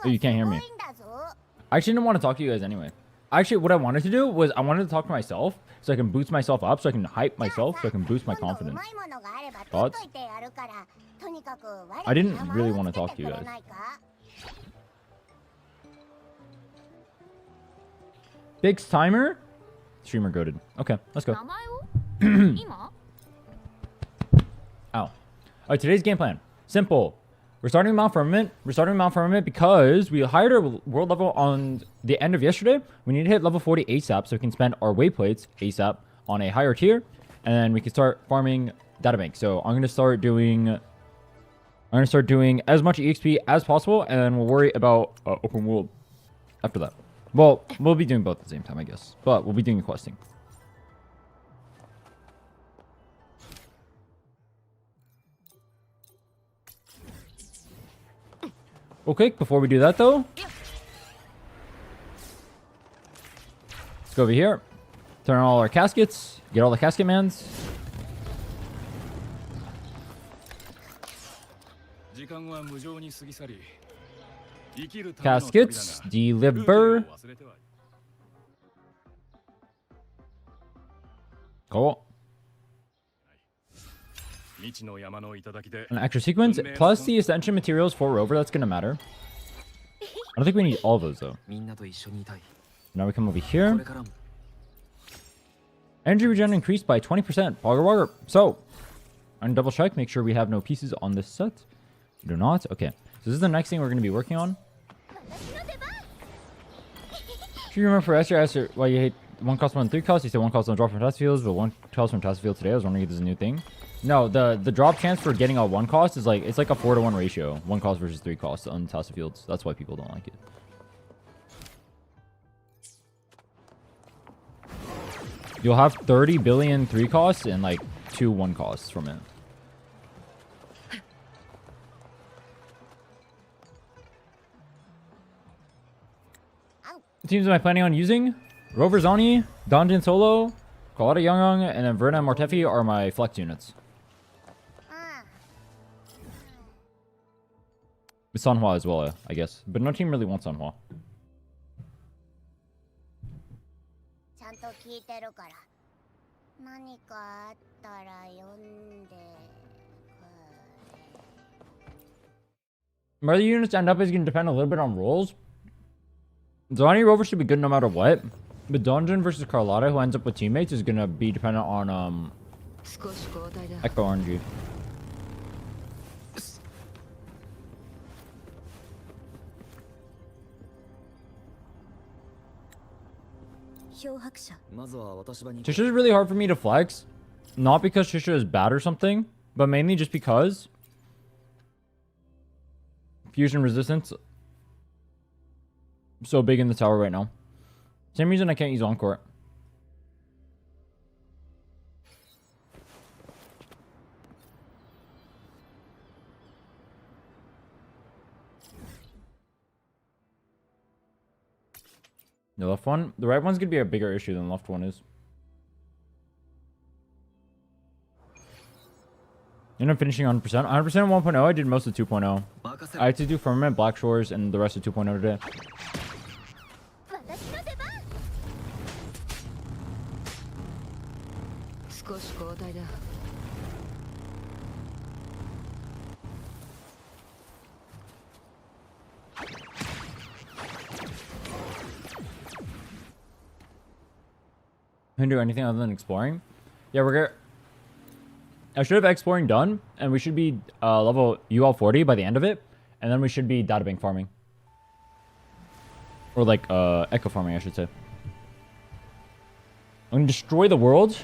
Oh, you can't hear me. I actually didn't want to talk to you guys anyway. Actually, what I wanted to do was I wanted to talk to myself so I can boost myself up, so I can hype myself, so I can boost my confidence. Thoughts? I didn't really want to talk to you guys. Big's timer? Streamer goated. Okay, let's go. Ow. Alright, today's game plan. Simple. We're starting Mount Firmament. We're starting Mount Firmament because we hired our world level on the end of yesterday. We need to hit level 40 ASAP so we can spend our wayplates ASAP on a higher tier. And then we can start farming databank. So I'm gonna start doing as much EXP as possible, and then we'll worry about open world after that. Well, we'll be doing both at the same time, I guess. But we'll be doing questing. Okay, before we do that though, let's go over here, turn on all our caskets, get all the casket mans. Caskets, deliver. Cool. An extra sequence, plus the ascension materials for Rover, that's gonna matter. I don't think we need all of those though. Now we come over here. Energy regen increased by 20%. Wagger wagger. So, I'm gonna double check, make sure we have no pieces on this set. We do not. Okay. So this is the next thing we're gonna be working on. Do you remember for Esther why you hate one cost one 3 cost? You said one cost one drop from test fields, but one cost from test field today. I was wondering if this is a new thing. No, the drop chance for getting a 1 cost is like, it's like a 4-to-1 ratio. 1 cost versus 3 costs on test fields. That's why people don't like it. You'll have 30 billion 3 costs and like 2 1 costs from it. What teams am I planning on using? Rover Zoni, Donjin Solo, Kalata Young, and then Verna and Mortefi are my flex units. With Sanhua as well, I guess. But no team really wants Sanhua. Where the units end up is going to depend a little bit on rolls. Zoni Rover should be good no matter what. But Donjin versus Carlotta, who ends up with teammates, is going to be dependent on Echo RNG. Shisha is really hard for me to flex. Not because Shisha is bad or something, but mainly just because fusion resistance so big in the tower right now. Same reason I can't use Encore. The left one? The right one's gonna be a bigger issue than the left one is. End up finishing 100%. 100% 1.0, I did most of 2.0. I had to do Firmament, Black Shores, and the rest of 2.0 today. Can do anything other than exploring. Yeah, we're gonna. I should have exploring done, and we should be level UL 40 by the end of it, and then we should be databank farming, or like echo farming, I should say. I'm gonna destroy the world,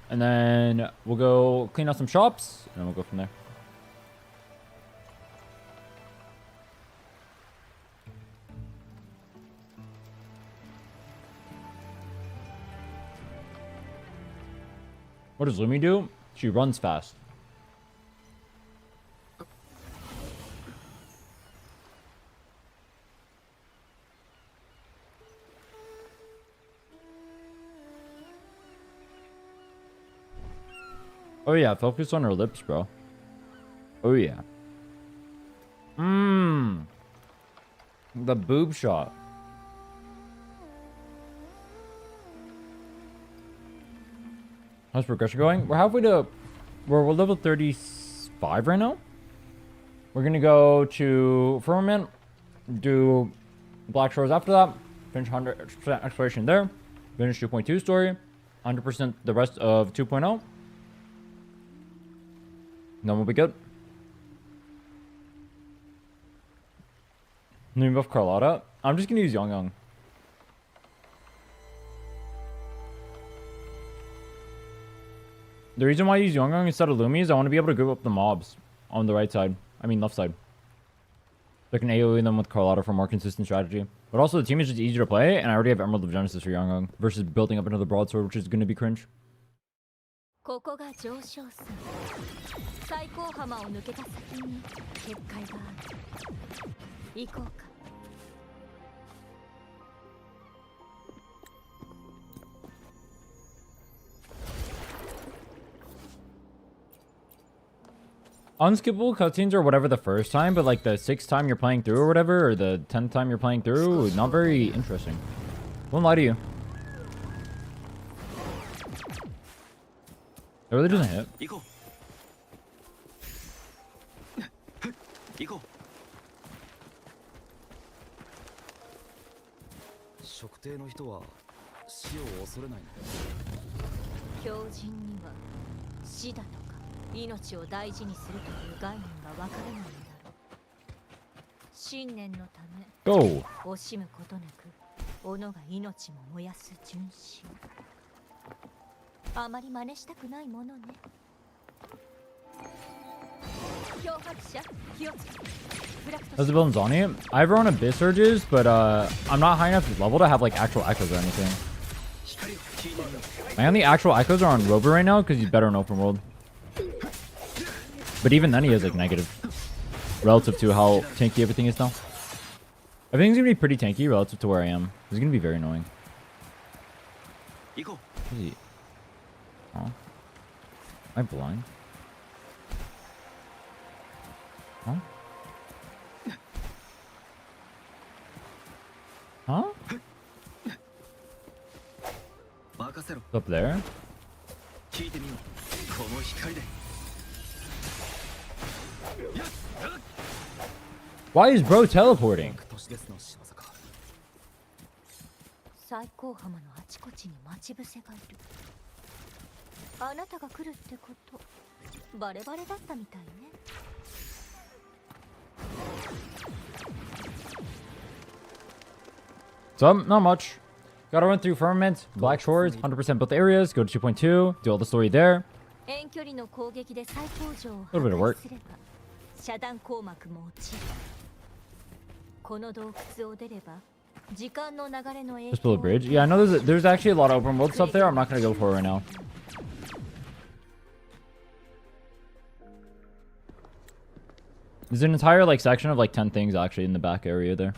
and then we'll go clean out some shops, and then we'll go from there. What does Lumi do? She runs fast. Oh yeah, focus on her lips, bro. Oh yeah. The boob shot. How's progression going? We're halfway to... We're level 35 right now. We're going to go to Firmament. Do Black Shores after that. Finish 100% exploration there. Finish 2.2 story. 100% the rest of 2.0. Then we'll be good. Name of Carlotta. I'm just gonna use Young. The reason why I use Young instead of Lumi is I want to be able to group up the mobs on the right side. I mean left side. So I can AoE them with Carlotta for more consistent strategy. But also the team is just easier to play, and I already have Emerald of Genesis for Young versus building up another broadsword, which is gonna be cringe. ここが上昇数最高浜を抜けた先に結界がある行こうか Unskippable cutscenes or whatever the first time, but like the 6th time you're playing through or whatever, or the 10th time you're playing through, not very interesting. Won't lie to you. It really doesn't hit. 特定の人は死を恐れないの。狂人には死だとか命を大事にするという概念がわからないのだろう。信念のため Go. 惜しむことなく斧が命も燃やす純真。あまり真似したくないものね。脅迫者気をつけ。 How's the buildings on you? I have her on Abyss Surges, but I'm not high enough level to have like actual echoes or anything. My only actual echoes are on Rover right now because he's better in open world. But even then he has like negative relative to how tanky everything is now. Everything's gonna be pretty tanky relative to where I am. This is gonna be very annoying. Is he? Oh. Am I blind? Huh? Huh? It's up there? Why is bro teleporting? 最高浜のあちこちに待ち伏せがいる。あなたが来るってこと、バレバレだったみたいね。 So, not much. Gotta run through Firmament, Black Shores, 100% built areas, go to 2.2, do all the story there. A little bit of work. Just build a bridge. Yeah, I know there's actually a lot of open world stuff there. I'm not gonna go for it right now. There's an entire like section of like 10 things actually in the back area there.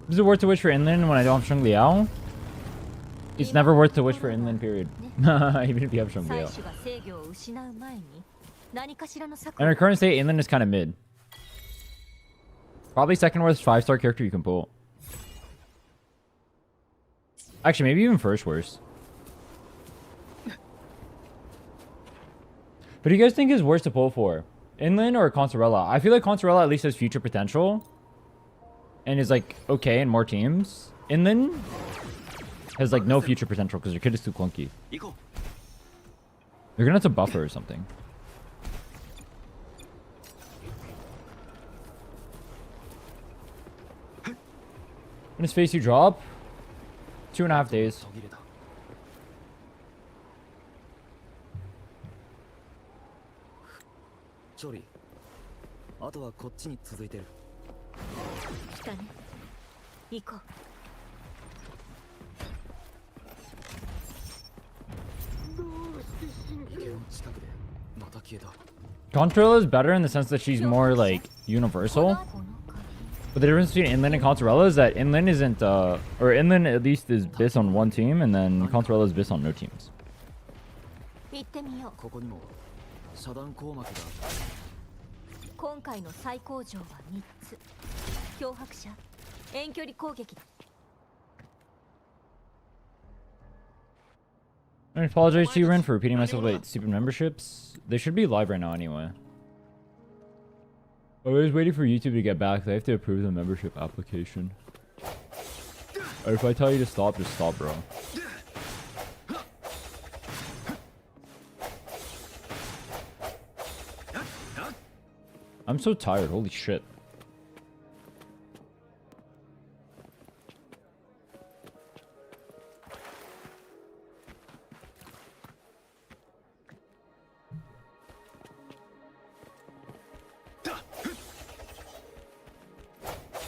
Is it worth to wish for inland when I don't have Sheng Liao? It's never worth to wish for inland, period. Even if you have Sheng Liao. And our current state, inland is kind of mid. Probably second worst 5-star character you can pull. Actually, maybe even first worst. But do you guys think is worse to pull for? Inland or Consorella? I feel like Consorella at least has future potential. And is like okay in more teams. Inland has like no future potential because your kid is too clunky. You're gonna have to buffer or something. When his face you drop? 2.5 days. Control is better in the sense that she's more like universal. But the difference between Inland and Contarella is that Inland isn't, or Inland at least is bis on one team, and then Contarella is bis on no teams. 行ってみよう。ここにも遮断光幕がある。今回の最高条は3つ。脅迫者、遠距離攻撃だ。I apologize to you, Ren, for repeating myself about stupid memberships. They should be live right now anyway. I was waiting for YouTube to get back. They have to approve the membership application. Or if I tell you to stop, just stop, bro. I'm so tired. Holy shit.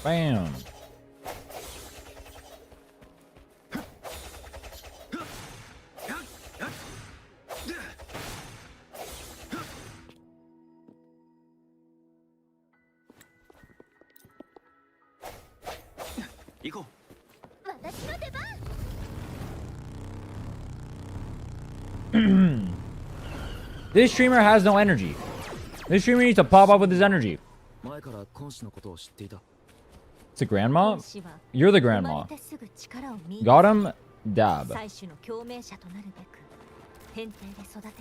Bam. This streamer has no energy. This streamer needs to pop up with his energy. 前からコン氏のことを知っていた。 It's a grandma? You're the grandma. Got him? Dab. 最種の共鳴者となるべく天帝で育てられ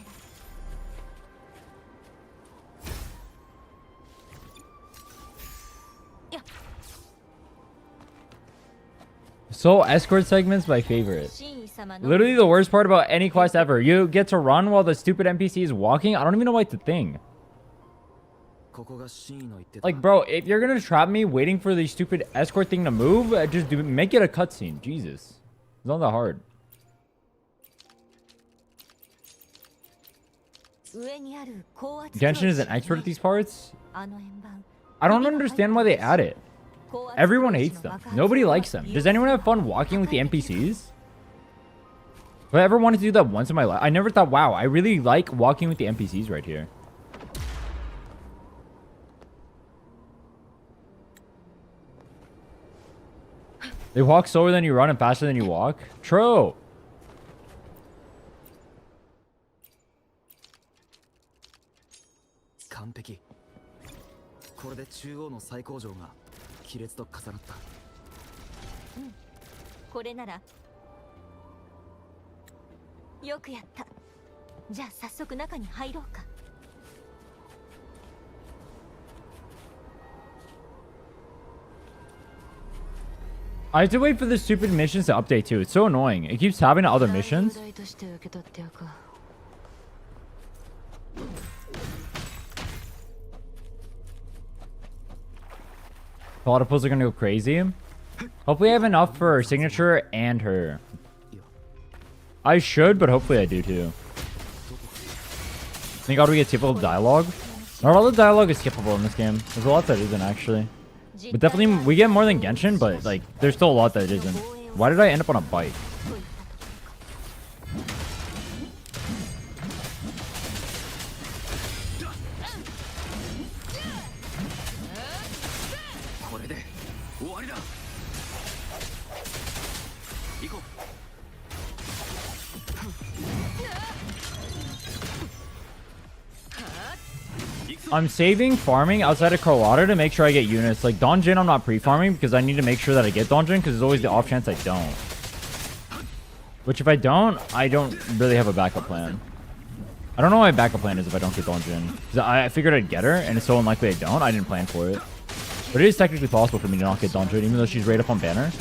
So escort segment's my favorite. Literally the worst part about any quest ever. You get to run while the stupid NPC is walking. I don't even know what to think. ここが真意の言ってた。 Like, bro, if you're gonna trap me waiting for the stupid escort thing to move, just make it a cutscene. Jesus. It's not that hard. 上にある高圧 Genshin is an expert at these parts? あの円盤 I don't understand why they add it. Everyone hates them. Nobody likes them. Does anyone have fun walking with the NPCs? If I ever wanted to do that once in my life, I never thought, wow, I really like walking with the NPCs right here. They walk slower than you run and faster than you walk. True. 完璧。これで中央の最高条が亀裂と重なった。これならよくやった。じゃあ早速中に入ろうか。 I have to wait for the stupid missions to update too. It's so annoying. It keeps having other missions. A lot of pulls are gonna go crazy. Hopefully I have enough for her signature and her. I should, but hopefully I do too. Thank God we get typical dialogue. Not all the dialogue is skippable in this game. There's a lot that isn't actually. But definitely, we get more than Genshin, but like, there's still a lot that isn't. Why did I end up on a bike? I'm saving farming outside of Carlotta to make sure I get units. Like, Donjin, I'm not pre-farming because I need to make sure that I get Donjin because there's always the off chance I don't. Which, if I don't really have a backup plan. I don't know what my backup plan is if I don't get Donjin. Because I figured I'd get her, and it's so unlikely I don't. I didn't plan for it. But it is technically possible for me to not get Donjin, even though she's right up on banner.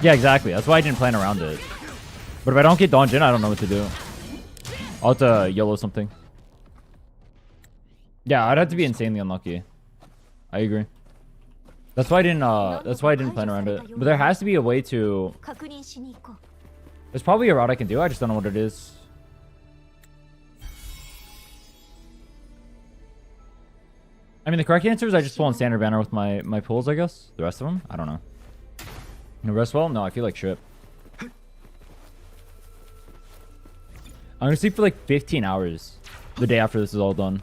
Yeah, exactly. That's why I didn't plan around it. But if I don't get Donjin, I don't know what to do. I'll have to yellow something. Yeah, I'd have to be insanely unlucky. I agree. That's why I didn't plan around it. But there has to be a way to... There's probably a route I can do. I just don't know what it is. I mean, the correct answer is I just pull on standard banner with my pulls, I guess. The rest of them? I don't know. The rest well? No, I feel like shit. I'm gonna sleep for like 15 hours the day after this is all done.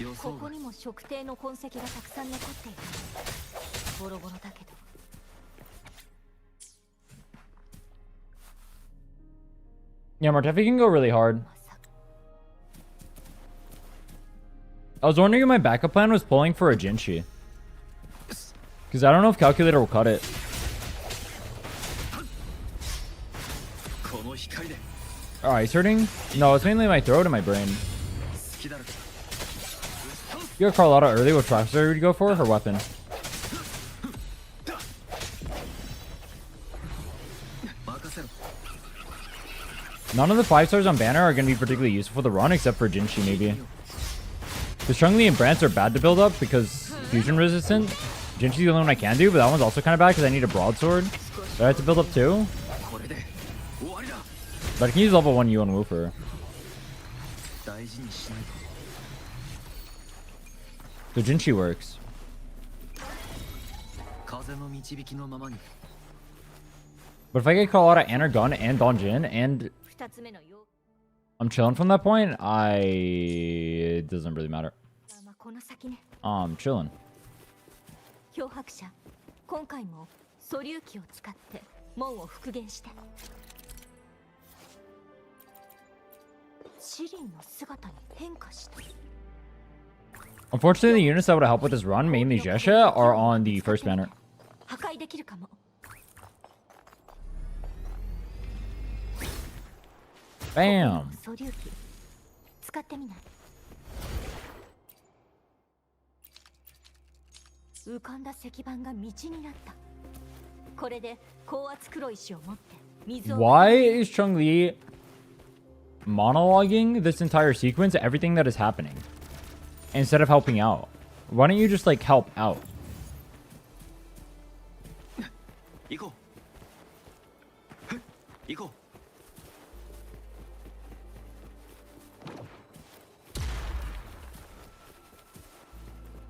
予想外ここにも測定の痕跡がたくさん残っている。ボロボロだけど。 Yeah, Martefi can go really hard. まさか I was wondering if my backup plan was pulling for a Jinshi. Because I don't know if Calculator will cut it. この光で Oh, ice hurting? No, it's mainly my throat and my brain. 好きだらけ You got Carlotta early. What track story would you go for? Her weapon. 任せろ None of the 5 stars on banner are going to be particularly useful for the run except for Jinshi maybe. The Chun-Li and Brance are bad to build up because fusion resistant. Jinshi's the only one I can do, but that one's also kind of bad because I need a broadsword that I have to build up too. これで終わりだ But I can use level 1 Yuan Woofer. 大事にしない So Jinshi works. と風の導きのままに But if I get Carlotta and her gun and Donjin and 2つ目の要 I'm chilling from that point, it doesn't really matter. まあこの先ね。 I'm chilling. 漂白者、今回も素粒器を使って門を復元して。シリンの姿に変化した。 Unfortunately, the units that would help with this run, mainly Jesha, are on the first banner. 破壊できるかも。 Bam! 素粒器使ってみない？浮かんだ石板が道になった。これで高圧黒石を持って水を。 Why is Chun-Li monologuing this entire sequence, everything that is happening, instead of helping out? Why don't you just like help out? 行こう行こう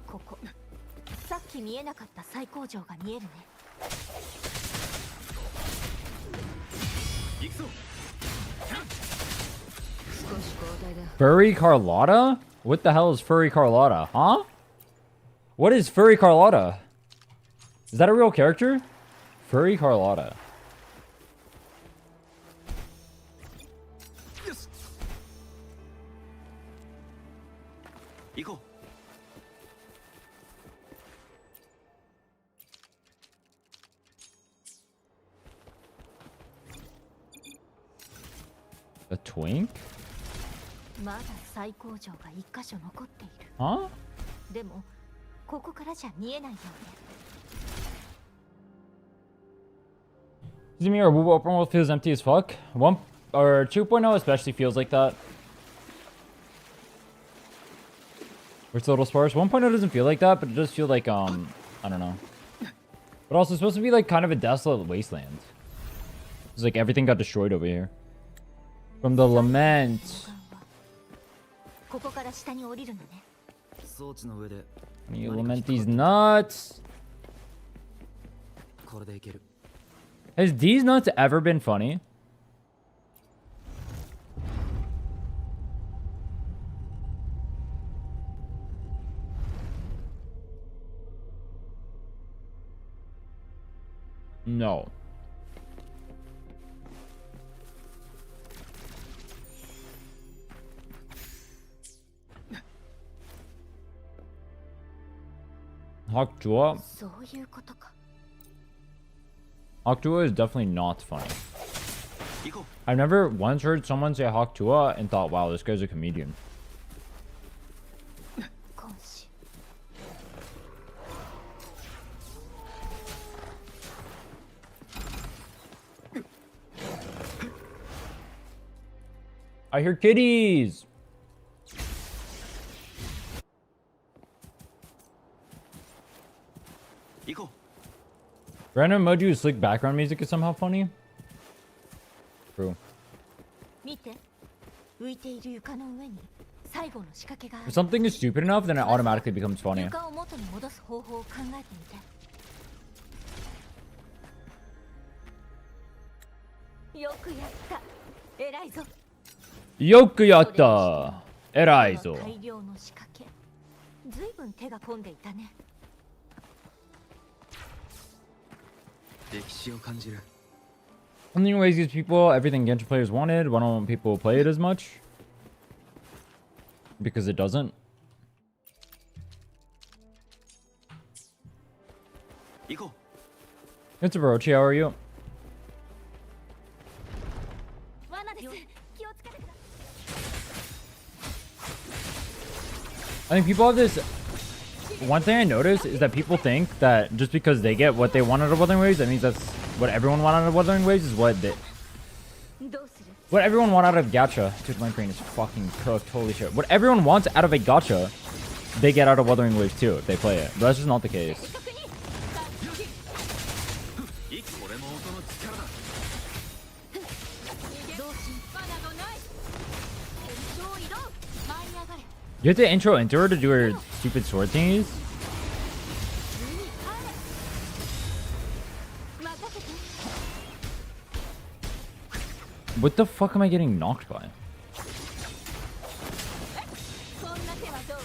ここさっき見えなかった最高城が見えるね。 行くぞ 少し交代だ。 Furry Carlotta? What the hell is Furry Carlotta? Huh? What is Furry Carlotta? Is that a real character? Furry Carlotta. よし行こ A twink? まだ最高城が一箇所残っている。 Huh? でもここからじゃ見えないよね。 Does it mean our Woo open world feels empty as fuck? 1 or 2.0 especially feels like that. Where's the little sparse? 1.0 doesn't feel like that, but it does feel like I don't know. But also it's supposed to be like kind of a desolate wasteland. It's like everything got destroyed over here. From the lament. ここから下に降りるのね。 装置の上で You lament these nuts. これでいける Has these nuts ever been funny? No. Hawk Jua? そういうことか。 Hawk Jua is definitely not funny. 行こ I've never once heard someone say Hawk Jua and thought, wow, this guy's a comedian. 今週 I hear kitties! Random emoji with slick background music is somehow funny. True. 見て、浮いている床の上に最後の仕掛けがあ If る。 something is stupid enough, then it automatically becomes funny. 床を元に戻す方法を考えてみて。よくやった。偉いぞ。 Yokuyatta! Erai zo. 大量の仕掛け。ずいぶん手が込んでいたね。歴史を感じる。 Something ways gives people everything Genshin players wanted. Why don't people play it as much? Because it doesn't. 行こ It's Orochi, how are you? 罠です。気をつけてくださ I think people have this. One thing I noticed is that people think that just because they get what they want out of Wuthering Waves, that means that's what everyone wanted out of Wuthering Waves is what they. い。どうする？ What everyone wants out of Gacha. Dude, my brain is fucking cooked. Holy shit. What everyone wants out of a Gacha, they get out of Wuthering Waves too if they play it. But that's just not the case. う。これも音の力だ。同心罠のない。延長移動。舞い上がれ。 You have to intro into her to do her stupid sword thingies. 海に帰れ。任せて。 What the fuck am I getting knocked by? こんな手はどう？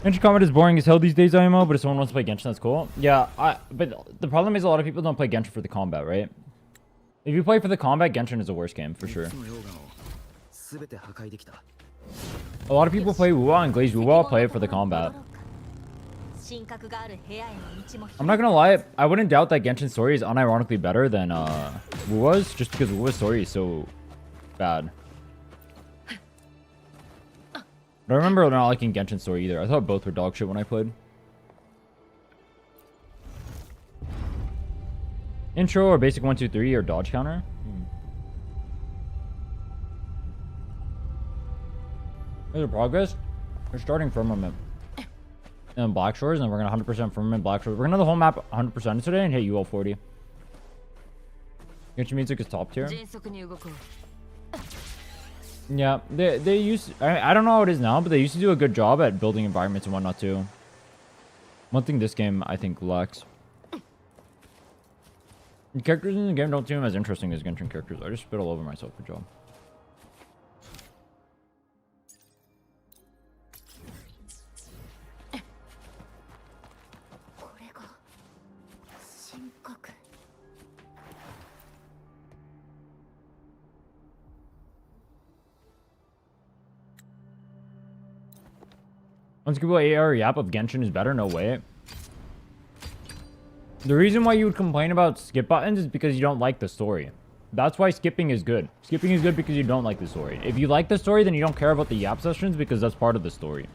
Genshin combat is boring as hell these days, IMO, but if someone wants to play Genshin, that's cool. Yeah, but the problem is a lot of people don't play Genshin for the combat, right? If you play for the combat, Genshin is the worst game, for sure. 3つの溶岩を全て破壊できた。 A lot of people play Wuwa and Glaze Wuwa play it for the combat. 神格がある部屋への道も I'm not gonna lie, I wouldn't doubt that Genshin's story is unironically better than Wuwa's, just because Wuwa's story is so bad. But I remember not liking Genshin's story either. I thought both were dog shit when I played. Intro or basic 1, 2, 3 or dodge counter? Here's the progress. We're starting Firmament. And Black Shores, and we're gonna 100% Firmament Black Shores. We're gonna do the whole map 100% today and hit UL 40. Genshin music is top tier. 迅速に動こう。 Yeah, they used. I don't know how it is now, but they used to do a good job at building environments and whatnot too. One thing this game I think lacks. The characters in the game don't seem as interesting as Genshin characters. I just spit all over myself. Good job. これが神格。 Unskippable AR Yap of Genshin is better? No way. The reason why you would complain about skip buttons is because you don't like the story. That's why skipping is good. Skipping is good because you don't like the story. If you like the story, then you don't care about the Yap sessions because that's part of the story.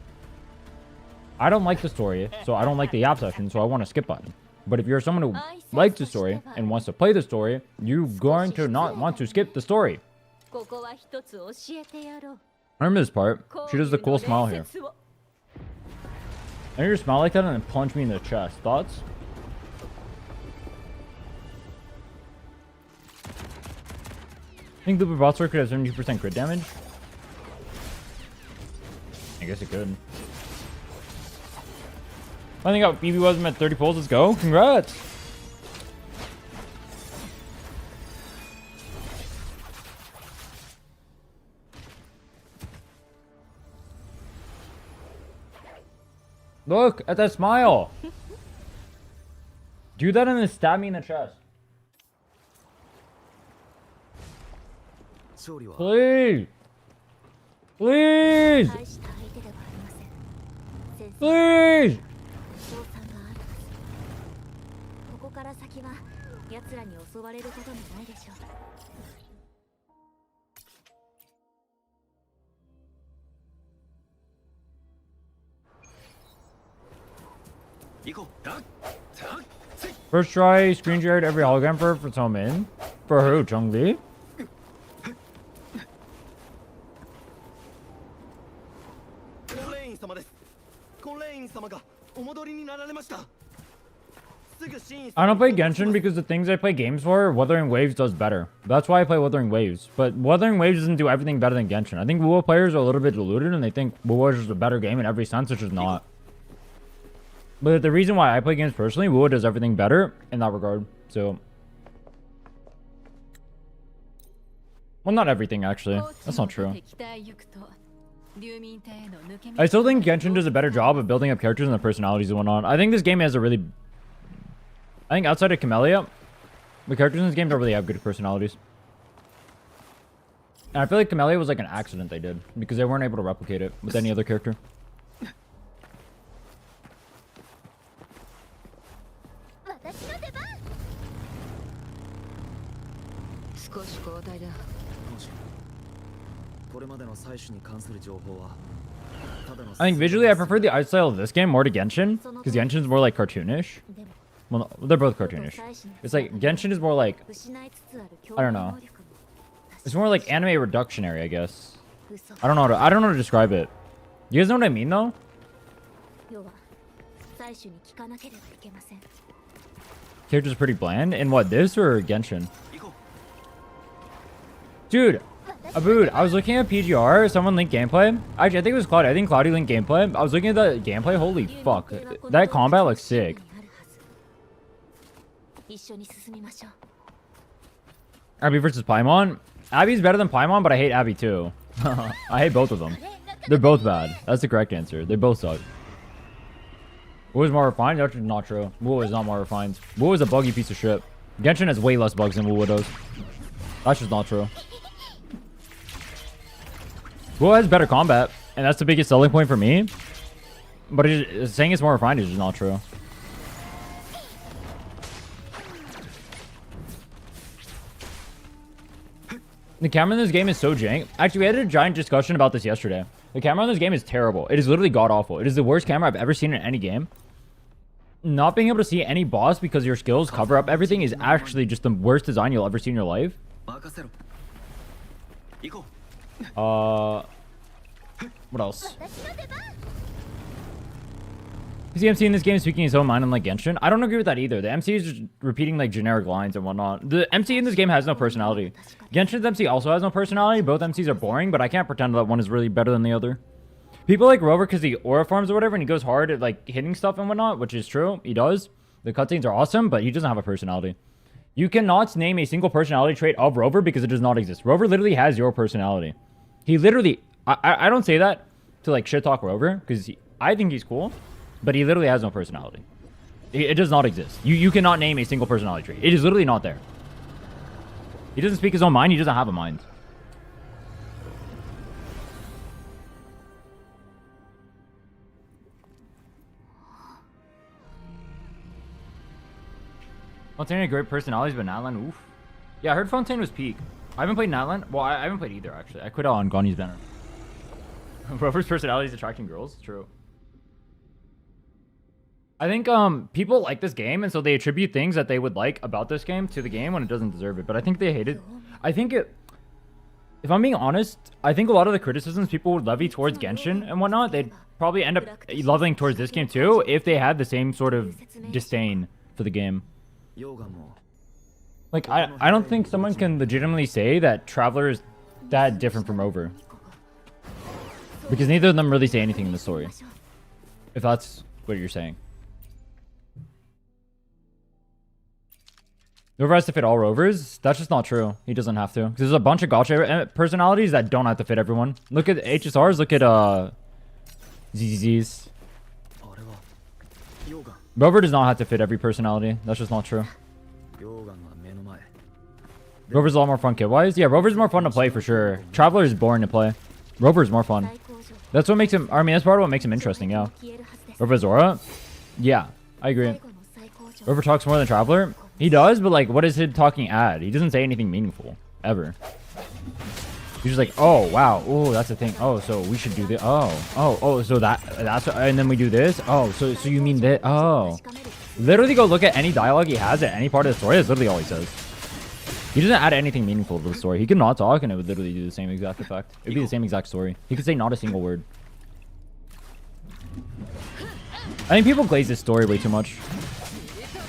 I don't like the story, so I don't like the Yap session, so I want a skip button. But if you're someone who likes the story and wants to play the story, you're going to not want to skip the story. ここは一つ教えてやろう。 Remember this part? She does the cool smile here. I need her to smile like that and then punch me in the chest. Thoughts? I think the bot sword could have 70% crit damage. I guess it could. I think BB wasn't at 30 pulls. Let's go. Congrats. Look at that smile. Do that and then stab me in the chest. 勝利は Please. Please. 大した相手ではありません。先生、 Please. 賞賛があるはず。ここから先は奴らに襲われることもないでしょう。 行こう。First try, screen shared every hologram for Firmament. For who? Chongli? コンレイン様です。コンレイン様がお戻りになられました。 I don't play Genshin because the things I play games for, Wuthering Waves does better. That's why I play Wuthering Waves. But Wuthering Waves doesn't do everything better than Genshin. I think WoW players are a little bit deluded and they think WoW is just a better game in every sense, which is not. But the reason why I play games personally, WoW does everything better in that regard. So Well, not everything, actually. That's not true. I still think Genshin does a better job of building up characters and their personalities and whatnot. I think this game has a really... I think outside of Camellia, the characters in this game don't really have good personalities. And I feel like Camellia was like an accident they did, because they weren't able to replicate it with any other character. I think visually I prefer the art style of this game more to Genshin, because Genshin's more like cartoonish. Well, no, they're both cartoonish. It's like Genshin is more like, I don't know. It's more like anime reductionary, I guess. I don't know how to describe it. You guys know what I mean though? Characters are pretty bland. In what, this or Genshin? Dude, Abood, I was looking at PGR, someone linked gameplay. Actually, I think it was Cloudy. I think Cloudy linked gameplay. I was looking at the gameplay. Holy fuck. That combat looks sick. Abby versus Paimon. Abby's better than Paimon, but I hate Abby too. I hate both of them. They're both bad. That's the correct answer. They both suck. Wu is more refined? That's not true. Wu is not more refined. Wu is a buggy piece of shit. Genshin has way less bugs than Wu does. That's just not true. Wu has better combat, and that's the biggest selling point for me. But saying it's more refined is just not true. The camera in this game is so jank. Actually, we had a giant discussion about this yesterday. The camera in this game is terrible. It is literally god-awful. It is the worst camera I've ever seen in any game. Not being able to see any boss because your skills cover up everything is actually just the worst design you'll ever see in your life. What else? Is the MC in this game speaking his own mind unlike Genshin? I don't agree with that either. The MC is just repeating like generic lines and whatnot. The MC in this game has no personality. Genshin's MC also has no personality. Both MCs are boring, but I can't pretend that one is really better than the other. People like Rover because he aura farms or whatever, and he goes hard at like hitting stuff and whatnot, which is true. He does. The cutscenes are awesome, but he doesn't have a personality. You cannot name a single personality trait of Rover because it does not exist. Rover literally has your personality. He literally... I don't say that to like shit talk Rover because I think he's cool. But he literally has no personality. It does not exist. You cannot name a single personality trait. It is literally not there. He doesn't speak his own mind. He doesn't have a mind. Fontaine had great personalities, but Natlan, oof. Yeah, I heard Fontaine was peak. I haven't played Natlan. Well, I haven't played either, actually. I quit out on Gonni's banner. Rover's personality is attracting girls. True. I think people like this game, and so they attribute things that they would like about this game to the game when it doesn't deserve it. But I think they hate it. I think it... If I'm being honest, I think a lot of the criticisms people would levy towards Genshin and whatnot, they'd probably end up leveling towards this game too if they had the same sort of disdain for the game. Like, I don't think someone can legitimately say that Traveler is that different from Rover. Because neither of them really say anything in the story. If that's what you're saying. Rover has to fit all Rovers? That's just not true. He doesn't have to. Because there's a bunch of Gacha personalities that don't have to fit everyone. Look at HSRs, look at ZZZs. Rover does not have to fit every personality. That's just not true. Rover's a lot more fun kid-wise. Yeah, Rover's more fun to play for sure. Traveler is boring to play. Rover's more fun. That's what makes him... I mean, that's part of what makes him interesting, yeah. Rover's aura? Yeah, I agree. Rover talks more than Traveler? He does, but like, what does his talking add? He doesn't say anything meaningful. Ever. He's just like, oh, wow. Oh, that's the thing. Oh, so we should do this. Oh, so that's... And then we do this? Oh, so you mean that? Oh. Literally go look at any dialogue he has at any part of the story. That's literally all he says. He doesn't add anything meaningful to the story. He could not talk and it would literally do the same exact effect. It'd be the same exact story. He could say not a single word. I think people glaze this story way too much.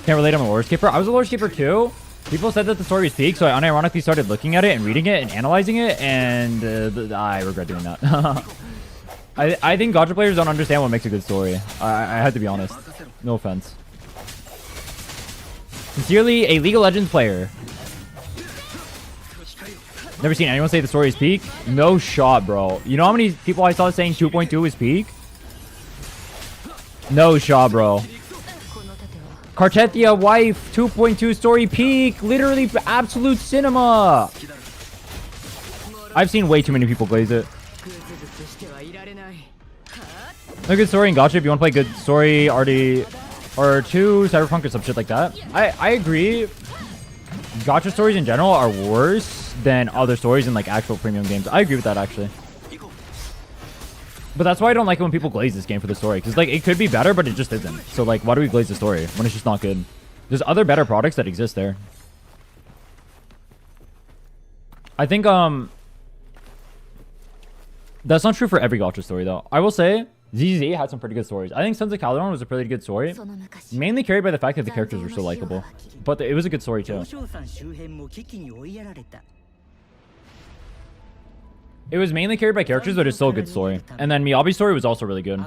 Can't relate, I'm a lore skipper. I was a lore skipper too. People said that the story was peak, so I unironically started looking at it and reading it and analyzing it, and I regret doing that. I think Gacha players don't understand what makes a good story. I had to be honest. No offense. Sincerely, a League of Legends player. Never seen anyone say the story is peak. No shot, bro. You know how many people I saw saying 2.2 is peak? No shot, bro. Cartetia wife 2.2 story peak. Literally absolute cinema. I've seen way too many people glaze it. A good story in Gacha if you want to play good story, already or 2 Cyberpunk or some shit like that. I agree. Gacha stories in general are worse than other stories in like actual premium games. I agree with that actually. But that's why I don't like it when people glaze this game for the story. Because like it could be better, but it just isn't. So like why do we glaze the story when it's just not good? There's other better products that exist there. I think that's not true for every Gacha story though. I will say ZZ had some pretty good stories. I think Sons of Calderon was a pretty good story. Mainly carried by the fact that the characters were so likable. But it was a good story too. It was mainly carried by characters, but it's still a good story. And then Miyabi's story was also really good.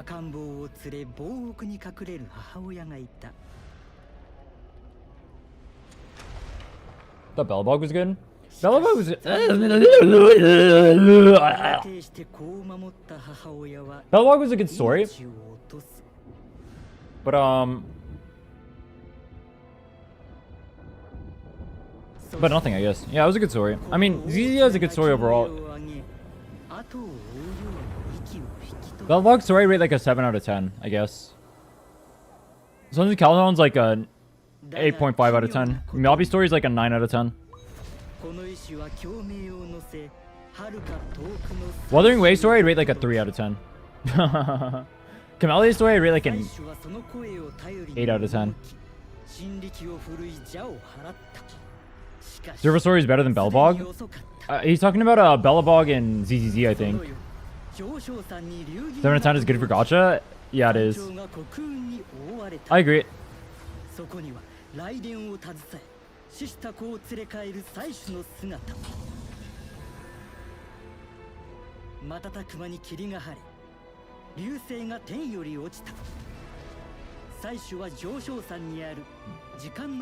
The Bellbog was good. Bellbog was... Bellbog was a good story. But, but nothing, I guess. Yeah, it was a good story. I mean, ZZ has a good story overall. Bellbog's story rate like a 7 out of 10, I guess. Sons of Calderon's like a 8.5 out of 10. Miyabi's story is like a 9 out of 10. Wuthering Waves story I'd rate like a 3 out of 10. Camelia's story I'd rate like an 8 out of 10. Server story is better than Bellbog. He's talking about Bellbog and ZZZ, I think. 7 out of 10 is good for Gacha? Yeah, it is. I agree.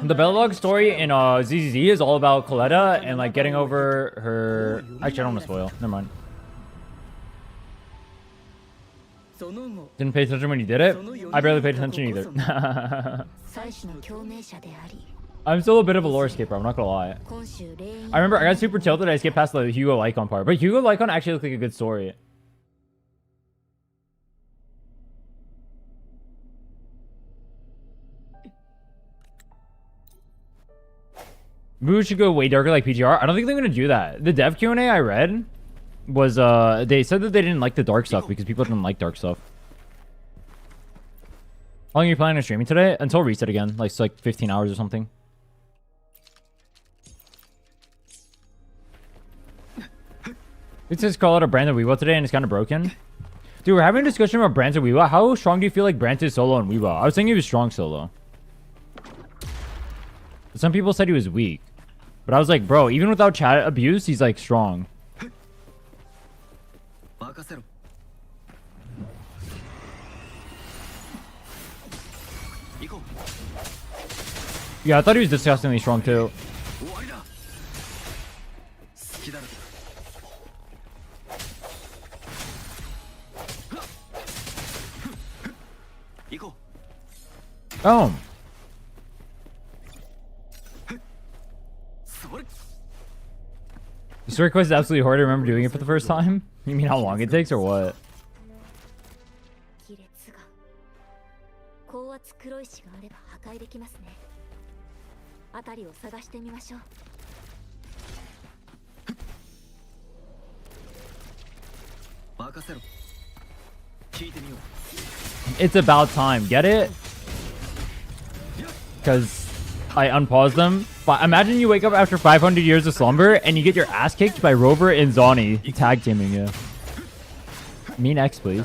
The Bellbog story in ZZZ is all about Coletta and like getting over her... Actually, I don't want to spoil. Never mind. Didn't pay attention when you did it? I barely paid attention either. I'm still a bit of a lore skipper, I'm not gonna lie. I remember I got super tilted I skipped past the Hugo Lycon part. But Hugo Lycon actually looked like a good story. Maybe we should go way darker like PGR. I don't think they're gonna do that. The dev Q&A I read was they said that they didn't like the dark stuff because people didn't like dark stuff. How long are you planning on streaming today? Until reset again, like 15 hours or something. It says call out a Brand of Weebo today and it's kind of broken. Dude, we're having a discussion about Brands of Weebo. How strong do you feel like Brandt is solo and Weebo? I was thinking he was strong solo. Some people said he was weak. But I was like, bro, even without chat abuse, he's like strong. Yeah, I thought he was disgustingly strong too. Oh. The story quest is absolutely hard. I remember doing it for the first time. You mean how long it takes or what? It's about time. Get it? Because I unpaused them. But imagine you wake up after 500 years of slumber and you get your ass kicked by Rover and Zani tag teaming you. Mean X, please.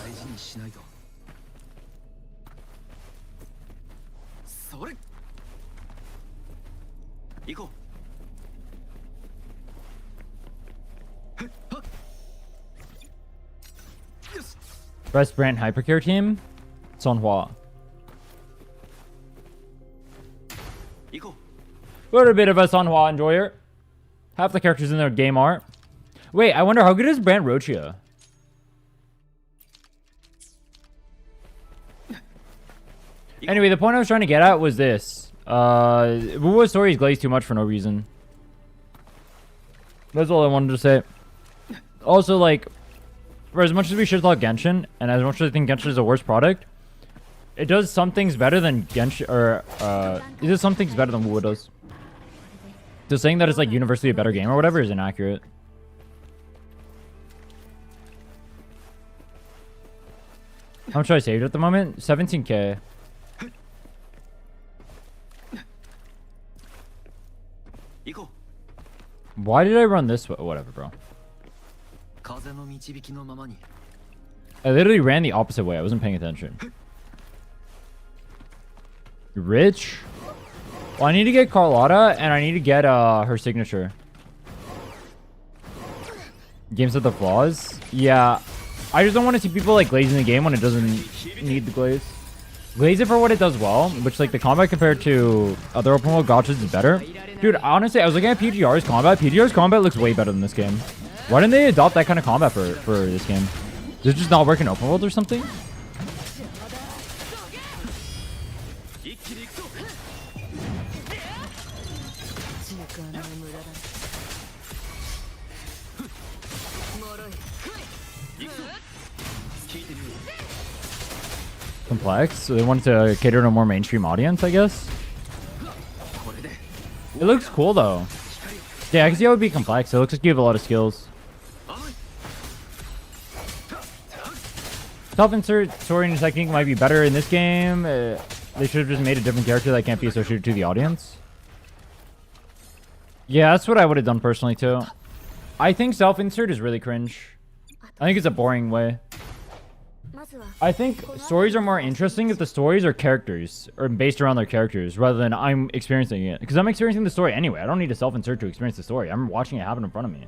Best brand hypercare team? Sonhua. What a bit of a Sonhua enjoyer. Half the characters in their game art. Wait, I wonder how good is Brand Rochia? Anyway, the point I was trying to get at was this. Wu's story is glazed too much for no reason. That's all I wanted to say. Also, like, for as much as we should talk Genshin, and as much as I think Genshin is a worse product, it does some things better than Genshin, or, it does some things better than Wu does. So saying that it's, like, universally a better game or whatever is inaccurate. How much I saved at the moment? 17k. Why did I run this way? Whatever, bro. I literally ran the opposite way. I wasn't paying attention. Rich? Well, I need to get Carlotta, and I need to get her signature. Games with the flaws? Yeah. I just don't want to see people, like, glazing the game when it doesn't need the glaze. Glaze it for what it does well, which, like, the combat compared to other open world gachas is better. Dude, honestly, I was looking at PGR's combat. PGR's combat looks way better than this game. Why didn't they adopt that kind of combat for this game? Does it just not work in open world or something? Complex? So they wanted to cater to a more mainstream audience, I guess? It looks cool, though. Yeah, I can see how it would be complex. It looks like you have a lot of skills. Self-insert story and technique might be better in this game. They should have just made a different character that can't be associated to the audience. Yeah, that's what I would have done personally, too. I think self-insert is really cringe. I think it's a boring way. I think stories are more interesting if the stories are characters or based around their characters rather than I'm experiencing it. Because I'm experiencing the story anyway. I don't need to self-insert to experience the story. I'm watching it happen in front of me.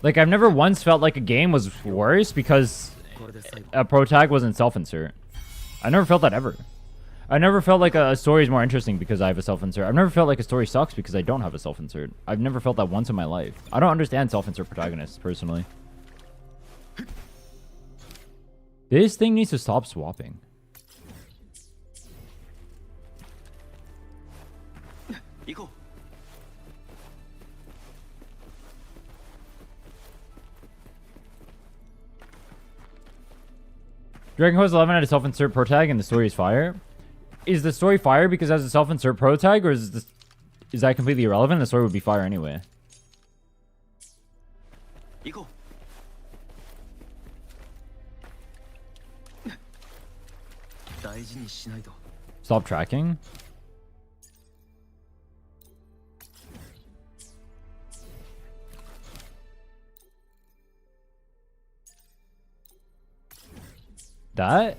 Like, I've never once felt like a game was worse because a pro tag wasn't self-insert. I never felt that ever. I never felt like a story is more interesting because I have a self-insert. I've never felt like a story sucks because I don't have a self-insert. I've never felt that once in my life. I don't understand self-insert protagonists, personally. This thing needs to stop swapping. Dragon Quest 11 had a self-insert pro tag and the story is fire. Is the story fire because it has a self-insert pro tag, or is that completely irrelevant? The story would be fire anyway. Stop tracking. That?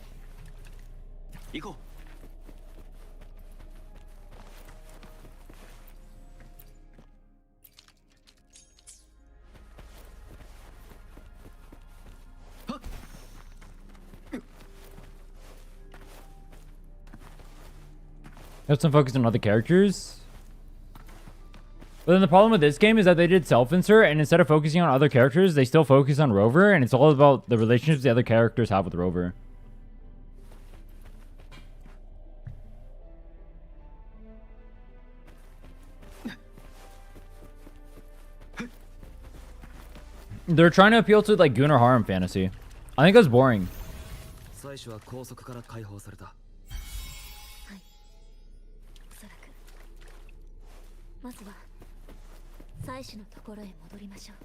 Have some focus on other characters. But then the problem with this game is that they did self-insert, and instead of focusing on other characters, they still focus on Rover, and it's all about the relationships the other characters have with Rover. They're trying to appeal to like Gunnar harem fantasy. I think that's boring. 最初は拘束から解放された。まずは妻子のところへ戻りましょう。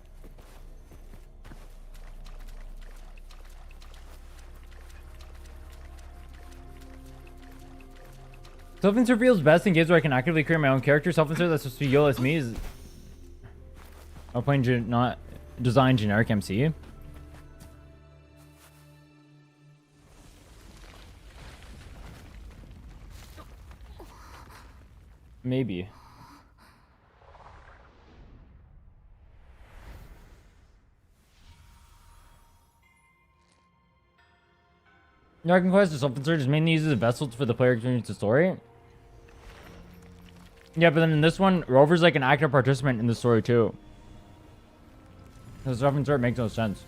Self-insert feels best in games where I can actively create my own character. Self-insert that's supposed to be YOLO as me is... I'm playing not design generic MC. Maybe. Dragon Quest is self-insert is mainly used as a vessel for the player experience the story. Yeah, but then in this one, Rover's like an active participant in the story too. So self-insert makes no sense.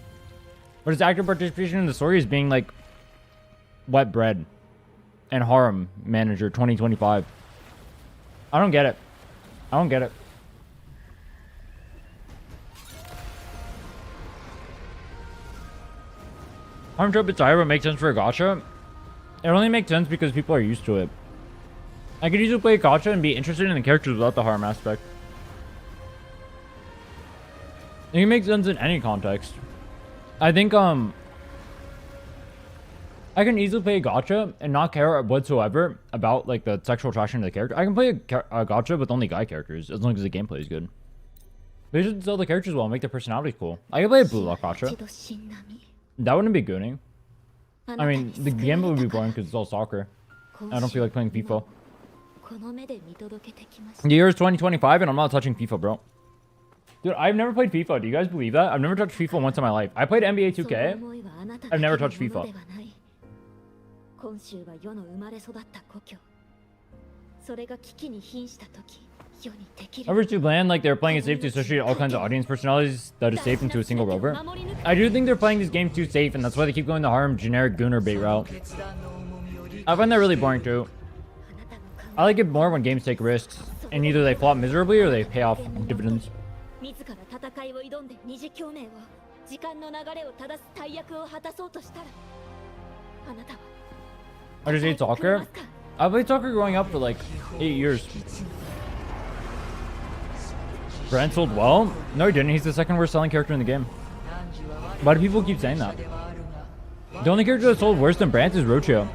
But his active participation in the story is being like wet bread and harem manager 2025. I don't get it. I don't get it. Harem trope Itaiba makes sense for a gacha. It only makes sense because people are used to it. I could easily play a gacha and be interested in the characters without the harem aspect. It can make sense in any context. I think I can easily play a gacha and not care whatsoever about like the sexual attraction of the character. I can play a gacha with only guy characters as long as the gameplay is good. They should sell the characters well and make their personalities cool. I can play a blue lock gacha. That wouldn't be gooning. I mean, the game would be boring because it's all soccer. I don't feel like playing FIFA. The year is 2025 and I'm not touching FIFA, bro. Dude, I've never played FIFA. Do you guys believe that? I've never touched FIFA once in my life. I played NBA 2K. I've never touched FIFA. Rover's too bland, like they're playing it safe to associate all kinds of audience personalities that is safe into a single rover. I do think they're playing this game too safe, and that's why they keep going the harem generic gooner bait route. I find that really boring too. I like it more when games take risks, and either they flop miserably or they pay off dividends. I just hate soccer. I played soccer growing up for like 8 years. Brand sold well? No, he didn't. He's the second worst selling character in the game. Why do people keep saying that? The only character that sold worse than Brand is Rochio.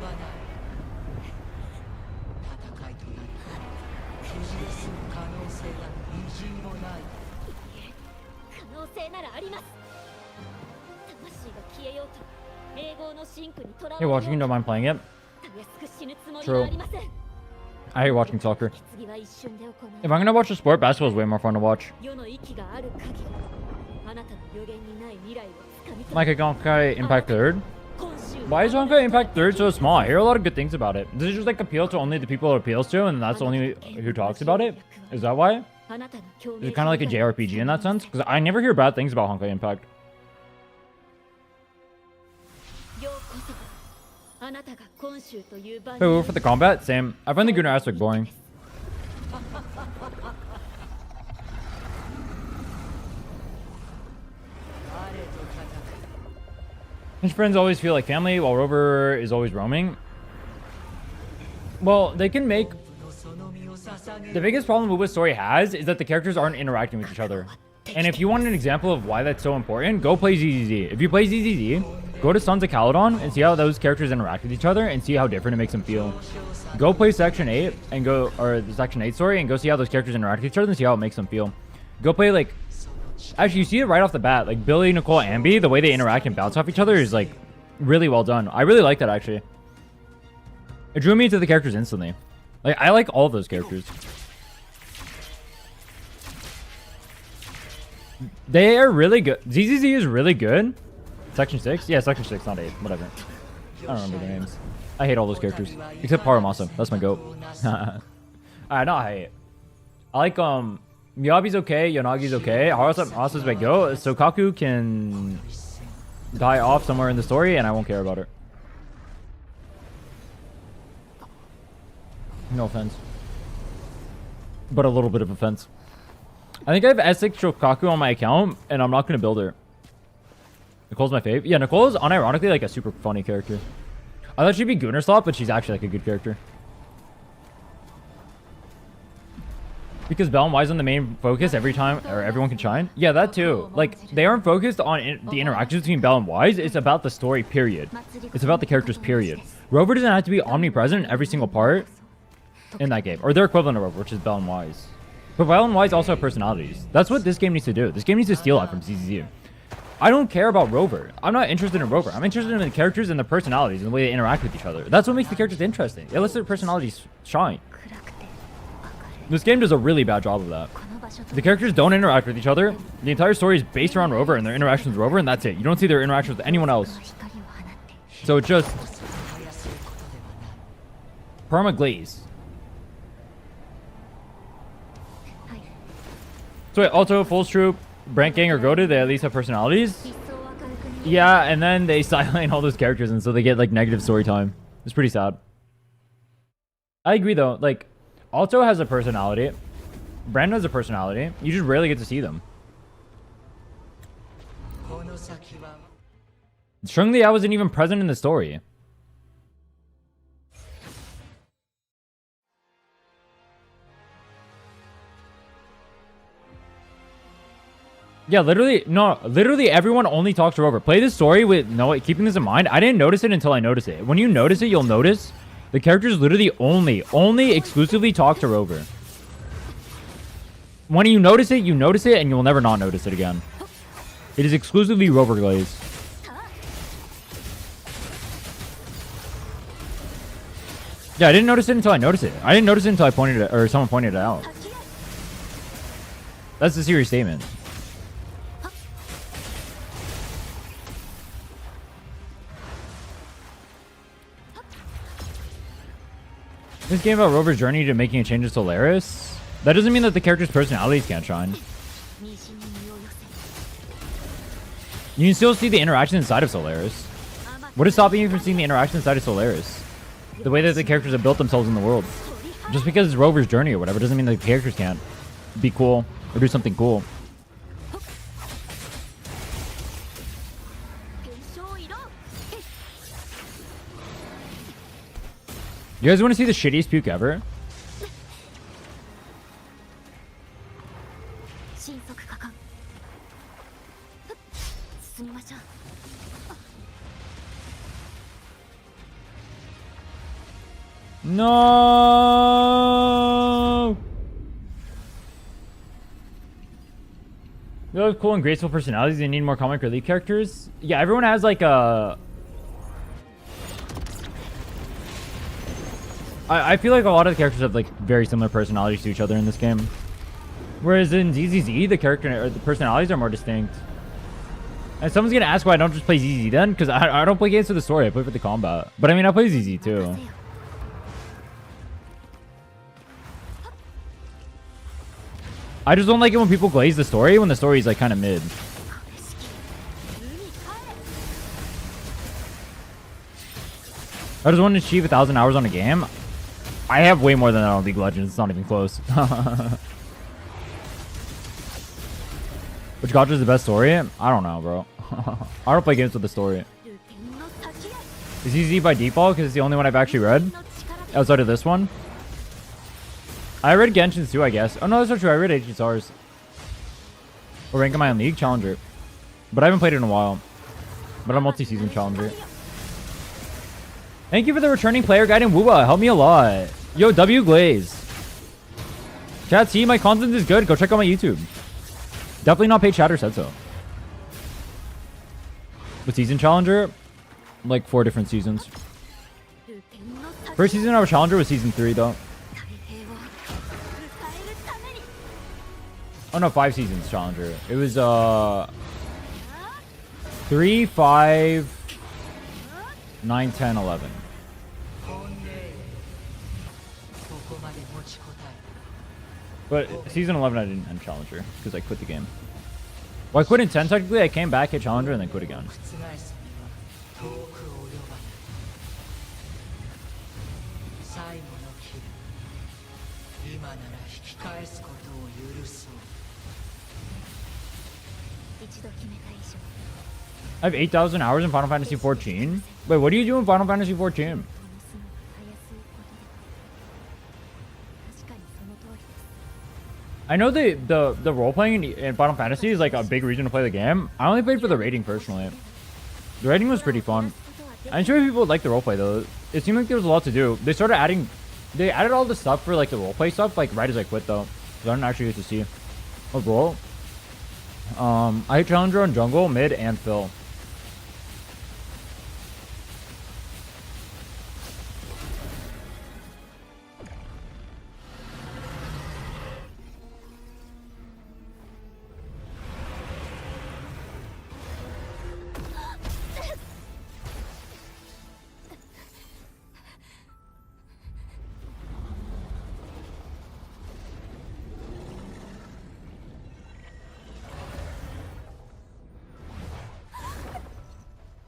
You're watching, you don't mind playing it? True. I hate watching soccer. If I'm gonna watch a sport, basketball is way more fun to watch. Like a Honkai Impact 3rd? Why is Honkai Impact 3rd so small? I hear a lot of good things about it. Does it just like appeal to only the people it appeals to and that's only who talks about it? Is that why? Is it kind of like a JRPG in that sense? Because I never hear bad things about Honkai Impact. Wait, for the combat? Same. I find the Gunnar aspect boring. His friends always feel like family while Rover is always roaming. Well, they can make... The biggest problem Wuba's story has is that the characters aren't interacting with each other. And if you want an example of why that's so important, go play ZZZ. If you play ZZZ, go to Sons of Caledon and see how those characters interact with each other and see how different it makes them feel. Go play Section 8 and go, or the Section 8 story, and go see how those characters interact with each other and see how it makes them feel. Go play like, actually you see it right off the bat, like Billy, Nicole, Ambi, the way they interact and bounce off each other is like really well done. I really like that actually. It drew me into the characters instantly. Like I like all of those characters. They are really good. ZZZ is really good. Section 6? Yeah, Section 6, not 8. Whatever. I don't remember their names. I hate all those characters. Except Paramasa. That's my goat. Alright, not hate. I like, Miyabi's okay. Yonagi's okay. Harasa's my goat. So Kaku can die off somewhere in the story and I won't care about her. No offense. But a little bit of offense. I think I have S6 Shokaku on my account, and I'm not going to build her. Nicole's my fave. Yeah, Nicole is unironically like a super funny character. I thought she'd be Gunner slot, but she's actually like a good character. Because Bell and Y's on the main focus every time, or everyone can shine. Yeah, that too. Like, they aren't focused on the interactions between Bell and Y's. It's about the story, period. It's about the characters, period. Rover doesn't have to be omnipresent in every single part in that game. Or their equivalent of Rover, which is Bell and Y's. But Bell and Y's also have personalities. That's what this game needs to do. This game needs to steal that from ZZZ. I don't care about Rover. I'm not interested in Rover. I'm interested in the characters and the personalities and the way they interact with each other. That's what makes the characters interesting. It lets their personalities shine. This game does a really bad job of that. The characters don't interact with each other. The entire story is based around Rover and their interactions with Rover, and that's it. You don't see their interactions with anyone else. So it just perma glaze. So wait, also Full Troop, Brand Gang, or Goated, they at least have personalities. Yeah, and then they sideline all those characters, and so they get like negative story time. It's pretty sad. I agree though. Like, Alto has a personality. Brand has a personality. You just rarely get to see them. Strung Lia wasn't even present in the story. Yeah, literally, no, literally everyone only talks to Rover. Play this story with keeping this in mind. I didn't notice it until I noticed it. When you notice it, you'll notice the characters literally only exclusively talk to Rover. When you notice it, and you will never not notice it again. It is exclusively Rover glaze. Yeah, I didn't notice it until I noticed it. I didn't notice it until I pointed it, or someone pointed it out. That's a serious statement. This game about Rover's journey to making a change to Solaris. That doesn't mean that the character's personalities can't shine. You can still see the interaction inside of Solaris. What is stopping you from seeing the interaction inside of Solaris? The way that the characters have built themselves in the world. Just because it's Rover's journey or whatever doesn't mean that the characters can't be cool or do something cool. You guys want to see the shittiest puke ever? No. You have cool and graceful personalities. You need more comic relief characters. Yeah, everyone has like a. I feel like a lot of the characters have like very similar personalities to each other in this game. Whereas in ZZZ, the character or the personalities are more distinct. And someone's gonna ask why I don't just play ZZ then, because I don't play games for the story. I play for the combat. But I mean, I play ZZ too. I just don't like it when people glaze the story when the story is like kind of mid. I just want to achieve 1,000 hours on a game. I have way more than that on League of Legends. It's not even close. Which Gacha is the best story? I don't know, bro. I don't play games with the story. Is easy by default because it's the only one I've actually read outside of this one. I read Genshin's too, I guess. Oh no, that's not true. I read HSR's. What rank am I on League? Challenger. But I haven't played it in a while. But I'm multi-season Challenger. Thank you for the returning player guide and Woowa. Help me a lot. Yo, W Glaze. Chat, see, my content is good. Go check out my YouTube. Definitely not paid chatter said so. What season Challenger? Like 4 different seasons. First season I was Challenger was season 3 though. Oh no, 5 seasons Challenger. It was 3, 5, 9, 10, 11. But season 11 I didn't end Challenger because I quit the game. Well, I quit in 10 technically. I came back at Challenger and then quit again. I have 8,000 hours in Final Fantasy 14. Wait, what do you do in Final Fantasy 14? I know the role playing in Final Fantasy is like a big reason to play the game. I only played for the rating personally. The rating was pretty fun. I'm sure people would like the roleplay though. It seemed like there was a lot to do. They added all the stuff for like the roleplay stuff like right as I quit though. So I didn't actually get to see what role. I hit Challenger on jungle, mid, and Phil.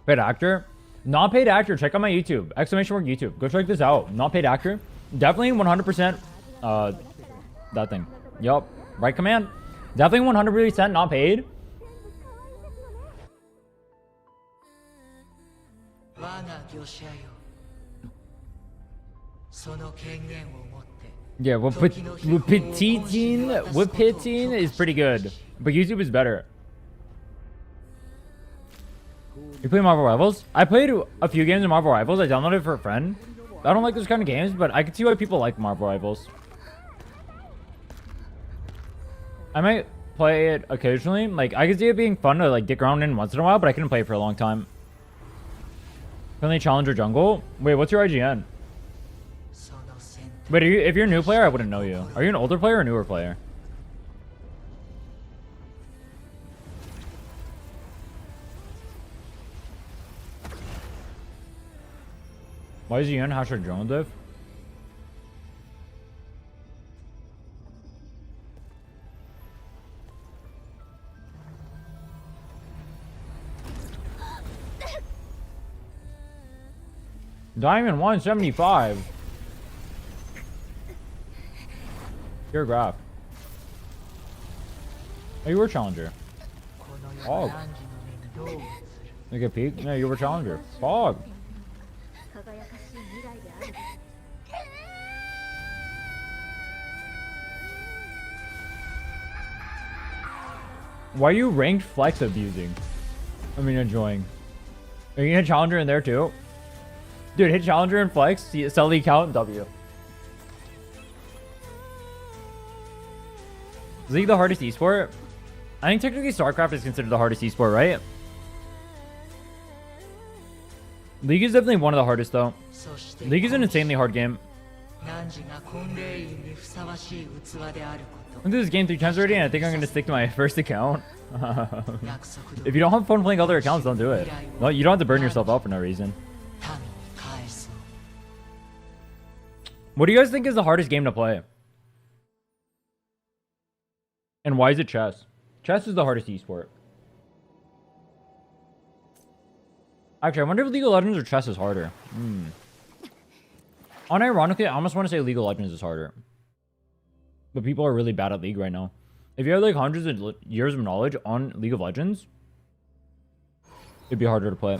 Paid actor? Not paid actor. Check out my YouTube. Exclamation mark YouTube. Go check this out. Not paid actor. Definitely 100%. That thing. Yup. Right command. Definitely 100% not paid. Yeah, with Pitine is pretty good. But YouTube is better. You play Marvel Rivals? I played a few games of Marvel Rivals. I downloaded it for a friend. I don't like those kind of games, but I can see why people like Marvel Rivals. I might play it occasionally. Like, I can see it being fun to like dick around in once in a while, but I couldn't play it for a long time. Friendly Challenger Jungle? Wait, what's your IGN? Wait, if you're a new player, I wouldn't know you. Are you an older player or a newer player? Why is he in hashtag drone div? Diamond 175. Your graph. Oh, you were challenger. Fog. Make a peek? Yeah, you were challenger. Fog. Why are you ranked flex abusing? I mean, enjoying. Are you gonna hit challenger in there too? Dude, hit challenger and flex, sell the account, W. Is League the hardest esport? I think technically StarCraft is considered the hardest esport, right? League is definitely one of the hardest though. League is an insanely hard game. I've been through this game 3 times already and I think I'm going to stick to my first account. If you don't have fun playing other accounts, don't do it. Well, you don't have to burn yourself out for no reason. What do you guys think is the hardest game to play? And why is it chess? Chess is the hardest esport. Actually, I wonder if League of Legends or chess is harder. Unironically, I almost want to say League of Legends is harder. But people are really bad at League right now. If you have like hundreds of years of knowledge on League of Legends, it'd be harder to play.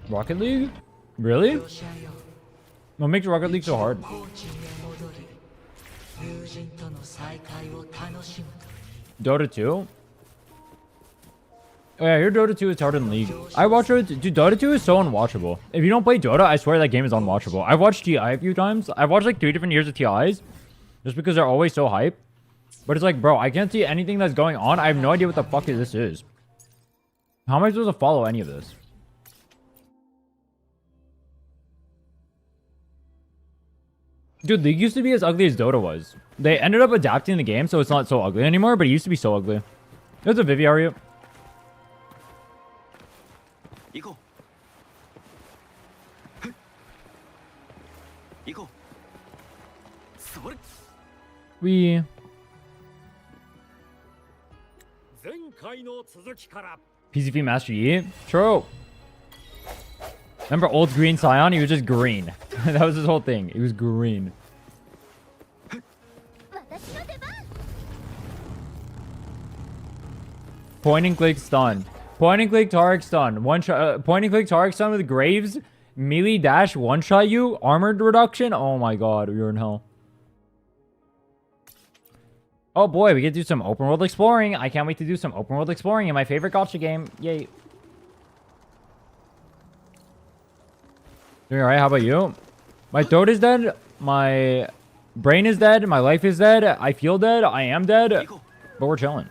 Rocket League? Really? What makes Rocket League so hard? Dota 2? Oh yeah, your Dota 2 is harder than League. I watch it. Dude, Dota 2 is so unwatchable. If you don't play Dota, I swear that game is unwatchable. I've watched TI a few times. I've watched like 3 different years of TIs. Just because they're always so hype. But it's like, bro, I can't see anything that's going on. I have no idea what the fuck this is. How am I supposed to follow any of this? Dude, League used to be as ugly as Dota was. They ended up adapting the game so it's not so ugly anymore, but it used to be so ugly. There's a Vivi, are you? We... PCP Master Yi? True. Remember old green Scion? He was just green. That was his whole thing. He was green. Point and click stun. Point and click Tarek stun. One shot. Point and click Tarek stun with Graves. Melee dash one shot you. Armored reduction. Oh my god, we were in hell. Oh boy, we get to do some open world exploring. I can't wait to do some open world exploring in my favorite gacha game. Yay. Doing alright, how about you? My throat is dead. My brain is dead. My life is dead. I feel dead. I am dead. But we're chilling.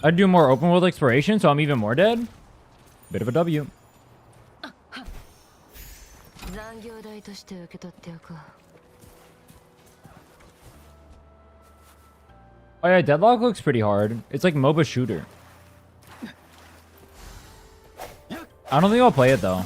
I'd do more open world exploration, so I'm even more dead. Bit of a W. Oh yeah, Deadlock looks pretty hard. It's like MOBA shooter. I don't think I'll play it though.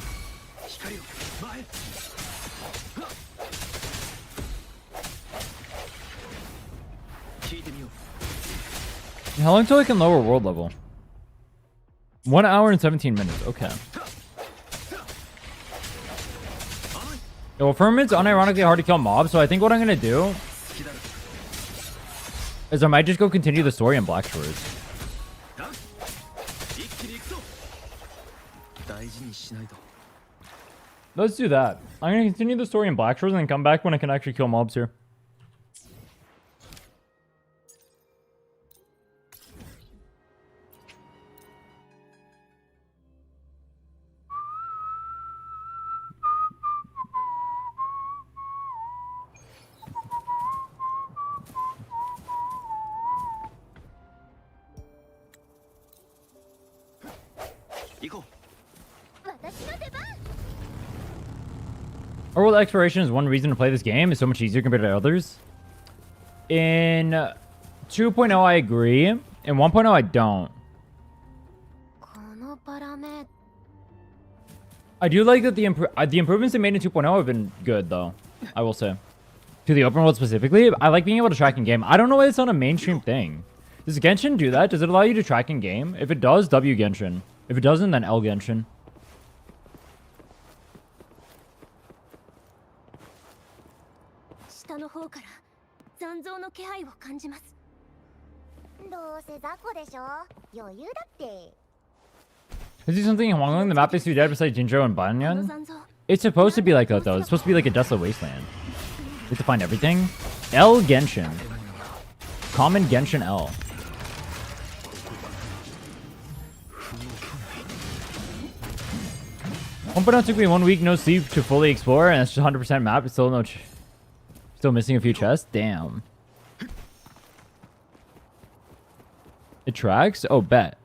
How long till I can lower world level? 1 hour and 17 minutes. Okay. Yeah, well, Firmament's unironically hard to kill mobs, so I think what I'm gonna do is I might just go continue the story in Black Shores. Let's do that. I'm gonna continue the story in Black Shores and then come back when I can actually kill mobs here. Overworld exploration is one reason to play this game. It's so much easier compared to others. In 2.0, I agree. In 1.0, I don't. I do like that the improvements they made in 2.0 have been good, though. I will say. To the open world specifically, I like being able to track in game. I don't know why it's not a mainstream thing. Does Genshin do that? Does it allow you to track in game? If it does, W Genshin. If it doesn't, then L Genshin. Is there something in Huanglong? The map is too dead besides Jinzhou and Banyan? It's supposed to be like that, though. It's supposed to be like a desolate wasteland. You have to find everything. L Genshin. Common Genshin L. It took me 1 week no sleep to fully explore, and it's just 100% map. It's still still missing a few chests. Damn. It tracks? Oh, bet.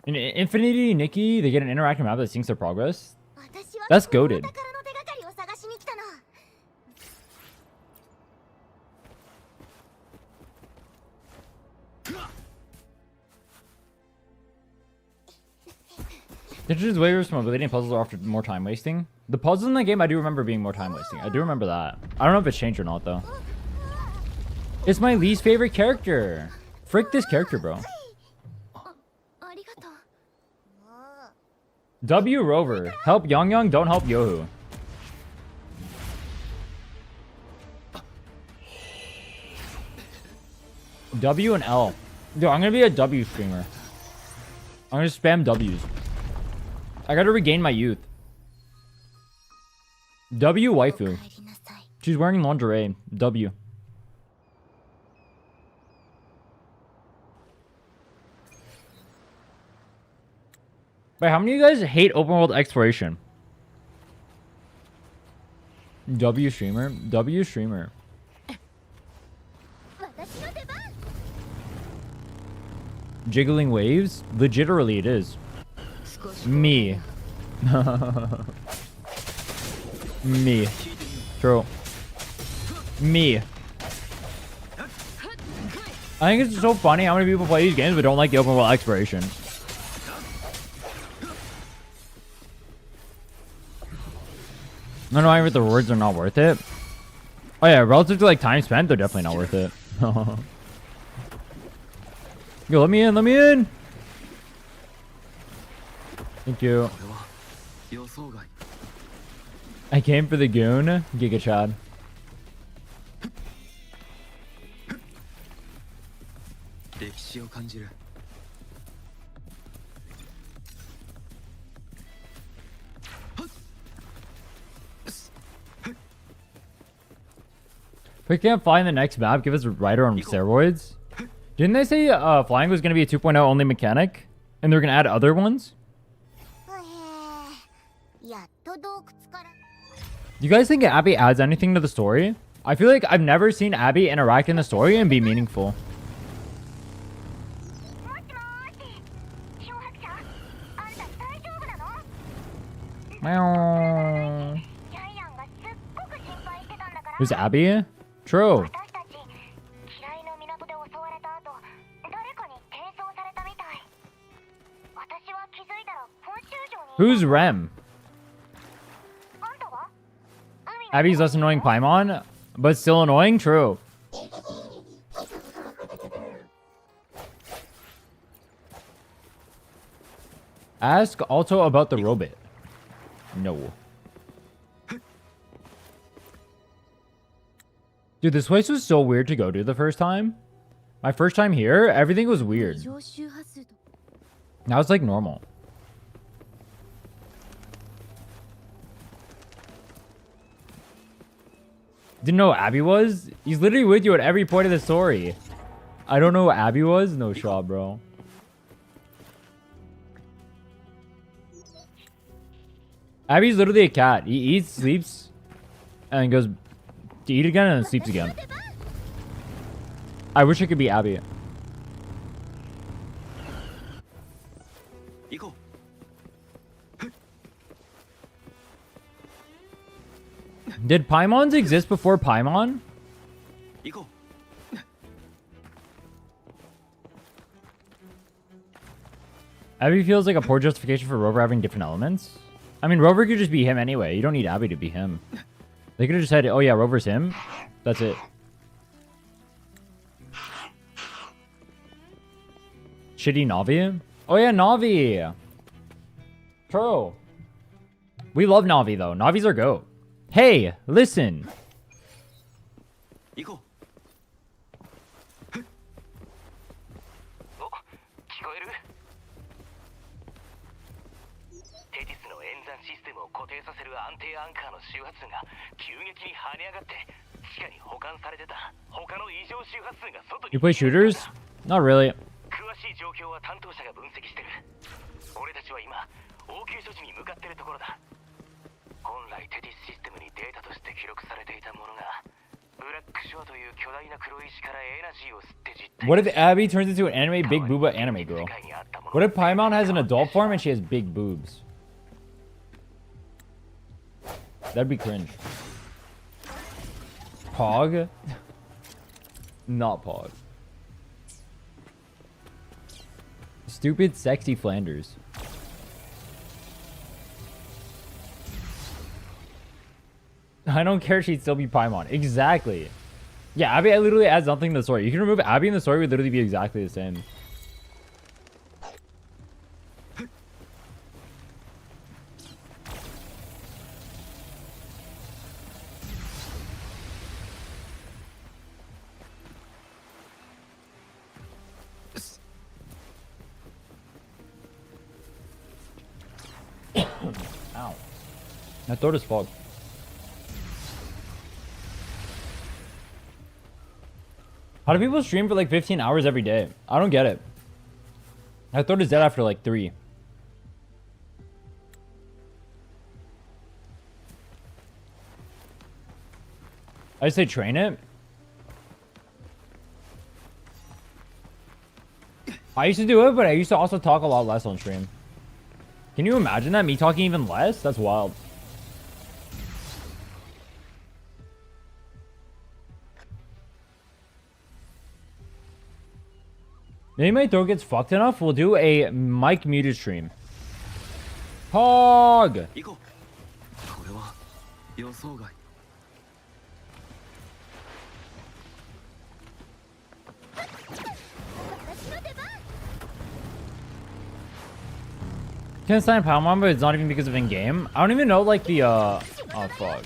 In Infinity Nikki, they get an interactive map that syncs their progress. That's goated. Dungeons waivers from ability and puzzles are often more time wasting. The puzzles in the game I do remember being more time wasting. I do remember that. I don't know if it's changed or not though. It's my least favorite character. Frick this character, bro. W Rover. Help Yang, don't help Yohu. W and L. Dude, I'm gonna be a W streamer. I'm gonna spam W's. I gotta regain my youth. W waifu. She's wearing lingerie. W. Wait, how many of you guys hate open world exploration? W streamer. W streamer. Jiggling waves? Legitimately it is. Me. Me. True. Me. I think it's so funny how many people play these games but don't like the open world exploration. I don't know why the rewards are not worth it. Oh yeah, relative to like time spent, they're definitely not worth it. Yo, let me in, let me in! Thank you. I came for the goon, Giga Chad. If we can't fly in the next map, give us a rider on steroids. Didn't they say flying was going to be a 2.0 only mechanic? And they're going to add other ones? Do you guys think Abby adds anything to the story? I feel like I've never seen Abby interact in the story and be meaningful. Who's Abby? True. Who's Rem? Abby's less annoying Paimon? But still annoying? True. Ask also about the robot. No. Dude, this place was so weird to go to the first time. My first time here, everything was weird. Now it's like normal. Didn't know who Abby was? He's literally with you at every point of the story. I don't know who Abby was? No shot, bro. Abby's literally a cat. He eats, sleeps, and goes to eat again and then sleeps again. I wish I could be Abby. Did Paimons exist before Paimon? Abby feels like a poor justification for Rover having different elements. I mean, Rover could just be him anyway. You don't need Abby to be him. They could have just said, oh yeah, Rover's him. That's it. Shitty Navi? Oh yeah, Navi. True. We love Navi though. Navi's our goat. Hey, listen. 地下に保管されてた他の異常周波数が外に You play shooters? Not really. 詳しい状況は担当者が分析してる俺たちは今応急処置に向かっているところだ本来テティスシステムにデータとして記録されていたものがブラックショアという巨大な黒石からエナジーを吸って実体 What if Abby turns into an anime big booba anime girl? What if Paimon has an adult form and she has big boobs? That'd be cringe. Pog? Not Pog. Stupid, sexy Flanders. I don't care, she'd still be Paimon. Exactly. Yeah, Abby literally adds nothing to the story. You can remove Abby and the story would literally be exactly the same. Ow. My throat is fogged. How do people stream for like 15 hours every day? I don't get it. My throat is dead after like 3. I say train it. I used to do it, but I used to also talk a lot less on stream. Can you imagine that? Me talking even less? That's wild. Maybe my throat gets fucked enough. We'll do a mic muted stream. Hog! Can't stand Palmon, but it's not even because of in-game. I don't even know, like, the, oh, fuck.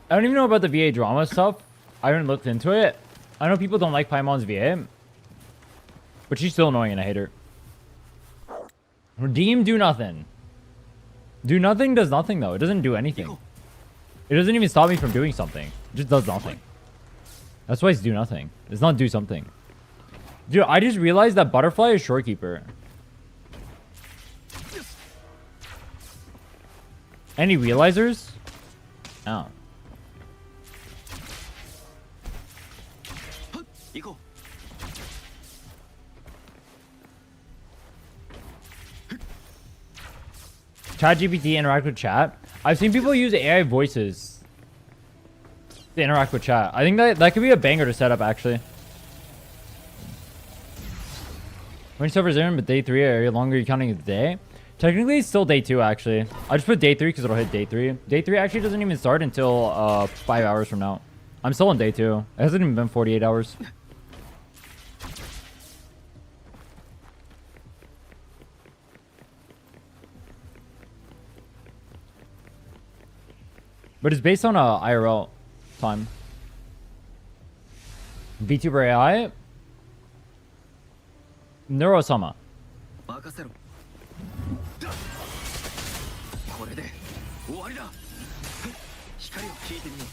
I don't even know about the VA drama stuff. I haven't looked into it. I know people don't like Paimon's VA. But she's still annoying and I hate her. Redeem, do nothing. Do nothing does nothing, though. It doesn't do anything. It doesn't even stop me from doing something. It just does nothing. That's why it's do nothing. It's not do something. Dude, I just realized that Butterfly is Shorekeeper. Any realizers? Oh. ChatGPT interact with chat. I've seen people use AI voices to interact with chat. I think that could be a banger to set up, actually. When servers in, but day 3 or longer, you're counting as a day. Technically, it's still day 2, actually. I just put day 3 because it'll hit day 3. Day 3 actually doesn't even start until 5 hours from now. I'm still on day 2. It hasn't even been 48 hours. But it's based on IRL time. VTuber AI? Neurosama. 任せろこれで終わりだ光を引いてみよう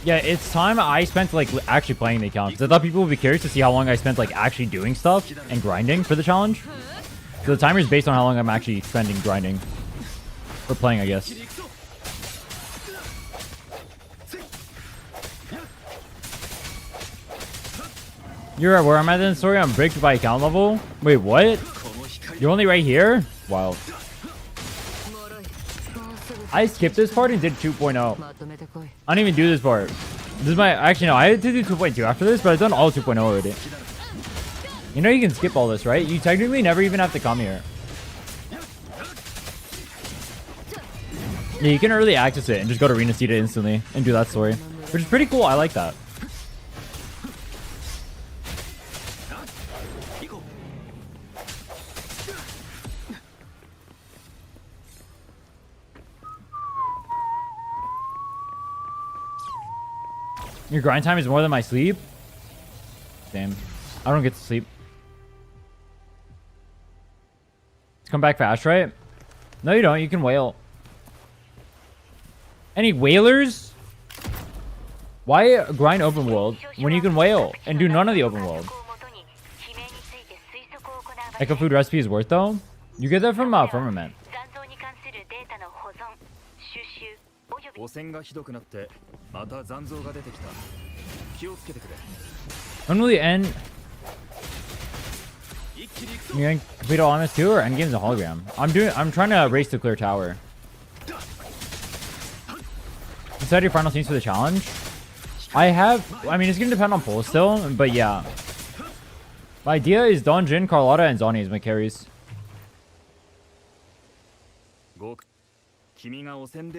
Yeah, it's time I spent like actually playing the account. 'Cause I thought people would be curious to see how long I spent like actually doing stuff and grinding for the challenge. So the timer is based on how long I'm actually spending grinding. Or playing, I guess. You're at where I'm at in the story? I'm bricked by account level? Wait, what? You're only right here? Wow. I skipped this part and did 2.0. I didn't even do this part. This is my... Actually, no. I had to do 2.2 after this, but I've done all 2.0 already. You know you can skip all this, right? You technically never even have to come here. Yeah, you can early access it and just go to Arena Seed instantly and do that story. Which is pretty cool. I like that. Your grind time is more than my sleep? Damn. I don't get to sleep. Let's come back fast, right? No, you don't. You can whale. Any whalers? Why grind open world when you can whale and do none of the open world? Echo food recipe is worth though? You get that from Firmament. 汚染がひどくなってまた残像が出てきた気をつけてくれ When will the end? You gonna complete all MS 2 or endgame's a hologram? I'm trying to race to clear tower. Decide your final scenes for the challenge? I mean it's gonna depend on polls still, but yeah. My idea is Don Jin, Carlotta, and Zonnie as my carries.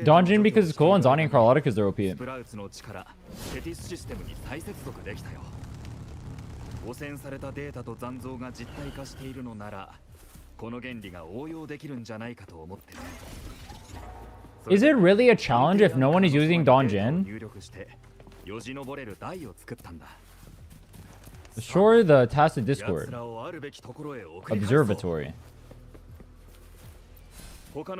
Don Jin because it's cool and Zonnie and Carlotta because they're OP. 汚染されたデータと残像が実体化しているのならこの原理が応用できるんじゃないかと思ってね Is it really a challenge if no one is using Don Jin? Sure, the task of Discord. Observatory. I forgot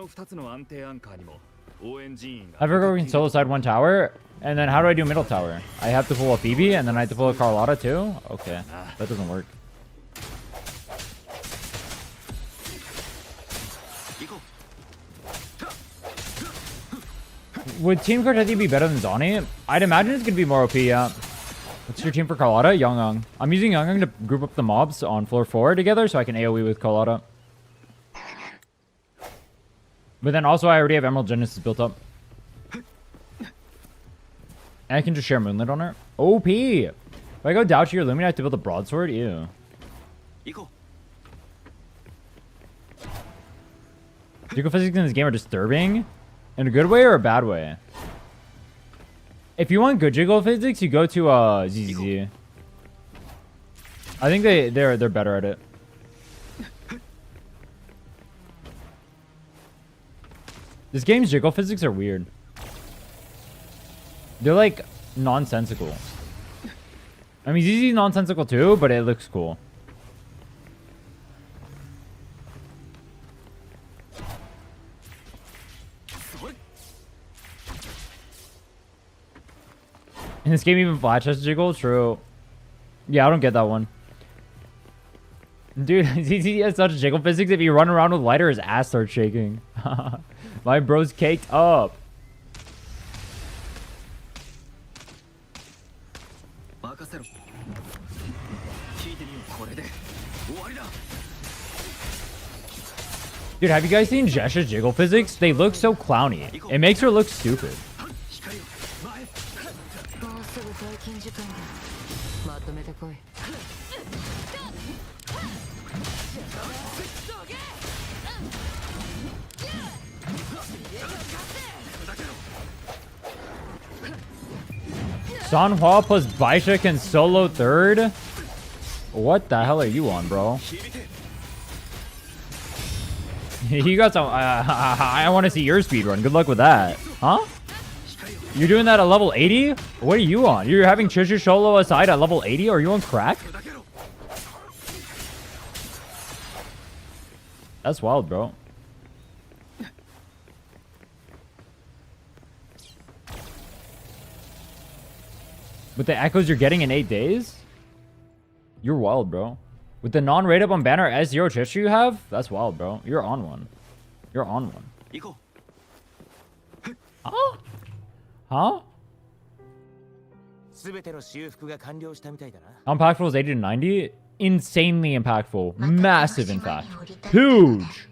we can solo side one tower, and then how do I do middle tower? I have to pull a Phoebe, and then I have to pull a Carlotta too? Okay, that doesn't work. Would Team Cortetti be better than Zonnie? I'd imagine it's going to be more OP, yeah. What's your team for Carlotta? Young. I'm using Young to group up the mobs on floor 4 together so I can AoE with Carlotta. But then also I already have Emerald Genesis built up. And I can just share Moonlit on her. OP! If I go down to your Lumina, I have to build a broadsword? Ew. Jiggle physics in this game are disturbing. In a good way or a bad way? If you want good jiggle physics, you go to ZZ. I think they're better at it. This game's jiggle physics are weird. They're like nonsensical. I mean, ZZ is nonsensical too, but it looks cool. In this game, even flat chest jiggle? True. Yeah, I don't get that one. Dude, ZZ has such jiggle physics. If you run around with lighter, his ass starts shaking. My bro's caked up. Dude, have you guys seen Jesha's jiggle physics? They look so clowny. It makes her look stupid. Sanhua plus Baisha can solo third? What the hell are you on, bro? You got some... I want to see your speed run. Good luck with that. Huh? You're doing that at level 80? What are you on? You're having Chichu solo aside at level 80? Are you on crack? That's wild, bro. With the echoes you're getting in 8 days? You're wild, bro. With the non-raid up on banner S0 Chichu you have? That's wild, bro. You're on one. You're on one. Huh? Huh? How impactful is 80 to 90? Insanely impactful. Massive, in fact. Huge!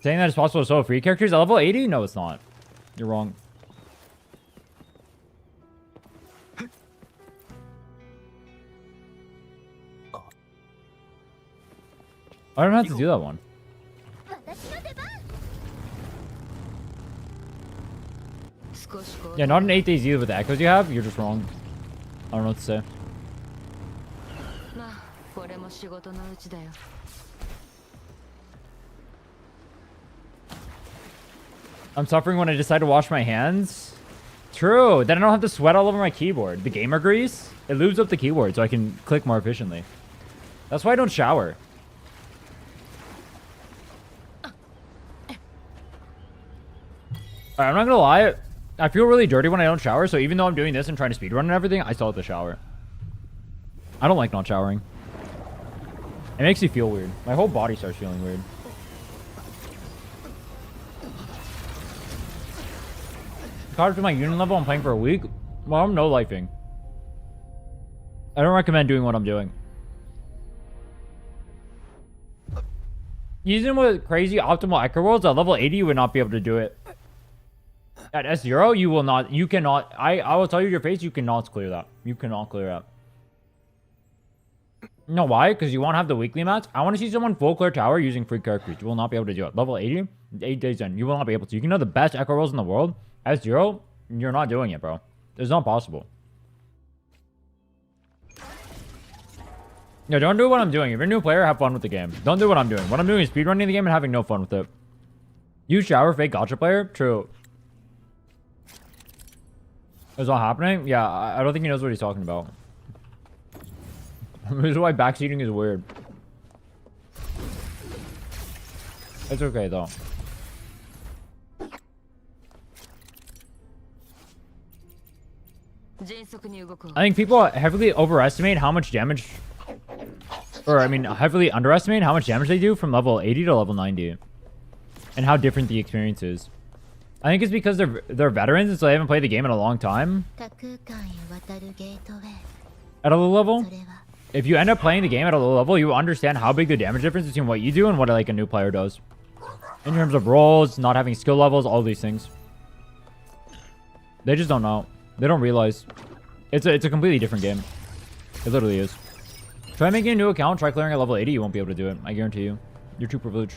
Saying that it's possible to solo free characters at level 80? No, it's not. You're wrong. I don't have to do that one. Yeah, not in 8 days either with the echoes you have. You're just wrong. I don't know what to say. I'm suffering when I decide to wash my hands. True. Then I don't have to sweat all over my keyboard. The gamer grease, it lubes up the keyboard so I can click more efficiently. That's why I don't shower. Alright, I'm not gonna lie. I feel really dirty when I don't shower, so even though I'm doing this and trying to speedrun and everything, I still have to shower. I don't like not showering. It makes me feel weird. My whole body starts feeling weird. Caught up to my union level, I'm playing for a week. Well, I'm no lifing. I don't recommend doing what I'm doing. Using with crazy optimal echo rolls at level 80, you would not be able to do it. At S0, you will not, you cannot, I will tell you to your face, you cannot clear that. You cannot clear that. You know why? Because you won't have the weekly mats. I want to see someone full clear tower using free characters. You will not be able to do it. Level 80, 8 days in, you will not be able to. You can know the best echo rolls in the world. S0, you're not doing it, bro. It's not possible. No, don't do what I'm doing. If you're a new player, have fun with the game. Don't do what I'm doing. What I'm doing is speedrunning the game and having no fun with it. You shower fake gacha player? True. Is that happening? Yeah, I don't think he knows what he's talking about. This is why backseating is weird. It's okay, though. I think people heavily overestimate how much damage... Or, I mean, heavily underestimate how much damage they do from level 80 to level 90. And how different the experience is. I think it's because they're veterans and so they haven't played the game in a long time. At a low level, if you end up playing the game at a low level, you understand how big the damage difference between what you do and what like a new player does. In terms of rolls, not having skill levels, all these things. They just don't know. They don't realize. It's a completely different game. It literally is. Try making a new account, try clearing at level 80, you won't be able to do it. I guarantee you. You're too privileged.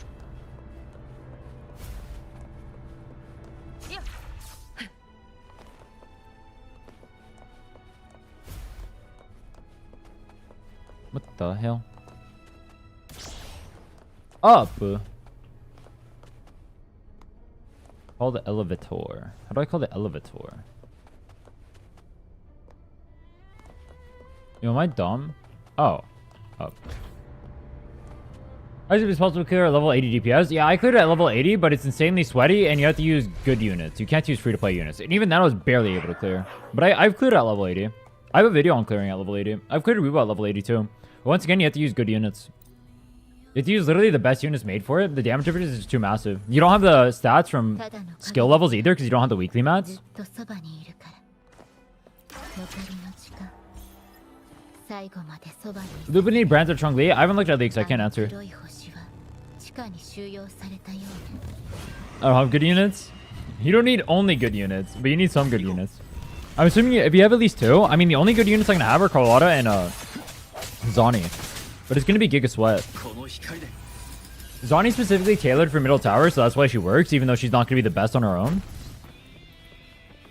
What the hell? Up! Call the elevator. How do I call the elevator? Yo, am I dumb? Oh. Up. Is it possible to clear at level 80 DPS? Yeah, I cleared it at level 80, but it's insanely sweaty, and you have to use good units. You can't use free-to-play units. And even that I was barely able to clear. But I've cleared at level 80. I have a video on clearing at level 80. I've cleared a Weebo at level 80 too. But once again, you have to use good units. You have to use literally the best units made for it. The damage difference is just too massive. You don't have the stats from skill levels either because you don't have the weekly mats. Lupin need brands of Chong-Li? I haven't looked at leaks, I can't answer. I don't have good units? You don't need only good units, but you need some good units. I'm assuming if you have at least two, I mean the only good units I'm gonna have are Carlotta and Zani. But it's gonna be Giga Sweat. Zani's specifically tailored for middle tower, so that's why she works, even though she's not gonna be the best on her own.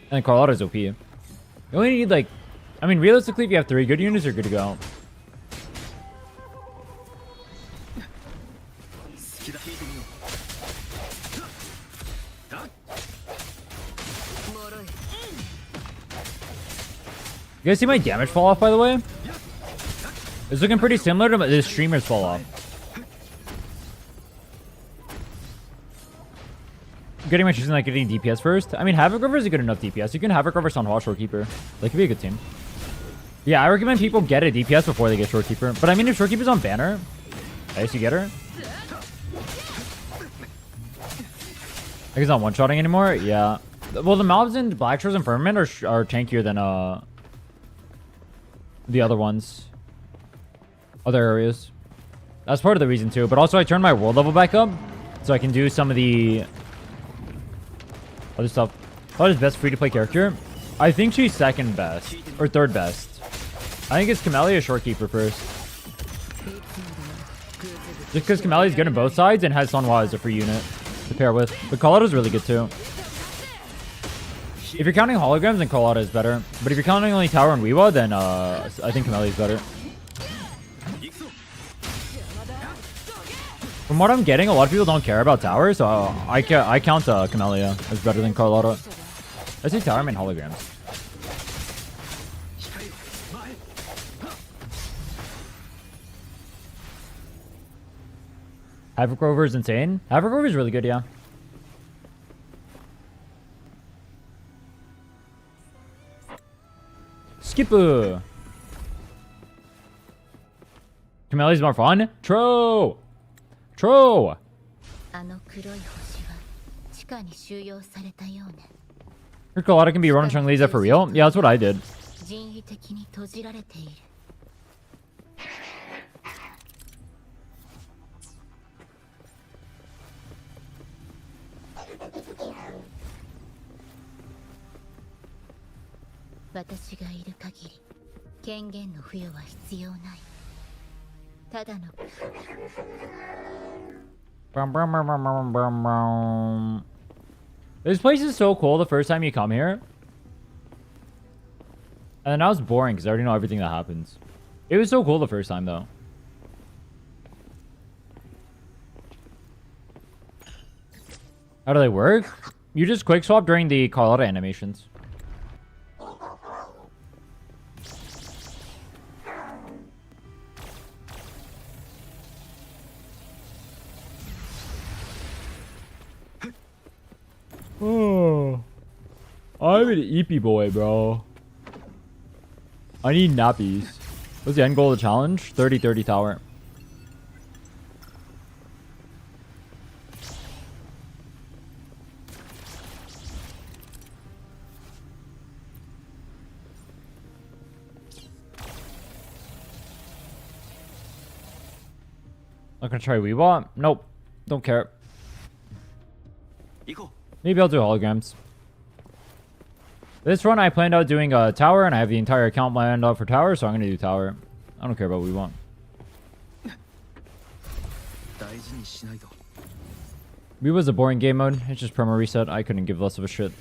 And Carlotta's OP. You only need like, I mean, realistically, if you have 3 good units, you're good to go. You guys see my damage fall off, by the way? It's looking pretty similar to the streamers fall off. Getting my choosing like getting DPS first. I mean, Havoc Rover is a good enough DPS. You can Havoc Rover Sunhawk Shorekeeper. That could be a good team. Yeah, I recommend people get a DPS before they get Shorekeeper. But I mean, if Shorekeeper's on banner, I guess you get her. I guess not one-shotting anymore. Yeah. Well, the mobs in Black Shores and Firmament are tankier than the other ones. Other areas. That's part of the reason too. But also I turned my world level back up so I can do some of the other stuff. What is best free-to-play character? I think she's second best. Or third best. I think it's Camellia Shorekeeper first. Just because Camellia's good on both sides and has Sunhwa as a free unit to pair with. But Colada's really good too. If you're counting holograms, then Colada is better. But if you're counting only Tower and Weewa, then I think Camellia's better. From what I'm getting, a lot of people don't care about Tower, so I count Camellia as better than Carlotta. I say Tower, I mean holograms. Havoc Rover is insane. Havoc Rover is really good, yeah. Skipper. Camellia's more fun. True. True. Your Colada can be Ronan Chung-Liza for real? Yeah, that's what I did. This place is so cool the first time you come here. And then now it's boring because I already know everything that happens. It was so cool the first time though. How do they work? You just quick swap during the Carlotta animations. Oh, I'm an EP boy, bro. I need nappies. What's the end goal of the challenge? 30-30 tower. Not gonna try Weewa? Nope. Don't care. Maybe I'll do holograms. This run I planned out doing a tower, and I have the entire account planned out for tower, so I'm gonna do tower. I don't care about Weewa. Weewa's a boring game mode. It's just perma reset. I couldn't give less of a shit.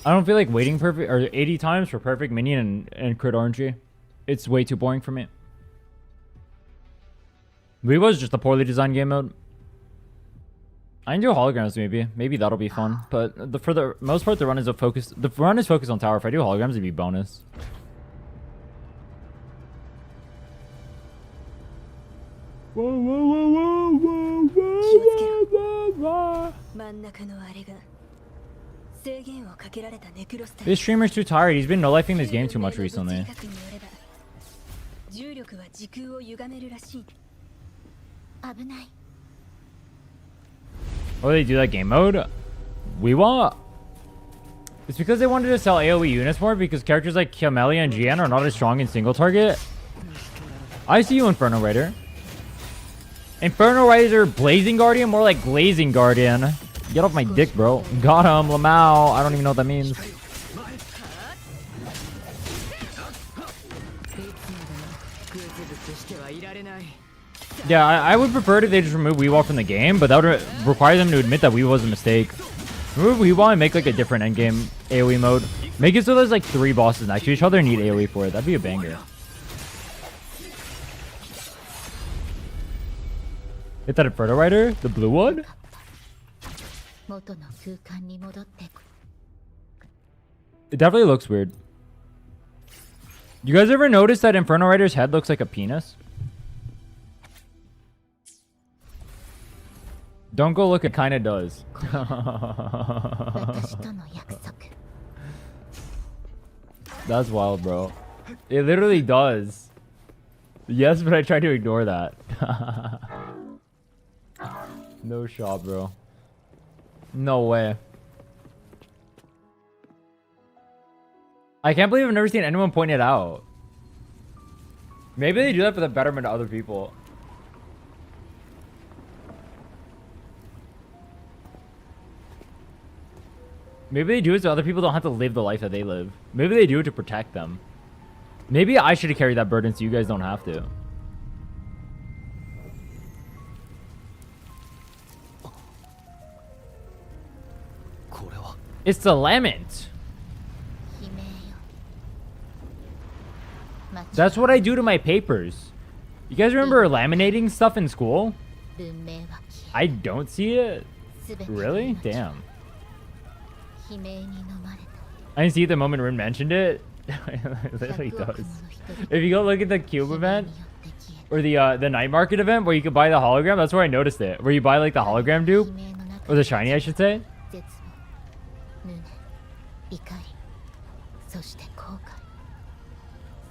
I don't feel like waiting perfect or 80 times for perfect minion and crit RNG. It's way too boring for me. Weewa's just a poorly designed game mode. I can do holograms maybe. Maybe that'll be fun. But for the most part, the run is focused on tower. If I do holograms, it'd be bonus. Whoa, whoa, whoa, whoa, whoa, whoa, whoa, whoa. This streamer's too tired. He's been no-lifing this game too much recently. Oh, they do that game mode? Weewa? It's because they wanted to sell AoE units more because characters like Camellia and GN are not as strong in single target. I see you, Inferno Rider. Inferno Rider, Blazing Guardian, more like Glazing Guardian. Get off my dick, bro. Got him, Lamau. I don't even know what that means. Yeah, I would prefer if they just remove Weewall from the game, but that would require them to admit that Weewall was a mistake. Remove Weewall and make like a different endgame AoE mode. Make it so there's like 3 bosses next to each other and need AoE for it. That'd be a banger. Hit that Inferno Rider? The blue one? 元の空間に戻ってこ It definitely looks weird. You guys ever notice that Inferno Rider's head looks like a penis? Don't go look, it kinda does. 私との約束 That's wild, bro. It literally does. Yes, but I tried to ignore that. No shot, bro. No way. I can't believe I've never seen anyone point it out. Maybe they do that for the betterment of other people. Maybe they do it so other people don't have to live the life that they live. Maybe they do it to protect them. Maybe I should have carried that burden so you guys don't have to. It's the lament. 悲鳴よ That's what I do to my papers. You guys remember laminating stuff in school? 文明は消 I don't see it. え全ての Really? 命 Damn. 悲鳴に飲まれた I didn't see it the moment Rin mentioned it. It literally 100億 does. もの人々 If you go look at the cube 悲鳴 event によって消え or the night market event where you could buy the hologram, that's where I noticed it. Where you buy like the hologram た dupe 悲鳴の中 or the shiny, I should say. 絶望無念怒りそして後悔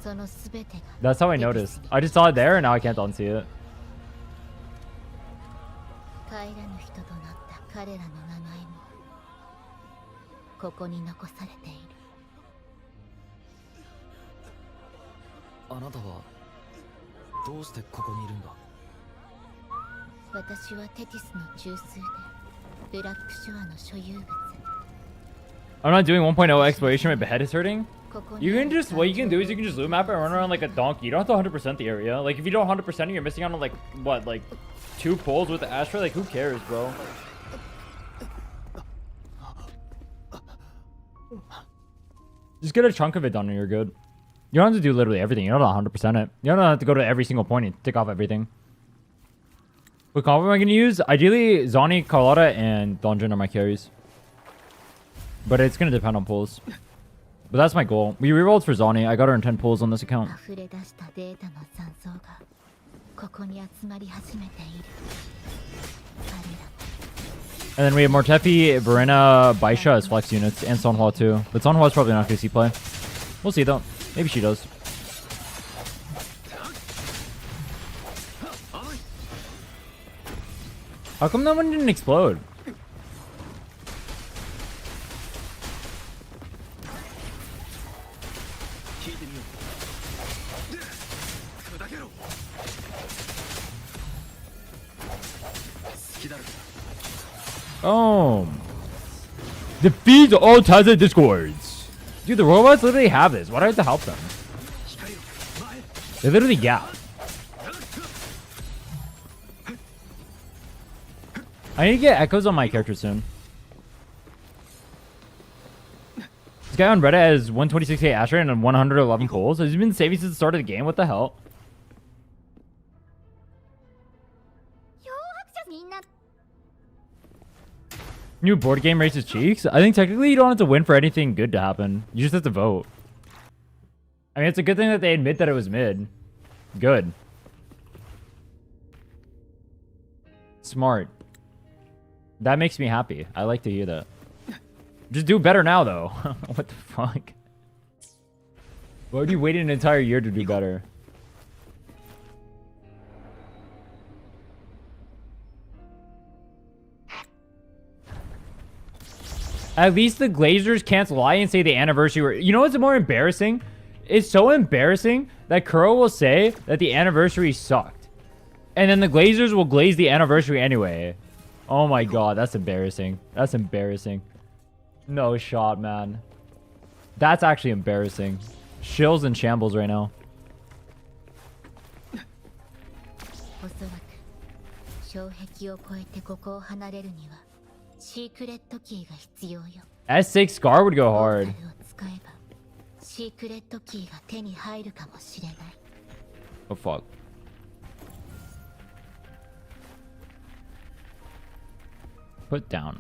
その全てが That's how I noticed. I just saw it there and now I can't unsee it. 帰らぬ人となった彼らの名前もここに残されているあなたはどうしてここにいるんだ。私はテティスの中枢でブラックショアの所有物 I'm not doing 1.0 exploration. My head is hurting. ここに You can just, what you can do is you can just loot map and run around like a donkey. You don't have to 100% the area. Like if you don't 100% it, you're missing out on like, what, like 2 pulls with the Astra? Like who cares, bro? Just get a chunk of it done and you're good. You don't have to do literally everything. You don't have to 100% it. You don't have to go to every single point and tick off everything. What combo am I going to use? Ideally, Zani, Carlotta, and Donjin are my carries. But it's going to depend on pulls. But that's my goal. We rerolled for Zani. I got her in 10 pulls on this account. 溢れ出したデータの残像がここに集まり始めている彼ら And then we have Mortefi, Verena, Baisha as flex units, and Sonhua too. But Sonhua's probably not going to see play. We'll see though. Maybe she does. How come that one didn't explode? Oh. Defeat all types of discords. Dude, the robots literally have this. Why do I have to help them? They literally gap. I need to get echoes on my character soon. This guy on Reddit has 126k Asher and 111 pulls. Has he been saving since the start of the game? What the hell? 漂白者みんな New board game raises cheeks? I think technically you don't have to win for anything good to happen. You just have to vote. I mean, it's a good thing that they admit that it was mid. Good. Smart. That makes me happy. I like to hear that. Just do better now, though. What the fuck? Why would you wait an entire year to do better? At least the Glazers can't lie and say the anniversary. You know what's more embarrassing? It's so embarrassing that Kuro will say that the anniversary sucked. And then the Glazers will glaze the anniversary anyway. Oh my god, that's embarrassing. That's embarrassing. No shot, man. That's actually embarrassing. Shill's in shambles right now. おそらく障壁を越えてここを離れるにはシークレットキーが必要よ。 S6 Scar would go ポー hard. タルを使えばシークレットキーが手に入るかもしれない。 Oh fuck. Put down.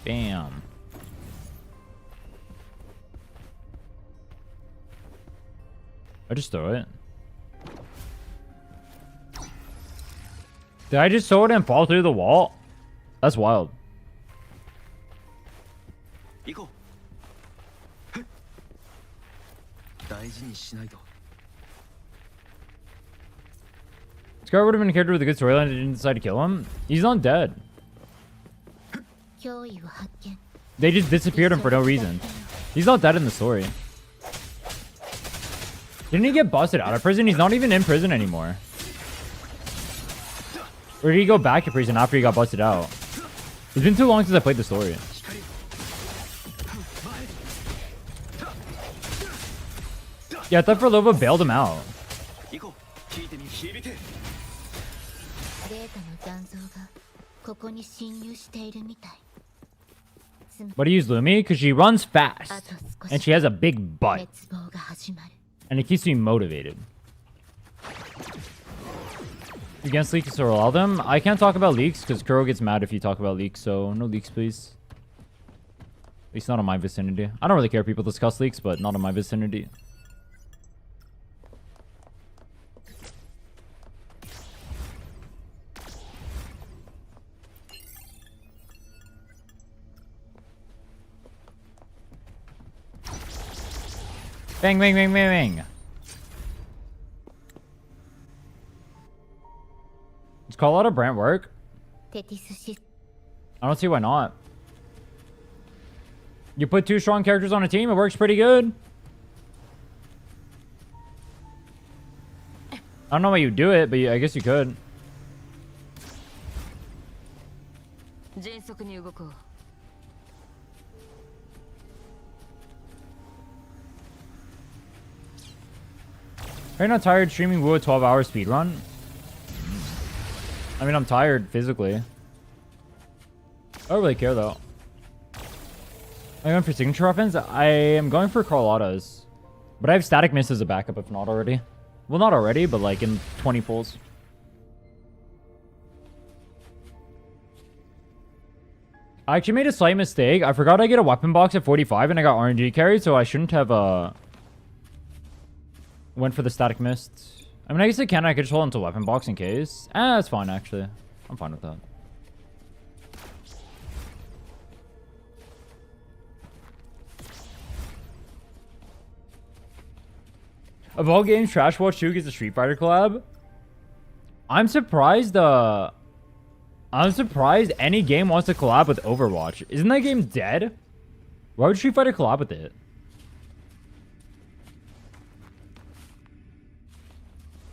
Bam. I just throw it. Did I just throw it and fall through the wall? That's wild. 行こう。大事にしないと。 Scar would have been a character with a good storyline that didn't decide to kill him. He's not dead. 脅威を発見。 They just disappeared him for no reason. He's not dead in the story. Didn't he get busted out of prison? He's not even in prison anymore. Or did he go back to prison after he got busted out? It's been too long since I played the story. Yeah, I thought Forlova bailed him out. 行こう。聞いてみ。響いて。データの残像がここに侵入しているみたい。 But he used Lumi because she runs あ fast. と少 And し she has a big butt. 滅亡が始まる。 And it keeps me motivated. Against leaks or allow them? I can't talk about leaks because Kuro gets mad if you talk about leaks, so no leaks, please. At least not in my vicinity. I don't really care if people discuss leaks, but not in my vicinity. Bang, bang, bang, bang, bang. Does call out a Brant work? テティスシス I don't see why not. You put two strong characters on a team, it works pretty good. I don't know why you do it, but I guess you could. 迅速に動こう。 Are you not tired streaming Wu a 12-hour speedrun? I mean, I'm tired physically. I don't really care though. Are you going for signature weapons? I am going for Carlotta's. But I have static miss as a backup if not already. Well, not already, but like in 20 pulls. I actually made a slight mistake. I forgot I get a weapon box at 45 and I got RNG carried, so I shouldn't have went for the static mist. I mean, I guess I can. I could just hold onto weapon box in case. That's fine, actually. I'm fine with that. Of all games, Trash Watch 2 gets a Street Fighter collab. I'm surprised any game wants to collab with Overwatch. Isn't that game dead? Why would Street Fighter collab with it?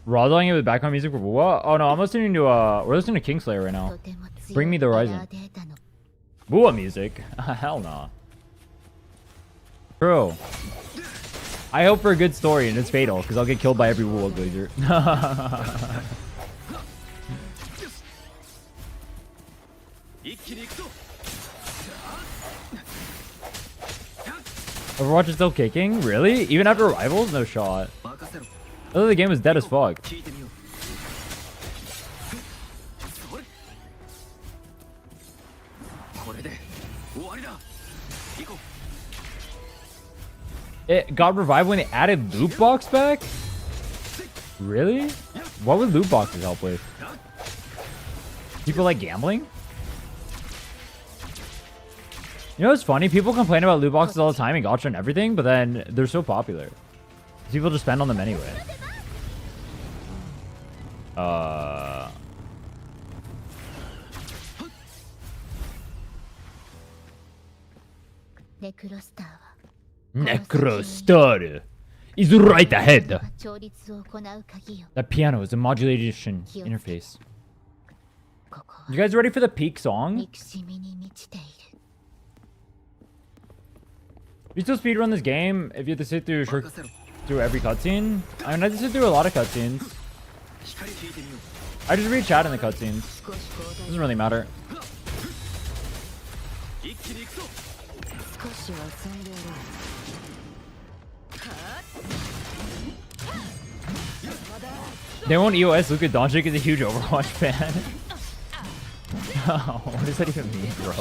Raw doing it with background music for what? Oh no, I'm listening to we're listening to Kingslayer right now. とても強い Bring me the エラ horizon. ーデータの Bua music? Hell no. Bro. I hope for a good story and it's fatal, because I'll get killed by every Wua Glazer. Overwatch is still kicking? Really? Even after Rivals? No shot. I thought the game was dead as fuck. It got revived when they added loot box back? Really? What would loot boxes help with? People like gambling? You know what's funny? People complain about loot boxes all the time in Gacha and everything, but then they're so popular. People just spend on them anyway. Necrostar is right ahead. 調律を行う鍵よ。 That piano is a modulation interface. ここ You guys ready for the peak song? 憎しみに満ちている。 You still speedrun this game if you have to sit through short... through every cutscene. I mean, I just sit through a lot of cutscenes. I just read chat in the cutscenes. Doesn't really matter. 少しは遊んでやろう They won't EOS Luka Doncic is a huge Overwatch fan. What does that even mean, bro?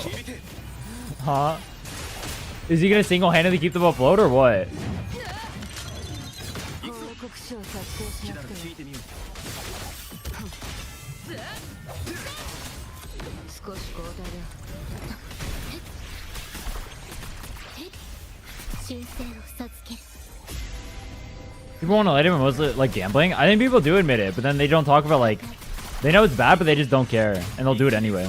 Huh? Is he gonna single-handedly keep them afloat or what? 報告書を作成しなくては少し交代だ修正を授ける People want to let him mostly like gambling. I think people do admit it, but then they don't talk about like they know it's bad, but they just don't care, and they'll do it anyway.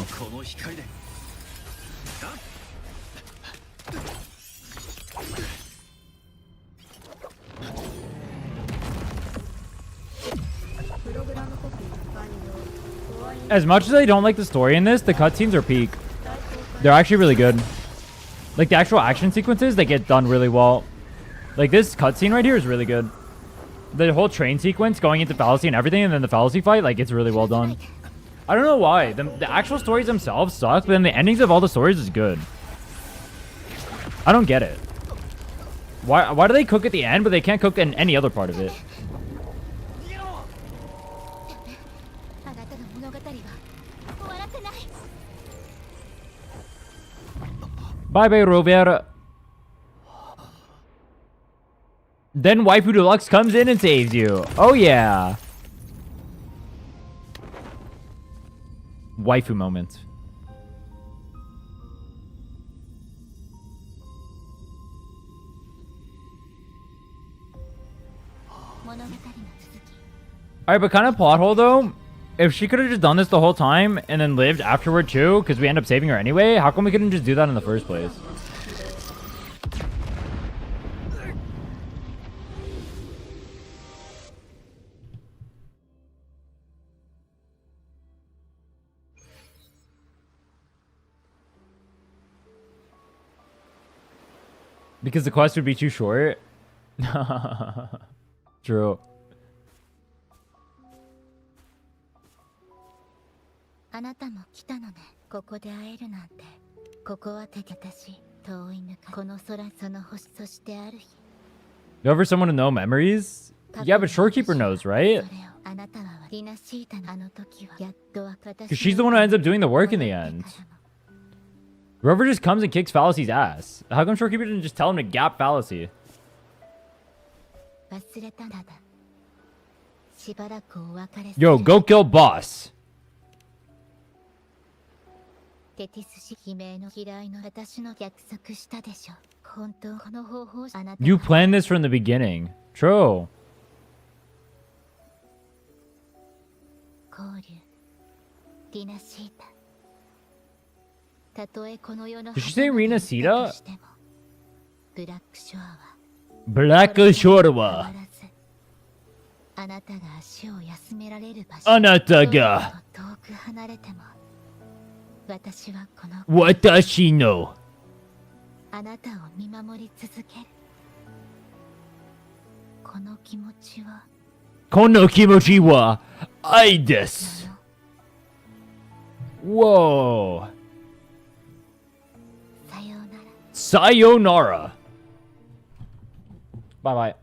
As much as I don't like the story in this, the cutscenes are peak. They're actually really good. Like the actual action sequences, they get done really well. Like this cutscene right here is really good. The whole train sequence going into fallacy and everything, and then the fallacy fight, like it's really well done. I don't know why. The actual stories themselves suck, but then the endings of all the stories is good. I don't get it. Why do they cook at the end, but they can't cook in any other part of it? Bye bye, Robert. Then Waifu Deluxe comes in and saves you. Oh yeah. Waifu moment. Alright, but kind of plot hole though. If she could have just done this the whole time and then lived afterward too, because we end up saving her anyway, how come we couldn't just do that in the first place? Because the quest would be too short? True. あなたも来たのねここで会えるなんてここは敵私遠いぬかこの空その星そしてある日 You ever someone to know memories? Yeah, but Shorekeeper knows, right? それをあなたはリナシータのあの時はやっと私 Because she's the one who ends up doing the work in the end. Rover just comes and kicks Fallacy's ass. How come Shorekeeper didn't just tell him to gap Fallacy? 忘れたんだしばらくお別れ Yo, go kill boss. テティス氏悲鳴の嫌いの私の約束したでしょ本当この方法あなた You planned this from the beginning. True. 交流リナシータたとえこの世の Did she say Rina Sita? ブラックショアは Black Shore wa. あなたが足を休められる場所あなたが遠く離れても私はこの私のあなたを見守り続けるこの気持ちはこの気持ちは愛です。Whoa. さようなら Sayonara. Bye bye.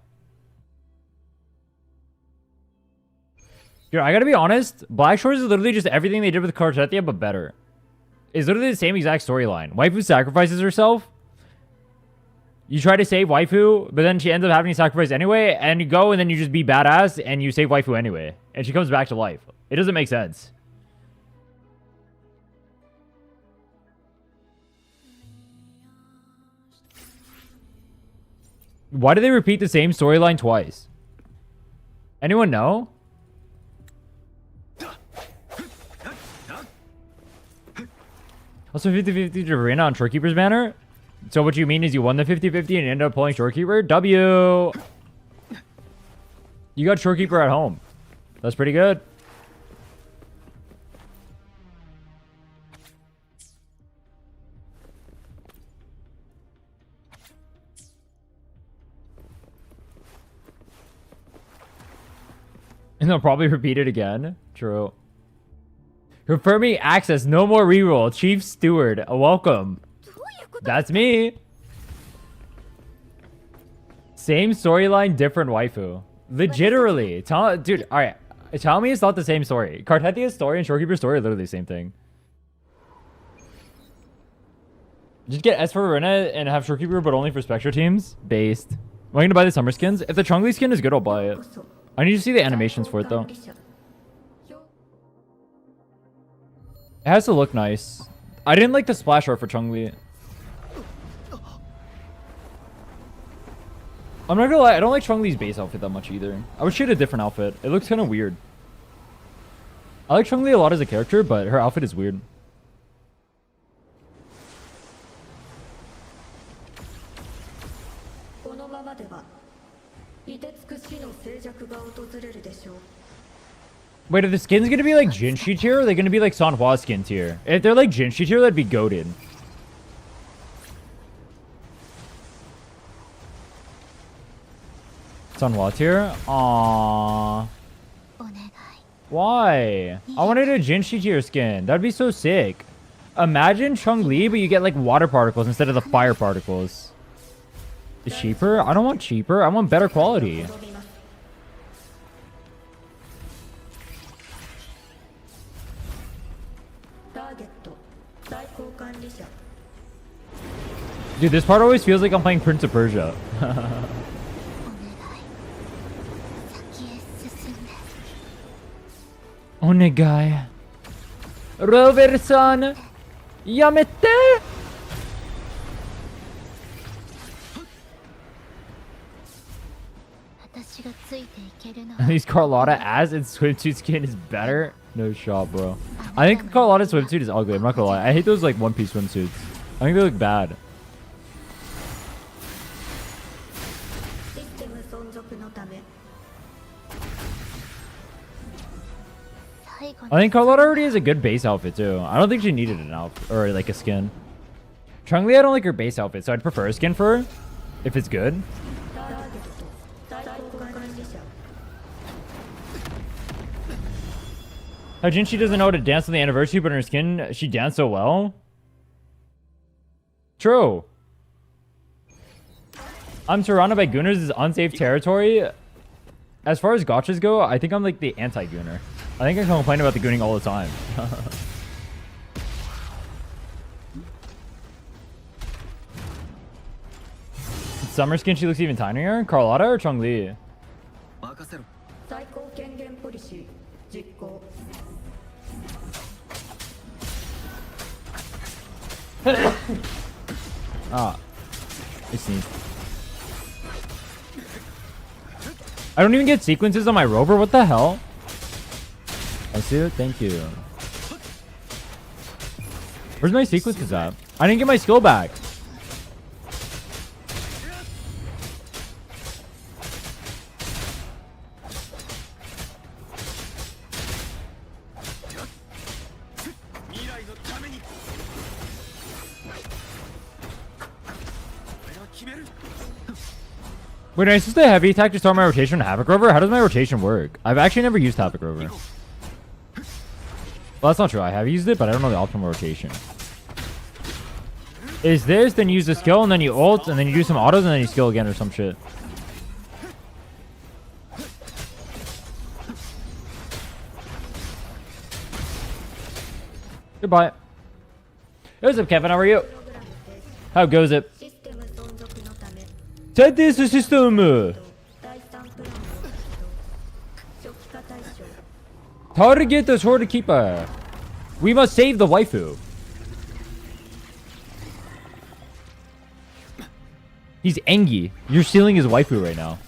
Dude, I gotta be honest. Black Shores is literally just everything they did with Cartetia, but better. It's literally the same exact storyline. Waifu sacrifices herself. You try to save Waifu, but then she ends up having to sacrifice anyway, and you go and then you just be badass and you save Waifu anyway. And she comes back to life. It doesn't make sense. Why do they repeat the same storyline twice? Anyone know? Also 50-50 to Verena on Shorekeeper's banner? So what you mean is you won the 50-50 and you ended up pulling Shorekeeper? W! You got Shorekeeper at home. That's pretty good. And they'll probably repeat it again. True. Confirming access. No more reroll. Chief Steward. Welcome. That's me. Same storyline, different waifu. Legitimately. Dude, alright. Tell me it's not the same story. Carthethia's story and Shorekeeper's story are literally the same thing. Just get S for Arena and have Shorekeeper, but only for Spectre teams. Based. Am I gonna buy the summer skins? If the Chun-Li skin is good, I'll buy it. I need to see the animations for it, though. It has to look nice. I didn't like the splash art for Chun-Li. I'm not gonna lie, I don't like Chun-Li's base outfit that much either. I would shoot a different outfit. It looks kind of weird. I like Chun-Li a lot as a character, but her outfit is weird. Wait, are the skins gonna be like Jinshi tier, or are they gonna be like Sanhua skin tier? If they're like Jinshi tier, that'd be goated. Sanhua tier? Aww. Why? I wanted a Jinshi tier skin. That'd be so sick. Imagine Chun-Li, but you get like water particles instead of the fire particles. Is cheaper? I don't want cheaper. I want better quality. Dude, this part always feels like I'm playing Prince of Persia. Onegai. Rover-san. Yamete. At least Carlotta as its swimsuit skin is better. No shot, bro. I think Carlotta's swimsuit is ugly. I'm not gonna lie. I hate those like one-piece swimsuits. I think they look bad. I think Carlotta already has a good base outfit too. I don't think she needed an outfit or like a skin. Chun-Li, I don't like her base outfit, so I'd prefer a skin for her if it's good. How Jinshi doesn't know how to dance on the anniversary, but in her skin, she danced so well. True. I'm surrounded by gooners is unsafe territory. As far as gachas go, I think I'm like the anti-gooner. I think I complain about the gooning all the time. Summer skin, she looks even tinier. Carlotta or Chun-Li? Ah, I sneezed. I don't even get sequences on my rover. What the hell? I see it. Thank you. Where's my sequences at? I didn't get my skill back. Wait, am I supposed to heavy attack to start my rotation on Havoc Rover? How does my rotation work? I've actually never used Havoc Rover. Well, that's not true. I have used it, but I don't know the optimal rotation. Is this, then you use the skill, and then you ult, and then you do some autos, and then you skill again or some shit. Goodbye. What's up, Kevin? How are you? How goes it? That is the system. Target the sword keeper. We must save the waifu. He's Engi. You're stealing his waifu right now.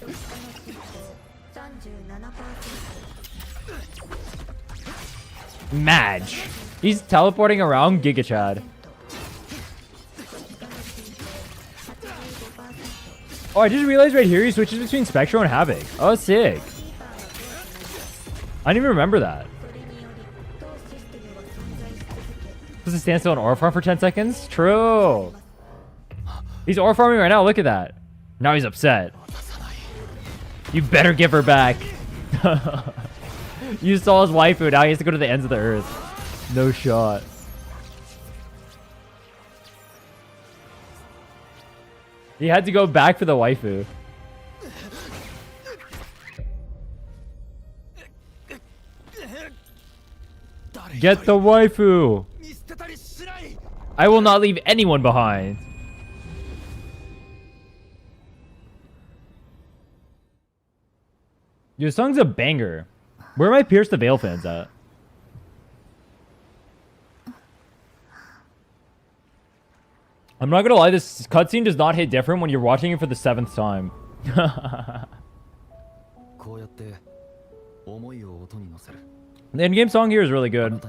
Madge. He's teleporting around Giga Chad. Oh, I just realized right here he switches between Spectro and Havoc. Oh, sick. I didn't even remember that. Does it stand still in ore farm for 10 seconds? True. He's ore farming right now. Look at that. Now he's upset. You better give her back. You saw his waifu, now he has to go to the ends of the earth. No shot. He had to go back for the waifu. Get the waifu! I will not leave anyone behind. Your song's a banger. Where are my Pierce the Veil fans at? I'm not gonna lie, this cutscene does not hit different when you're watching it for the 7th time. The in-game song here is really good.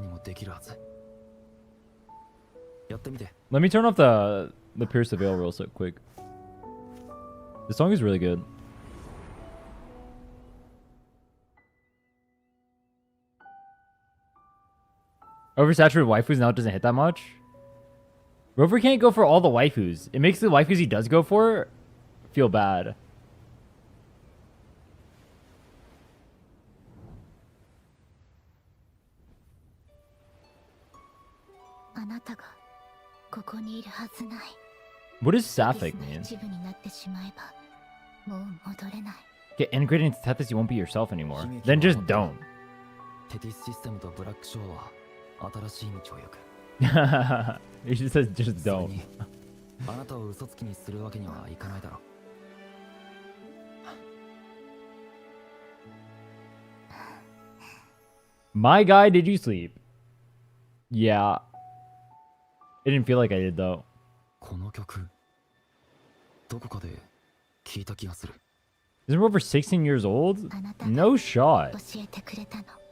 Let me turn off the Pierce the Veil real so quick. The song is really good. Oversaturated waifus now it doesn't hit that much. Rover can't go for all the waifus. It makes the waifus he does go for feel bad. What does Sapphic mean? Get integrated into Tethys, you won't be yourself anymore. Then just don't. He just says just don't. My guy, did you sleep? Yeah. It didn't feel like I did though. Isn't Rover 16 years old? No shot.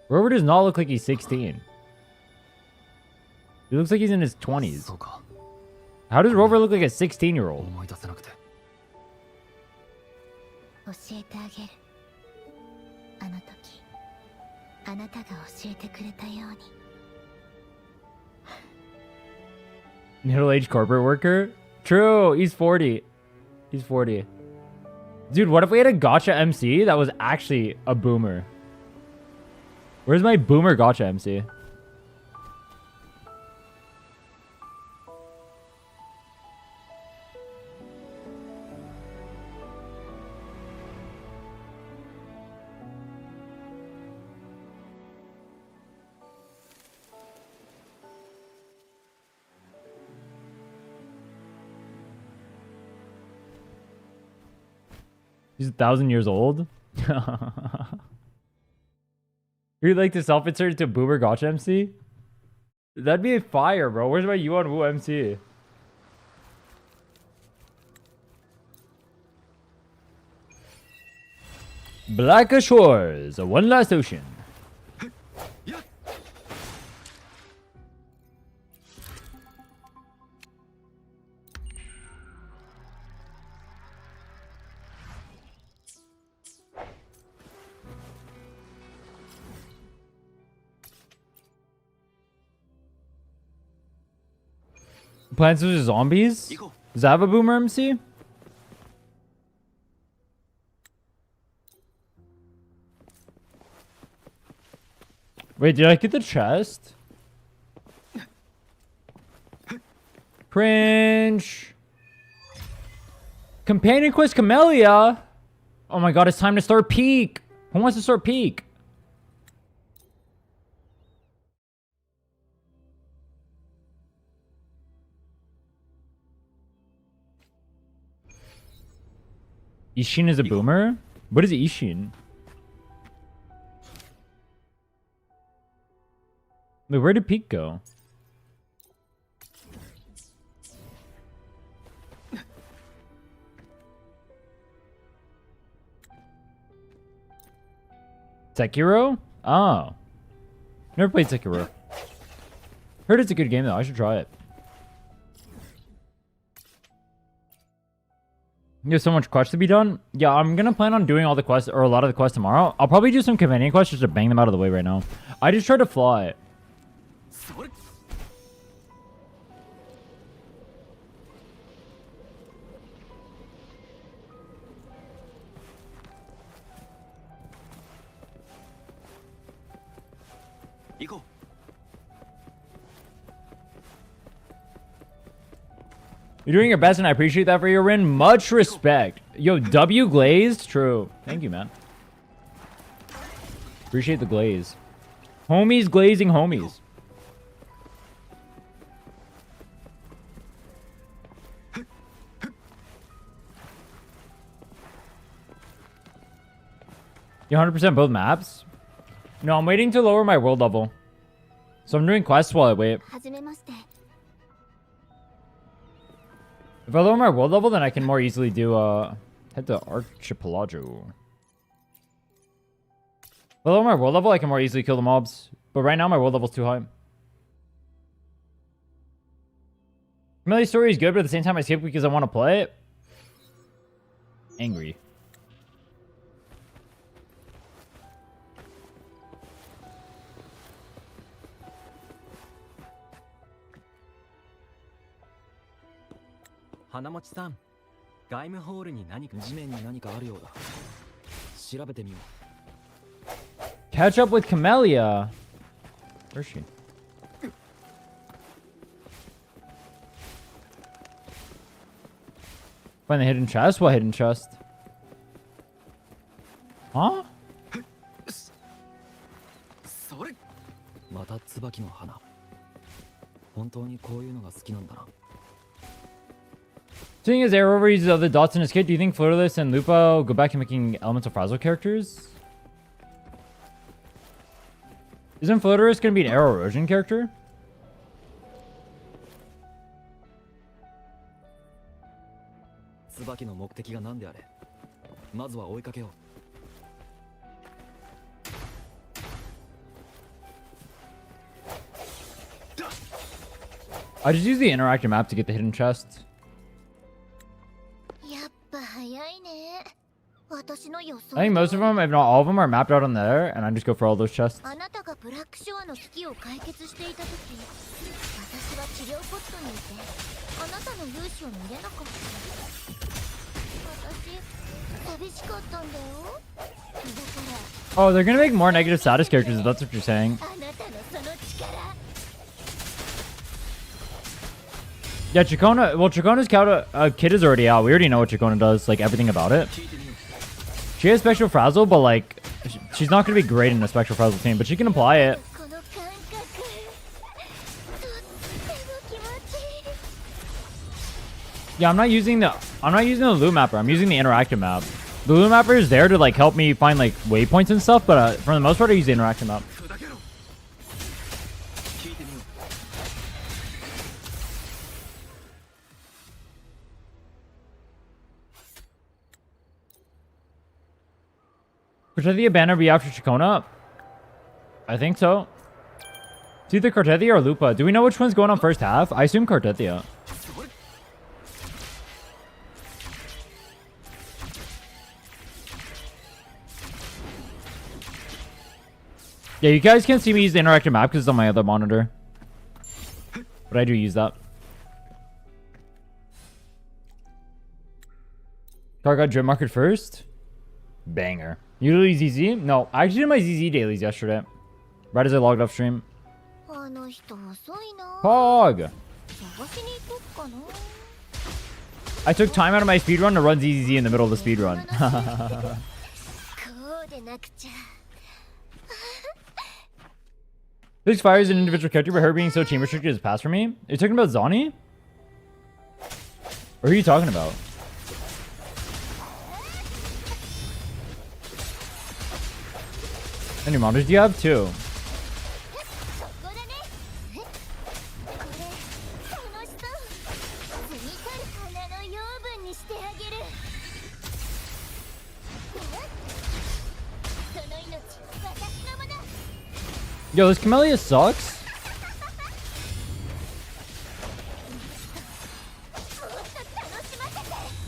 Rover does not look like he's 16. He looks like he's in his 20s. How does Rover look like a 16-year-old? Middle-aged corporate worker? True, he's 40. He's 40. Dude, what if we had a Gacha MC that was actually a boomer? Where's my boomer Gacha MC? He's 1,000 years old. You'd like to self-insert to Boomer Gacha MC? That'd be a fire, bro. Where's my Yuan Wu MC? Black Shores, one last ocean. Plants vs Zombies? Does that have a boomer MC? Wait, did I get the chest? Cringe. Companion quest Camellia? Oh my god, it's time to start Peak. Who wants to start Peak? Ishin is a boomer? What is Ishin? Wait, where did Peak go? Sekiro? Oh. Never played Sekiro. Heard it's a good game though, I should try it. There's so much quests to be done. Yeah, I'm gonna plan on doing all the quests, or a lot of the quests tomorrow. I'll probably do some companion quests just to bang them out of the way right now. I just tried to fly. 行こう。 You're doing your best, and I appreciate that for your win. Much respect. Yo, W glazed? True. Thank you, man. Appreciate the glaze. Homies glazing homies. You 100% both maps? No, I'm waiting to lower my world level. So I'm doing quests while I wait. はじめまして。 If I lower my world level, then I can more easily do, head to Archipelago. If I lower my world level, I can more easily kill the mobs. But right now, my world level's too high. Familiar story is good, but at the same time, I skip because I want to play it. Angry. Catch up with Camellia. Where's she? Find the hidden chest? What hidden chest? Huh? それまた椿の花。本当にこういうのが好きなんだな。 Seeing as Arrow uses other dots in his kit, do you think Flirtless and Lupa will go back to making Elemental Frazzle characters? Isn't Flirtless going to be an Arrow Erosion character? Tsubakiの目的が何であれ。まずは追いかけよう。 I just use the interactive map to get the hidden chest. やっぱ早いね。私の予想。 I think most of them, if not all of them, are mapped out on there, and I just go for all those chests. あなたがブラックショアの危機を解決していた時、私は治療ポットにいて、あなたの勇姿を見れなかった。私、寂しかったんだよ。だから。 Oh, they're gonna make more negative status characters if that's what you're saying. あなたのその力。 Yeah, Chikona. Well, Chikona's kit is already out. We already know what Chikona does, like everything about it. She has Spectral Frazzle, but like, she's not gonna be great in a Spectral Frazzle team, but she can apply it. Yeah, I'm not using the loot mapper. I'm using the interactive map. The loot mapper is there to like help me find like waypoints and stuff, but for the most part, I use the interactive map. Cartesia banner be after Chikona? I think so. It's either Cartesia or Lupa. Do we know which one's going on first half? I assume Cartesia. Yeah, you guys can't see me use the interactive map because it's on my other monitor. But I do use that. Car got drip market first? Banger. Usually ZZ? No, I actually did my ZZ dailies yesterday. Right as I logged off stream. Pog! I took time out of my speedrun to run ZZ in the middle of the speedrun. This fires an individual character, but her being so team restricted is a pass for me. Are you talking about Zani? Or who are you talking about? How many monitors do you have? 2. Yo, this Camellia sucks.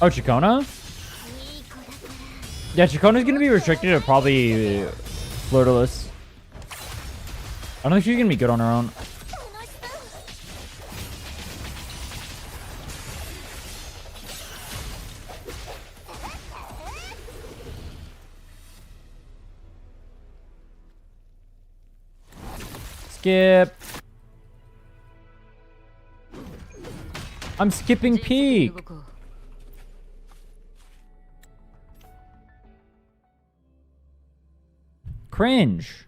Oh, Chikona? Yeah, Chikona's gonna be restricted to probably Flirtless. I don't think she's gonna be good on her own. Skip. I'm skipping 迅速に peak. 動こう Cringe.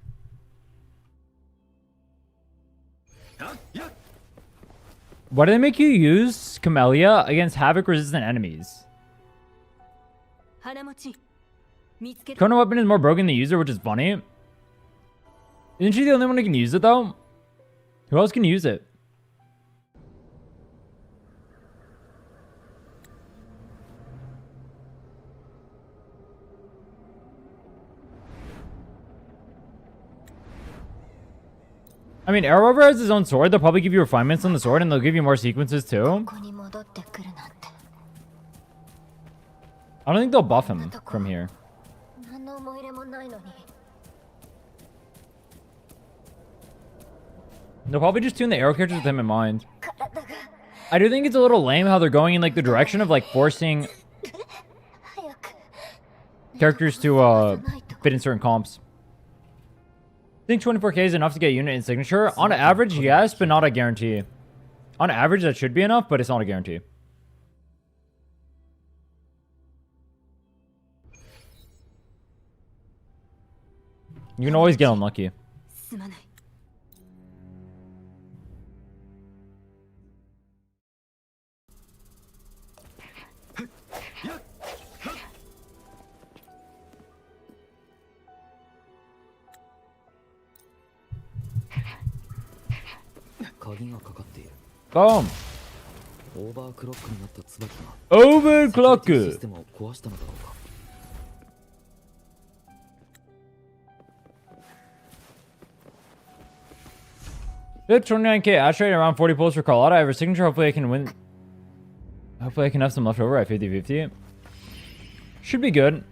Why do they make you use Camellia against Havoc resistant enemies? 花持ち見つけた Chrono weapon is more broken than the user, which is funny. Isn't she the only one who can use it though? Who else can use it? I mean, Arrowrover has his own sword. They'll probably give you refinements on the sword, and they'll give you more sequences too. ここに戻ってくるなんて I don't think they'll buff him from here. 何の思い入れもないのに They'll probably just tune the arrow characters with him in mind. 体が I do think it's a little lame how they're going in like the direction of like forcing 早く characters to fit in certain comps. I think 24k is enough to get a unit in signature. On average, yes, but not a guarantee. On average, that should be enough, but it's not a guarantee. You can always get unlucky. すまない 鍵がかかっている。 Boom. オーバークロックになった椿が Overclock. システムを壊したのだろうか。 Good 29k ash rate, around 40 pulls for Carlotta. I have a signature. Hopefully I can win. Hopefully I can have some left over at 50-50. Should be good.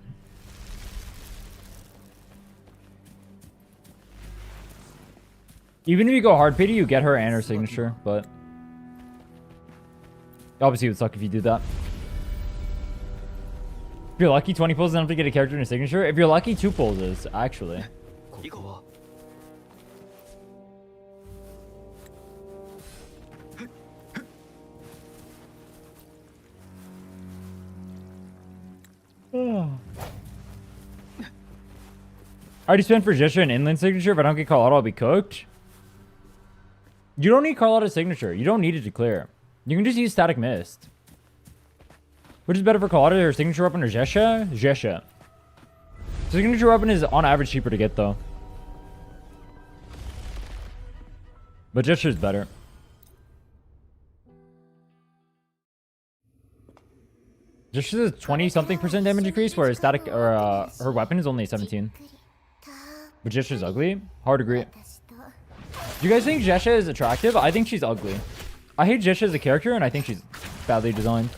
Even if you go hard pity, you get her and her signature, but obviously it would suck if you do that. If you're lucky, 20 pulls is enough to get a character and a signature. If you're lucky, 2 pulls is, actually. ここは I already spent for Jisha an inland signature. If I don't get Carlotta, I'll be cooked. You don't need Carlotta's signature. You don't need it to clear. You can just use Static Mist. Which is better for Carlotta, her signature weapon or Jesha? Jesha. Signature weapon is on average cheaper to get though. But Jesha is better. Jesha is 20-something% damage increase, whereas static or her weapon is only 17. But Jesha is ugly. Hard agree. Do you guys think Jesha is attractive? I think she's ugly. I hate Jesha as a character, and I think she's badly designed.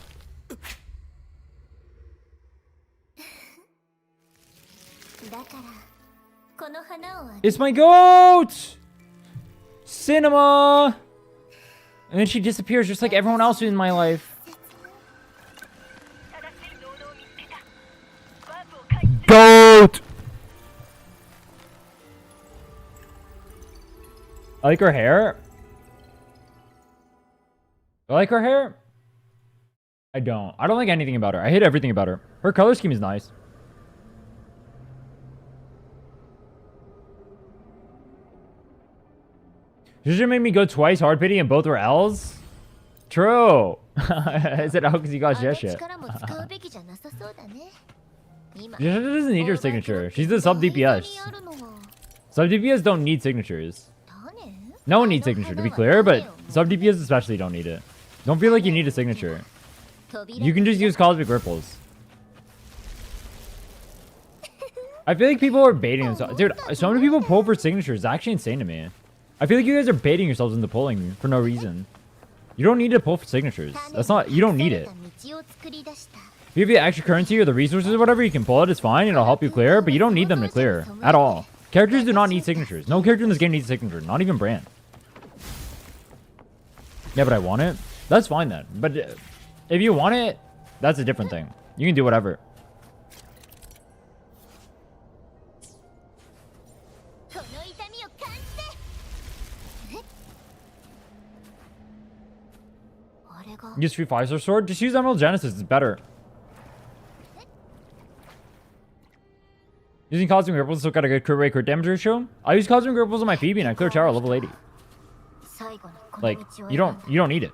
It's my goat! Cinema! And then she disappears just like everyone else in my life. Goat! I like her hair. I like her hair. I don't like anything about her. I hate everything about her. Her color scheme is nice. Jujutsu made me go twice hard pity and both were L's? True. Is it out because you got Jesha? Jesha doesn't need her signature. She's the sub DPS. Sub DPS don't need signatures. No one needs signature, to be clear, but sub DPS especially don't need it. Don't feel like you need a signature. You can just use Cosmic Ripples. I feel like people are baiting themselves. Dude, so many people pull for signatures. It's actually insane to me. I feel like you guys are baiting yourselves into pulling for no reason. You don't need to pull for signatures. That's not, you don't need it. If you have the extra currency or the resources or whatever, you can pull it. It's fine. It'll help you clear, but you don't need them to clear at all. Characters do not need signatures. No character in this game needs a signature. Not even Brand. Yeah, but I want it. That's fine then. But if you want it, that's a different thing. You can do whatever. Use free 5-star sword? Just use Emerald Genesis, it's better. Using Cosmic Ripples still got a good crit rate, crit damage ratio. I use Cosmic Ripples on my Phoebe and I clear tower level 80. Like, you don't need it.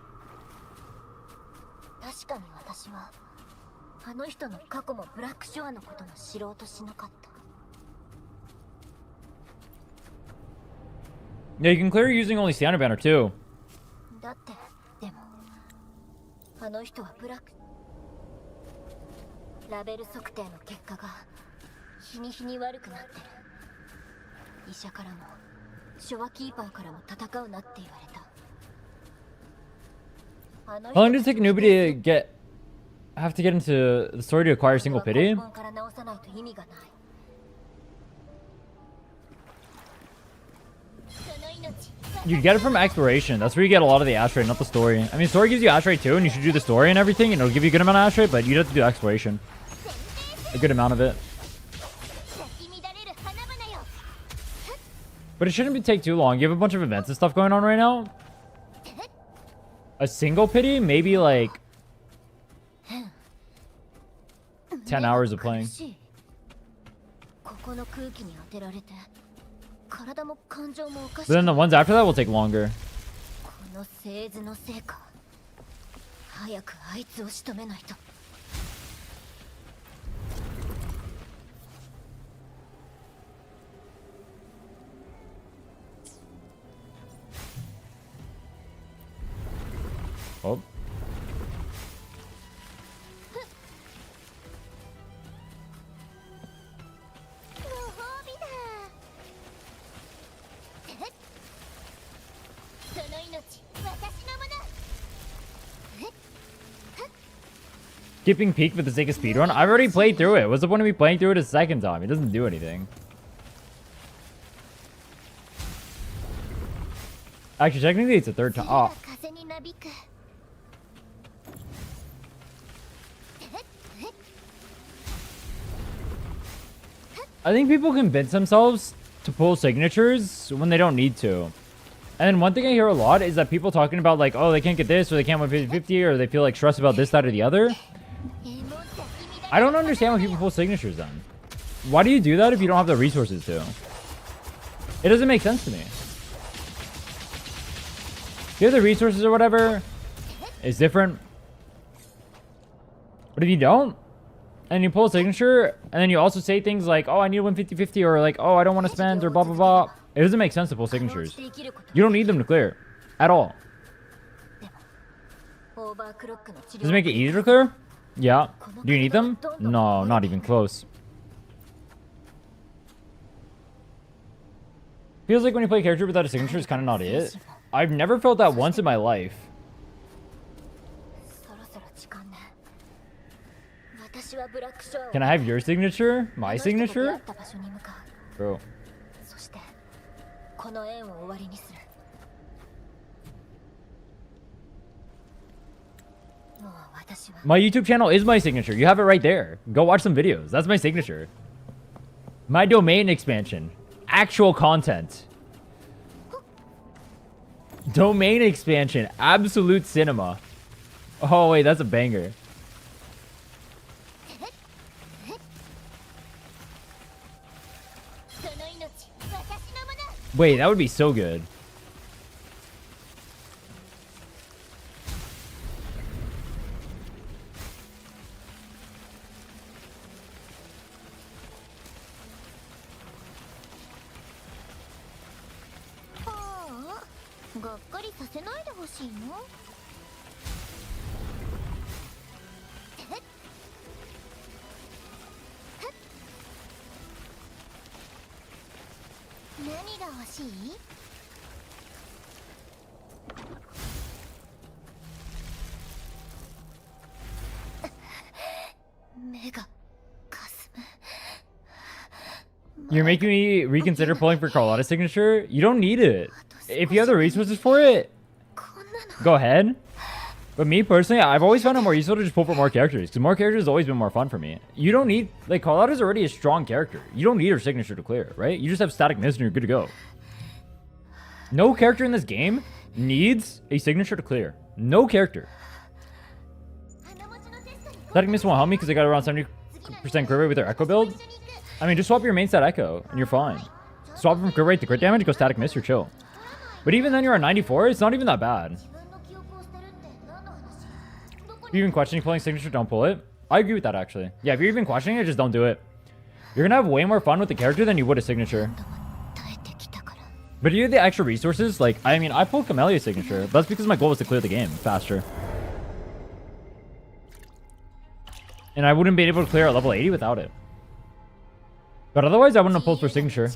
Yeah, you can clear using only standard banner too. How long does it take a newbie to have to get into the story to acquire single pity? You get it from exploration. That's where you get a lot of the ash rate, not the story. I mean, story gives you ash rate too, and you should do the story and everything, and it'll give you a good amount of ash rate, but you'd have to do exploration. A good amount of it. But it shouldn't take too long. You have a bunch of events and stuff going on right now. A single pity? Maybe like 10 hours of playing. But then the ones after that will take longer. Oh. Skipping peak for the sake of speedrun? I've already played through it. What's the point of me playing through it a second time? It doesn't do anything. Actually, technically it's a third time. Oh. I think people convince themselves to pull signatures when they don't need to. And then one thing I hear a lot is that people talking about like, oh, they can't get this, or they can't win 50-50, or they feel like stressed about this, that, or the other. I don't understand why people pull signatures then. Why do you do that if you don't have the resources to? It doesn't make sense to me. If you have the resources or whatever, it's different. But if you don't, and you pull a signature, and then you also say things like, oh, I need to win 50-50, or like, oh, I don't want to spend, or blah, blah, blah. It doesn't make sense to pull signatures. You don't need them to clear. At all. Does it make it easier to clear? Yeah. Do you need them? No, not even close. Feels like when you play a character without a signature, it's kind of not it. I've never felt that once in my life. Can I have your signature? My signature? Bro. My YouTube channel is my signature. You have it right there. Go watch some videos. That's my signature. My domain expansion. Actual content. Domain expansion. Absolute cinema. Oh, wait. That's a banger. Wait, that would be so good. You're making me reconsider pulling for Carlotta's signature? You don't need it. If you have the resources for it, go ahead. But me personally, I've always found it more useful to just pull for more characters, because more characters has always been more fun for me. You don't need, like, Carlotta's already a strong character. You don't need her signature to clear, right? You just have static miss and you're good to go. No character in this game needs a signature to clear. No character. Static Mist won't help me because I got around 70% crit rate with their Echo build. I mean, just swap your main stat Echo and you're fine. Swap from crit rate to crit damage, go Static Mist, you're chill. But even then, you're at 94. It's not even that bad. If you're even questioning pulling signature, don't pull it. I agree with that, actually. Yeah, if you're even questioning it, just don't do it. You're going to have way more fun with the character than you would a signature. But if you have the extra resources, like, I mean, I pulled Camellia's signature. But that's because my goal was to clear the game faster. And I wouldn't be able to clear at level 80 without it. But otherwise, I wouldn't have pulled for signature.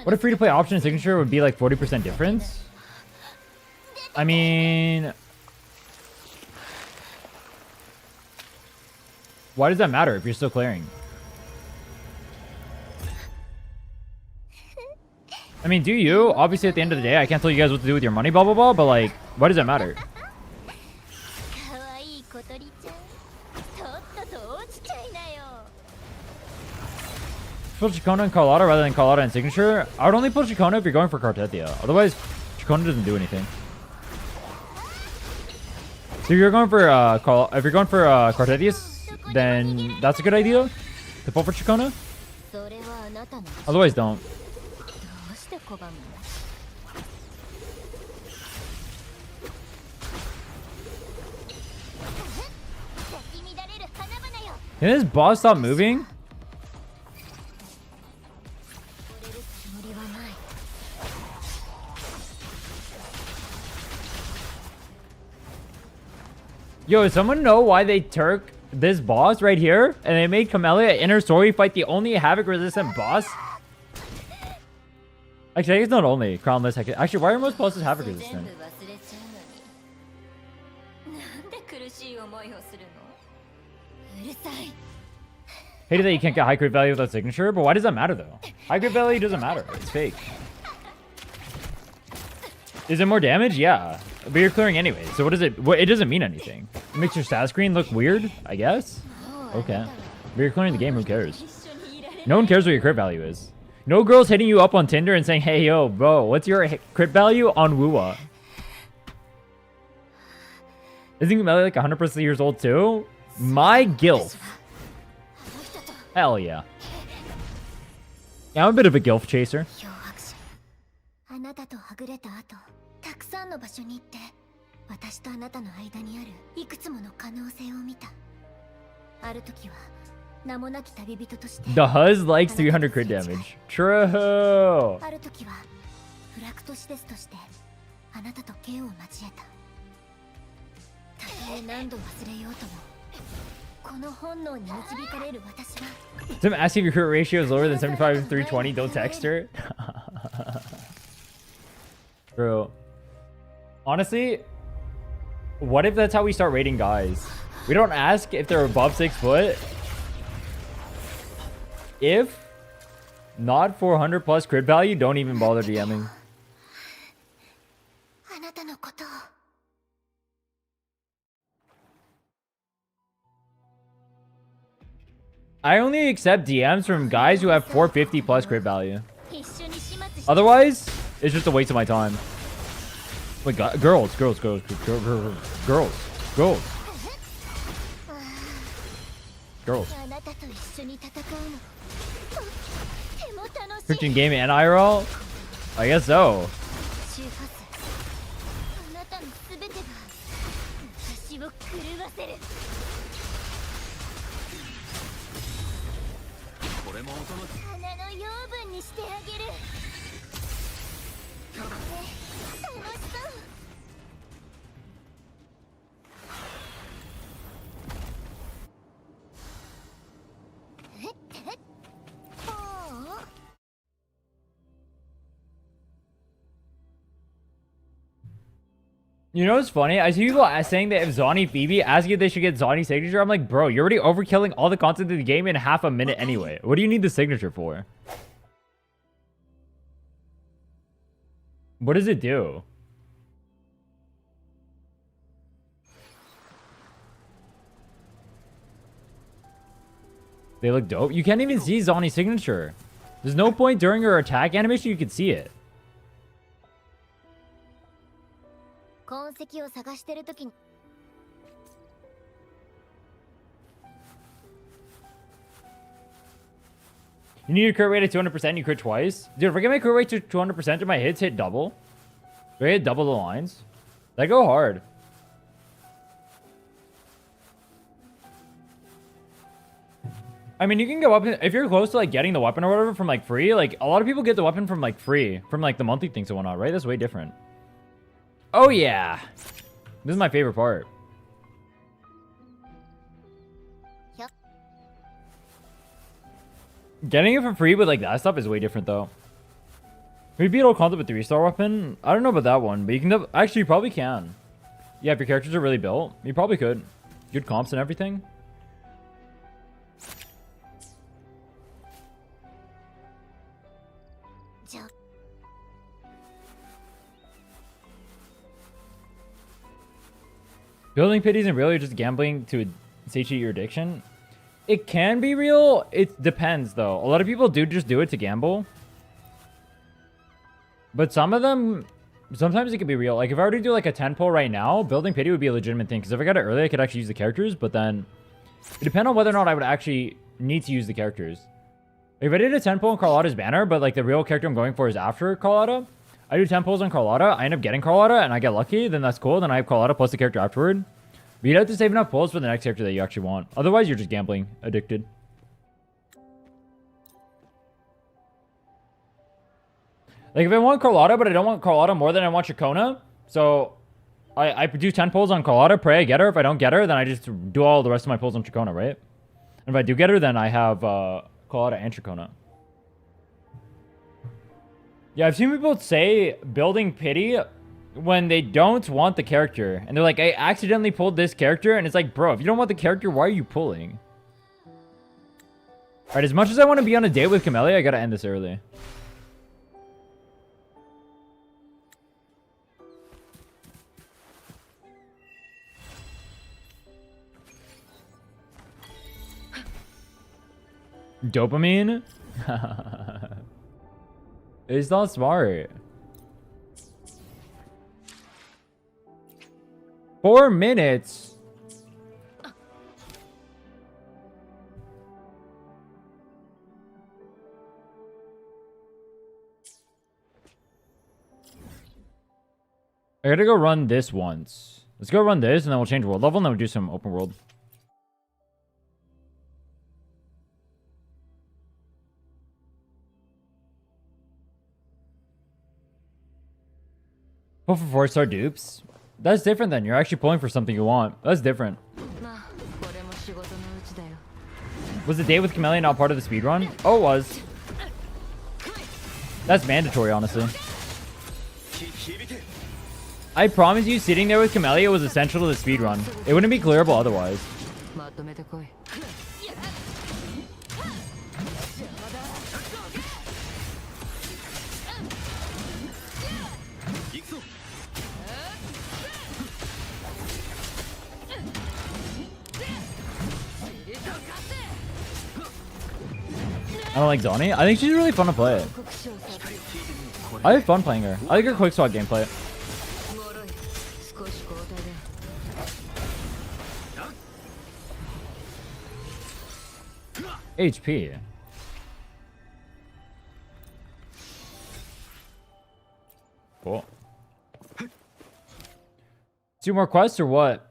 What a free-to-play option in signature would be like 40% difference? I mean... Why does that matter if you're still clearing? I mean, do you? Obviously, at the end of the day, I can't tell you guys what to do with your money, blah, blah, blah, but like, why does that matter? Pull Chikona and Carlotta rather than Carlotta and Signature. I would only pull Chikona if you're going for Cartetia. Otherwise, Chikona doesn't do anything. So if you're going for Cartetius, then that's a good idea to pull for Chikona. Otherwise, don't. Can this boss stop moving? Yo, does someone know why they Turk this boss right here? And they made Camellia Inner Story fight the only Havoc resistant boss? Actually, I think it's not only Crownless. Actually, why are most bosses Havoc resistant? Hated that you can't get high crit value without signature, but why does that matter though? High crit value doesn't matter. It's fake. Is it more damage? Yeah. But you're clearing anyway. So what is it? It doesn't mean anything. It makes your stat screen look weird, I guess. Okay. But you're clearing the game. Who cares? No one cares what your crit value is. No girl's hitting you up on Tinder and saying, hey, yo, bro, what's your crit value on Woowa? Isn't Camellia like 100% years old too? My gilf. Hell yeah. Yeah, I'm a bit of a gilf chaser. あなたとはぐれた後、たくさんの場所に行って、私とあなたの間にあるいくつもの可能性を見た。ある時は名もなき旅人として。 The Huz likes 300 crit damage. True. ある時はフラクトシデスとしてあなたと剣を交えた。たとえ何度忘れようとも、この本能に導かれる私は。Someone asking if your crit ratio is lower than 75 320. Don't text her. Bro, honestly, what if that's how we start rating guys? We don't ask if they're above 6 foot. If not 400 plus crit value, don't even bother DMing. あなたのことを。I only accept DMs from guys who have 450 plus crit value. Otherwise, it's just a waste of my time. Wait, girls. Girls. Freaking game and IRL? I guess so. You know what's funny? I see people saying that if Zani Phoebe asking if they should get Zani signature. I'm like, bro, you're already overkilling all the content of the game in half a minute anyway. What do you need the signature for? What does it do? They look dope. You can't even see Zani's signature. There's no point during her attack animation you can see it. 痕跡を探してる時に You need your crit rate at 200%, you crit twice. Dude, if I get my crit rate to 200%, do my hits hit double? Do I hit double the lines? They go hard. I mean, you can go up if you're close to like getting the weapon or whatever from like free. Like a lot of people get the weapon from like free, from like the monthly things and whatnot, right? That's way different. Oh yeah, this is my favorite part. Yep. Getting it for free with like that stuff is way different though. Can we beat old concept with 3-star weapon? I don't know about that one, but you can actually you probably can. Yeah, if your characters are really built, you probably could. Good comps and everything. Building pity isn't really just gambling to satiate your addiction. It can be real. It depends, though. A lot of people do just do it to gamble. But some of them, sometimes it can be real. Like, if I were to do, like, a 10 pull right now, building pity would be a legitimate thing. Because if I got it early, I could actually use the characters. But then, it depends on whether or not I would actually need to use the characters. If I did a 10 pull on Carlotta's banner, but, like, the real character I'm going for is after Carlotta, I do 10 pulls on Carlotta, I end up getting Carlotta, and I get lucky, then that's cool. Then I have Carlotta plus the character afterward. But you'd have to save enough pulls for the next character that you actually want. Otherwise, you're just gambling addicted. Like, if I want Carlotta, but I don't want Carlotta more than I want Chacona, so I do 10 pulls on Carlotta, pray I get her. If I don't get her, then I just do all the rest of my pulls on Chacona, right? And if I do get her, then I have Carlotta and Chacona. Yeah, I've seen people say building pity when they don't want the character. And they're like, I accidentally pulled this character. And it's like, bro, if you don't want the character, why are you pulling? Alright, as much as I want to be on a date with Camellia, I gotta end this early. Dopamine? It's not smart. 4 minutes? I gotta go run this once. Let's go run this and then we'll change world level and then we'll do some open world. Pull for 4-star dupes? That's different then. You're actually pulling for something you want. That's different. Was the date with Camellia not part of the speedrun? Oh, it was. That's mandatory, honestly. I promise you, sitting there with Camellia was essential to the speedrun. It wouldn't be clearable otherwise. I don't like Zonnie. I think she's really fun to play. I have fun playing her. I like her quick swap gameplay. HP. Cool. 2 more quests or what?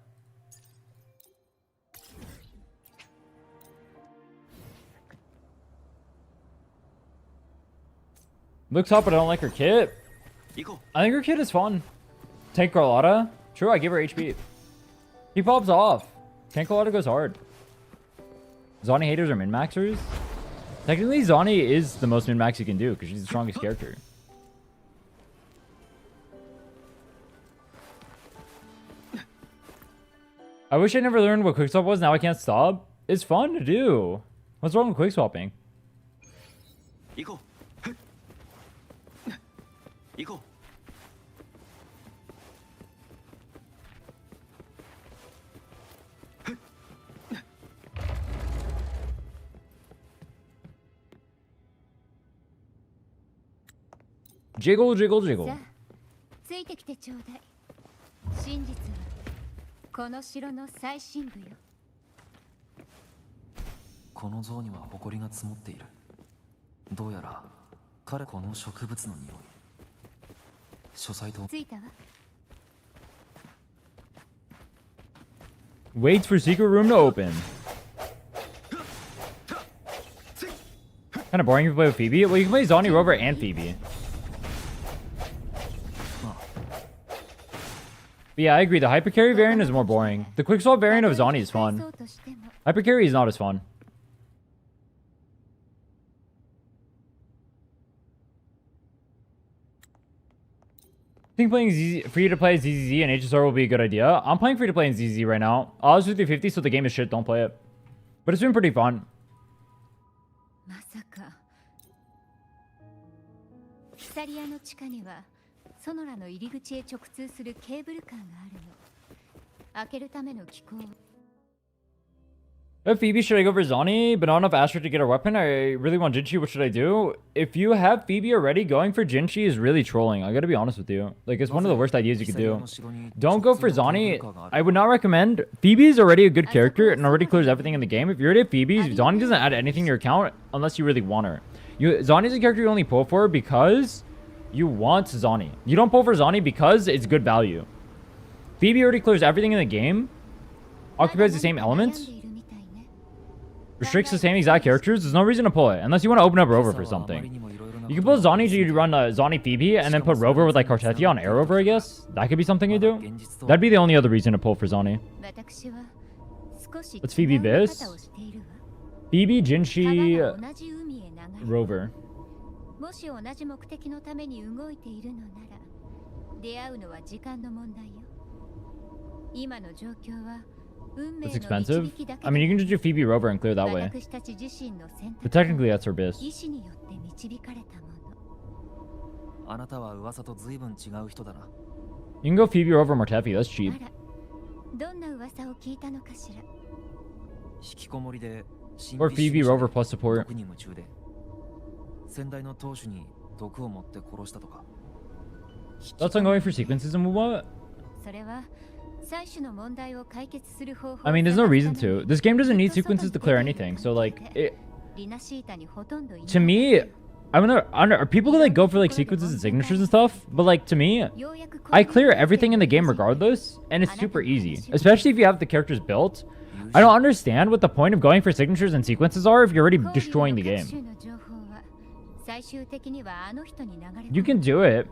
Looks hot, but I don't like her kit. I think her kit is fun. Tank Carlotta. True, I give her HP. He pops off. Tank Carlotta goes hard. Zonnie haters are min-maxers. Technically, Zonnie is the most min-max you can do because she's the strongest character. I wish I never learned what quickswap was. Now I can't stop. It's fun to do. What's wrong with quickswapping? Jiggle, jiggle, jiggle. さあついてきてちょうだい。真実はこの城の最深部よ。この像には埃が積もっている。どうやら彼この植物の匂い。書斎とついたわ。 Waits for secret room to open. Kind of boring if you play with Phoebe. Well, you can play Zonny, Rover, and Phoebe. But yeah, I agree. The hyper carry variant is more boring. The quick swap variant of Zonny is fun. Hyper carry is not as fun. I think playing free to play ZZZ and HSR will be a good idea. I'm playing free to play in ZZZ right now. I was 50-50, so the game is shit. Don't play it. But it's been pretty fun. まさかキサリアの地下にはソノラの入り口へ直通するケーブルカーがあるの。開けるための機構。 If Phoebe, should I go for Zonny, but not enough Astra to get a weapon? I really want Jinchi. What should I do? If you have Phoebe already, going for Jinchi is really trolling. I gotta be honest with you. Like, it's one of the worst ideas you could do. Don't go for Zonny. I would not recommend. Phoebe is already a good character and already clears everything in the game. If you're already at Phoebe, Zonny doesn't add anything to your account unless you really want her. Zonny's a character you only pull for because you want Zonny. You don't pull for Zonny because it's good value. Phoebe already clears everything in the game, occupies the same elements, restricts the same exact characters. There's no reason to pull it unless you want to open up Rover for something. You can pull Zonny to run Zonny Phoebe and then put Rover with like Cartetia on Air Rover, I guess. That could be something you do. That'd be the only other reason to pull for Zonny. Let's Phoebe this. Phoebe, Jinchi, Rover. もし同じ目的のために動いているのなら出会うのは時間の問題よ。今の状況は It's expensive. I mean, you can just do Phoebe Rover and clear that way. But technically, that's her biz. あなたは噂と随分違う人だな。 You can go Phoebe Rover Mortefi. That's cheap. どんな噂を聞いたのかしら。引きこもりで Or Phoebe Rover plus support. 毒に夢中で先代の当主に毒を持って殺したとか。 That's on going for sequences and what? それは I mean, there's no reason to. This game doesn't need sequences to clear anything. So, like, to me, I don't know, are people gonna like go for like sequences and signatures and stuff? But like, to me, I clear everything in the game regardless, and it's super easy. Especially if you have the characters built. I don't understand what the point of going for signatures and sequences are if you're already destroying the game. You can do it.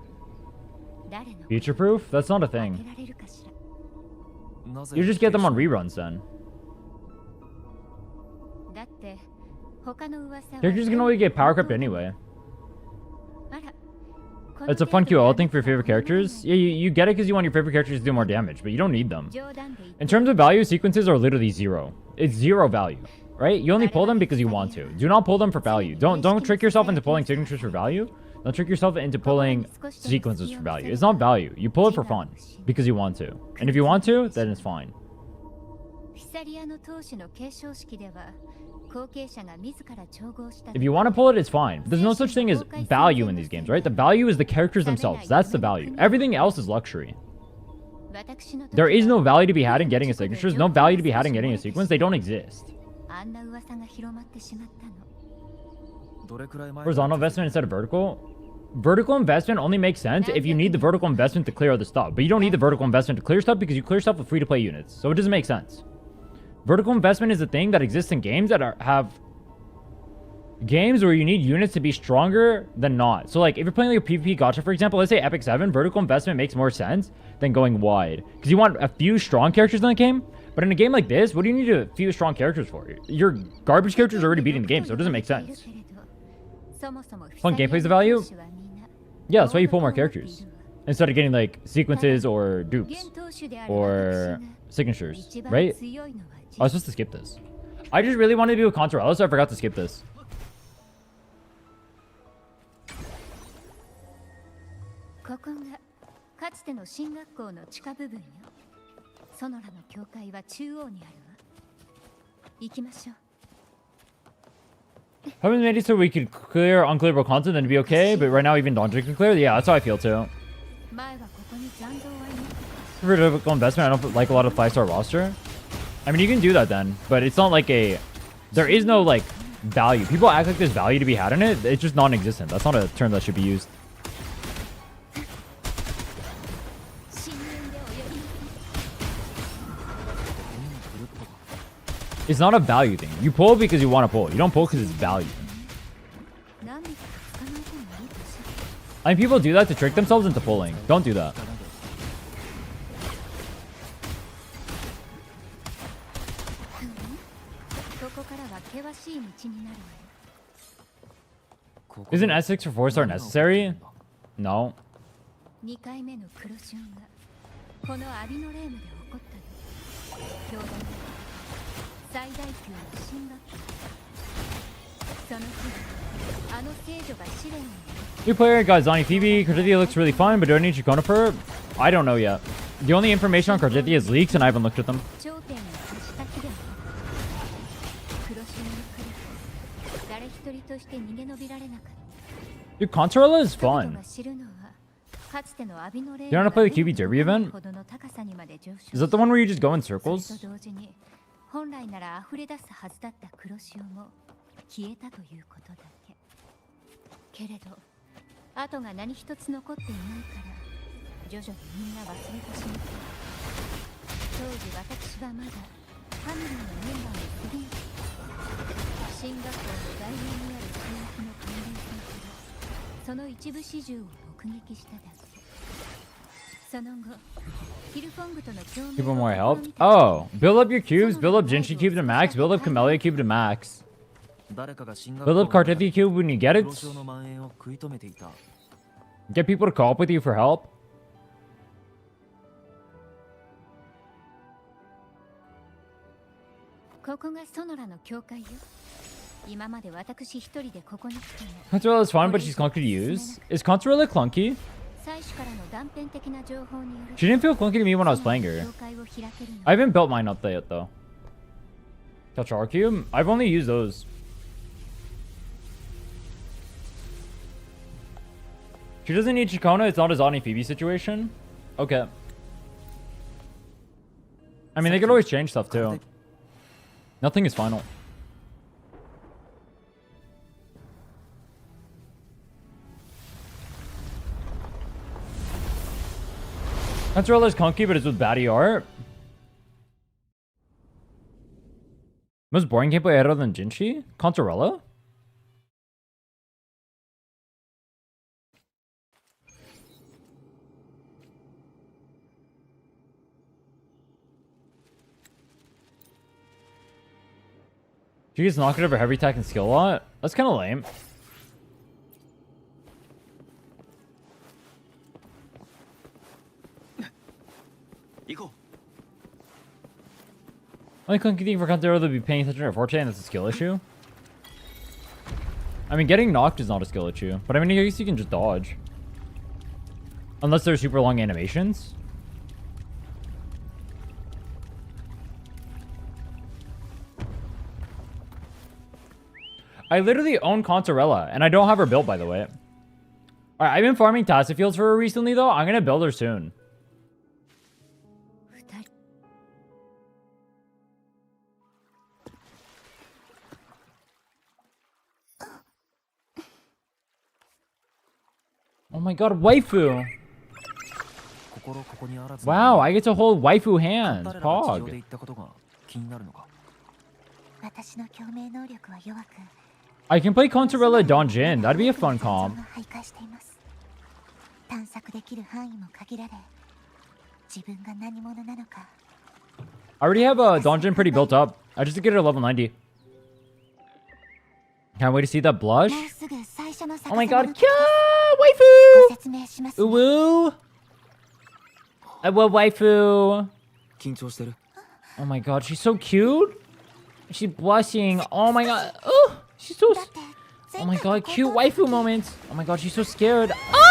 Future proof? That's not a thing. You just get them on reruns then. Characters can only get power crept anyway. It's a fun QL thing for your favorite characters. Yeah, you get it because you want your favorite characters to do more damage, but you don't need them. In terms of value, sequences are literally zero. It's zero value, right? You only pull them because you want to. Do not pull them for value. Don't trick yourself into pulling signatures for value. Don't trick yourself into pulling sequences for value. It's not value. You pull it for fun because you want to. And if you want to, then it's fine. If you want to pull it, it's fine. There's no such thing as value in these games, right? The value is the characters themselves. That's the value. Everything else is luxury. There is no value to be had in getting a signature. There's no value to be had in getting a sequence. They don't exist. Horizontal investment instead of vertical? Vertical investment only makes sense if you need the vertical investment to clear other stuff. But you don't need the vertical investment to clear stuff because you clear stuff with free-to-play units. So it doesn't make sense. Vertical investment is a thing that exists in games that have games where you need units to be stronger than not. So like if you're playing like a PvP gacha, for example, let's say Epic 7, vertical investment makes more sense than going wide. Because you want a few strong characters in the game. But in a game like this, what do you need a few strong characters for? Your garbage characters are already beating the game, so it doesn't make sense. Fun gameplay's the value? Yeah, that's why you pull more characters. Instead of getting like sequences or dupes. Or signatures, right? I was supposed to skip this. I just really wanted to do a Contra, so I forgot to skip this. Haven't made it so we could clear unclearable content and be okay, but right now even Donjin can clear. Yeah, that's how I feel too. 前はここに残像はいなかった For typical investment, I don't like a lot of 5-star roster. I mean, you can do that then, but it's not like a... There is no, like, value. People act like there's value to be had in it. It's just non-existent. That's not a term that should be used. 深淵で泳ぎ It's not a value thing. You pull because you want to pull. You don't pull because it's value. 何匹か捕まえてもいいかしら I mean, people do that to trick themselves into pulling. Don't do that. ここからは険しい道になるわよ Isn't S6 for 4-star necessary? No. 2回目の黒潮がこのアビノレームで起こったの強大な最大級の新学期その日あの聖女が試練を New player got Zani Phoebe. Carditia looks really fun, but do I need Chikona for her? I don't know yet. The only information on Carditia is leaks, and I haven't looked at them. 頂点に達した日でも黒潮に来る誰一人として逃げ延びられなかった Dude, Contorella is 人々 fun. が知るのはかつてのアビノレー You ム wanna play the QB Derby event? ほどの高さにまで上昇 Is that the one where you just go in それ circles? と同時に本来なら溢れ出すはずだった黒潮も消えたということだけけれど跡が何一つ残っていないから徐々にみんな忘れてしまった当時私はまだファミリーのメンバーに過ぎなかった進学校の外面にある水域の関連性からその一部始終を目撃しただけその後ヒルフォングとの共鳴 People more help? Oh, build up your cubes, build up Jinshi cube to max, build up Camellia cube to max. 誰かが進学 Build up Cartethi cube when you get it. 黒潮の蔓延を食い止めていた Get people to call up with you for help. ここがソノラの教会よ今まで私一人でここに来たの Contorella is fun, but she's clunky to use. Is Contorella clunky? 最初からの断片的な情報による She didn't feel clunky to me when I was playing her. 教会を開けるの I haven't built mine up yet, though. Tachar cube? I've only used those. She doesn't need Chikona, it's not a Zani Phoebe situation. Okay. I mean, they could always change stuff, too. Nothing is final. Contorella is clunky, but it's with baddie art. Most boring gameplay other than Jinshi? Contorella? She gets knocked over heavy attack and skill lot? That's kind of lame. Only clunky thing for Contorella to be paying attention to Forte, and that's a skill issue. I mean, getting knocked is not a skill issue, but I mean, I guess you can just dodge. Unless there's super long animations. I literally own Contorella, and I don't have her built, by the way. Alright, I've been farming Tacit Fields for her recently, though. I'm gonna build her soon. 二人 Oh my god, waifu! 心ここにあらず Wow, I get to hold waifu hands. 誰らが地上で Pog. 行ったことが気になるのか私の共鳴能力は弱く I can play Contorella Donjin. That'd be a fun 残像 comp. が徘徊しています探索できる範囲も限られ自分が何者なのか I already have a Donjin pretty built up. I just have to get her level 90. Can't wait to see that blush. もうすぐ最初の Oh my 逆さ god, まの Kya! ご Waifu! 説明しますね Uwu! I want waifu. 緊張してる Oh my god, she's so cute. She's blushing. Oh my god. Oh, she's so. だって Oh my god, 前 cute 回の waifu moments. Oh my god, she's so scared. Ah!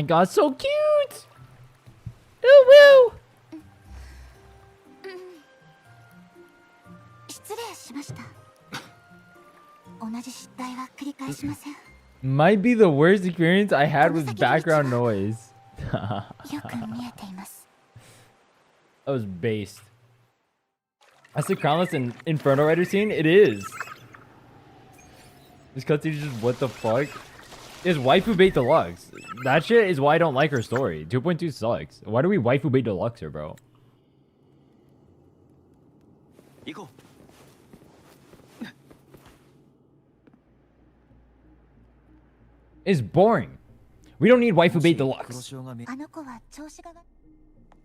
my god, so cute! Ooh, woo! 失礼しました。同じ失態は繰り返しません。 Might be the worst experience I had with background noise. よく見えています。 That was based. That's the Crownless and Inferno Rider scene? It is. This cutscene is just what the fuck? It's waifu bait deluxe. That shit is why I don't like her story. 2.2 sucks. Why do we waifu bait deluxe her, bro? 行こう。 It's boring. We don't need waifu bait 黒 deluxe. 潮が見あの子は調子が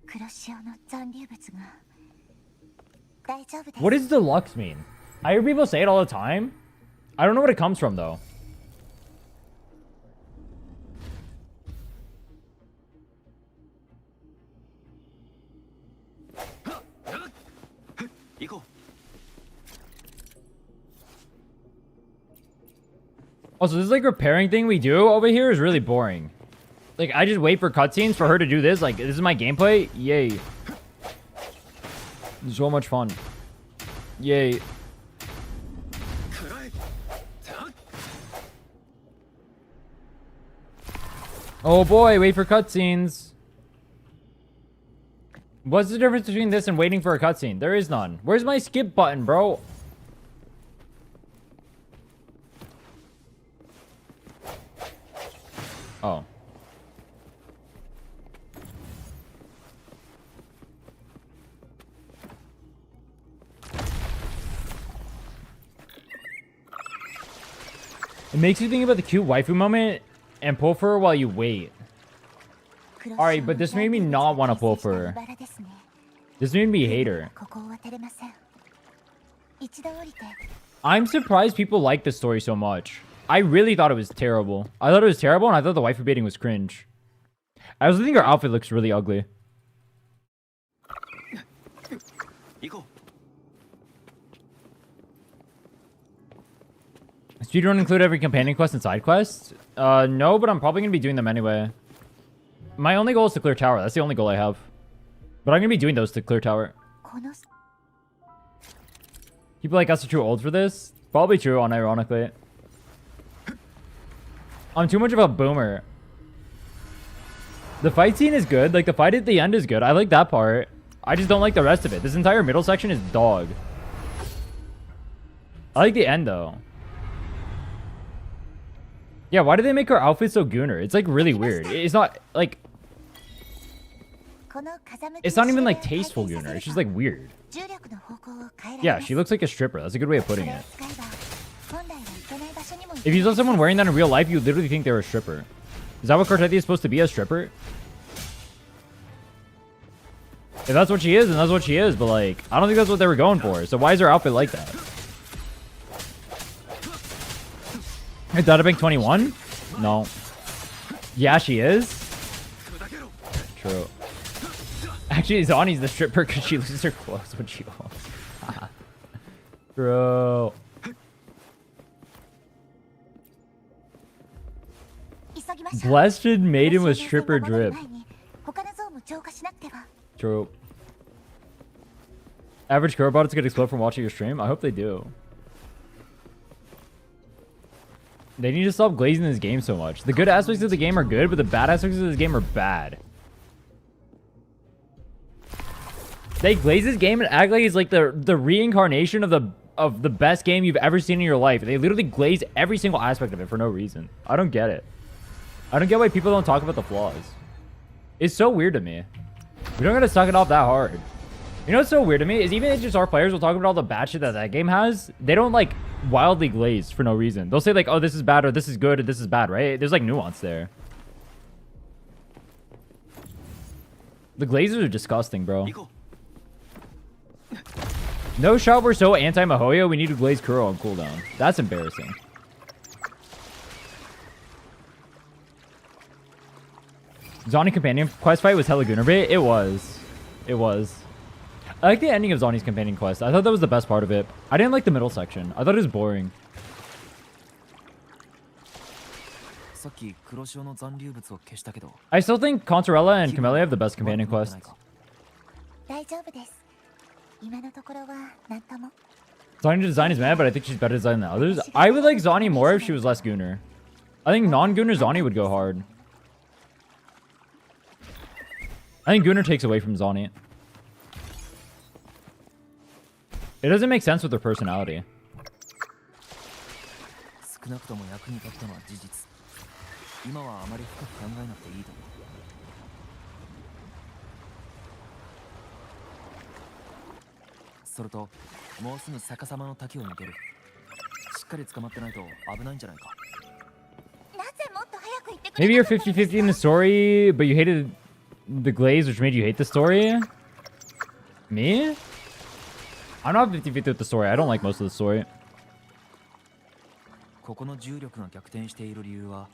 黒潮の残留物が大丈夫です。 What does deluxe mean? I hear people say it all the time. I don't know what it comes from though. 行こう。 Also, this like repairing thing we do over here is really boring. Like, I just wait for cutscenes for her to do this. Like, this is my gameplay. Yay. So much fun. Yay. Oh boy, wait for cutscenes. What's the difference between this and waiting for a cutscene? There is none. Where's my skip button, bro? Oh. It makes you think about the cute waifu moment and pull for her while you wait. Alright, but this made me not want to pull for her. This made me hate her. ここを渡れません。一度降りて I'm surprised people like this story so much. I really thought it was terrible. I thought it was terrible, and I thought the waifu baiting was cringe. I also think her outfit looks really ugly. 行こ Speedrun include every companion quest and side quest? No, but I'm probably going to be doing them anyway. My only goal is to clear tower. That's the only goal I have. But I'm going to be doing those to clear tower. この People like us are too old for this? Probably true, unironically. I'm too much of a boomer. The fight scene is good. Like, the fight at the end is good. I like that part. I just don't like the rest of it. This entire middle section is dog. I like the end, though. Yeah, why do they make her outfit so gooner? It's, like, really weird. It's not, like... この風向き It's not even, like, tasteful gooner. It's just, like, weird. 重力の方向を変えられ Yeah, ます she looks like a stripper. That's a good way of そ putting れを it. 使えば本来は行けない場所にも If you saw someone wearing that in real life, you literally think they're a stripper. Is that what Cartetti is supposed to be, a stripper? If that's what she is, then that's what she is. But, like, I don't think that's what they were going for. So why is her outfit like that? Is that a big 21? No. Yeah, she is. True. Actually, Zani's the stripper because she loses her clothes when she walks. Bro. 急ぎましょう Blessed maiden with stripper drip. 他の像も浄化しなくては True. Average robots get explode from watching your stream? I hope they do. They need to stop glazing this game so much. The good aspects of the game are good, but the bad aspects of this game are bad. They glaze this game and act like it's like the reincarnation of the best game you've ever seen in your life. They literally glaze every single aspect of it for no reason. I don't get it. I don't get why people don't talk about the flaws. It's so weird to me. We don't gotta suck it off that hard. You know what's so weird to me is even HSR players will talk about all the bad shit that that game has. They don't like wildly glaze for no reason. They'll say like, oh, this is bad or this is good or this is bad, right? There's like nuance there. The glazes are disgusting, bro. 行こ No shot, we're so anti-Mahoyo, we need to glaze Kuro on cooldown. That's embarrassing. Zani companion quest fight was hella gooner bait? It was. It was. I like the ending of Zani's companion quest. I thought that was the best part of it. I didn't like the middle section. I thought it was boring. う。そさっき黒潮の残留物を消したけど I still think Contarella and Camellia have the best companion quests. 大丈夫です。今のところは何とも。 Zani design is mad, but I think she's better designed than others. I would like Zani more if she was less Gunner. I think non-Gunner Zani would go hard. I think Gunner takes away from Zani. It doesn't make sense with her personality. 少なくとも役に立ったのは事実。今はあまり深く考えなくていいと思う。それと、もうすぐ逆さまの滝を抜ける。しっかり捕まってないと危ないんじゃないか。なぜもっと早く言ってくれ Maybe you're 50-50 in the story, but you hated the glaze, which made you hate the story? Me? I'm not 50-50 with the story. I don't like most of the story. ここの重力が逆転している理由は、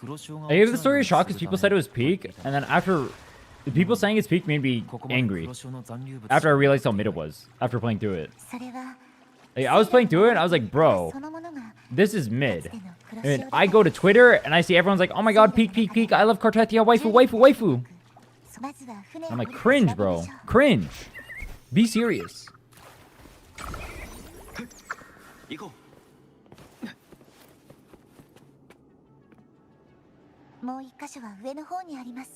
黒潮が I gave the story a shot because people said it was peak, and then after the people saying it's peak made me angry. After I realized how mid it was, after playing through it. それは Like, I was playing through it, and I was like, bro, そのものが this is mid. And I go to Twitter, and I see everyone's like, oh my god, peak, peak, peak. I love Kartatia, waifu, waifu, waifu. まずは船を I'm like, 降り cringe, て調べま bro. しょう Cringe. Be serious. 行こもう一箇所は上の方にあります。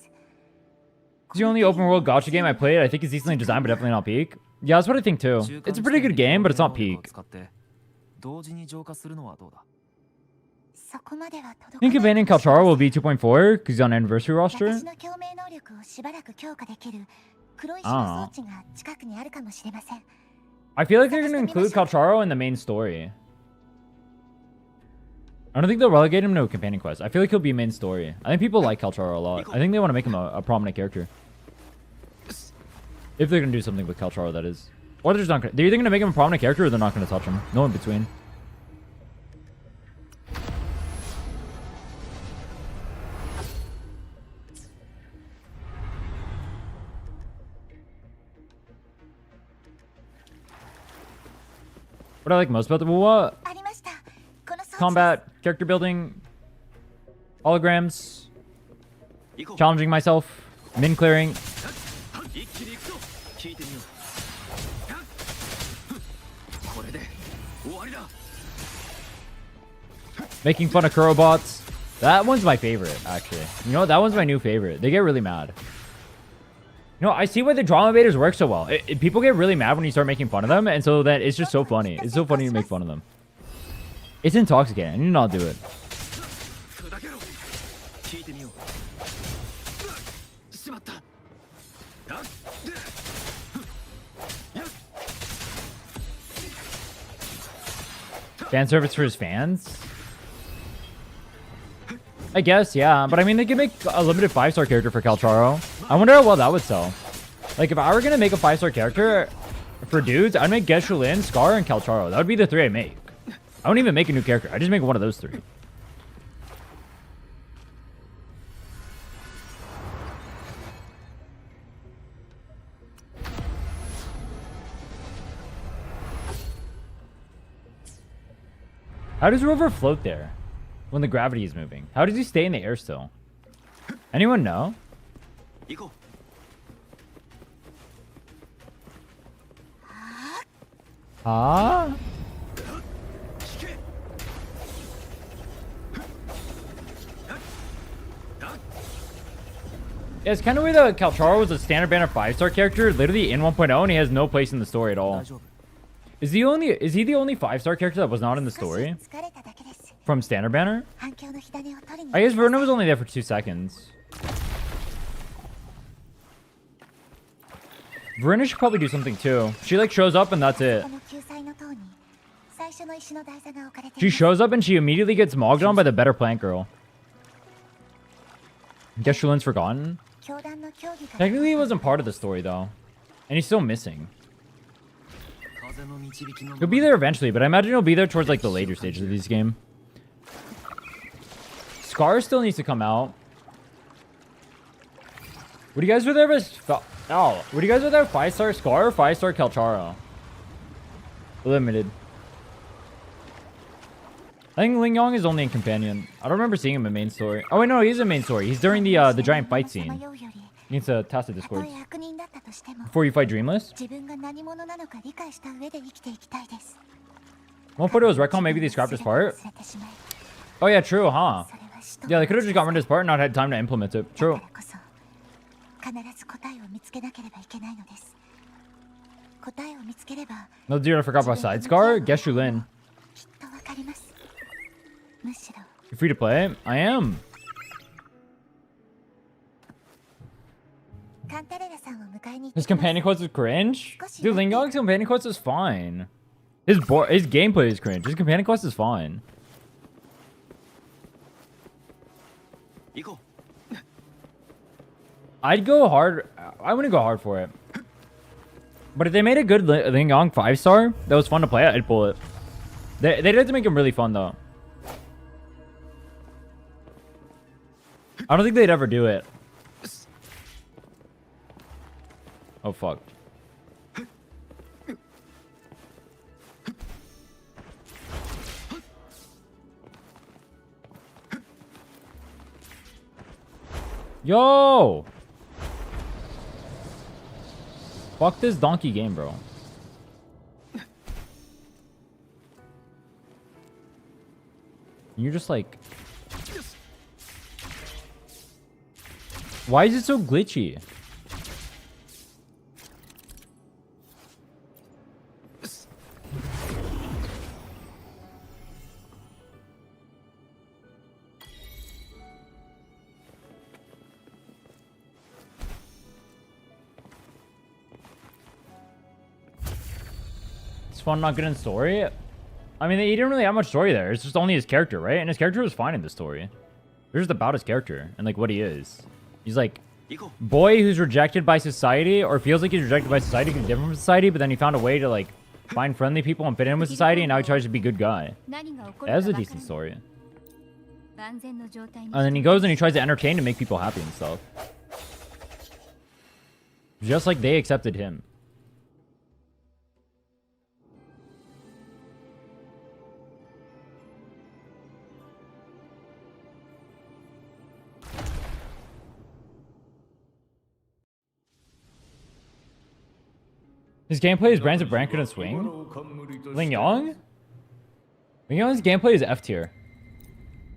It's the only open world gacha game I played. I think it's decently designed, but definitely not peak. Yeah, that's what I think too. It's a pretty good game, but it's not peak. 同時に浄化するのはどうだ。そこまでは届 I think かない Caban and かもしれま Kalchara せん will be 2.4 because he's on anniversary roster. 私の共鳴能力をしばらく強化できる黒石の装置が近くにあるかもしれません。 I feel like they're going to include Kalcharo in the main story. I don't think they'll relegate him to a companion quest. I feel like he'll be main story. I think people like Kalcharo a lot. I think they want to make him a prominent character. If they're going to do something with Kalcharo, that is. Or they're just not gonna, they're either going to make him a prominent character or they're not going to touch him. No in between. What I like most about the what? ありました。この装置 Combat, character building, holograms, う。行こう。 challenging myself, min clearing. 一気に行くぞ。聞いてみよう。これで終わりだ。 Making fun of Kurobots. That one's my favorite, actually. You know, that one's my new favorite. They get really mad. You know, I see why the drama baiters work so well. People get really mad when you start making fun of them, and so that it's just so funny. It's so funny to make fun of them. It's intoxicating. I need to not do it. 砕けろ。聞いてみよう。しまった。あっ。 Fan service for his fans? I guess, yeah. But I mean, they could make a limited 5-star character for Kalcharo. I wonder how well that would sell. Like, if I were going to make a 5-star character for dudes, I'd make Geshu-Lin, Scar, and Kalcharo. That would be the 3 I make. I wouldn't even make a new character. I just make one of those 3. How does Rover float there when the gravity is moving? How does he stay in the air still? Anyone know? 行こう。 Ah? Yeah, it's kind of weird that Kalcharo was a standard banner 5-star character, literally in 1.0, and he has no place in the story at all. Is he the only 5-star character that was not in the story 疲れただけです。 from standard banner? 反響の火種を取りに I guess Verna was only there for 2 seconds. Verna should probably do something too. She like shows up and that's it. この救済の塔に最初の石の台座が置かれてい She ます。 shows up and she immediately gets mogged on by the better plant girl. Guess Shulin's forgotten. 教団の協議から Technically, he wasn't part of the story though, and he's still missing. 風の導きの He'll be there eventually, but I imagine he'll be there towards like the later stages of this game. Scar still needs to come out. Would you guys rather have would you guys rather have 5-star Scar or 5-star Kalcharo? Limited. I think Ling Yong is only in companion. I don't remember seeing him in main story. Oh wait, no, he's in main story. He's during the giant fight scene. He needs to test the discords. Before you fight Dreamless? One photo was retcon, maybe they scrapped this part? Oh yeah, true, huh? Yeah, they could have just gotten rid of this part and not had time to implement it. True. No, dude, I forgot about Side Scar. Guess you Lin. You're free to play? I am. His companion quest is cringe? Dude, Ling Yong's companion quest is fine. His gameplay is cringe. His companion quest is fine. I'd go hard. I wouldn't go hard for it. But if they made a good Ling Yong 5-star that was fun to play, I'd pull it. They did to make him really fun though. I don't think they'd ever do it. Oh fuck. Yo! Fuck this donkey game, bro. You're just like... Why is it so glitchy? It's fun, not good in story. I mean, he didn't really have much story there. It's just only his character, right? And his character was fine in the story. They're just about his character and like what he is. He's like boy who's rejected by society, or feels like he's rejected by society because he's different from society, but then he found a way to like find friendly people and fit in with society, and now he tries to be a good guy. That's a decent story. And then he goes and he tries to entertain and make people happy and stuff. Just like they accepted him. His gameplay is brands of brand couldn't swing. Ling Yong? Ling Yong's gameplay is F tier.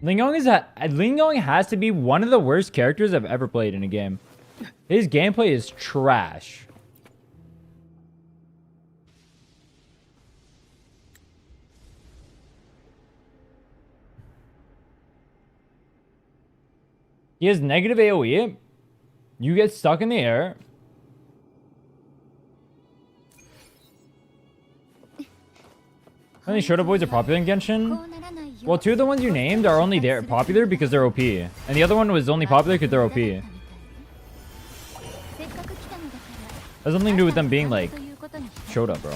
Ling Yong has to be one of the worst characters I've ever played in a game. His gameplay is trash. He has negative AoE. You get stuck in the air. How many Shota boys are popular in Genshin? Well, two of the ones you named are only there popular because they're OP. And the other one was only popular because they're OP. Has nothing to do with them being like Shota, bro.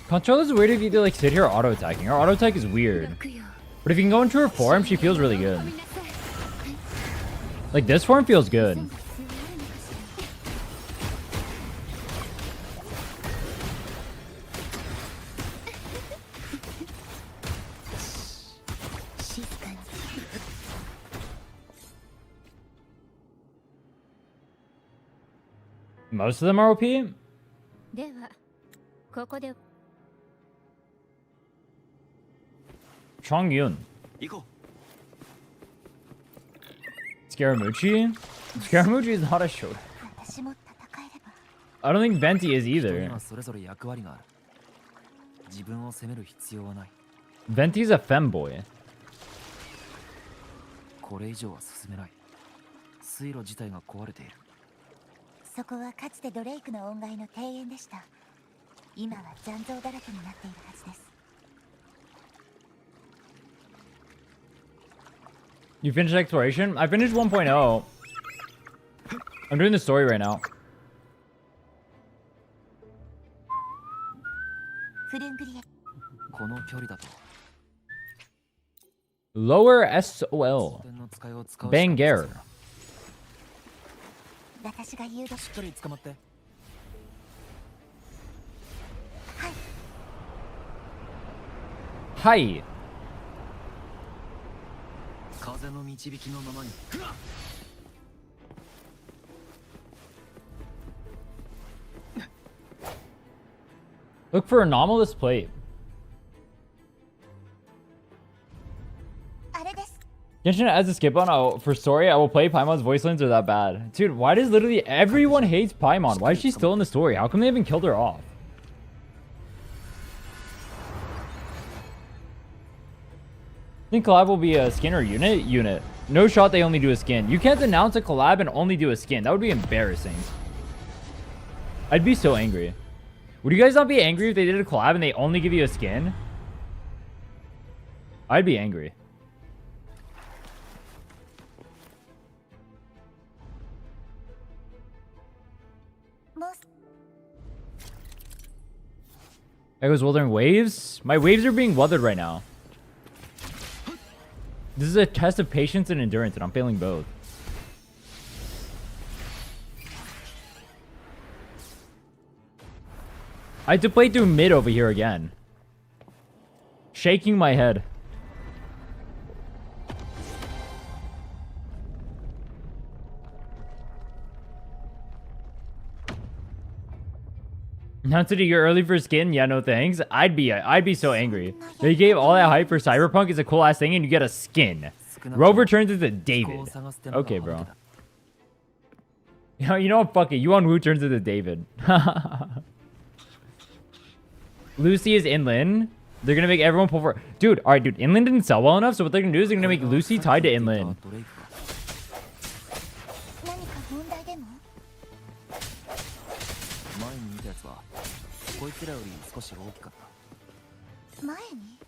Controller's weird if you do like sit here auto attacking. Her auto attack is weird. But if you can go into her form, she feels really good. Like this form feels good. Most of them are OP? Chongyun. Scaramucci? Scaramucci is not a Shota. I don't think Venti is either. Venti's a femboy. これ以上は進めない。水路自体が壊れている。そこはかつてドレイクの恩返の庭園でした。今は残像だらけになっているはずです。You finished exploration? I finished 1.0. I'm doing the story right now. フルングリエこの距離だと Lower SOL. 点の使いを使う Banger. 私が誘導しっかり捕まって Hi. 風の導きのままに Look for anomalous plate. あれです Genshin as a skip on for story. I will play Paimon's voice lines are that bad. Dude, why does literally everyone hates Paimon? Why is she still in the story? How come they haven't killed her off? Think collab will be a skin or unit? No shot they only do a skin. You can't announce a collab and only do a skin. That would be embarrassing. I'd be so angry. Would you guys not be angry if they did a collab and they only give you a skin? I'd be angry. There goes Wuthering waves. My waves are being weathered right now. This is a test of patience and endurance, and I'm failing both. I had to play through mid over here again. Shaking my head. Not today, you're early for skin? Yeah, no thanks. I'd be so angry. They gave all that hype for Cyberpunk is a cool ass thing and you get a skin. Rover turns into David. Okay, bro. You know what? Fuck it. Yuan Wu turns into David. Lucy is Inland. They're gonna make everyone pull for... Dude, alright, dude. Inland didn't sell well enough, so what they're gonna do is they're gonna make Lucy tied to Inland. 何か問題でも前に見たやつはこいつらより少し大きかった前に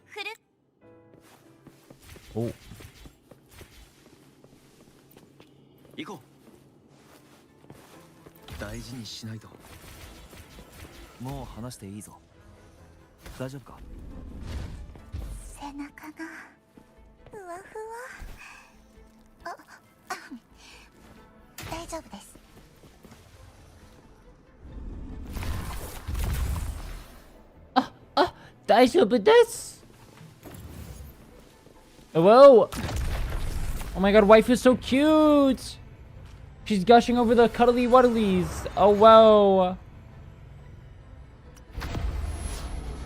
フル Oh. 行こう大事にしないともう話していいぞ大丈夫か背中がふわふわ大丈夫です Daisubu desu. Hello. Oh my god, wife is so cute. She's gushing over the cuddly wuddlies. Oh wow.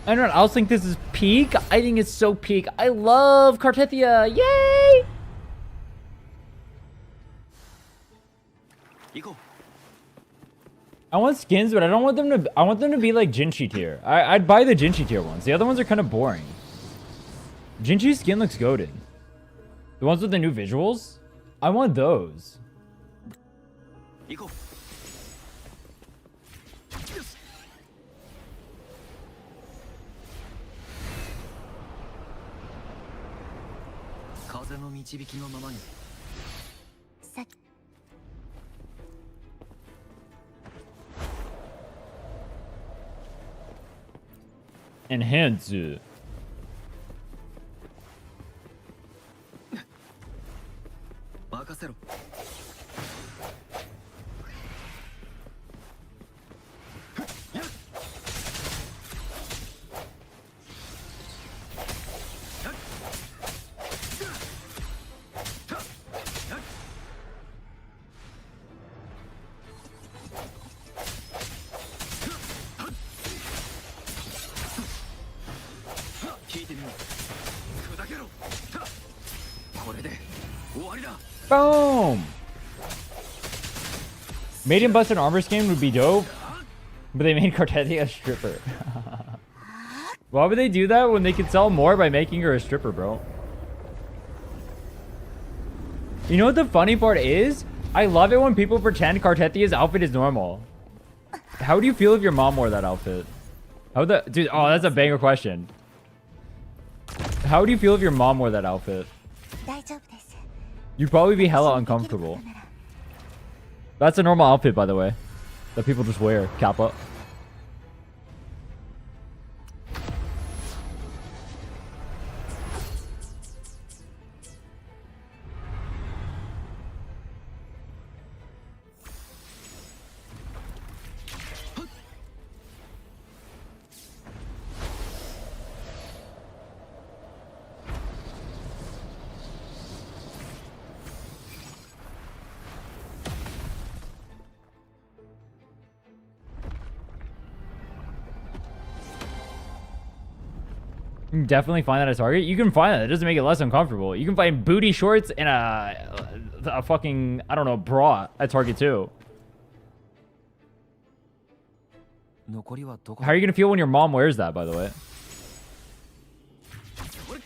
Anyone else think this is peak? I think it's so peak. I love Cartethia. Yay! 行こう I want skins, but I don't want them to. I want them to be like Jinchi tier. I'd buy the Jinchi tier ones. The other ones are kind of boring. Jinchi's skin looks goated. The ones with the new visuals. I want those. 行こう風の導きのままにさ Enhance. 任せろ聞いてみよう砕けろこれで終わりだ Boom! Maiden Busted Armor skin would be dope, but they made Cartethia a stripper. Why would they do that when they could sell more by making her a stripper, bro? You know what the funny part is? I love it when people pretend Cartethia's outfit is normal. How would you feel if your mom wore that outfit? How the dude? Oh, that's a banger question. How would you feel if your mom wore that outfit? 大丈夫です。 You'd probably be hella uncomfortable. That's a normal outfit, by the way, that people just wear. Kappa. You can definitely find that at Target. You can find that. It doesn't make it less uncomfortable. You can find booty shorts and a fucking, I don't know, bra at Target too. 残りはどこ How are you gonna feel when your mom wears that, by the way?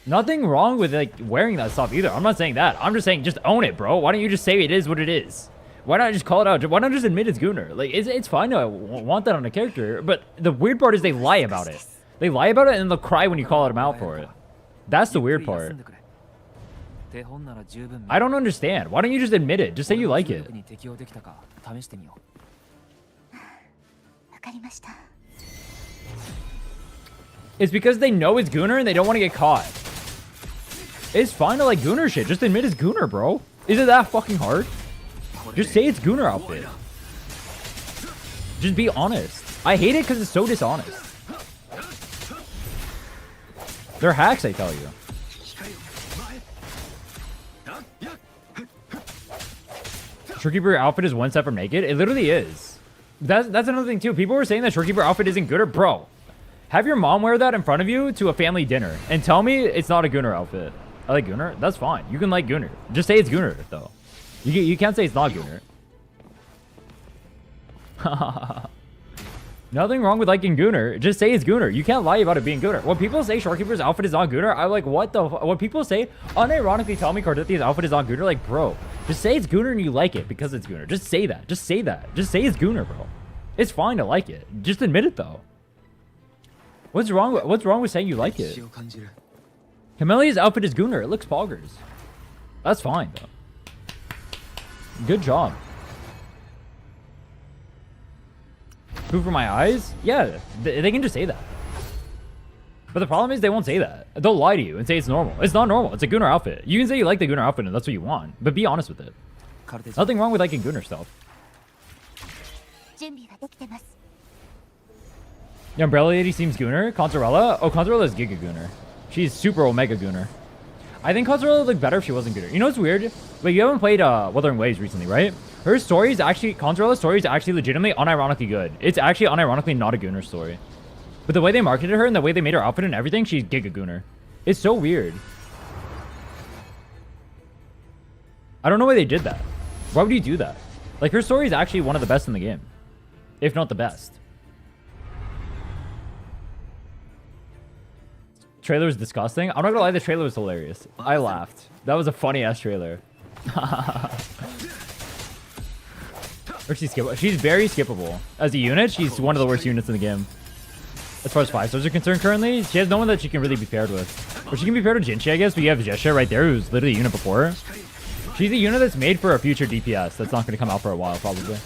Nothing wrong with like wearing that stuff either. I'm not saying that. I'm just saying just own it, bro. Why don't you just say it is what it is? Why not just call it out? Why not just admit it's Gunnar? Like, it's fine to want that on a character, but the weird part is they lie about it. They lie about it and they'll cry when you call them out for it. That's the weird part. 手本なら十分 I don't understand. Why don't you just admit it? Just say you like it. に適応できたか試してみよう。わかりました。 It's because they know it's Gunnar and they don't want to get caught. It's fine to like Gunnar shit. Just admit it's Gunnar, bro. Is it that fucking hard? Just say it's Gunnar outfit. Just be honest. I hate it because it's so dishonest. They're hacks, I tell you. Shorekeeper outfit is one step from naked. It literally is. That's another thing too. People were saying that Shorekeeper outfit isn't Gunnar. Bro, have your mom wear that in front of you to a family dinner and tell me it's not a Gunnar outfit. I like Gunnar. That's fine. You can like Gunnar. Just say it's Gunnar though. You can't say it's not Gunnar. Nothing wrong with liking Gunnar. Just say it's Gunnar. You can't lie about it being Gunnar. When people say Shorekeeper's outfit is not Gunnar, I'm like, what the? When people say, unironically tell me Cardithia's outfit is not Gunnar, like, bro, just say it's Gunnar and you like it because it's Gunnar. Just say that. Just say that. Just say it's Gunnar, bro. It's fine to like it. Just admit it though. What's wrong with saying you like it? Camelia's outfit is Gunnar. It looks poggers. That's fine though. Good job. Food for my eyes? Yeah, they can just say that. But the problem is they won't say that. They'll lie to you and say it's normal. It's not normal. It's a Gunnar outfit. You can say you like the Gunnar outfit and that's what you want. But be honest with it. Nothing wrong with liking Gunnar stuff. 準備はできてます。 The Umbrella Lady seems Gunnar. Consorella? Oh, Consorella is Giga Gunnar. She's super Omega Gunnar. I think Consorella would look better if she wasn't Gunnar. You know what's weird? Like, you haven't played Wuthering Waves recently, right? Her story is actually... Consorella's story is actually legitimately unironically good. It's actually unironically not a Gunnar story. But the way they marketed her and the way they made her outfit and everything, she's Giga Gunnar. It's so weird. I don't know why they did that. Why would you do that? Like, her story is actually one of the best in the game. If not the best. Trailer was disgusting. I'm not gonna lie, the trailer was hilarious. I laughed. That was a funny ass trailer. Or she's skippable. She's very skippable. As a unit, she's one of the worst units in the game. As far as 5-stars are concerned currently, she has no one that she can really be paired with. Or she can be paired with Jinchi, I guess, but you have Jesha right there, who's literally a unit before her. She's a unit that's made for a future DPS that's not gonna come out for a while, probably.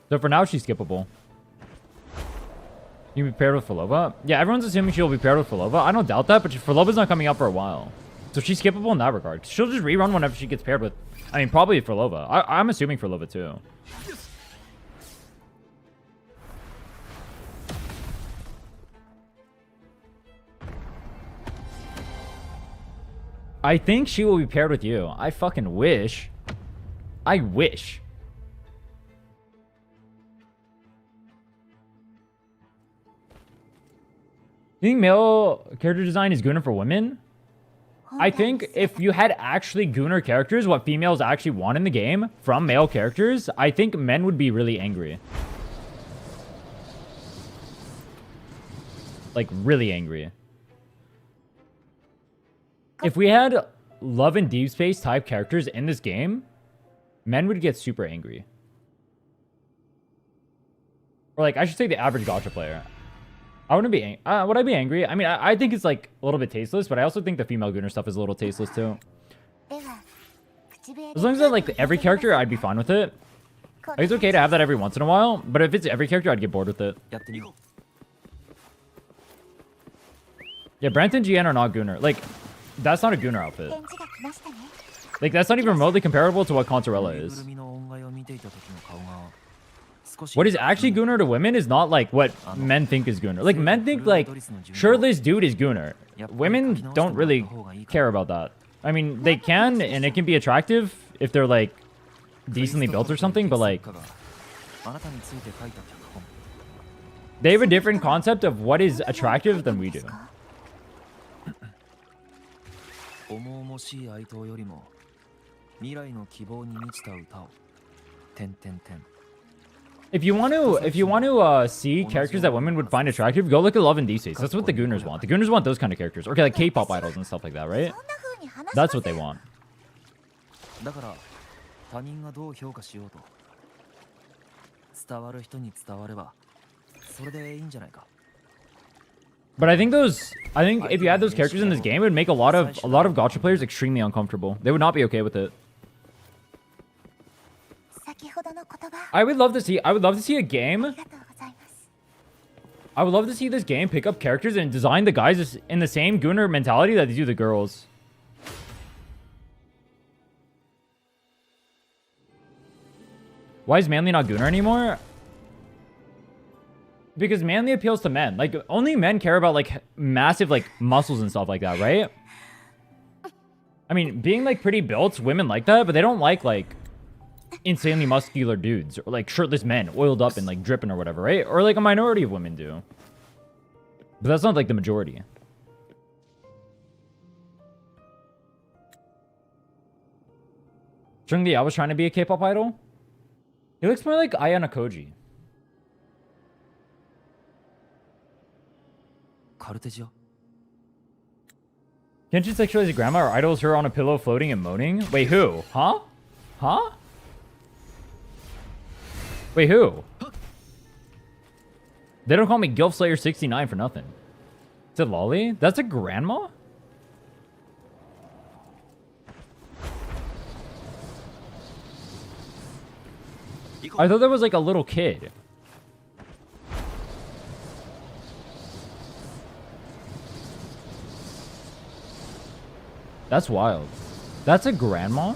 So for now, she's skippable. You can be paired with Filova? Yeah, everyone's assuming she'll be paired with Filova. I don't doubt that, but Filova's not coming out for a while. So she's skippable in that regard. She'll just rerun whenever she gets paired with... I mean, probably Filova. I'm assuming Filova too. I think she will be paired with you. I fucking wish. I wish. You think male character design is Gunnar for women? I think if you had actually Gunnar characters, what females actually want in the game from male characters, I think men would be really angry. Like, really angry. If we had Love and Deep Space type characters in this game, men would get super angry. Or like, I should say the average gacha player. I wouldn't be would I be angry? I mean, I think it's like a little bit tasteless, but I also think the female Gunner stuff is a little tasteless too. As long as I like every character, I'd be fine with it. Like, it's okay to have that every once in a while, but if it's every character, I'd get bored with it. Yeah, Brant and GN are not Gunner. Like, that's not a Gunner outfit. Like, that's not even remotely comparable to what Consorella is. What is actually Gunner to women is not like what men think is Gunner. Like, men think like shirtless dude is Gunner. Women don't really care about that. I mean, they can, and it can be attractive if they're like decently built or something, but like they have a different concept of what is attractive than we do. If you want to see characters that women would find attractive, go look at Love and Deceit. That's what the Gunners want. The Gunners want those kind of characters. Okay, like K-pop idols and stuff like that, right? That's what they want. But I think if you had those characters in this game, it would make a lot of gacha players extremely uncomfortable. They would not be okay with it. I would love to see a game. I would love to see this game pick up characters and design the guys in the same Gunner mentality that they do the girls. Why is Manly not Gunner anymore? Because Manly appeals to men. Like, only men care about, like, massive, like, muscles and stuff like that, right? I mean, being, like, pretty built, women like that, but they don't like, insanely muscular dudes. Or, like, shirtless men, oiled up and, like, dripping or whatever, right? Or, like, a minority of women do. But that's not, like, the majority. Chungli, I was trying to be a K-pop idol? He looks more like Ayana Koji. Can't you sexualize your grandma or idolize her on a pillow floating and moaning? Wait, who? Huh? Huh? Wait, who? They don't call me Gilf Slayer 69 for nothing. Is it Lolly? That's a grandma? I thought that was like a little kid. That's wild. That's a grandma?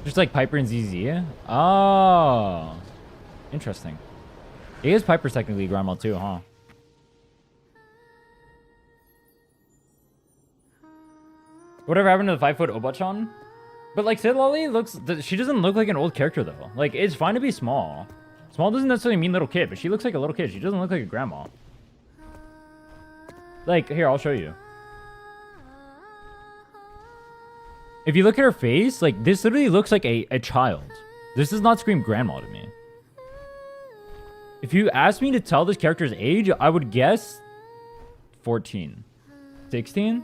Just like Piper and ZZ? Oh. Interesting. He is Piper's technically grandma too, huh? Whatever happened to the 5-foot Obachan? But like Sid Lolly looks... She doesn't look like an old character though. Like, it's fine to be small. Small doesn't necessarily mean little kid, but she looks like a little kid. She doesn't look like a grandma. Like, here, I'll show you. If you look at her face, like, this literally looks like a child. This does not scream grandma to me. If you asked me to tell this character's age, I would guess 14. 16?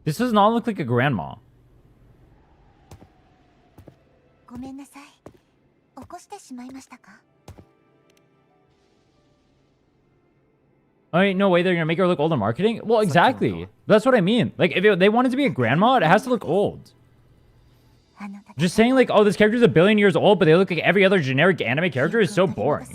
This does not look like a grandma. I mean, no way they're gonna make her look old in marketing. Well, exactly. That's what I mean. Like, if they wanted to be a grandma, it has to look old. Just saying like, oh, this character's 1 billion years old, but they look like every other generic anime character is so boring.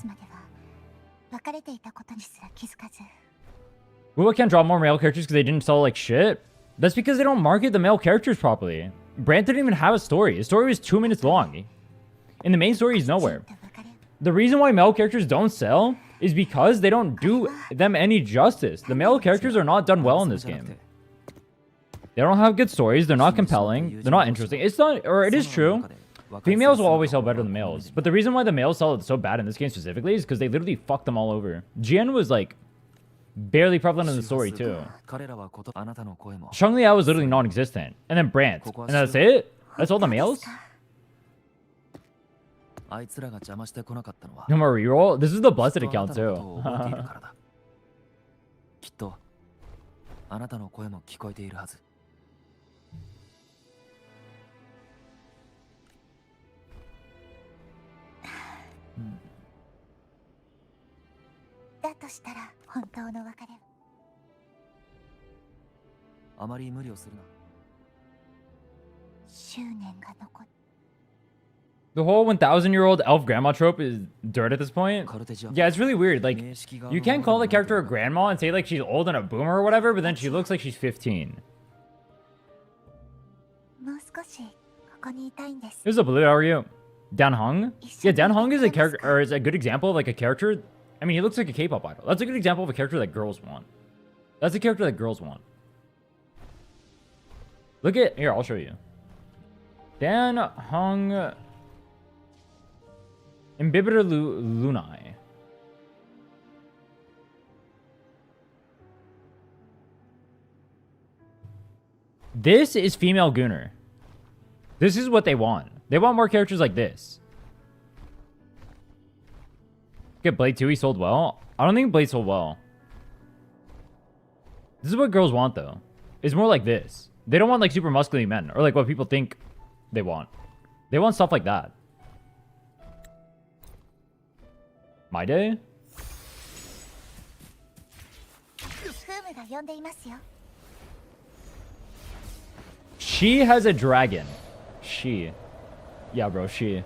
Well, can't draw more male characters because they didn't sell like shit. That's because they don't market the male characters properly. Brant didn't even have a story. His story was 2 minutes long. And the main story is nowhere. The reason why male characters don't sell is because they don't do them any justice. The male characters are not done well in this game. They don't have good stories. They're not compelling. They're not interesting. It's not, or it is true. Females will always sell better than males. But the reason why the males sell so bad in this game specifically is because they literally fucked them all over. Jian was like barely prevalent in the story too. Shanglia was literally non-existent. And then Brant. And that's it? That's all the males? あいつらが邪魔してこなかったのは No more reroll? This is the blessed きっとあ account なたのことを覚えている too. からだきっとあなたの声も聞こえているはずだとしたら本当の別れ。あまり無理をするな執念が残っ The whole 1,000-year-old elf grandma trope is dirt at this point. カルテジャ Yeah, it's really weird. Like, 名式が you can't call the character a grandma and say like she's old and a boomer or whatever, but then she looks like she's 15. もう少しここにいたいんです。 Here's a blue, how are you? Dan Hung? Yeah, Dan Hung is a character, or is a good example of like a character. I mean, he looks like a K-pop idol. That's a good example of a character that girls want. That's a character that girls want. Look at, here, I'll show you. Dan Hung Imbibitor Lunai. This is female Gunner. This is what they want. They want more characters like this. Get Blade 2, he sold well. I don't think Blade sold well. This is what girls want though. It's more like this. They don't want like super muscly men or like what people think they want. They want stuff like that. My day? フームが呼んでいますよ。 She has a dragon. She. Yeah, bro, she.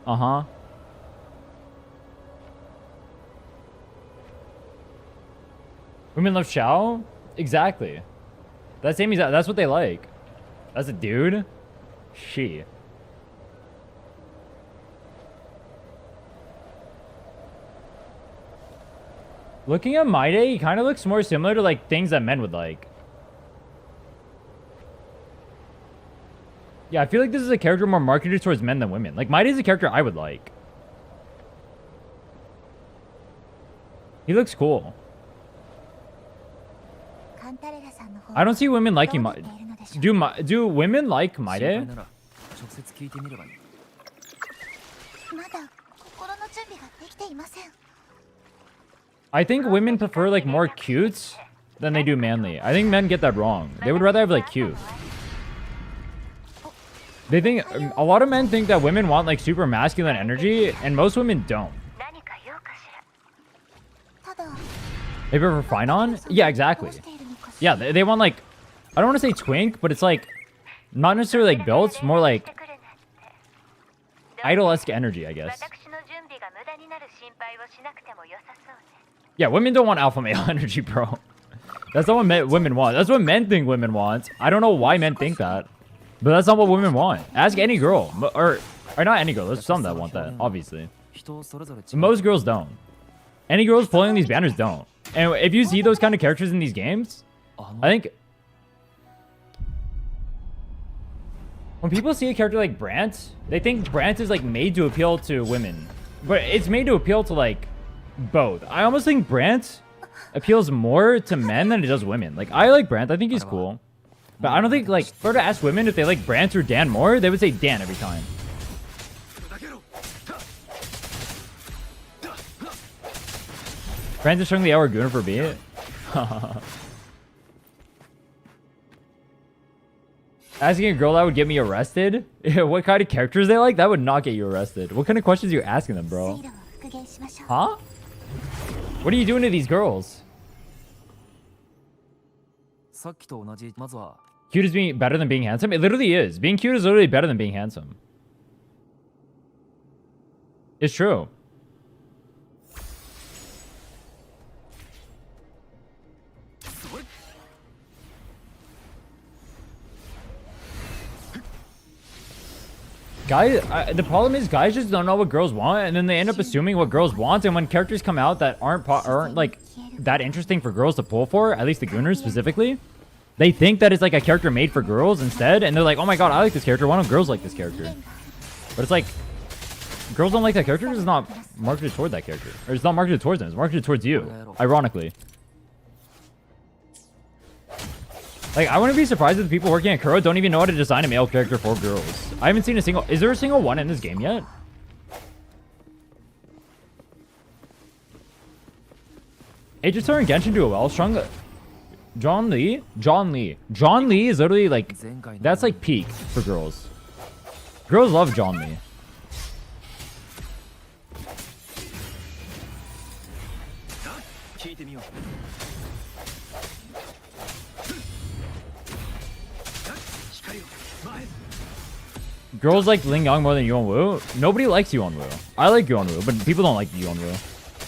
Uh-huh. Women love Xiao? Exactly. That's same exact. That's what they like. That's a dude. She. Looking at My Day, he kind of looks more similar to like things that men would like. Yeah, I feel like this is a character more marketed towards men than women. Like, My Day is a character I would like. He looks cool. カンタレラさんの方 I don't see women liking ど My... うなっているのでしょう Do women like My 心 Day? 配なら直接聞いてみればいいまだ心の準備ができていません。 I think women prefer like more cutes than they do manly. I think men get that wrong. They would rather have like cute. They think a lot of men think that women want like super masculine energy, and most women don't. 何か用かしら。ただ They prefer fine on? Yeah, exactly. どうしているのかしら Yeah, they want like, I don't want to say twink, but it's like not necessarily like built, more like idol-esque energy, I guess. 私の準備が無駄になる心配をしなくても良さそうね。 Yeah, women don't want alpha male energy, bro. That's not what women want. That's what men think women want. I don't know why men think that. But that's not what women want. Ask any girl. Or not any girl. There's some that want that, obviously. 人それぞれ違う Most girls don't. Any girls pulling these banners don't. And if you see those kind of characters in these games, あの I think... When people see a character like Brant, they think Brant is like made to appeal to women. But it's made to appeal to like both. I almost think Brant appeals more to men than it does women. Like, I like Brant. I think he's cool. But I don't think, like, if I were to ask women if they like Brant or Dan more, they would say Dan every time. Brant is showing the hour Gunner for B. Asking a girl that would get me arrested? What kind of characters they like? That would not get you arrested. What kind of questions are you asking them, bro? 水路を復元しましょう。 Huh? What are you doing to these girls? さっきと同じまずは Cute is being better than being handsome? It literally is. Being cute is literally better than being handsome. It's true. Guys, the problem is guys just don't know what girls want, and then they end up assuming what girls want. And when characters come out that aren't like that interesting for girls to pull for, at least the Gooners specifically, they think that it's like a character made for girls instead, and they're like, "Oh my god, I like this character. Why don't girls like this character?" But it's like girls don't like that character because it's not marketed toward that character, or it's not marketed towards them. It's marketed towards you, ironically. Like, I wouldn't be surprised if the people working at Kuro don't even know how to design a male character for girls. I haven't seen a single... Is there a single one in this game yet? Aegistar and Genshin do it well. Strong. John Lee is literally like, that's like peak for girls. Girls love John Lee. Girls like Ling Yang more than Yuan Wu. Nobody likes Yuan Wu. I like Yuan Wu, but people don't like Yuan Wu.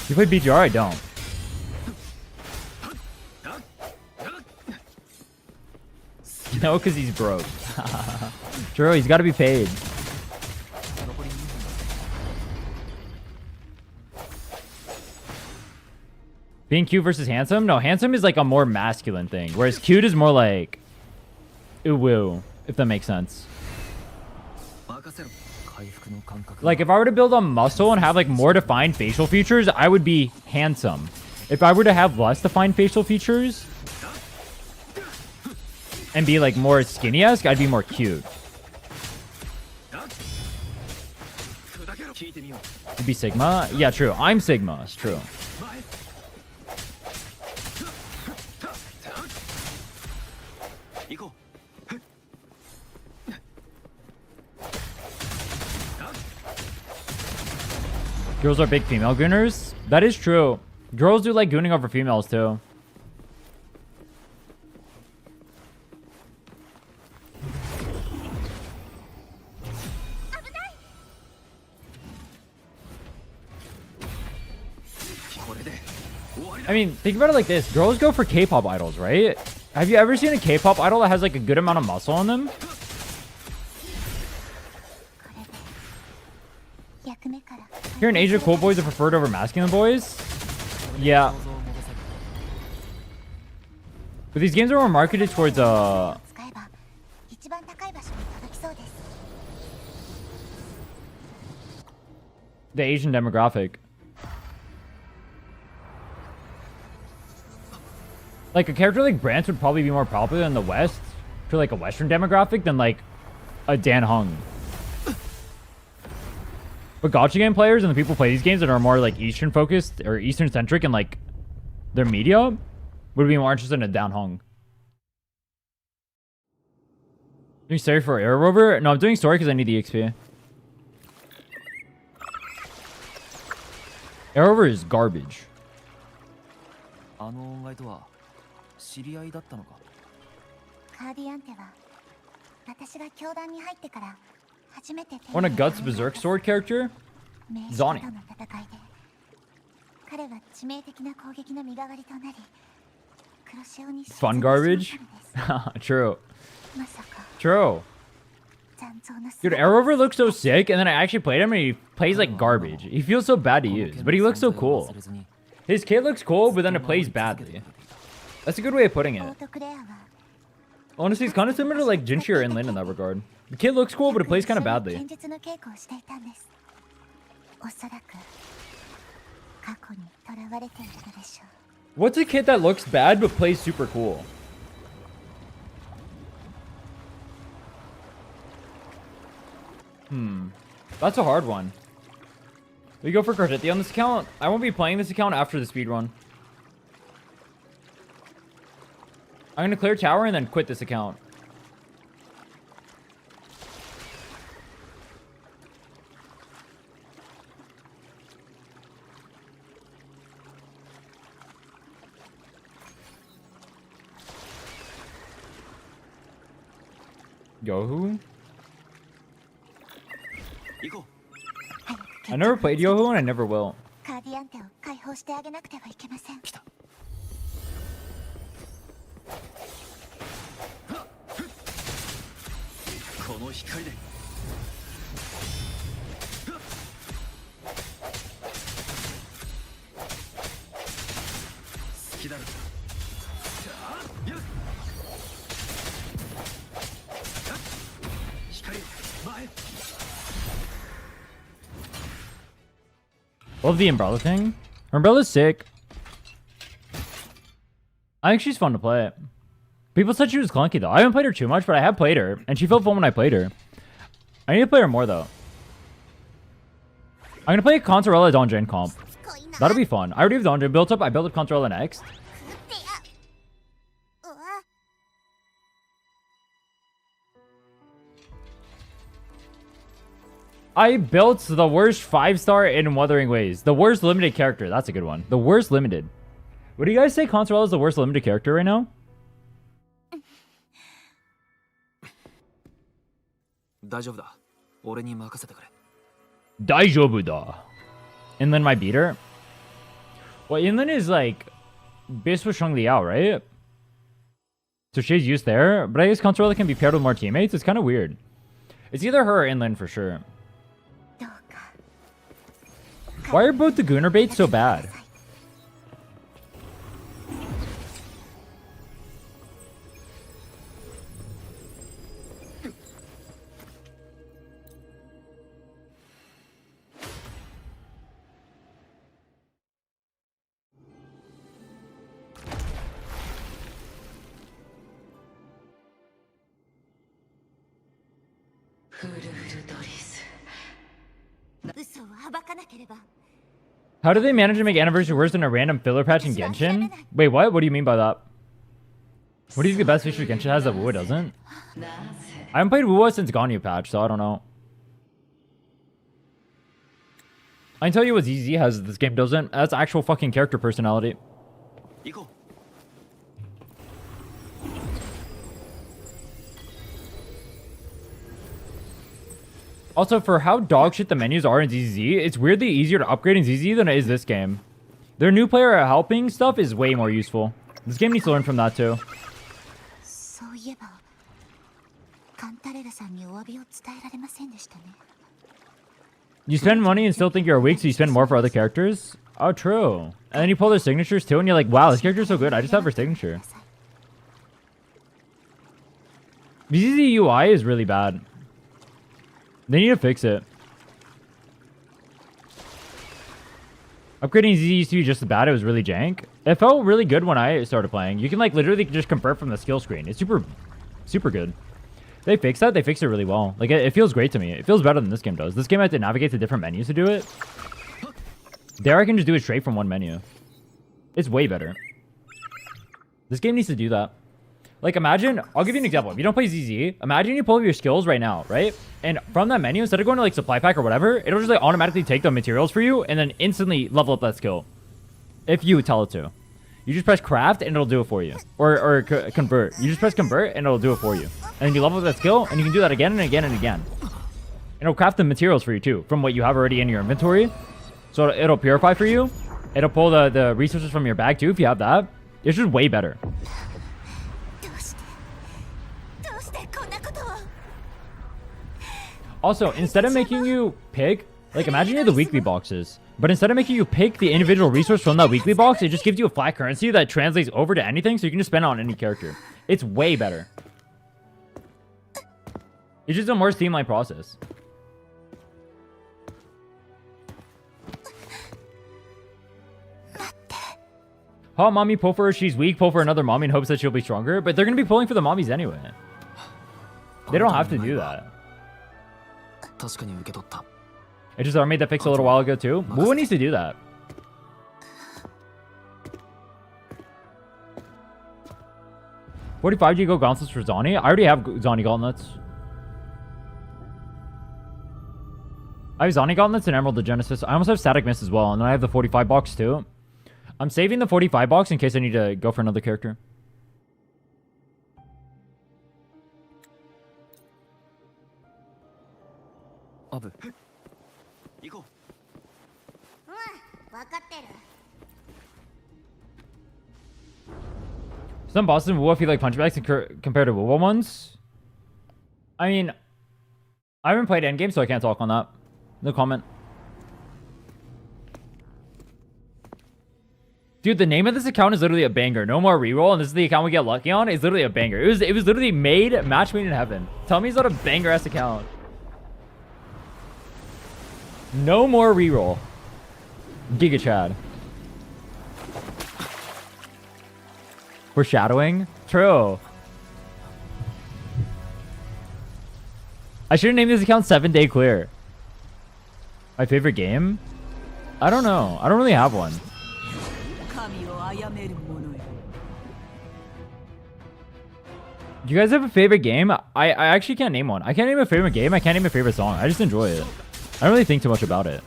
You play BGR? I don't. No, because he's broke. True, he's got to be paid. Being cute versus handsome? No, handsome is like a more masculine thing, whereas cute is more like ooh woo, if that makes sense. Like if I were to build on muscle and have like more defined facial features, I would be handsome. If I were to have less defined facial features and be like more skinny-esque, I'd be more cute. You'd be Sigma? Yeah, true. I'm Sigma. It's true. Girls are big female gooners? That is true. Girls do like gooning over females too. I mean, think about it like this. Girls go for K-pop idols, right? Have you ever seen a K-pop idol that has like a good amount of muscle on them? Here in Asia, cool boys are preferred over masculine boys? Yeah. But these games are more marketed towards the Asian demographic. Like a character like Brant would probably be more popular in the West to like a Western demographic than like a Dan Hung. But Gacha game players and the people who play these games that are more like Eastern focused or Eastern centric and like their media would be more interested in a Dan Hung. Doing story for Air Rover? No, I'm doing story because I need the XP. Air Rover is garbage. あの恩愛とは知り合いだったのか。カーディアンテは私が教団に入ってから初めて Want a Guts Berserk Sword character? Zoni. 彼は致命的な攻撃の身代わりとなり黒潮に Fun garbage? True. まさか True. 残像の Dude, Air Rover looks so sick, and then I actually played him, and he plays like garbage. He feels so bad to use, but he looks so cool. His kit looks cool, but then it plays badly. That's a good way of putting it. オートクレアは Honestly, it's kind of similar to like Jinshi or Inlin in that regard. The kit looks cool, but it plays kind of badly. 剣術の稽古をしていたんです。おそらく過去に囚われているのでしょう。 What's a kit that looks bad but plays super cool? That's a hard one. We go for Cortetti on this account. I won't be playing this account after the speedrun. I'm gonna clear tower and then quit this account. Yohu? I never played Yohu and I never will. カーディアンテを解放してあげなくてはいけません。この光で好きだろ。 Love the umbrella thing. Her umbrella's sick. I think she's fun to play. People said she was clunky though. I haven't played her too much, but I have played her, and she felt fun when I played her. I need to play her more though. I'm gonna play Consorella Donjin comp. That'll be fun. I already have the dungeon built up. I built up Control next. 食ってやうわ I built the worst 5-star in Wuthering Ways. The worst limited character. That's a good one. The worst limited. What do you guys say Control is the worst limited character right now? 大丈夫だ。俺に任せてくれ。Daijobu-da. Inland my beater? Well, Inland is like based with Shang Liao, right? So she's used there, but I guess Control can be paired with more teammates. It's kind of weird. It's either her or Inland for sure. どうか Why are both the Gooner baits so bad? How do they manage to make Anniversary worse than a random filler patch in Genshin? Wait, what? What do you mean by that? What is the best feature Genshin has that WoW doesn't? I haven't played WoW since Ganyu patch, so I don't know. I can tell you what ZZ has that this game doesn't. That's actual fucking character personality. 行こう。 Also, for how dog shit the menus are in ZZ, it's weirdly easier to upgrade in ZZ than it is this game. Their new player helping stuff is way more useful. This game needs to learn from that too. そういえばカンタレラさんにお詫びを伝えられませんでしたね You spend money and still think you're weak, so you spend more for other characters? Oh, true. And then you pull their signatures too, and you're like, wow, this character's so good, I just have her signature. ZZ UI is really bad. They need to fix it. Upgrading ZZ used to be just as bad. It was really jank. It felt really good when I started playing. You can like literally just convert from the skill screen. It's super good. They fixed that. They fixed it really well. Like it feels great to me. It feels better than this game does. This game I have to navigate to different menus to do it. There I can just do it straight from one menu. It's way better. This game needs to do that. Like imagine, I'll give you an example. If you don't play ZZ, imagine you pull up your skills right now, right? And from that menu, instead of going to like supply pack or whatever, it'll just like automatically take the materials for you and then instantly level up that skill. If you tell it to. You just press craft and it'll do it for you. Or convert. You just press convert and it'll do it for you. And then you level up that skill and you can do that again and again and again. And it'll craft the materials for you too, from what you have already in your inventory. So it'll purify for you. It'll pull the resources from your bag too if you have that. It's just way better. Also, instead of making you pick, like imagine you're the weekly boxes, but instead of making you pick the individual resource from that weekly box, it just gives you a flat currency that translates over to anything, so you can just spend it on any character. It's way better. It's just a more streamlined process. Hot mommy pull for her, she's weak, pull for another mommy in hopes that she'll be stronger, but they're going to be pulling for the mommies anyway. They don't have to do that. It's just I made that fix a little while ago too. Wu needs to do that. $45 Go gauntlets for Zani? I already have Zani gauntlets. I have Zani gauntlets and Emerald of Genesis. I almost have Static Mist as well, and then I have the 45 box too. I'm saving the 45 box in case I need to go for another character. Abu. Some bosses in WoW feel like punchbacks compared to WoW ones. I mean, I haven't played endgame, so I can't talk on that. No comment. Dude, the name of this account is literally a banger. No more reroll, and this is the account we get lucky on. It's literally a banger. It was literally match made in heaven. Tell me it's not a banger ass account. No more reroll. Giga Chad. Foreshadowing? True. I should have named this account 7 Day Clear. My favorite game? I don't know. I don't really have one. 神を殺める者よ。 Do you guys have a favorite game? I actually can't name one. I can't name a favorite game. I can't name a favorite song. I just enjoy it. I don't really think too much about it.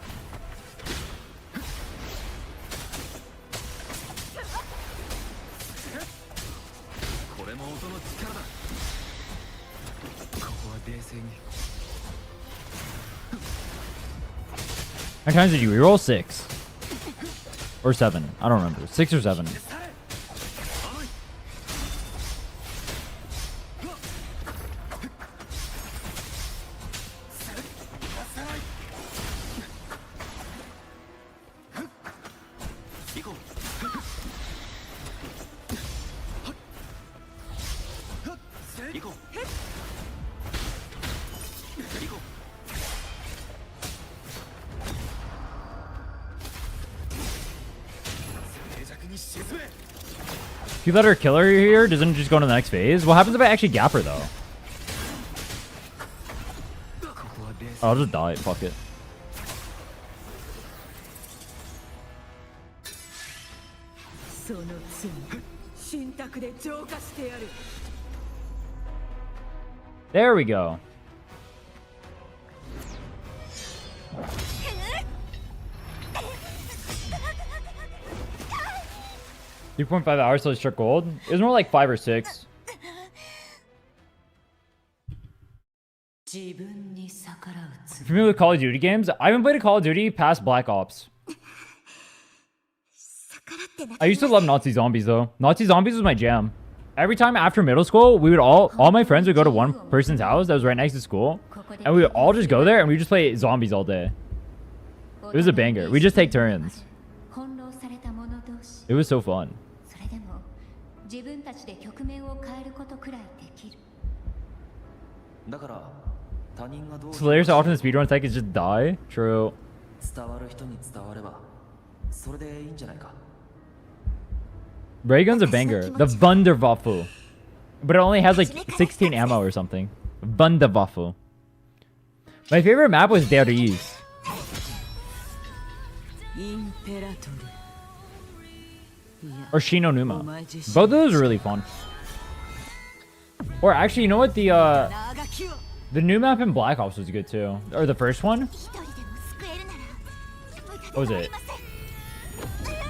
How many times did you reroll? 6. Or 7. I don't remember. 6 or 7. If you let her kill her here, doesn't it just go to the next phase? What happens if I actually gap her though? I'll just die. Fuck it. その罪、神託で浄化してやる。 There we go. $3.5 till I struck gold. It was more like 5 or 6. 自分に逆らう罪。 Familiar with Call of Duty games? I haven't played a Call of Duty past Black Ops. I used to love Nazi zombies though. Nazi zombies was my jam. Every time after middle school, we would all my friends would go to one person's house that was right next to school, and we would all just go there and we just play zombies all day. It was a banger. We just take turns. It was so fun. それでも自分たちで局面を変えることくらいできる。だから他人がどう Slayers often the speedrun tech is just die. True. 伝わる人に伝わればそれでいいんじゃないか。 Ray gun's a banger. The Wunderwaffe. But it only has like 16 ammo or something. Wunderwaffe. My favorite map was Der East. インペラトル。 Or Shinonuma. Both of those are really fun. Or actually, you know what? The new map in Black Ops was good too. Or the first one? What was it?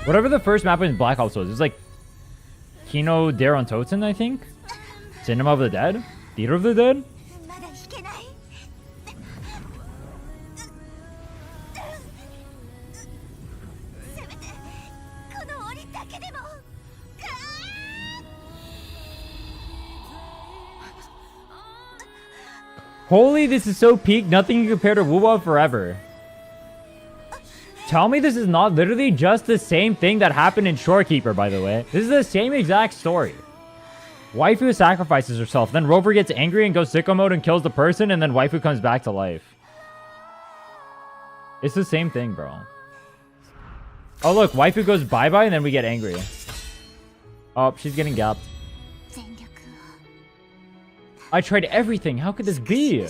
Whatever the first map in Black Ops was. It was like Kino Daron Toten, I think? Cinema of the Dead? Theater of the Dead? まだ引けない せめてこの檻だけでも Holy, this is so peak. Nothing can compare to Wuwa Forever. Tell me this is not literally just the same thing that happened in Shorekeeper, by the way. This is the same exact story. Waifu sacrifices herself, then Rover gets angry and goes sicko mode and kills the person, and then Waifu comes back to life. It's the same thing, bro. Oh, look, Waifu goes bye-bye, and then we get angry. Oh, she's getting gapped. 全力を I tried everything. How could this be?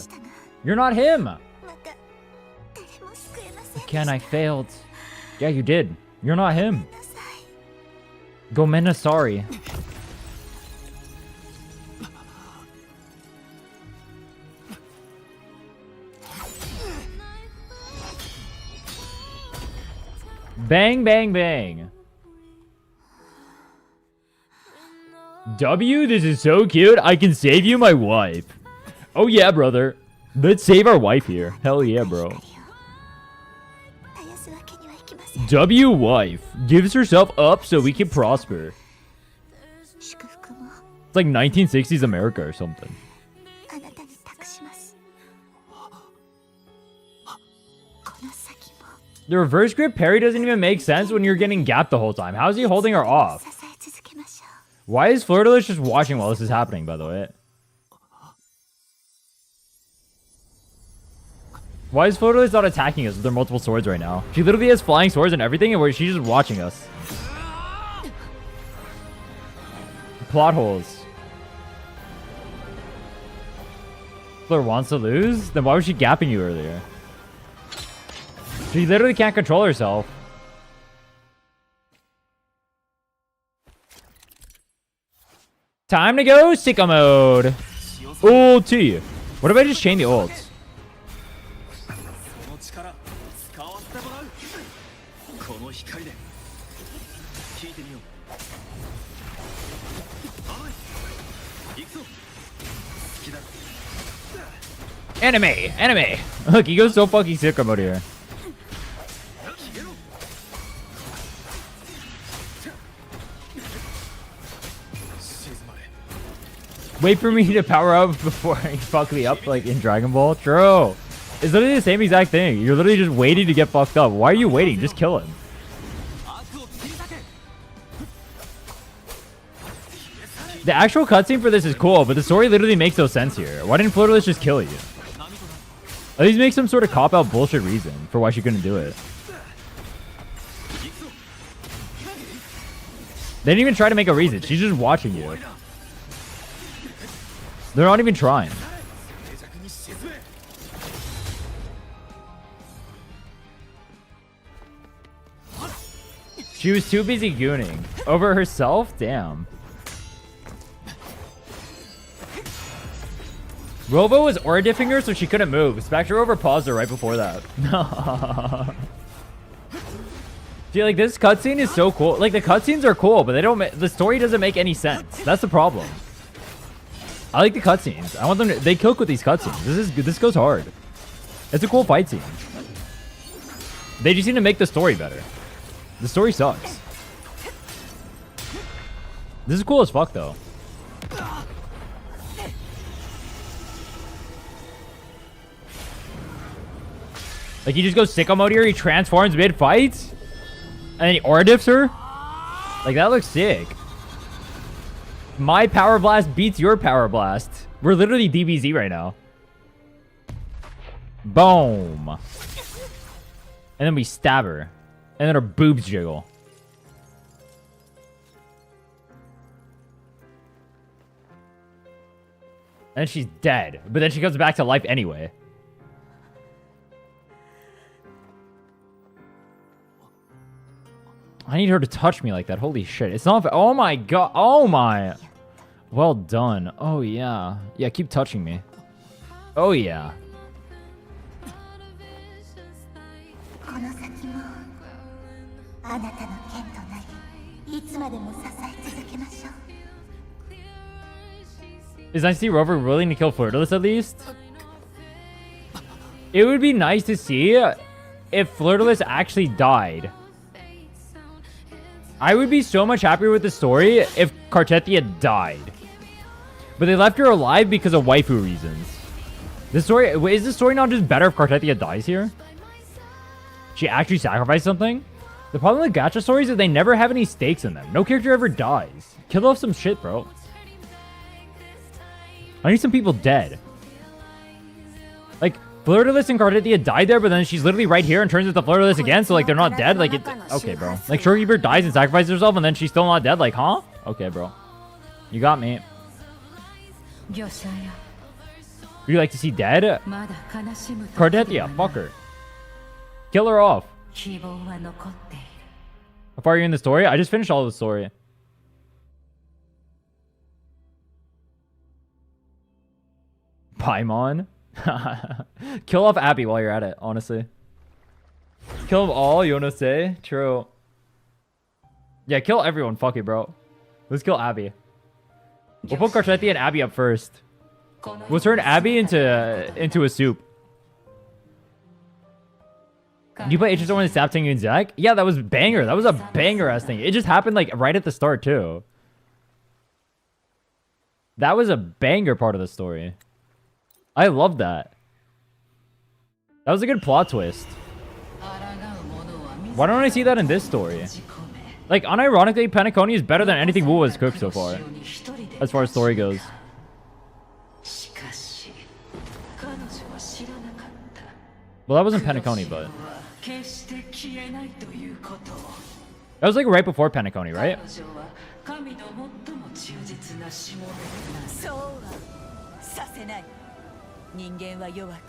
You're not him. また誰も救えません Again, I failed. Yeah, you did. You're not him. なさい Gomena sorry. Bang, bang, bang. W, this is so cute. I can save you my wife. Oh yeah, brother. Let's save our wife here. Hell yeah, bro. 絶やすわけにはいきません W wife gives herself up so we can prosper. 祝福も It's like 1960s America or something. あなたに託しますこの先も The reverse grip parry doesn't even make sense when you're getting gapped the whole time. How is he holding her off? 支え続けましょう Why is Flirtalish just watching while this is happening, by the way? Why is Flirtalish not attacking us with their multiple swords right now? She literally has flying swords and everything, and she's just watching us. Plot holes. Fleur wants to lose? Then why was she gapping you earlier? She literally can't control herself. Time to go sicko mode. Ulti. What if I just chain the ults? その力使わせてもらう。この光で聞いてみよう。はい、行くぞ。好きだ。 Anime. Look, he goes so fucking sicko mode here. Wait for me to power up before he fuck me up like in Dragon Ball. True. It's literally the same exact thing. You're literally just waiting to get fucked up. Why are you waiting? Just kill him. The actual cutscene for this is cool, but the story literally makes no sense here. Why didn't Flirtless just kill you? At least make some sort of cop-out bullshit reason for why she couldn't do it. They didn't even try to make a reason. She's just watching you. They're not even trying. She was too busy gooning. Over herself? Damn. Robo was aura diffing her so she couldn't move. Spectre over paused her right before that. See, like, this cutscene is so cool. Like, the cutscenes are cool, but they don't the story doesn't make any sense. That's the problem. I like the cutscenes. I want them to, they cook with these cutscenes. This goes hard. It's a cool fight scene. They just need to make the story better. The story sucks. This is cool as fuck though. Like, he just goes sicko mode here, he transforms mid-fight, and then he aura diffs her? Like, that looks sick. My power blast beats your power blast. We're literally DBZ right now. Boom. And then we stab her. And then her boobs jiggle. And then she's dead. But then she comes back to life anyway. I need her to touch me like that. Holy shit. It's not... Oh my god. Oh my... Well done. Oh yeah. Yeah, keep touching me. Oh yeah. この先もあなたの剣となりいつまでも支え続けましょう Is nice to see Rover willing to kill Flirtless at least? It would be nice to see if Flirtless actually died. I would be so much happier with the story if Cartetia died. But they left her alive because of waifu reasons. Is the story not just better if Cartetia dies here? She actually sacrificed something? The problem with gacha stories is they never have any stakes in them. No character ever dies. Kill off some shit, bro. I need some people dead. Like, Flirtless and Cartetia died there, but then she's literally right here and turns into Flirtless again, so like they're not dead. Like, okay, bro. Like, Shorekeeper dies and sacrifices herself, and then she's still not dead. Like, huh? Okay, bro. You got me. Would you like to see dead? Cartetia, fuck her. Kill her off. How far are you in the story? I just finished all of the story. Paimon? Kill off Abby while you're at it, honestly. Kill them all, you wanna say? True. Yeah, kill everyone. Fuck it, bro. Let's kill Abby. We'll put Cartetia and Abby up first. We'll turn Abby into a soup. Did you play HSO when the Sap Tengu Zack? Yeah, that was banger. That was a banger-ass thing. It just happened like right at the start, too. That was a banger part of the story. I love that. That was a good plot twist. Why don't I see that in this story? Like, unironically, Penacony is better than anything Wu has cooked so far. As far as story goes. Well, that wasn't Penacony, but... That was like right before Penacony, right? 人間は弱く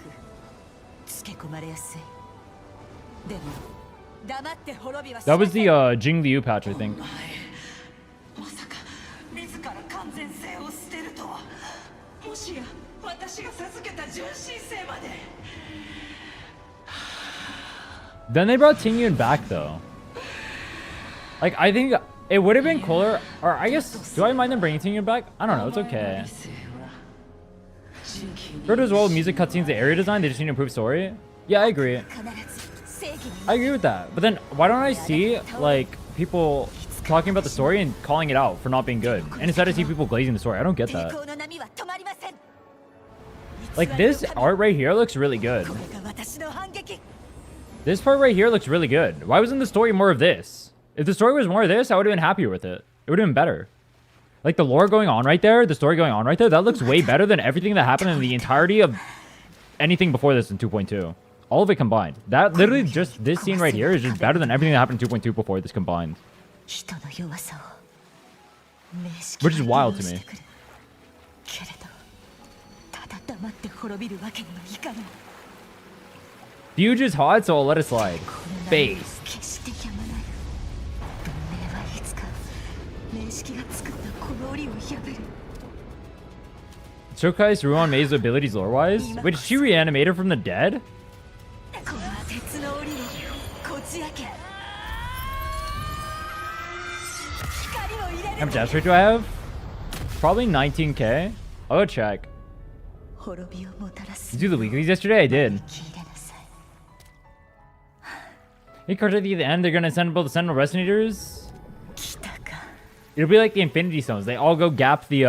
つけ込まれやすいでも黙って滅びはし That was the Jing Liu patch, I think. まさか水ら完全性を捨てるとは、もしや私が授けた純真性まで。 Then they brought Tingyun back though. Like I think it would have been cooler, or I guess do I mind them bringing Tingyun back? I don't know, it's okay. Heard as well music cutscenes, the area design, they just need to improve story. Yeah, I agree. I agree with that. But then why don't I see like people talking about the story and calling it out for not being good? And instead I see people glazing the story. I don't get that. Like this art right here looks really good. This part right here looks really good. Why wasn't the story more of this? If the story was more of this, I would have been happier with it. It would have been better. Like the lore going on right there, the story going on right there, that looks way better than everything that happened in the entirety of anything before this in 2.2. All of it combined. That literally just this scene right here is just better than everything that happened in 2.2 before this combined. Which is wild to me. Fuge is hot, so I'll let it slide. Base. Shokai's Ruon Mei's abilities lore-wise? Wait, did she reanimate her from the dead? How much dash rate do I have? Probably 19k. I'll go check. Did you do the weeklies yesterday? I did. Hey, cards at the end, they're gonna assemble the Sentinel Resonators. It'll be like the Infinity Stones. They all go gap the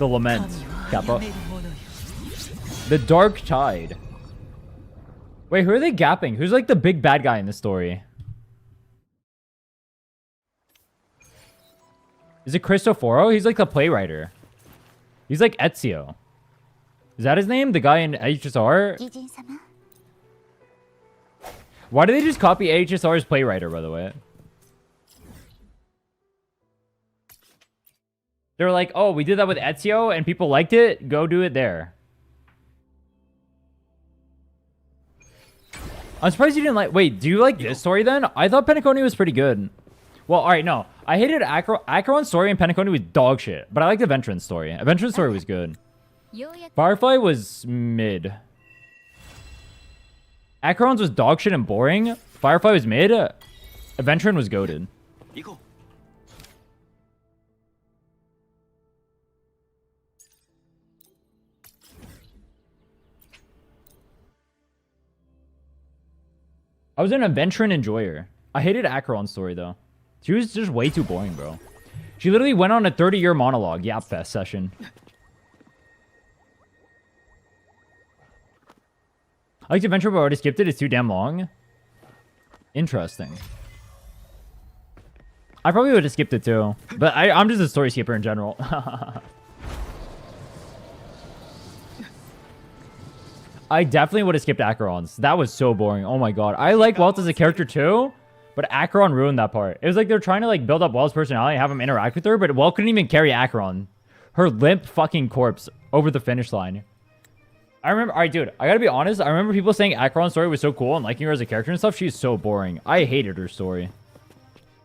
Lament. Kappa. The Dark Tide. Wait, who are they gapping? Who's like the big bad guy in this story? Is it Cristoforo? He's like the playwright. He's like Ezio. Is that his name? The guy in HSR? Why did they just copy HSR's playwright, by the way? They're like, oh, we did that with Ezio and people liked it. Go do it there. I'm surprised you didn't like... Wait, do you like this story then? I thought Penacony was pretty good. Well, alright, no. I hated Acheron's story and Penacony was dog shit. But I liked Adventure's story. Adventure's story was good. Firefly was mid. Acheron's was dog shit and boring. Firefly was mid. Adventurin was goated. I was an Adventurin enjoyer. I hated Acheron's story though. She was just way too boring, bro. She literally went on a 30-year monologue Yap Fest session. I liked Adventure, but I already skipped it. It's too damn long. Interesting. I probably would have skipped it too. But I'm just a story skipper in general. I definitely would have skipped Acheron's. That was so boring. Oh my god. I like Welt as a character too, but Acheron ruined that part. It was like they're trying to like build up Welt's personality and have him interact with her, but Welt couldn't even carry Acheron. Her limp fucking corpse over the finish line. I remember, alright dude, I gotta be honest, I remember people saying Acheron's story was so cool and liking her as a character and stuff. She's so boring. I hated her story.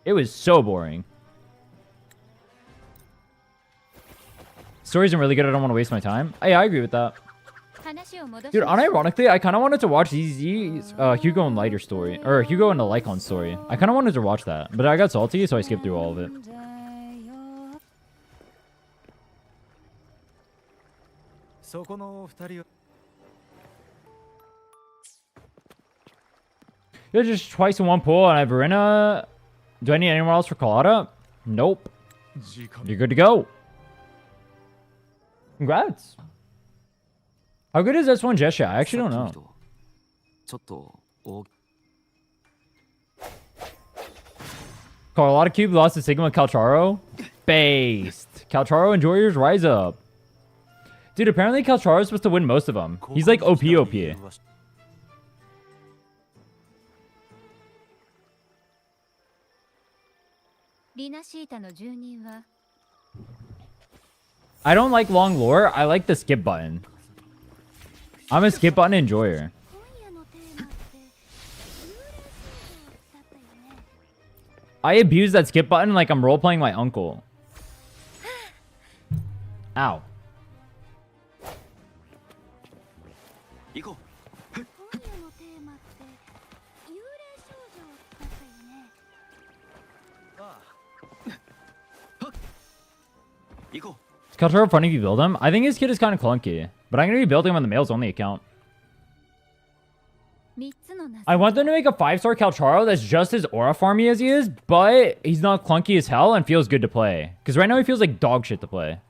It was so boring. Story isn't really good, I don't want to waste my time. Hey, I agree with that. Dude, unironically, I kind of wanted to watch ZZ's Hugo and Lighter story. Or Hugo and the Lycon story. I kind of wanted to watch that. But I got salty, so I skipped through all of it. Yeah, just twice in one pool, and I have Verena. Do I need anyone else for Colada? Nope. You're good to go. Congrats. How good is S1 Jesha? I actually don't know. Carlotta Cube lost to Sigma Calcharo. Based. Calcharo, enjoy yours, rise up. Dude, apparently Calcharo is supposed to win most of them. He's like OP. I don't like long lore. I like the skip button. I'm a skip button enjoyer. I abuse that skip button like I'm role-playing my uncle. Ow. 行こ今夜のテーマって幽霊少女だったよね。う。ああ。はっ。行こう。Is Kaltaro funny if you build him? I think his kit is kind of clunky, but I'm going to be building him on the males only account. 3つの謎 I want them to make a 5-star Kaltaro that's just as aura farmy as he is, but he's not clunky as hell and feels good to play. Because right now he feels like dog shit to play.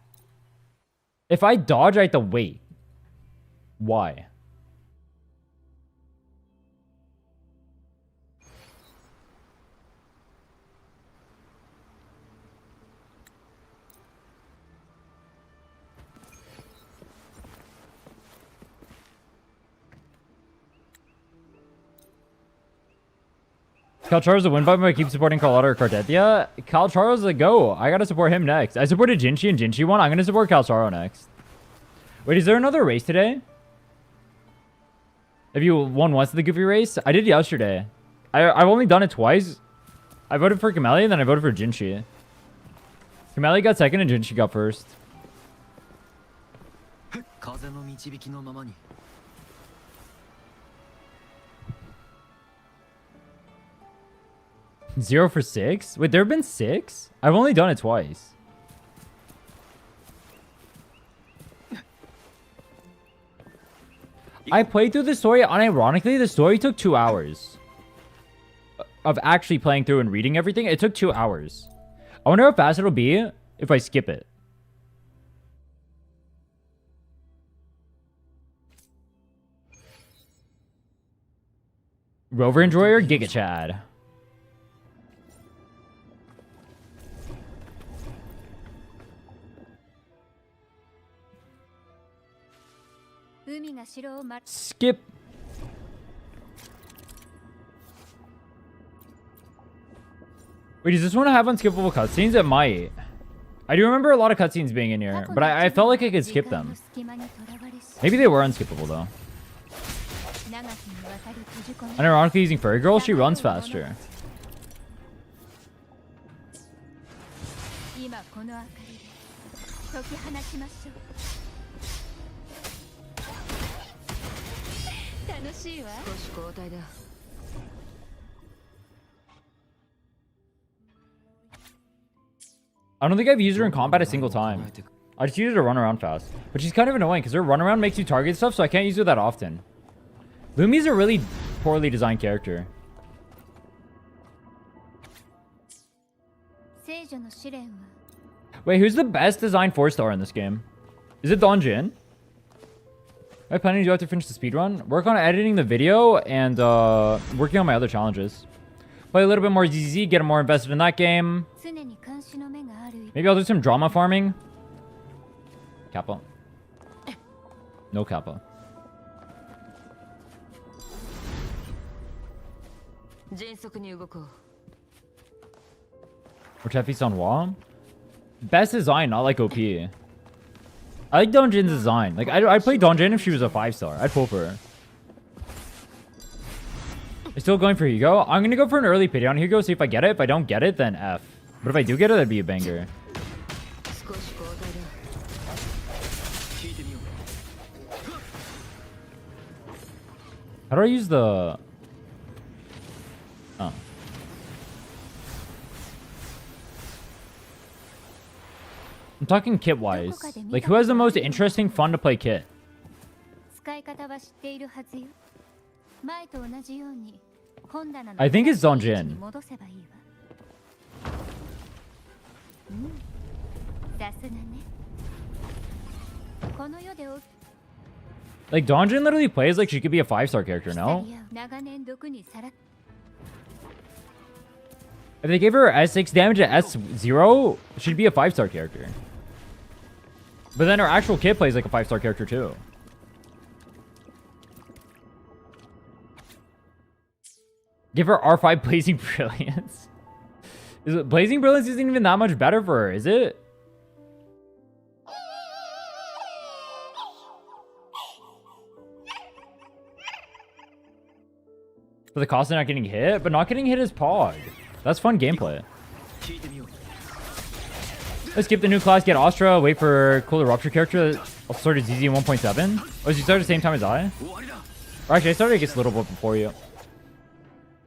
If I dodge, I have to wait. Why? Kalcharo's a win button, but I keep supporting Carlotta or Cardetia. Kalcharo's a go. I gotta support him next. I supported Jinchi and Jinchi won. I'm gonna support Kalcharo next. Wait, is there another race today? Have you won once at the Goofy race? I did yesterday. I've only done it twice. I voted for Kameli and then I voted for Jinchi. Kameli got second and Jinchi got first. 風の導きのままに 0 for 6? Wait, there have been 6? I've only done it twice. I played through the story. Unironically, the story took 2 hours. Of actually playing through and reading everything. It took 2 hours. I wonder how fast it'll be if I skip it. Rover Enjoyer, Giga Chad. Skip. Wait, does this one have unskippable cutscenes? It might. I do remember a lot of cutscenes being in here, but I felt like I could skip them. Maybe they were unskippable though. Unironically, using Fairy Girl, she runs faster. I don't think I've used her in combat a single time. I just use her to run around fast. But she's kind of annoying because her run around makes you target stuff, so I can't use her that often. Lumi's a really poorly designed character. Wait, who's the best designed 4-star in this game? Is it Don Jin? I planning to do after finish the speedrun? Work on editing the video and working on my other challenges. Play a little bit more ZZ, get more invested in that game. Maybe I'll do some drama farming. Kappa. No Kappa. Or Tefi Sanwa? Best design, not like OP. I like Donjin's design. Like, I'd play Donjin if she was a 5-star. I'd pull for her. I'm still going for Hugo. I'm going to go for an early pity on Hugo, see if I get it. If I don't get it, then F. But if I do get it, that'd be a banger. How do I use the... Oh. I'm talking kit-wise. Like, who has the most interesting, fun-to-play kit? I think it's Donjin. Like, Donjin literally plays like she could be a 5-star character, no? If they gave her S6 damage at S0, she'd be a 5-star character. But then her actual kit plays like a 5-star character too. Give her R5 Blazing Brilliance. Blazing Brilliance isn't even that much better for her, is it? For the cost of not getting hit, but not getting hit is Pog. That's fun gameplay. Let's skip the new class, get Astra, wait for cooler rupture character. I'll start at ZZ 1.7. Oh, did you start at the same time as I? Or actually, I started, I guess, a little bit before you.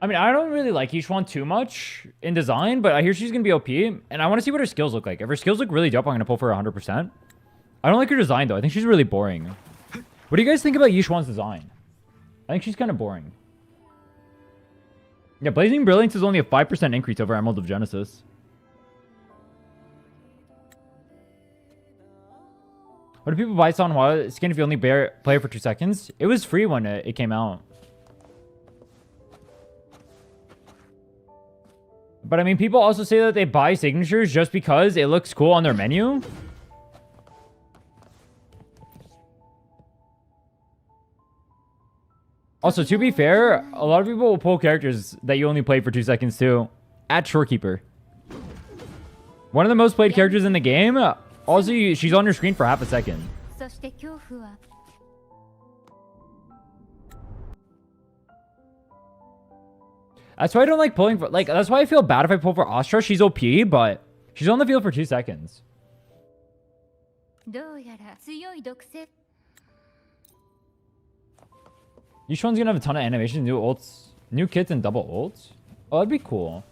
I mean, I don't really like Yishuan too much in design, but I hear she's going to be OP, and I want to see what her skills look like. If her skills look really dope, I'm going to pull for 100%. I don't like her design, though. I think she's really boring. What do you guys think about Yishuan's design? I think she's kind of boring. Yeah, Blazing Brilliance is only a 5% increase over Emerald of Genesis. What do people buy Sanhua skin if you only play it for 2 seconds? It was free when it came out. But I mean, people also say that they buy signatures just because it looks cool on their menu. Also, to be fair, a lot of people will pull characters that you only play for 2 seconds too. At Shorekeeper. One of the most played characters in the game. Also, she's on your screen for half a second. That's why I don't like pulling for, like, that's why I feel bad if I pull for Astra. She's OP, but she's on the field for 2 seconds. Yishuan's gonna have a ton of animations, new ults, new kits, and double ults. Oh, that'd be cool.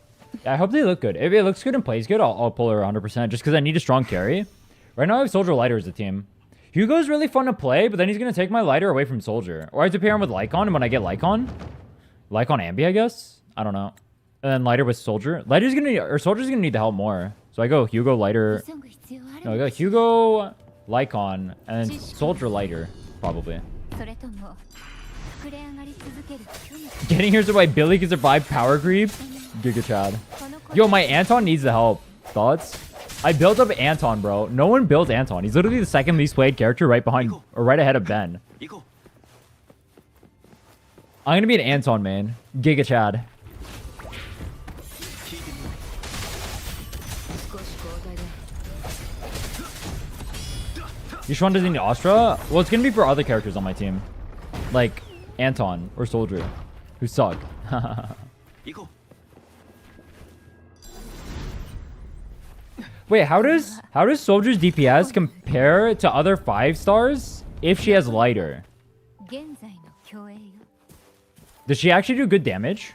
Yeah, I hope they look good. If it looks good and plays good, I'll pull her 100% just because I need a strong carry. Right now, I have Soldier Lighter as a team. Hugo's really fun to play, but then he's gonna take my Lighter away from Soldier. Or I have to pair him with Lycon, and when I get Lycon Ambi, I guess? I don't know. And then Lighter with Soldier. Lighter's gonna need, or Soldier's gonna need the help more. So I go Hugo, Lighter. No, I go Hugo, Lycon, and then Soldier, Lighter, probably. Getting here so my Billy can survive power creep. Giga Chad. Yo, my Anton needs the help. Thoughts? I built up Anton, bro. No one builds Anton. He's literally the second least played character right behind, or right ahead of Ben. I'm gonna be an Anton main. Giga Chad. Yishuan doesn't need Astra? Well, it's gonna be for other characters on my team. Like Anton or Soldier, who suck. Wait, how does Soldier's DPS compare to other 5 stars if she has Lighter? Does she actually do good damage?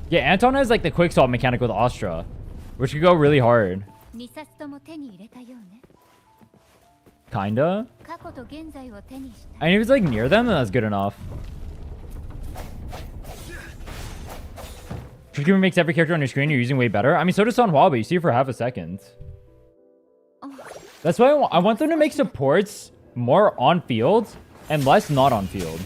Yeah, Anton has like the quick swap mechanic with Astra, which could go really hard. Kinda. And if it's like near them, then that's good enough. Trigger makes every character on your screen you're using way better. I mean, so does Sanhua, but you see it for half a second. That's why I want them to make supports more on field and less not on field.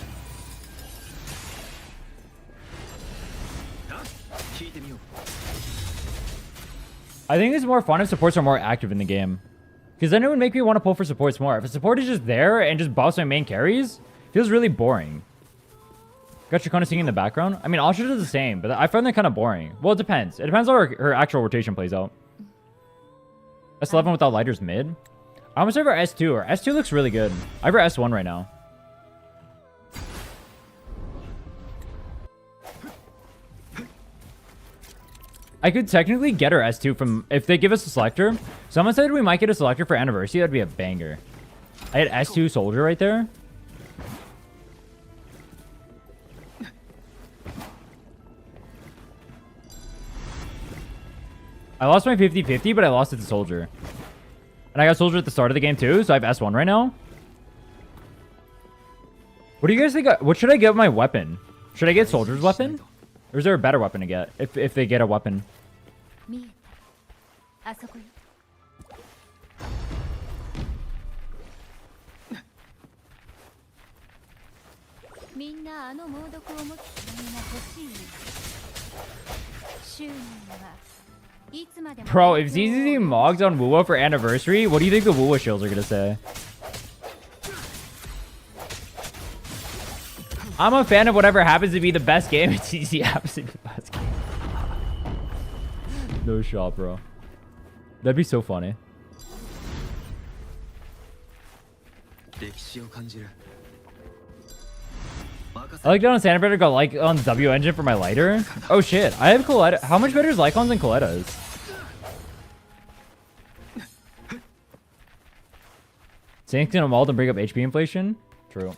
I think it's more fun if supports are more active in the game. Because then it would make me want to pull for supports more. If a support is just there and just buffs my main carries, it feels really boring. Got your kind of singing in the background. I mean, Astra does the same, but I find that kind of boring. Well, it depends. It depends how her actual rotation plays out. S11 without Lighter's mid. I almost have her S2. Or S2 looks really good. I have her S1 right now. I could technically get her S2 from... If they give us a selector. Someone said we might get a selector for Anniversary. That'd be a banger. I had S2 Soldier right there. I lost my 50-50, but I lost it to Soldier. And I got Soldier at the start of the game too, so I have S1 right now. What do you guys think? What should I get with my weapon? Should I get Soldier's weapon? Or is there a better weapon to get if they get a weapon? Bro, if ZZZ mogs on Wuwa for Anniversary, what do you think the Wuwa shills are gonna say? I'm a fan of whatever happens to be the best game. It's easy happens to be the best game. No shot, bro. That'd be so funny. I like it on standard better, got like on W engine for my lighter. Oh shit, I have Coletta. How much better is Lycons than Colettas? Saint's gonna maul and bring up HP inflation? True.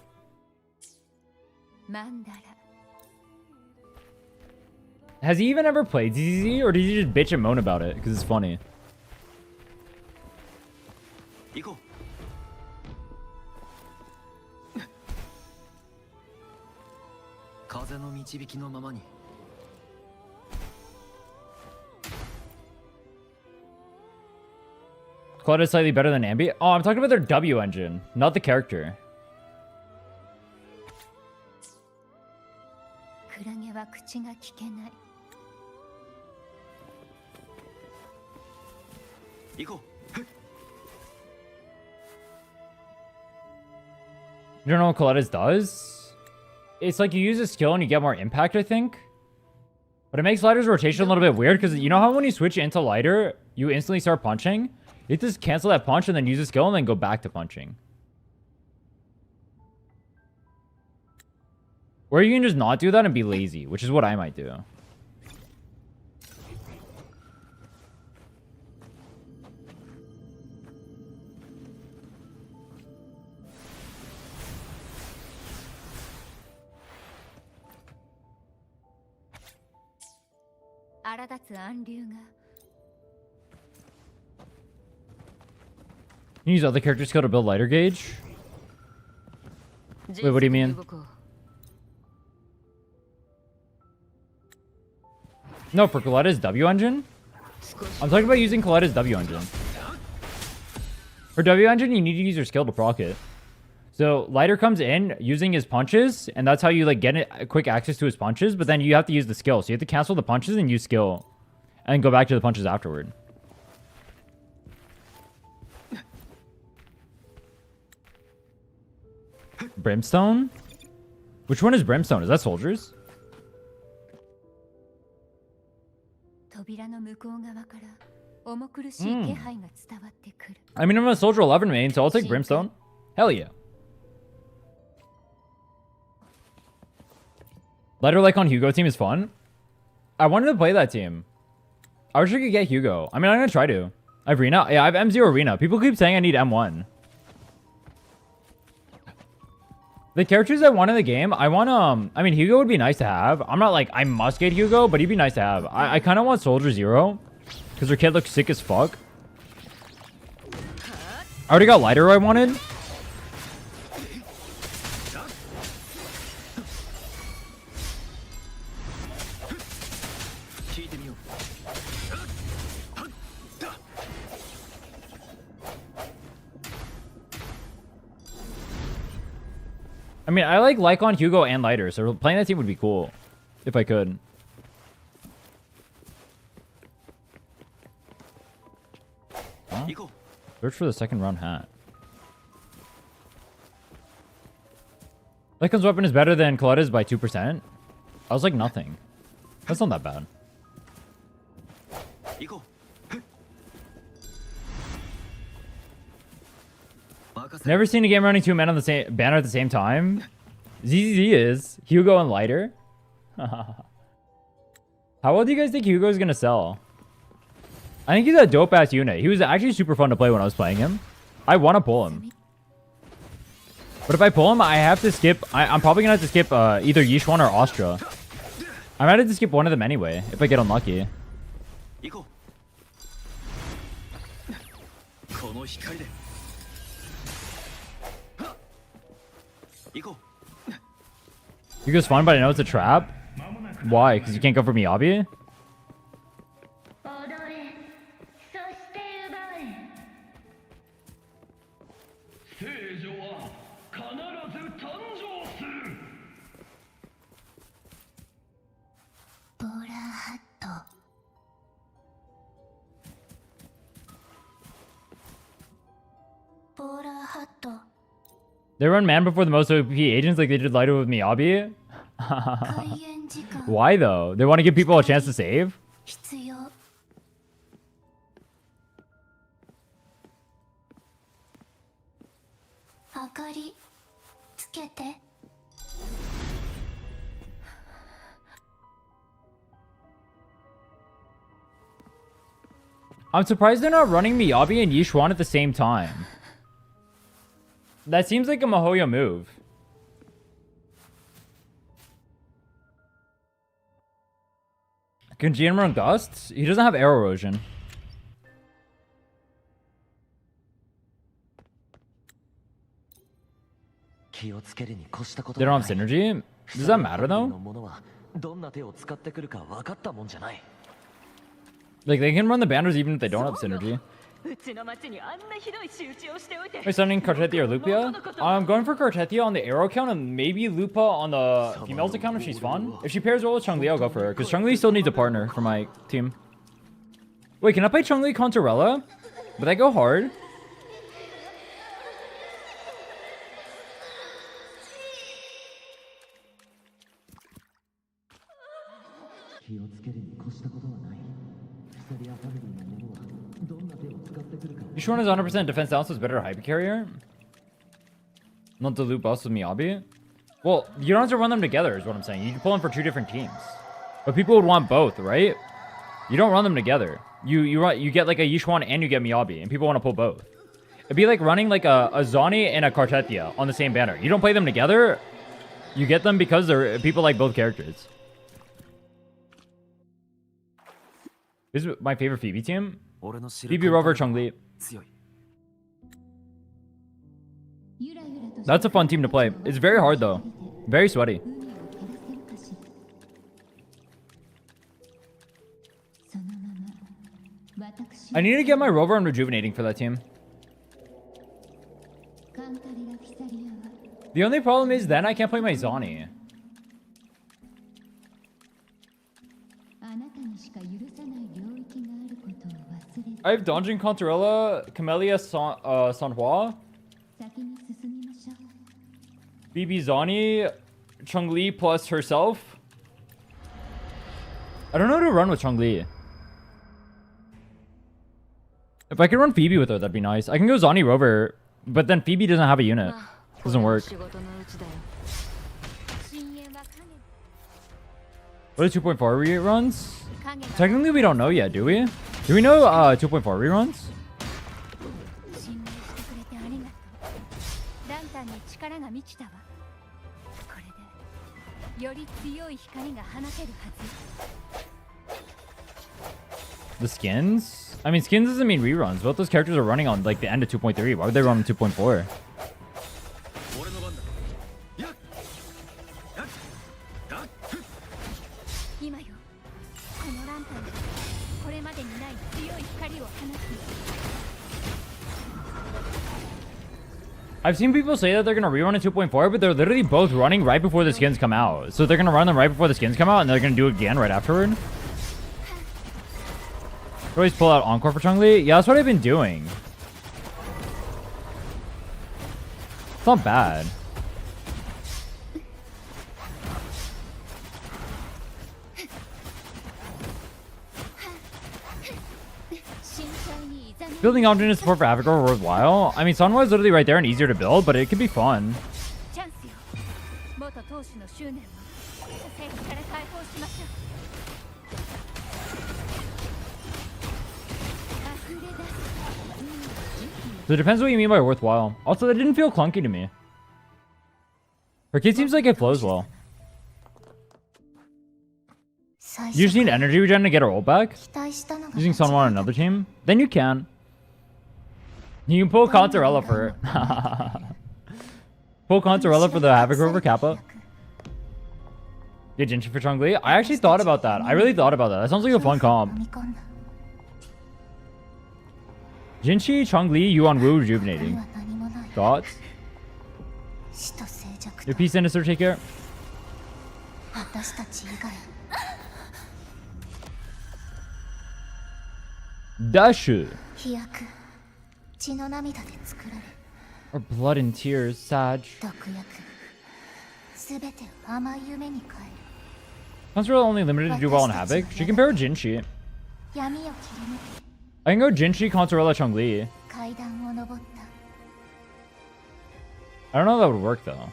マンダラ Has he even ever played ZZ, or did he just bitch and moan about it? Because it's funny. 行こう。風の導きのままに。Coletta is slightly better than Ambi. Oh, I'm talking about their W engine, not the character. クラゲは口が聞けない 行こう。 You don't know what Coletta's does? It's like you use a skill and you get more impact, I think. But it makes Lighter's rotation a little bit weird, because you know how when you switch into Lighter, you instantly start punching? You have to just cancel that punch and then use a skill and then go back to punching. Or you can just not do that and be lazy, which is what I might do. You use other character skill to build lighter gauge? Wait, what do you mean? No, for Coletta's W engine? I'm talking about using Coletta's W engine. For W engine, you need to use your skill to proc it. So Lighter comes in using his punches, and that's how you like get quick access to his punches, but then you have to use the skill. So you have to cancel the punches and use skill. And then go back to the punches afterward. Brimstone? Which one is Brimstone? Is that soldiers? 扉の向こう側から重苦しい気配が伝わってくる I mean, I'm a soldier 11 main, so I'll take Brimstone. Hell yeah. Lighter like on Hugo team is fun. I wanted to play that team. I wish I could get Hugo. I mean, I'm gonna try to. I have Rena. Yeah, I have M0 Rena. People keep saying I need M1. The characters I want in the game, I want, I mean, Hugo would be nice to have. I'm not like, I must get Hugo, but he'd be nice to have. I kind of want Soldier Zero, because her kid looks sick as fuck. I already got Lighter I wanted. I mean, I like Lycon, Hugo, and Lighter, so playing that team would be cool. If I could. Huh? Search for the second round hat. Lycon's weapon is better than Coletta's by 2%. I was like nothing. That's not that bad. Never seen a game running two men on the same banner at the same time. ZZZ is Hugo and Lighter. How well do you guys think Hugo's gonna sell? I think he's a dope ass unit. He was actually super fun to play when I was playing him. I want to pull him, but if I pull him, I have to skip. I'm probably gonna have to skip either Yishuan or Astra. I might have to skip one of them anyway if I get unlucky. Hugo's fun, but I know it's a trap. Why? Because you can't go for Miyabi? They run man before the most OP agents like they did Lighter with Miyabi? Why though? They want to give people a chance to save? I'm surprised they're not running Miyabi and Yishuan at the same time. That seems like a Mihoyo move. Can GM run Gusts? He doesn't have air erosion. They don't have synergy? Does that matter though? Like they can run the banners even if they don't have synergy. Are you sending Cartetia or Lupia? I'm going for Cartetia on the arrow account and maybe Lupa on the females account if she's fun. If she pairs well with Chun-Li, I'll go for her. Because Chun-Li still needs a partner for my team. Wait, can I play Chun-Li Contorella? Would I go hard? Yishuan is 100% defense down, so it's better to hyper carrier. Not to loop us with Miyabi. Well, you don't have to run them together, is what I'm saying. You can pull them for two different teams. But people would want both, right? You don't run them together. You get like a Yishuan and you get Miyabi, and people want to pull both. It'd be like running like a Zani and a Cartetia on the same banner. You don't play them together. You get them because they're people like both characters. This is my favorite Phoebe team. Phoebe, Rover, Chun-Li. That's a fun team to play. It's very hard though. Very sweaty. I need to get my Rover on Rejuvenating for that team. The only problem is then I can't play my Zani. I have Donjin Contorella, Camellia Sanhua, BB Zani, Chun-Li plus herself. I don't know how to run with Chun-Li. If I could run Phoebe with her, that'd be nice. I can go Zani Rover, but then Phoebe doesn't have a unit. Doesn't work. What are 2.4 reruns? Technically, we don't know yet, do we? Do we know 2.4 reruns? The skins? I mean, skins doesn't mean reruns. Both those characters are running on like the end of 2.3. Why would they run on 2.4? I've seen people say that they're going to rerun at 2.4, but they're literally both running right before the skins come out. So they're going to run them right before the skins come out, and they're going to do it again right afterward. Always pull out Encore for Chun-Li. Yeah, that's what I've been doing. It's not bad. Building alternate support for Africa were worthwhile. I mean, Sunwa is literally right there and easier to build, but it could be fun. So it depends what you mean by worthwhile. Also, that didn't feel clunky to me. Her kid seems like it flows well. You just need energy regen to get her ult back? Using Sunwa on another team? Then you can. You can pull Contorella for it. Pull Contorella for the Havoc Rover Kappa. Get Jinchi for Chun-Li. I actually thought about that. I really thought about that. That sounds like a fun comp. Jinchi, Chun-Li, Yuan Wu, Rejuvenating. Thoughts? Your peace sinister, take care. Dashu. Or blood and tears, Sag. Consorella only limited to do well in Havoc. She can pair with Jinchi. I can go Jinchi, Consorella, Chun-Li. I don't know if that would work though.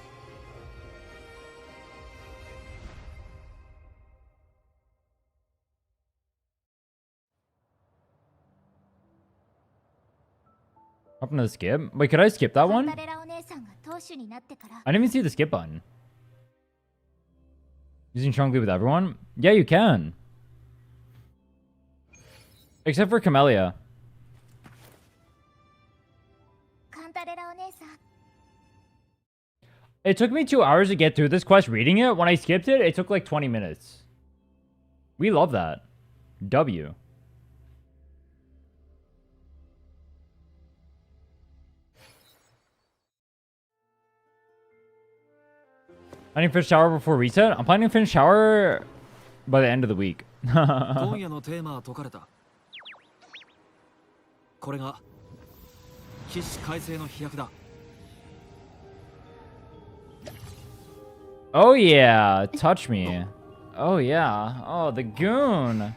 Welcome to the skip. Wait, could I skip that カン one? タレラお姉さんが当主になってから I didn't even see the skip button. Using Chongli with everyone? Yeah, you can. Except for Camellia. カンタレラお姉さん It took me 2 hours to get through this quest reading it. When I skipped it, it took like 20 minutes. We love that. W. I need to finish shower before reset. I'm planning to finish shower by the end of the week. 今夜のテーマは解かれた。これが起死回生の飛躍だ。 Oh yeah, touch me. Oh yeah. Oh, the goon.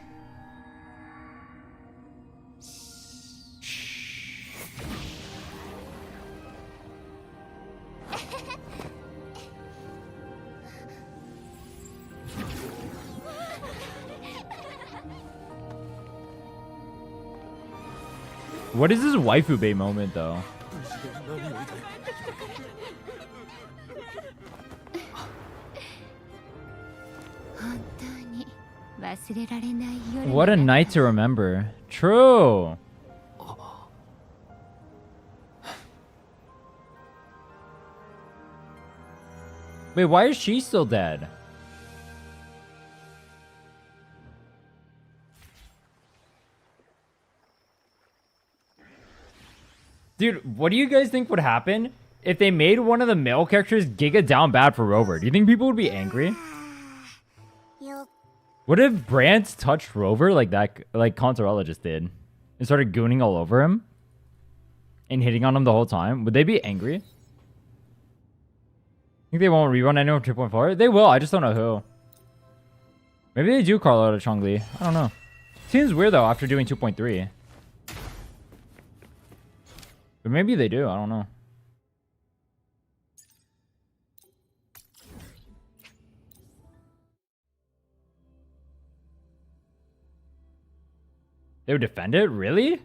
What is this waifu bait moment though? 本当に忘れられない夜 What a night to remember. True. Wait, why is she still dead? Dude, what do you guys think would happen if they made one of the male characters Giga down bad for Rover? Do you think people would be angry? よ What if Brant touched Rover like that, like Consorella just did, and started gooning all over him and hitting on him the whole time? Would they be angry? Think they won't rerun anyone 2.4? They will. I just don't know who. Maybe they do call out a Chongli. I don't know. Seems weird though after doing 2.3. But maybe they do. I don't know. They would defend it? Really?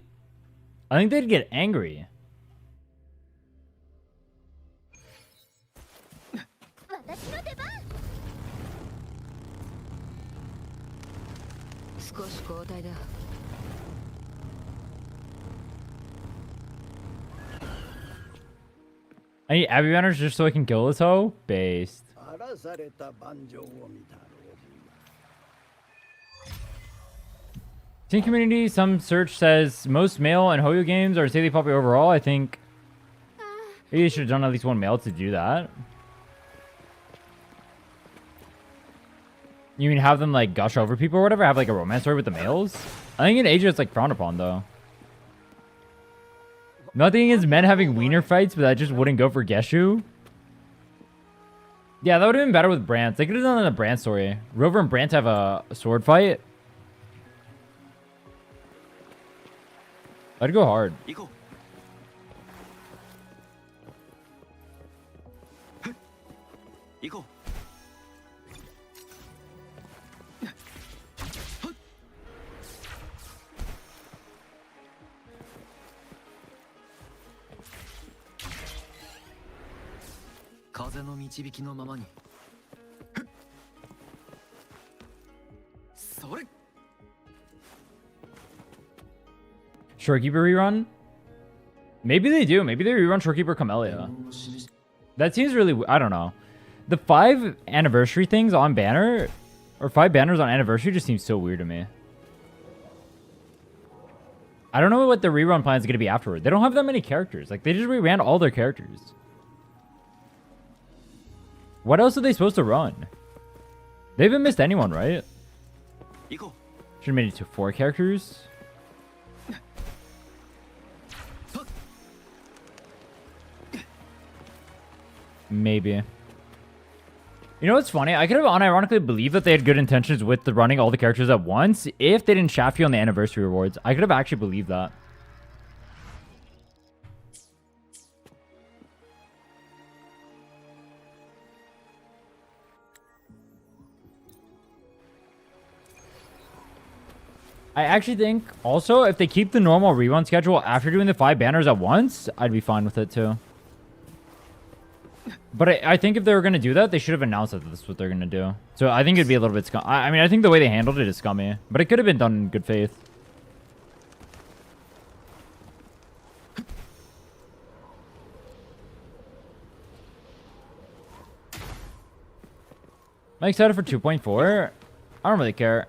I think they'd get angry. 私の出番 少し交代だ。 I need Abby banners just so I can kill this hoe? Based. 荒らされた盤上を見たろう。 Teen community, some search says most male and Hoyo games are insanely popular overall. I think maybe you should have done at least one male to do that. You mean have them like gush over people or whatever? Have like a romance story with the males? I think in Asia it's like frowned upon though. Nothing against men having wiener fights, but that just wouldn't go for Geshu. Yeah, that would have been better with Brant. They could have done a Brant story. Rover and Brant have a sword fight. I'd go hard. 行こう。行こう。 風の導きのままに。それ。 Shorekeeper rerun? Maybe they do. Maybe they rerun Shorekeeper Camellia. That seems really... I don't know. The 5 anniversary things on banner... Or 5 banners on anniversary just seems so weird to me. I don't know what the rerun plan is going to be afterward. They don't have that many characters. Like, they just reran all their characters. What else are they supposed to run? They haven't missed anyone, right? 行こう。 Should have made it to 4 characters. Maybe. You know what's funny? I could have unironically believed that they had good intentions with the running all the characters at once if they didn't shaft you on the anniversary rewards. I could have actually believed that. I actually think also if they keep the normal rerun schedule after doing the 5 banners at once, I'd be fine with it too. But I think if they were going to do that, they should have announced that this is what they're going to do. So I think it'd be a little bit scummy. I mean, I think the way they handled it is scummy. But it could have been done in good faith. Am I excited for 2.4? I don't really care.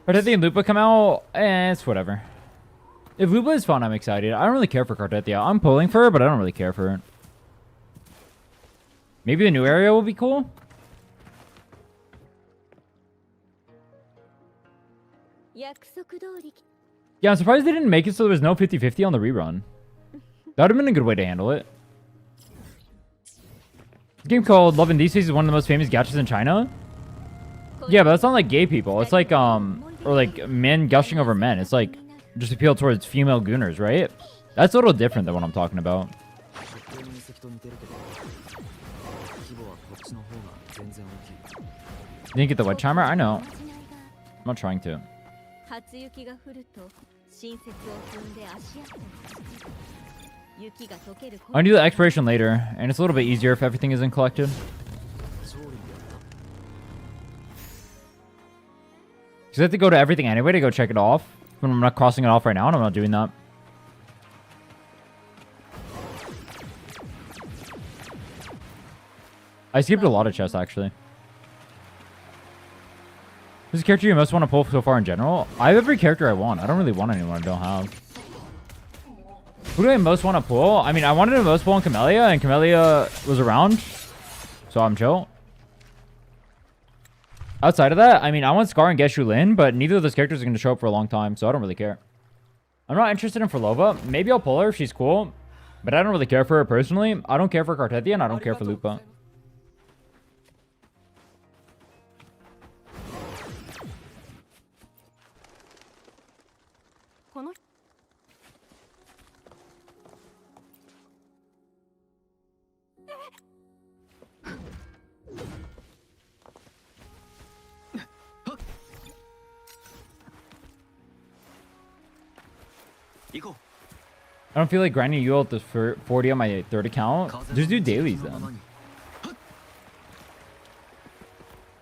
But I think Lupa come out, it's whatever. If Lupa is fun, I'm excited. I don't really care for Cartethia. I'm pulling for her, but I don't really care for it. Maybe the new area will be cool. Yeah, I'm surprised they didn't make it so there was no 50-50 on the rerun. That would have been a good way to handle it. This game called Love and Decency is one of the most famous gachas in China. Yeah, but that's not like gay people. It's like, or like men gushing over men. It's like just appeal towards female gooners, right? That's a little different than what I'm talking about. You didn't get the wet chimer? I know. I'm not trying to. I'll do the exploration later, and it's a little bit easier if everything isn't collected. Because I have to go to everything anyway to go check it off. But I'm not crossing it off right now, and I'm not doing that. I skipped a lot of chests, actually. Who's the character you most want to pull so far in general? I have every character I want. I don't really want anyone I don't have. Who do I most want to pull? I mean, I wanted to most pull on Camellia, and Camellia was around. So I'm chill. Outside of that, I mean, I want Scar and Geshu Lin, but neither of those characters are going to show up for a long time, so I don't really care. I'm not interested in Forlova. Maybe I'll pull her if she's cool, but I don't really care for her personally. I don't care for Cartethia, and I don't care for Lupa. I don't feel like grinding you out the 40 on my third account. Just do dailies then.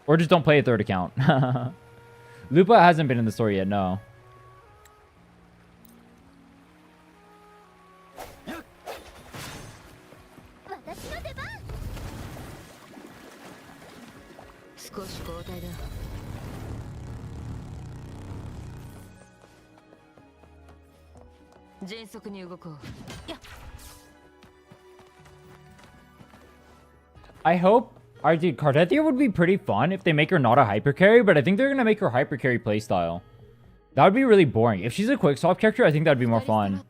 Or just don't play a third account. Lupa hasn't been in the story yet, no. I hope... Alright, dude, Cartethia would be pretty fun if they make her not a hyper carry, but I think they're gonna make her hyper carry playstyle. That would be really boring. If she's a quick swap character, I think that'd be more fun.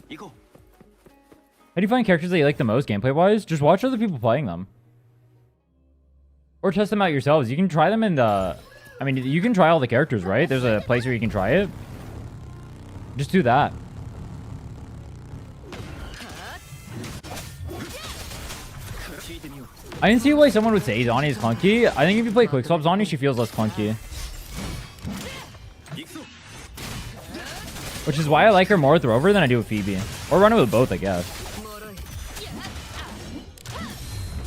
How do you find characters that you like the most gameplay-wise? Just watch other people playing them. Or test them out yourselves. You can try them in the... I mean, you can try all the characters, right? There's a place where you can try it. Just do that. I didn't see why someone would say Zani is clunky. I think if you play quick swap Zani, she feels less clunky. Which is why I like her more with Rover than I do with Phoebe. Or run it with both, I guess.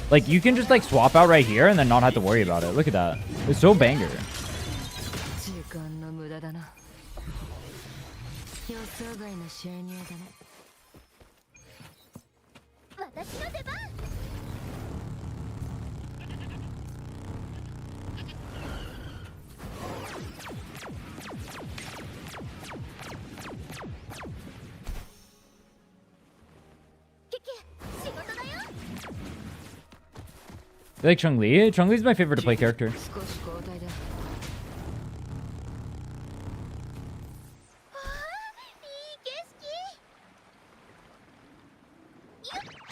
Like, you can just, like, swap out right here and then not have to worry about it. Look at that. It's so banger. You like Chun-Li? Chun-Li's my favorite to play character.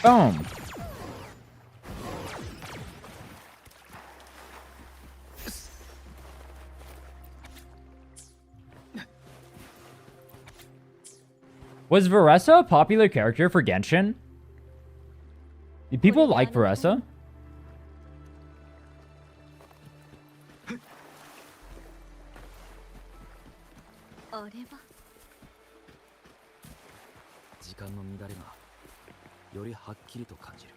Boom. Was Varessa a popular character for Genshin? Did people like Varessa? あれは時間の乱れがよりはっきりと感じる。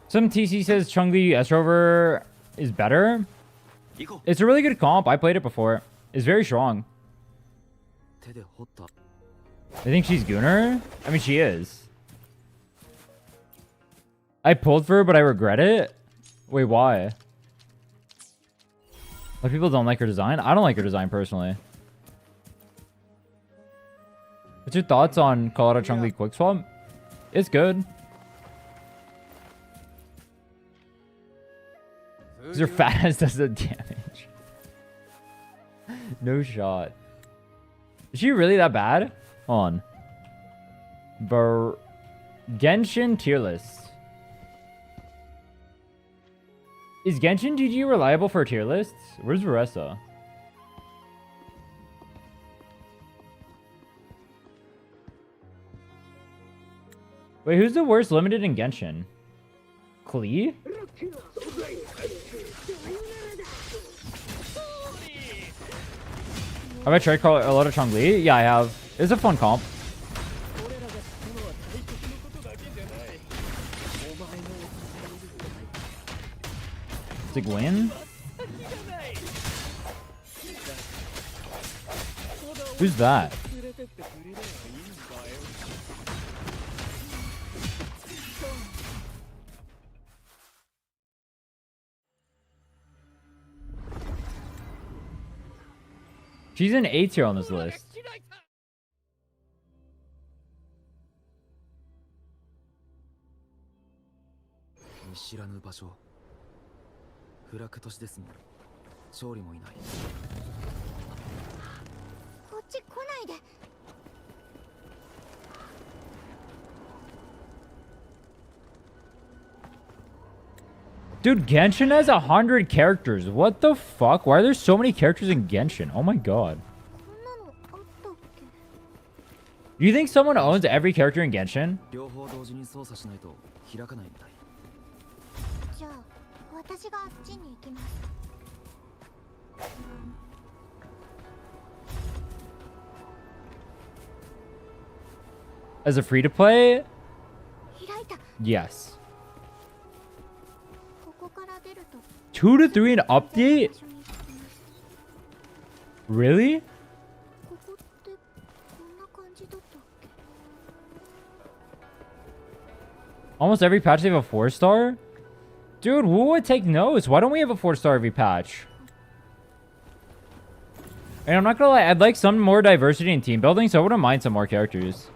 Some TC says Chun-Li S-Rover is better. 行こう。 It's a really good comp. I played it before. It's very strong. 手で掘った。 I think she's Gunner. I mean, she is. I pulled for her, but I regret it. Wait, why? Like, people don't like her design? I don't like her design, personally. What's your thoughts on Colorado Chun-Li Quick Swap? It's good. Because her fat ass does the damage. No shot. Is she really that bad? Hold on. Genshin tier list. Is Genshin GG reliable for tier lists? Where's Varessa? Wait, who's the worst limited in Genshin? Klee? Have I tried a lot of Chun-Li? Yeah, I have. It's a fun comp. It's like win? Who's that? She's an A tier on this list. 見知らぬ場所。フラク都市ですもん。勝利もいない。こっち来ないで。 Dude, Genshin has 100 characters. What the fuck? Why are there so many characters in Genshin? Oh my god. こんなのあったっけ？ Do you think someone owns every character in Genshin? 両方同時に操作しないと開かないみたい。じゃあ私があっちに行きます。 As a free-to-play? 開いた。 Yes. ここから出ると 2 to 3 an update? 場所に着きます。 Really? ここってこんな感じだったっけ？ Almost every patch they have a 4-star? Dude, who would take notes? Why don't we have a 4-star every patch? And I'm not gonna lie, I'd like some more diversity in team building, so I wouldn't mind some more characters.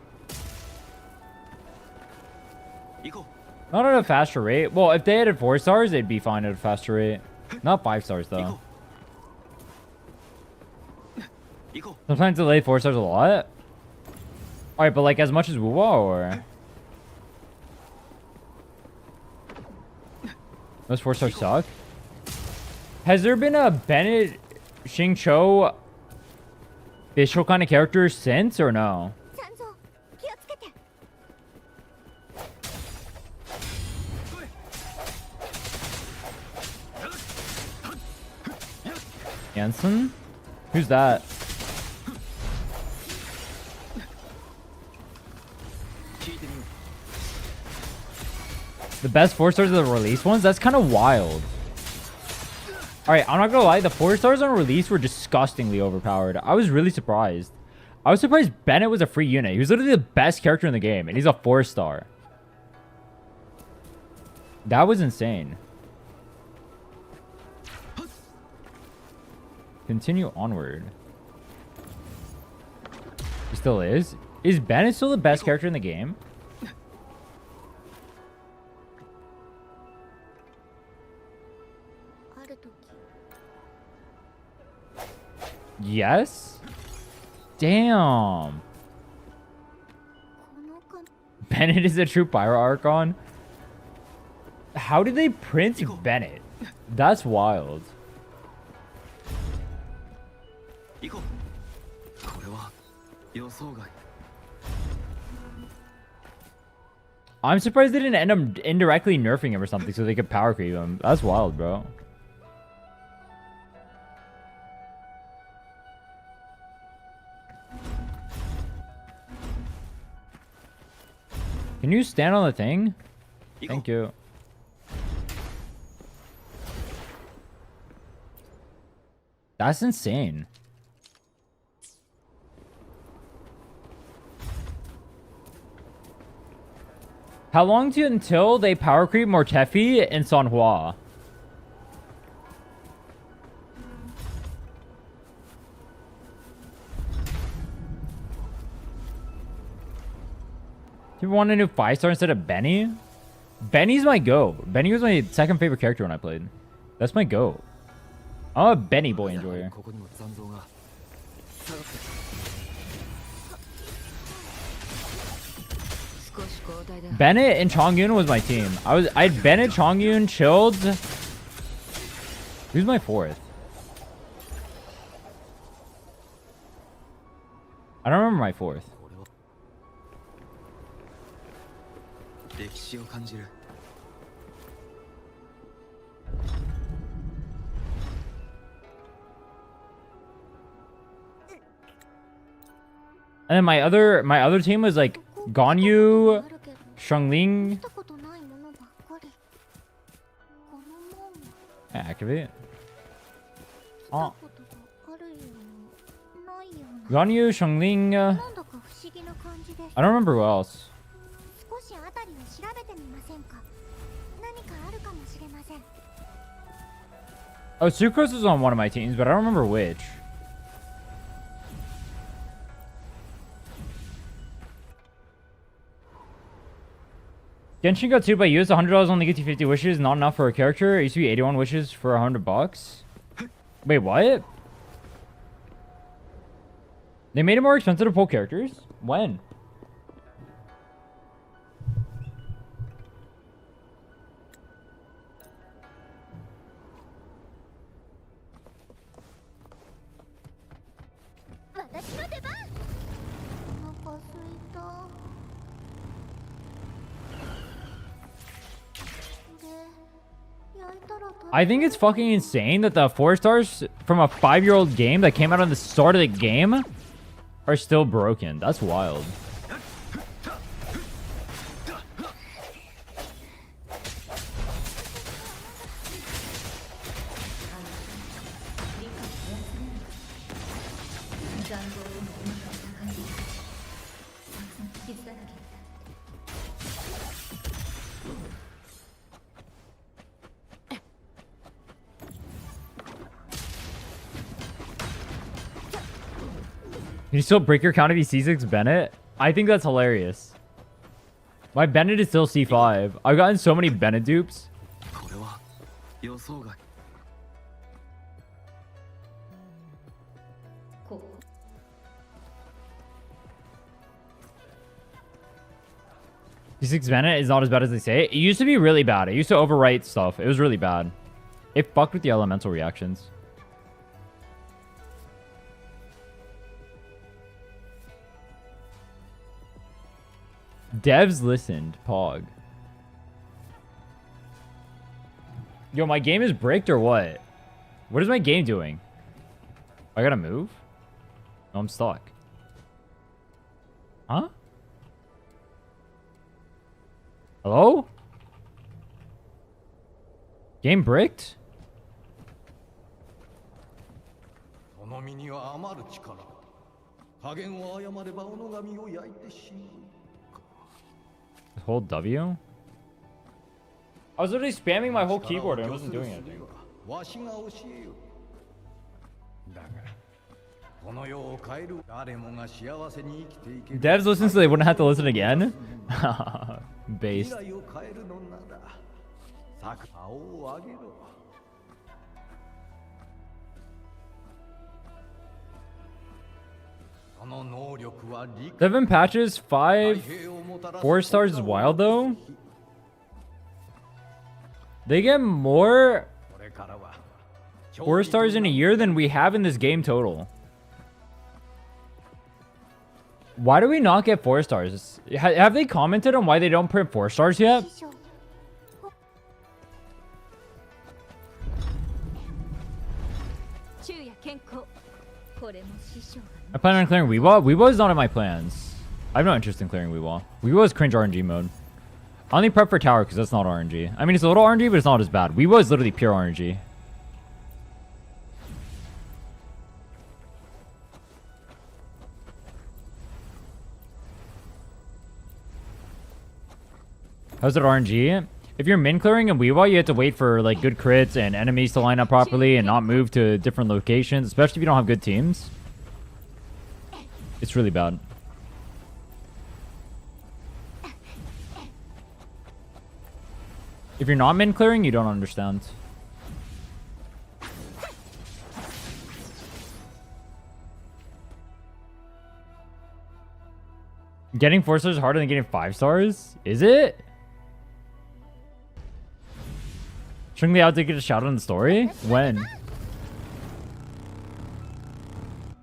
行こう。 Not at a faster rate. Well, if they added 4 stars, they'd be fine at a faster rate. Not 5 stars, though. 行こう。 Sometimes delay 4 stars a lot. Alright, but like as much as Wuwa, or? Those 4 stars suck. Has there been a Bennett Xingqiu Bishop kind of character since, or no? 残像気をつけて。 Jensen? Who's that? The best 4 stars are the release ones? That's kind of wild. Alright, I'm not gonna lie. The 4 stars on release were disgustingly overpowered. I was really surprised. I was surprised Bennett was a free unit. He was literally the best character in the game, and he's a 4-star. That was insane. Continue onward. He still is? Is Bennett still the best character in the game? Yes? Damn. Bennett is a true Pyro Archon? How did they print Bennett? That's wild. I'm surprised they didn't end up indirectly nerfing him or something so they could power creep him. That's wild, bro. Can you stand on the thing? Thank you. That's insane. How long until they power creep Mortefi and Sanhua? Do you want a new 5-star instead of Benny? Benny's my go. Benny was my second favorite character when I played. That's my go. I'm a Benny boy enjoyer. Bennett and Chongyun was my team. I had Bennett, Chongyun, Chilled. Who's my fourth? I don't remember my fourth. And then my other team was like Ganyu, Shangling. Activate. Oh. Ganyu, Shangling. I don't remember who else. Oh, Sucrose was on one of my teams, but I don't remember which. Genshin got 2 by use. $100 only gets you 50 wishes. Not enough for a character. It used to be 81 wishes for $100. Wait, what? They made it more expensive to pull characters? When? I think it's fucking insane that the 4 stars from a 5-year-old game that came out on the start of the game are still broken. That's wild. Can you still break your count if you C6 Bennett? I think that's hilarious. My Bennett is still C5. I've gotten so many Bennett dupes. C6 Bennett is not as bad as they say. It used to be really bad. It used to overwrite stuff. It was really bad. It fucked with the elemental reactions. Devs listened. Pog. Yo, my game is bricked or what? What is my game doing? I gotta move? No, I'm stuck. Huh? Hello? Game bricked? Hold W? I was literally spamming my whole keyboard and I wasn't doing anything. Devs listen so they wouldn't have to listen again? Based. Seven patches, 4 stars is wild though. They get more 4 stars in a year than we have in this game total. Why do we not get 4 stars? Have they commented on why they don't print 4 stars yet? I plan on clearing Weewa. Weewa is not in my plans. I have no interest in clearing Weewa. Weewa is cringe RNG mode. I only prep for tower because that's not RNG. I mean, it's a little RNG, but it's not as bad. We was literally pure RNG. How's it RNG? If you're min clearing and Weewa, you have to wait for like good crits and enemies to line up properly and not move to different locations, especially if you don't have good teams. It's really bad. If you're not min clearing, you don't understand. Getting 4 stars is harder than getting 5 stars? Is it? Shouldn't they out to get a shout out in the story? When?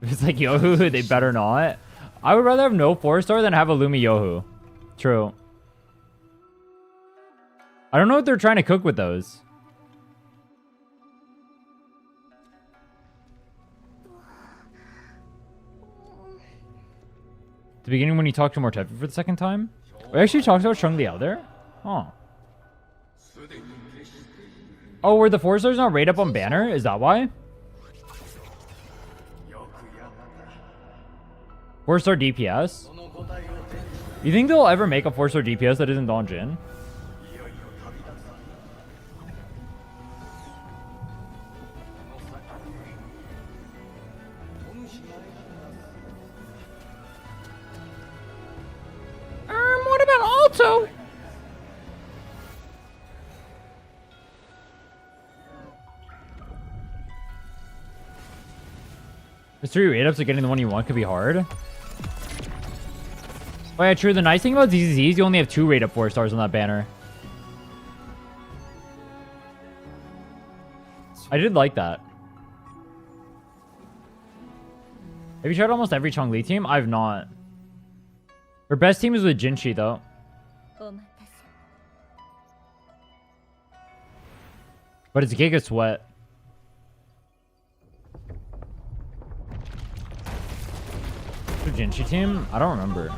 It's like Yohu, they better not. I would rather have no 4-star than have a Lumi Yohu. True. I don't know what they're trying to cook with those. The beginning when you talk to Mortefi for the second time? We actually talked about Shungli out there? Huh. Oh, were the 4 stars not right up on banner? Is that why? 4-star DPS? You think they'll ever make a 4-star DPS that isn't Donjin? What about Alto? The 3 rate ups of getting the one you want could be hard. Oh yeah, true. The nice thing about ZZZ is you only have 2 rate up 4 stars on that banner. I did like that. Have you tried almost every Chongli team? I've not. Her best team is with Jinshi though. But it's Giga Sweat. The Jinshi team? I don't remember.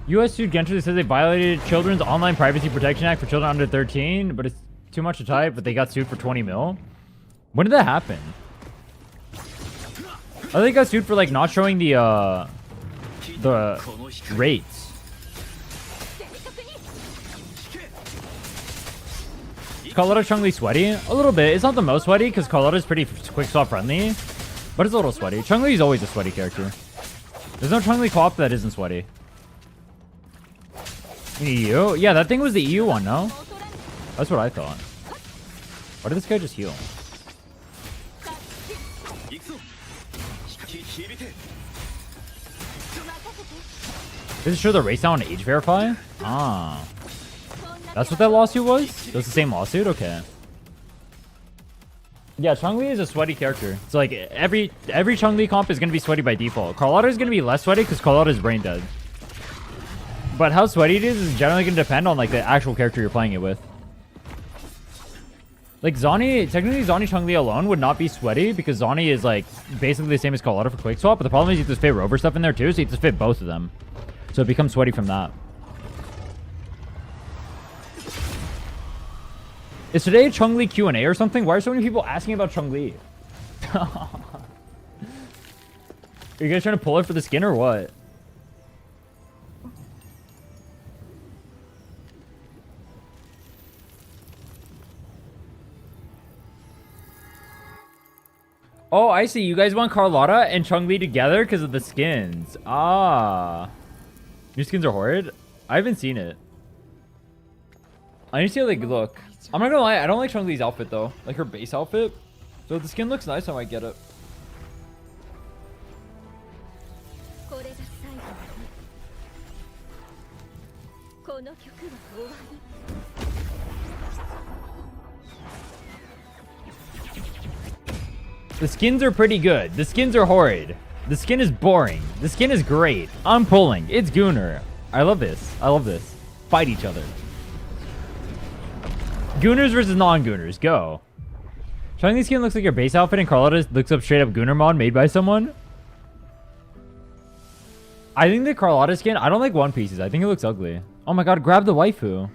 US sued Genshin says they violated Children's Online Privacy Protection Act for children under 13, but it's too much to type, but they got sued for 20 mil. When did that happen? I think they got sued for like not showing the rates. Is Carlotta Chungli sweaty? A little bit. It's not the most sweaty because Carlotta is pretty quick swap friendly, but it's a little sweaty. Chungli is always a sweaty character. There's no Chungli co-op that isn't sweaty. In EU? Yeah, that thing was the EU one, no? That's what I thought. Why did this guy just heal? Does it show the race now on age verify? Ah. That's what that lawsuit was? It was the same lawsuit? Okay. Yeah, Chungli is a sweaty character. It's like every Chungli comp is going to be sweaty by default. Carlotta is going to be less sweaty because Carlotta is brain dead. But how sweaty it is generally going to depend on like the actual character you're playing it with. Like Zani, technically Zani Chungli alone would not be sweaty because Zani is like basically the same as Carlotta for quick swap. But the problem is you have to fit Rover stuff in there too, so you have to fit both of them. So it becomes sweaty from that. Is today a Chungli Q&A or something? Why are so many people asking about Chungli? Are you guys trying to pull it for the skin or what? Oh, I see. You guys want Carlotta and Chungli together because of the skins. Ah. New skins are horrid? I haven't seen it. I need to see how they look. I'm not gonna lie, I don't like Chungli's outfit though. Like her base outfit. So if the skin looks nice, I might get it. The skins are pretty good. The skins are horrid. The skin is boring. The skin is great. I'm pulling. It's Gooner. I love this. I love this. Fight each other. Gooners versus non-Gooners. Go. Chun-Li skin looks like your base outfit, and Carlotta looks up straight up Gunnar mod made by someone. I think the Carlotta skin, I don't like One Pieces. I think it looks ugly. Oh my god, grab the waifu.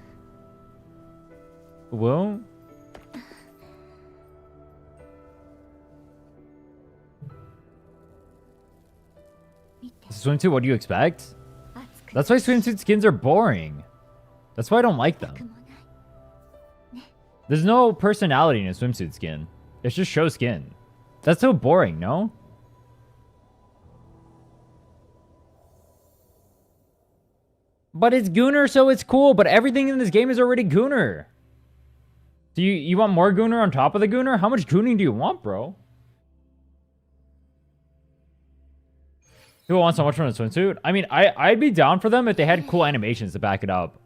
Whoa. Swimsuit, what do you expect? That's why swimsuit skins are boring. That's why I don't like them. There's no personality in a swimsuit skin. It's just show skin. That's so boring, no? But it's Gunnar, so it's cool. But everything in this game is already Gunnar. Do you want more Gunnar on top of the Gunnar? How much Gooning do you want, bro? People want so much from a swimsuit. I mean, I'd be down for them if they had cool animations to back it up.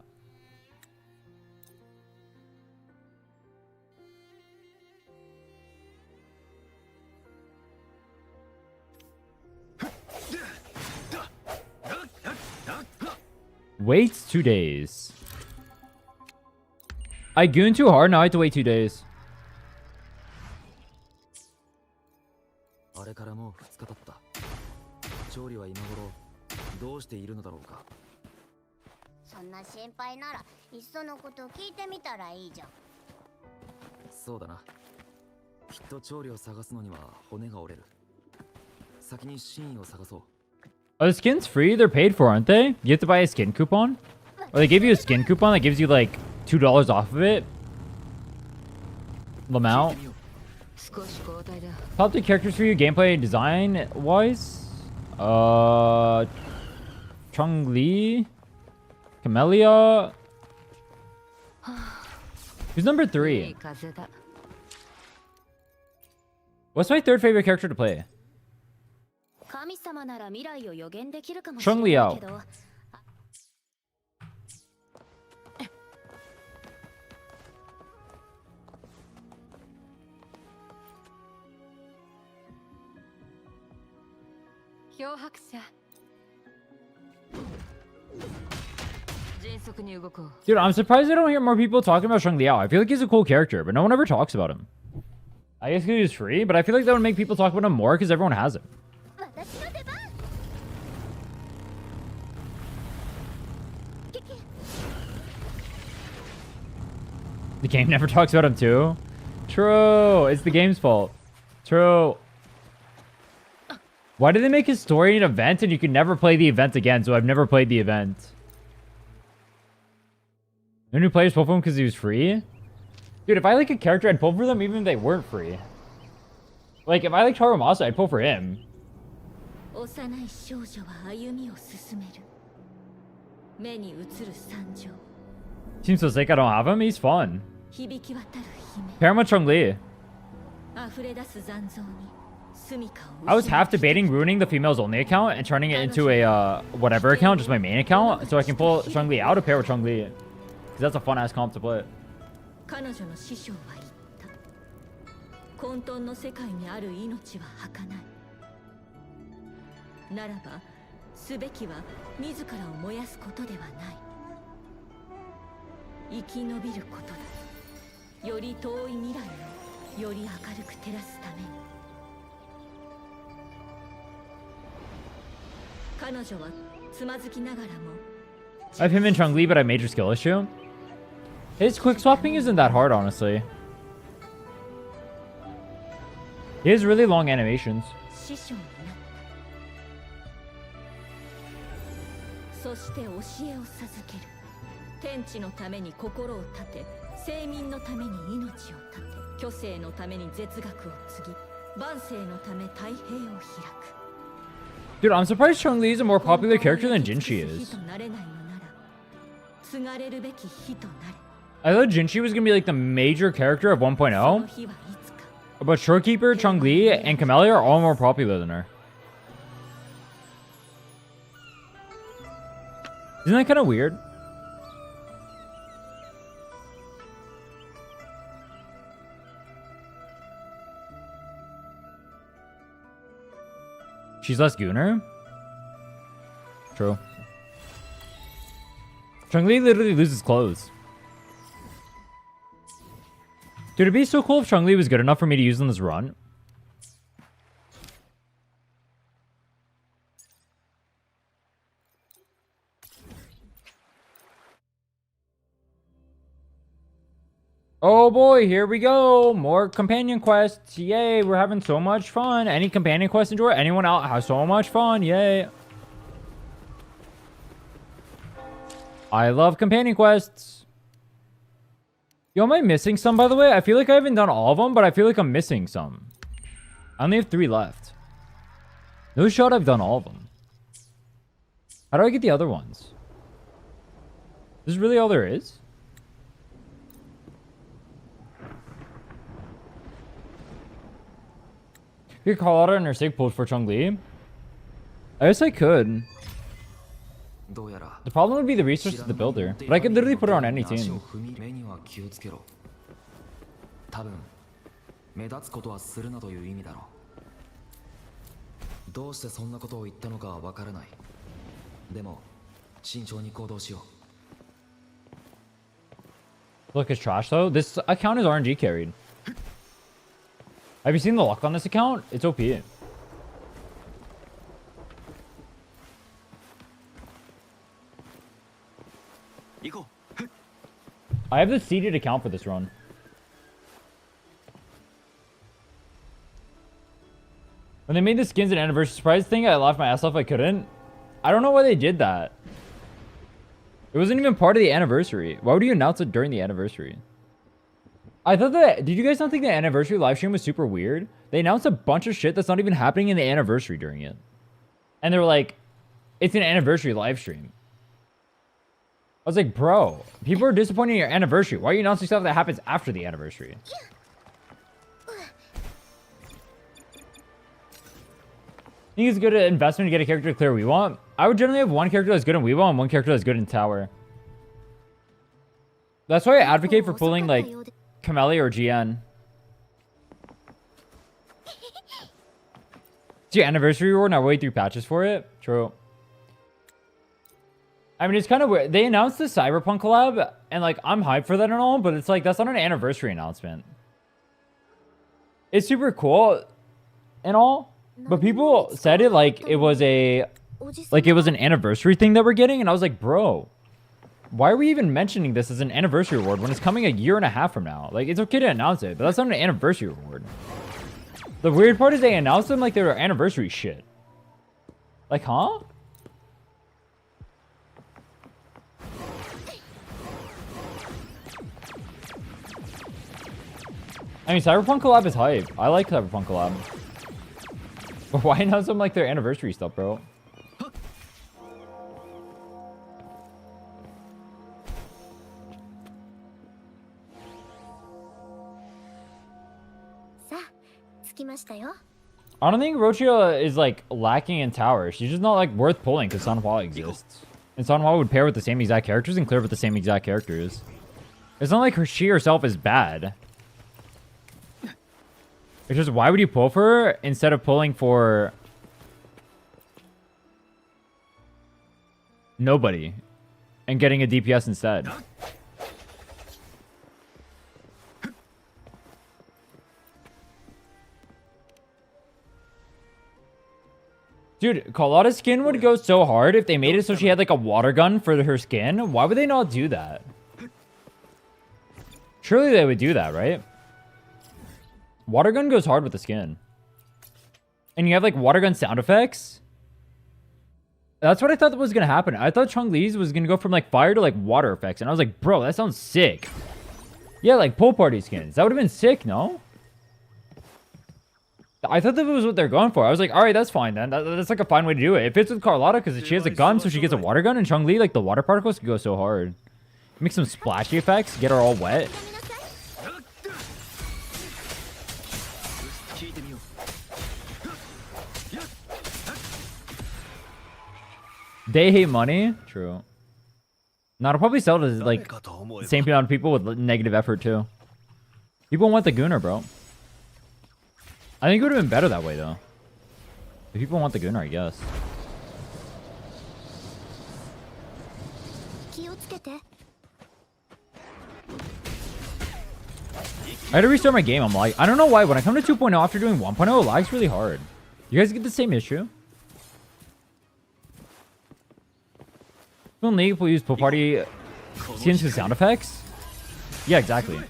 Wait 2 days. I gooned too hard, now I have to wait 2 days. あれからもう2日経った。調理は今頃どうしているのだろうか。そんな心配ならいっそのこと聞いてみたらいいじゃん。そうだな。きっと調理を探すのには骨が折れる。先に真意を探そう。 Are the skins free? They're paid for, aren't they? You have to buy a skin coupon? Or they give you a skin coupon that gives you like $2 off of it? Lamau. Top 3 characters for you, gameplay and design wise? Chun-Li? Camellia? Who's number 3? What's my third favorite character to play? Chun-Li out. Dude, I'm surprised I don't hear more people talking about Shang Liao. I feel like he's a cool character, but no one ever talks about him. I guess he's free, but I feel like that would make people talk about him more because everyone has him. The game never talks about him too? True. It's the game's fault. True. Why did they make his story an event and you can never play the event again? So I've never played the event. No new players pull for him because he was free? Dude, if I like a character, I'd pull for them even if they weren't free. Like, if I like Taramasa, I'd pull for him. Seems so sick I don't have him. He's fun. Paramount Chun-Li. I was half debating ruining the females only account and turning it into a whatever account, just my main account, so I can pull Chun-Li out to pair with Chun-Li. Because that's a fun ass comp to play. I have him in Chun-Li, but I have major skill issue. His quick swapping isn't that hard, honestly. He has really long animations. Dude, I'm surprised Chun-Li is a more popular character than Jinshi is. I thought Jinshi was gonna be like the major character of 1.0. But Shorekeeper, Chun-Li, and Camellia are all more popular than her. Isn't that kind of weird? She's less Gunnar? True. Chun-Li literally loses clothes. Dude, it'd be so cool if Chun-Li was good enough for me to use on this run. Oh boy, here we go. More companion quests. Yay, we're having so much fun. Any companion quest enjoy? Anyone out has so much fun. Yay. I love companion quests. Yo, am I missing some, by the way? I feel like I haven't done all of them, but I feel like I'm missing some. I only have 3 left. No shot I've done all of them. How do I get the other ones? This is really all there is? You could call out on her sig pulled for Chun-Li. I guess I could. The problem would be the resources of the builder, but I could literally put her on any team. 多分目立つことはするなという意味だろう。どうしてそんなことを言ったのかはわからない。でも慎重に行動しよう。 Look, it's trash though. This account is RNG carried. Have you seen the luck on this account? It's OP. I have the seeded account for this run. When they made the skins an anniversary surprise thing, I laughed my ass off. I couldn't. I don't know why they did that. It wasn't even part of the anniversary. Why would you announce it during the anniversary? I thought that... Did you guys not think the anniversary live stream was super weird? They announced a bunch of shit that's not even happening in the anniversary during it. And they were like, it's an anniversary live stream. I was like, bro, people are disappointed in your anniversary. Why are you announcing stuff that happens after the anniversary? I think it's a good investment to get a character to clear we want. I would generally have one character that's good in Weebo and one character that's good in Tower. That's why I advocate for pulling like Kameli or GN. It's your anniversary reward and I wait 3 patches for it. True. I mean, it's kind of weird. They announced the Cyberpunk collab and like I'm hyped for that and all, but it's like that's not an anniversary announcement. It's super cool and all, but people said it like it was an anniversary thing that we're getting, and I was like, bro, why are we even mentioning this as an anniversary reward when it's coming a year and a half from now? Like, it's okay to announce it, but that's not an anniversary reward. The weird part is they announced them like they were anniversary shit. Like, huh? I mean, Cyberpunk collab is hype. I like Cyberpunk collab. But why announce them like their anniversary stuff, bro? I don't think Rochia is like lacking in tower. She's just not like worth pulling because Sanhua exists. And Sanhua would pair with the same exact characters and clear with the same exact characters. It's not like she herself is bad. It's just, why would you pull for her instead of pulling for nobody and getting a DPS instead? Dude, Carlotta's skin would go so hard if they made it so she had like a water gun for her skin. Why would they not do that? Surely they would do that, right? Water gun goes hard with the skin. And you have like water gun sound effects. That's what I thought was going to happen. I thought Chun-Li's was going to go from like fire to like water effects. And I was like, bro, that sounds sick. Yeah, like pool party skins. That would have been sick, no? I thought that was what they're going for. I was like, all right, that's fine then. That's like a fine way to do it. It fits with Carlotta because she has a gun, so she gets a water gun. And Chun-Li, like the water particles can go so hard. Make some splashy effects, get her all wet. They hate money? True. No, it'll probably sell to like the same amount of people with negative effort too. People want the Gunnar, bro. I think it would have been better that way though. If people want the Gunnar, I guess. I had to restart my game. I'm like, I don't know why. When I come to 2.0 after doing 1.0, it lags really hard. You guys get the same issue? Will League will use pool party skins with sound effects? Yeah, exactly.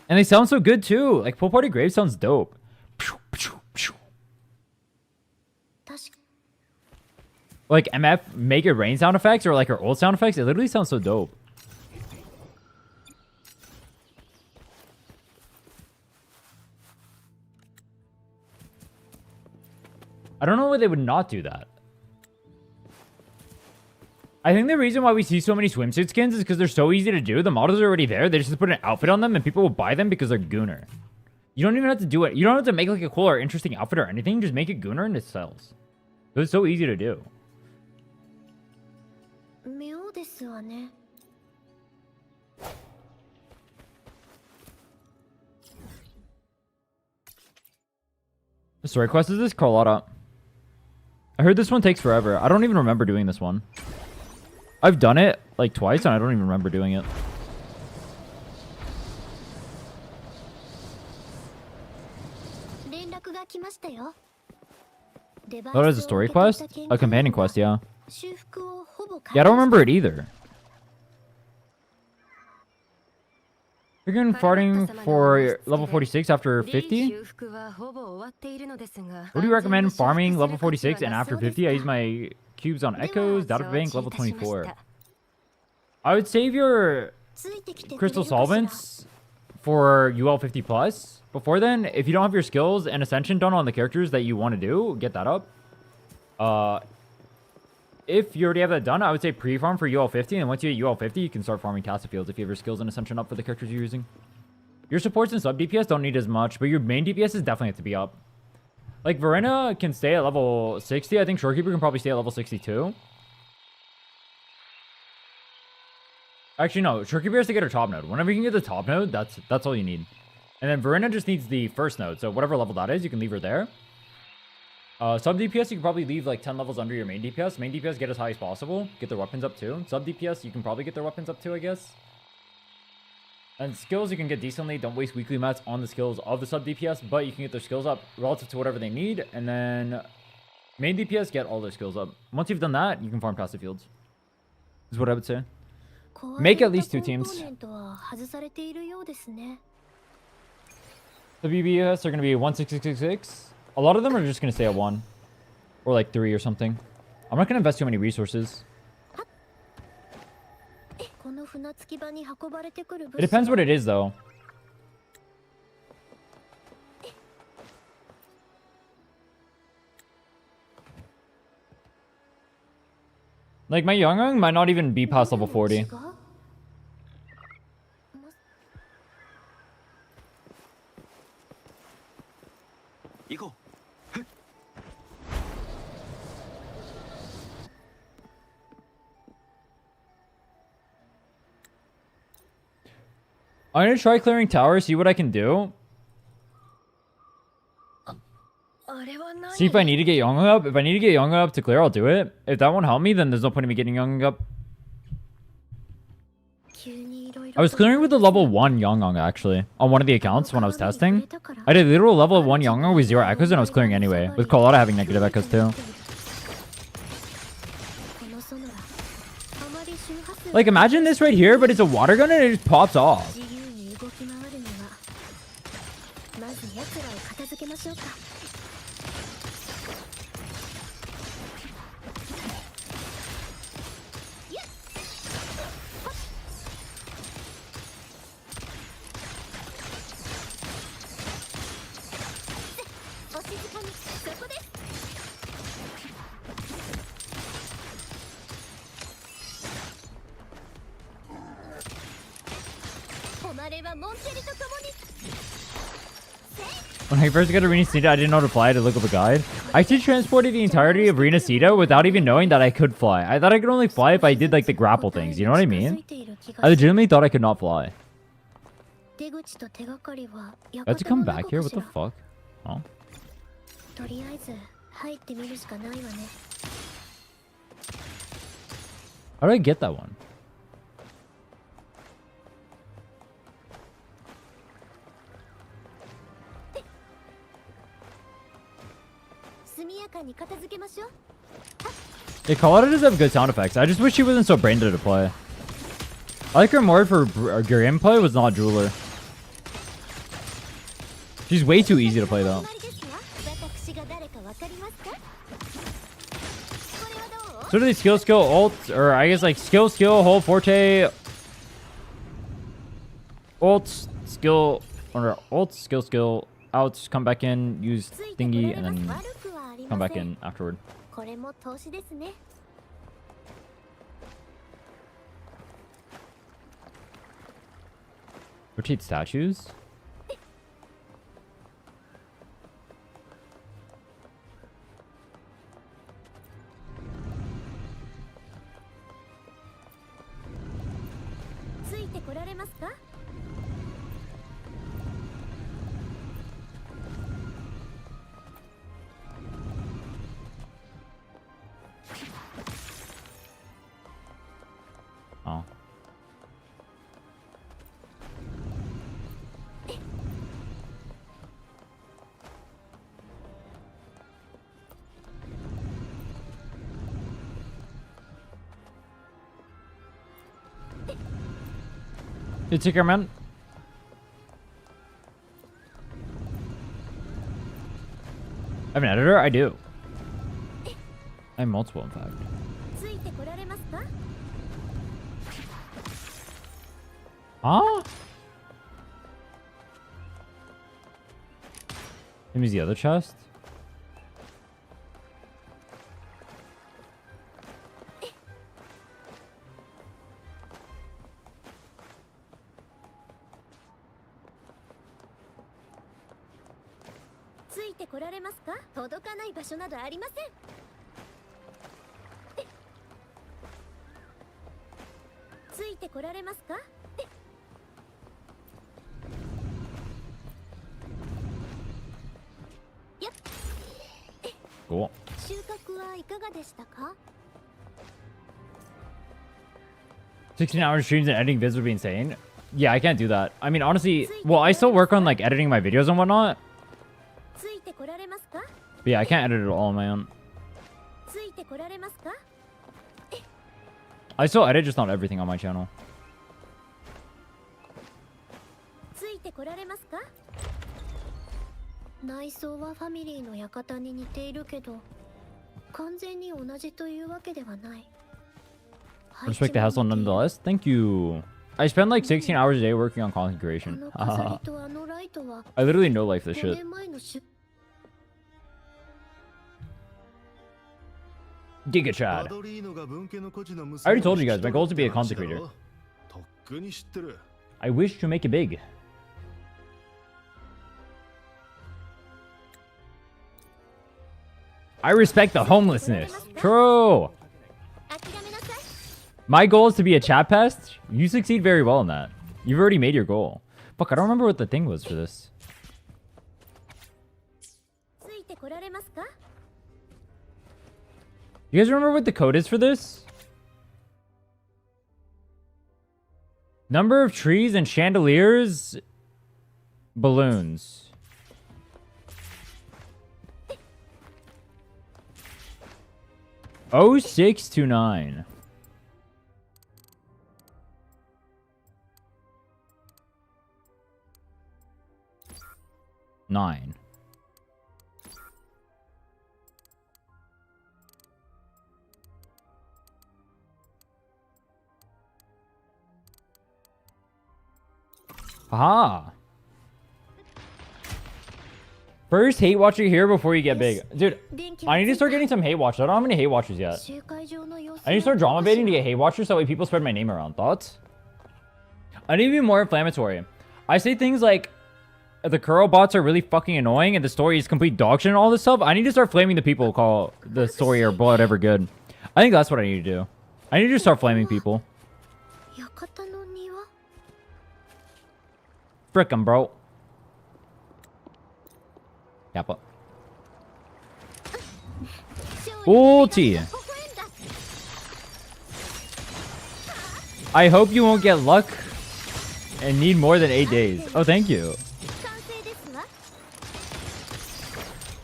And they sound so good too. Like pool party grave sounds dope. Like MF make it rain sound effects or like her old sound effects. It literally sounds so dope. I don't know why they would not do that. I think the reason why we see so many swimsuit skins is because they're so easy to do. The models are already there. They just put an outfit on them and people will buy them because they're Gooner. You don't even have to do it. You don't have to make like a cool or interesting outfit or anything. Just make it Gooner and it sells. It's so easy to do. The story quest is this Carlotta. I heard this one takes forever. I don't even remember doing this one. I've done it like twice and I don't even remember doing it. Oh, that is a story quest? A companion quest, yeah. Yeah, I don't remember it either. You're farting for level 46 after 50? What do you recommend farming level 46 and after 50? I use my cubes on echoes, data bank level 24. I would save your crystal solvents for UL 50 plus. Before then, if you don't have your skills and ascension done on the characters that you want to do, get that up. If you already have that done, I would say pre-farm for UL 50, and once you get UL 50, you can start farming Tacit Fields if you have your skills and ascension up for the characters you're using. Your supports and sub DPS don't need as much, but your main DPS is definitely have to be up. Like, Verena can stay at level 60. I think Shorekeeper can probably stay at level 62. Actually, no. Shorekeeper has to get her top node. Whenever you can get the top node, that's all you need. And then Verena just needs the first node. So whatever level that is, you can leave her there. Sub DPS, you can probably leave like 10 levels under your main DPS. Main DPS, get as high as possible. Get their weapons up too. Sub DPS, you can probably get their weapons up too, I guess. And skills, you can get decently. Don't waste weekly mats on the skills of the sub DPS, but you can get their skills up relative to whatever they need. And then main DPS, get all their skills up. Once you've done that, you can farm Tacit Fields. Is what I would say. Make at least 2 teams. The BBS are going to be 16666. A lot of them are just going to stay at 1. Or like 3 or something. I'm not going to invest too many resources. It depends what it is, though. Like, my Young might not even be past level 40. I'm gonna try clearing tower, see what I can do. See if I need to get Young up. If I need to get Young up to clear, I'll do it. If that won't help me, then there's no point in me getting Young up. I was clearing with the level 1 Young actually on one of the accounts when I was testing. I did literal level 1 Young with 0 echoes and I was clearing anyway, with Colada having negative echoes too. Like, imagine this right here, but it's a water gun and it just pops off. When I first got Arena Sita, I didn't know to fly. I had to look up a guide. I actually transported the entirety of Arena Sita without even knowing that I could fly. I thought I could only fly if I did like the grapple things. You know what I mean? I legitimately thought I could not fly. I had to come back here? What the fuck? Oh. How do I get that one? Yeah, Coletta does have good sound effects. I just wish she wasn't so brain dead to play. I like her more for her gameplay was not Jeweler. She's way too easy to play though. So do they skill, ult, or I guess like skill, hold, forte, ult, skill, or ult, skill, out, come back in, use thingy, and then come back in afterward. Rotate statues? Oh. You take care, man. I have an editor? I do. I have multiple, in fact. Huh? Let me use the other chest. Cool. 16-hour streams and editing vids would be insane. Yeah, I can't do that. I mean, honestly, well, I still work on like editing my videos and whatnot. But yeah, I can't edit it all on my own. I still edit, just not everything on my channel. 内装はファミリーの館に似ているけど、完全に同じというわけではない。 Respect the hassle nonetheless. Thank you. I spend like 16 hours a day working on content creation. I literally no life this shit. Giga Chad. I already told you guys, my goal is to be a content creator. I wish to make it big. I respect the homelessness. True. My goal is to be a chat pest. You succeed very well in that. You've already made your goal. Fuck, I don't remember what the thing was for this. You guys remember what the code is for this? Number of trees and chandeliers. Balloons. Oh, 0629. 9. Aha. First hate watcher here before you get big. Dude, I need to start getting some hate watchers. I don't have any hate watchers yet. I need to start drama baiting to get hate watchers so that way people spread my name around. Thoughts? I need to be more inflammatory. I say things like the curl bots are really fucking annoying and the story is complete dog shit and all this stuff. I need to start flaming the people who call the story or whatever good. I think that's what I need to do. I need to start flaming people. Frick 'em, bro. Kappa. Ulti. I hope you won't get luck and need more than 8 days. Oh, thank you.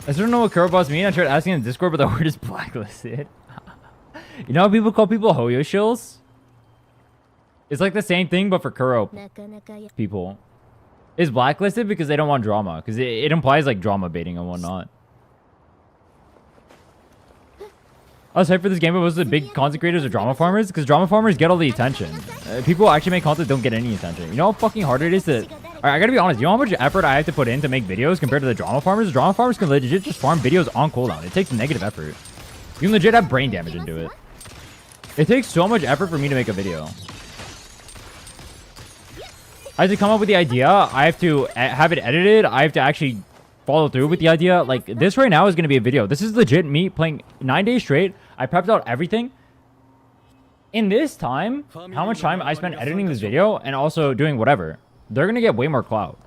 I still don't know what Kurobos mean. I tried asking in Discord, but the word is blacklisted. You know how people call people Hoyo shills? It's like the same thing, but for Kuro people. It's blacklisted because they don't want drama. Because it implies like drama baiting and whatnot. I was hyped for this game, but most of the big content creators are drama farmers. Because drama farmers get all the attention. People who actually make content don't get any attention. You know how fucking hard it is to... Alright, I gotta be honest. You know how much effort I have to put in to make videos compared to the drama farmers? The drama farmers can legit just farm videos on cooldown. It takes negative effort. You can legit have brain damage into it. It takes so much effort for me to make a video. I have to come up with the idea. I have to have it edited. I have to actually follow through with the idea. Like, this right now is going to be a video. This is legit me playing 9 days straight. I prepped out everything. In this time, how much time I spent editing this video and also doing whatever, they're going to get way more clout.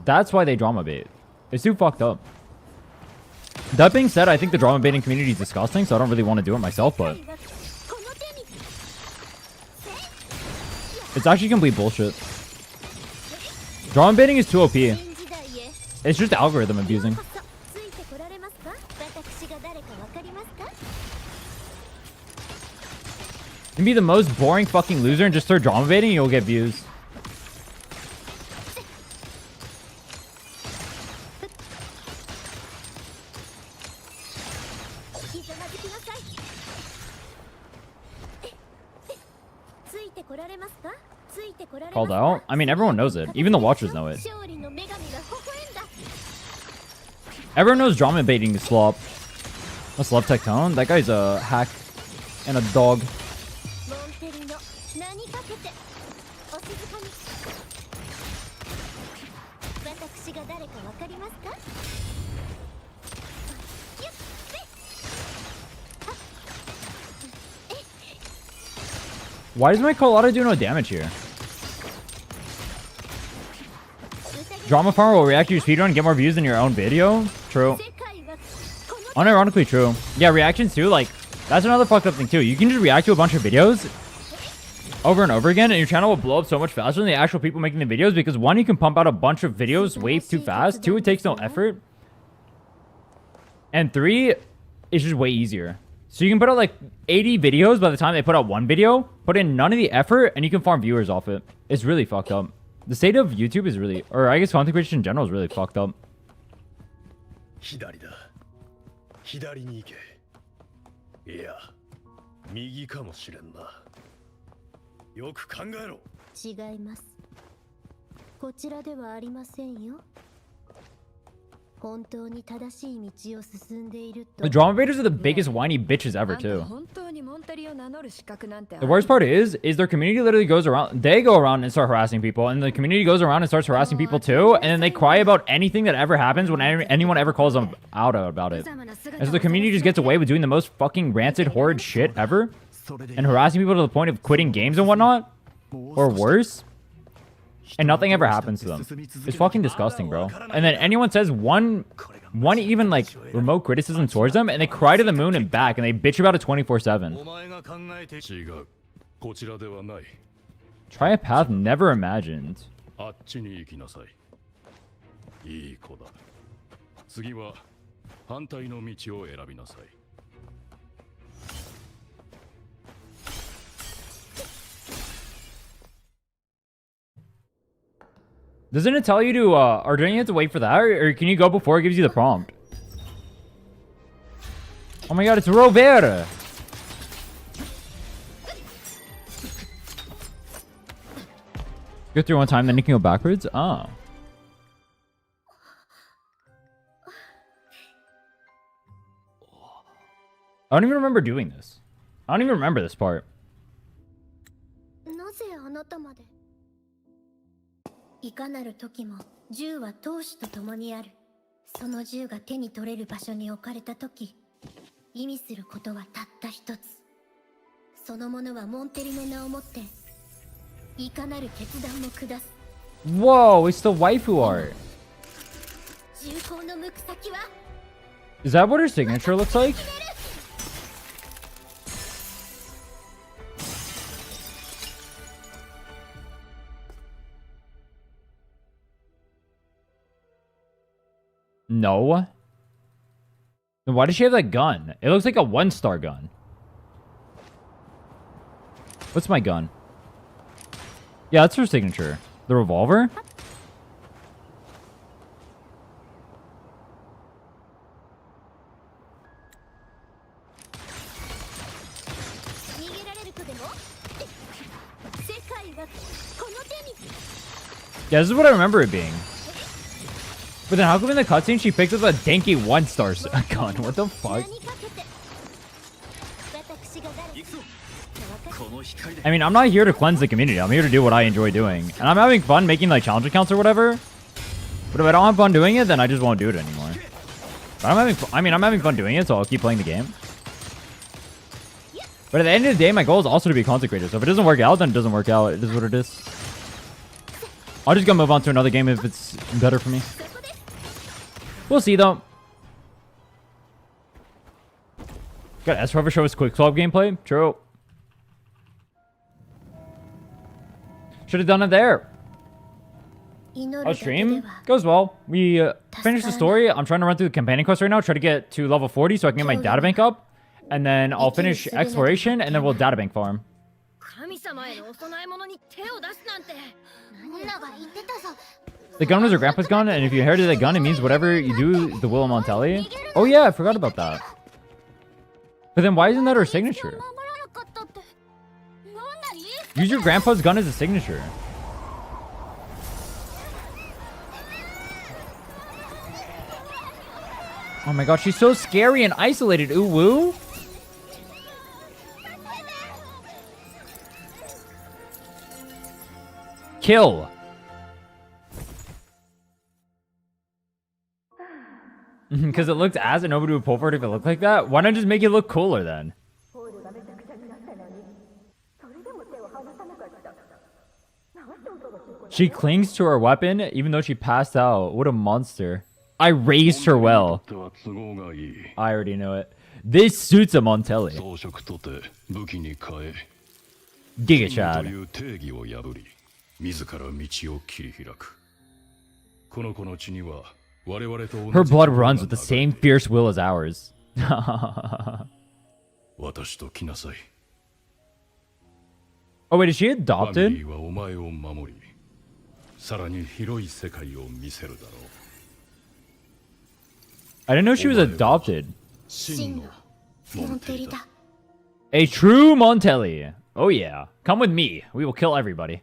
That's why they drama bait. It's too fucked up. That being said, I think the drama baiting community is disgusting, so I don't really want to do it myself, but... It's actually complete bullshit. Drama baiting is too OP. It's just the algorithm abusing. You can be the most boring fucking loser and just start drama baiting and you'll get views. Called out? I mean, everyone knows it. Even the watchers know it. Everyone knows drama baiting is slop. What's Love Tectone? That guy's a hack and a dog. Why does my Colada do no damage here? Drama farmer will react to your speedrun and get more views than your own video? True. Unironically true. Yeah, reactions too, like, that's another fucked up thing too. You can just react to a bunch of videos over and over again, and your channel will blow up so much faster than the actual people making the videos, because one, you can pump out a bunch of videos way too fast. Two, it takes no effort. And three, it's just way easier. So you can put out like 80 videos by the time they put out one video, put in none of the effort, and you can farm viewers off it. It's really fucked up. The state of YouTube is really, or I guess content creation in general is really fucked up. The drama baiters are the biggest whiny bitches ever too. The worst part is their community literally goes around, they go around and start harassing people, and the community goes around and starts harassing people too, and then they cry about anything that ever happens when anyone ever calls them out about it. And so the community just gets away with doing the most fucking rancid, horrid shit ever, and harassing people to the point of quitting games and whatnot, or worse. And nothing ever happens to them. It's fucking disgusting, bro. And then anyone says one even like remote criticism towards them, and they cry to the moon and back, and they bitch about it 24/7. Try a path never imagined. Doesn't it tell you to, or don't you have to wait for that? Or can you go before it gives you the prompt? Oh my god, it's Rovera! Go through one time, then you can go backwards? Oh. I don't even remember doing this. I don't even remember this part. いかなる時も銃は闘志と共にある。その銃が手に取れる場所に置かれた時、意味することはたった一つ。そのものはモンテリの名をもって、いかなる決断も下す。Whoa, it's the waifu art. 銃口の向く先は Is that what her signature looks like? No. Then why does she have that gun? It looks like a 1-star gun. What's my gun? Yeah, that's her signature. The revolver? Yeah, this is what I remember it being. But then how come in the cutscene she picks up a danky 1-star gun? What the fuck? I mean, I'm not here to cleanse the community. I'm here to do what I enjoy doing. And I'm having fun making like challenge accounts or whatever. But if I don't have fun doing it, then I just won't do it anymore. But I'm having fun doing it, so I'll keep playing the game. But at the end of the day, my goal is also to be content creator. So if it doesn't work out, then it doesn't work out. It is what it is. I'll just go move on to another game if it's better for me. We'll see, though. Got S-Rover show us quick swap gameplay. True. Should have done it there. Our stream goes well. We finished the story. I'm trying to run through the companion quest right now. Try to get to level 40 so I can get my databank up. And then I'll finish exploration and then we'll databank farm. The gun was her grandpa's gun, and if you inherited that gun, it means whatever you do, the will of Montelli. Oh yeah, I forgot about that. But then why isn't that her signature? Use your grandpa's gun as a signature. Oh my god, she's so scary and isolated. Ooh woo. Kill. Because it looked ass and nobody would pull for it if it looked like that. Why not just make it look cooler then? She clings to her weapon even though she passed out. What a monster. I raised her well. I already know it. This suits a Montelli. Giga Chad. Her blood runs with the same fierce will as ours. Oh wait, is she adopted? I didn't know she was adopted. A true Montelli. Oh yeah. Come with me. We will kill everybody.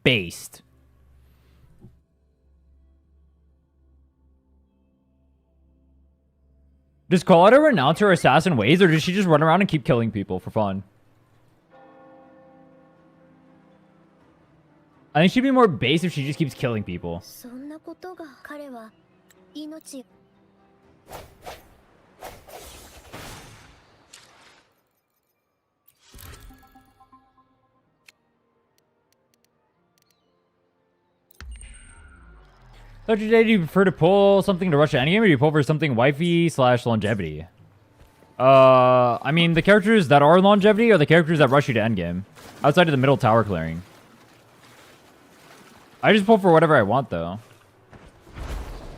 Based. Does Coletta renounce her assassin ways, or does she just run around and keep killing people for fun? I think she'd be more base if she just keeps killing people. Today, do you prefer to pull something to rush the endgame, or do you pull for something wifey / longevity? I mean, the characters that are longevity are the characters that rush you to endgame. Outside of the middle tower clearing. I just pull for whatever I want, though.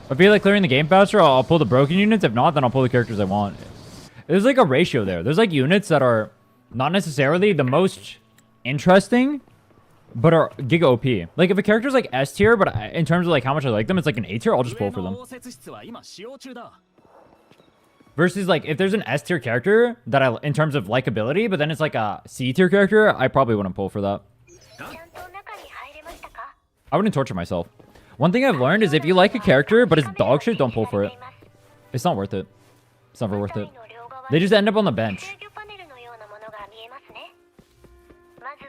If I feel like clearing the game faster, I'll pull the broken units. If not, then I'll pull the characters I want. There's like a ratio there. There's like units that are not necessarily the most interesting, but are giga OP. Like if a character's like S tier, but in terms of like how much I like them, it's like an A tier, I'll just pull for them. Versus like if there's an S tier character that I, in terms of likability, but then it's like a C tier character, I probably wouldn't pull for that. I wouldn't torture myself. One thing I've learned is if you like a character, but it's dog shit, don't pull for it. It's not worth it. It's never worth it. They just end up on the bench.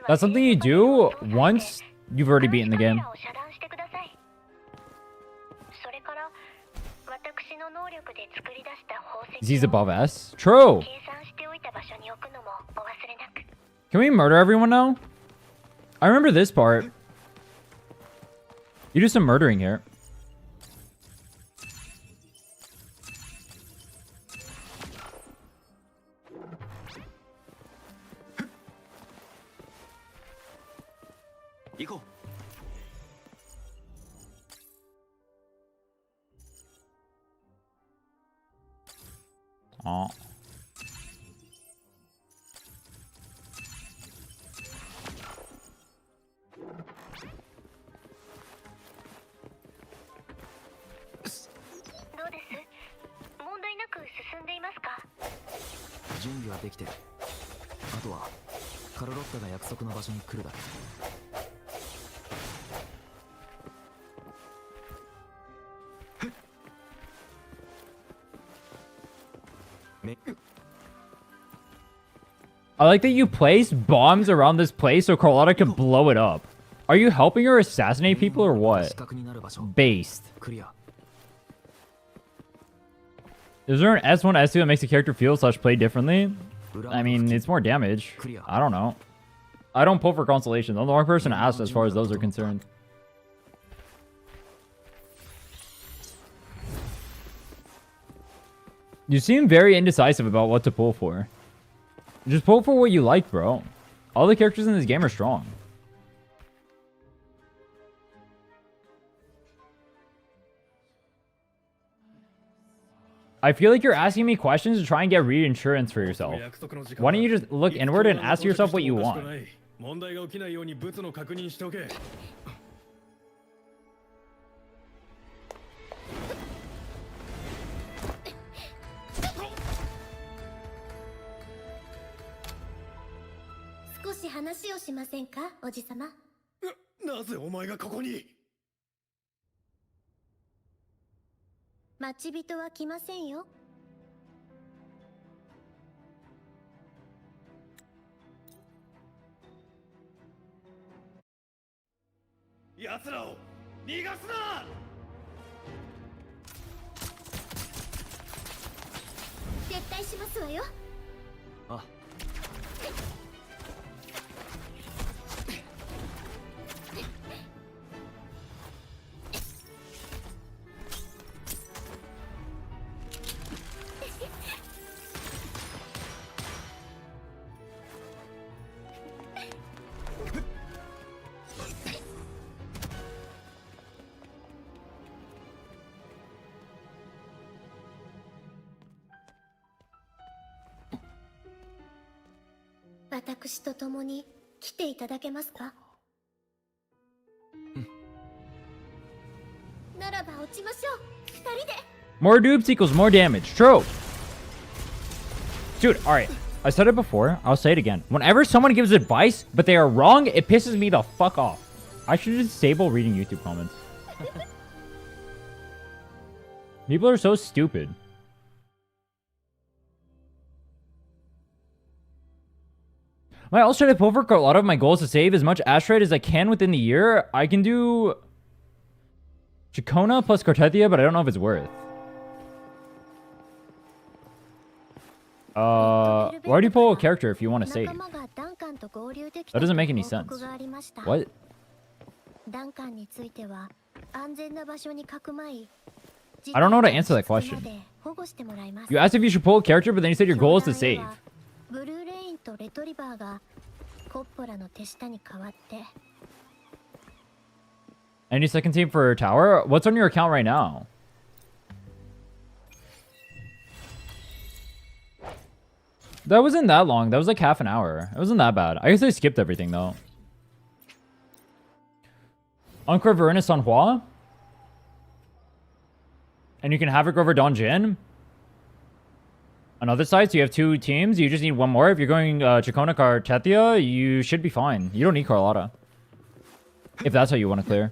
That's something you do once you've already beaten the game. Z's above S? True! Can we murder everyone now? I remember this part. You do some murdering here. Oh. どうです問題なく進んでいますか準備はできてる。あとはカルロッタが約束の場所に来るだけ。I like that you place bombs around this place so Carlotta can blow it up. Are you helping her assassinate people or what? Based. クリア。 Is there an S1, S2 that makes the character feel / play differently? I mean, it's more damage. I don't know. I don't pull for consolation. I'm the wrong person to ask as far as those are concerned. You seem very indecisive about what to pull for. Just pull for what you like, bro. All the characters in this game are strong. I feel like you're asking me questions to try and get reinsurance for yourself. Why don't you just look inward and ask yourself what you want? 問題が起きないようにブツの確認しておけ。少し話をしませんかおじさま。なぜお前がここに。待ち人は来ませんよ。奴らを逃がすな。撤退しますわよ。あ。私と共に来ていただけますか。ならば落ちましょう。二人で。 More dupes equals more damage. Trope. Dude, alright. I said it before. I'll say it again. Whenever someone gives advice, but they are wrong, it pisses me the fuck off. I should disable reading YouTube comments. People are so stupid. My also try to pull for a lot of my goals to save as much asteroid as I can within the year. I can do Chacona plus Cartethia, but I don't know if it's worth. Why do you pull a character if you want to save? That doesn't make any sense. What? I don't know how to answer that question. You asked if you should pull a character, but then you said your goal is to save. ブルーレインとレトリバーがコッポラの手下に代わって。 Any second team for tower? What's on your account right now? That wasn't that long. That was like half an hour. It wasn't that bad. I guess I skipped everything though. Encore Verena San Hua? And you can have it go over Donjin? On other sides, you have two teams. You just need one more. If you're going Chacona Cartethia, you should be fine. You don't need Carlotta. If that's how you want to clear.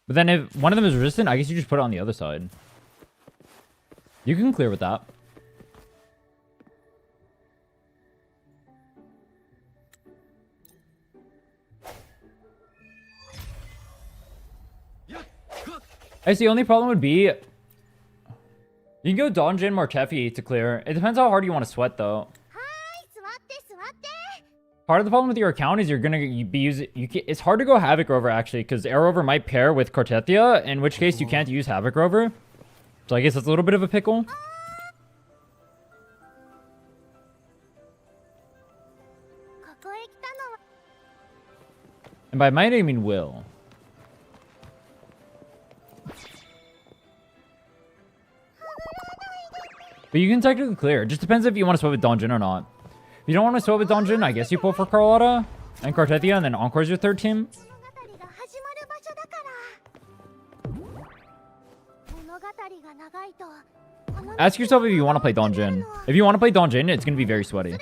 But then if one of them is resistant, I guess you just put it on the other side. You can clear with that. I guess the only problem would be... You can go Donjin Mortefi to clear. It depends how hard you want to sweat, though. Part of the problem with your account is you're gonna be using... It's hard to go Havoc Rover, actually, because Air Rover might pair with Cartethia, in which case you can't use Havoc Rover. So I guess that's a little bit of a pickle. And by might, I mean will. But you can technically clear. It just depends if you want to swap with Donjin or not. If you don't want to swap with Donjin, I guess you pull for Carlotta and Cartethia, and then Encore's your third team. Ask yourself if you want to play Donjin. If you want to play Donjin, it's going to be very sweaty.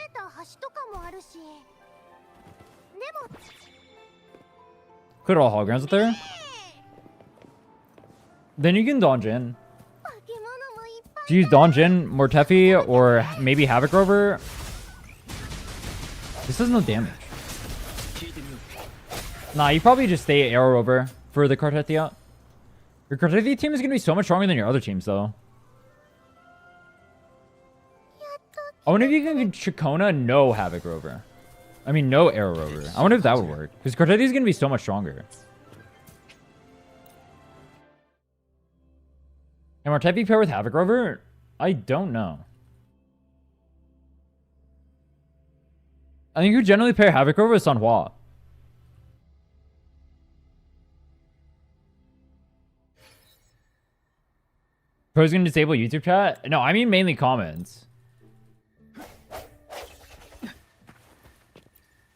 Clear all holograms up there. Then you can Donjin. To use Donjin, Mortefi, or maybe Havoc Rover. This does no damage. Nah, you probably just stay Arrow Rover for the Cartethia. Your Cartethia team is going to be so much stronger than your other teams, though. I wonder if you can Chikona no Havoc Rover. I mean, no Arrow Rover. I wonder if that would work. Because Cartethia is going to be so much stronger. And Mortefi pair with Havoc Rover? I don't know. I think you generally pair Havoc Rover with Sanhua. Pro's gonna disable YouTube chat? No, I mean mainly comments.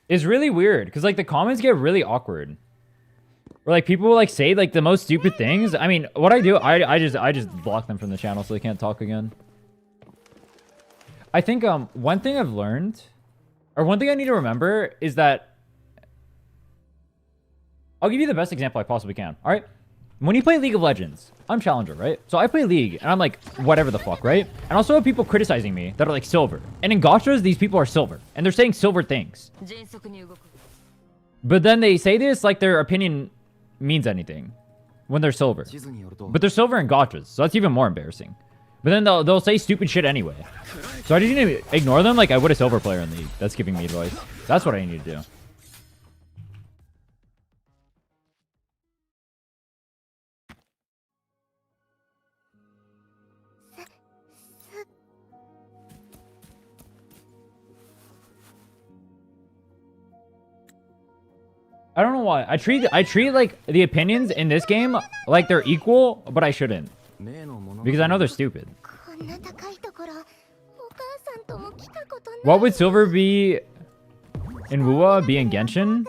It's really weird, because like the comments get really awkward. Or like people will like say like the most stupid things. I mean, what I do, I just block them from the channel so they can't talk again. I think one thing I've learned, or one thing I need to remember is that I'll give you the best example I possibly can. All right, when you play League of Legends, I'm Challenger, right? So I play League and I'm like whatever the fuck, right? And also have people criticizing me that are like silver. And in Gachas, these people are silver and they're saying silver things. But then they say this like their opinion means anything when they're silver. But they're silver in Gachas, so that's even more embarrassing. But then they'll say stupid shit anyway. So I just need to ignore them like I would a silver player in League that's giving me advice. That's what I need to do. I don't know why. I treat like the opinions in this game like they're equal, but I shouldn't. Because I know they're stupid. What would silver be in Wua, be in Genshin?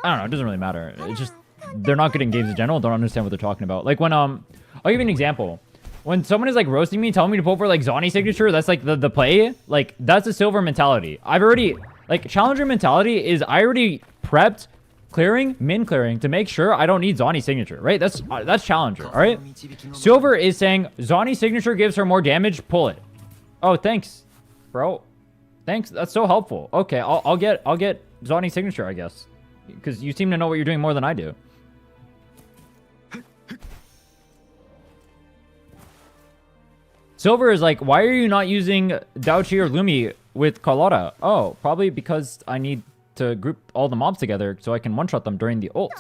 I don't know, it doesn't really matter. It's just they're not good in games in general, don't understand what they're talking about. Like when I'll give you an example. When someone is like roasting me, telling me to pull for like Zani signature, that's like the play. Like that's a silver mentality. I've already like challenger mentality is I already prepped clearing, min clearing to make sure I don't need Zani signature, right? That's challenger, all right? Silver is saying Zani signature gives her more damage, pull it. Oh, thanks, bro. Thanks, that's so helpful. Okay, I'll get Zani signature, I guess, because you seem to know what you're doing more than I do. Silver is like, why are you not using Daochi or Lumi with Carlotta? Oh, probably because I need to group all the mobs together so I can one-shot them during the ult.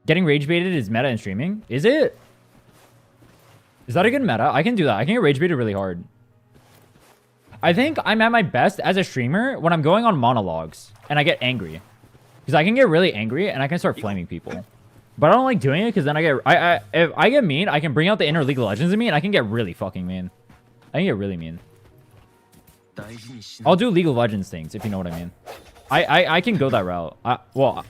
Getting rage baited is meta in streaming? Is it? Is that a good meta? I can do that. I can get rage baited really hard. I think I'm at my best as a streamer when I'm going on monologues and I get angry. Because I can get really angry and I can start flaming people. But I don't like doing it because then if I get mean, I can bring out the inner League of Legends in me and I can get really fucking mean. I can get really mean. I'll do League of Legends things, if you know what I mean. I can go that route. Well,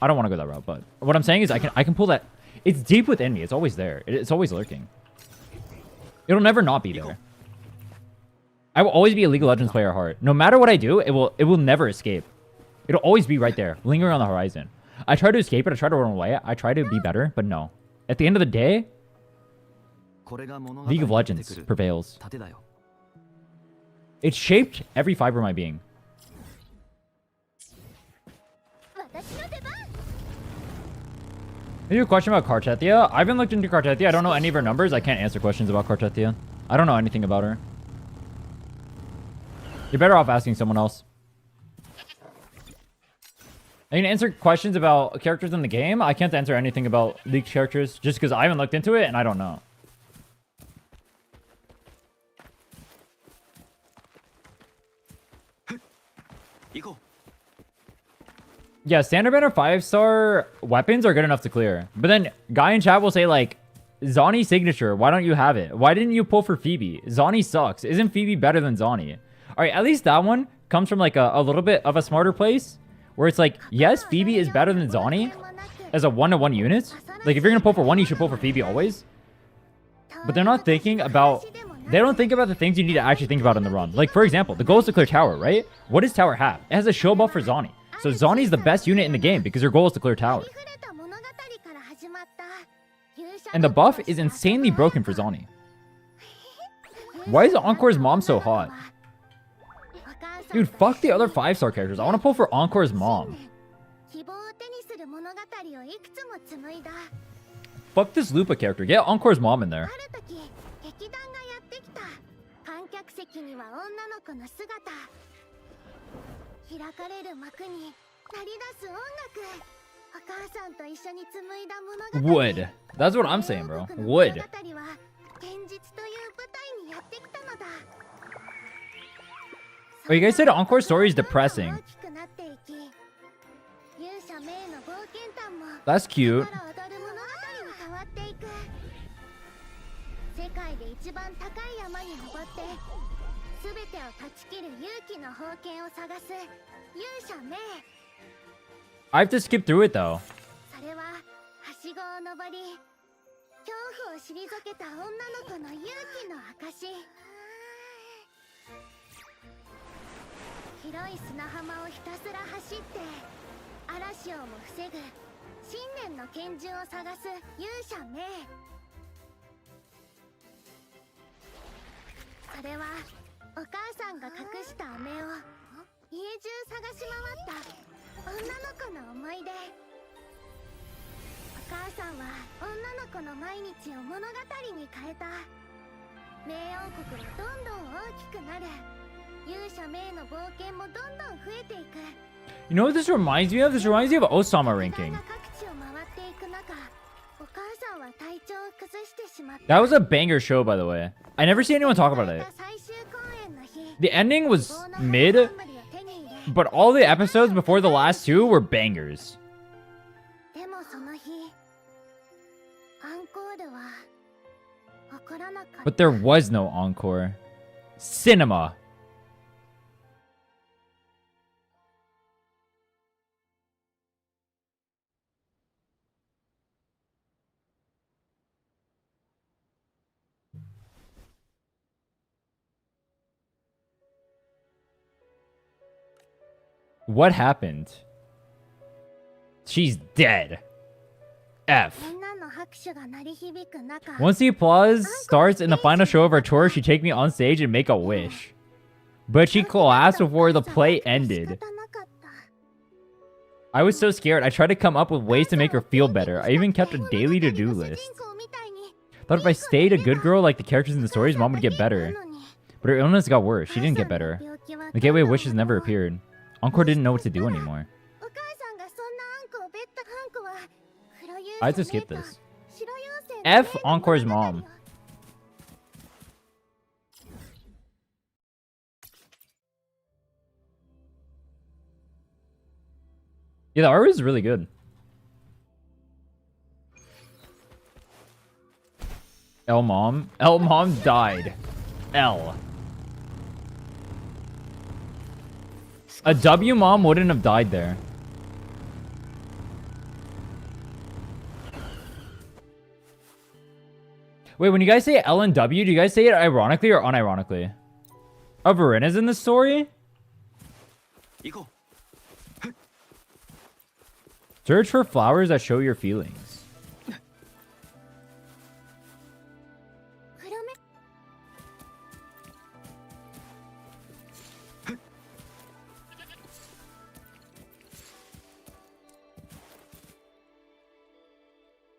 I don't want to go that route, but what I'm saying is I can pull that. It's deep within me. It's always there. It's always lurking. It'll never not be there. I will always be a League of Legends player at heart. No matter what I do, it will never escape. It'll always be right there, lingering on the horizon. I try to escape it. I try to run away. I try to be better, but no. At the end of the day, League of Legends prevails. It's shaped every fiber of my being. Maybe a question about Cartethia. I haven't looked into Cartethia. I don't know any of her numbers. I can't answer questions about Cartethia. I don't know anything about her. You're better off asking someone else. I can answer questions about characters in the game. I can't answer anything about leaked characters just because I haven't looked into it and I don't know. Yeah, standard banner 5-star weapons are good enough to clear. But then guy in chat will say like Zani signature. Why don't you have it? Why didn't you pull for Phoebe? Zani sucks. Isn't Phoebe better than Zani? All right, at least that one comes from like a little bit of a smarter place where it's like, yes, Phoebe is better than Zani as a one-to-one unit. Like if you're gonna pull for one, you should pull for Phoebe always. But they're not thinking about, they don't think about the things you need to actually think about in the run. Like for example, the goal is to clear tower, right? What does tower have? It has a show buff for Zani. So Zani's the best unit in the game because your goal is to clear tower. And the buff is insanely broken for Zani. Why is Encore's mom so hot? Dude, fuck the other 5-star characters. I want to pull for Encore's mom. Fuck this Lupa character. Get Encore's mom in there. Wood. That's what I'm saying, bro. Wood. Oh, you guys said Encore's story is depressing. That's cute. I have to skip through it though. You know what this reminds me of? This reminds me of Osama ranking. That was a banger show, by the way. I never see anyone talk about it. The ending was mid, but all the episodes before the last two were bangers. But there was no encore. Cinema. What happened? She's dead. F. Once the applause starts in the final show of our tour, she'd take me on stage and make a wish. But she collapsed before the play ended. I was so scared, I tried to come up with ways to make her feel better. I even kept a daily to-do list. Thought if I stayed a good girl like the characters in the stories, mom would get better. But her illness got worse. She didn't get better. The gateway of wishes never appeared. Encore didn't know what to do anymore. I had to skip this. F Encore's mom. Yeah, the art is really good. L mom. L mom died. L. A W mom wouldn't have died there. Wait, when you guys say L and W, do you guys say it ironically or unironically? Oh, Verena's in the story? Search for flowers that show your feelings.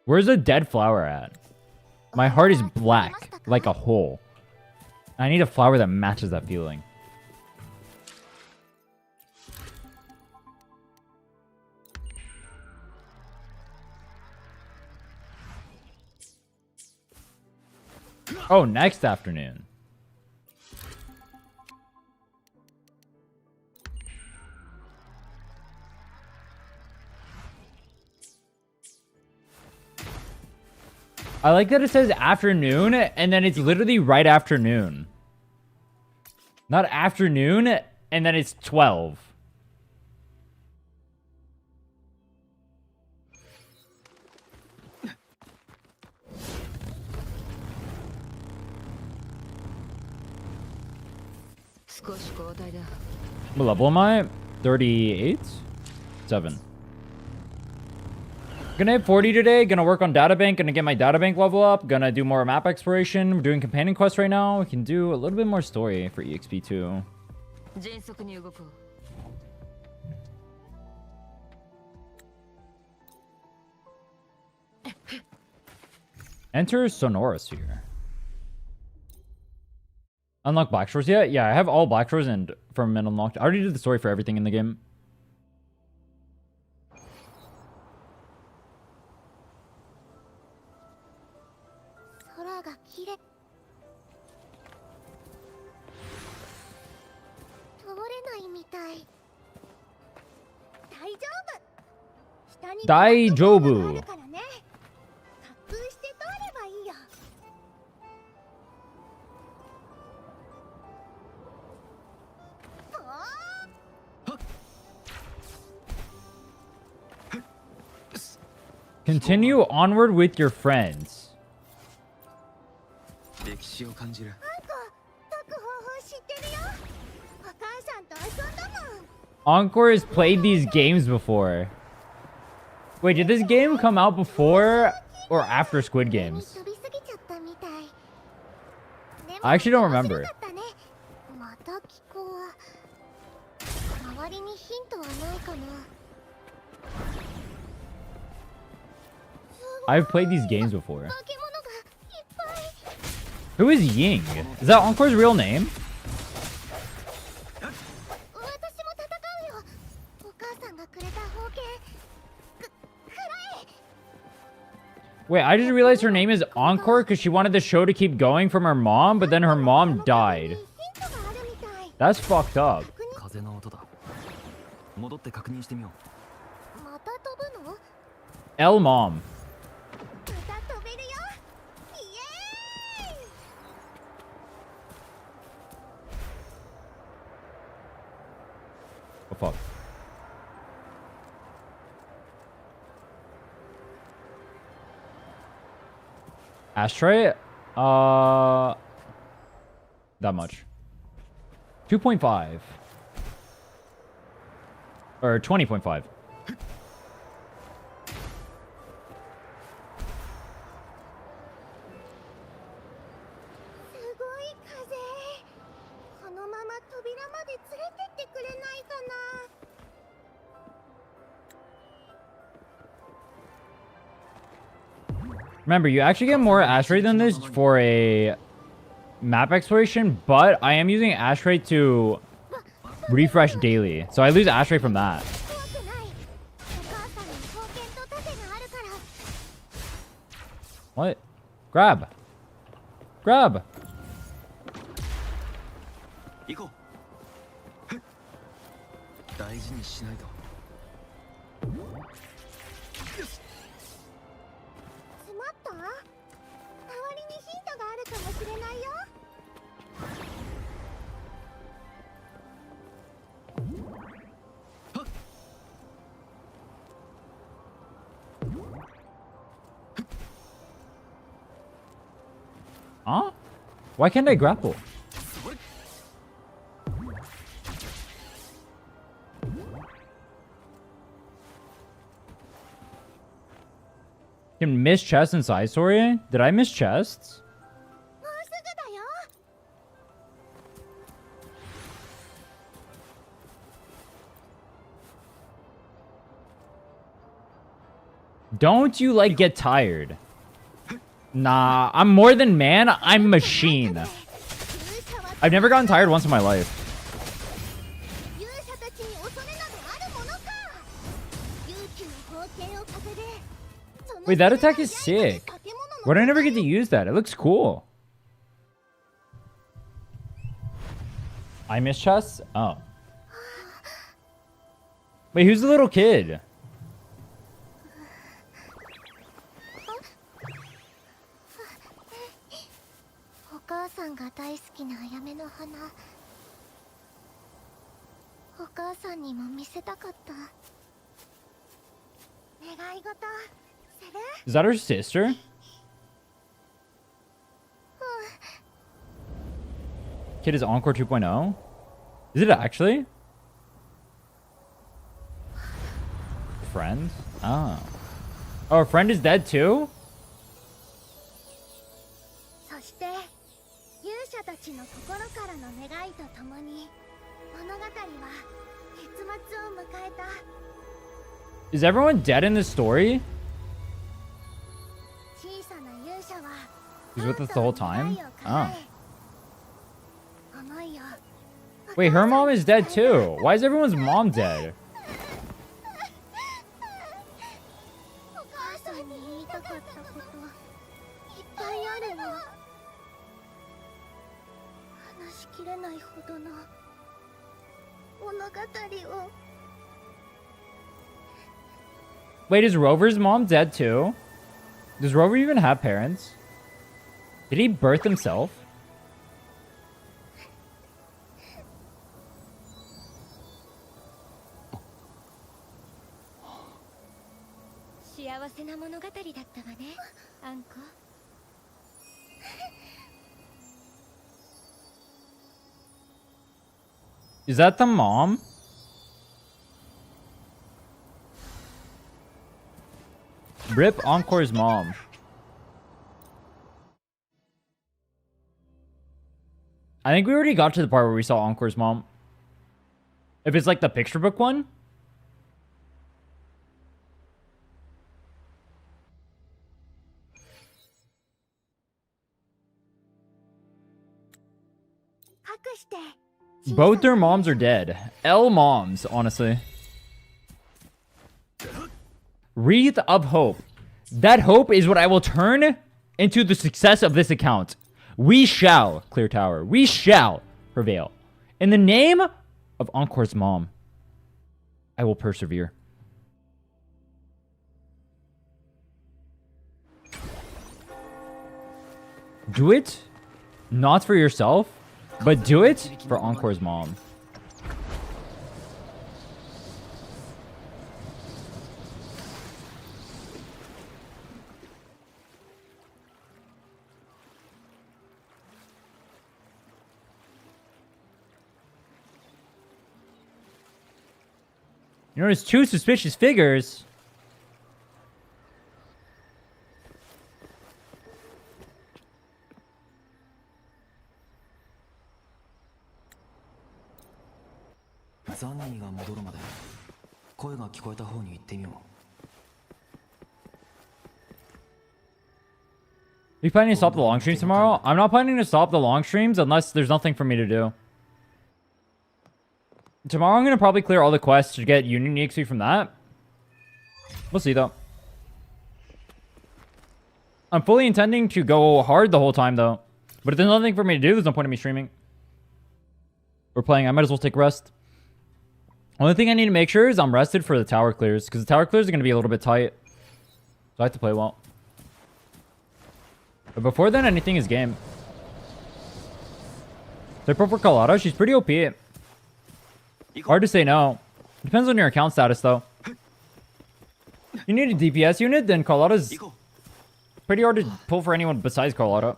Where's a dead flower at? My heart is black, like a hole. I need a flower that matches that feeling. Oh, next afternoon. I like that it says afternoon, and then it's literally right afternoon. Not afternoon, and then it's 12. What level am I? 38? 7. Gonna hit 40 today. Gonna work on databank. Gonna get my databank level up. Gonna do more map exploration. We're doing companion quests right now. We can do a little bit more story for EXP too. Enter Sonorous here. Unlock Black Shores yet? Yeah, I have all Black Shores and Firmament unlocked. I already did the story for everything in the game. Daijobu. Continue onward with your friends. Encore has played these games before. Wait, did this game come out before or after Squid Games? I actually don't remember. I've played these games before. Who is Ying? Is that Encore's real name? Wait, I just realized her name is Encore because she wanted the show to keep going from her mom, but then her mom died. That's fucked up. L mom. Oh fuck. Ashtray? That much. 2.5. Or 20.5. Remember, you actually get more Ashtray than this for a map exploration, but I am using Ashtray to refresh daily. So I lose Ashtray from that. What? Grab. Grab. Huh? Why can't I grapple? Can miss chests and side story? Did I miss chests? Don't you like get tired? Nah, I'm more than man, I'm machine. I've never gotten tired once in my life. Wait, that attack is sick. Why do I never get to use that? It looks cool. I miss chests? Oh. Wait, who's the little kid? んが大好きなあやめの花、お母さんにも見せたかった。願い事する？ Is that her sister? Kid is Encore 2.0? Is it actually? Friend? Oh. Oh, her friend is dead too? そして勇者たちの心からの願いとともに物語は結末を迎えた。 Is everyone dead in this story? 小さな勇者は He's with us the whole time? Oh. 思いを Wait, her mom is dead too. Why is everyone's mom dead? お母さんに言いたかったこといっぱいあるの。話しきれないほどの物語を。 Wait, is Rover's mom dead too? Does Rover even have parents? Did he birth himself? 幸せな物語だったわね、あんこ。Is that the mom? Rip Encore's mom. I think we already got to the part where we saw Encore's mom. If it's like the picture book one. Both their moms are dead. L moms, honestly. Wreath of Hope. That hope is what I will turn into the success of this account. We shall clear tower. We shall prevail. In the name of Encore's mom, I will persevere. Do it not for yourself, but do it for Encore's mom. You notice two suspicious figures. You planning to stop the long streams tomorrow? I'm not planning to stop the long streams unless there's nothing for me to do. Tomorrow I'm going to probably clear all the quests to get Union EXP from that. We'll see though. I'm fully intending to go hard the whole time though. But if there's nothing for me to do, there's no point in me streaming. Or playing. I might as well take rest. Only thing I need to make sure is I'm rested for the tower clears. Because the tower clears are going to be a little bit tight. So I have to play well. But before then, anything is game. They're pro for Colorado. She's pretty OP. Hard to say no. Depends on your account status, though. If you need a DPS unit, then Carlotta's pretty hard to pull for anyone besides Carlotta.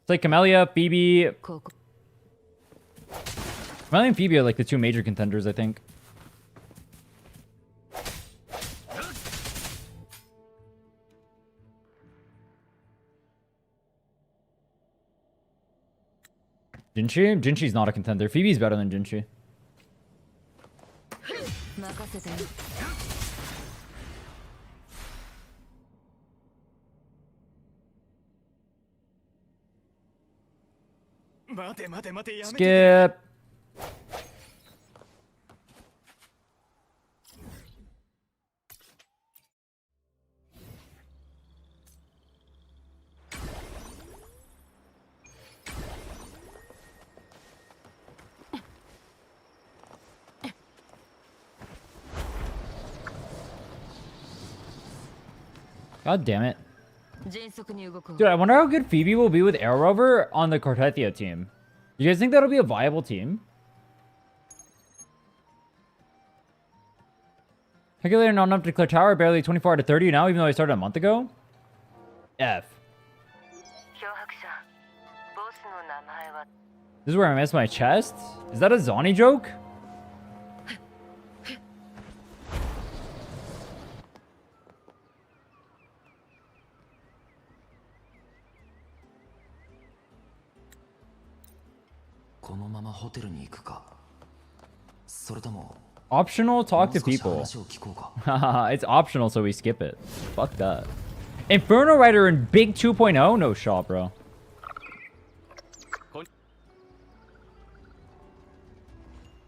It's like Camellia, Phoebe. Camellia and Phoebe are like the two major contenders, I think. Jinchi? Jinchi's not a contender. Phoebe's better than Jinchi. Skip. God damn it. Dude, I wonder how good Phoebe will be with Air Rover on the Cortethia team. You guys think that'll be a viable team? Calculator not enough to declare tower, barely 24 out of 30 now, even though I started a month ago? F. This is where I missed my chest? Is that a Zani joke? Optional, talk to people. It's optional, so we skip it. Fuck that. Inferno Rider in Big 2.0? No shot, bro.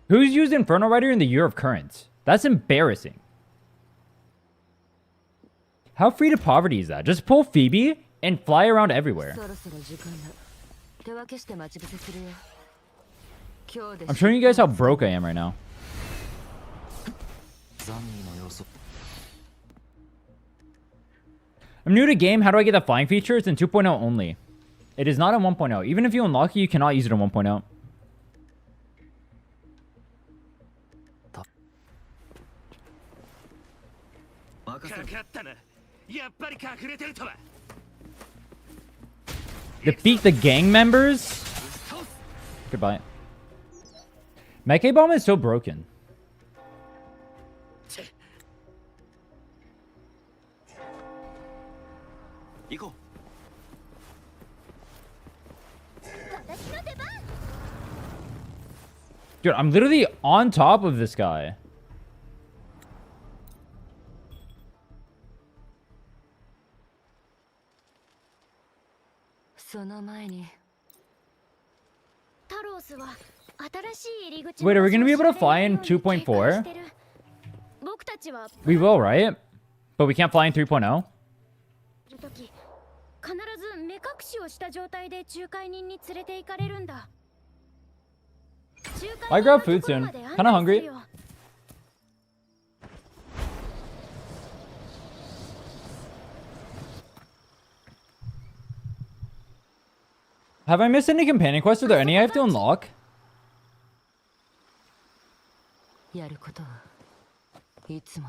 Who's used Inferno Rider in the year of current? That's embarrassing. How free to poverty is that? Just pull Phoebe and fly around everywhere. I'm showing you guys how broke I am right now. I'm new to game. How do I get the flying feature? It's in 2.0 only. It is not in 1.0. Even if you unlock it, you cannot use it in 1.0. Defeat the gang members? Goodbye. Mecha Bomb is so broken. Dude, I'm literally on top of this guy. Wait, are we gonna be able to fly in 2.4? We will, right? But we can't fly in 3.0? I grab food soon. Kinda hungry. Have I missed any companion quests? Are there any I have to unlock?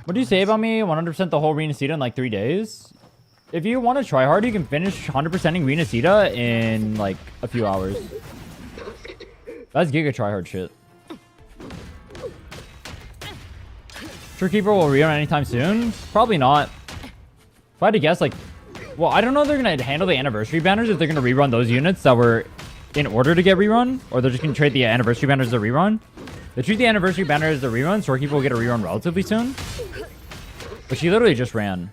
What do you say about me 100% the whole Renacita in like 3 days? If you want to try hard, you can finish 100%ing Renacita in like a few hours. That's Giga tryhard shit. Treekeeper will rerun anytime soon? Probably not. If I had to guess, like... Well, I don't know if they're going to handle the anniversary banners, if they're going to rerun those units that were in order to get rerun, or they're just going to trade the anniversary banners as a rerun. They treat the anniversary banner as a rerun, Storekeeper will get a rerun relatively soon. But she literally just ran.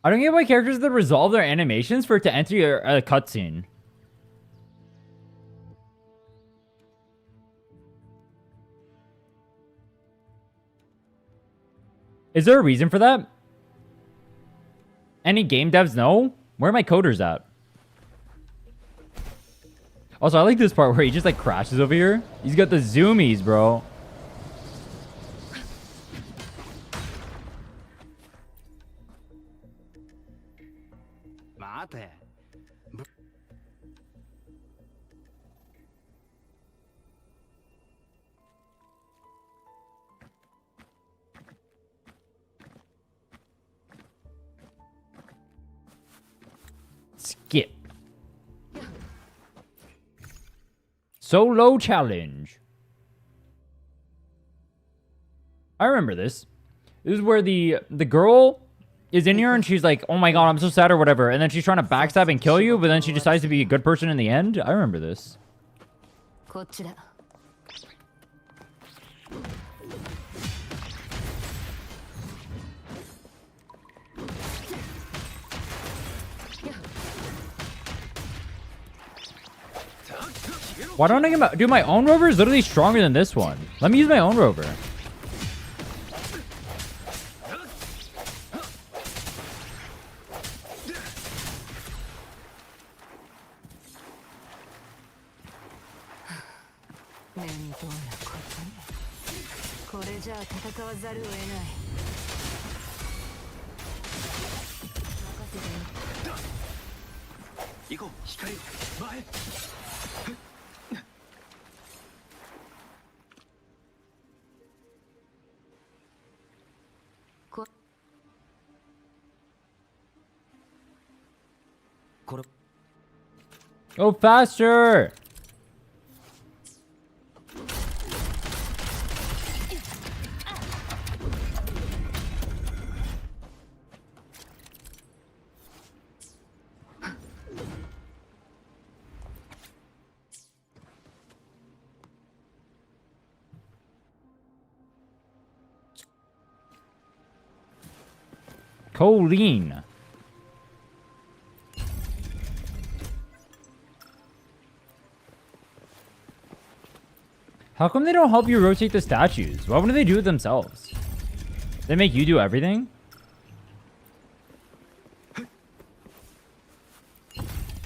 I don't get why characters that resolve their animations for it to enter a cutscene. Is there a reason for that? Any game devs know? Where are my coders at? Also, I like this part where he just like crashes over here. He's got the zoomies, bro. Skip. Solo challenge. I remember this. This is where the girl is in here and she's like, oh my god, I'm so sad or whatever. And then she's trying to backstab and kill you, but then she decides to be a good person in the end. I remember this. Why don't I get my... Dude, my own rover is literally stronger than this one. Let me use my own rover. これじゃあ戦わざるを得ない。任せてよ。行こう、光を前へ。これ Go faster! Choline. How come they don't help you rotate the statues? Why wouldn't they do it themselves? They make you do everything?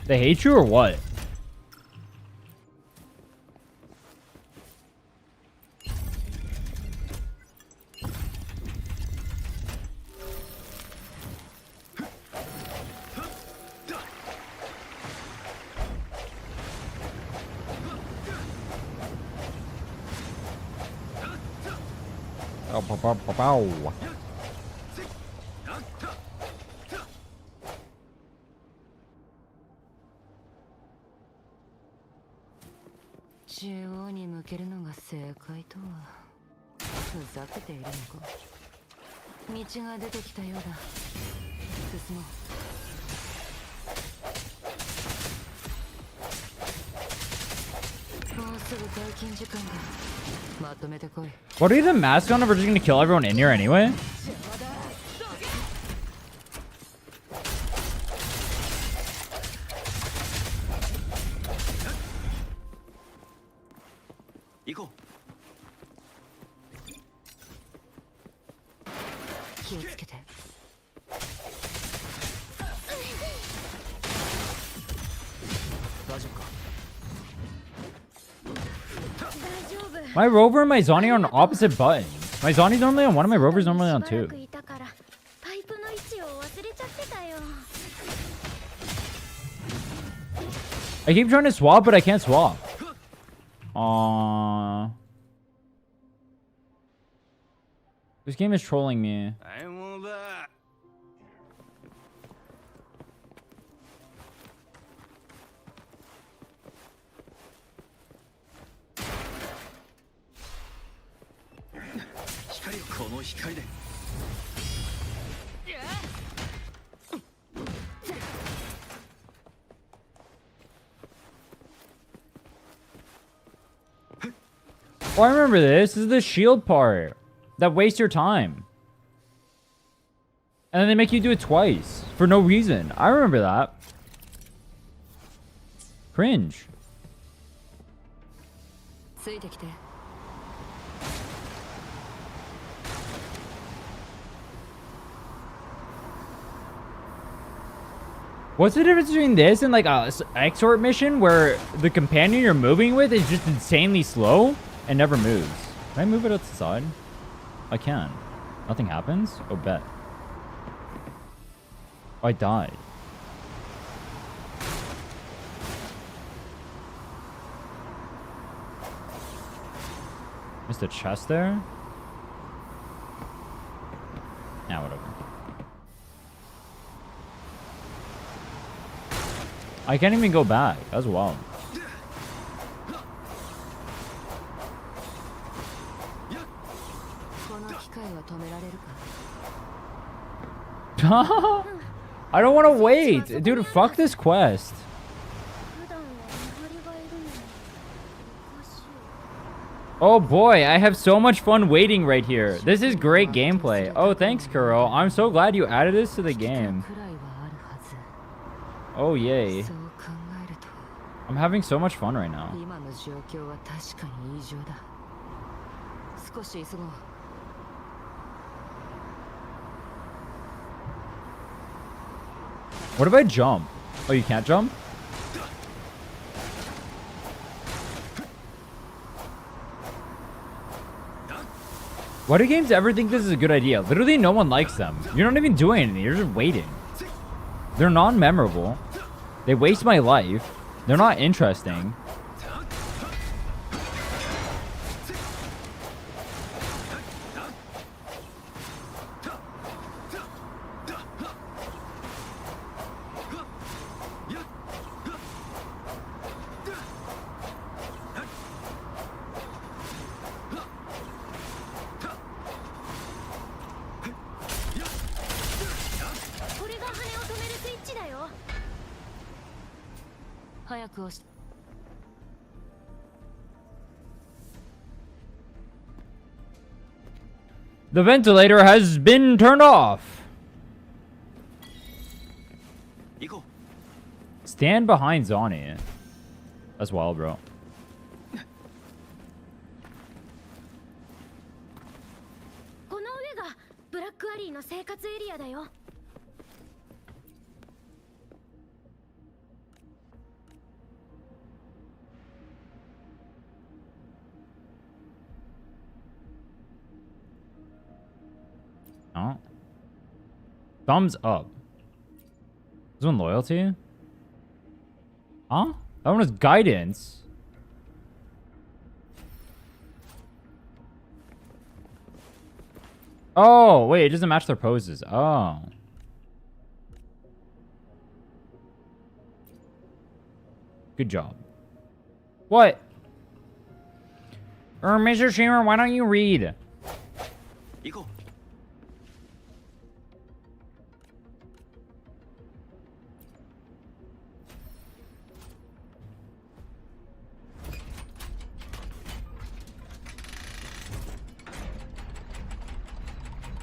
They hate you or what? Oh, pow, pow, pow, pow. 中央に向けるのが正解とはふざけているのか。道が出てきたようだ。進もう。もうすぐ退勤時間だ。まとめてこい。 What are you the mask on if we're just gonna kill everyone in here anyway? 行こう。気をつけて。大丈夫か。 My rover and my Zani are on opposite buttons. My Zani's normally on one, and my rover's normally on two. I keep trying to swap, but I can't swap. Aww. This game is trolling me. Oh, I remember this. This is the shield part that wastes your time. And then they make you do it twice for no reason. I remember that. Cringe. What's the difference between this and like a exort mission where the companion you're moving with is just insanely slow and never moves? Can I move it outside? I can. Nothing happens? Oh, bet. Oh, I died. Missed a chest there? Nah, whatever. I can't even go back. That's wild. I don't want to wait. Dude, fuck this quest. Oh boy, I have so much fun waiting right here. This is great gameplay. Oh, thanks, Kuro. I'm so glad you added this to the game. Oh, yay. I'm having so much fun right now. What if I jump? Oh, you can't jump? Why do games ever think this is a good idea? Literally no one likes them. You're not even doing anything. You're just waiting. They're non-memorable. They waste my life. They're not interesting. The ventilator has been turned off. Stand behind Zani. That's wild, bro. この上がブラックアリーの生活エリアだよ。 Oh. Thumbs up. This one loyalty? Huh? That one was guidance. Oh, wait, it doesn't match their poses. Oh. Good job. What? Mr. Shimmer, why don't you read?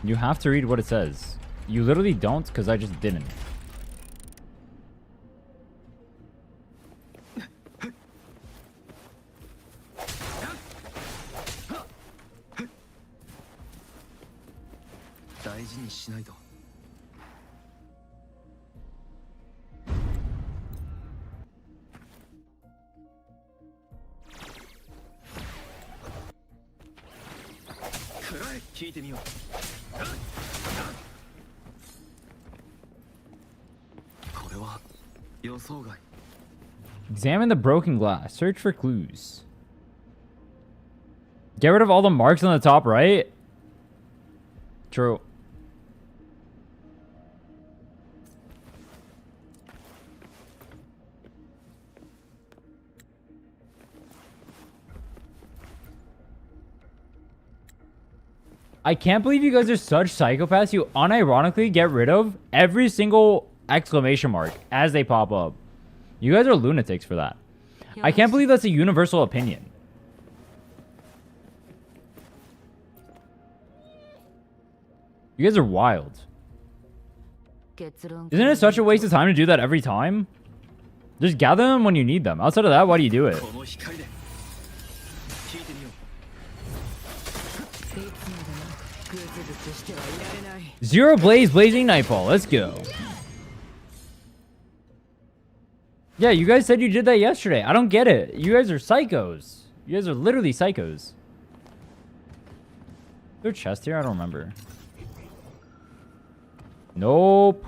You have to read what it says. You literally don't, because I just didn't. Examine the broken glass. Search for clues. Get rid of all the marks on the top right. True. I can't believe you guys are such psychopaths. You unironically get rid of every single exclamation mark as they pop up. You guys are lunatics for that. I can't believe that's a universal opinion. You guys are wild. Isn't it such a waste of time to do that every time? Just gather them when you need them. Outside of that, why do you do it? Zero Blaze Blazing Nightfall. Let's go. Yeah, you guys said you did that yesterday. I don't get it. You guys are psychos. You guys are literally psychos. Is there a chest here? I don't remember. Nope.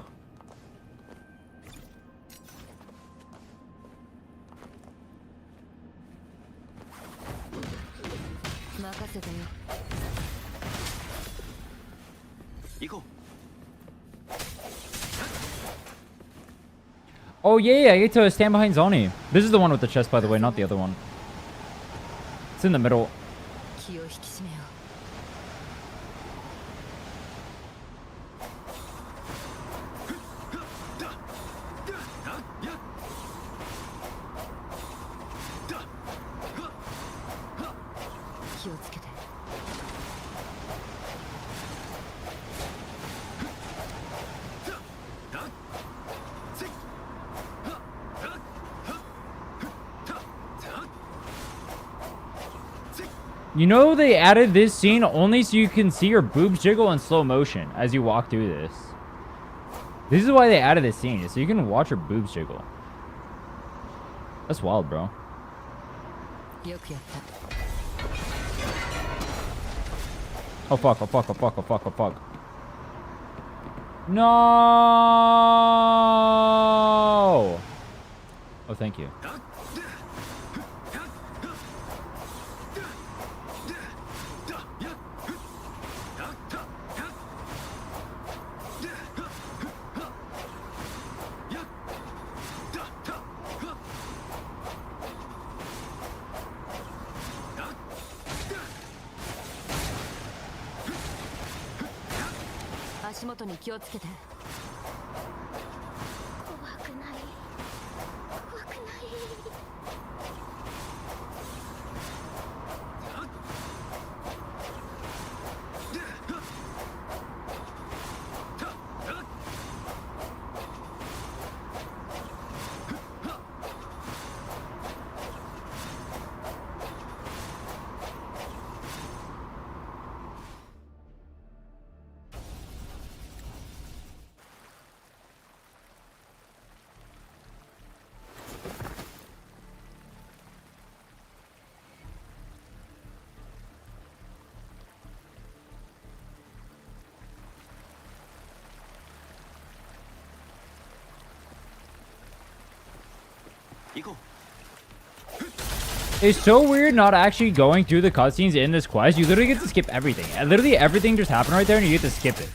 Oh yeah, I get to stand behind Zoni. This is the one with the chest, by the way, not the other one. It's in the middle. You know they added this scene only so you can see your boobs jiggle in slow motion as you walk through this. This is why they added this scene, so you can watch your boobs jiggle. That's wild, bro. Oh fuck, oh fuck, oh fuck, oh fuck, oh fuck. No! Oh, thank you.足元に気をつけて。怖くない怖くない。行こう。 It's so weird not actually going through the cutscenes in this quest. You literally get to skip everything. And literally everything just happened right there and you get to skip it.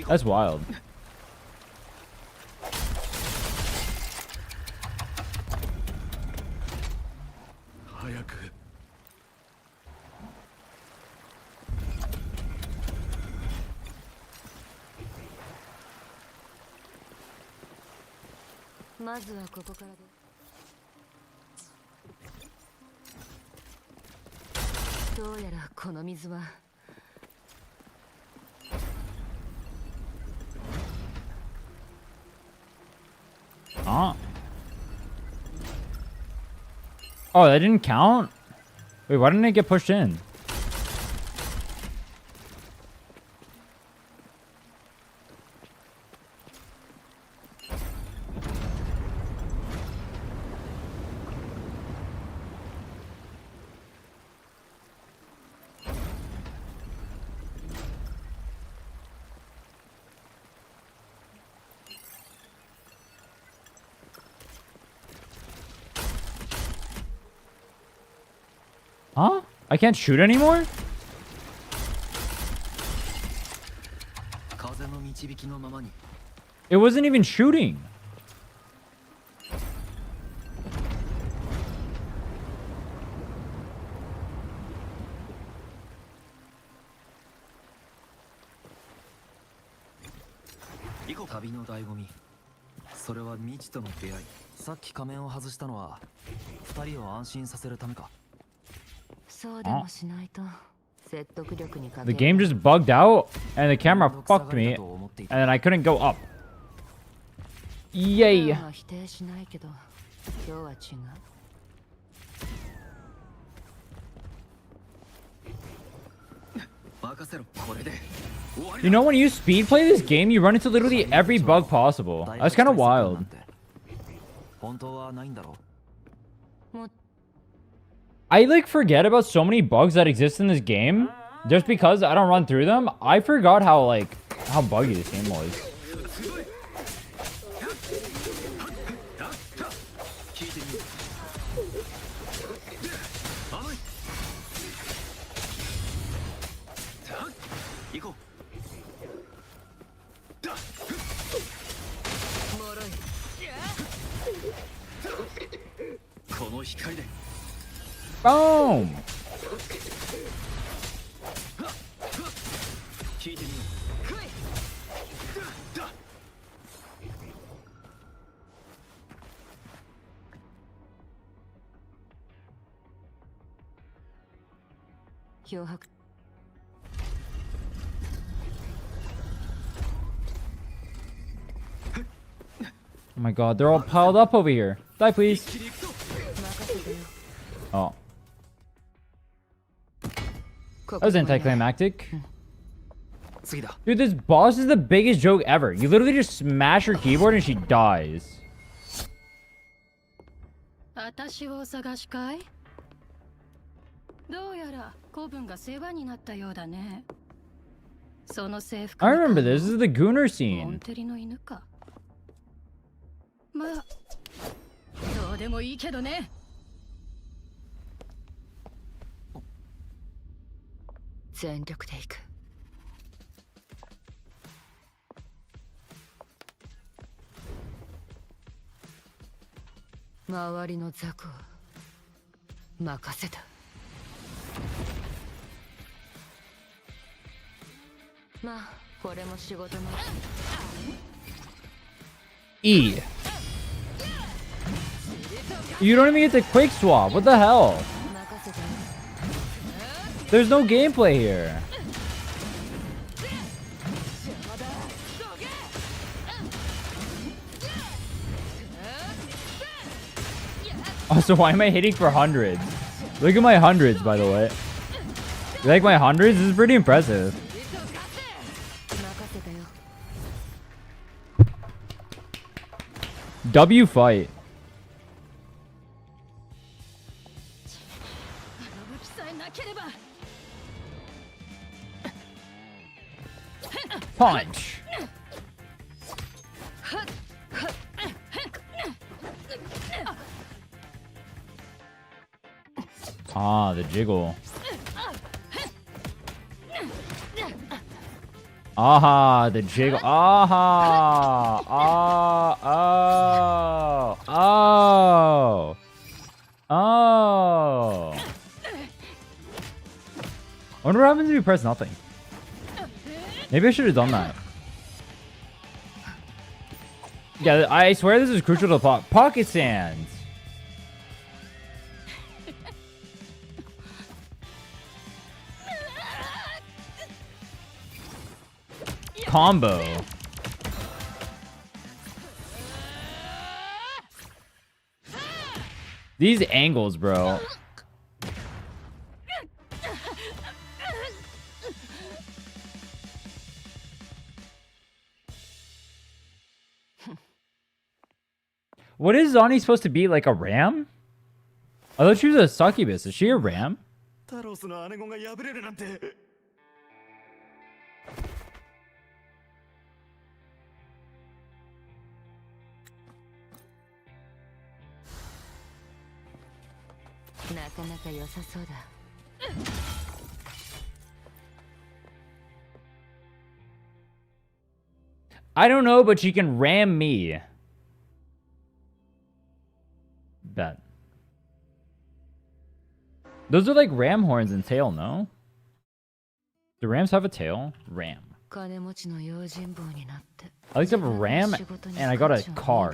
That's wild. Huh? Oh, that didn't count? Wait, why didn't it get pushed in? Huh? I can't shoot anymore? It wasn't even shooting. The game just bugged out and the camera fucked me and then I couldn't go up. Yay. You know, when you speed play this game, you run into literally every bug possible. That's kind of wild. I like forget about so many bugs that exist in this game just because I don't run through them. I forgot how buggy this game was. Boom! Oh my god, they're all piled up over here. Die, please. Oh. That was anticlimactic. Dude, this boss is the biggest joke ever. You literally just smash her keyboard and she dies. どうやら古文が世話になったようだね。その制服 I remember this. This is the Gooner モン scene. テリの犬か。まあどうでもいいけどね。全力で行く。周りの雑魚は任せた。まあこれも仕事の E. You don't even get the quick swap. What the hell? 任せたよ。 There's no gameplay here. Oh, so why am I hitting for hundreds? Look at my hundreds, by the way. You like my hundreds? This is pretty impressive. 任せたよ。 W fight. あの武器さえなければ。 Punch. Ah, the jiggle. Aha, the jiggle. Aha. Oh. Oh. Oh. I wonder what happens if you press nothing. Maybe I should have done that. Yeah, I swear this is crucial to the plot. Pocket sands. Combo. These angles, bro. What is Zani supposed to be, like a ram? I thought she was a succubus. Is she a ram? タロスの姉子が敗れるなんて。なかなか良さそうだ。 I don't know, but she can ram me. Bet. Those are like ram horns and tail, no? Do rams have a tail? Ram. 金持ちの用心棒になって。 I like to have a ram and I got a car.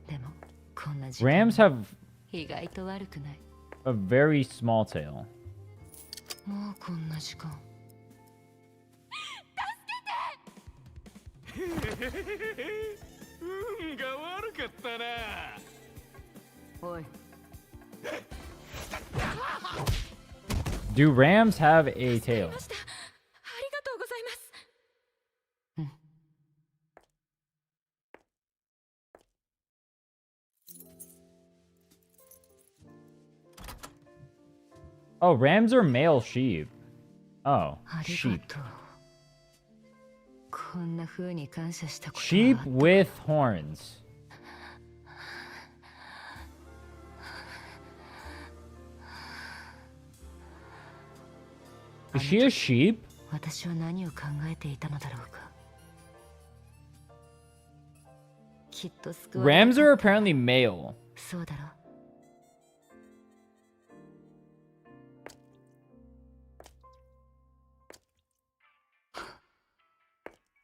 でもこんな時 Rams 間 have 意外と悪くない。 a very small tail. もうこんな時間。運が悪かったな。おい。 Do rams have a tail? ありがとうございます。 Oh, rams are male sheep. Oh, あり sheep. がとう。こんな風に感謝したことは Sheep with horns. Is she a sheep? 私は何を考えていたのだろうか。きっと救われ Rams are apparently male. そうだろ。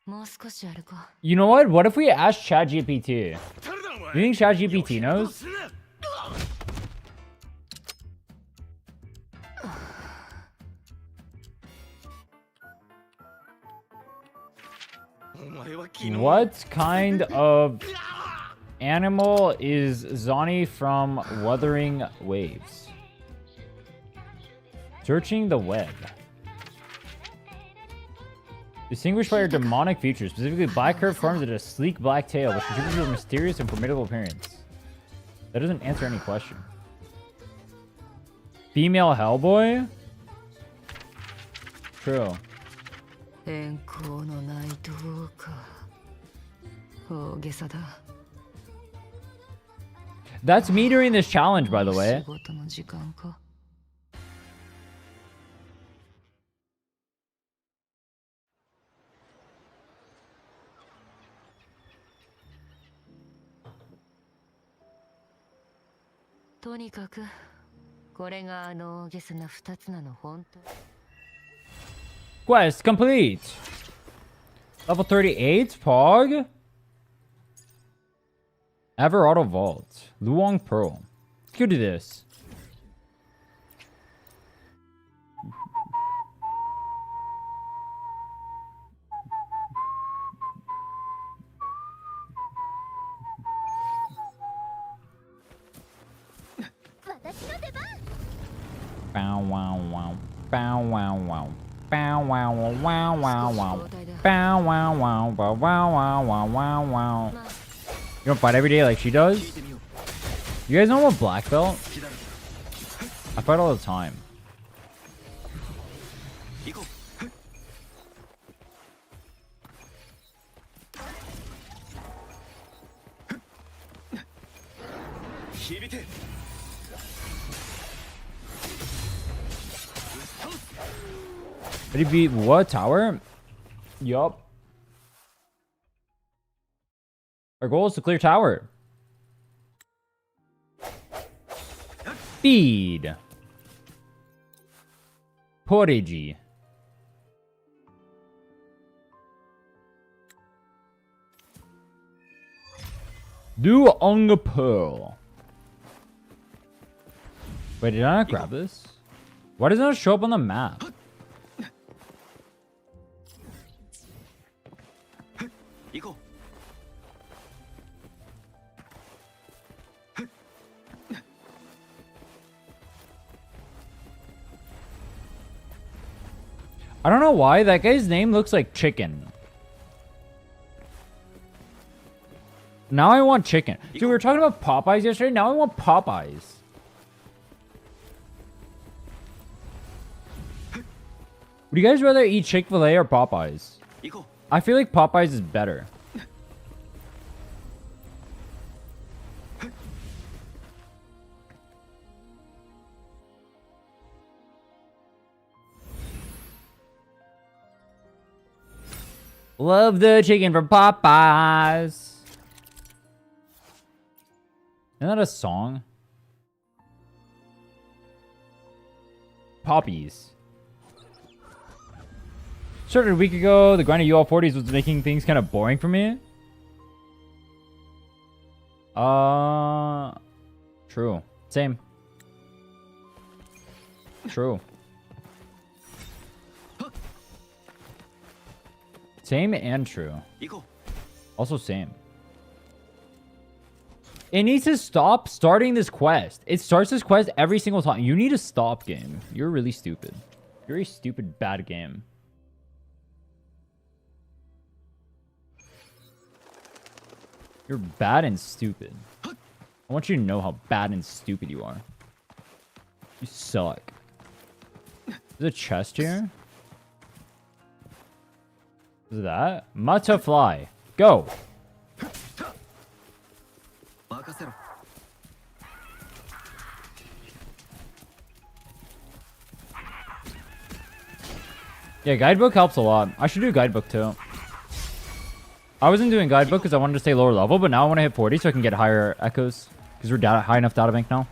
もう少し歩こう。 You know what? What if we ask ChatGPT? Do you think ChatGPT knows? What kind of animal is Zani from Wuthering Waves? Searching the web. Distinguished by her demonic features, specifically black curved forms and a sleek black tail, which contributes to a mysterious and formidable appearance. That doesn't answer any question. female Hellboy? True. 遠行の内藤か。大げさだ。 That's me during this challenge, by the way. 仕事の時間か。とにかくこれがあの大げさな2つなの本当。 Quest complete. Level 38, Pog. Everauto Vault. Luong Pearl. Let's go do this. Bow wow wow. Bow wow wow. Bow wow wow wow wow wow. Bow wow wow wow wow wow wow wow wow. You don't fight every day like she does? You guys know what black belt? I fight all the time. Did he beat what tower? Yup. Our goal is to clear tower. Feed. Porridge. Do Ong Pearl. Wait, did I not grab this? Why does it not show up on the map? I don't know why that guy's name looks like chicken. Now I want chicken. Dude, we were talking about Popeyes yesterday. Now I want Popeyes. Would you guys rather eat Chick-fil-A or Popeyes? I feel like Popeyes is better. Love the chicken from Popeyes. Isn't that a song? Poppies. Started a week ago. The grind of UL40s was making things kind of boring for me. True. Same. True. Same and true. Also same. It needs to stop starting this quest. It starts this quest every single time. You need to stop, game. You're really stupid. You're a stupid, bad game. You're bad and stupid. I want you to know how bad and stupid you are. You suck. There's a chest here. Is that? Mata fly. Go. Yeah, guidebook helps a lot. I should do guidebook too. I wasn't doing guidebook because I wanted to stay lower level, but now I want to hit 40 so I can get higher echoes. Because we're high enough data bank now.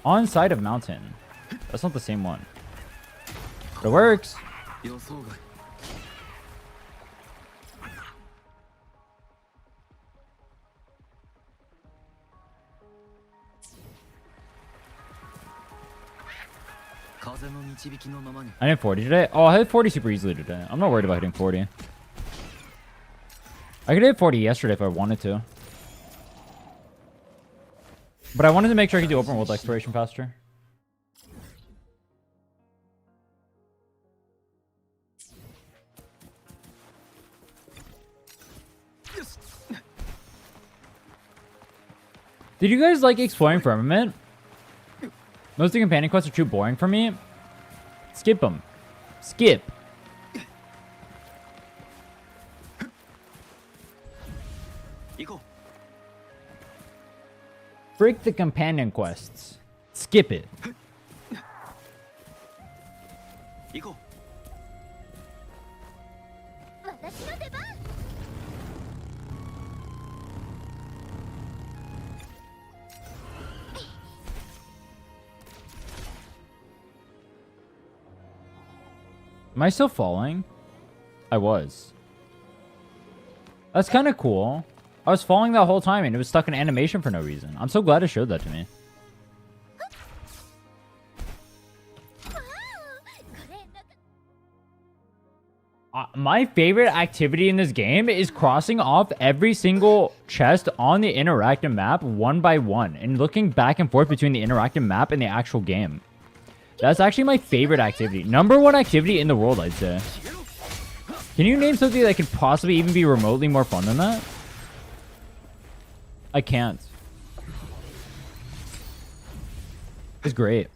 On side of mountain. That's not the same one. But it works. I hit 40 today. Oh, I hit 40 super easily today. I'm not worried about hitting 40. I could hit 40 yesterday if I wanted to. But I wanted to make sure I could do open world exploration faster. Did you guys like exploring Firmament? Most of the companion quests are too boring for me. Skip them. Skip. Break the companion quests. Skip it. 行こ私の出番。 Am I still falling? I was. That's kind of cool. I was falling that whole time and it was stuck in animation for no reason. I'm so glad it showed that to me. My favorite activity in this game is crossing off every single chest on the interactive map one by one and looking back and forth between the interactive map and the actual game. That's actually my favorite activity. #1 activity in the world, I'd say. Can you name something that could possibly even be remotely more fun than that? I can't. It's great.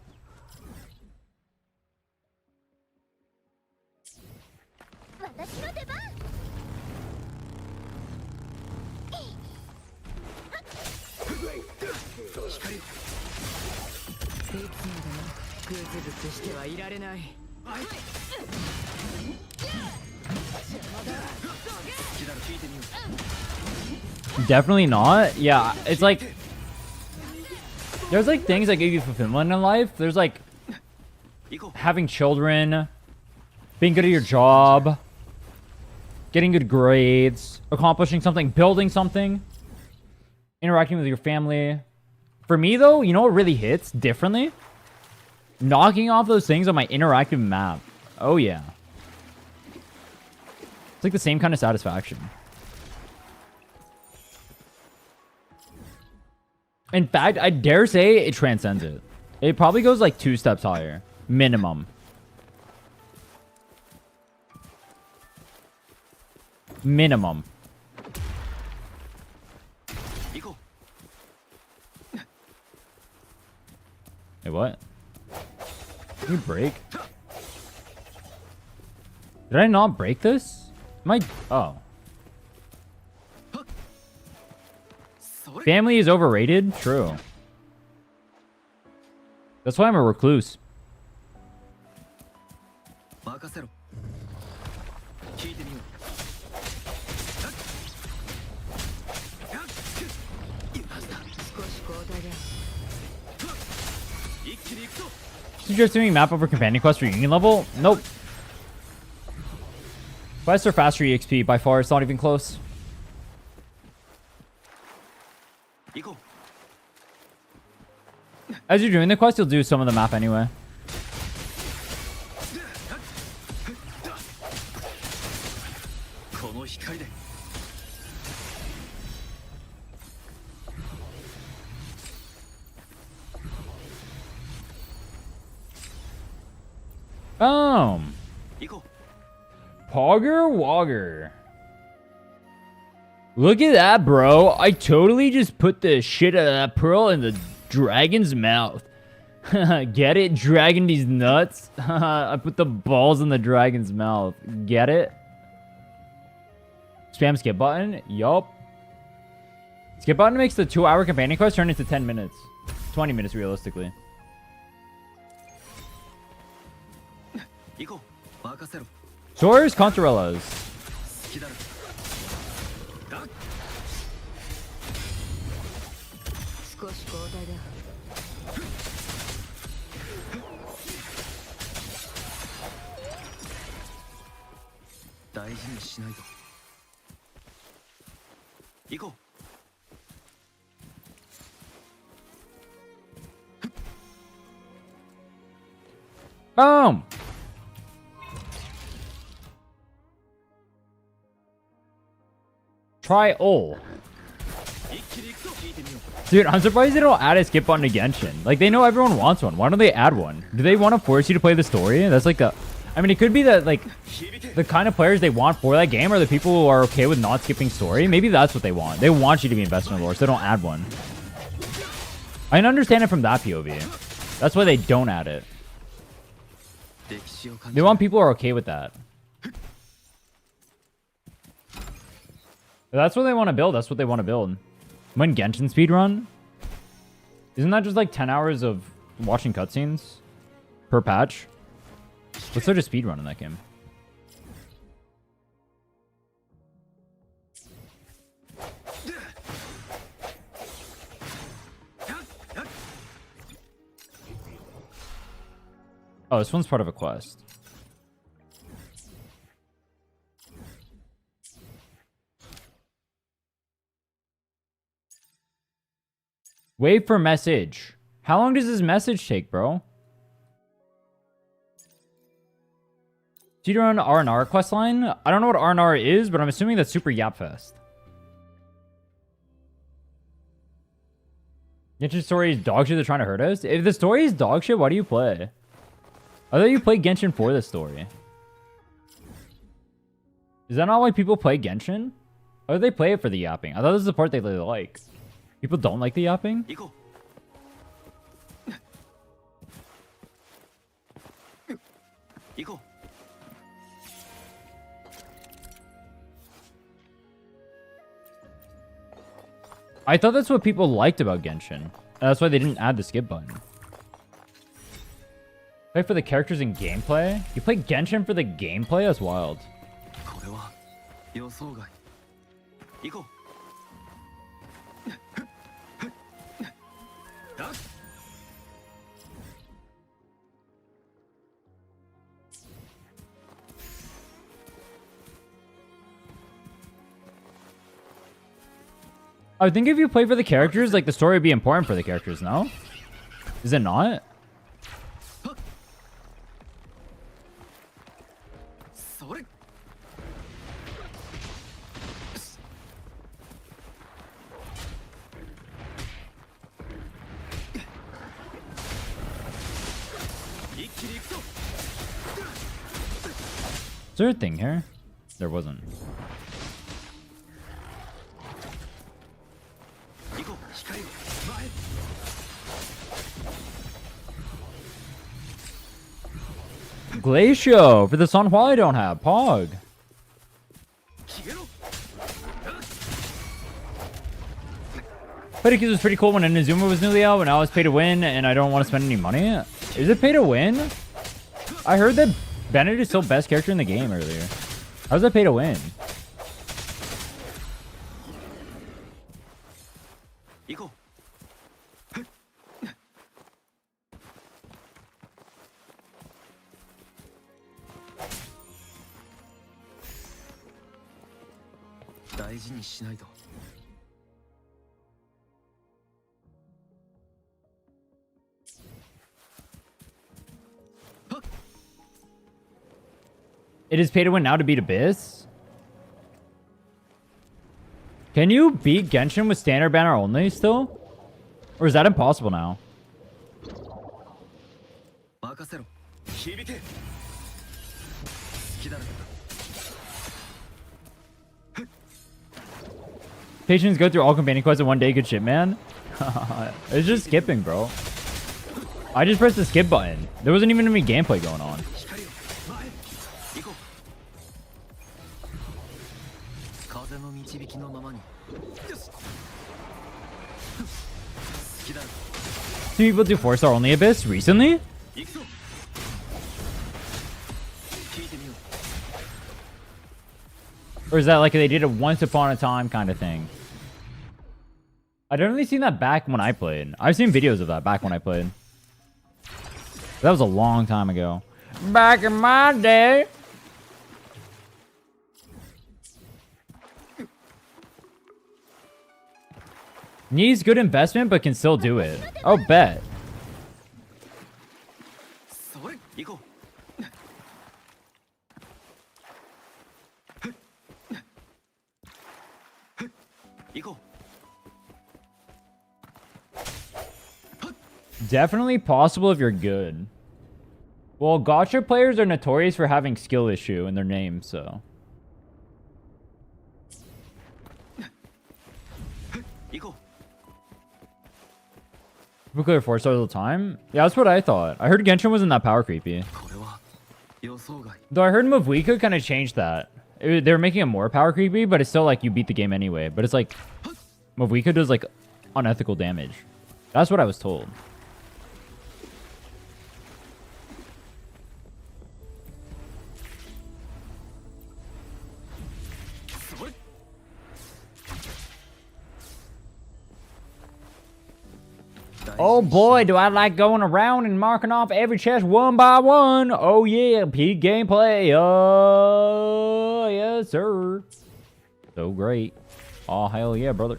Definitely not. Yeah, it's like there's like things that give you fulfillment in life. There's like having children, being good at your job, getting good grades, accomplishing something, building something, interacting with your family. For me though, you know what really hits differently? Knocking off those things on my interactive map. Oh yeah. It's like the same kind of satisfaction. In fact, I dare say it transcends it. It probably goes like 2 steps higher. Minimum. Minimum. Hey, what? Can you break? Did I not break this? Am I... Oh. Family is overrated? True. That's why I'm a recluse. Suggest doing map over companion quest for union level? Nope. Quests are faster EXP by far. It's not even close. As you're doing the quest, you'll do some of the map anyway. Boom. Pogger Wogger. Look at that, bro. I totally just put the shit out of that pearl in the dragon's mouth. Get it? Dragon these nuts. I put the balls in the dragon's mouth. Get it? Spam skip button? Yup. Skip button makes the 2-hour companion quest turn into 10 minutes. 20 minutes realistically. Soars, Contrarellas. Boom. Try all. Dude, I'm surprised they don't add a skip button to Genshin. Like, they know everyone wants one. Why don't they add one? Do they want to force you to play the story? That's like the... I mean, it could be that, like, the kind of players they want for that game are the people who are okay with not skipping story. Maybe that's what they want. They want you to be invested in lore, so they don't add one. I can understand it from that POV. That's why they don't add it. They want people who are okay with that. If that's what they want to build, that's what they want to build. When Genshin speedrun, isn't that just like 10 hours of watching cutscenes per patch? What's there to speedrun in that game? Oh, this one's part of a quest. Wait for message. How long does this message take, bro? Cheater on R&R questline? I don't know what R&R is, but I'm assuming that's Super Yapfest. Genshin story is dog shit, they're trying to hurt us? If the story is dog shit, why do you play? I thought you played Genshin for the story. Is that not why people play Genshin? Or do they play it for the yapping? I thought this is the part they really like. People don't like the yapping? I thought that's what people liked about Genshin. That's why they didn't add the skip button. Play for the characters and gameplay? You play Genshin for the gameplay? That's wild. I think if you play for the characters, like the story would be important for the characters, no? Is it not? Is there a thing here? There wasn't. Glacio for the Sanhua I don't have. Pog. Pedicures was pretty cool when Inazuma was newly out, and now it's pay to win, and I don't want to spend any money. Is it pay to win? I heard that Bennett is still best character in the game earlier. How's that pay to win? It is pay to win now to beat Abyss? Can you beat Genshin with standard banner only still? Or is that impossible now? Patience go through all companion quests in one day, good shit, man. It's just skipping, bro. I just pressed the skip button. There wasn't even any gameplay going on. Some people do 4-star only Abyss recently? Or is that like they did it once upon a time kind of thing? I definitely seen that back when I played. I've seen videos of that back when I played. That was a long time ago. Back in my day. Needs good investment, but can still do it. Oh, bet. Definitely possible if you're good. Well, Gacha players are notorious for having skill issue in their name, so. Typically are 4 stars all the time. Yeah, that's what I thought. I heard Genshin wasn't that power creepy. これは予想外 Though I heard Mavuika kind of changed that. They were making it more power creepy, but it's still like you beat the game anyway. But it's like Mavuika does like unethical damage. That's what I was told. Oh boy, do I like going around and marking off every chest one by one. Oh yeah, peak gameplay. Oh, yes, sir. So great. Oh, hell yeah, brother.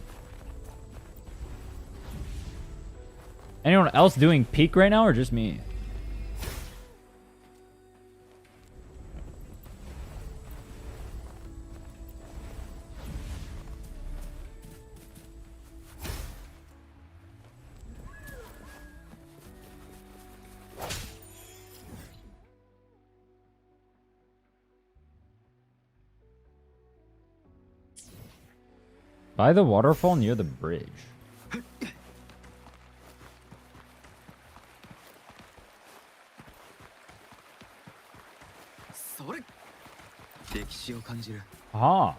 Anyone else doing peak right now or just me? By the waterfall near the bridge. それ歴史を感じる Ah.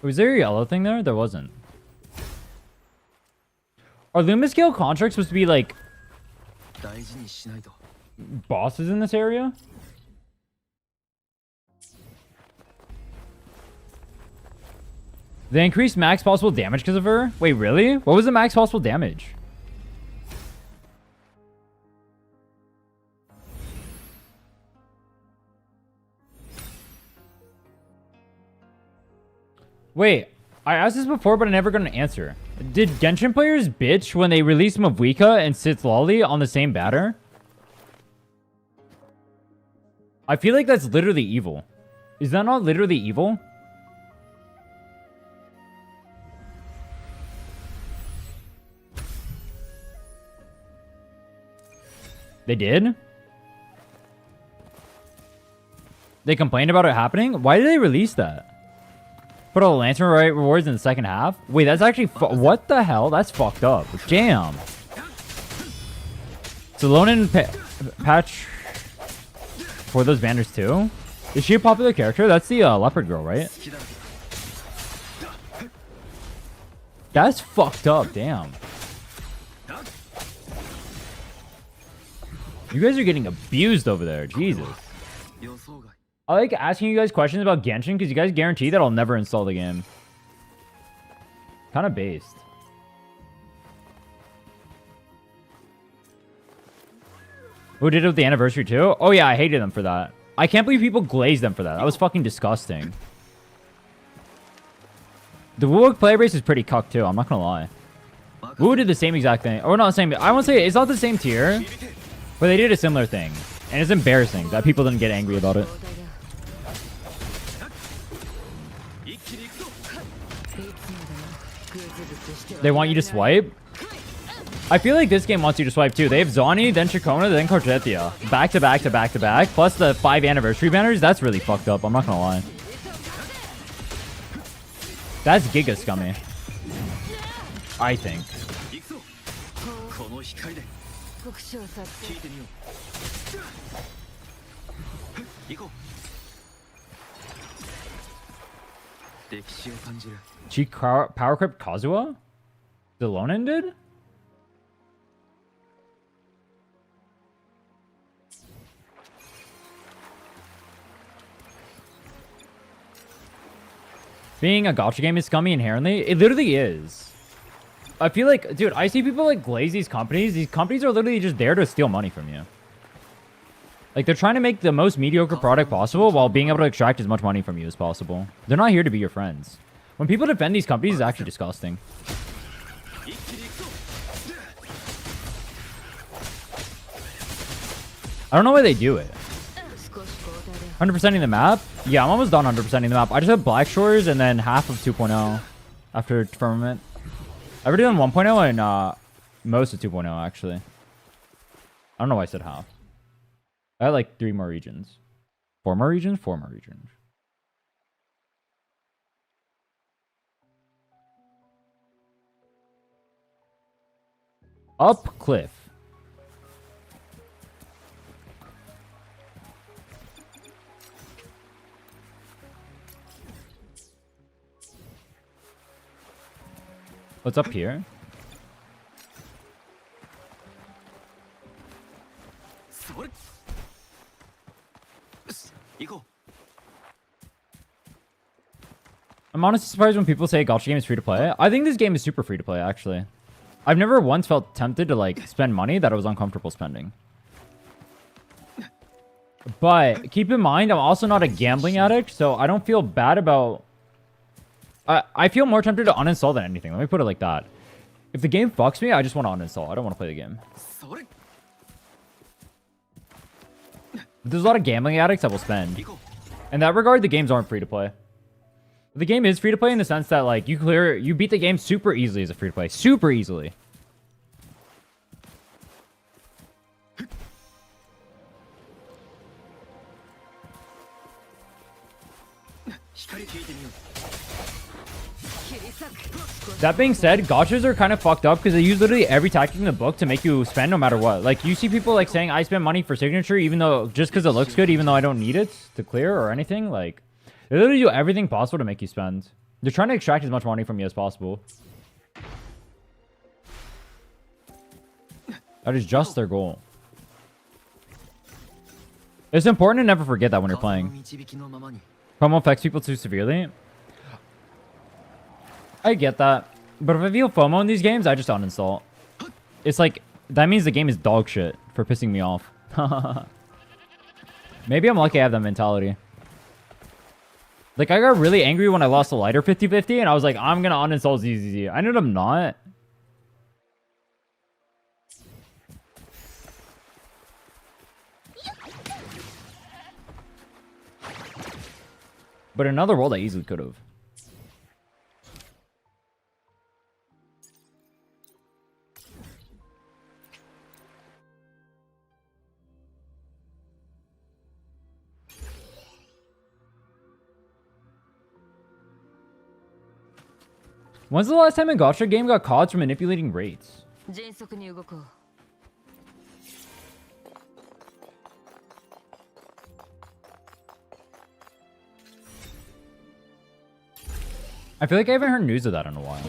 Was there a yellow thing there? There wasn't. Are Luma scale contracts supposed to be like 大事にしないと bosses in this area? They increased max possible damage because of her? Wait, really? What was the max possible damage? Wait, I asked this before, but I never got an answer. Did Genshin players bitch when they released Mavuika and Sith's Lolly on the same batter? I feel like that's literally evil. Is that not literally evil? They did? They complained about it happening? Why did they release that? Put all the lantern rewards in the second half? Wait, that's actually... What the hell? That's fucked up. Damn. So Lonin patch for those banners too? Is she a popular character? That's the leopard girl, right? That's fucked up. Damn. You guys are getting abused over there. Jesus. 予想外 I like asking you guys questions about Genshin because you guys guarantee that I'll never install the game. Kind of based. Who did it with the anniversary too? Oh yeah, I hated them for that. I can't believe people glazed them for that. That was fucking disgusting. The Wu player base is pretty cucked too, I'm not gonna lie. Wu did the same exact thing. Or not the same, I won't say it's not the same tier, but they did a similar thing. And it's embarrassing that people didn't get angry about it. They want you to swipe? I feel like this game wants you to swipe too. They have Zani, then Chikona, then Cortetia. Back to back to back to back. Plus the 5 anniversary banners. That's really fucked up. I'm not gonna lie. That's giga scummy. I think. この光で 国章作聞いてみよう行こう歴史を感じる She power crept Kazuha? The Lonin did? Being a gacha game is scummy inherently? It literally is. I feel like, dude, I see people like glaze these companies. These companies are literally just there to steal money from you. Like, they're trying to make the most mediocre product possible while being able to extract as much money from you as possible. They're not here to be your friends. When people defend these companies, it's actually disgusting. I don't know why they do it. 100%ing the map? Yeah, I'm almost done 100%ing the map. I just have Black Shores and then half of 2.0 after Firmament. I've already done 1.0 and most of 2.0, actually. I don't know why I said half. I had like 3 more regions. 4 more regions? 4 more regions. Up cliff. What's up here? I'm honestly surprised when people say a gacha game is free to play. I think this game is super free to play, actually. I've never once felt tempted to like spend money that I was uncomfortable spending. But keep in mind, I'm also not a gambling addict, so I don't feel bad about... I feel more tempted to uninstall than anything. Let me put it like that. If the game fucks me, I just want to uninstall. I don't want to play the game. There's a lot of gambling addicts that will spend. In that regard, the games aren't free to play. The game is free to play in the sense that like you beat the game super easily as a free to play. Super easily. That being said, gachas are kind of fucked up because they use literally every tactic in the book to make you spend no matter what. Like, you see people like saying, I spend money for signature even though, just because it looks good, even though I don't need it to clear or anything. Like, they literally do everything possible to make you spend. They're trying to extract as much money from you as possible. That is just their goal. It's important to never forget that when you're playing. Promo affects people too severely. I get that. But if I feel FOMO in these games, I just uninstall. It's like, that means the game is dog shit for pissing me off. Maybe I'm lucky I have that mentality. Like, I got really angry when I lost a lighter 50-50, and I was like, I'm gonna uninstall ZZZ. I ended up not. But in another world, I easily could have. When's the last time a gacha game got caught for manipulating rates? I feel like I haven't heard news of that in a while.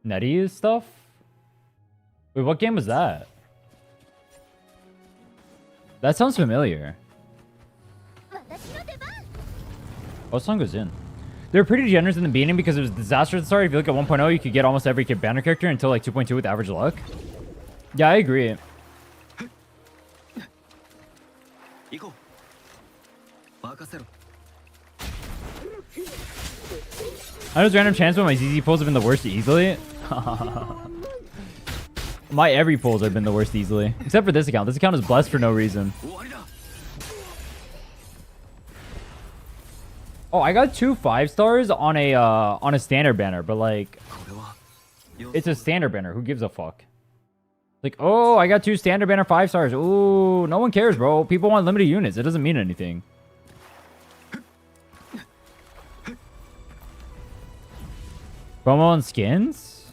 NetEase stuff? Wait, what game was that? That sounds familiar. What song goes in? They were pretty generous in the beginning because it was disastrous at the start. If you look at 1.0, you could get almost every banner character until like 2.2 with average luck. Yeah, I agree. I know random chance when my ZZ pulls have been the worst easily. My every pulls have been the worst easily. Except for this account. This account is blessed for no reason. Oh, I got 2 5-stars on a standard banner, but like, it's a standard banner. Who gives a fuck? Like, oh, I got 2 standard banner 5-stars. Ooh, no one cares, bro. People want limited units. It doesn't mean anything. Promo on skins?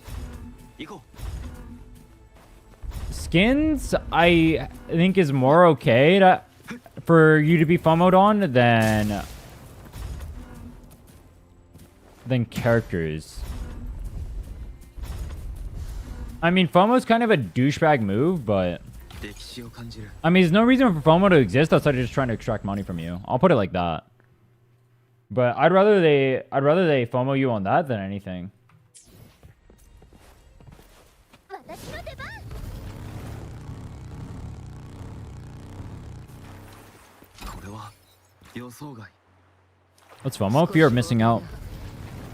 Skins, I think, is more okay for you to be FOMO'd on than characters. I mean, FOMO's kind of a douchebag move, but I mean, there's no reason for FOMO to exist outside of just trying to extract money from you. I'll put it like that. But I'd rather they FOMO you on that than anything. What's FOMO? Fear of missing out.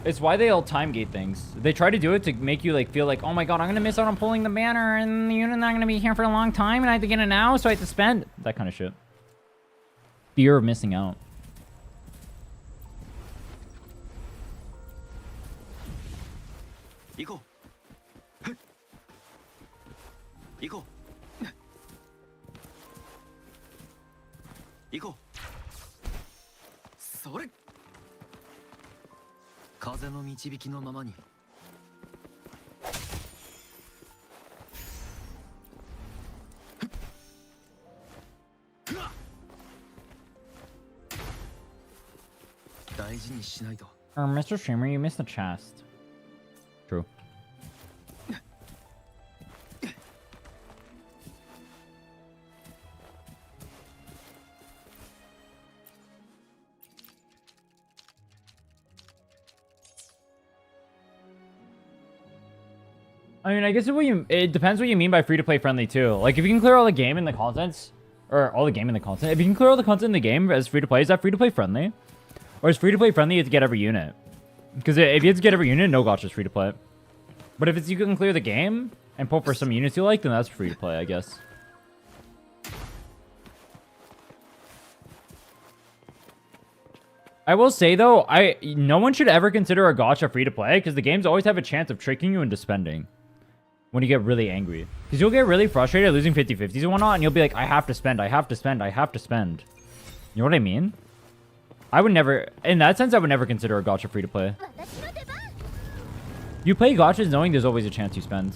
It's why they all time gate things. They try to do it to make you like feel like, oh my god, I'm gonna miss out on pulling the banner and the unit's not gonna be here for a long time and I have to get it now, so I have to spend that kind of shit. Fear of missing out. 行こう行こうそれ風の導きのままに大事にしないと Mr. Streamer, you missed the chest. True. I mean, I guess it depends what you mean by free-to-play friendly too. Like, if you can clear all the game and the contents, or all the game and the content, if you can clear all the content in the game as free-to-play, is that free-to-play friendly? Or is free-to-play friendly you have to get every unit? Because if you have to get every unit, no gacha is free-to-play. But if it's you can clear the game and pull for some units you like, then that's free-to-play, I guess. I will say though, no one should ever consider a gacha free-to-play because the games always have a chance of tricking you into spending. When you get really angry. Because you'll get really frustrated losing 50-50s and whatnot, and you'll be like, I have to spend, I have to spend, I have to spend. You know what I mean? I would never, in that sense, I would never consider a gacha free to play. You play gachas knowing there's always a chance you spend.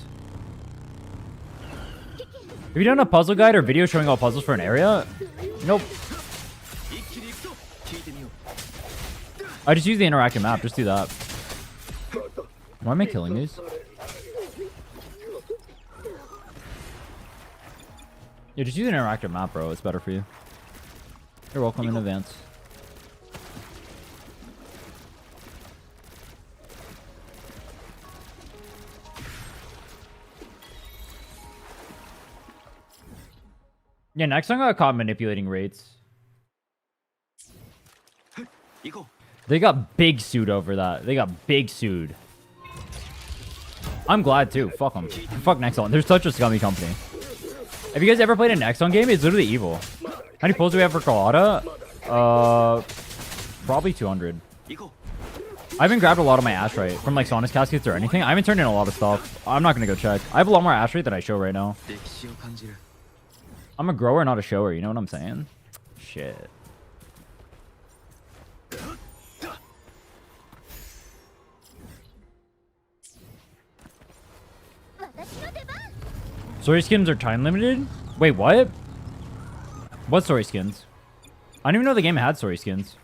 Have you done a puzzle guide or video showing all puzzles for an area? Nope. I just use the interactive map, just do that. Why am I killing these? Yeah, just use an interactive map, bro. It's better for you. You're welcome in advance. Yeah, next time I got caught manipulating rates. They got big sued over that. They got big sued. I'm glad too. Fuck them. Fuck Nexon. They're such a scummy company. Have you guys ever played a Nexon game? It's literally evil. How many pulls do we have for Carlotta? Probably 200. I haven't grabbed a lot of my Ashrite from like Sonus caskets or anything. I haven't turned in a lot of stuff. I'm not gonna go check. I have a lot more Ashrite than I show right now. I'm a grower, not a shower. You know what I'm saying? Shit. Story skins are time limited? Wait, what? What story skins? I didn't even know the game had story skins.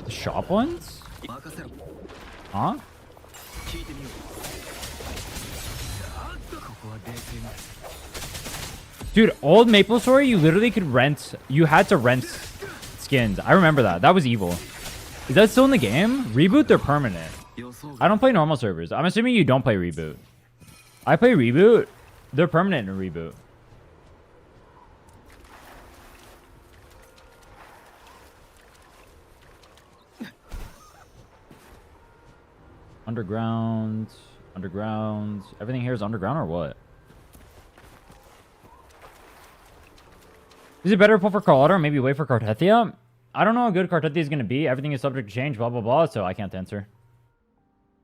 The shop ones? Huh? Dude, old Maple Story, you literally could rent. You had to rent skins. I remember that. That was evil. Is that still in the game? Reboot, they're permanent. I don't play normal servers. I'm assuming you don't play Reboot. I play Reboot. They're permanent in Reboot. Underground. Underground. Everything here is underground or what? Is it better to pull for Carlotta or maybe wait for Cartethia? I don't know how good Cartethia is going to be. Everything is subject to change, blah, blah, blah, so I can't answer.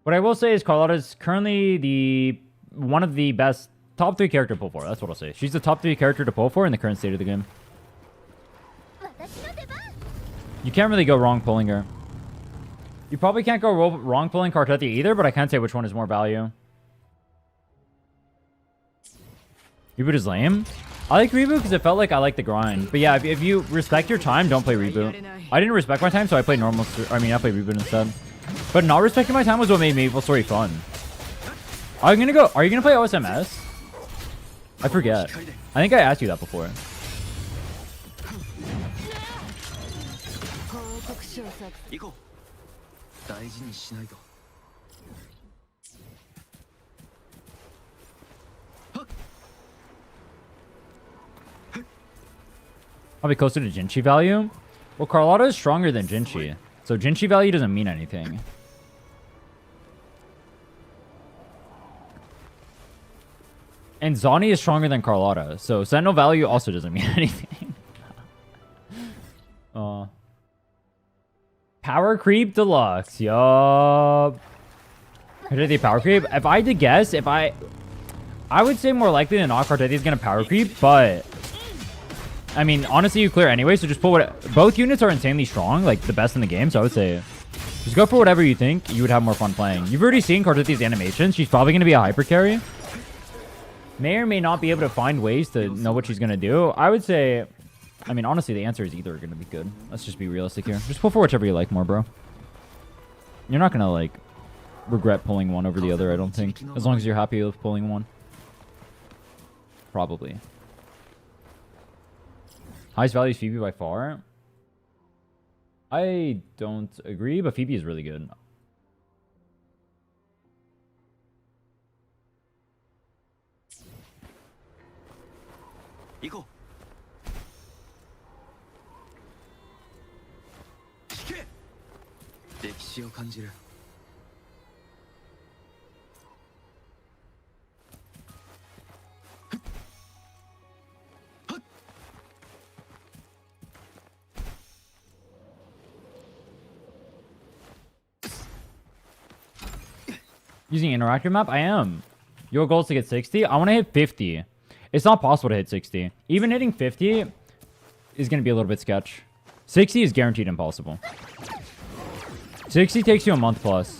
What I will say is Carlotta is currently one of the best top 3 character to pull for. That's what I'll say. She's the top 3 character to pull for in the current state of the game. You can't really go wrong pulling her. You probably can't go wrong pulling Cartethia either, but I can't say which one is more value. Reboot is lame. I like Reboot because it felt like I like the grind. But yeah, if you respect your time, don't play Reboot. I didn't respect my time, so I played normal. I played Reboot instead. But not respecting my time was what made Maple Story fun. Are you gonna play OSMS? I forget. I think I asked you that before. I'll be closer to Jinchi value. Well, Carlotta is stronger than Jinchi, so Jinchi value doesn't mean anything. And Zani is stronger than Carlotta, so Sentinel value also doesn't mean anything. Power creep deluxe. Yup. The power creep. If I had to guess, I would say more likely than not, Cartetti is gonna power creep, but I mean, honestly, you clear anyway, so just pull both units are insanely strong, like the best in the game, so I would say just go for whatever you think you would have more fun playing. You've already seen Cartetti's animations. She's probably gonna be a hyper carry. May or may not be able to find ways to know what she's gonna do. I would say, I mean, honestly, the answer is either gonna be good. Let's just be realistic here. Just pull for whichever you like more, bro. You're not gonna like regret pulling one over the other, I don't think. As long as you're happy with pulling one. Probably. Highest value is Phoebe by far. I don't agree, but Phoebe is really good. Go. Using interactive map? I am. Your goal is to get 60? I want to hit 50. It's not possible to hit 60. Even hitting 50 is going to be a little bit sketch. 60 is guaranteed impossible. 60 takes you a month plus.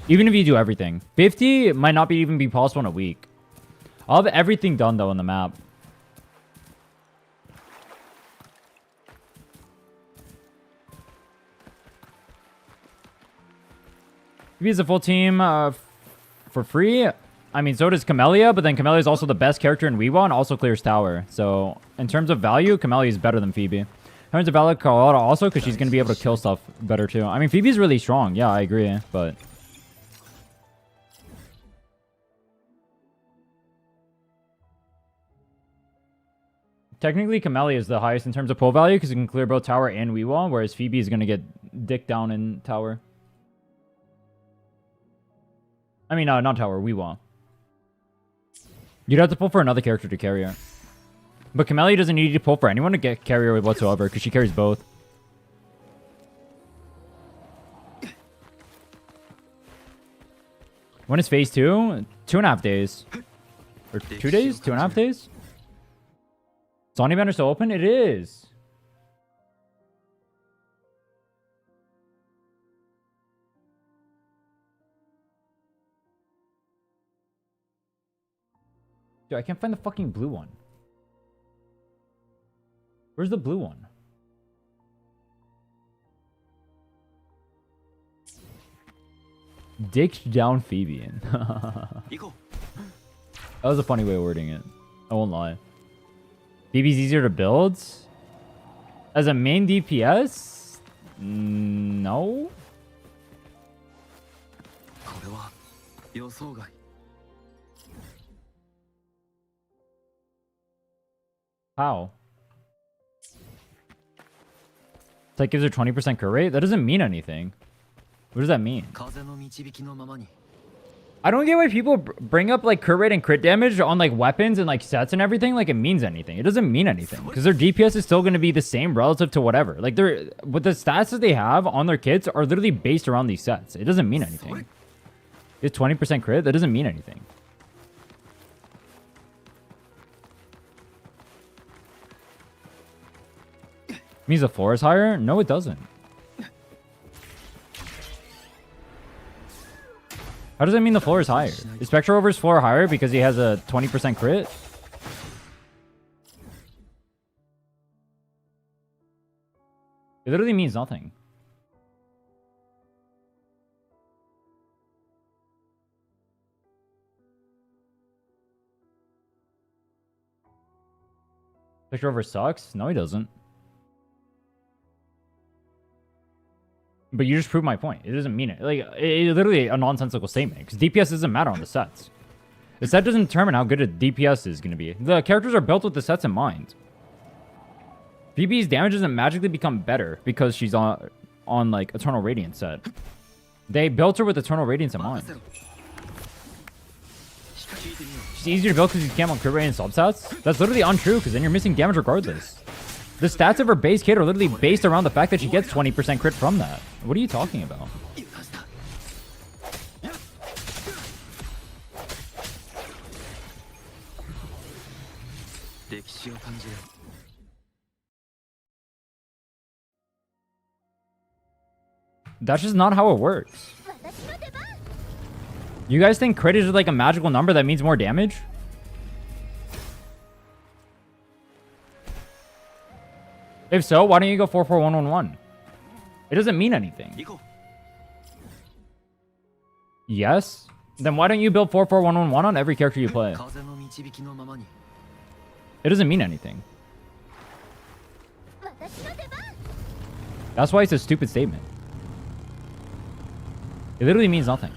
Even if you do everything. 50 might not even be possible in a week. I'll have everything done, though, on the map. He has a full team for free. I mean, so does Camellia, but then Camellia is also the best character in Weewa and also clears tower. So, in terms of value, Camellia is better than Phoebe. In terms of value, Carlotta also, because she's going to be able to kill stuff better, too. I mean, Phoebe's really strong. Yeah, I agree, but... Technically, Camellia is the highest in terms of pull value, because it can clear both tower and Weewa, whereas Phoebe is going to get dick down in tower. I mean, not tower, Weewa. You'd have to pull for another character to carry her. But Camellia doesn't need to pull for anyone to get carry her whatsoever, because she carries both. When is phase 2? 2.5 days. Or 2 days? 2.5 days? Sony banner still open? It is. Dude, I can't find the fucking blue one. Where's the blue one? Dick down Phoebe. That was a funny way of wording it. I won't lie. Phoebe's easier to build? As a main DPS? No. How? It's like gives her 20% crit rate? That doesn't mean anything. What does that mean? I don't get why people bring up like crit rate and crit damage on like weapons and like sets and everything like it means anything. It doesn't mean anything because their DPS is still going to be the same relative to whatever. Like they're what the stats that they have on their kits are literally based around these sets. It doesn't mean anything. It's 20% crit. That doesn't mean anything. Means the floor is higher? No, it doesn't. How does that mean the floor is higher? Is Spectre Rover's floor higher because he has a 20% crit? It literally means nothing. Spectre Rover sucks? No, he doesn't. But you just proved my point. It doesn't mean it. Like, it's literally a nonsensical statement. Because DPS doesn't matter on the sets. The set doesn't determine how good a DPS is going to be. The characters are built with the sets in mind. Phoebe's damage doesn't magically become better because she's on like, Eternal Radiance set. They built her with Eternal Radiance in mind. She's easier to build because you can't on crit rate and substats? That's literally untrue because then you're missing damage regardless. The stats of her base kit are literally based around the fact that she gets 20% crit from that. What are you talking about? That's just not how it works. You guys think crit is like a magical number that means more damage? If so, why don't you go 44111? It doesn't mean anything. Yes? Then why don't you build 44111 on every character you play? It doesn't mean anything. That's why it's a stupid statement. It literally means nothing.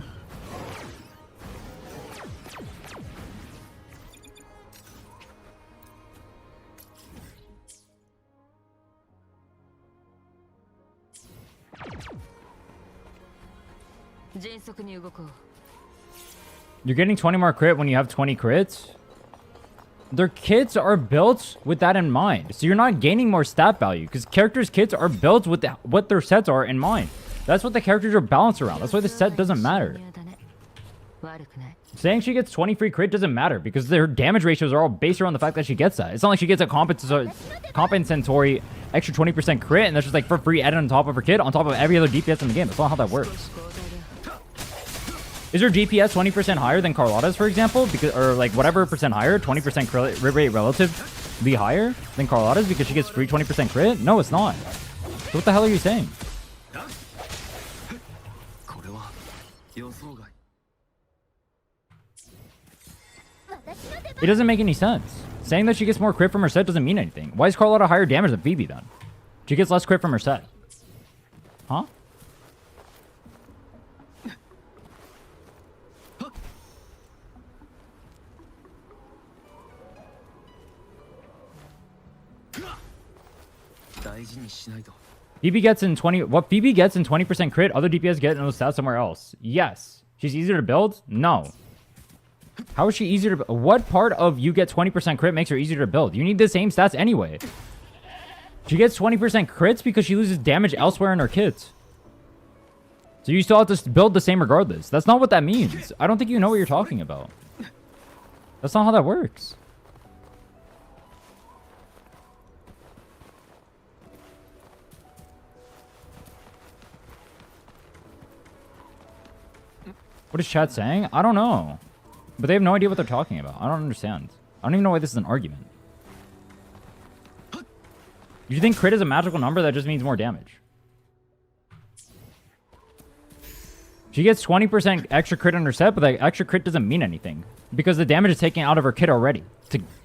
You're getting 20 more crit when you have 20 crits? Their kits are built with that in mind. So you're not gaining more stat value because characters' kits are built with what their sets are in mind. That's what the characters are balanced around. That's why the set doesn't matter. Saying she gets 20 free crit doesn't matter because their damage ratios are all based around the fact that she gets that. It's not like she gets a compensatory extra 20% crit and that's just like for free added on top of her kit on top of every other DPS in the game. That's not how that works. Is her DPS 20% higher than Carlotta's, for example? Because, or like whatever percent higher, 20% crit rate relatively higher than Carlotta's because she gets free 20% crit? No, it's not. So what the hell are you saying? It doesn't make any sense. Saying that she gets more crit from her set doesn't mean anything. Why is Carlotta higher damage than Phoebe then? She gets less crit from her set. Huh? Phoebe gets in 20. What Phoebe gets in 20% crit, other DPS get in those stats somewhere else. Yes. She's easier to build? No. How is she easier to... What part of you get 20% crit makes her easier to build? You need the same stats anyway. She gets 20% crits because she loses damage elsewhere in her kits. So you still have to build the same regardless. That's not what that means. I don't think you know what you're talking about. That's not how that works. What is chat saying? I don't know. But they have no idea what they're talking about. I don't understand. I don't even know why this is an argument. You think crit is a magical number that just means more damage? She gets 20% extra crit on her set, but that extra crit doesn't mean anything. Because the damage is taken out of her kit already.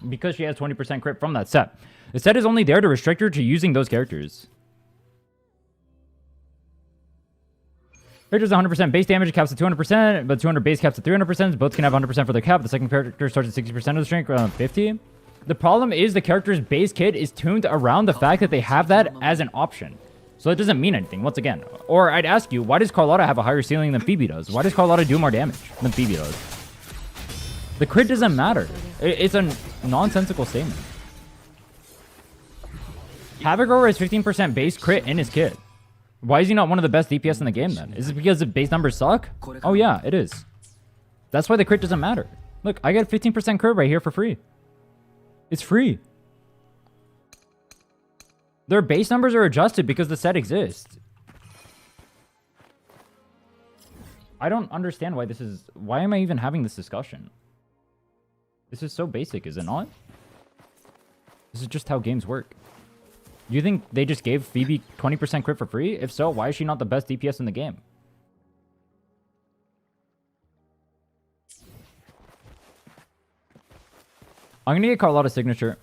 Because she has 20% crit from that set. The set is only there to restrict her to using those characters. Character's 100% base damage, caps at 200%, but 200 base caps at 300%. Both can have 100% for their cap. The second character starts at 60% of the strength, around 50. The problem is the character's base kit is tuned around the fact that they have that as an option. So it doesn't mean anything, once again. Or I'd ask you, why does Carlotta have a higher ceiling than Phoebe does? Why does Carlotta do more damage than Phoebe does? The crit doesn't matter. It's a nonsensical statement. Havogor has 15% base crit in his kit. Why is he not one of the best DPS in the game then? Is it because the base numbers suck? Oh yeah, it is. That's why the crit doesn't matter. Look, I get 15% crit right here for free. It's free. Their base numbers are adjusted because the set exists. I don't understand why this is... Why am I even having this discussion? This is so basic, is it not? This is just how games work. You think they just gave Phoebe 20% crit for free? If so, why is she not the best DPS in the game? I'm gonna get Carlotta's signature.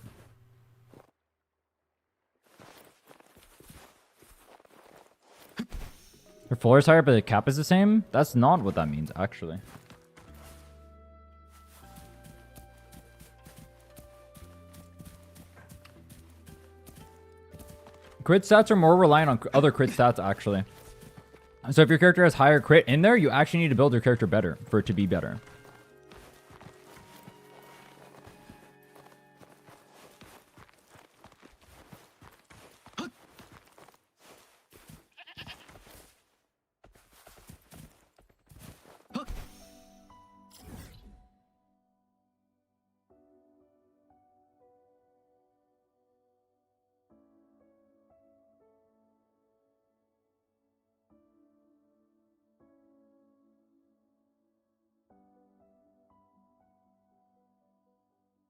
Her floor is higher, but the cap is the same? That's not what that means, actually. Crit stats are more reliant on other crit stats, actually. So if your character has higher crit in there, you actually need to build your character better for it to be better.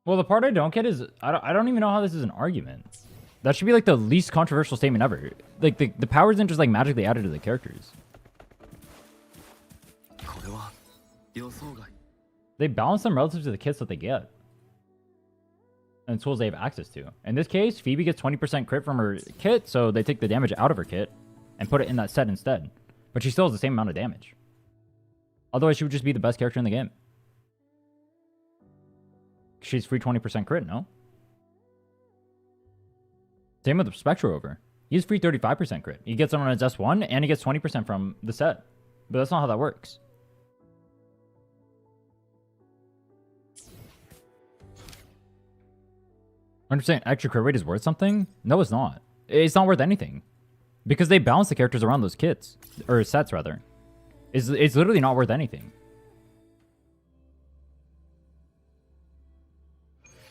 Well, the part I don't get is I don't even know how this is an argument. That should be like the least controversial statement ever. Like the powers isn't just like magically added to the characters. They balance them relative to the kits that they get and tools they have access to. In this case, Phoebe gets 20% crit from her kit, so they take the damage out of her kit and put it in that set instead. But she still has the same amount of damage. Otherwise, she would just be the best character in the game. She's free 20% crit, no? Same with Spectre over. He's free 35% crit. He gets it on his S1, and he gets 20% from the set. But that's not how that works. Understand extra crit rate is worth something? No, it's not. It's not worth anything. Because they balance the characters around those kits. Or sets, rather. It's literally not worth anything.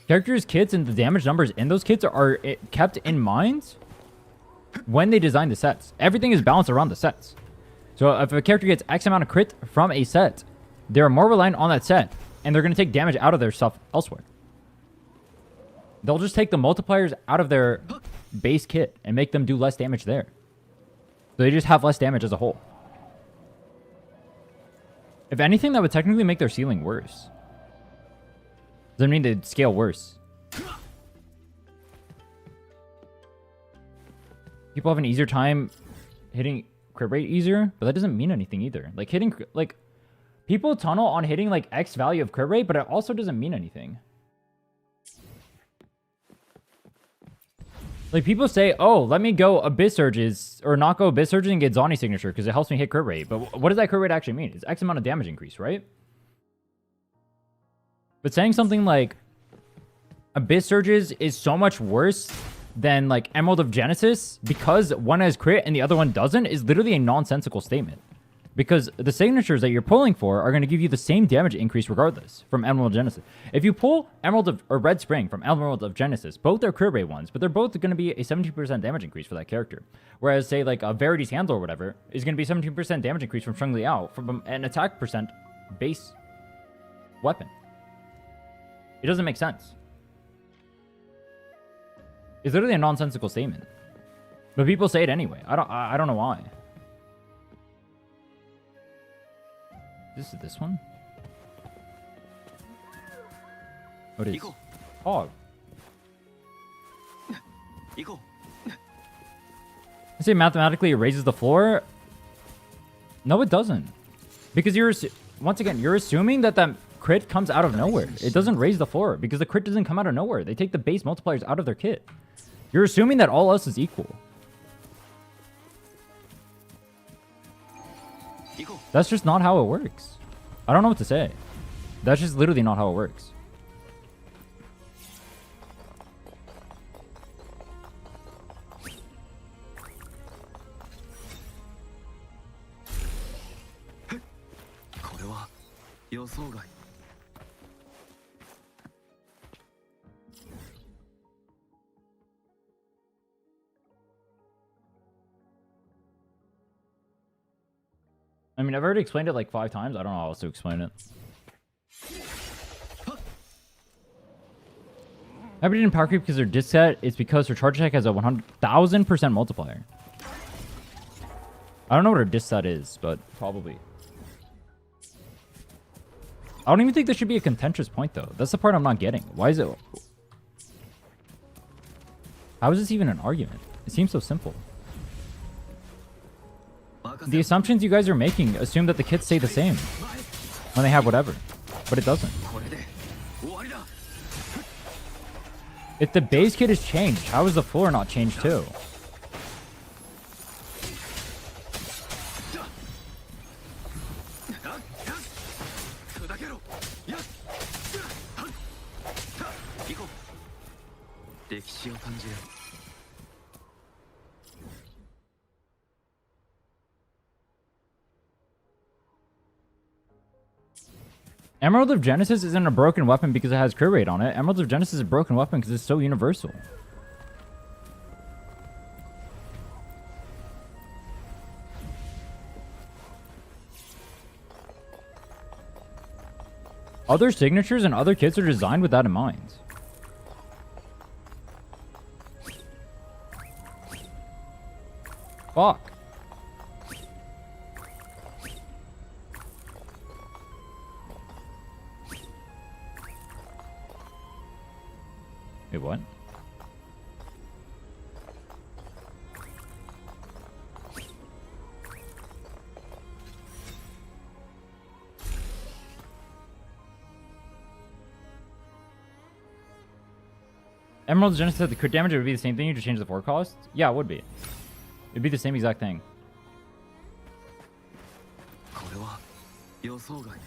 Characters' kits and the damage numbers in those kits are kept in mind when they design the sets. Everything is balanced around the sets. So if a character gets X amount of crit from a set, they're more reliant on that set, and they're going to take damage out of their stuff elsewhere. They'll just take the multipliers out of their base kit and make them do less damage there. So they just have less damage as a whole. If anything, that would technically make their ceiling worse. Doesn't mean they'd scale worse. People have an easier time hitting crit rate easier, but that doesn't mean anything either. Like hitting, like people tunnel on hitting like X value of crit rate, but it also doesn't mean anything. Like people say, oh, let me go Abyss Surges or not go Abyss Surges and get Zani signature because it helps me hit crit rate. But what does that crit rate actually mean? It's X amount of damage increase, right? But saying something like Abyss Surges is so much worse than like Emerald of Genesis because one has crit and the other one doesn't is literally a nonsensical statement. Because the signatures that you're pulling for are going to give you the same damage increase regardless from Emerald of Genesis. If you pull Emerald of, or Red Spring from Emerald of Genesis, both are crit rate ones, but they're both going to be a 17% damage increase for that character. Whereas, say, like a Verity's Handle or whatever is going to be 17% damage increase from Sheng Liao from an attack percent base weapon. It doesn't make sense. It's literally a nonsensical statement. But people say it anyway. I don't know why. This is this one? What is? Hog. I say mathematically it raises the floor. No, it doesn't. Because you're once again you're assuming that that crit comes out of nowhere. It doesn't raise the floor because the crit doesn't come out of nowhere. They take the base multipliers out of their kit. You're assuming that all else is equal. That's just not how it works. I don't know what to say. That's just literally not how it works. I mean, I've already explained it like 5 times. I don't know how else to explain it. Everybody didn't power creep because they're disc set. It's because her charge attack has a 100,000% multiplier. I don't know what her disc set is, but probably. I don't even think this should be a contentious point, though. That's the part I'm not getting. Why is it... How is this even an argument? It seems so simple. The assumptions you guys are making assume that the kits stay the same when they have whatever, but it doesn't. If the base kit is changed, how is the floor not changed too? Emerald of Genesis isn't a broken weapon because it has crit rate on it. Emerald of Genesis is a broken weapon because it's so universal. Other signatures and other kits are designed with that in mind. Fuck. Wait, what? Emerald Genesis said the crit damage would be the same thing, you just change the forecast? Yeah, it would be. It'd be the same exact thing. これは予想外。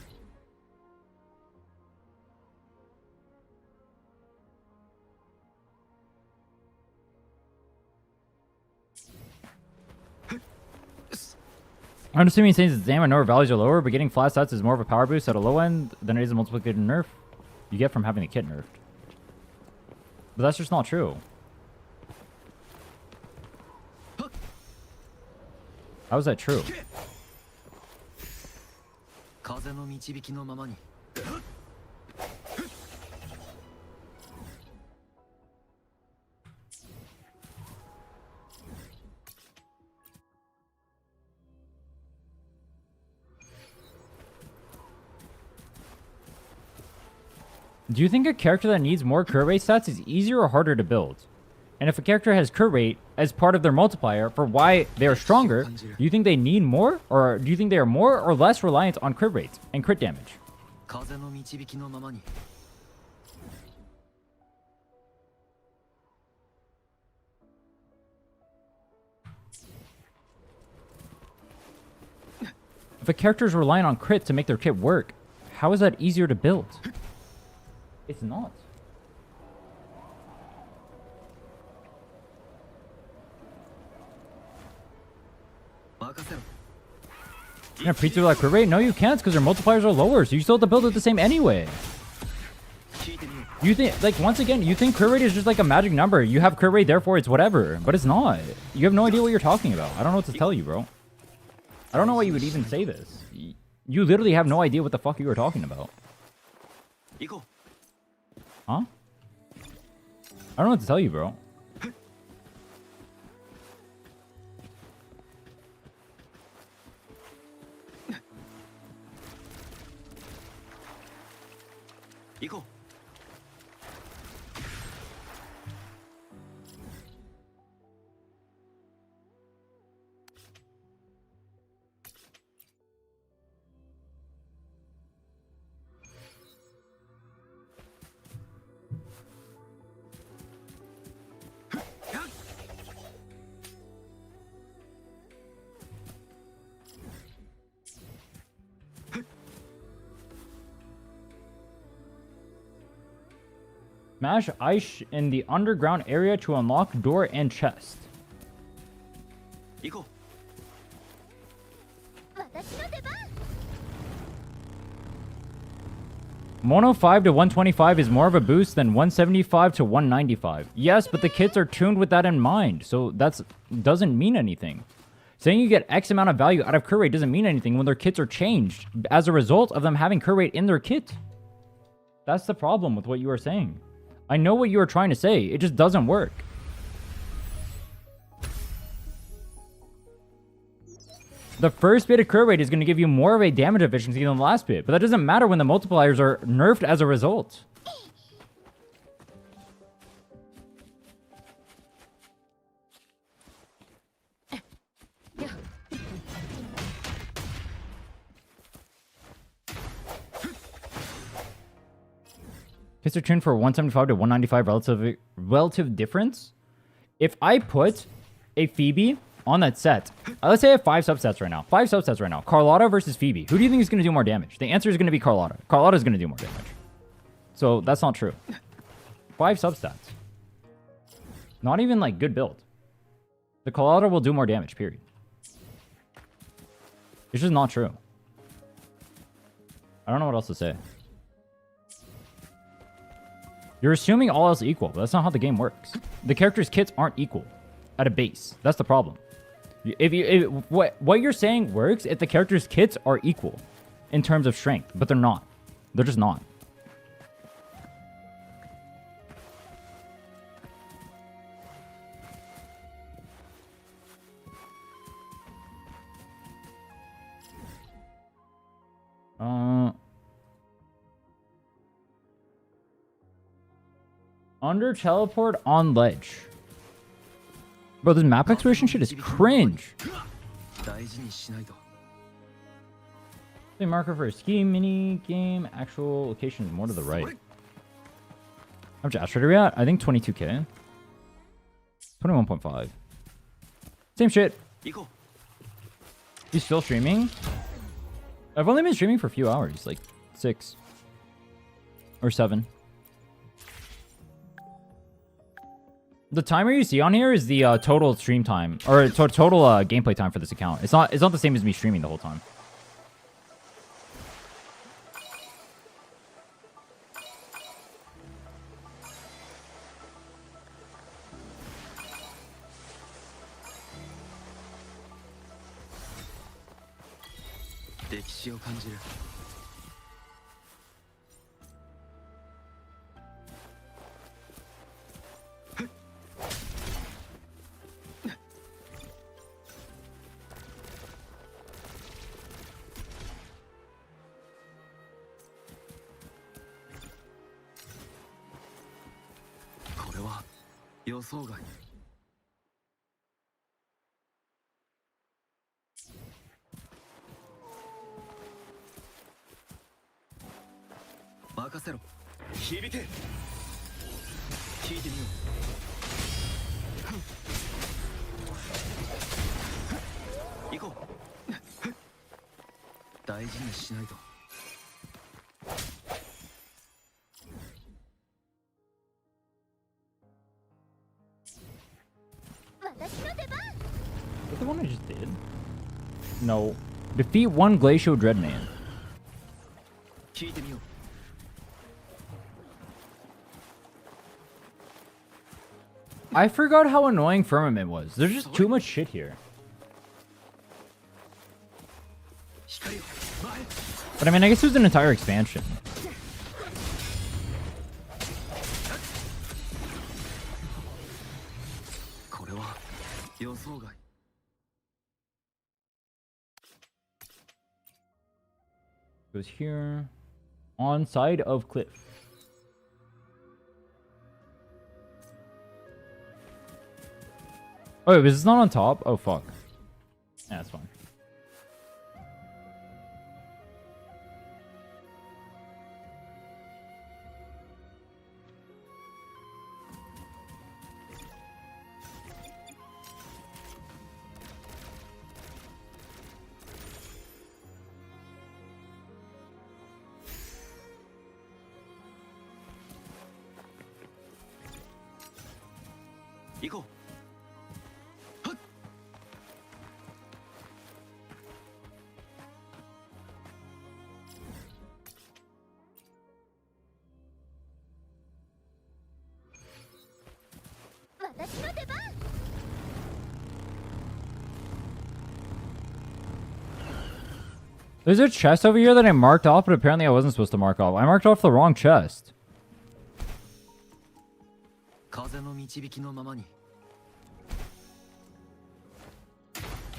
I'm assuming he's saying that Zam and Nova values are lower, but getting flat stats is more of a power boost at a low end than it is a multiplicated nerf you get from having the kit nerfed. But that's just not true. How is that true? 風の導きのままに。 Do you think a character that needs more crit rate stats is easier or harder to build? And if a character has crit rate as part of their multiplier for why they are stronger, do you think they need more? Or do you think they are more or less reliant on crit rates and crit damage? 風の導きのままに。 If a character is relying on crit to make their kit work, how is that easier to build? It's not. You're gonna pre-do that crit rate? No, you can't, because their multipliers are lower, so you still have to build it the same anyway. You think, like, once again, you think crit rate is just like a magic number. You have crit rate, therefore it's whatever. But it's not. You have no idea what you're talking about. I don't know what to tell you, bro. I don't know why you would even say this. You literally have no idea what the fuck you were talking about. Huh? I don't know what to tell you, bro. Smash ice in the underground area to unlock door and chest. Mono 5 to 125 is more of a boost than 175 to 195. Yes, but the kits are tuned with that in mind, so that doesn't mean anything. Saying you get X amount of value out of crit rate doesn't mean anything when their kits are changed as a result of them having crit rate in their kit. That's the problem with what you are saying. I know what you are trying to say, it just doesn't work. The first bit of crit rate is going to give you more of a damage efficiency than the last bit, but that doesn't matter when the multipliers are nerfed as a result. Kits are tuned for 175 to 195 relative difference. If I put a Phoebe on that set, let's say I have 5 subsets right now. 5 subsets right now. Carlotta versus Phoebe. Who do you think is going to do more damage? The answer is going to be Carlotta. Carlotta is going to do more damage. So that's not true. 5 substats. Not even like good build. The Carlotta will do more damage, period. It's just not true. I don't know what else to say. You're assuming all else equal, but that's not how the game works. The characters' kits aren't equal at a base. That's the problem. What you're saying works if the characters' kits are equal in terms of strength, but they're not. They're just not. Under teleport on ledge. Bro, this map exploration shit is cringe. 大事にしないと。 The marker for a ski mini game. Actual location is more to the right. How much asteroid are we at? I think 22k. 21.5. Same shit. 行こ You still streaming? I've only been streaming for a few hours, like 6 or 7. The timer you see on here is the total stream time or total gameplay time for this account. It's not the same as me streaming the whole time. う。歴史を感じる。これは予想外。任せろ。響け。聞いてみよう。行こう。大事にしないと。私の出番。 Is that the one I just did? No. Defeat one Glacial Dreadman. 聞いてみよう。 I forgot how annoying Firmament was. There's just too much shit here. But I mean, I guess it was an entire expansion. Goes here. On side of cliff. Oh, wait, was this not on top? Oh, fuck. Yeah, that's fine. Go. There's a chest over here that I marked off, but apparently I wasn't supposed to mark off. I marked off the wrong chest.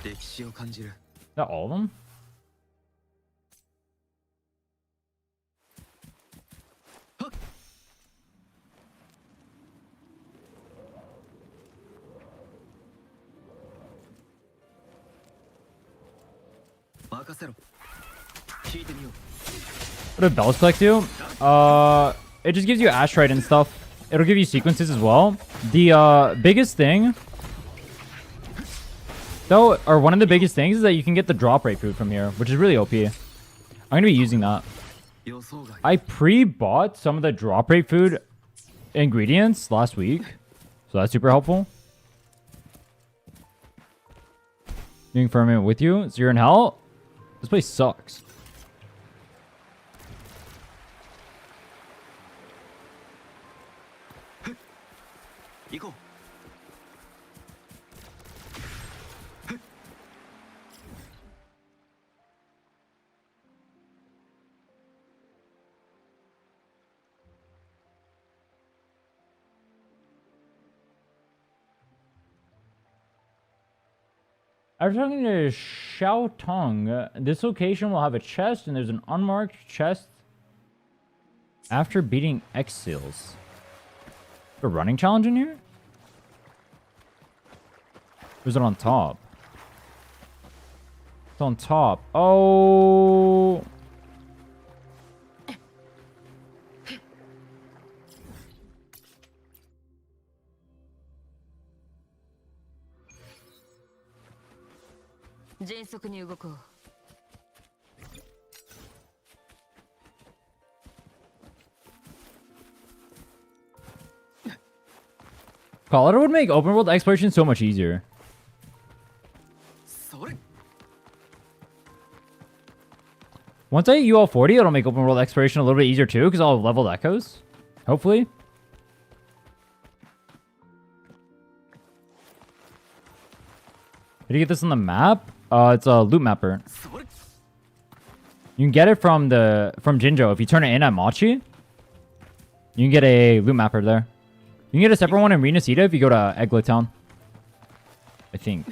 Is that all of them? What do bells collect do? It just gives you asteroid and stuff. It'll give you sequences as well. The biggest thing, though, or one of the biggest things, is that you can get the drop rate food from here, which is really OP. I'm gonna be using that. I pre-bought some of the drop rate food ingredients last week, so that's super helpful. Doing Firmament with you, so you're in hell. This place sucks. Go. I was talking to Xiaotong. This location will have a chest, and there's an unmarked chest after beating X-Seals. A running challenge in here? Or is it on top? It's on top. Oh. Colorado would make open world exploration so much easier. Once I hit UL 40, it'll make open world exploration a little bit easier too, because I'll have leveled echoes. Hopefully. Did you get this on the map? It's a loot mapper. You can get it from Jinjo. If you turn it in at Machi, you can get a loot mapper there. You can get a separate one in Renacita if you go to Eglet Town. I think.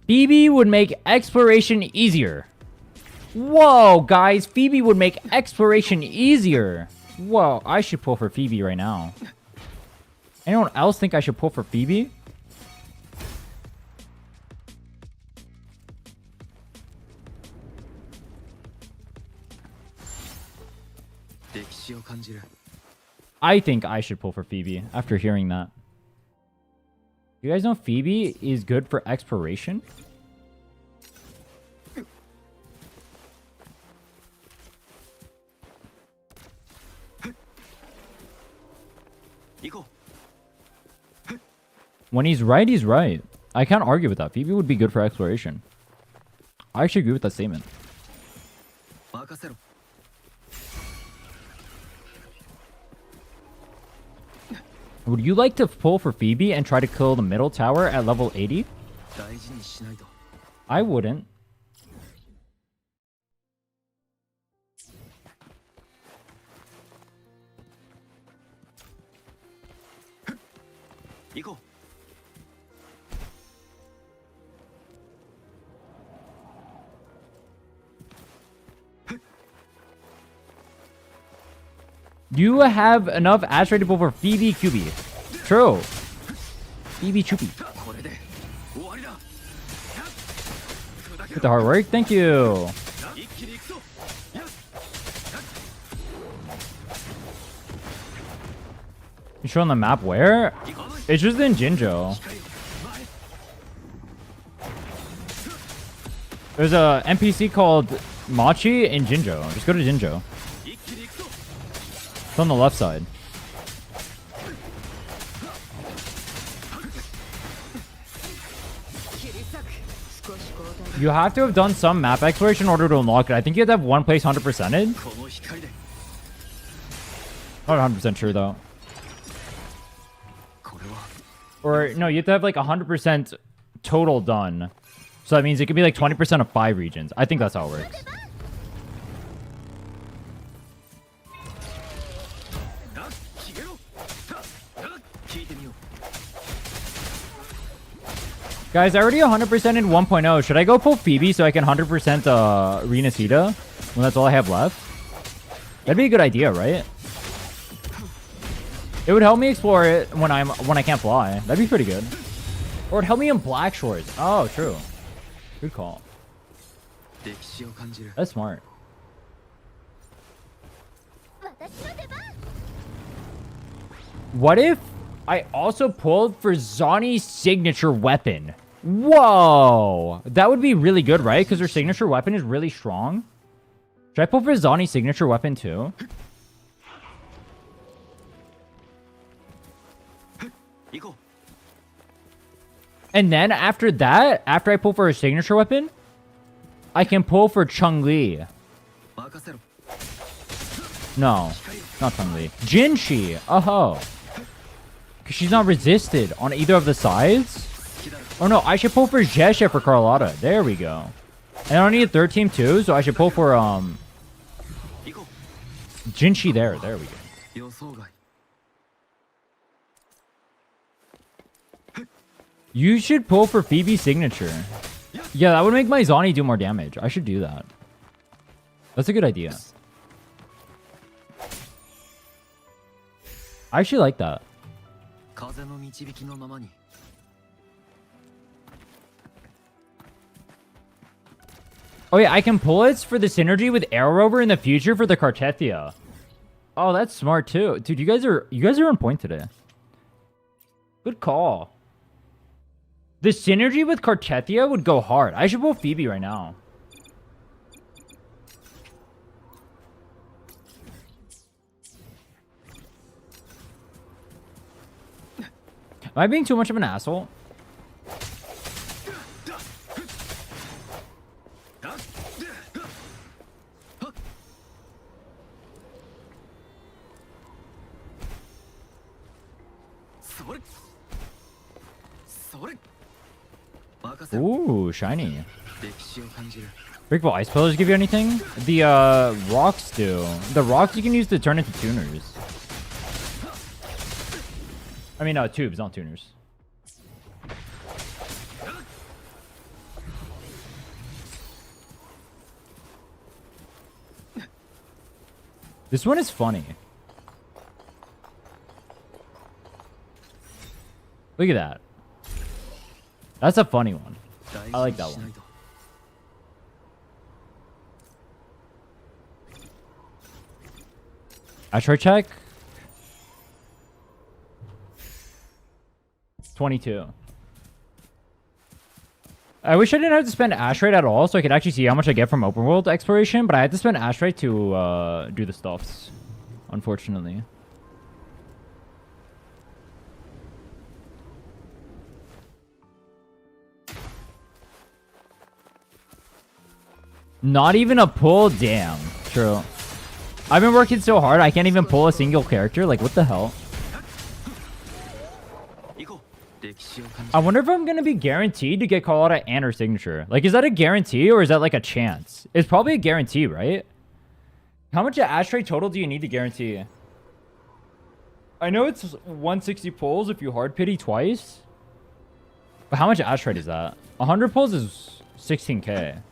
Phoebe would make exploration easier. Whoa, guys. Phoebe would make exploration easier. Whoa, I should pull for Phoebe right now. Anyone else think I should pull for Phoebe? I think I should pull for Phoebe after hearing that. You guys know Phoebe is good for exploration? When he's right, he's right. I can't argue with that. Phoebe would be good for exploration. I actually agree with that statement. Would you like to pull for Phoebe and try to kill the middle tower at level 80? I wouldn't. You have enough ash rate to pull for Phoebe QB. True. Phoebe Chupi. With the hard work, thank you. You showing the map where? It's just in Jinjo. There's a NPC called Machi in Jinjo. Just go to Jinjo. It's on the left side. You have to have done some map exploration in order to unlock it. I think you have to have one place 100%ed. Not 100% sure though. Or no, you have to have like 100% total done. So that means it could be like 20% of 5 regions. I think that's how it works. Guys, I already 100% in 1.0. Should I go pull Phoebe so I can 100% Renacita when that's all I have left? That'd be a good idea, right? It would help me explore it when I can't fly. That'd be pretty good. Or it'd help me in Black Shores. Oh, true. Good call. That's smart. What if I also pulled for Zani's signature weapon? Whoa! That would be really good, right? Because her signature weapon is really strong. Should I pull for Zani's signature weapon too? And then after that, after I pull for a signature weapon, I can pull for Chun-Li. No, not Chun-Li. Jinshi. Oh. Because she's not resisted on either of the sides. Oh no, I should pull for Jesha for Carlotta. There we go. And I don't need a third team too, so I should pull for Jinshi there. There we go. You should pull for Phoebe's signature. Yeah, that would make my Zani do more damage. I should do that. That's a good idea. I actually like that. Oh yeah, I can pull it for the synergy with Arrow Rover in the future for the Cartethia. Oh, that's smart too. Dude, you guys are on point today. Good call. The synergy with Cartethia would go hard. I should pull Phoebe right now. Am I being too much of an asshole? Ooh, shiny. Breakable ice pillars give you anything? The rocks do. The rocks you can use to turn into tuners. I mean, tubes, not tuners. This one is funny. Look at that. That's a funny one. I like that one. Asteroid check. 22. I wish I didn't have to spend Asteroid at all so I could actually see how much I get from open world exploration, but I had to spend Asteroid to do the stuffs, unfortunately. Not even a pull? Damn. True. I've been working so hard, I can't even pull a single character. Like, what the hell? I wonder if I'm going to be guaranteed to get Carlotta and her signature. Like, is that a guarantee or is that like a chance? It's probably a guarantee, right? How much Asteroid total do you need to guarantee? I know it's 160 pulls if you hard pity twice. But how much Asteroid is that? 100 pulls is 16k.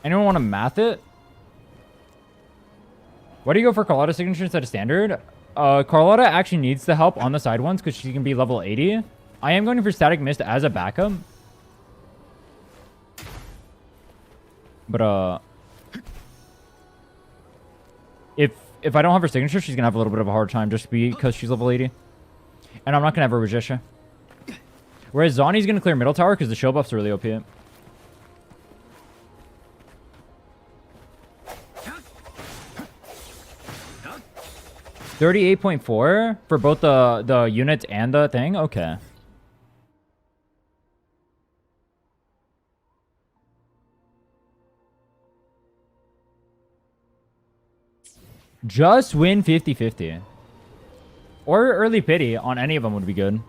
Anyone want to math it? Why do you go for Carlotta signature instead of standard? Carlotta actually needs the help on the side ones because she can be level 80. I am going for Static Mist as a backup. But, if I don't have her signature, she's going to have a little bit of a hard time just because she's level 80. And I'm not going to have her Rajisha. Whereas Zani's going to clear middle tower because the show buffs are really OP. 38.4 for both the units and the thing? Okay. Just win 50-50. Or early pity on any of them would be good.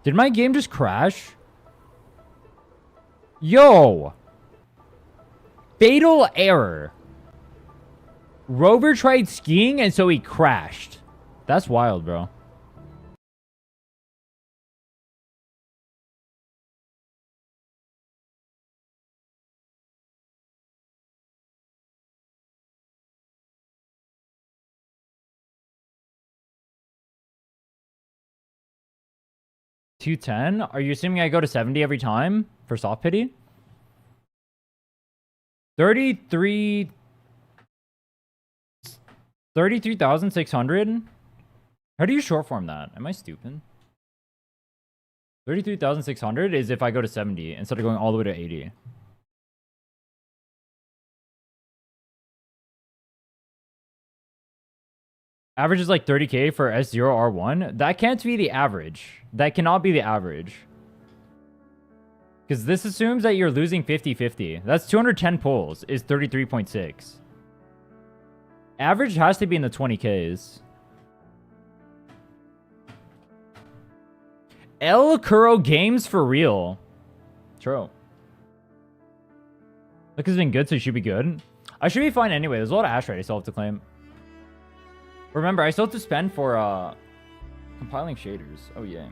Did my game just crash? Yo! Fatal error. Rover tried skiing and so he crashed. That's wild, bro. $210? Are you assuming I go to 70 every time for soft pity? 33,600? How do you short form that? Am I stupid? 33,600 is if I go to 70 instead of going all the way to 80. Average is like 30k for S0R1. That can't be the average. That cannot be the average. Because this assumes that you're losing 50-50. That's 210 pulls is 33.6. Average has to be in the 20Ks. El Kuro Games for real. True. Look, has been good, so it should be good. I should be fine anyway. There's a lot of ash rate I still have to claim. Remember, I still have to spend for compiling shaders. Oh, yeah.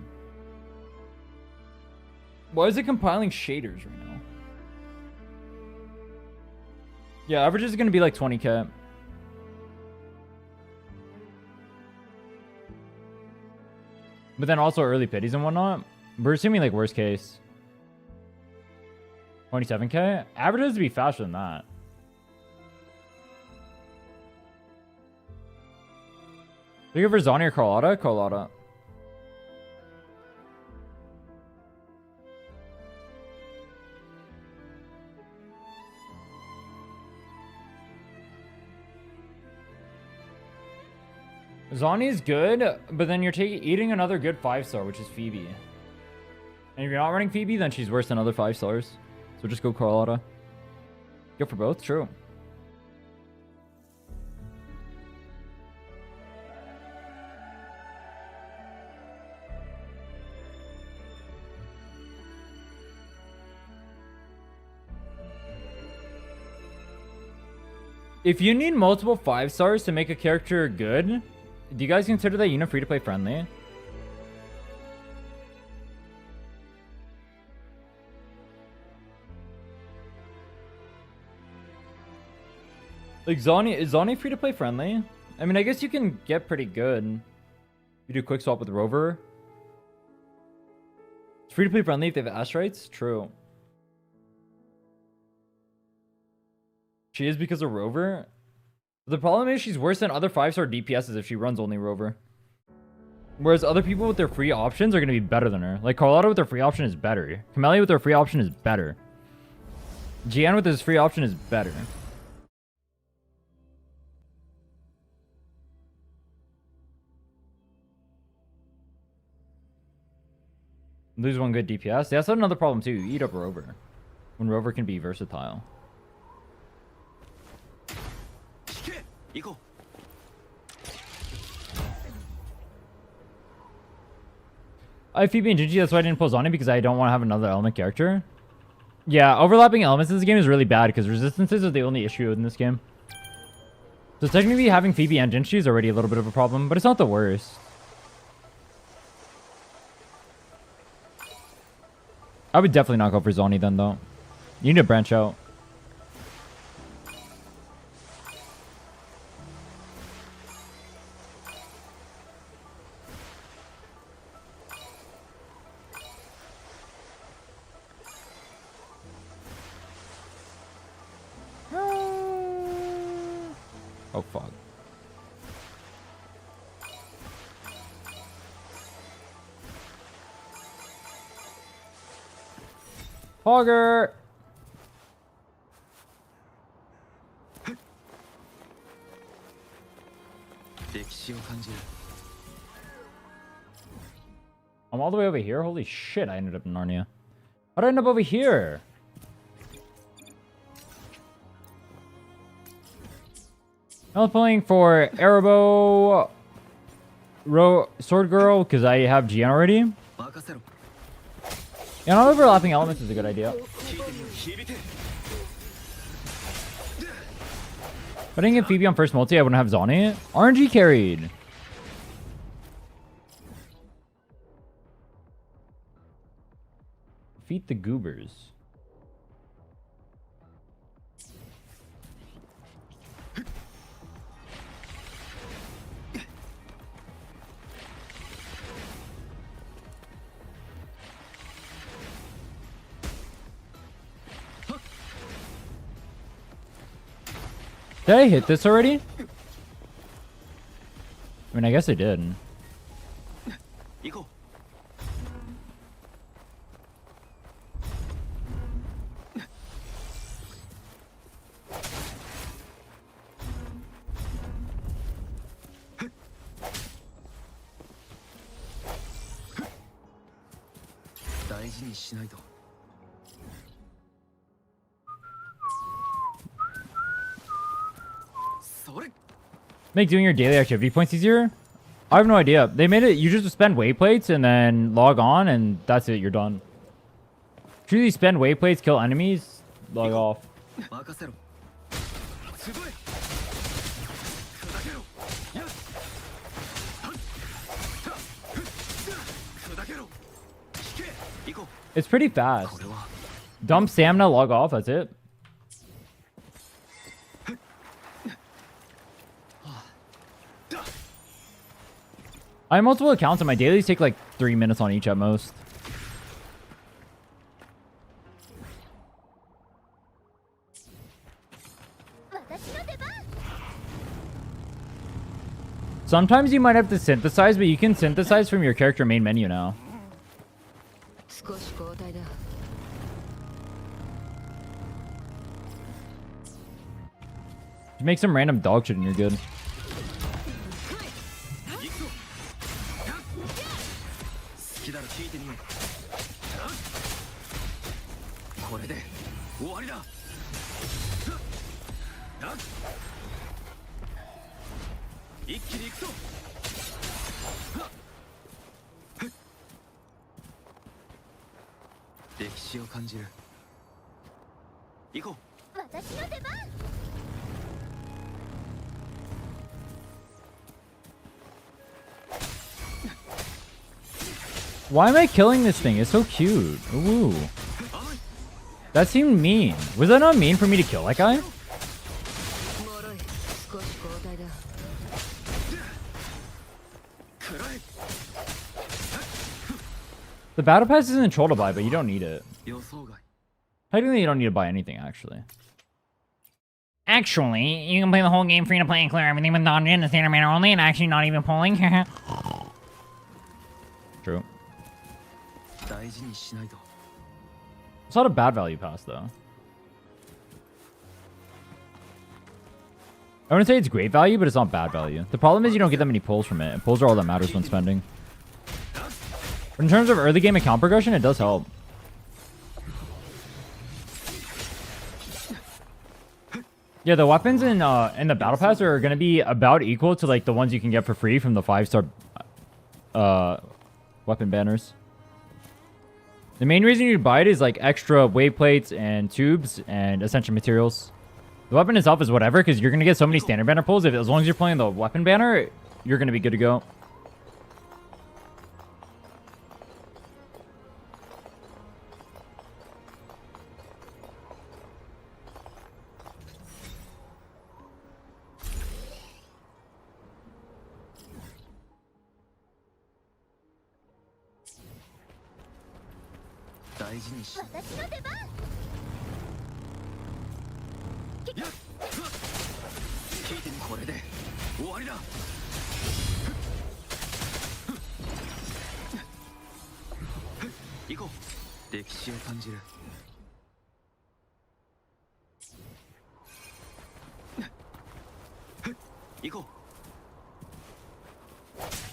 Why is it compiling shaders right now? Yeah, average is going to be like 20k. But then also early pities and whatnot. We're assuming like worst case. 27k? Average has to be faster than that. Look for Zani or Carlotta? Carlotta. Zani is good, but then you're eating another good 5-star, which is Phoebe. And if you're not running Phoebe, then she's worse than other 5 stars. So just go Carlotta. Go for both? True. If you need multiple 5 stars to make a character good, do you guys consider that unit free-to-play friendly? Like, is Zani free-to-play friendly? I mean, I guess you can get pretty good. You do quick swap with Rover. It's free-to-play friendly if they have Ash rights? True. She is because of Rover. The problem is she's worse than other 5-star DPSs if she runs only Rover. Whereas other people with their free options are going to be better than her. Like Carlotta with their free option is better. Camellia with their free option is better. Gian with his free option is better. Lose one good DPS. Yeah, that's another problem too. You eat up Rover. When Rover can be versatile. I have Phoebe and Gingy, that's why I didn't pull Zani, because I don't want to have another element character. Yeah, overlapping elements in this game is really bad, because resistances are the only issue in this game. So technically having Phoebe and Gingy is already a little bit of a problem, but it's not the worst. I would definitely not go for Zani then, though. You need to branch out. Oh, fuck. Hogger! I'm all the way over here? Holy shit, I ended up in Narnia. How'd I end up over here? I'm playing for Erebos Sword Girl because I have Gian already. Yeah, not overlapping elements is a good idea. If I didn't get Phoebe on first multi, I wouldn't have Zani. RNG carried. Defeat the goobers. Did I hit this already? I mean, I guess I did. 行こ 大事にしないと Make doing your daily activity points easier? I have no idea. They made it, you just spend wayplates and then log on and that's it, you're done. Truly spend wayplates, kill enemies, log off. 任せろ It's pretty fast. Dump stamina, log off, that's it. I have multiple accounts and my dailies take like 3 minutes on each at most. Sometimes you might have to synthesize, but you can synthesize from your character main menu now. 少し交代だ。 Just make some random dog shit and you're good. 好きだろ聞いてみようこれで終わりだ一気に行くぞ歴史を感じる行こう私の出番 Why am I killing this thing? It's so cute. Ooh. That seemed mean. Was that not mean for me to kill that guy? 脆い。少し交代だ。 The battle pass isn't a troll to buy, but you don't need it. 予想外 Technically, you don't need to buy anything, actually. Actually, you can play the whole game free to play and clear everything with dodging in the standard manner only and actually not even pulling. True. 大事にしないと It's not a bad value pass, though. I wouldn't say it's great value, but it's not bad value. The problem is you don't get that many pulls from it. And pulls are all that matters when spending. But in terms of early game account progression, it does help. Yeah, the weapons in the battle pass are gonna be about equal to like the ones you can get for free from the 5-star weapon banners. The main reason you buy it is like extra wave plates and tubes and ascension materials. The weapon itself is whatever because you're gonna get so many standard banner pulls. If as long as you're playing the weapon banner, you're gonna be good to go.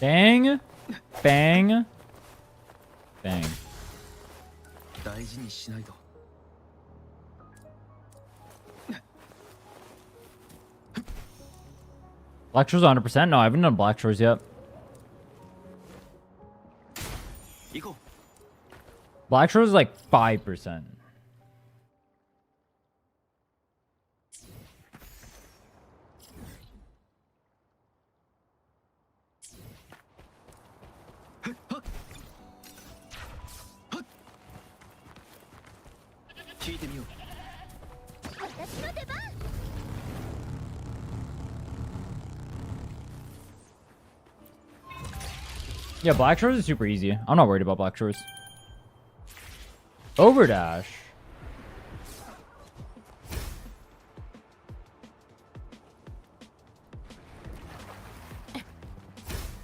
Bang. Bang. Bang. 大事にしないと Black Shores 100%? No, I haven't done Black Shores yet. 行こう Black Shores is like 5%. Yeah, Black Shores is super easy. I'm not worried about Black Shores. Overdash.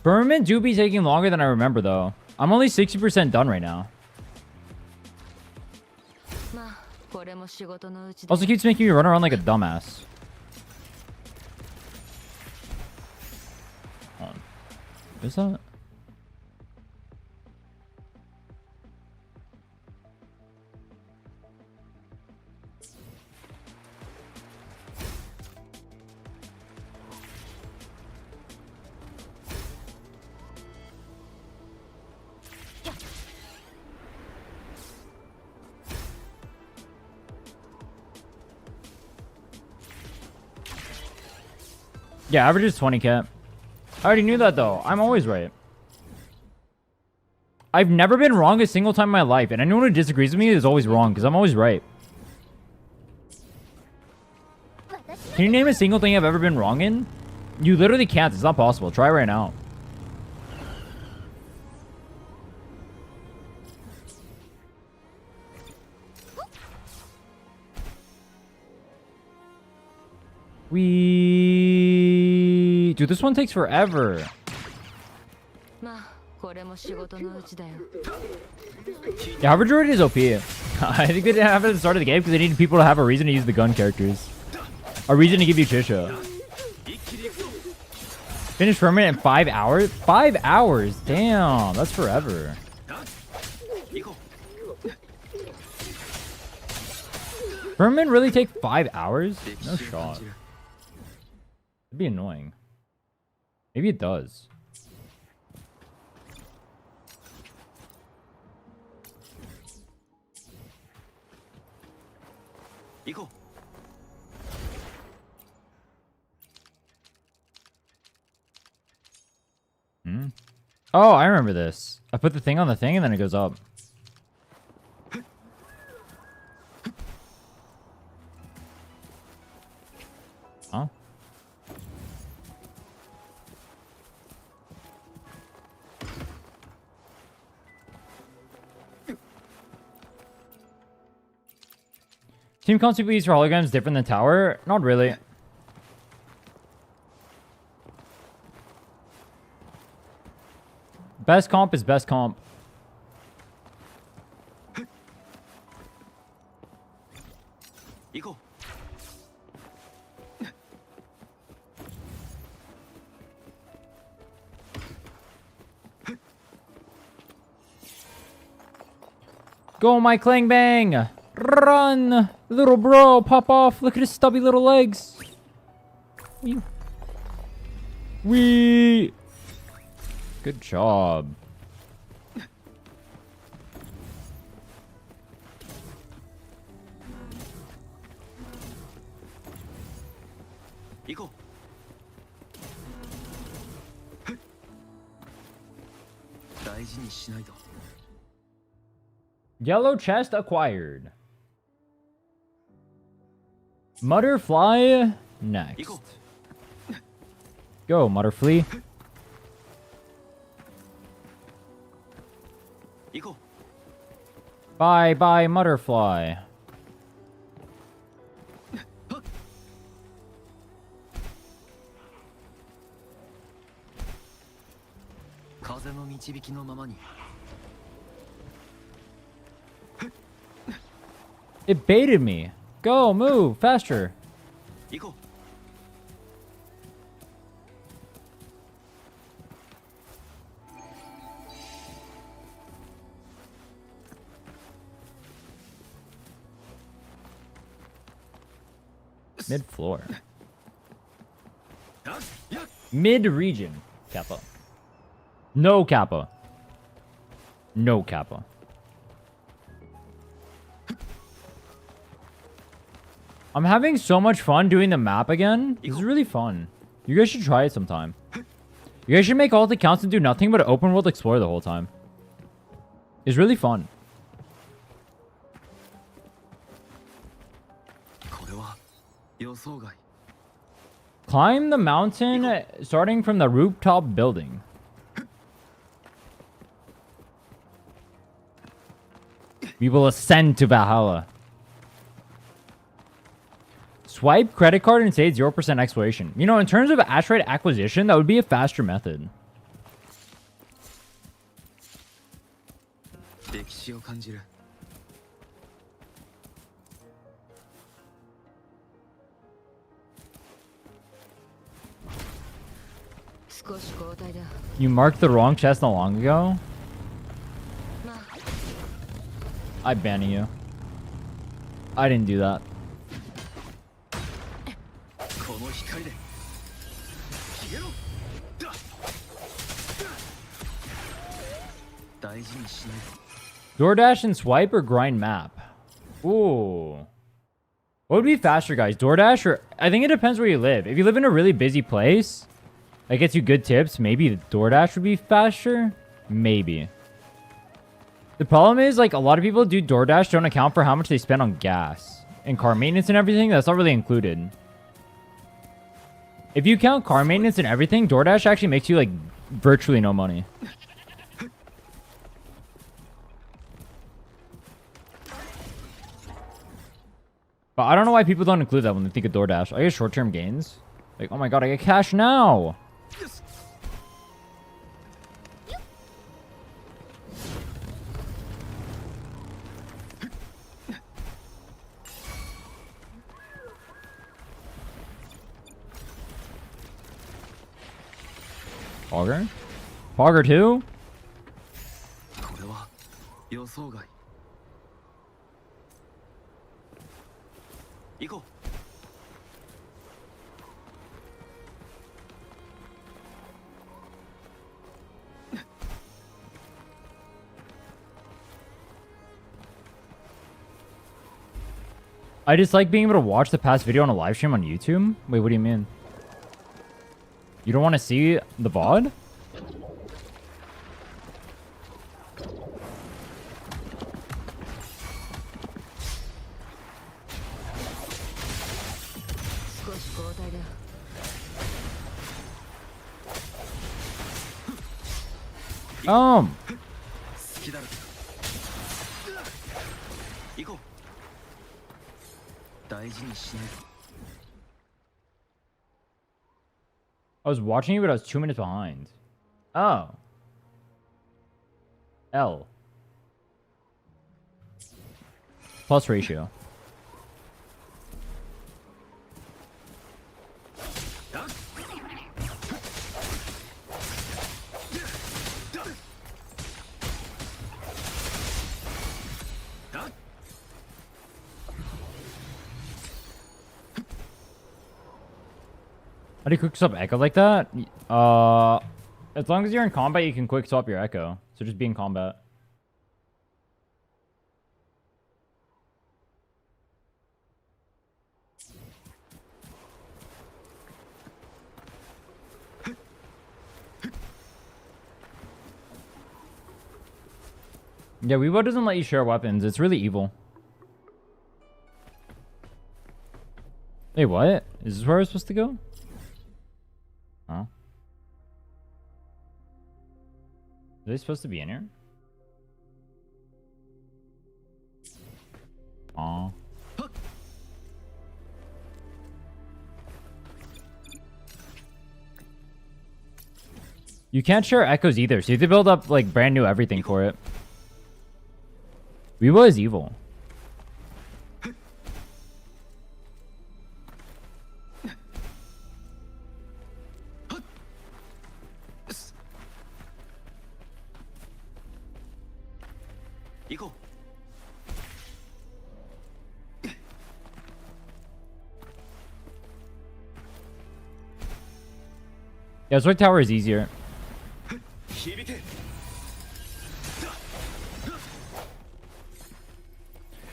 Firmament do be taking longer than I remember, though. I'm only 60% done right now. まあこれも仕事のうちだ Also keeps making me run around like a dumbass. Hold on. What is that? Yeah, average is 20k. I already knew that though. I'm always right. I've never been wrong a single time in my life, and anyone who disagrees with me is always wrong because I'm always right. Can you name a single thing I've ever been wrong in? You literally can't. It's not possible. Try right now. Dude, this one takes forever. まあこれも仕事のうちだよ Yeah, average already is OP. I think they didn't have it at the start of the game because they needed people to have a reason to use the gun characters. A reason to give you Chisha. Finish Firmament in 5 hours? 5 hours? Damn, that's forever. Firmament really take 5 hours? No shot. It'd be annoying. Maybe it does. Hmm. Oh, I remember this. I put the thing on the thing and then it goes up. Huh? Team comp CPUs for holograms different than tower? Not really. Best comp is best comp. Go, my clang bang! Run! Little bro, pop off. Look at his stubby little legs. Wee! Good job. Yellow chest acquired. Mutterfly next. Go, Mutterfly. Bye bye, Mutterfly. It baited me. Go, move, faster. Mid-floor. Mid-region. Kappa. No Kappa. No Kappa. I'm having so much fun doing the map again. This is really fun. You guys should try it sometime. You guys should make all the accounts and do nothing but open world explore the whole time. It's really fun. Climb the mountain starting from the rooftop building. We will ascend to Valhalla. Swipe credit card and save 0% exploration. You know, in terms of asteroid acquisition, that would be a faster method. 歴史を感じる。少し交代だ。 You marked the wrong chest not long ago? まあ I ban you. I didn't do that. この光で消えろ。大事にしない。 DoorDash and swipe or grind map? Ooh. What would be faster, guys? DoorDash or... I think it depends where you live. If you live in a really busy place, that gets you good tips, maybe the DoorDash would be faster. Maybe. The problem is, like, a lot of people do DoorDash don't account for how much they spend on gas and car maintenance and everything. That's not really included. If you count car maintenance and everything, DoorDash actually makes you, like, virtually no money. But I don't know why people don't include that when they think of DoorDash. I get short-term gains. Like, oh my god, I get cash now. Pogger? Pogger too? これは予想外。行こう。I just like being able to watch the past video on a live stream on YouTube. Wait, what do you mean? You don't want to see the VOD? I was watching you, but I was 2 minutes behind. Oh. L. Plus ratio. How do you quick swap echo like that? As long as you're in combat, you can quick swap your echo. So just be in combat. Yeah, Weibo doesn't let you share weapons. It's really evil. Wait, what? Is this where I was supposed to go? Oh. Are they supposed to be in here? Aw. You can't share echoes either, so you have to build up like brand new everything for it. Weibo is evil. Yeah, Sword Tower is easier.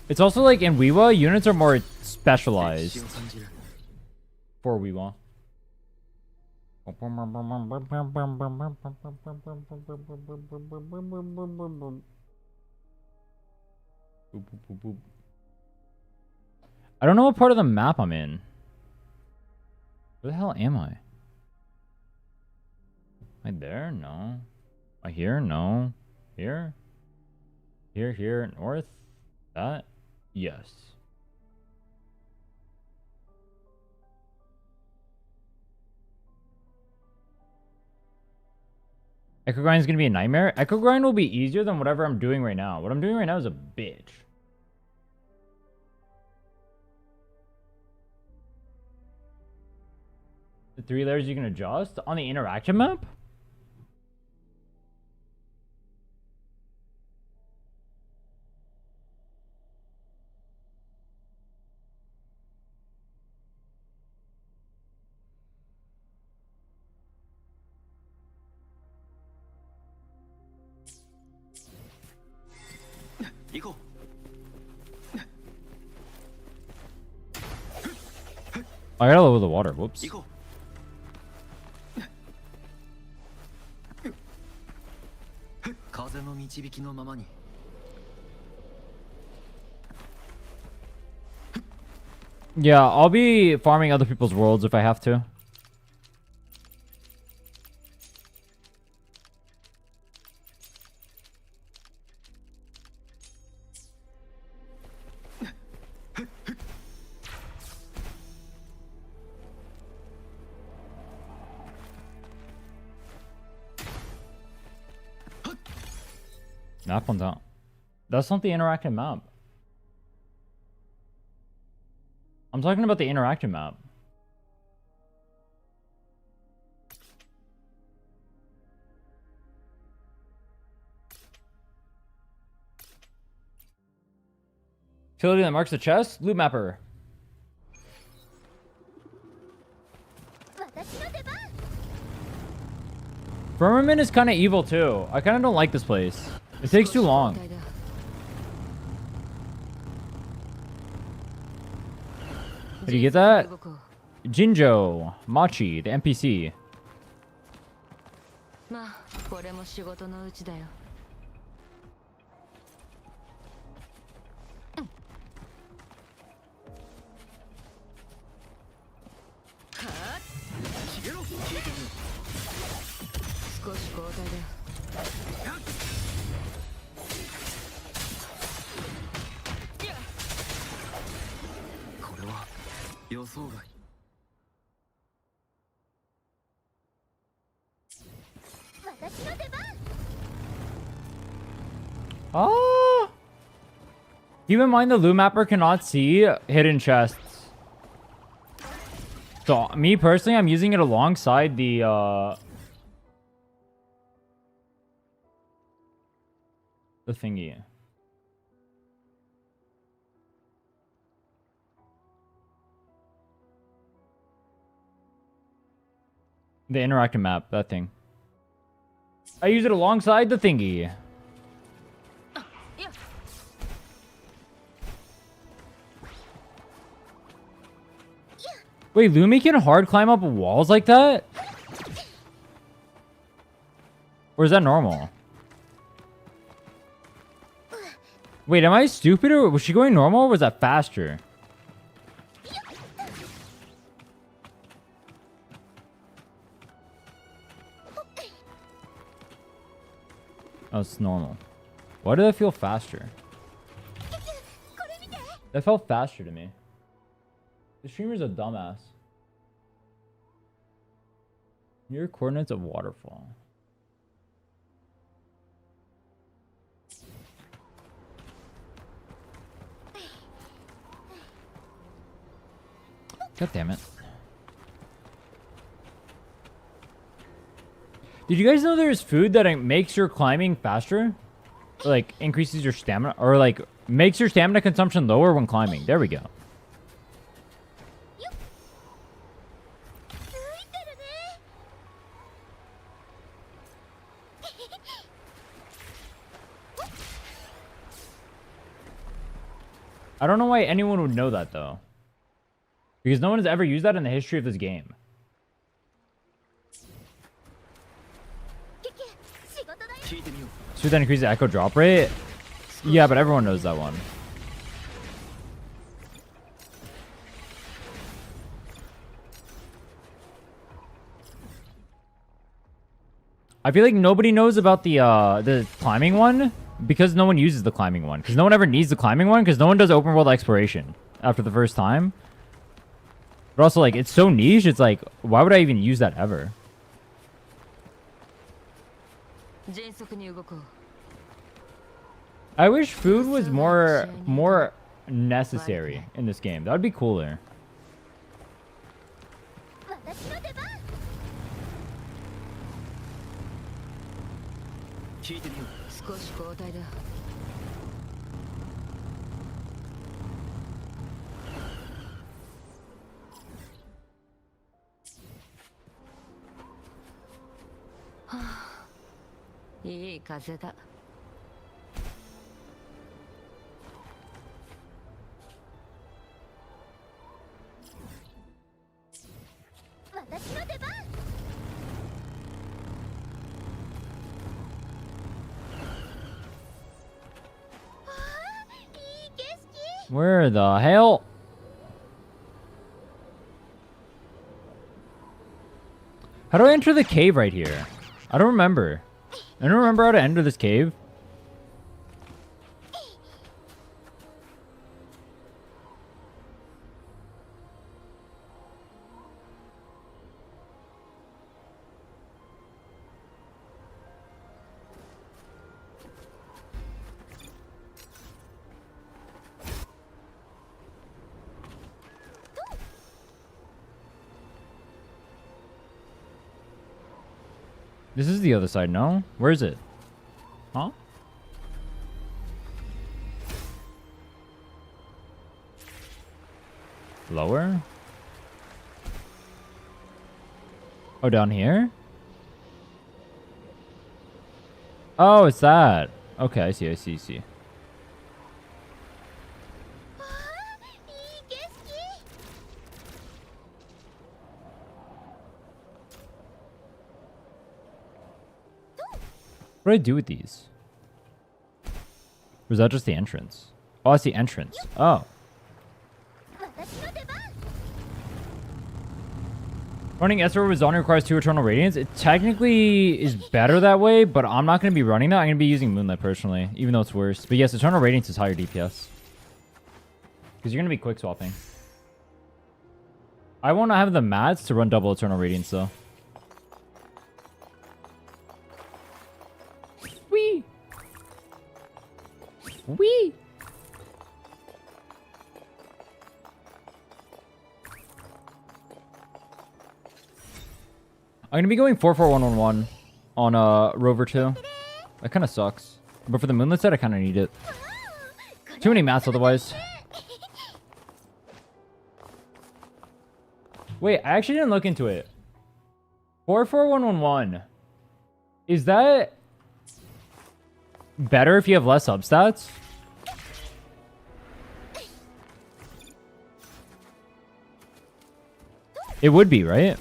It's also like in Weiwa, units are more specialized for Weiwa. I don't know what part of the map I'm in. Where the hell am I? Am I there? No. Am I here? No. Here? Here, here, north? That? Yes. Echo Grind is going to be a nightmare. Echo Grind will be easier than whatever I'm doing right now. What I'm doing right now is a bitch. The 3 layers you can adjust on the interaction map? I gotta lower the water. Whoops. Yeah, I'll be farming other people's worlds if I have to. That one's out. That's not the interactive map. I'm talking about the interactive map. Utility that marks the chest. Loot mapper. Firmament is kind of evil too. I kind of don't like this place. It takes too long. Did you get that? Jinjo, Machi, the NPC. Oh! Keep in mind the loot mapper cannot see hidden chests. So me personally, I'm using it alongside the thingy. The interactive map, that thing. I use it alongside the thingy. Wait, Lumi can hard climb up walls like that? Or is that normal? Wait, am I stupid or was she going normal or was that faster? Oh, it's normal. Why did that feel faster? That felt faster to me. The streamer's a dumbass. Near coordinates of waterfall. God damn it. Did you guys know there's food that makes your climbing faster? Or like increases your stamina? Or like makes your stamina consumption lower when climbing? There we go. I don't know why anyone would know that though. Because no one has ever used that in the history of this game. So that increases the echo drop rate? Yeah, but everyone knows that one. I feel like nobody knows about the climbing one because no one uses the climbing one. Because no one ever needs the climbing one because no one does open world exploration after the first time. But also, like, it's so niche, it's like, why would I even use that ever? 迅速に動こう。 I wish food was more necessary in this game. That would be cooler. 私の出番。聞いてみよう。少し交代だ。はあ、いい風だ。私の出番。わあ、いい景色。 Where the hell? How do I enter the cave right here? I don't remember. I don't remember how to enter this cave. This is the other side, no? Where is it? Huh? Lower? Oh, down here? Oh, it's that. Okay, I see. わあ、いい景色。 What do I do with these? Or is that just the entrance? Oh, that's the entrance. Oh. 私の出番。 Running Esper with Zoni requires 2 Eternal Radiance. It technically is better that way, but I'm not going to be running that. I'm going to be using Moonlight personally, even though it's worse. But yes, Eternal Radiance is higher DPS. Because you're going to be quick swapping. I won't have the mats to run double Eternal Radiance though. Wee! Wee! I'm gonna be going 4-4-1-1-1 on Rover 2. That kind of sucks. But for the Moonlit set, I kind of need it. Too many mats otherwise. Wait, I actually didn't look into it. 4-4-1-1-1. Is that better if you have less substats? It would be, right?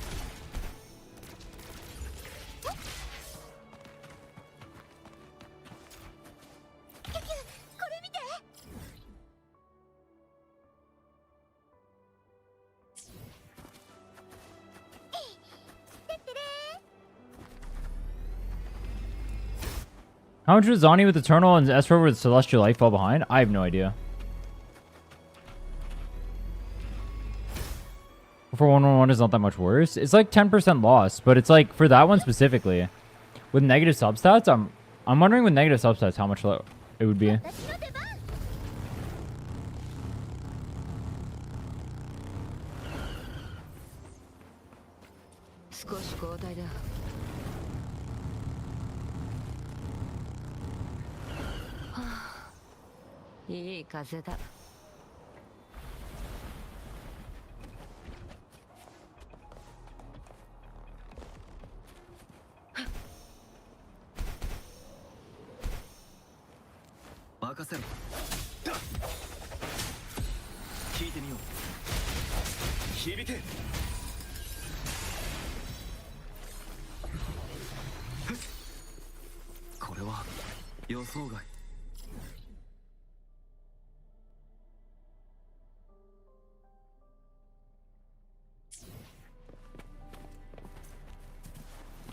How much was Zani with Eternal and Esper with Celestial Light fall behind? I have no idea. For 1-1-1 is not that much worse. It's like 10% loss, but it's like for that one specifically, with negative substats, I'm wondering with negative substats how much it would be. 私の出番。 少し交代だ。はあ、いい風だ。任せろ。聞いてみよう。響け。これは予想外。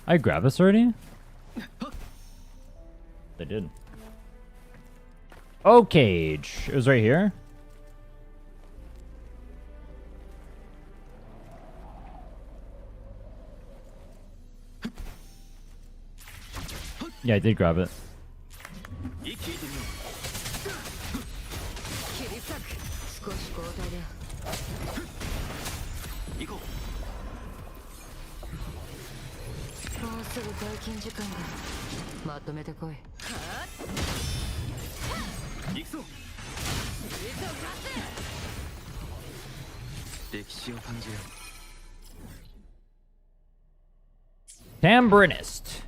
I grab this already? They did. Oh, cage. It was right here. Yeah, I did grab it. 聞いてみよ切り裂く。少し交代だ。う。行こもうすぐ退勤時間だ。まとめてこい。う。行くぞ。歴史を感じる。 Tambrinist.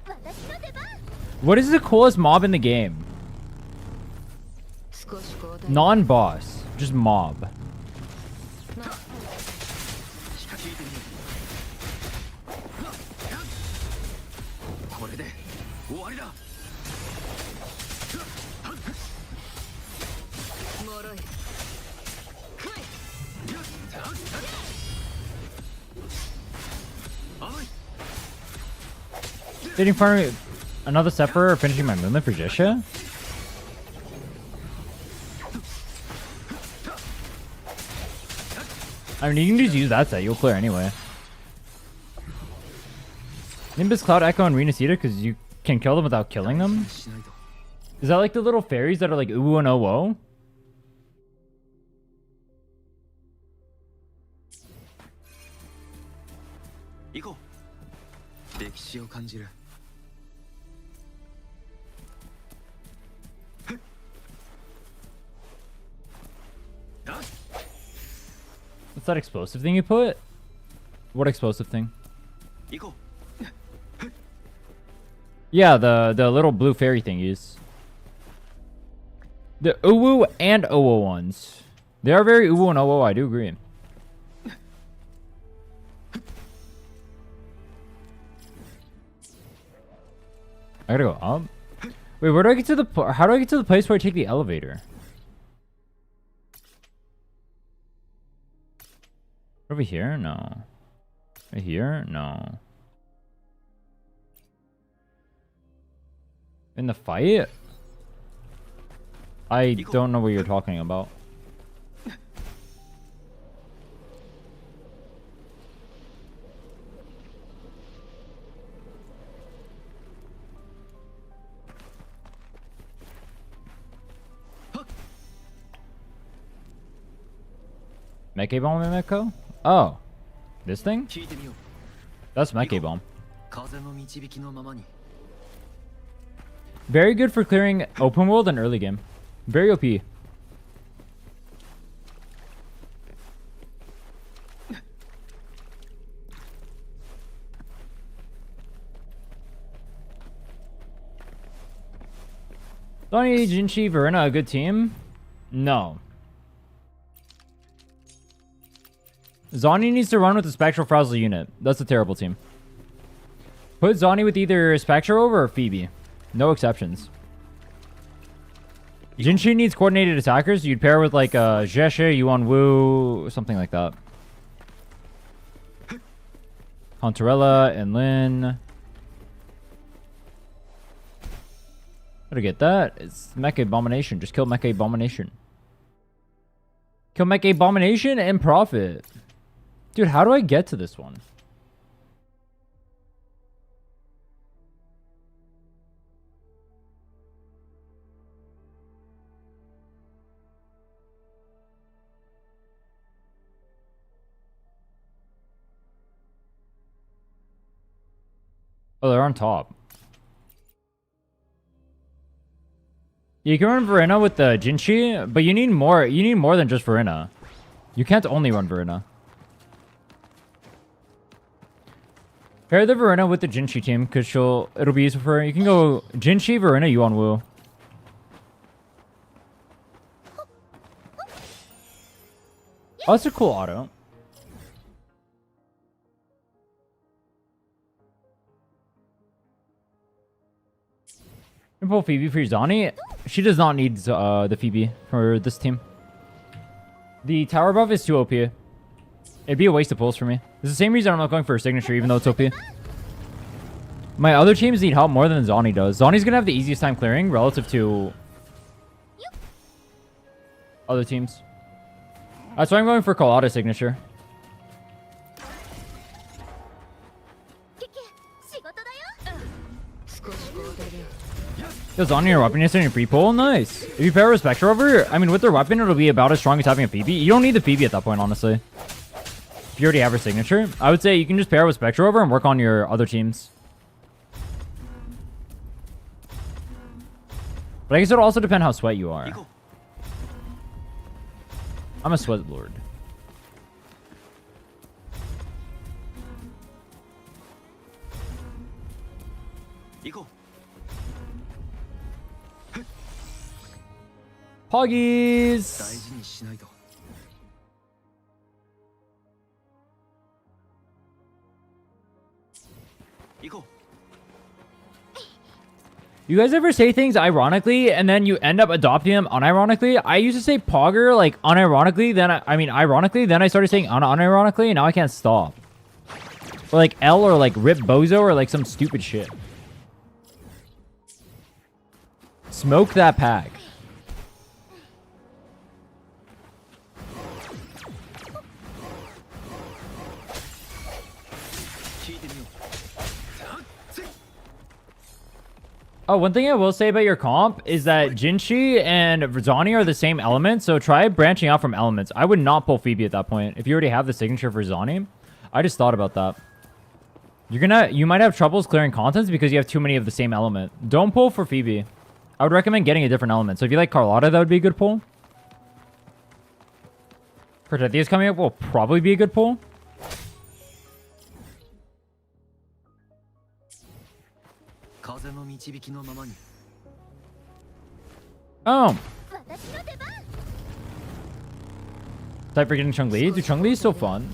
What is the coolest mob in the game? 少し交代。 Non-boss, just mob. 聞いてみよう。これで終わりだ。もろい。 Sitting in front of me, another Sephiroth or finishing my movement for Jisha? I mean, you can just use that set. You'll clear anyway. Nimbus, Cloud Echo, and Renacita because you can kill them without killing them? Is that like the little fairies that are like Uwu and Owo? Go. 歴史を感じる。 What's that explosive thing you put? What explosive thing? Go. Yeah, the little blue fairy thingies. The Uwu and Owo ones. They are very Uwu and Owo, I do agree. I gotta go up. Wait, where do I get to the... How do I get to the place where I take the elevator? Over here? No. Right here? No. In the fight? I don't know what you're talking about. Mecha Bomb and Mecha? Oh. This thing? That's Mecha Bomb. Very good for clearing open world and early game. Very OP. Donnie, Jinchi, Verena, a good team? No. Zani needs to run with the Spectral Frazzle unit. That's a terrible team. Put Zani with either Spectral over or Phoebe. No exceptions. Jinchi needs coordinated attackers. You'd pair with like Zheshe, Yuan Wu, something like that. Pontarella and Lin. How to get that? It's Mecha Abomination. Just kill Mecha Abomination. Kill Mecha Abomination and profit. Dude, how do I get to this one? Oh, they're on top. You can run Verena with the Jinchi, but you need more. You need more than just Verena. You can't only run Verena. Pair the Verena with the Jinchi team, because it'll be useful for her. You can go Jinchi, Verena, Yuan Wu. Oh, that's a cool auto. Pull Phoebe for Zani. She does not need the Phoebe for this team. The tower buff is too OP. It'd be a waste of pulls for me. It's the same reason I'm not going for a signature, even though it's OP. My other teams need help more than Zani does. Zani's gonna have the easiest time clearing relative to other teams. That's why I'm going for Colada signature. Because on your weapon is in your free pull, nice. If you pair with Spectre over, I mean, with their weapon, it'll be about as strong as having a Phoebe. You don't need the Phoebe at that point, honestly. If you already have her signature, I would say you can just pair with Spectre over and work on your other teams. But I guess it'll also depend how sweat you are. I'm a sweat lord. Poggies! You guys ever say things ironically and then you end up adopting them unironically? I used to say pogger like unironically, then ironically, then I started saying unironically, and now I can't stop. Or like L or like rip bozo or like some stupid shit. Smoke that pack. Oh, one thing I will say about your comp is that Jinchi and Rizani are the same element, so try branching out from elements. I would not pull Phoebe at that point. If you already have the signature for Rizani, I just thought about that. You might have troubles clearing contents because you have too many of the same element. Don't pull for Phoebe. I would recommend getting a different element. So if you like Carlotta, that would be a good pull. Protetheus coming up will probably be a good pull. Oh. Type for getting Chun-Li. Dude, Chun-Li is so fun.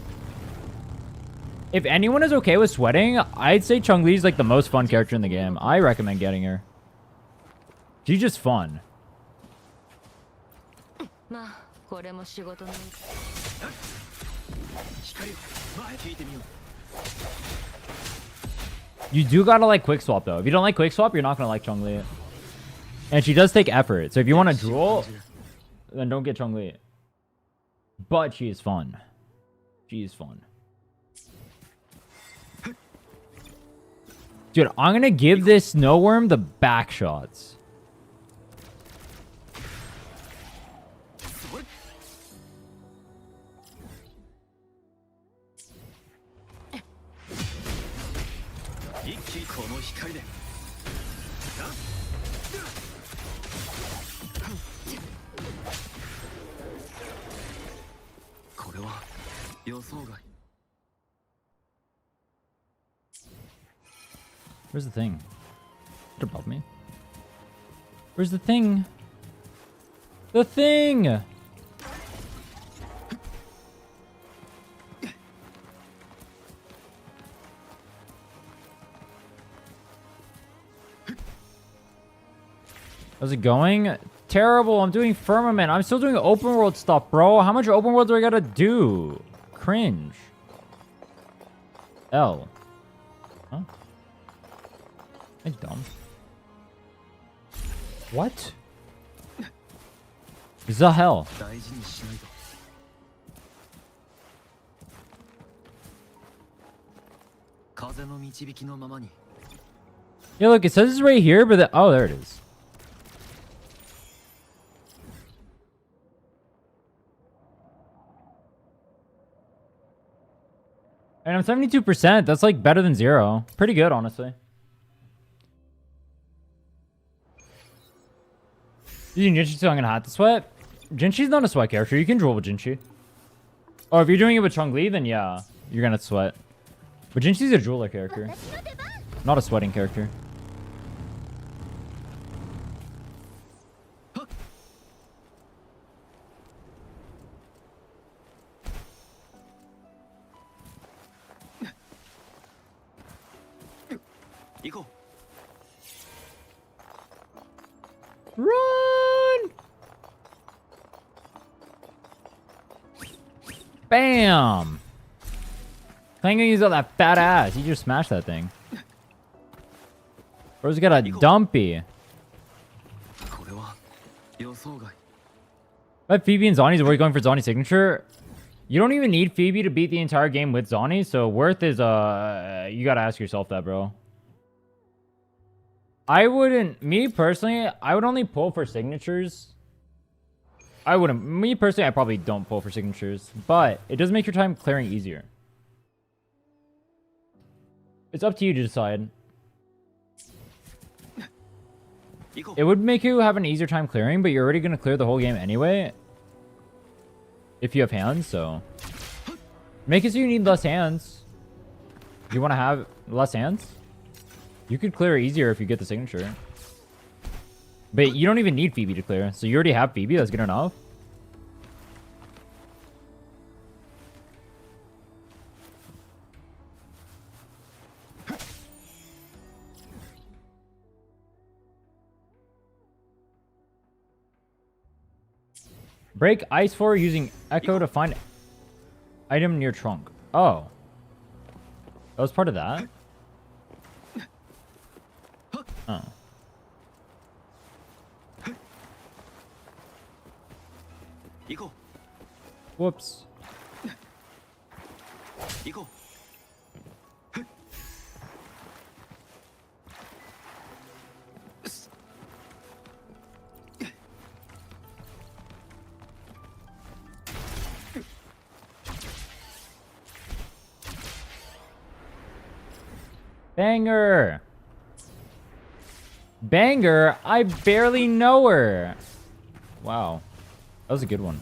If anyone is okay with sweating, I'd say Chun-Li is like the most fun character in the game. I recommend getting her. She's just fun. You do gotta like quick swap though. If you don't like quick swap, you're not gonna like Chun-Li. And she does take effort. So if you want to drool, then don't get Chun-Li. But she is fun. She is fun. Dude, I'm gonna give this snow worm the back shots. Where's the thing? Is it above me? Where's the thing? The thing! How's it going? Terrible. I'm doing Firmament. I'm still doing open world stuff, bro. How much open world do I gotta do? Cringe. L. Huh? That's dumb. What? The hell? Yeah, look, it says it's right here, but oh, there it is. And I'm 72%. That's like better than 0. Pretty good, honestly. Using Jinchi, so I'm gonna have to sweat. Jinchi's not a sweat character. You can drool with Jinchi. Oh, if you're doing it with Chun-Li, then yeah, you're gonna sweat. But Jinchi's a drooler character, not a sweating character. Run! Bam! Playing gonna use all that fat ass. You just smashed that thing. Bro's got a dumpy. But Phoebe and Zani's already going for Zani's signature. You don't even need Phoebe to beat the entire game with Zani, so worth is you gotta ask yourself that, bro. I wouldn't, me personally, I would only pull for signatures. I wouldn't, me personally, I probably don't pull for signatures, but it does make your time clearing easier. It's up to you to decide. It would make you have an easier time clearing, but you're already going to clear the whole game anyway. If you have hands, so. Make it so you need less hands. Do you want to have less hands? You could clear easier if you get the signature. But you don't even need Phoebe to clear. So you already have Phoebe, that's good enough. Break ice 4 using Echo to find item near trunk. Oh. That was part of that? Oh. Whoops. Banger. Banger? I barely know her. Wow. That was a good one.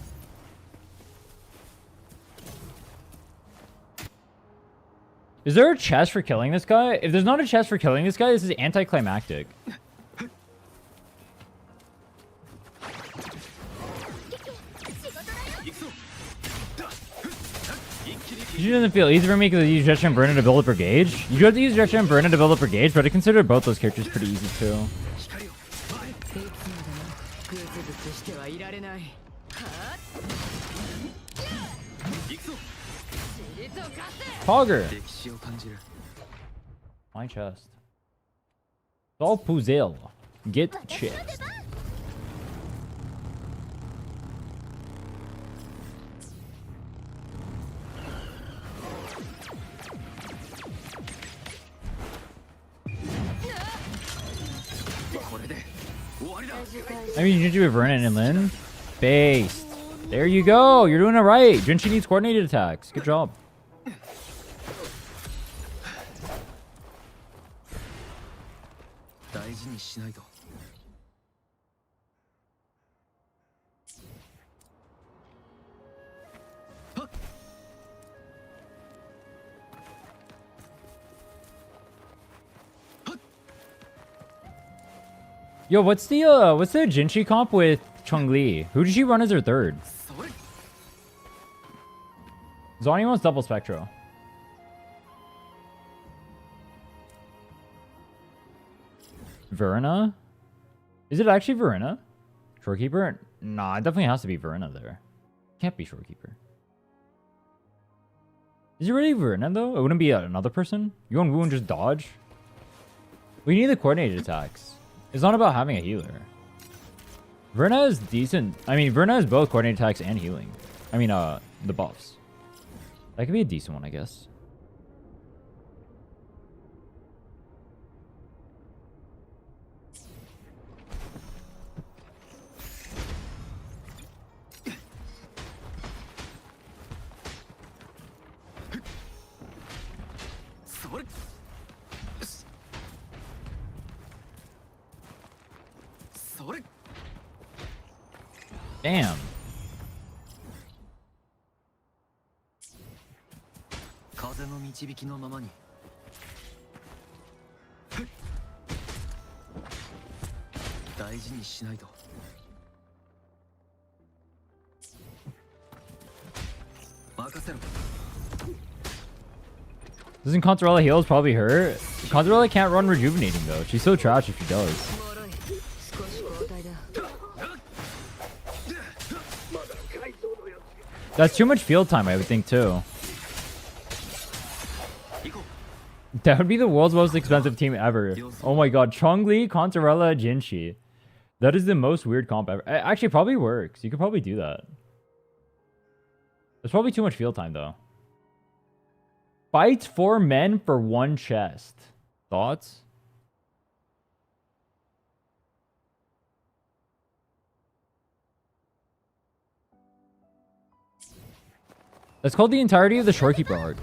Is there a chest for killing this guy? If there's not a chest for killing this guy, this is anticlimactic. She doesn't feel easy for me because I use Gacha and Burner to build up her gauge. You do have to use Gacha and Burner to build up her gauge, but I consider both those characters pretty easy too. Pogger. My chest. Sol Puzel. Get chest. I mean, you do Vernon and Lynn. Based. There you go. You're doing it right. Jinchi needs coordinated attacks. Good job. Yo, what's the Jinchi comp with Chun-Li? Who did she run as her third? Zonny wants double Spectro. Verna? Is it actually Verena? Shorekeeper? Nah, it definitely has to be Verena there. Can't be Shorekeeper. Is it really Verena though? It wouldn't be another person? You want Wu and just dodge? We need the coordinated attacks. It's not about having a healer. Verna is decent. I mean, Verna is both coordinated attacks and healing. I mean, the buffs. That could be a decent one, I guess. Damn. Doesn't Contorella heal? Is probably her. Contorella can't run rejuvenating though. She's so trash if she does. That's too much field time, I would think, too. That would be the world's most expensive team ever. Oh my god, Chun-Li, Contorella, Jinchi. That is the most weird comp ever. It actually probably works. You could probably do that. There's probably too much field time, though. Fights 4 men for 1 chest. Thoughts? That's called the entirety of the Shorekeeper arc.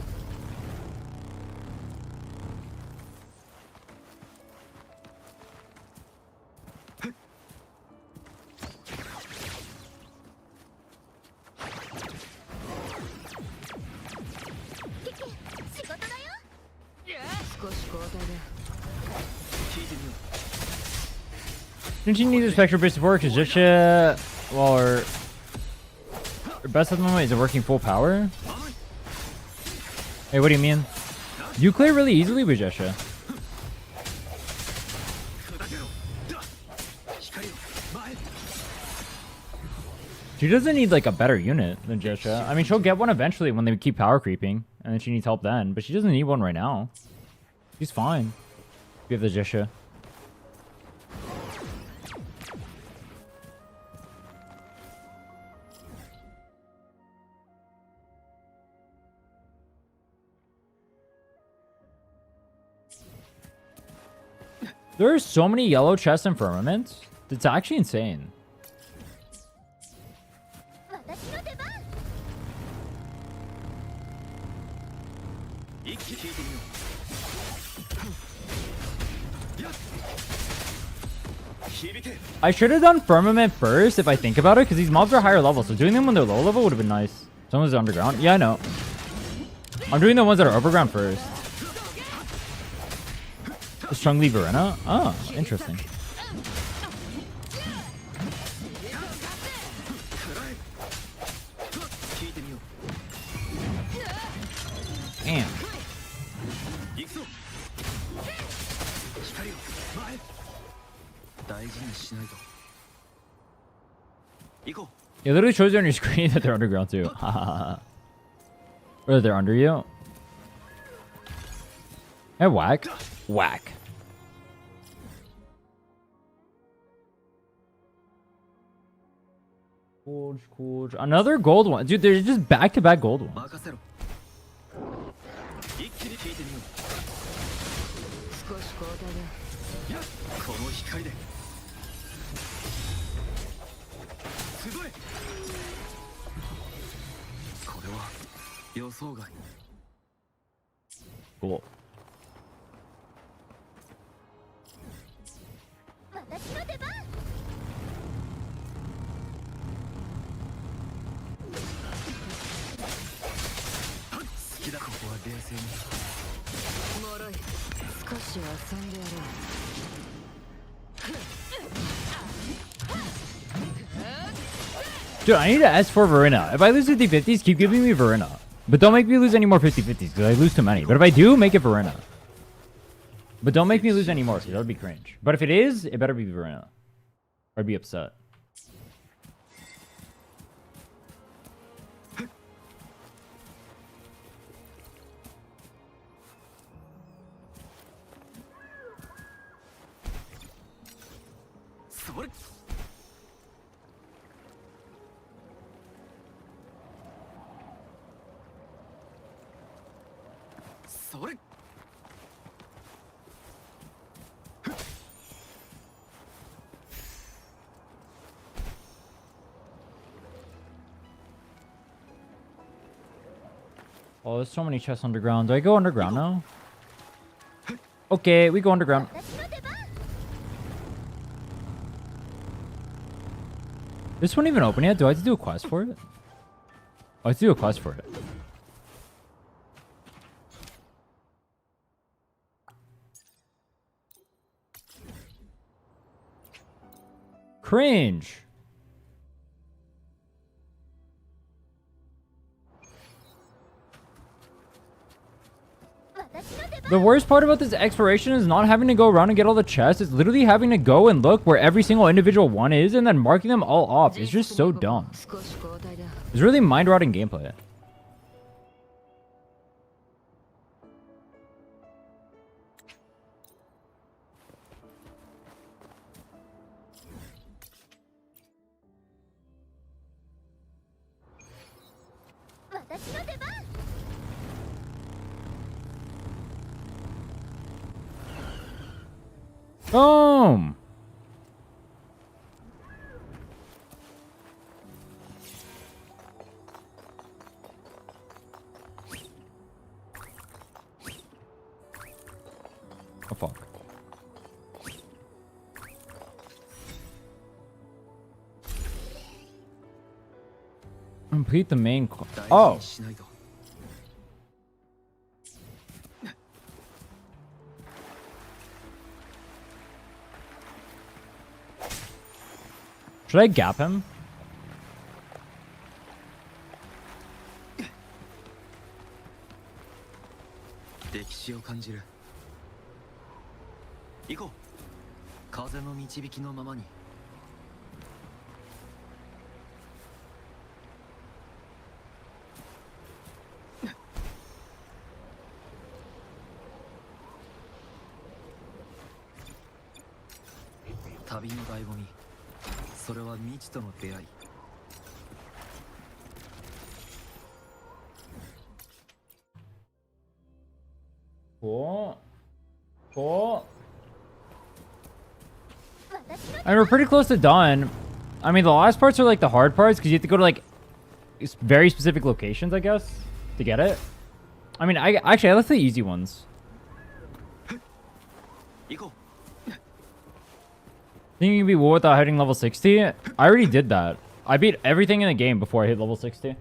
Didn't you need this spectral boost support? Because Jisha, well, her best at the moment isn't working full power. Hey, what do you mean? You clear really easily with Jisha. She doesn't need like a better unit than Jisha. I mean, she'll get one eventually when they keep power creeping, and then she needs help then. But she doesn't need one right now. She's fine. Give the Jisha. There are so many yellow chests in Firmament. It's actually insane. I should have done Firmament first if I think about it, because these mobs are higher level, so doing them when they're low level would have been nice. Someone's underground. Yeah, I know. I'm doing the ones that are overground first. Is Chun-Li Verena? Oh, interesting. Damn. It literally shows you on your screen that they're underground too. Or they're under you. Hey, whack. Whack. Cool. Another gold one. Dude, they're just back-to-back gold ones. Cool. Dude, I need to ask for Verena. If I lose 50-50s, keep giving me Verena. But don't make me lose any more 50-50s, because I lose too many. But if I do, make it Verena. But don't make me lose any more, because that would be cringe. But if it is, it better be Verena. Or I'd be upset. Oh, there's so many chests underground. Do I go underground now? Okay, we go underground. This one even open yet? Do I have to do a quest for it? Oh, I have to do a quest for it. Cringe. The worst part about this exploration is not having to go around and get all the chests. It's literally having to go and look where every single individual one is and then marking them all off. It's just so dumb. It's really mind-rotting gameplay. Boom! complete the main. Oh. Should I gap him? Cool. Cool. And we're pretty close to done. I mean, the last parts are like the hard parts because you have to go to like very specific locations, I guess, to get it. I mean, I like the easy ones. Think you can beat War without hitting level 60? I already did that. I beat everything in the game before I hit level 60.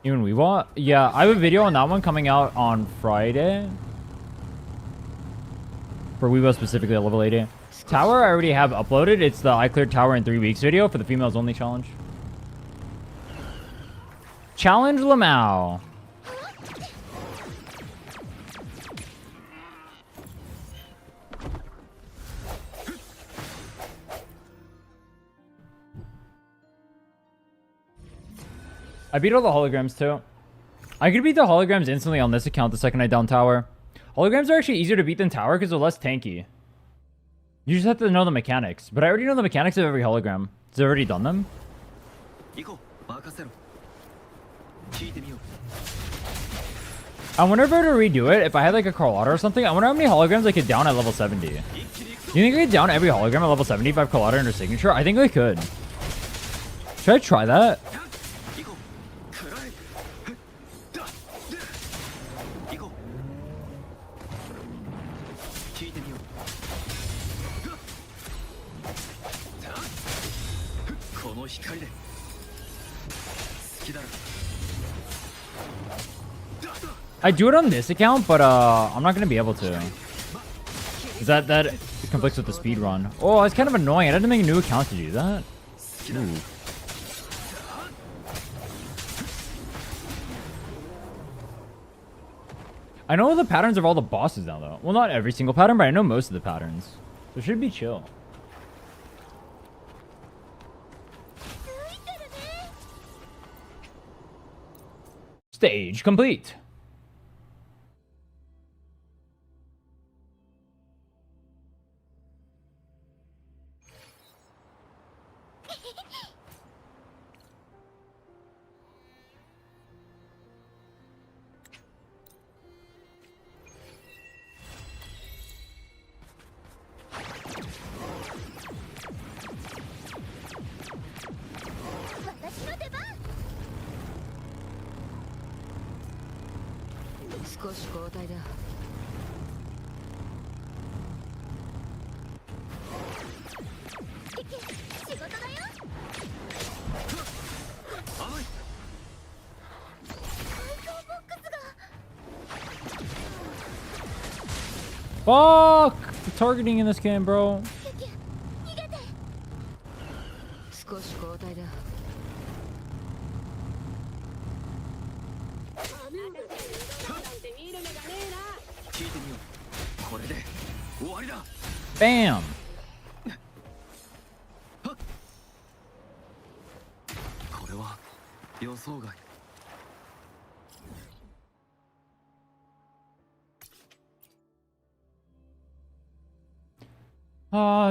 Even we want? Yeah, I have a video on that one coming out on Friday. For Weibo specifically at level 80. Tower I already have uploaded. It's the I cleared tower in 3 weeks video for the females only challenge. Challenge Lamau. I beat all the holograms too. I could beat the holograms instantly on this account the second I down tower. Holograms are actually easier to beat than tower because they're less tanky. You just have to know the mechanics. But I already know the mechanics of every hologram. Has it already done them? I wonder if I were to redo it, if I had like a Carlotta or something, I wonder how many holograms I could down at level 70. Do you think I could down every hologram at level 70 if I have Carlotta under signature? I think I could. Should I try that? I do it on this account, but I'm not gonna be able to. Is that conflicts with the speed run? Oh, it's kind of annoying. I had to make a new account to do that. Ooh. I know the patterns of all the bosses now, though. Well, not every single pattern, but I know most of the patterns. So it should be chill. Stage complete. Fuck! The targeting in this game, bro. Bam!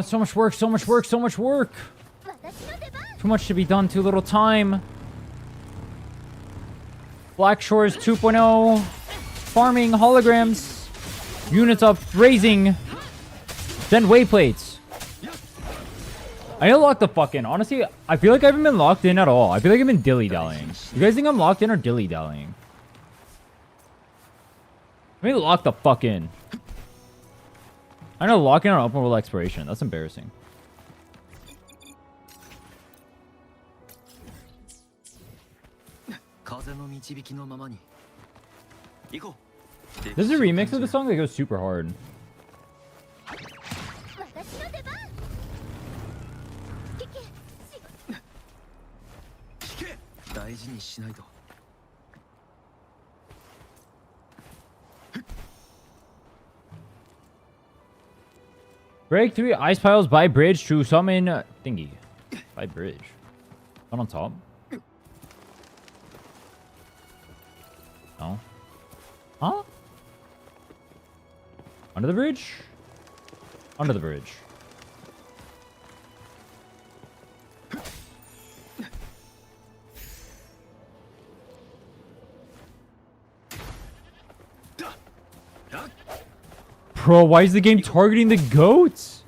So much work, so much work, so much work. Too much to be done, too little time. Black Shores 2.0. Farming holograms. Units up, raising. Send wayplates. I need to lock the fuck in. Honestly, I feel like I haven't been locked in at all. I feel like I've been dilly-dallying. You guys think I'm locked in or dilly-dallying? I need to lock the fuck in. I know lock in on open world exploration. That's embarrassing. This is a remix of the song that goes super hard. 私の出番。大事にしないと。 Break 3 ice piles by bridge to summon thingy. By bridge. Not on top. No. Huh? Under the bridge? Under the bridge. Bro, why is the game targeting the goats?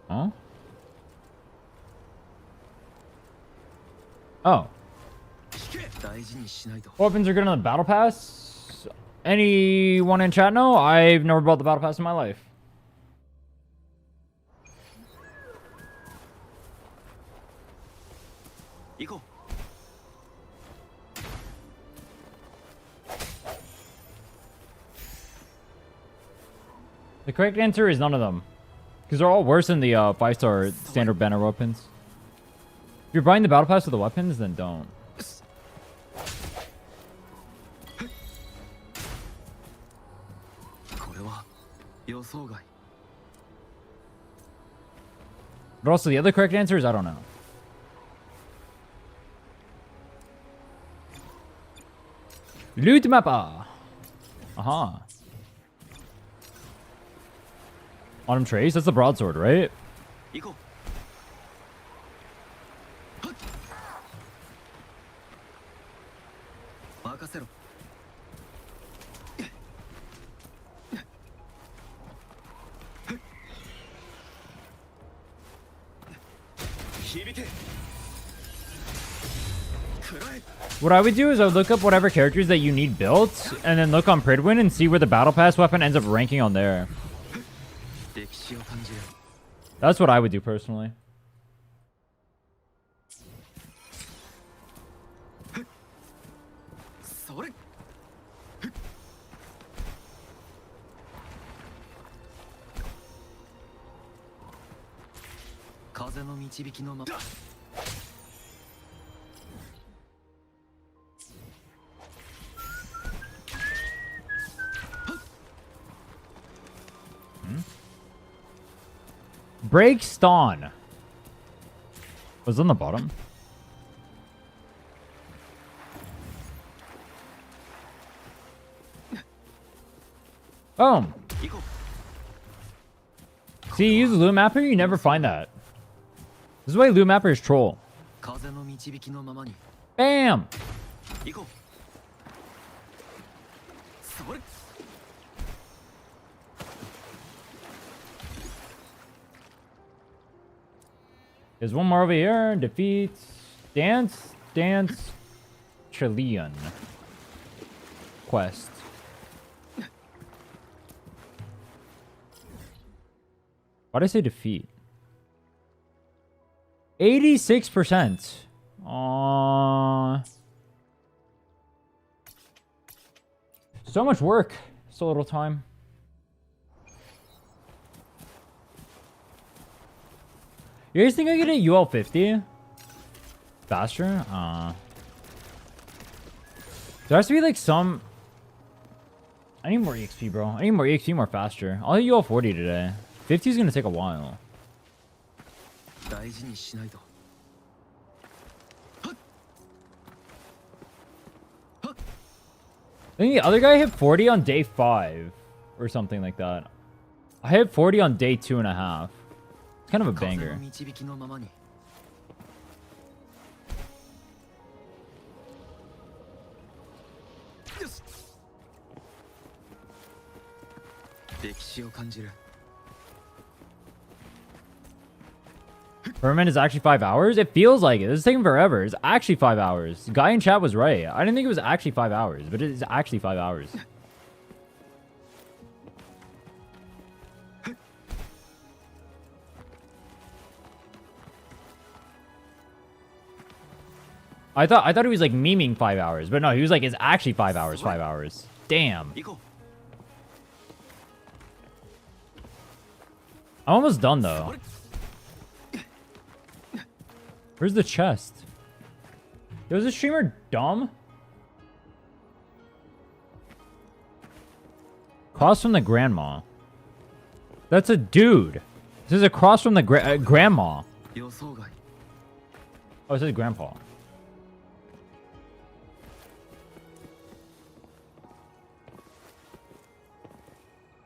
Huh? Oh. Weapons are good on the battle pass. Anyone in chat know? I've never bought the battle pass in my life. The correct answer is none of them. Because they're all worse than the 5-star standard banner weapons. If you're buying the battle pass with the weapons, then don't. But also the other correct answer is I don't know. Loot mappa. Uh-huh. Autumn Trace? That's the broadsword, right? What I would do is I would look up whatever characters that you need built, and then look on Pridwin and see where the battle pass weapon ends up ranking on there. That's what I would do personally. Break Stawn. Was it on the bottom? Boom. See, you use Loot Mapper, you never find that. This is why Loot Mapper is troll. Bam! There's one more over here. Defeat. Dance Chilean quest. Why'd I say defeat? 86%. So much work. So little time. You guys think I could hit UL 50 faster? There has to be like some. I need more EXP, bro. I need more EXP more faster. I'll hit UL 40 today. 50 is gonna take a while. I think the other guy hit 40 on day 5 or something like that. I hit 40 on day 2.5. It's kind of a banger. Firmament is actually 5 hours? It feels like it. This is taking forever. It's actually 5 hours. The guy in chat was right. I didn't think it was actually 5 hours, but it is actually 5 hours. I thought he was like memeing 5 hours, but no, he was like, it's actually 5 hours, 5 hours. Damn. I'm almost done though. Where's the chest? Yo, is this streamer dumb? Cross from the grandma. That's a dude. This is a cross from the grandma. Oh, it says grandpa.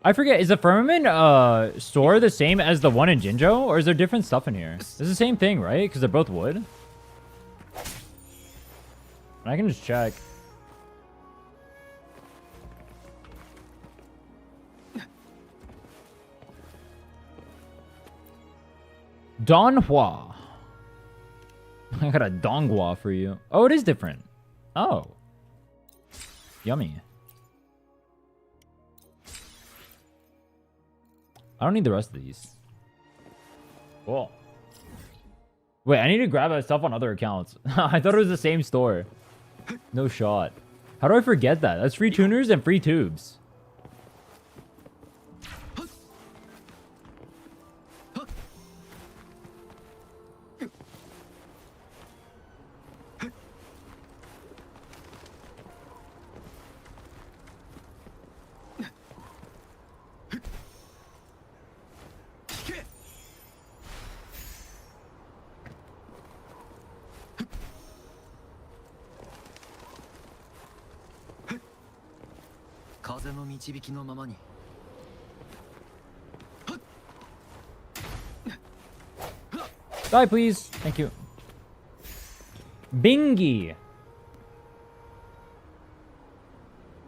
I forget, is the Firmament store the same as the one in Jinjo? Or is there different stuff in here? It's the same thing, right? Because they're both wood. I can just check. Donghua. I got a Donghua for you. Oh, it is different. Oh. Yummy. I don't need the rest of these. Cool. Wait, I need to grab that stuff on other accounts. I thought it was the same store. No shot. How do I forget that? That's free tuners and free tubes. Die, please. Thank you. Bingy.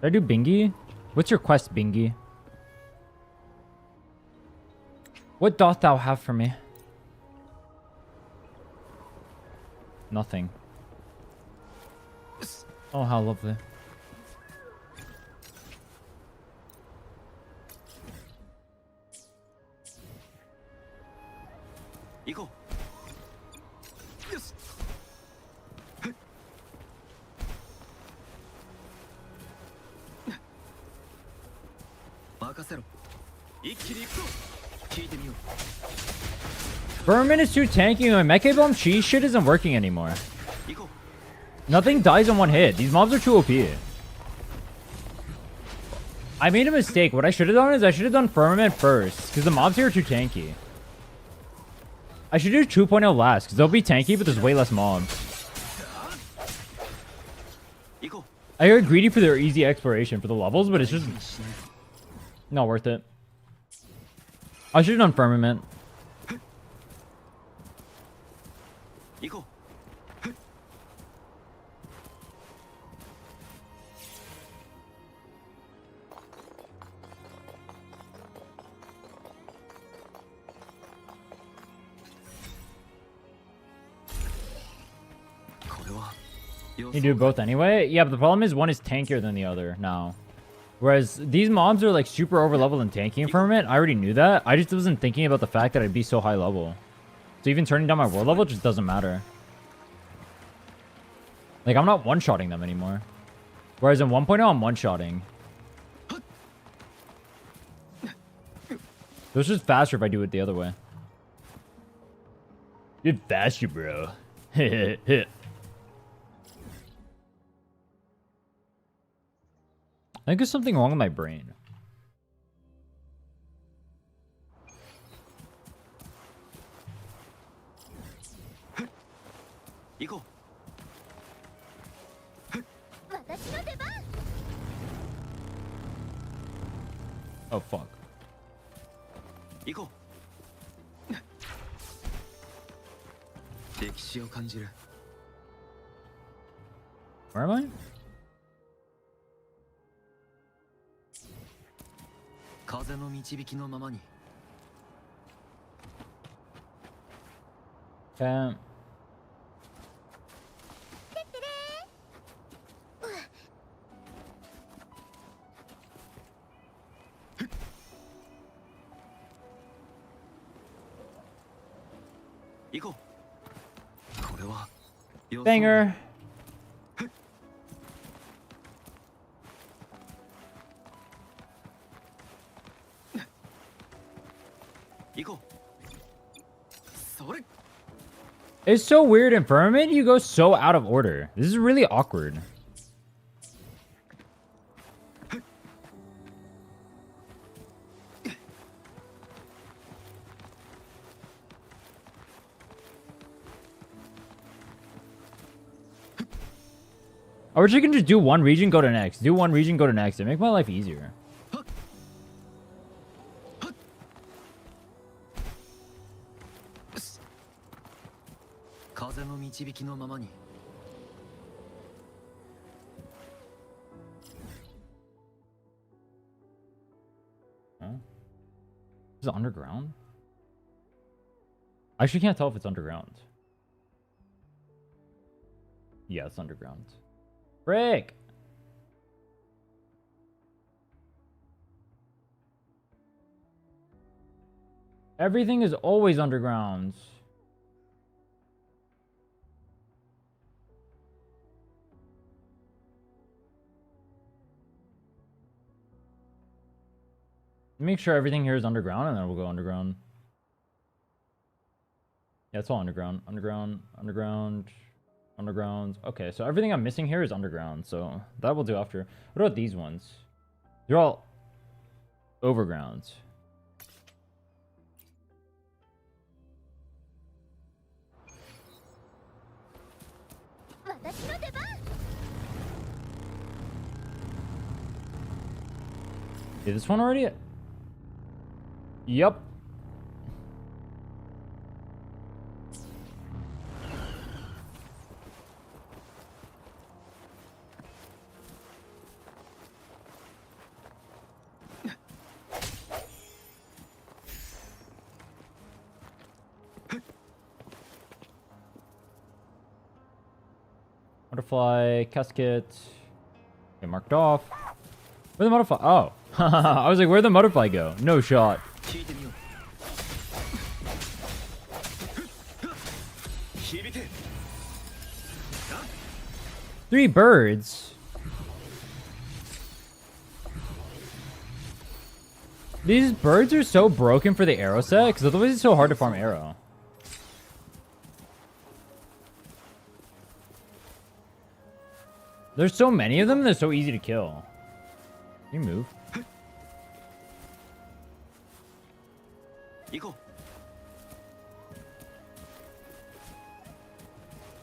Did I do Bingy? What's your quest, Bingy? What doth thou have for me? Nothing. Oh, how lovely. Firmament is too tanky. My Mecha Bomb cheese shit isn't working anymore. Nothing dies in one hit. These mobs are too OP. I made a mistake. What I should have done is I should have done Firmament first, because the mobs here are too tanky. I should do 2.0 last, because they'll be tanky, but there's way less mobs. I got greedy for their easy exploration for the levels, but it's just not worth it. I should have done Firmament. You do both anyway? Yeah, but the problem is one is tankier than the other now. Whereas these mobs are like super over leveled and tanky in Firmament. I already knew that. I just wasn't thinking about the fact that I'd be so high level. So even turning down my world level just doesn't matter. Like, I'm not one-shotting them anymore. Whereas in 1.0, I'm one-shotting. So it's just faster if I do it the other way. It's faster, bro. I think there's something wrong with my brain. Oh, fuck. Where am I? Banger. It's so weird in Firmament, you go so out of order. This is really awkward. I wish I can just do one region, go to next. Do one region, go to next. It'd make my life easier. Huh? Is it underground? I actually can't tell if it's underground. Yeah, it's underground. Frick! Everything is always underground. Make sure everything here is underground, and then we'll go underground. Yeah, it's all underground. Underground, underground, underground. Okay, so everything I'm missing here is underground, so that will do after. What about these ones? They're all overground. Did this one already? Yep. Butterfly, casket. Okay, marked off. Where'd the butterfly? Oh. I was like, where'd the butterfly go? No shot. 3 birds? These birds are so broken for the arrow set, because otherwise it's so hard to farm arrow. There's so many of them, they're so easy to kill. Can you move?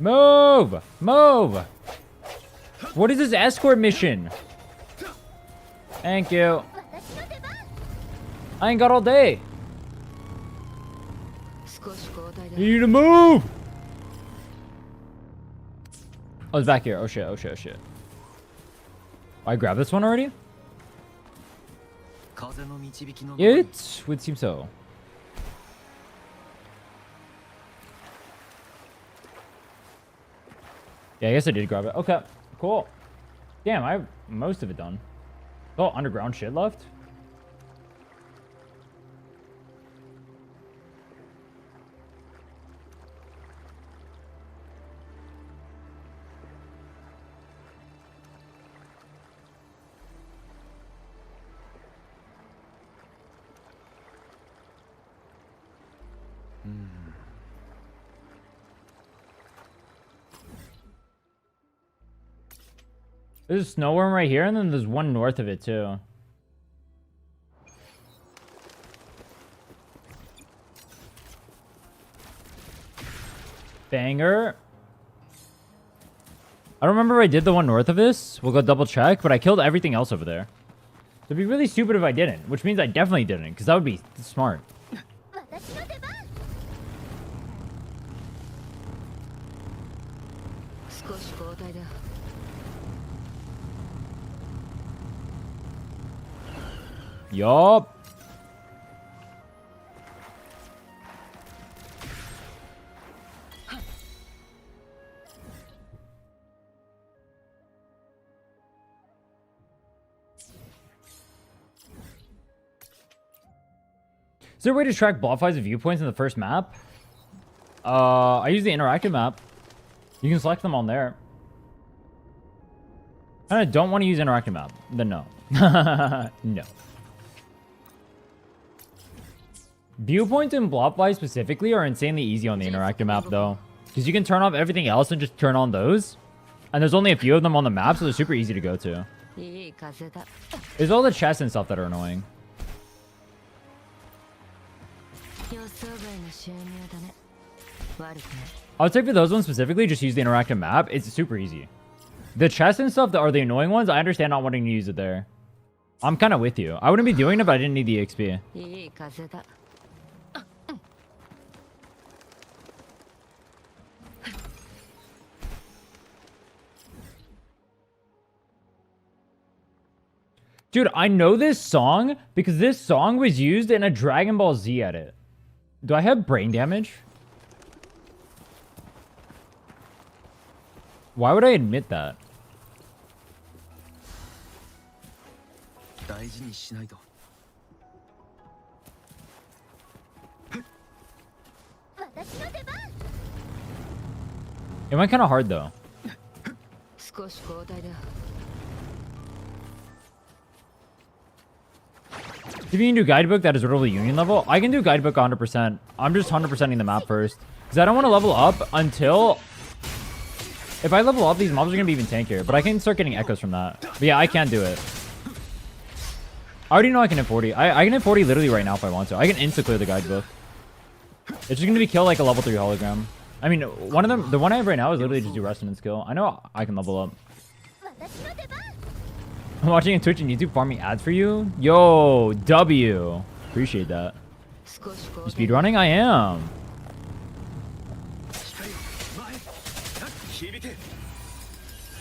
Move! Move! What is this escort mission? Thank you. I ain't got all day. You need to move! Oh, it's back here. Oh shit, oh shit, oh shit. I grabbed this one already? It would seem so. Yeah, I guess I did grab it. Okay, cool. Damn, I have most of it done. Oh, underground shit left? There's a snow worm right here, and then there's one north of it, too. Banger. I don't remember if I did the one north of this. We'll go double check, but I killed everything else over there. So it'd be really stupid if I didn't, which means I definitely didn't, because that would be smart. Yup. Is there a way to track block fights and viewpoints in the first map? I use the interactive map. You can select them on there. I don't want to use interactive map. Then no. No. Viewpoints and block fights specifically are insanely easy on the interactive map though. Because you can turn off everything else and just turn on those. And there's only a few of them on the map, so they're super easy to go to. It's all the chests and stuff that are annoying. I would say for those ones specifically, just use the interactive map. It's super easy. The chests and stuff that are the annoying ones, I understand not wanting to use it there. I'm kind of with you. I wouldn't be doing it, but I didn't need the XP. Dude, I know this song because this song was used in a Dragon Ball Z edit. Do I have brain damage? Why would I admit that? It went kind of hard though. If you can do guidebook that is literally union level, I can do guidebook 100%. I'm just 100%ing the map first. Because I don't want to level up until... If I level up, these mobs are going to be even tankier. But I can start getting echoes from that. But yeah, I can do it. I already know I can hit 40. I can hit 40 literally right now if I want to. I can insta-clear the guidebook. It's just going to be kill like a level 3 hologram. I mean, one of them, the one I have right now is literally just do resonance kill. I know I can level up. I'm watching on Twitch and YouTube farming ads for you. Yo, W. Appreciate that. You speedrunning? I am.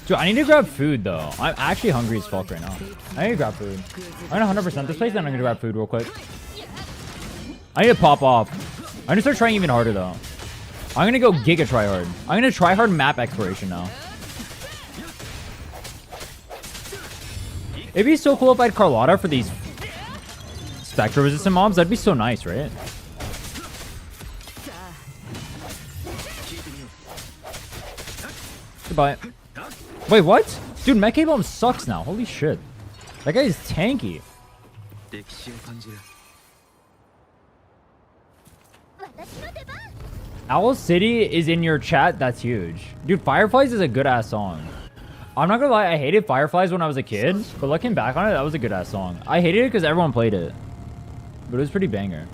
Dude, I need to grab food though. I'm actually hungry as fuck right now. I need to grab food. I'm gonna 100% this place, then I'm gonna grab food real quick. I need to pop off. I'm gonna start trying even harder though. I'm gonna go giga try hard. I'm gonna try hard map exploration now. It'd be so cool if I had Carlotta for these Spectre resistant mobs. That'd be so nice, right? Goodbye. Wait, what? Dude, Mecha Bomb sucks now. Holy shit. That guy is tanky. Owl City is in your chat. That's huge. Dude, Fireflies is a good-ass song. I'm not gonna lie, I hated Fireflies when I was a kid, but looking back on it, that was a good-ass song. I hated it because everyone played it, but it was pretty banger.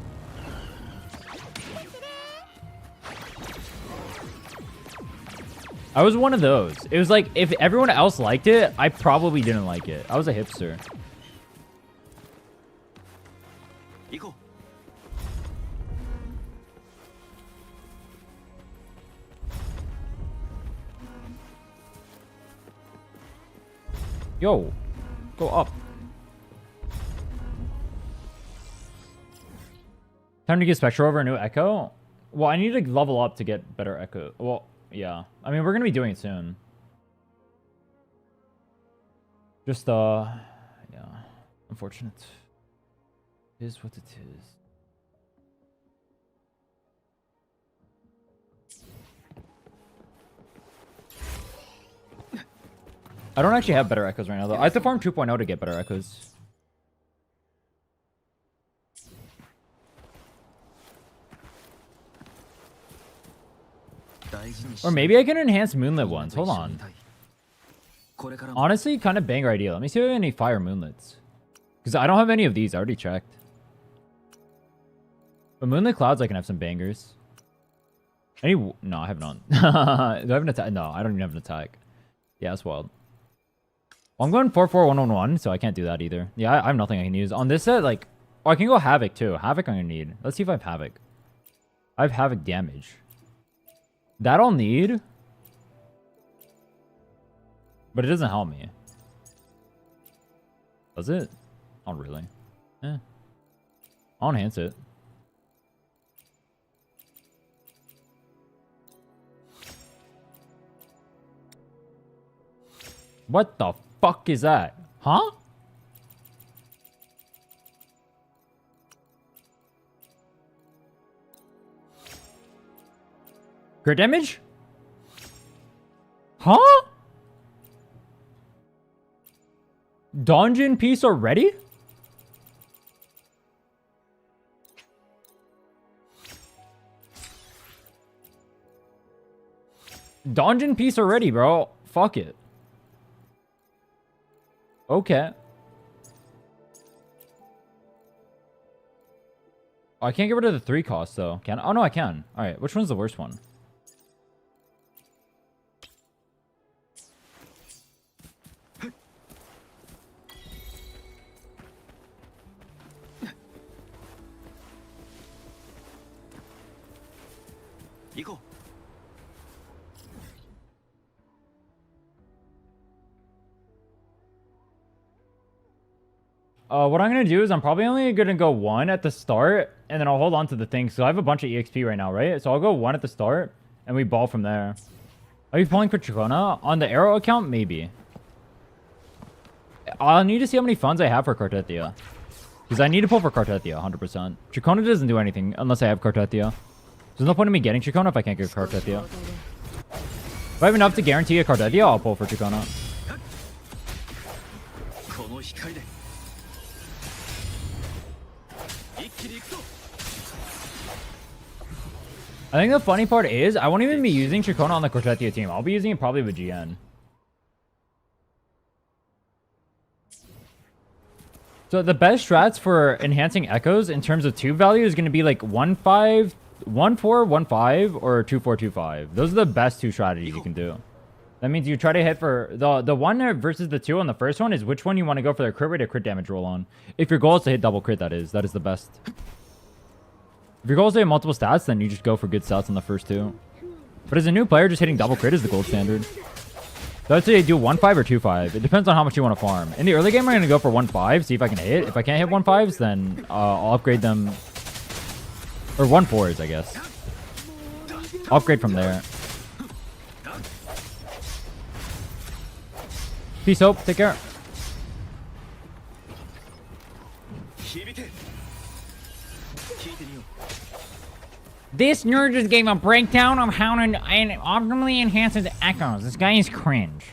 I was one of those. It was like, if everyone else liked it, I probably didn't like it. I was a hipster. Yo, go up. Time to get Spectre over a new Echo? Well, I need to level up to get better Echo. Well, yeah. I mean, we're going to be doing it soon. Just yeah, unfortunate. It is what it is. I don't actually have better echoes right now though. I have to farm 2.0 to get better echoes. Or maybe I can enhance moonlit ones. Hold on. Honestly, kind of banger idea. Let me see if I have any fire moonlits. Because I don't have any of these. I already checked. But moonlit clouds, I can have some bangers. Any? No, I have none. Do I have an attack? No, I don't even have an attack. Yeah, that's wild. Well, I'm going 4-4-1-1-1, so I can't do that either. Yeah, I have nothing I can use. On this set, like... Oh, I can go Havoc, too. Havoc I'm going to need. Let's see if I have Havoc. I have Havoc damage. That I'll need. But it doesn't help me. Does it? Not really. Eh. I'll enhance it. What the fuck is that? Huh? Crit damage? Huh? Dungeon piece already? Dungeon piece already, bro. Fuck it. Okay. Oh, I can't get rid of the 3 cost though. Can I? Oh no, I can. All right, which one's the worst one? What I'm going to do is I'm probably only going to go 1 at the start, and then I'll hold on to the thing. So I have a bunch of EXP right now, right? So I'll go 1 at the start, and we ball from there. Are you pulling for Tricona? On the Arrow account? Maybe. I'll need to see how many funds I have for Cartethia. Because I need to pull for Cartethia, 100%. Tricona doesn't do anything unless I have Cartethia. There's no point in me getting Tricona if I can't get Cartethia. If I have enough to guarantee a Cartethia, I'll pull for Tricona. I think the funny part is I won't even be using Tricona on the Cortetia team. I'll be using it probably with GN. So the best strats for enhancing echoes in terms of tube value is going to be like 1-5, 1-4-1-5, or 2-4-2-5. Those are the best 2 strategies you can do. That means you try to hit for the 1 versus the 2 on the first one is which one you want to go for the crit rate or crit damage roll on. If your goal is to hit double crit, that is the best. If your goal is to hit multiple stats, then you just go for good stats on the first 2. But as a new player, just hitting double crit is the gold standard. So I'd say do 1-5 or 2-5. It depends on how much you want to farm. In the early game, I'm going to go for 1-5, see if I can hit. If I can't hit 1-5s, then I'll upgrade them. Or 1-4s, I guess. I'll upgrade from there. Peace, Hope. Take care. This nerd just gave a breakdown of how to optimally enhance its echoes. This guy is cringe.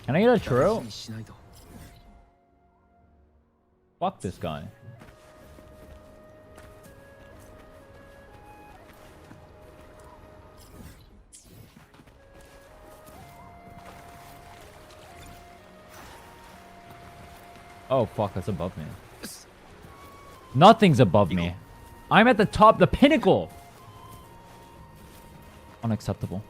Can I get a true? Fuck this guy. Oh fuck, that's above me. Nothing's above me. I'm at the top, the pinnacle. Unacceptable.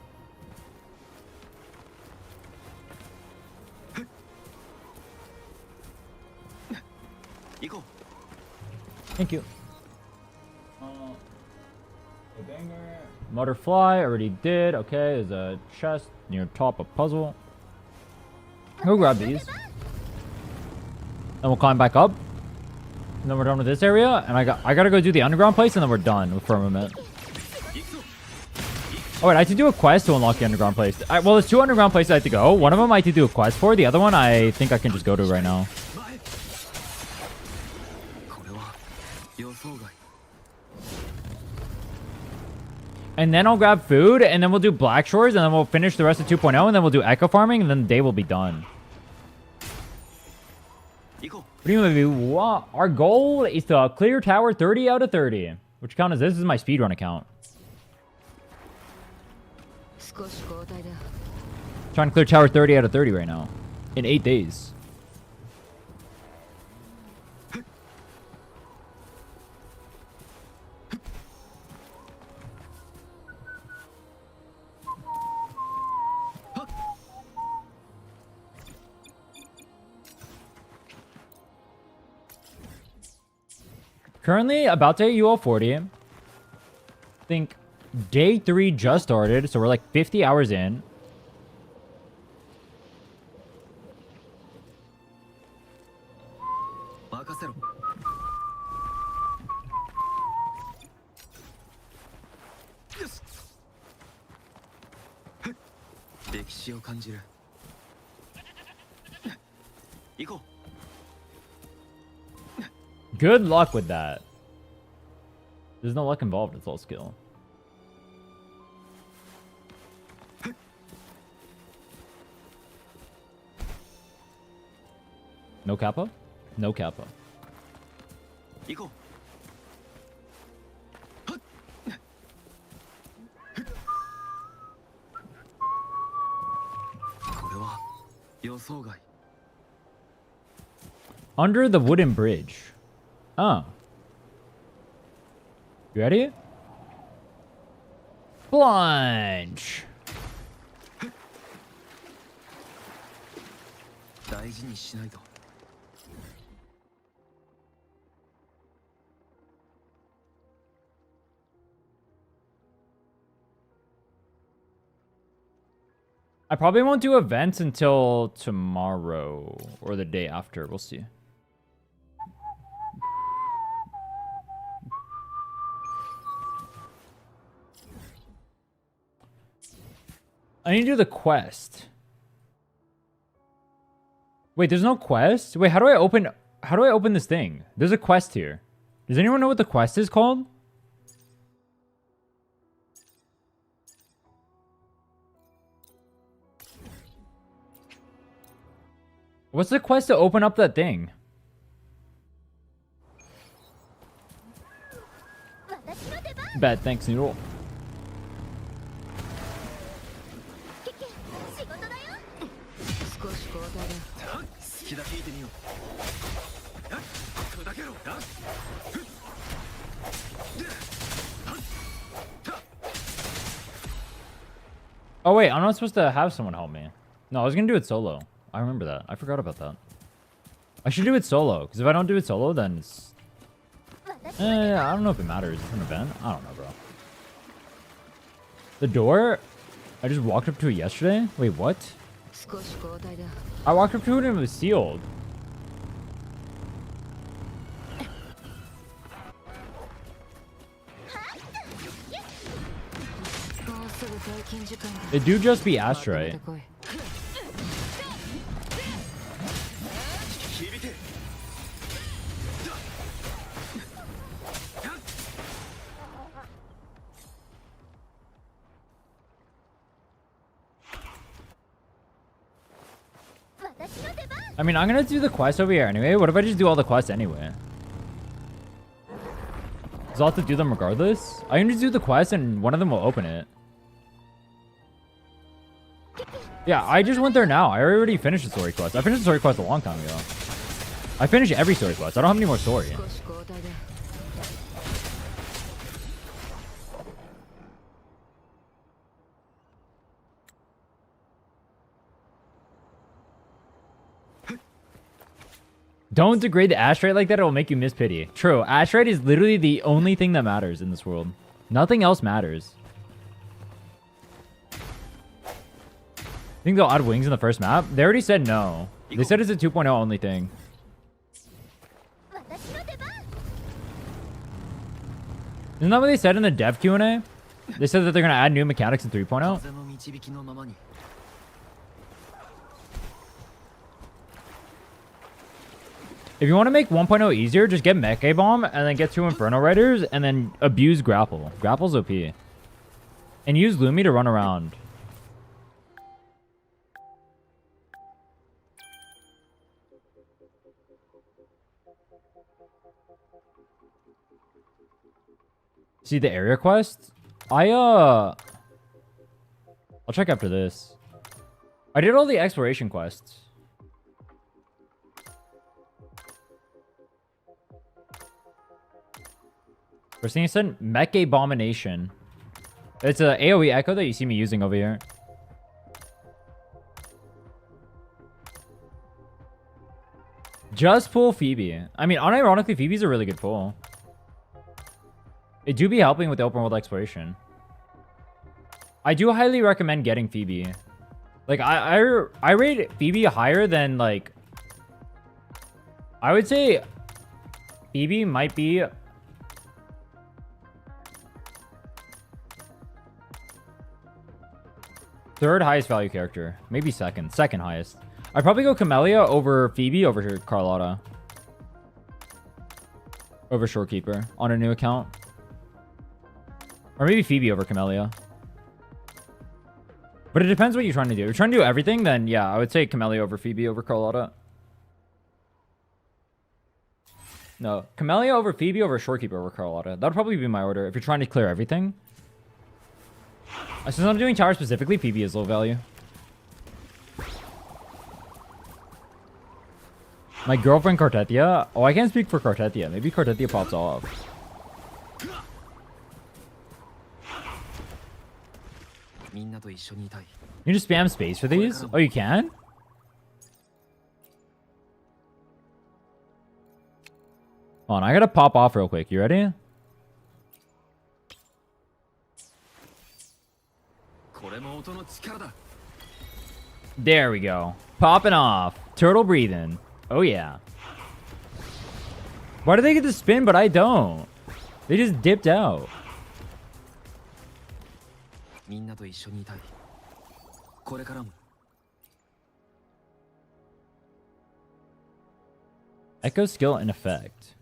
Thank you. Butterfly, already did. Okay, there's a chest near top of puzzle. We'll grab these. Then we'll climb back up. And then we're done with this area. And I gotta go do the underground place, and then we're done with Firmament. Oh, wait, I have to do a quest to unlock the underground place. Well, there's 2 underground places I have to go. One of them I have to do a quest for. The other one I think I can just go to right now. And then I'll grab food, and then we'll do Black Shores, and then we'll finish the rest of 2.0, and then we'll do Echo Farming, and then the day will be done. What do you mean? What? Our goal is to clear tower 30 out of 30. Which account is this? This is my speedrun account. Trying to clear tower 30 out of 30 right now. In 8 days. Currently about to UL 40. I think day 3 just started, so we're like 50 hours in. Good luck with that. There's no luck involved, it's all skill. No kappa? No kappa. Under the wooden bridge. Oh. You ready? Plunge. I probably won't do events until tomorrow or the day after. We'll see. I need to do the quest. Wait, there's no quest? Wait, how do I open this thing? There's a quest here. Does anyone know what the quest is called? What's the quest to open up that thing? Bad, thanks, Noodle. Oh wait, I'm not supposed to have someone help me. No, I was gonna do it solo. I remember that. I forgot about that. I should do it solo, because if I don't do it solo, then it's... I don't know if it matters. It's an event. I don't know, bro. The door? I just walked up to it yesterday? Wait, what? I walked up to it and it was sealed. It do just be Astrite. I mean, I'm gonna do the quest over here anyway. What if I just do all the quests anyway? Because I'll have to do them regardless. I can just do the quest and one of them will open it. Yeah, I just went there now. I already finished the story quest. I finished the story quest a long time ago. I finished every story quest. I don't have any more story. Don't degrade the Astrite like that, it will make you miss pity. True, Astrite is literally the only thing that matters in this world. Nothing else matters. Think they'll add wings in the first map? They already said no. They said it's a 2.0 only thing. Isn't that what they said in the dev Q&A? They said that they're gonna add new mechanics in 3.0. 風の導きのままに If you want to make 1.0 easier, just get Mecha Bomb and then get 2 Inferno Riders and then abuse Grapple. Grapple's OP. And use Lumi to run around. See the area quest? I'll check after this. I did all the exploration quests. First thing I said, Mech Abomination. It's a AoE echo that you see me using over here. Just pull Phoebe. I mean, unironically, Phoebe's a really good pull. It do be helping with the open world exploration. I do highly recommend getting Phoebe. Like, I rate Phoebe higher than, like... I would say Phoebe might be... third highest value character. Maybe second. Second highest. I'd probably go Camellia over Phoebe over Carlotta. Over Shorekeeper on a new account. Or maybe Phoebe over Camellia. But it depends what you're trying to do. If you're trying to do everything, then yeah, I would say Camellia over Phoebe over Carlotta. No, Camellia over Phoebe over Shorekeeper over Carlotta. That would probably be my order if you're trying to clear everything. Since I'm doing tower specifically, Phoebe is low value. My girlfriend Cartetia? Oh, I can't speak for Cartetia. Maybe Cartetia pops off. You just spam space for these? Oh, you can? Hold on, I gotta pop off real quick. You ready? There we go. Popping off. Turtle breathing. Oh, yeah. Why do they get to spin, but I don't? They just dipped out. Echo skill in effect.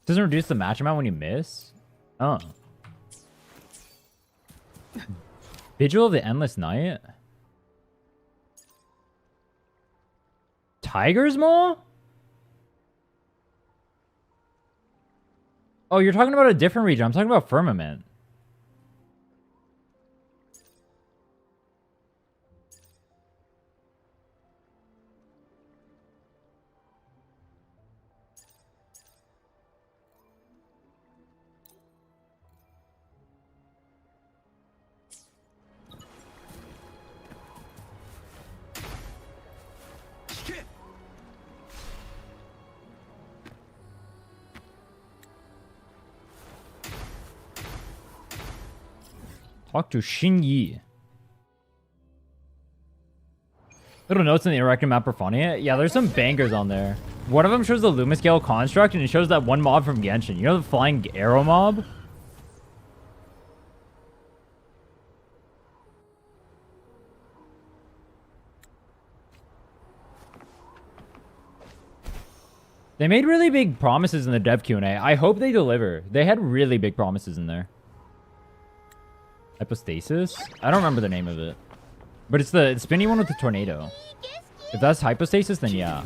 Doesn't reduce the match amount when you miss? Oh. Vigil of the Endless Night? Tiger's Maw? Oh, you're talking about a different region. I'm talking about Firmament. Talk to Xin Yi. Little notes in the interactive map are funny. Yeah, there's some bangers on there. One of them shows the Lumiscale construct, and it shows that one mob from Genshin. You know the flying arrow mob? They made really big promises in the dev Q&A. I hope they deliver. They had really big promises in there. Hypostasis? I don't remember the name of it. But it's the spinny one with the tornado. If that's hypostasis, then yeah.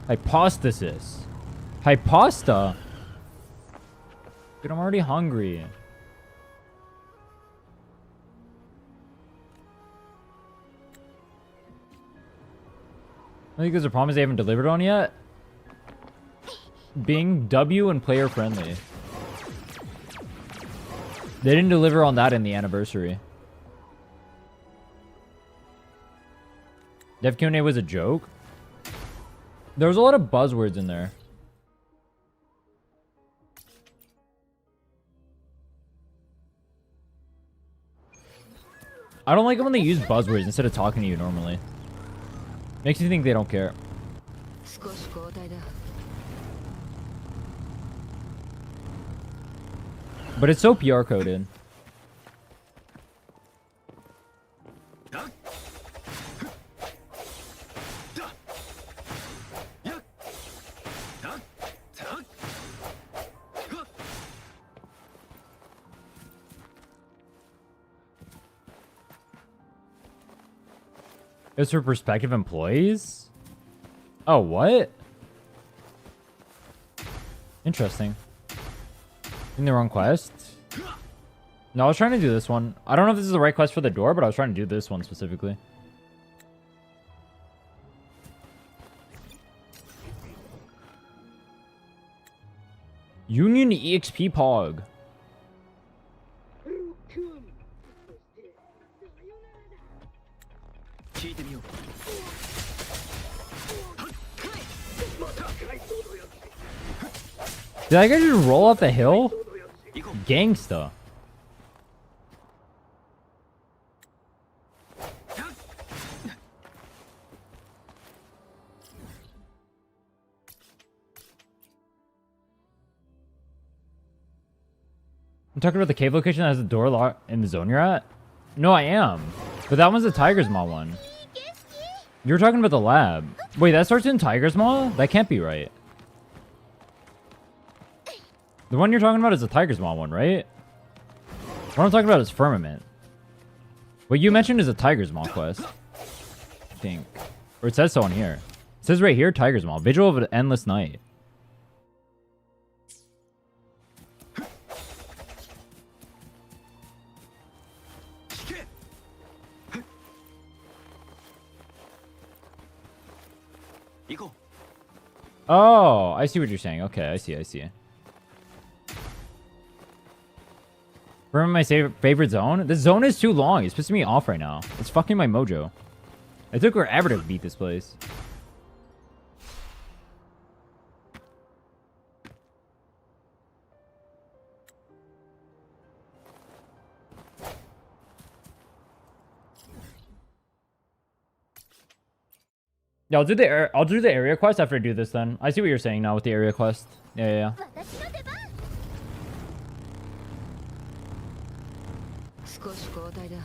Hypostasis. Hyposta? Dude, I'm already hungry. I think there's a promise they haven't delivered on yet. Being W and player friendly. They didn't deliver on that in the anniversary. Dev Q&A was a joke. There was a lot of buzzwords in there. I don't like it when they use buzzwords instead of talking to you normally. Makes you think they don't care. 少し交代だ。 But it's so PR coded. It's for prospective employees? Oh, what? Interesting. In the wrong quest? No, I was trying to do this one. I don't know if this is the right quest for the door, but I was trying to do this one specifically. Union EXP Pog. Did I guy just roll off the hill? Gangsta. I'm talking about the cave location that has the door locked in the zone you're at? No, I am. But that one's the Tiger's Maw one. You're talking about the lab. Wait, that starts in Tiger's Maw? That can't be right. The one you're talking about is the Tiger's Maw one, right? What I'm talking about is Firmament. What you mentioned is a Tiger's Maw quest. I think. Or it says so on here. It says right here, Tiger's Maw. Vigil of an Endless Night. Oh, I see what you're saying. Okay, I see. Remember my favorite zone? This zone is too long. It's pissing me off right now. It's fucking my mojo. It took forever to beat this place. Yeah, I'll do the area quest after I do this then. I see what you're saying now with the area quest. Yeah. 少し交代だ。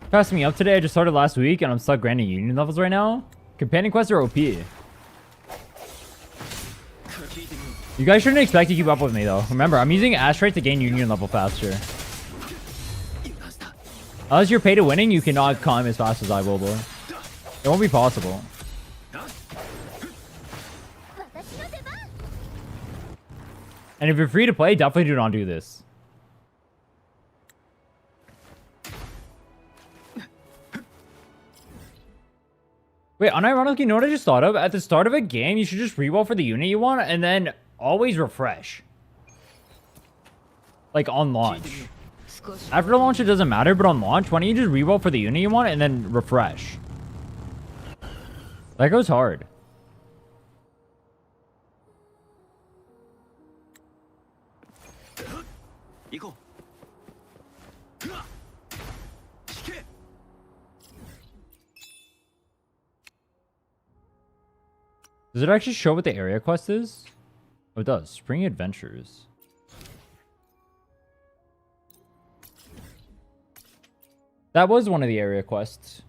Passed me up today. I just started last week and I'm stuck grinding union levels right now. Companion quests are OP. You guys shouldn't expect to keep up with me though. Remember, I'm using Astrite to gain union level faster. Unless you're paid to winning, you cannot climb as fast as I will, boy. It won't be possible. And if you're free to play, definitely do not do this. Wait, unironically, you know what I just thought of? At the start of a game, you should just reroll for the unit you want and then always refresh. Like on launch. After launch, it doesn't matter, but on launch, why don't you just reroll for the unit you want and then refresh? That goes hard. Does it actually show what the area quest is? Oh, it does. Spring Adventures. That was one of the area quests.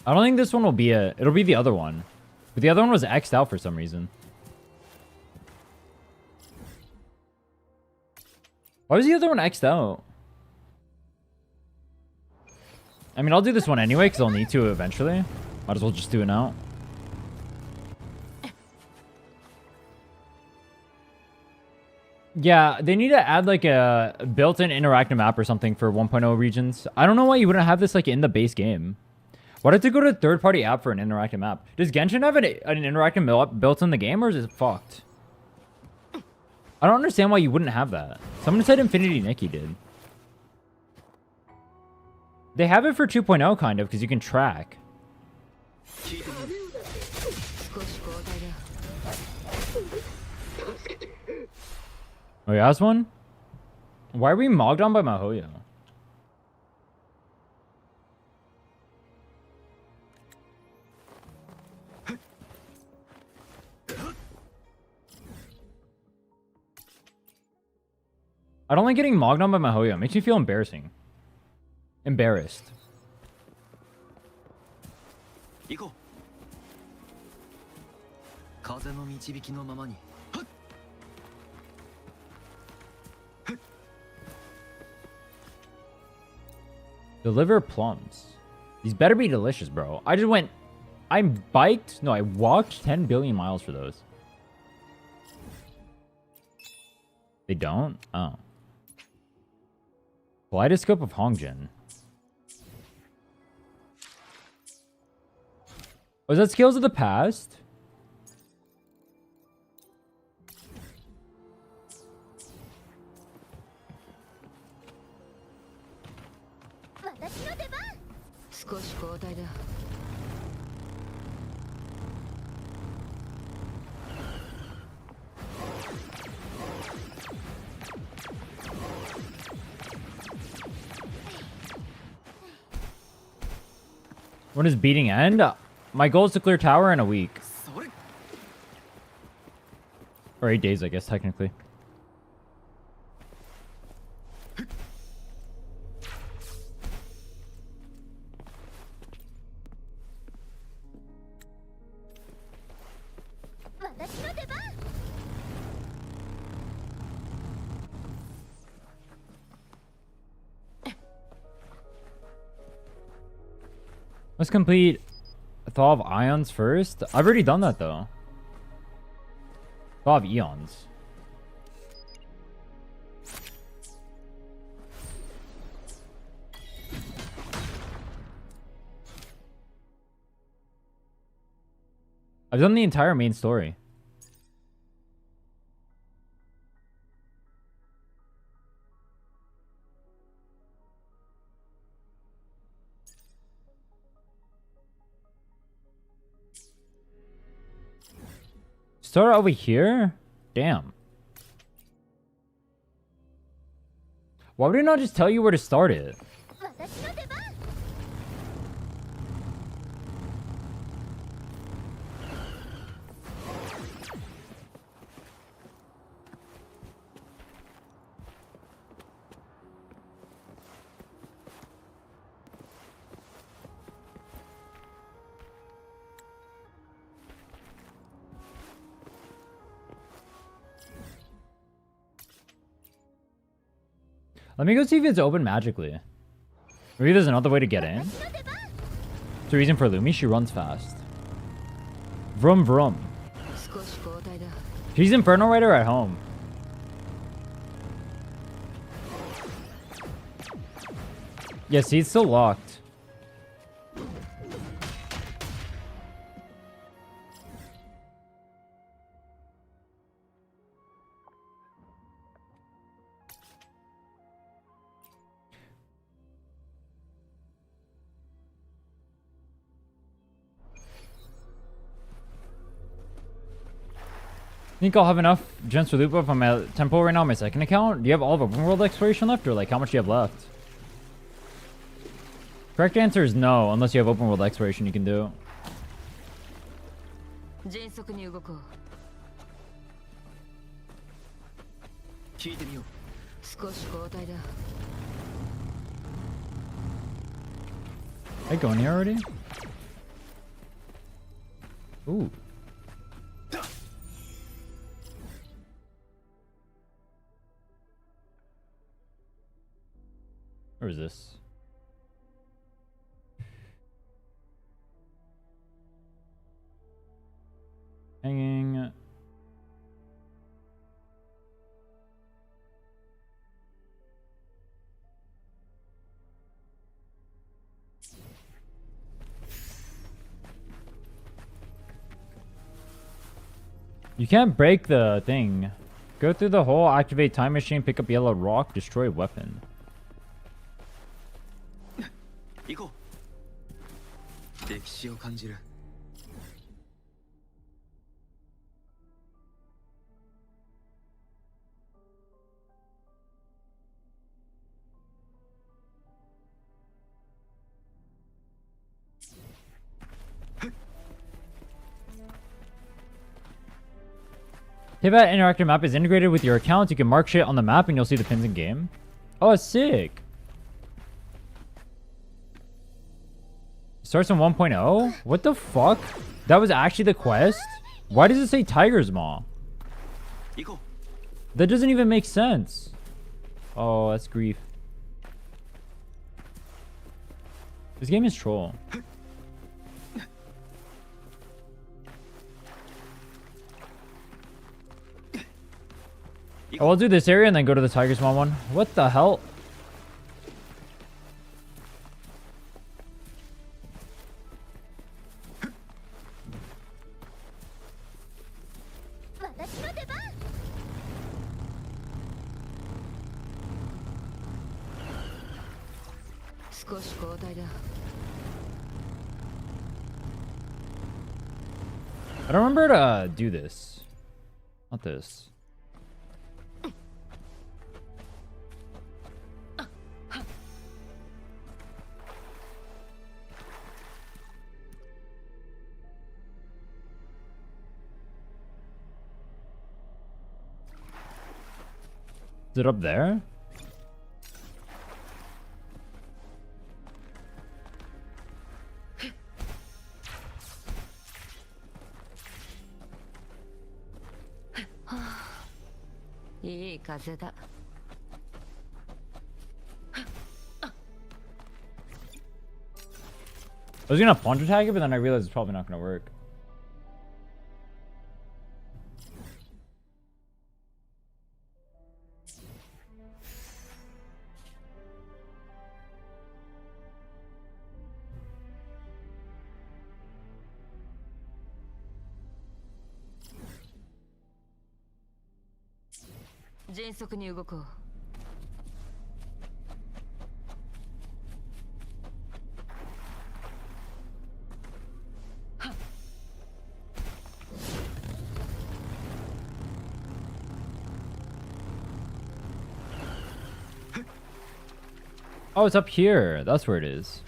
I don't think this one will be it. It'll be the other one. But the other one was X'd out for some reason. Why was the other one X'd out? I mean, I'll do this one anyway, because I'll need to eventually. Might as well just do it now. Yeah, they need to add like a built-in interactive map or something for 1.0 regions. I don't know why you wouldn't have this like in the base game. Why did you go to a third-party app for an interactive map? Does Genshin have an interactive map built in the game, or is it fucked? I don't understand why you wouldn't have that. Someone said Infinity Nikki did. They have it for 2.0 kind of because you can track. Oh, he has one? Why are we mogged on by Mahoyo? I don't like getting mogged on by Mahoyo. It makes me feel embarrassing. Embarrassed. 行こう。風の導きのままに。 Deliver plums. These better be delicious, bro. I just went... I biked... No, I walked 10 billion miles for those. They don't? Oh. Kaleidoscope of Hongjin. Was that Scales of the Past? When is beating end? My goal is to clear tower in a week. Or 8 days, I guess, technically. Let's complete Thaw of Ions first. I've already done that though. Thaw of Eons. I've done the entire main story. Start over here? Damn. Why would it not just tell you where to start it? Let me go see if it's open magically. Maybe there's another way to get in. It's the reason for Lumi. She runs fast. Vroom vroom. She's Inferno Rider at home. Yeah, see, it's still locked. Think I'll have enough gems for loot up on my temple right now on my second account? Do you have all of open world exploration left, or like how much do you have left? Correct answer is no, unless you have open world exploration you can do. I go in here already? Ooh. Where is this? Hanging. You can't break the thing. Go through the hole, activate time machine, pick up yellow rock, destroy weapon. 行こう。歴史を感じる。Tibet interactive map is integrated with your account. You can mark shit on the map and you'll see the pins in game. Oh, sick. Starts on 1.0? What the fuck? That was actually the quest? Why does it say Tiger's Maw? That doesn't even make sense. Oh, that's grief. This game is troll. Oh, I'll do this area and then go to the Tiger's Maw one. What the hell? I don't remember to do this. Not this. Is it up there? I was gonna punch attack it, but then I realized it's probably not gonna work. Oh, it's up here. That's where it is.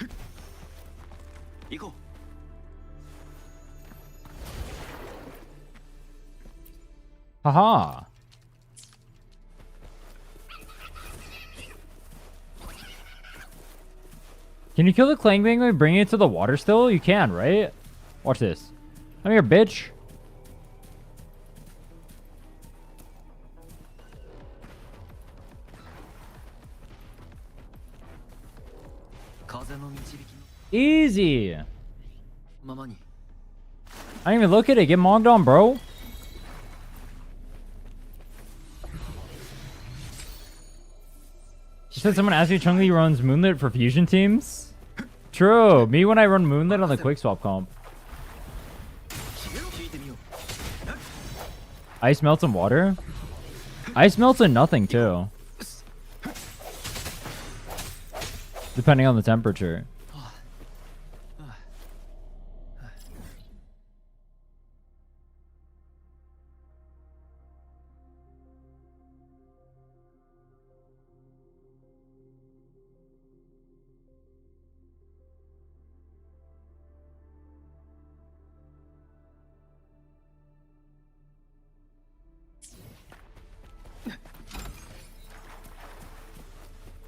Haha. Can you kill the Clang Bang by bringing it to the water still? You can, right? Watch this. I'm here, bitch. Easy. I didn't even look at it. Get mogged on, bro. She said someone asked you Chun-Li runs Moonlit for fusion teams. True. Me when I run Moonlit on the quick swap comp. Ice melts in water. Ice melts in nothing too. Depending on the temperature.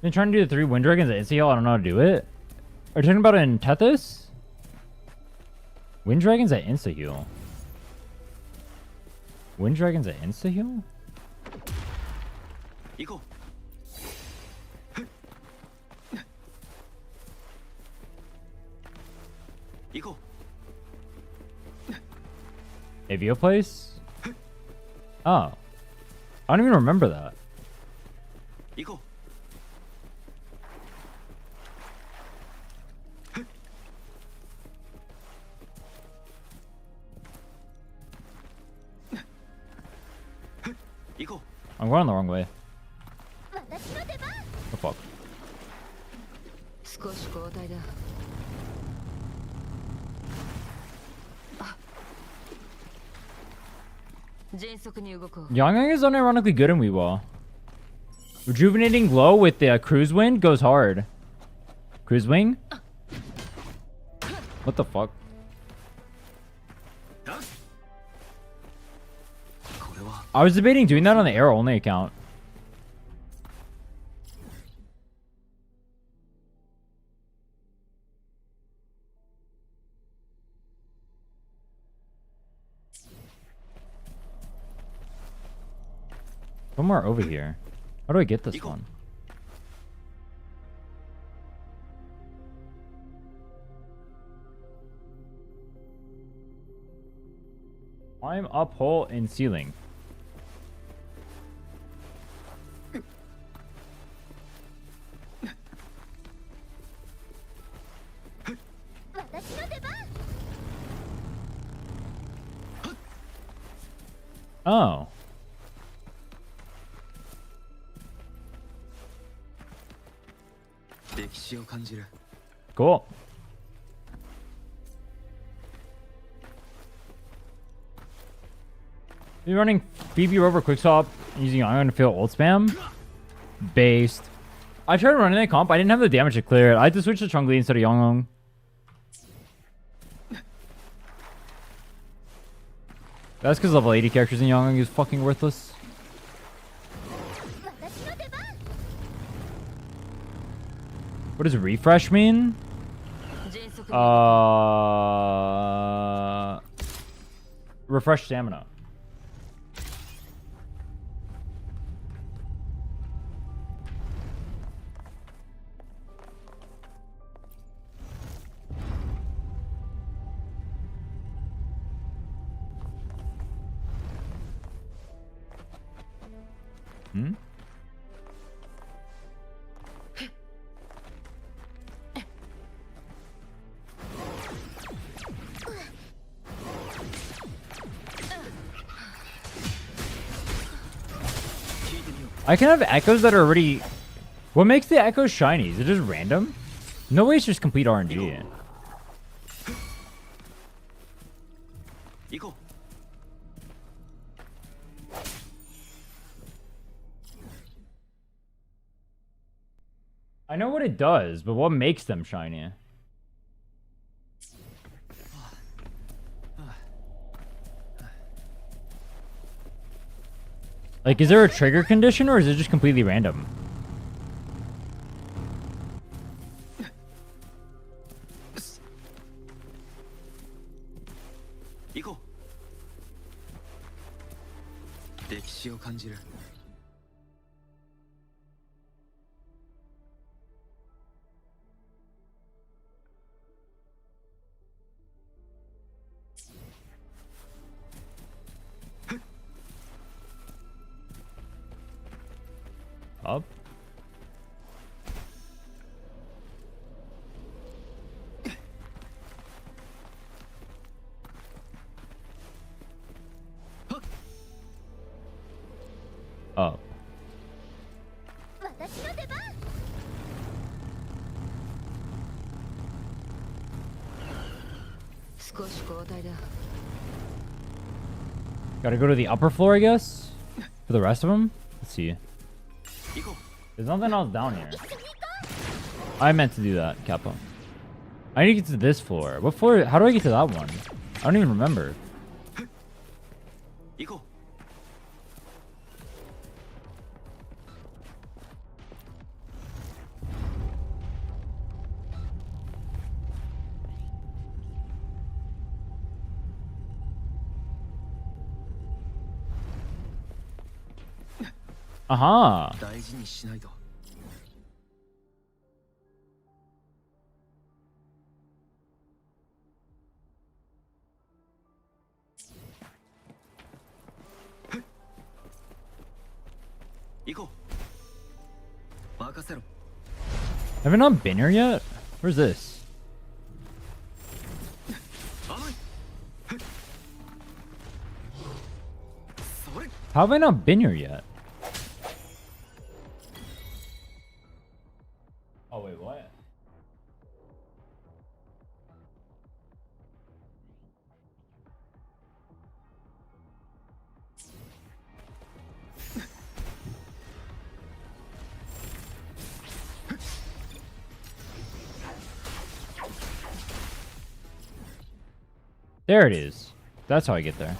Been trying to do the 3 Wind Dragons at Insta-Heal. I don't know how to do it. Are you talking about it in Tethys? Wind Dragons at Insta-Heal. Wind Dragons at Insta-Heal? Avio place? Oh. I don't even remember that. I'm going the wrong way. 私の出番。 Oh fuck. 少し交代だ。迅速に動こう。 Yang is unironically good in Weewa. Rejuvenating glow with the cruise wind goes hard. Cruise wing? What the fuck? I was debating doing that on the arrow only account. Somewhere over here. How do I get this one? Climb up hole in ceiling. Oh. Cool. Be running Phoebe Rover Quickswap using Iron to fill ult spam. Based. I tried running that comp. I didn't have the damage to clear it. I had to switch to Chun-Li instead of Yonglong. That's because level 80 characters in Yonglong is fucking worthless. What does refresh mean? Refresh stamina. Hmm? I can have echoes that are already... What makes the echoes shiny? Is it just random? No way it's just complete RNG. I know what it does, but what makes them shiny? Like, is there a trigger condition or is it just completely random? Up. Up. Gotta go to the upper floor, I guess? For the rest of them? Let's see. There's nothing else down here. I meant to do that, Kappa. I need to get to this floor. What floor? How do I get to that one? I don't even remember. Aha. Have I not been here yet? Where's this? How have I not been here yet? There it is. That's how I get there.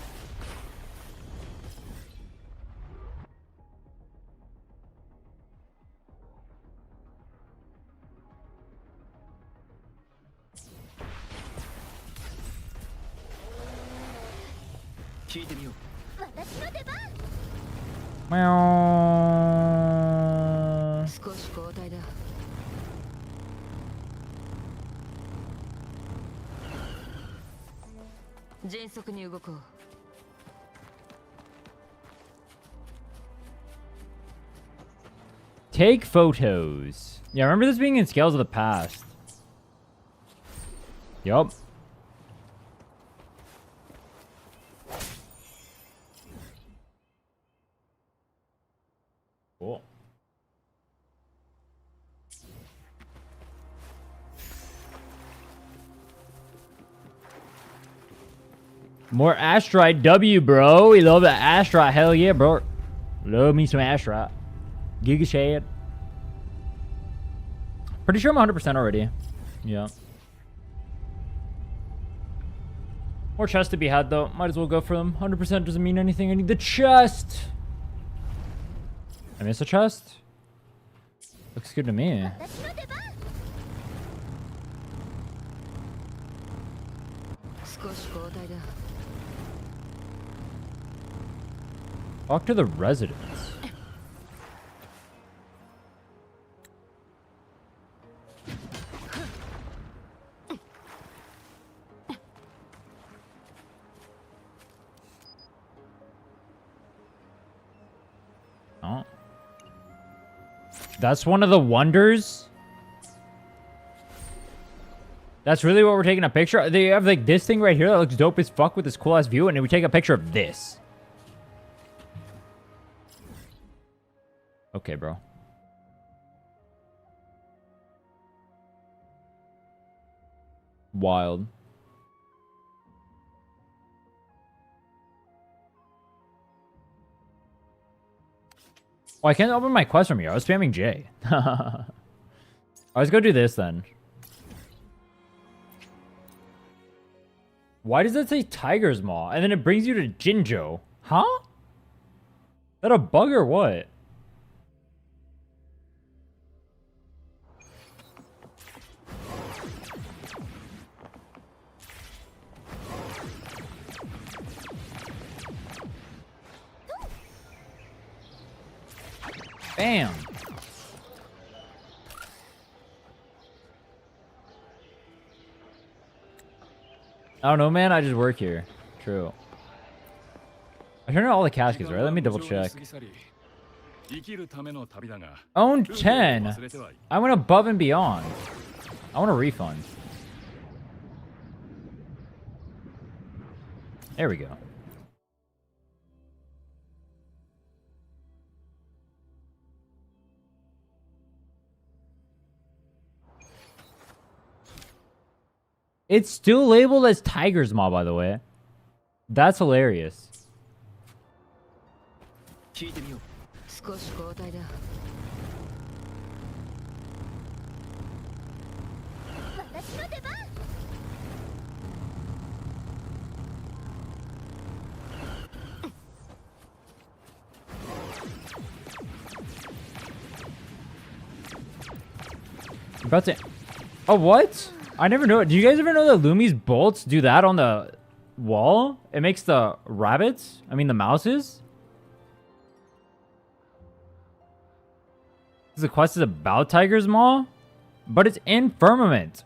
Meow. 少し交代だ。迅速に動こう。Take photos. Yeah, I remember this being in Scales of the Past. Yup. Cool. More Astrite W, bro. We love the Astrite. Hell yeah, bro. Love me some Astrite. Giga Shad. Pretty sure I'm 100% already. Yeah. More chests to be had, though. Might as well go for them. 100% doesn't mean anything. I need the chest. I miss a chest? Looks good to me. Talk to the residents. Oh. That's one of the wonders? That's really what we're taking a picture? They have like this thing right here that looks dope as fuck with this cool ass view, and then we take a picture of this. Okay, bro. Wild. Oh, I can't open my quest from here. I was spamming J. Let's go do this then. Why does that say Tiger's Maw? And then it brings you to Jinjo. Huh? Is that a bug or what? Bam. I don't know, man. I just work here. True. I turned on all the caskets, right? Let me double check. Own 10. I went above and beyond. I want a refund. There we go. It's still labeled as Tiger's Maw, by the way. That's hilarious. About to... Oh, what? I never knew it. Do you guys ever know that Lumi's bolts do that on the wall? It makes the rabbits, the mouses. The quest is about Tiger's Maw, but it's in Firmament.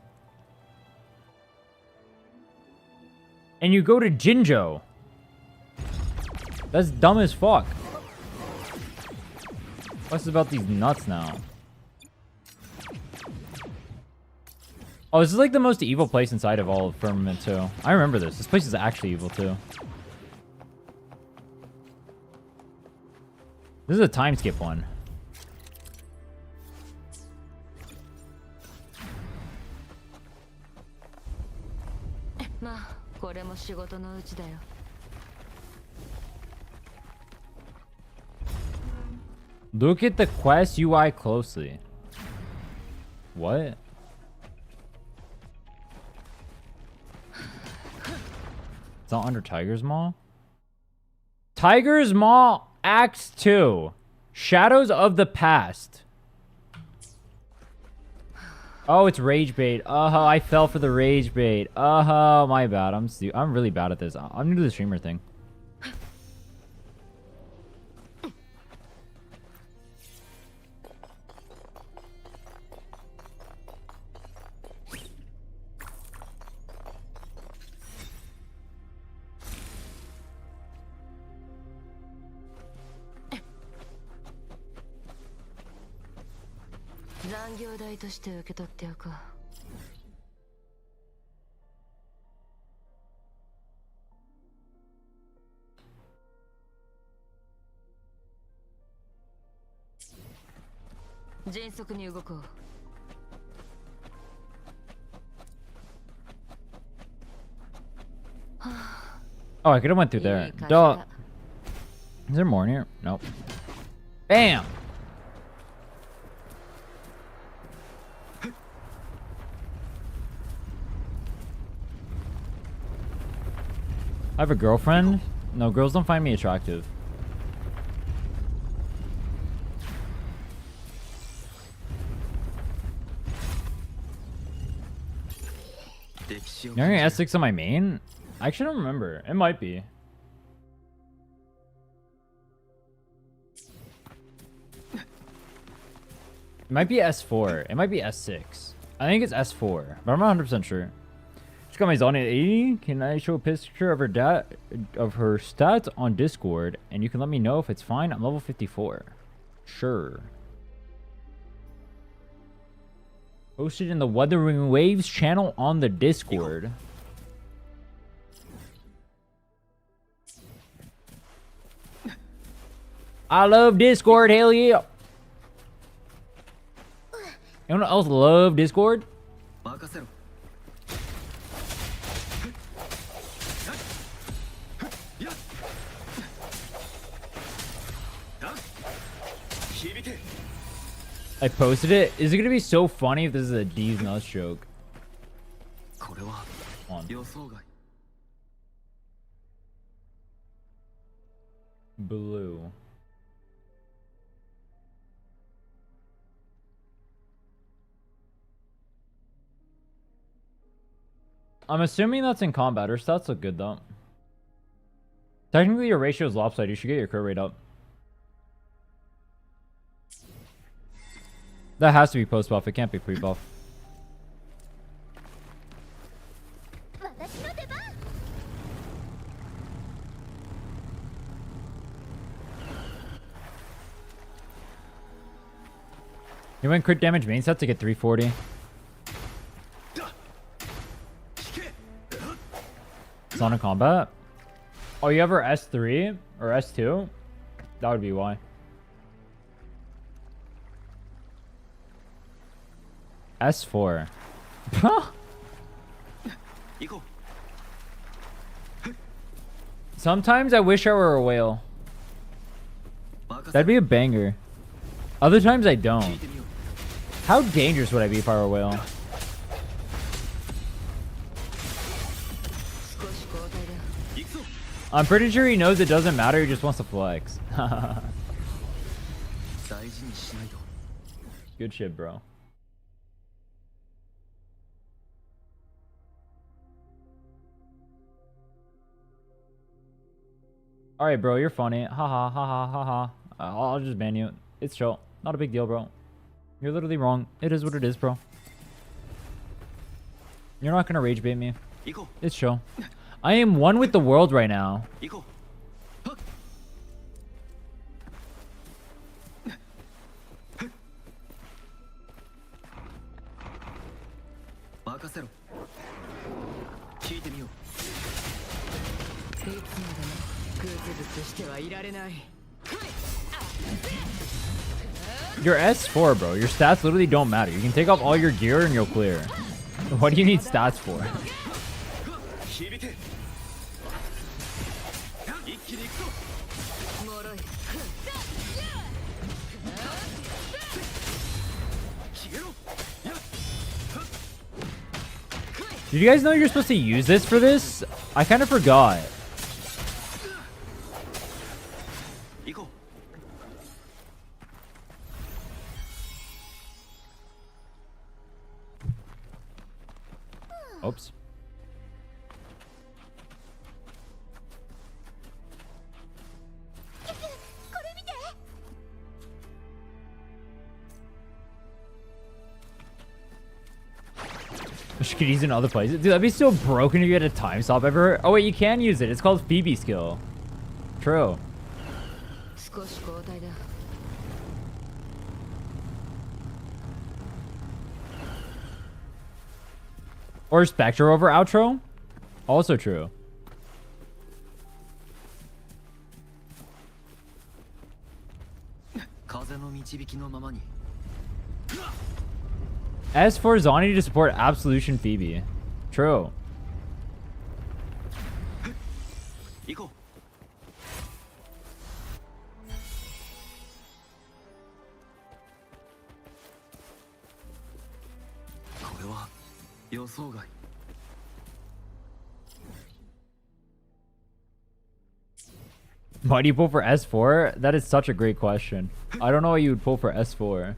And you go to Jinjo. That's dumb as fuck. What's about these nuts now? Oh, this is like the most evil place inside of all of Firmament too. I remember this. This place is actually evil too. This is a time skip one. Look at the quest UI closely. What? It's not under Tiger's Maw. Tiger's Maw Act 2. Shadows of the Past. Oh, it's rage bait. I fell for the rage bait. My bad. I'm really bad at this. I'm new to the streamer thing. Oh, I could have went through there. Duh. Is there more in here? Nope. Bam! I have a girlfriend? No, girls don't find me attractive. You're getting S6 on my main? I actually don't remember. It might be. It might be S4. It might be S6. I think it's S4, but I'm not 100% sure. She's got my Zon at 80. Can I show a picture of her stats on Discord, and you can let me know if it's fine? I'm level 54. Sure. Posted in the Wuthering Waves channel on the Discord. I love Discord, hell yeah. Anyone else love Discord? I posted it. Is it gonna be so funny if this is a D's nuts joke? Blue. I'm assuming that's in combat. Her stats look good though. Technically your ratio is lopsided. You should get your crit rate up. That has to be post buff. It can't be pre buff. You went crit damage main set to get 340. Sonic combat. Oh, you have her S3 or S2? That would be why. S4. Sometimes I wish I were a whale. That'd be a banger. Other times I don't. How dangerous would I be if I were a whale? I'm pretty sure he knows it doesn't matter, he just wants to flex. Good shit, bro. Alright, bro, you're funny. Haha, haha, haha. I'll just ban you. It's chill. Not a big deal, bro. You're literally wrong. It is what it is, bro. You're not gonna rage bait me. It's chill. I am one with the world right now. You're S4, bro. Your stats literally don't matter. You can take off all your gear and you'll clear. What do you need stats for? Did you guys know you're supposed to use this for this? I kind of forgot. Oops. She could use it in other places. Dude, that'd be so broken if you had a time stop ever. Oh wait, you can use it. It's called Phoebe skill. True. Or Spectre over outro. Also true. S for Zani to support Absolution Phoebe. True. Why do you pull for S4? That is such a great question. I don't know why you would pull for S4.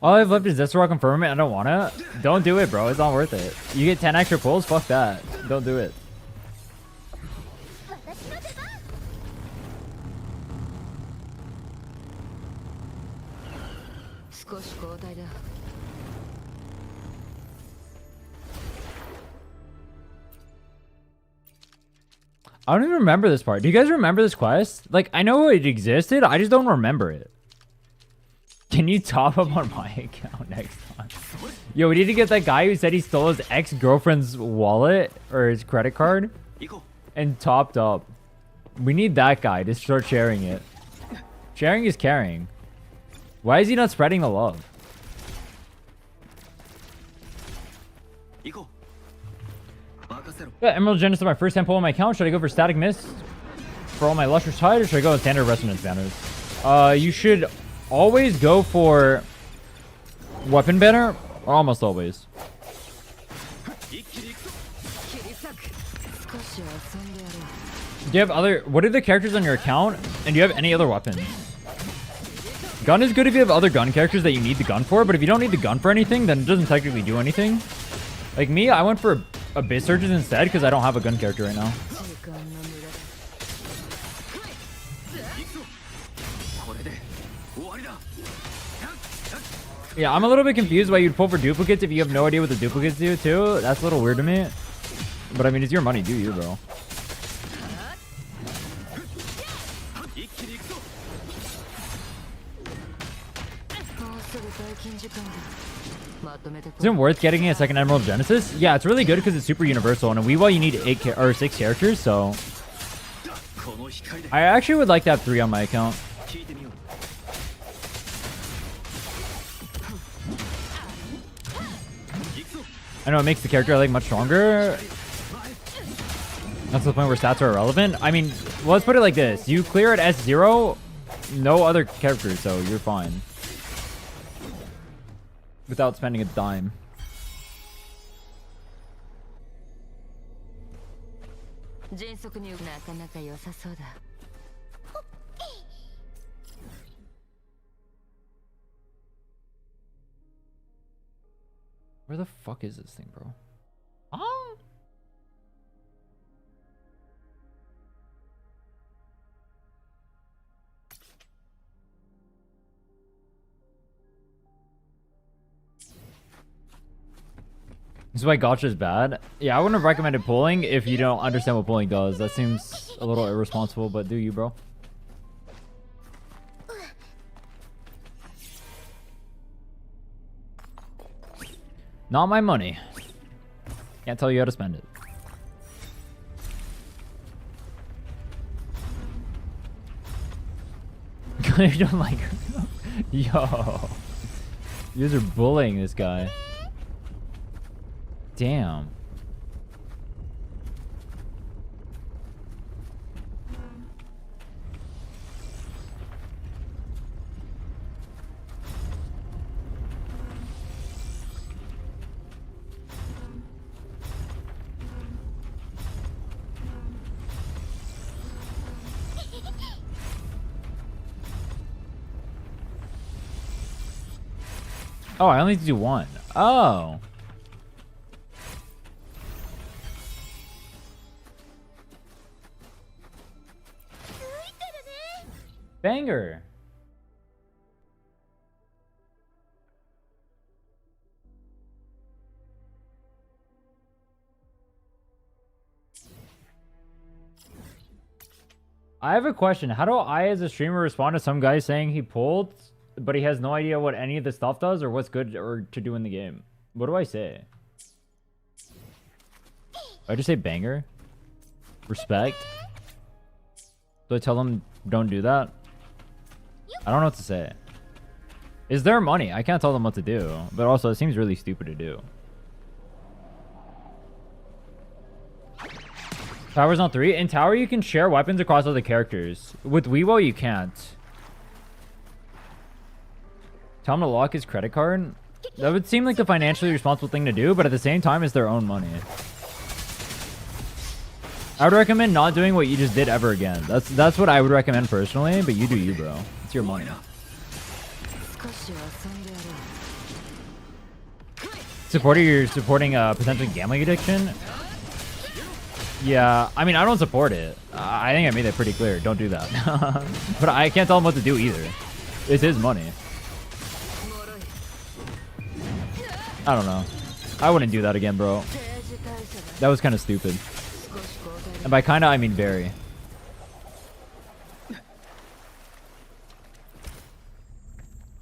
All I've left is Zesrock and Firmament. I don't want to. Don't do it, bro. It's not worth it. You get 10 extra pulls? Fuck that. Don't do it. I don't even remember this part. Do you guys remember this quest? Like, I know it existed. I just don't remember it. Can you top up on my account next time? Yo, we need to get that guy who said he stole his ex-girlfriend's wallet or his credit card and topped up. We need that guy to start sharing it. Sharing is caring. Why is he not spreading the love? Yeah, Emerald Genesis is my first 10 pull on my account. Should I go for Static Mist for all my Lustrous Tide, or should I go with Standard Resonance banners? You should always go for Weapon Banner, or almost always. Do you have other... What are the characters on your account? And do you have any other weapons? Gun is good if you have other gun characters that you need the gun for, but if you don't need the gun for anything, then it doesn't technically do anything. Like me, I went for Abyss Surges instead because I don't have a gun character right now. Yeah, I'm a little bit confused why you'd pull for duplicates if you have no idea what the duplicates do too. That's a little weird to me. But I mean, it's your money, do you, bro? Isn't it worth getting a second Emerald Genesis? Yeah, it's really good because it's super universal. And in Weavile, you need 6 characters, so... I actually would like to have 3 on my account. I know it makes the character I like much stronger. That's the point where stats are irrelevant. I mean, let's put it like this. You clear at S0, no other characters, so you're fine. Without spending a dime. Where the fuck is this thing, bro? Oh. This is why Gacha is bad. Yeah, I wouldn't have recommended pulling if you don't understand what pulling does. That seems a little irresponsible, but do you, bro? Not my money. Can't tell you how to spend it. You don't like her. Yo. You guys are bullying this guy. Damn. Oh, I only need to do one. Oh. Banger. I have a question. How do I as a streamer respond to some guy saying he pulled, but he has no idea what any of the stuff does or what's good or to do in the game? What do I say? I just say banger? Respect? Do I tell them don't do that? I don't know what to say. Is there money? I can't tell them what to do, but also it seems really stupid to do. Tower's on 3. In Tower, you can share weapons across other characters. With Weibo, you can't. Tell him to lock his credit card? That would seem like the financially responsible thing to do, but at the same time, it's their own money. I would recommend not doing what you just did ever again. That's what I would recommend personally, but you do you, bro. It's your money. Supporting a potential gambling addiction? Yeah, I mean, I don't support it. I think I made that pretty clear. Don't do that. But I can't tell him what to do either. It's his money. I don't know. I wouldn't do that again, bro. That was kind of stupid. And by kinda, I mean very. Do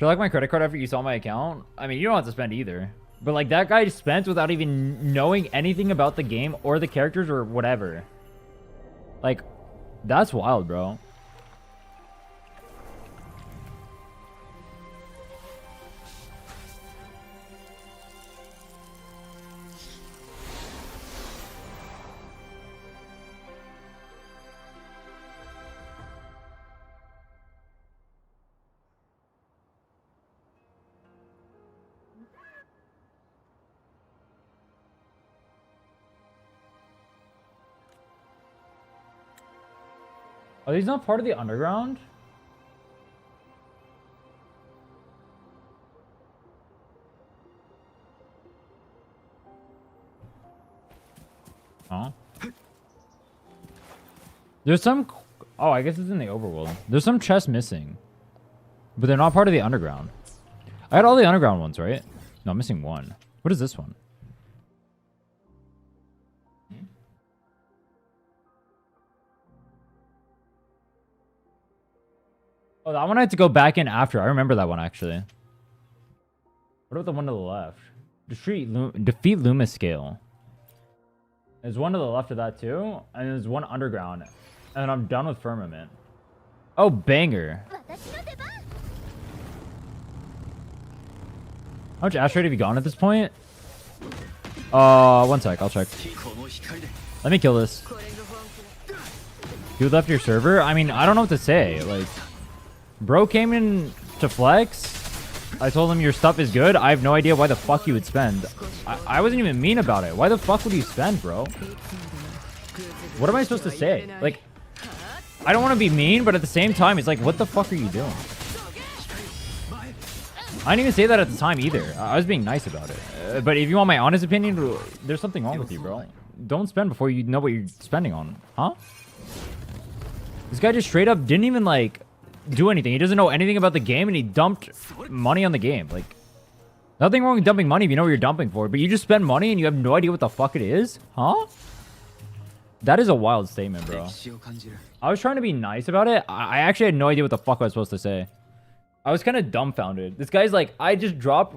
you like my credit card after you saw my account? I mean, you don't have to spend either. But like that guy spent without even knowing anything about the game or the characters or whatever. Like, that's wild, bro. Are these not part of the underground? Huh? There's some... Oh, I guess it's in the overworld. There's some chests missing. But they're not part of the underground. I had all the underground ones, right? No, I'm missing one. What is this one? Oh, that one I had to go back in after. I remember that one, actually. What about the one to the left? Defeat Loomis Scale. There's one to the left of that, too. And there's one underground. And I'm done with Firmament. Oh, banger. How much asteroid have you gone at this point? One sec. I'll check. Let me kill this. You left your server? I mean, I don't know what to say. Like... Bro came in to flex. I told him your stuff is good. I have no idea why the fuck you would spend. I wasn't even mean about it. Why the fuck would you spend, bro? What am I supposed to say? Like, I don't want to be mean, but at the same time, it's like, what the fuck are you doing? I didn't even say that at the time either. I was being nice about it. But if you want my honest opinion, there's something wrong with you, bro. Don't spend before you know what you're spending on. Huh? This guy just straight up didn't even, like... do anything. He doesn't know anything about the game and he dumped money on the game. Like, nothing wrong with dumping money if you know what you're dumping for, but you just spend money and you have no idea what the fuck it is? Huh? That is a wild statement, bro. I was trying to be nice about it. I actually had no idea what the fuck I was supposed to say. I was kind of dumbfounded. This guy's like, I just dropped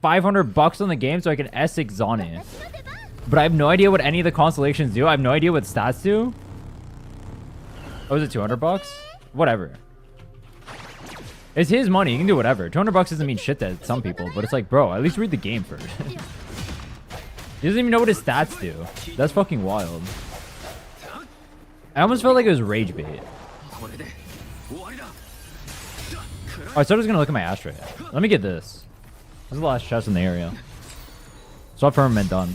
$500 on the game so I can S6 Zane. But I have no idea what any of the constellations do. I have no idea what stats do. Oh, is it $200? Whatever. It's his money. He can do whatever. 200 bucks doesn't mean shit to some people, but it's like, bro, at least read the game first. He doesn't even know what his stats do. That's fucking wild. I almost felt like it was rage bait. Alright, so I was gonna look at my ashtray. Let me get this. This is the last chest in the area. So I've Firmament done.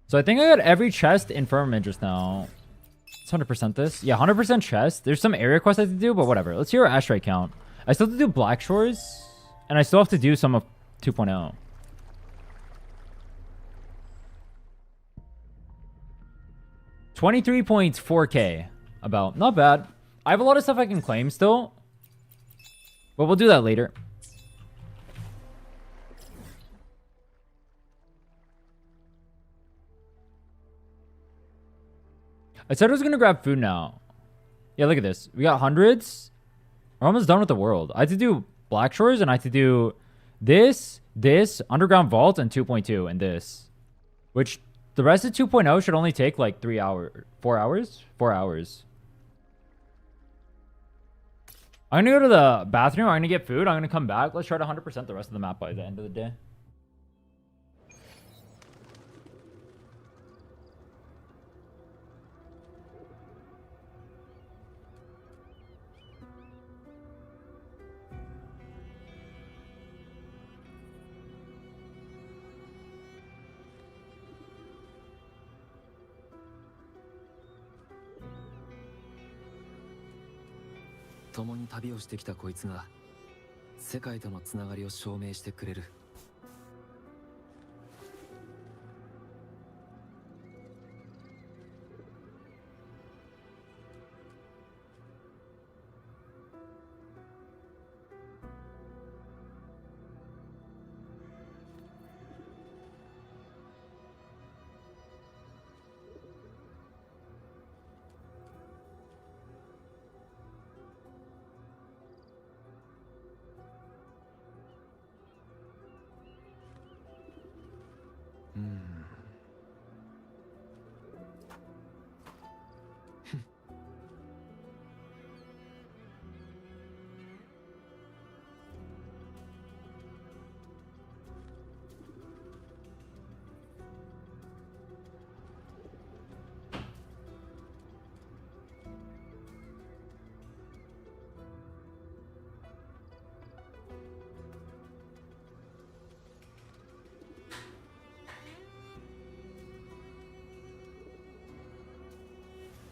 So I think I got every chest in Firmament just now. It's 100% this. Yeah, 100% chest. There's some area quests I have to do, but whatever. Let's see our ashtray count. I still have to do Black Shores, and I still have to do some of 2.0. $23.4K. About. Not bad. I have a lot of stuff I can claim still, but we'll do that later. I said I was going to grab food now. Yeah, look at this. We got hundreds. We're almost done with the world. I had to do Black Shores, and I had to do this, Underground Vault, and 2.2, and this. Which, the rest of 2.0 should only take like 3 hours. 4 hours? 4 hours. I'm going to go to the bathroom. I'm going to get food. I'm going to come back. Let's try to 100% the rest of the map by the end of the day.共に旅をしてきたこいつが世界とのつながりを証明してくれる。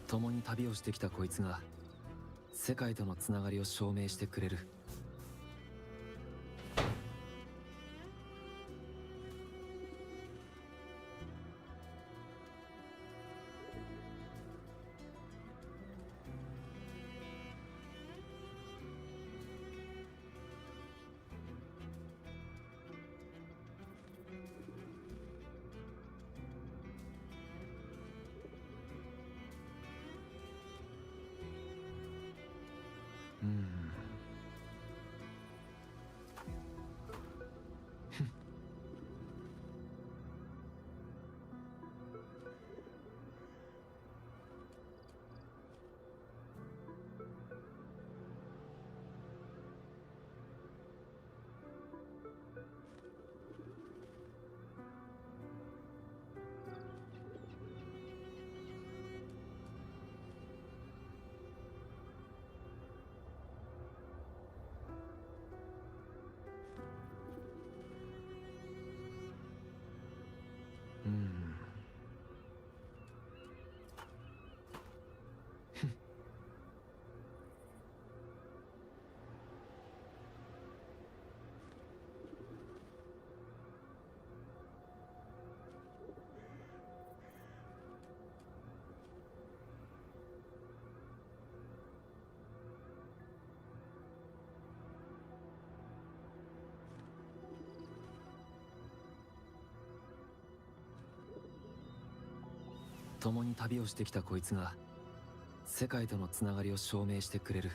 共に旅をしてきたこいつが世界とのつながりを証明してくれる。共に旅をしてきたこいつが世界とのつながりを証明してくれる。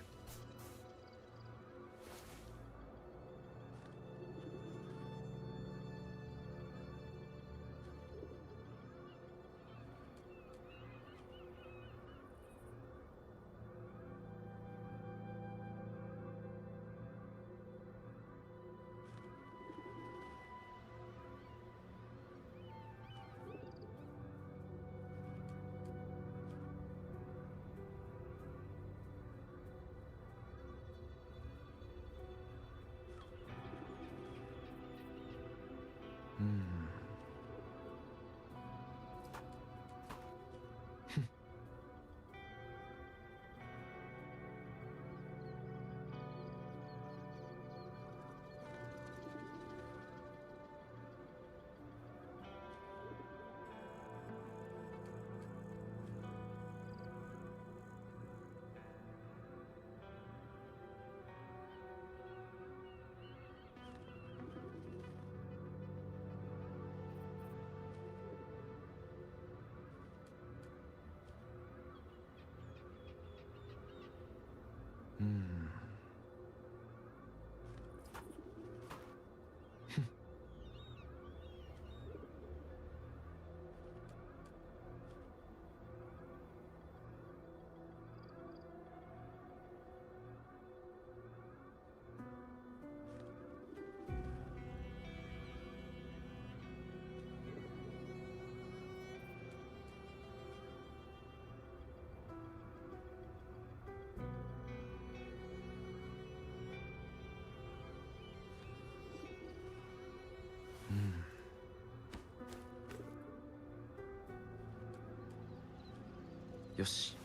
よし。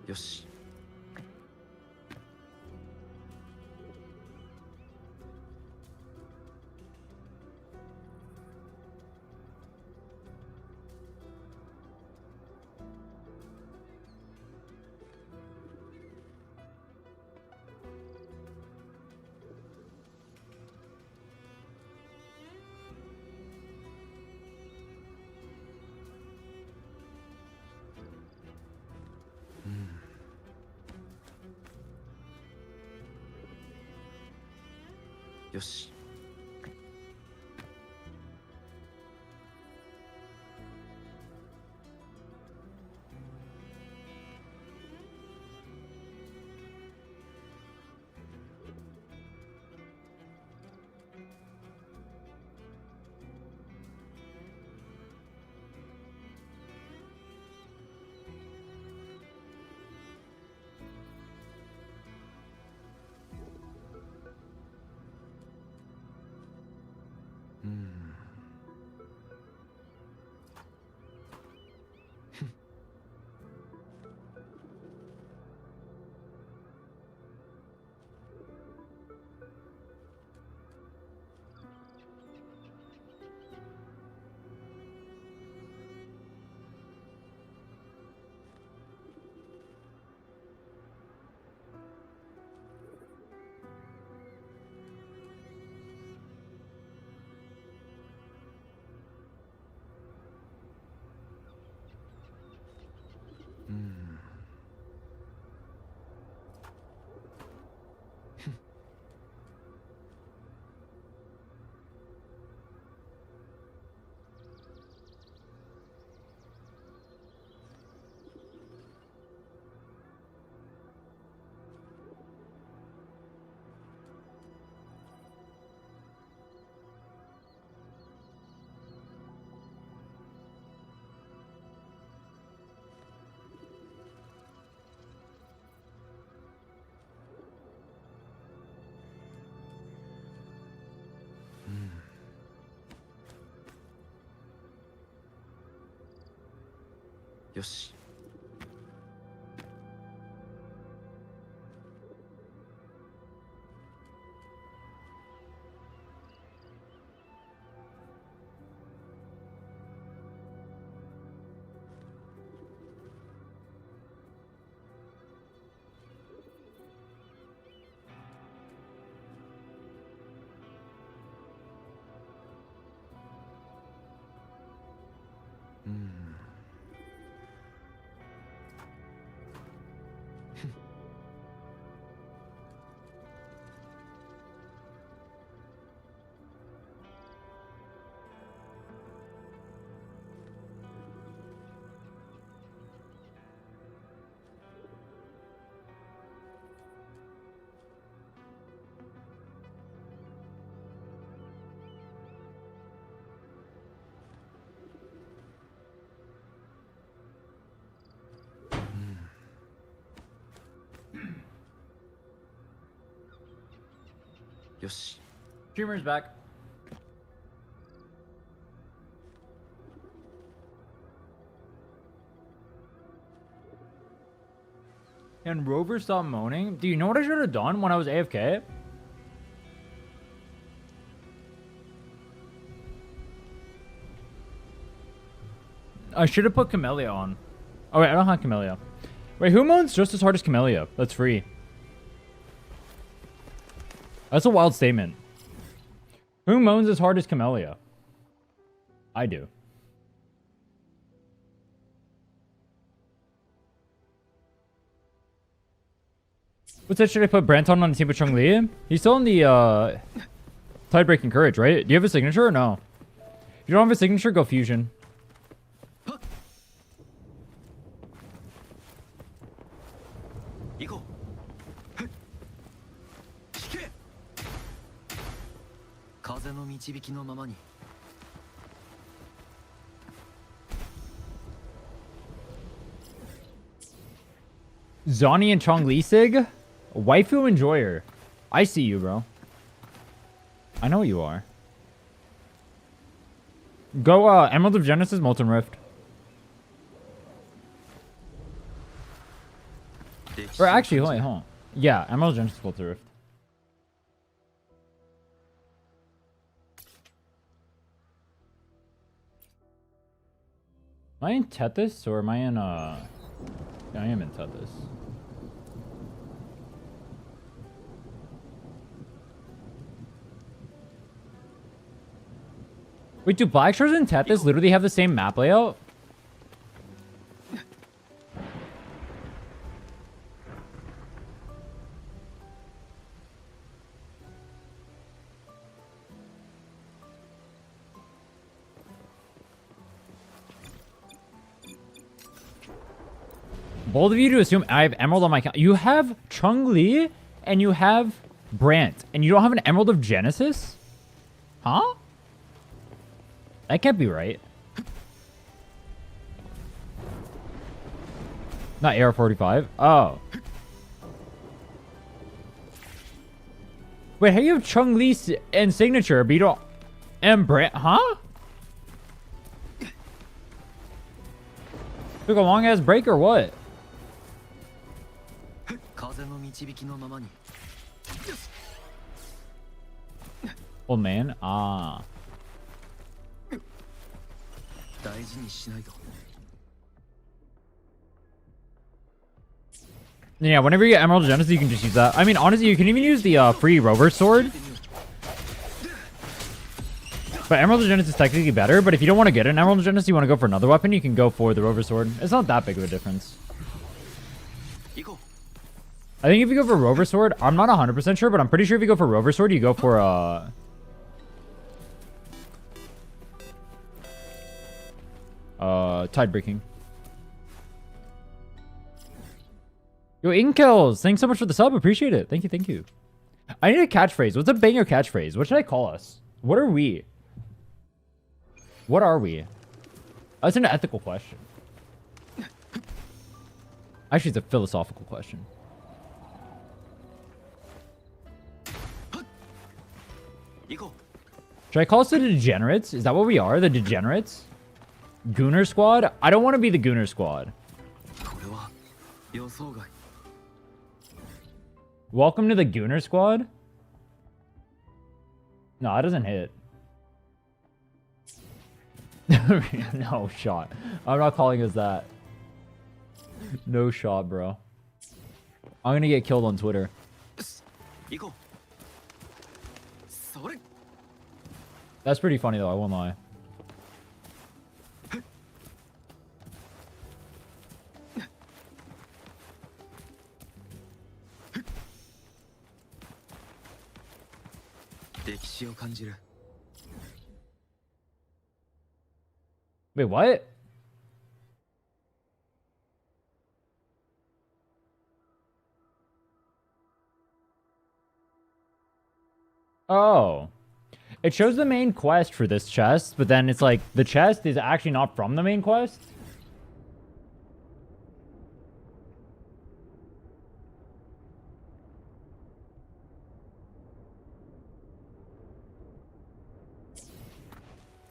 よし。よし。よし。よし。 Streamer's back. And Rover stopped moaning. Do you know what I should have done when I was AFK? I should have put Camellia on. Oh wait, I don't have Camellia. Wait, who moans just as hard as Camellia? That's free. That's a wild statement. Who moans as hard as Camellia? I do. What's that? Should I put Branton on the team with Chung Li? He's still in the Tide-breaking courage, right? Do you have a signature or no? If you don't have a signature, go fusion. 行こう。引け。風の導きのままに。 Zani and Chong Li Sig? Waifu enjoyer. I see you, bro. I know you are. Go Emerald of Genesis, Molten Rift. Or actually, hold on. Yeah, Emerald of Genesis, Molten Rift. Am I in Tethys or am I in yeah, I am in Tethys. Wait, do Black Shores and Tethys literally have the same map layout? Bold of you to assume I have Emerald on my account. You have Chung Li and you have Brant, and you don't have an Emerald of Genesis? Huh? That can't be right. Not AR-45? Oh. Wait, how do you have Chung Li and signature, but you don't... And Brant... Huh? Took a long-ass break or what? Old man? Ah. Yeah, whenever you get Emerald Genesis, you can just use that. I mean, honestly, you can even use the free Rover Sword. But Emerald Genesis is technically better, but if you don't want to get an Emerald Genesis, you want to go for another weapon, you can go for the Rover Sword. It's not that big of a difference. I think if you go for Rover Sword, I'm not 100% sure, but I'm pretty sure if you go for Rover Sword, you go for Tide Breaking. Yo, Inkels, thanks so much for the sub. Appreciate it. Thank you, thank you. I need a catchphrase. What's a banger catchphrase? What should I call us? What are we? What are we? That's an ethical question. Actually, it's a philosophical question. Should I call us the Degenerates? Is that what we are? The Degenerates? Gooner Squad? I don't want to be the Gooner Squad. Welcome to the Gooner Squad? No, that doesn't hit. No shot. I'm not calling us that. No shot, bro. I'm gonna get killed on Twitter. That's pretty funny though, I won't lie. Wait, what? Oh. It shows the main quest for this chest, but then it's like the chest is actually not from the main quest.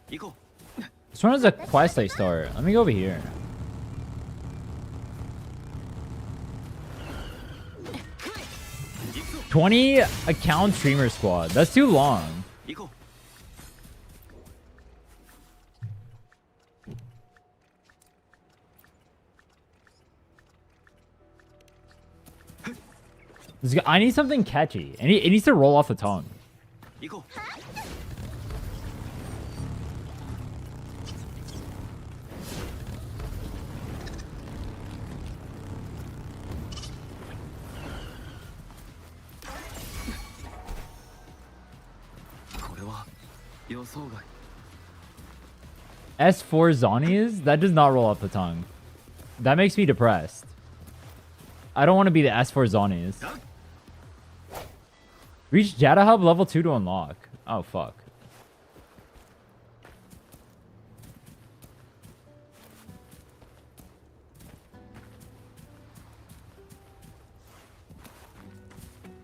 行こ This one is a quest I start. Let me go over here. $20 account streamer squad. That's too long. う行こ I need something catchy. It needs to roll off the tongue. う行こ うこれは予想外 S4 Zonies? That does not roll off the tongue. That makes me depressed. I don't want to be the S4 Zonies. Reach Data Hub level 2 to unlock. Oh, fuck.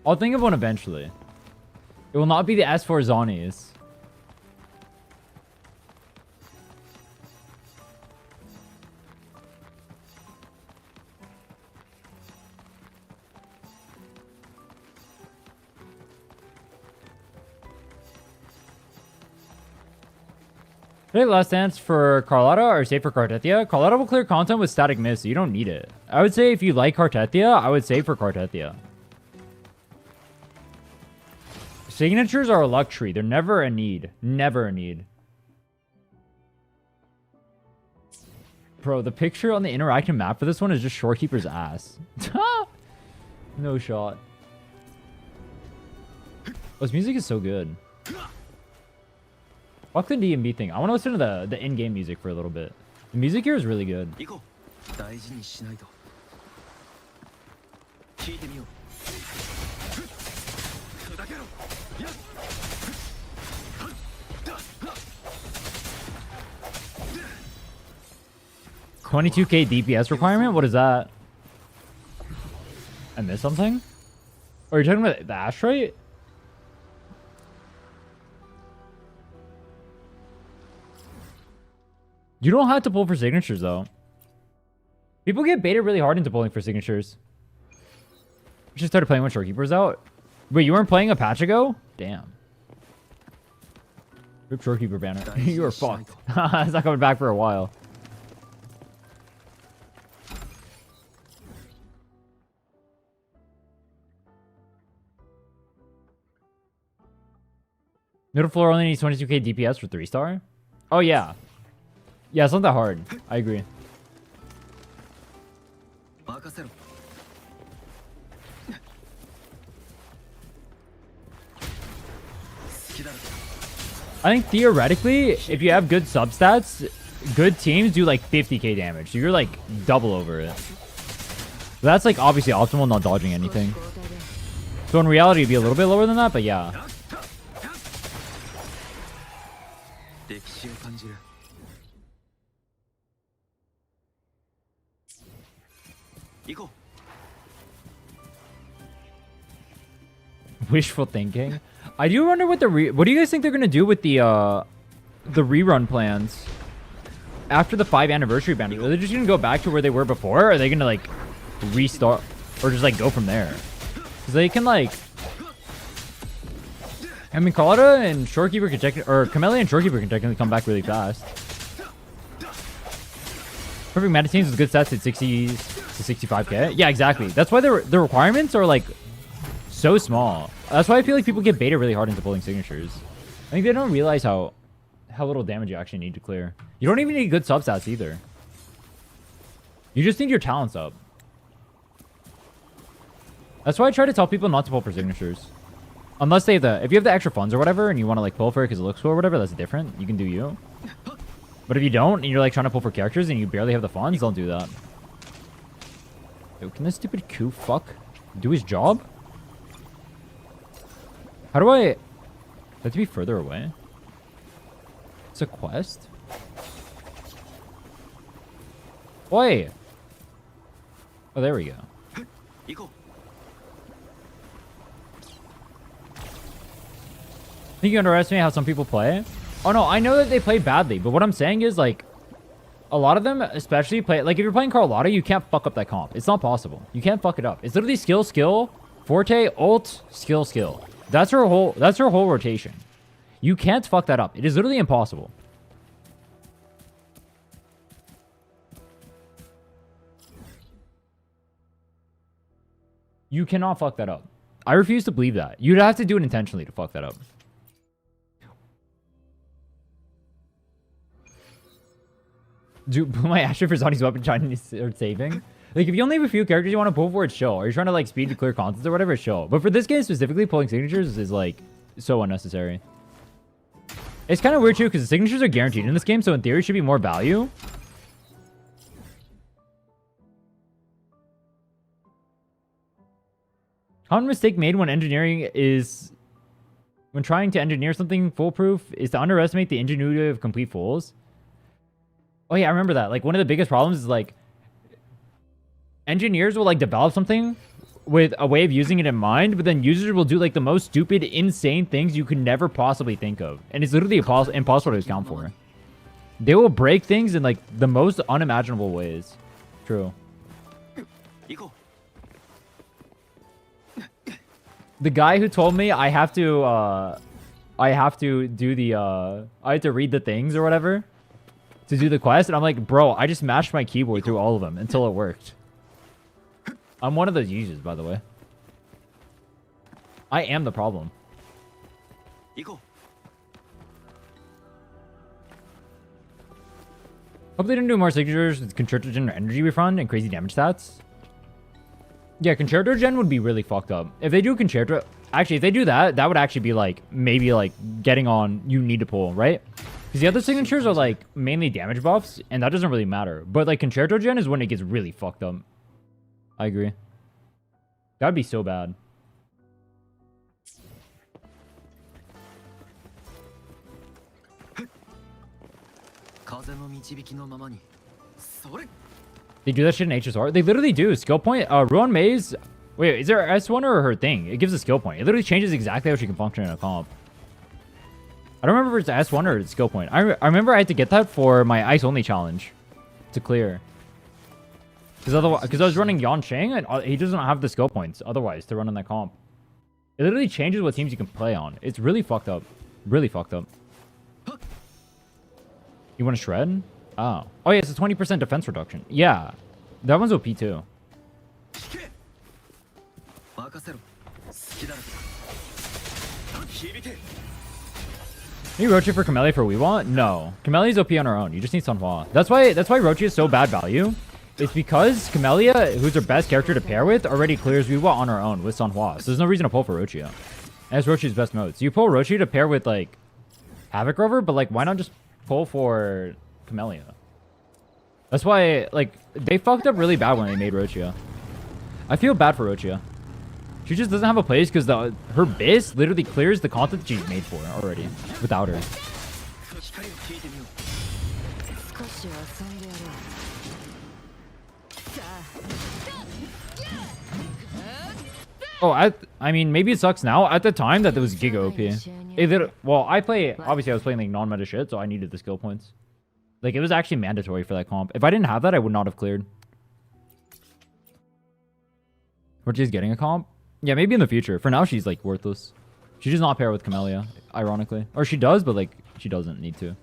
I'll think of one eventually. It will not be the S4 Zonies. Hey, last dance for Carlotta or save for Cartethia? Carlotta will clear content with static miss, so you don't need it. I would say if you like Cartethia, I would save for Cartethia. Signatures are a luxury. They're never a need. Never a need. Bro, the picture on the interactive map for this one is just Shorekeeper's ass. No shot. Oh, this music is so good. Fuck the D&B thing. I want to listen to the in-game music for a little bit. The music here is really good. 行こう大事にしないと聞いてみよう砕けろやっ 22k DPS requirement? What is that? I missed something? Or are you talking about the asteroid? You don't have to pull for signatures, though. People get baited really hard into pulling for signatures. You should start playing when Shorekeeper's out. Wait, you weren't playing a patch ago? Damn. Rip Shorekeeper banner. You are fucked. It's not coming back for a while. Middle floor only needs 22k DPS for 3-star? Oh, yeah. Yeah, it's not that hard. I agree. 任せろ I think theoretically, if you have good substats, good teams do like 50k damage. So you're like double over it. That's like obviously optimal, not dodging anything. So in reality, it'd be a little bit lower than that, but yeah. 歴史を感じる 行こう Wishful thinking. I do wonder what what do you guys think they're gonna do with the rerun plans after the 5th anniversary banner? Are they just gonna go back to where they were before? Or are they gonna like restart or just like go from there? Because they can like, I mean, Carlotta and Shorekeeper can technically, or Camellia and Shorekeeper can technically come back really fast. Perfect meta teams with good stats at 60 to 65k. Yeah, exactly. That's why the requirements are like so small. That's why I feel like people get baited really hard into pulling signatures. I think they don't realize how little damage you actually need to clear. You don't even need good substats either. You just need your talents up. That's why I try to tell people not to pull for signatures. Unless they have if you have the extra funds or whatever and you want to like pull for it because it looks cool or whatever, that's different. You can do you. But if you don't and you're like trying to pull for characters and you barely have the funds, don't do that. Yo, can this stupid Q fuck do his job? How do I have to be further away? It's a quest? Oi! Oh, there we go. 行こう I think you underestimate how some people play. Oh no, I know that they play badly, but what I'm saying is like a lot of them especially play like if you're playing Carlotta, you can't fuck up that comp. It's not possible. You can't fuck it up. It's literally skill, forte, ult, skill. That's her whole rotation. You can't fuck that up. It is literally impossible. You cannot fuck that up. I refuse to believe that. You'd have to do it intentionally to fuck that up. Dude, put my Asher for Zani's weapon trying to start saving. Like, if you only have a few characters you want to pull for, it's chill. Or you're trying to, like, speed to clear constants or whatever, it's chill. But for this game specifically, pulling signatures is, like, so unnecessary. It's kind of weird, too, because the signatures are guaranteed in this game, so in theory, it should be more value. Common mistake made when trying to engineer something foolproof is to underestimate the ingenuity of complete fools. Oh yeah, I remember that. Like, one of the biggest problems is, like, engineers will, like, develop something with a way of using it in mind, but then users will do, like, the most stupid, insane things you could never possibly think of. And it's literally impossible to account for. They will break things in, like, the most unimaginable ways. True. The guy who told me I have to read the things or whatever to do the quest, and I'm like, bro, I just mashed my keyboard through all of them until it worked. I'm one of those users, by the way. I am the problem. Hope they didn't do more signatures with Concerto Gen energy refund and crazy damage stats. Yeah, Concerto Gen would be really fucked up. If they do Concerto... Actually, if they do that, that would actually be, like, maybe, like, getting on you need to pull, right? Because the other signatures are, like, mainly damage buffs, and that doesn't really matter. But, like, Concerto Gen is when it gets really fucked up. I agree. That would be so bad. They do that shit in HSR? They literally do. Skill point. Ruan Maze... Wait, is there S1 or her thing? It gives a skill point. It literally changes exactly how she can function in a comp. I don't remember if it's S1 or it's skill point. I remember I had to get that for my ice only challenge to clear. Because I was running Yan Sheng and he doesn't have the skill points otherwise to run on that comp. It literally changes what teams you can play on. It's really fucked up. Really fucked up. You want to shred? Oh. Oh yeah, it's a 20% defense reduction. Yeah. That one's OP too. Need Rochi for Camellia for we want? No. Camelia's OP on her own. You just need Sunhua. That's why Rochi is so bad value. It's because Camellia, who's her best character to pair with, already clears Wiwa on her own with Sunhua. So there's no reason to pull for Rochi. And it's Rochi's best mode. So you pull Rochi to pair with, like, Havoc Rover, but, like, why not just pull for Camellia? That's why, like, they fucked up really bad when they made Rochi. I feel bad for Rochi. She just doesn't have a place because her base literally clears the content that she's made for already without her. Oh, I mean, maybe it sucks now. At the time, that was Giga OP. Well, obviously I was playing like non-meta shit, so I needed the skill points. Like, it was actually mandatory for that comp. If I didn't have that, I would not have cleared. Rochi's getting a comp? Yeah, maybe in the future. For now, she's, like, worthless. She does not pair with Camellia, ironically. Or she does, but, like, she doesn't need to.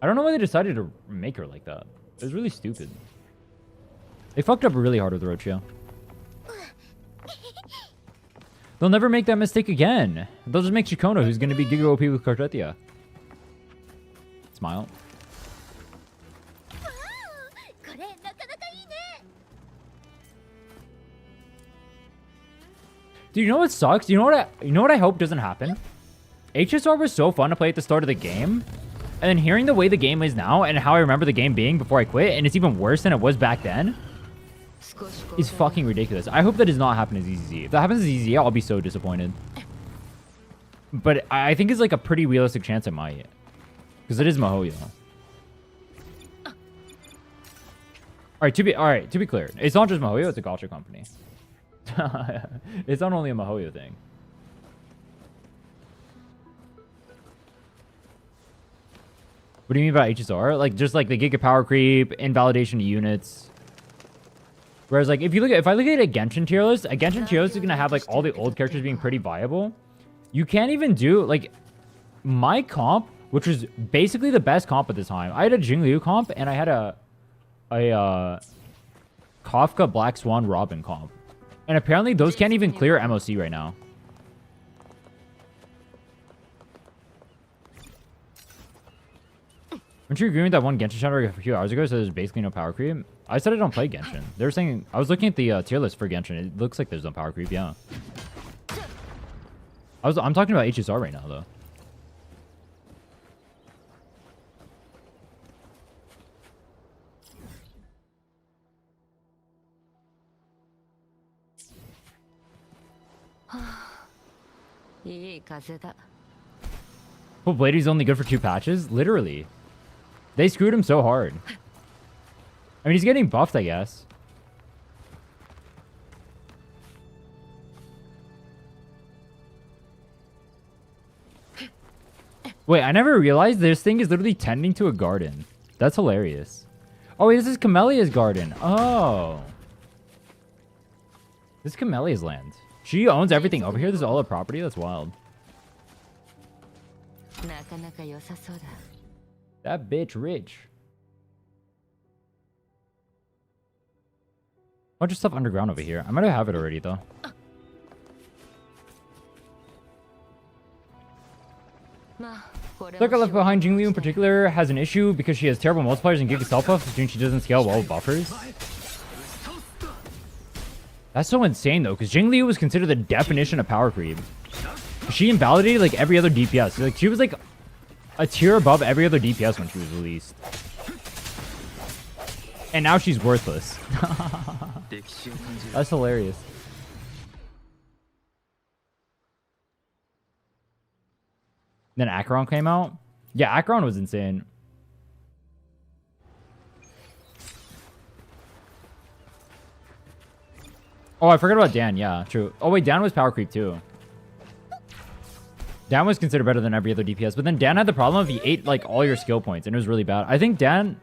I don't know why they decided to make her like that. It was really stupid. They fucked up really hard with Rochi. They'll never make that mistake again. They'll just make Shikono, who's going to be Giga OP with Cartetia. Smile. Dude, you know what sucks? You know what I hope doesn't happen? HSR was so fun to play at the start of the game. And then hearing the way the game is now and how I remember the game being before I quit, and it's even worse than it was back then, is fucking ridiculous. I hope that does not happen as EZZ. If that happens as EZZ, I'll be so disappointed. But I think it's like a pretty realistic chance it might. Because it is Mihoyo. Alright, to be clear, it's not just Mihoyo, it's a Gacha company. It's not only a Mihoyo thing. What do you mean by HSR? Like, just like the giga power creep, invalidation of units. Whereas, like, if I look at a Genshin tier list, a Genshin tier list is gonna have like all the old characters being pretty viable. You can't even do like my comp, which was basically the best comp at the time. I had a Jingliu comp and I had a Kafka Black Swan Robin comp, and apparently those can't even clear MOC right now. Aren't you agreeing with that one Genshin shadow a few hours ago? So there's basically no power creep. I said I don't play Genshin. They were saying I was looking at the tier list for Genshin. It looks like there's no power creep. Yeah. I'm talking about HSR right now though. Well, Blady's only good for 2 patches? Literally. They screwed him so hard. I mean, he's getting buffed, I guess. Wait, I never realized this thing is literally tending to a garden. That's hilarious. Oh, wait, this is Camellia's garden. Oh. This is Camellia's land. She owns everything over here. This is all her property. That's wild. That bitch rich. Bunch of stuff underground over here. I might have it already though. Look, I left behind Jingliu in particular has an issue because she has terrible multipliers and giga self buffs, and she doesn't scale well with buffers. That's so insane though, because Jingliu was considered the definition of power creep. She invalidated like every other DPS. Like she was like a tier above every other DPS when she was released. And now she's worthless. That's hilarious. Then Acheron came out. Yeah, Acheron was insane. Oh, I forgot about Dan. Yeah, true. Oh, wait, Dan was power creep too. Dan was considered better than every other DPS, but then Dan had the problem of he ate like all your skill points, and it was really bad. I think Dan...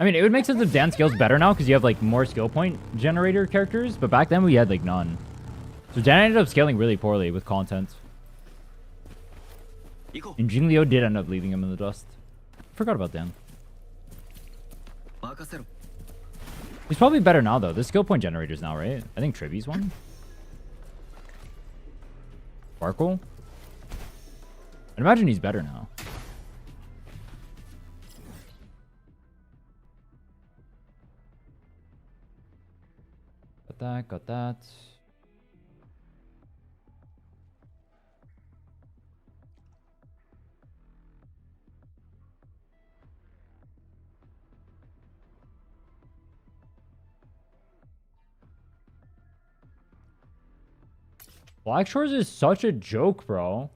I mean, it would make sense if Dan scales better now, because you have like more skill point generator characters, but back then we had like none. So Dan ended up scaling really poorly with content. And Jingliu did end up leaving him in the dust. Forgot about Dan. He's probably better now, though. There's skill point generators now, right? I think Trivy's one. Sparkle? I'd imagine he's better now. Got that, got that. Black Shores is such a joke, bro.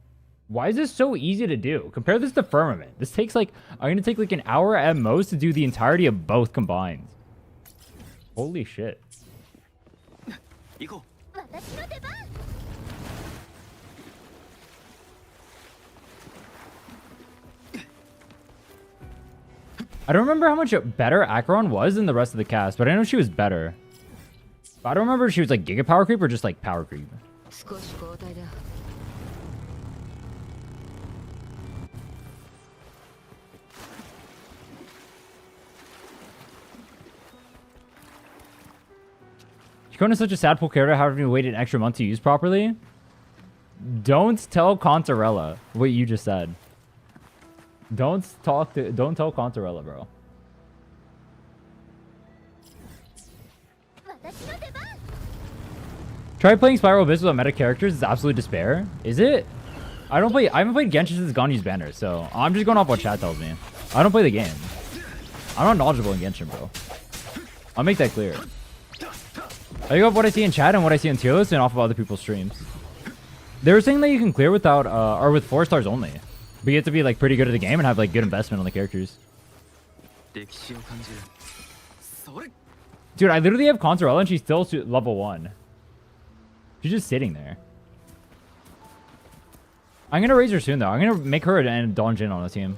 Why is this so easy to do? Compare this to Firmament. This takes like... I'm going to take like an hour at most to do the entirety of both combined. Holy shit. I don't remember how much better Acheron was than the rest of the cast, but I know she was better. But I don't remember if she was like Giga Power Creep or just like Power Creep. Shikona is such a sad pool character, having to wait an extra month to use properly. Don't tell Contarella what you just said. Don't tell Contarella, bro. Try playing Spiral Abyss without meta characters. It's absolute despair. Is it? I haven't played Genshin since Ganju's banner, so I'm just going off what chat tells me. I don't play the game. I'm not knowledgeable in Genshin, bro. I'll make that clear. I go off what I see in chat and what I see in tier lists and off of other people's streams. They were saying that you can clear without, or with 4 stars only. But you have to be like pretty good at the game and have like good investment on the characters. Dude, I literally have Contarella and she's still level 1. She's just sitting there. I'm gonna raise her soon though. I'm gonna make her and Donjin on the team.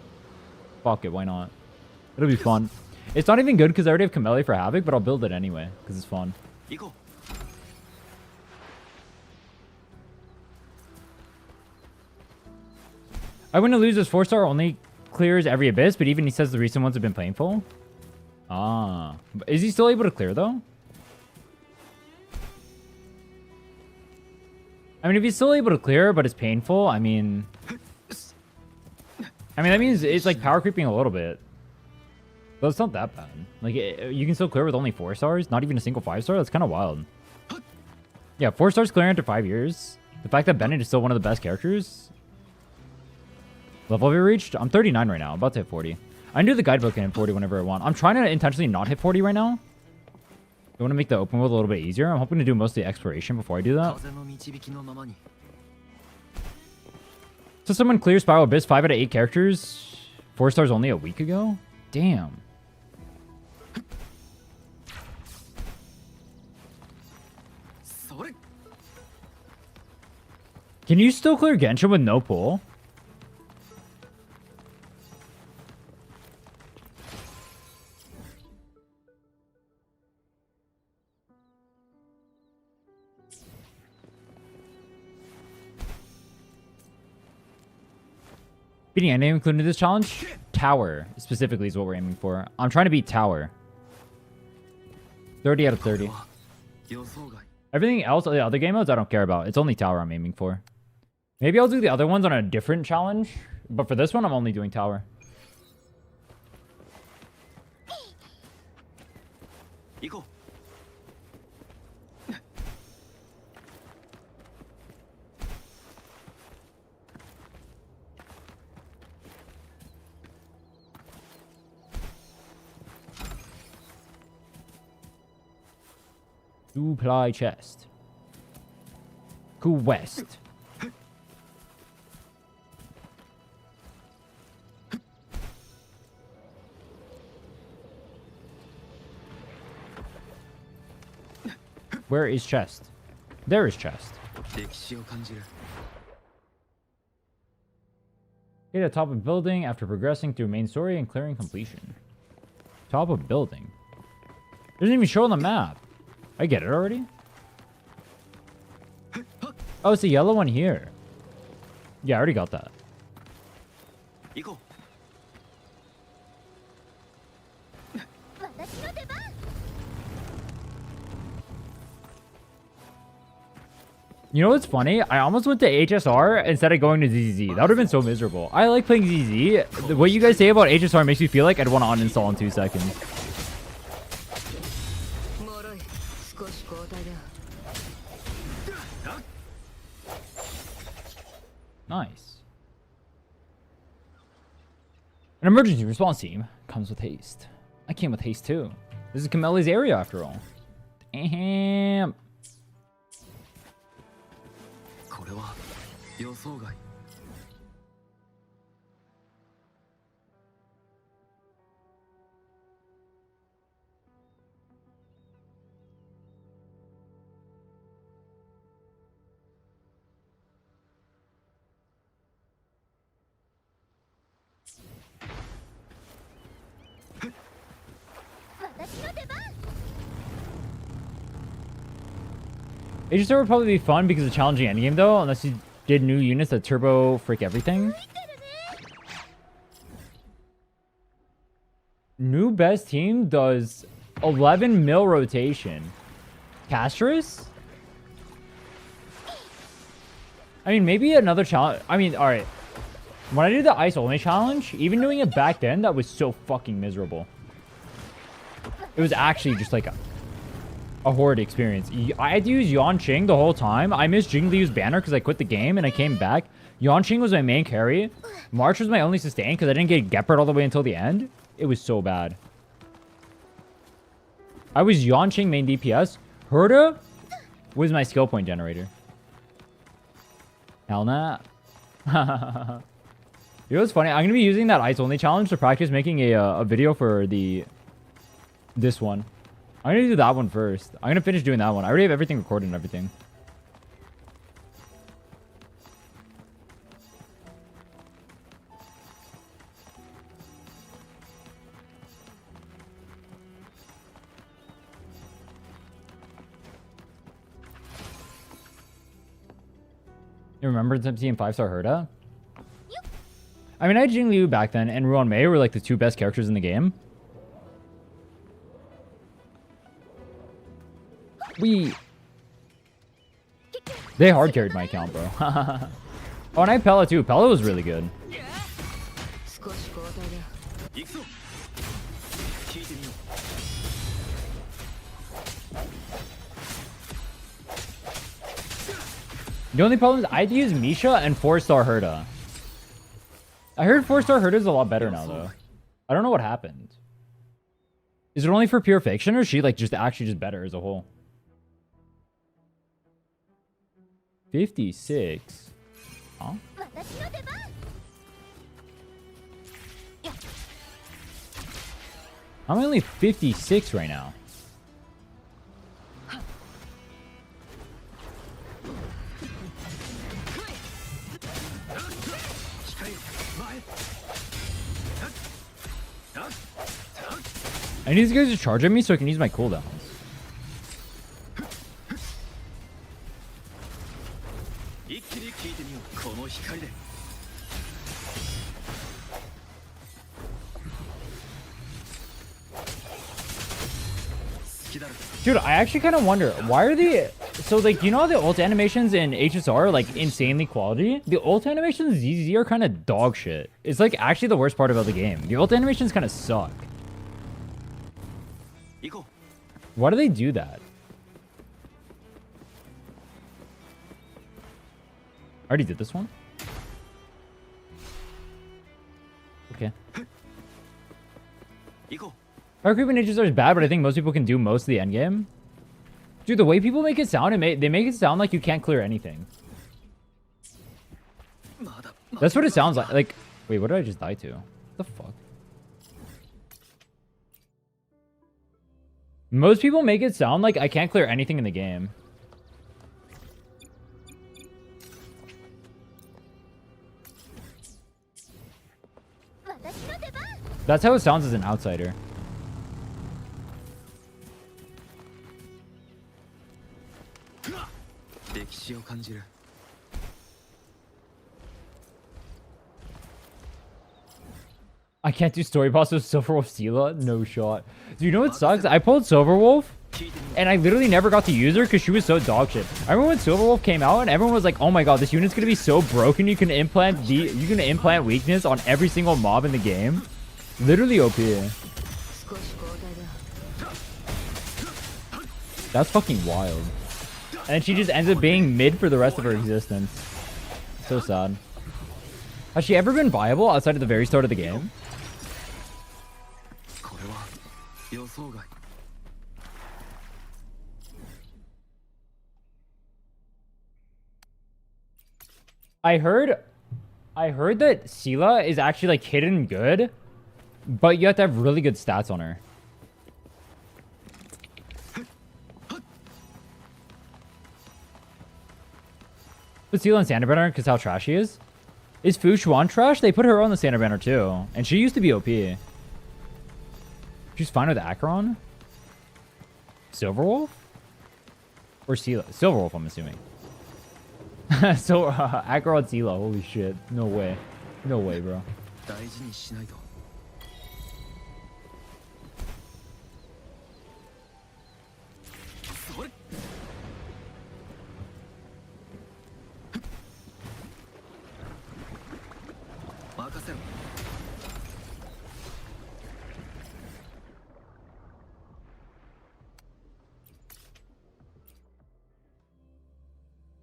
Fuck it, why not? It'll be fun. It's not even good because I already have Camellia for Havoc, but I'll build it anyway because it's fun. I wouldn't lose this 4-star only clears every abyss, but even he says the recent ones have been painful. Ah. Is he still able to clear though? I mean, if he's still able to clear, but it's painful, I mean, that means it's like power creeping a little bit. But it's not that bad. Like, you can still clear with only 4 stars, not even a single 5-star. That's kind of wild. Yeah, 4 stars clearing after 5 years. The fact that Bennett is still one of the best characters. Level have you reached? I'm 39 right now. I'm about to hit 40. I can do the guidebook and hit 40 whenever I want. I'm trying to intentionally not hit 40 right now. I want to make the open world a little bit easier. I'm hoping to do most of the exploration before I do that. So someone clears Spiral Abyss 5 out of 8 characters. 4 stars only a week ago? Damn. Can you still clear Genshin with no pull? Beating any included in this challenge? Tower, specifically, is what we're aiming for. I'm trying to beat Tower. 30 out of 30. Everything else, the other game modes, I don't care about. It's only Tower I'm aiming for. Maybe I'll do the other ones on a different challenge. But for this one, I'm only doing Tower. Supply chest. Cool West. Where is chest? There is chest. Hit a top of building after progressing through main story and clearing completion. Top of building. Doesn't even show on the map. I get it already. Oh, it's the yellow one here. Yeah, I already got that. You know what's funny? I almost went to HSR instead of going to ZZ. That would have been so miserable. I like playing ZZ. What you guys say about HSR makes me feel like I'd want to uninstall in 2 seconds. Nice. An emergency response team comes with haste. I came with haste too. This is Camellia's area after all. Damn. HSR would probably be fun because of the challenging endgame though, unless you did new units that turbo freak everything. New best team does 11 mil rotation. Castris? I mean, maybe another challenge. I mean, alright. When I did the ice only challenge, even doing it back then, that was so fucking miserable. It was actually just like a horrid experience. I had to use Yanqing the whole time. I missed Jingliu's banner because I quit the game and I came back. Yanqing was my main carry. March was my only sustain because I didn't get Gepard all the way until the end. It was so bad. I was Yanqing main DPS. Herda was my skill point generator. Hell nah. You know what's funny? I'm going to be using that ice only challenge to practice making a video for this one. I'm going to do that one first. I'm going to finish doing that one. I already have everything recorded and everything. You remember seeing 5-star Herda? I mean, I had Jing Liu back then, and Ruan Mei were like the 2 best characters in the game. They hard carried my account, bro. Oh, and I had Pella too. Pella was really good. The only problem is I had to use Misha and 4-star Herda. I heard 4-star Herda is a lot better now, though. I don't know what happened. Is it only for pure fiction, or is she like just actually just better as a whole? 56. Huh? I'm only 56 right now. I need these guys to charge at me so I can use my cooldowns. Dude, I actually kind of wonder, why are the... So, like, you know how the ult animations in HSR are, like, insanely quality? The ult animations in ZZ are kind of dog shit. It's, like, actually the worst part about the game. The ult animations kind of suck. Why do they do that? I already did this one. Okay. Power creep in HSR is bad, but I think most people can do most of the endgame. Dude, the way people make it sound, they make it sound like you can't clear anything. That's what it sounds like. Like, wait, what did I just die to? What the fuck? Most people make it sound like I can't clear anything in the game. That's how it sounds as an outsider. I can't do story boss with Silverwolf Sela? No shot. Do you know what sucks? I pulled Silverwolf, and I literally never got to use her because she was so dog shit. I remember when Silverwolf came out, and everyone was like, "Oh my god, this unit's gonna be so broken. You can implant weakness on every single mob in the game." Literally OP. That's fucking wild. And she just ends up being mid for the rest of her existence. So sad. Has she ever been viable outside of the very start of the game? I heard that Sela is actually like hidden good, but you have to have really good stats on her. Put Sela on Standard Banner because how trash she is. Is Fu Xuan trash? They put her on the Standard Banner too, and she used to be OP. She's fine with Acheron? Silverwolf? Or Sela? Silverwolf, I'm assuming. So, Acheron Sela, holy shit. No way. No way, bro.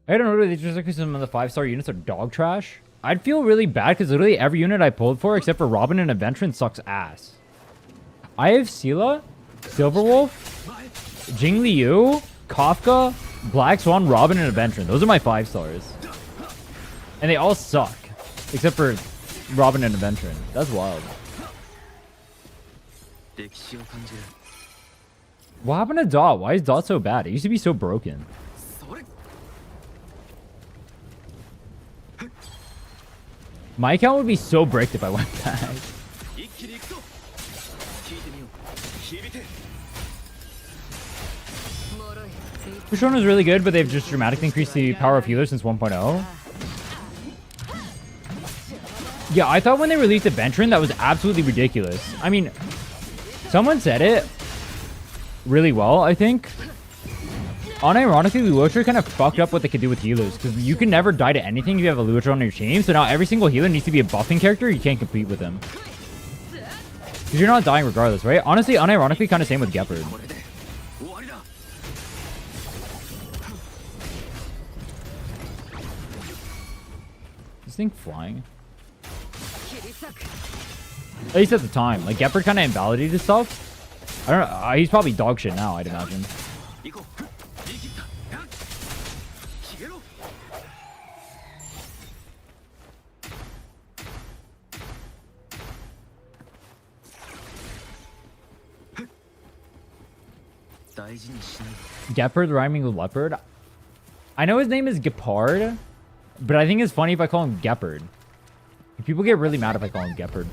I don't know, really, just like some of the 5-star units are dog trash. I'd feel really bad because literally every unit I pulled for, except for Robin and Adventurant, sucks ass. I have Sela, Silverwolf, Jing Liu, Kafka, Black Swan, Robin, and Adventurant. Those are my 5-stars. And they all suck, except for Robin and Adventurant. That's wild. What happened to Dot? Why is Dot so bad? It used to be so broken. My account would be so bricked if I went back. Pushon is really good, but they've just dramatically increased the power of healer since 1.0. Yeah, I thought when they released the Ventrin, that was absolutely ridiculous. I mean, someone said it really well, I think. Unironically, Luotra kind of fucked up what they could do with healers, because you can never die to anything if you have a Luotra on your team, so now every single healer needs to be a buffing character, you can't compete with him. Because you're not dying regardless, right? Honestly, unironically, kind of same with Gepard. This thing flying? At least at the time. Like, Gepard kind of invalidated himself. I don't know. He's probably dog shit now, I'd imagine. Gepard rhyming with leopard. I know his name is Gepard, but I think it's funny if I call him Gepard. People get really mad if I call him Gepard.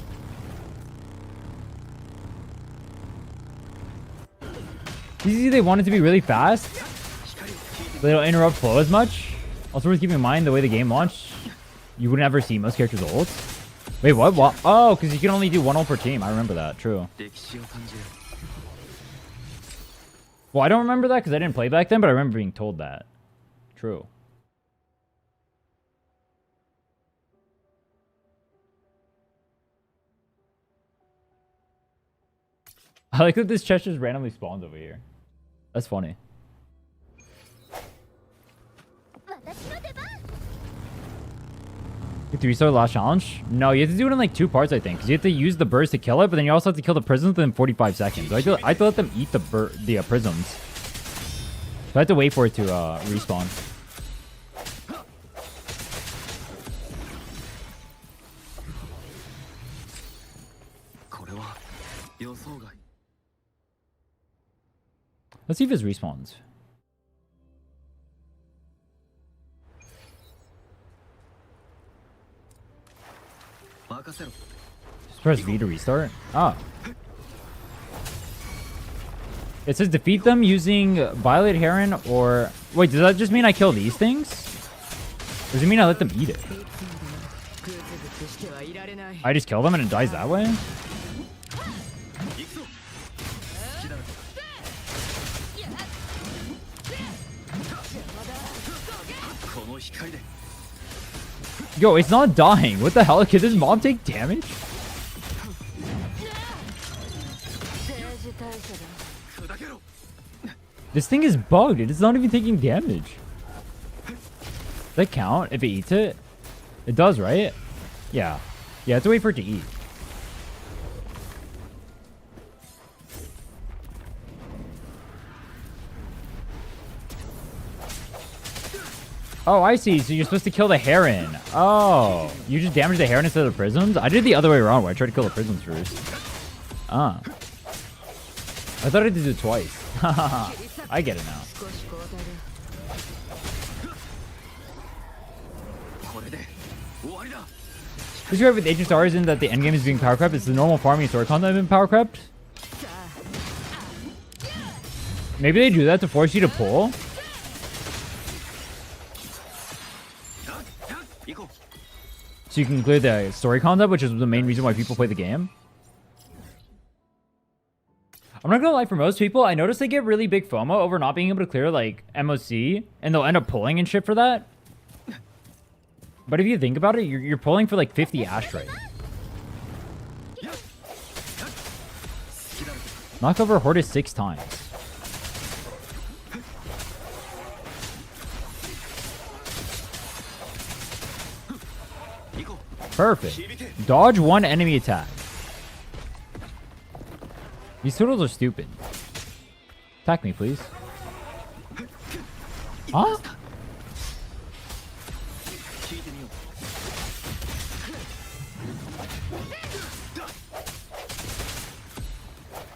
Easy, they want it to be really fast. They don't interrupt flow as much. Also worth keeping in mind the way the game launched, you would never see most characters' ults. Wait, what? Oh, because you can only do one ult per team. I remember that. True. Well, I don't remember that because I didn't play back then, but I remember being told that. True. I like that this chest just randomly spawns over here. That's funny. You 3-star last challenge? No, you have to do it in like 2 parts, I think. Because you have to use the birds to kill it, but then you also have to kill the prisms within 45 seconds. So I have to let them eat the prisms. So I have to wait for it to respawn. Let's see if it respawns. Just press V to restart. Ah. It says defeat them using Violet Heron or... Wait, does that just mean I kill these things? Or does it mean I let them eat it? I just kill them and it dies that way? Yo, it's not dying. What the hell? Can this mob take damage? This thing is bugged. It is not even taking damage. Does that count if it eats it? It does, right? Yeah. Yeah, I have to wait for it to eat. Oh, I see. So you're supposed to kill the heron. Oh. You just damage the heron instead of the prisms? I did the other way around where I tried to kill the prisms first. Ah. I thought I had to do it twice. I get it now. This right with Age of Stars in that the endgame is being power crept. It's the normal farming story content being power crept. Maybe they do that to force you to pull. So you can clear the story content, which is the main reason why people play the game. I'm not gonna lie, for most people, I notice they get really big FOMO over not being able to clear, like, MOC, and they'll end up pulling and shit for that. But if you think about it, you're pulling for, like, 50 Astrite. Knock over Hortus 6 times. Perfect. Dodge 1 enemy attack. These turtles are stupid. Attack me, please. Huh?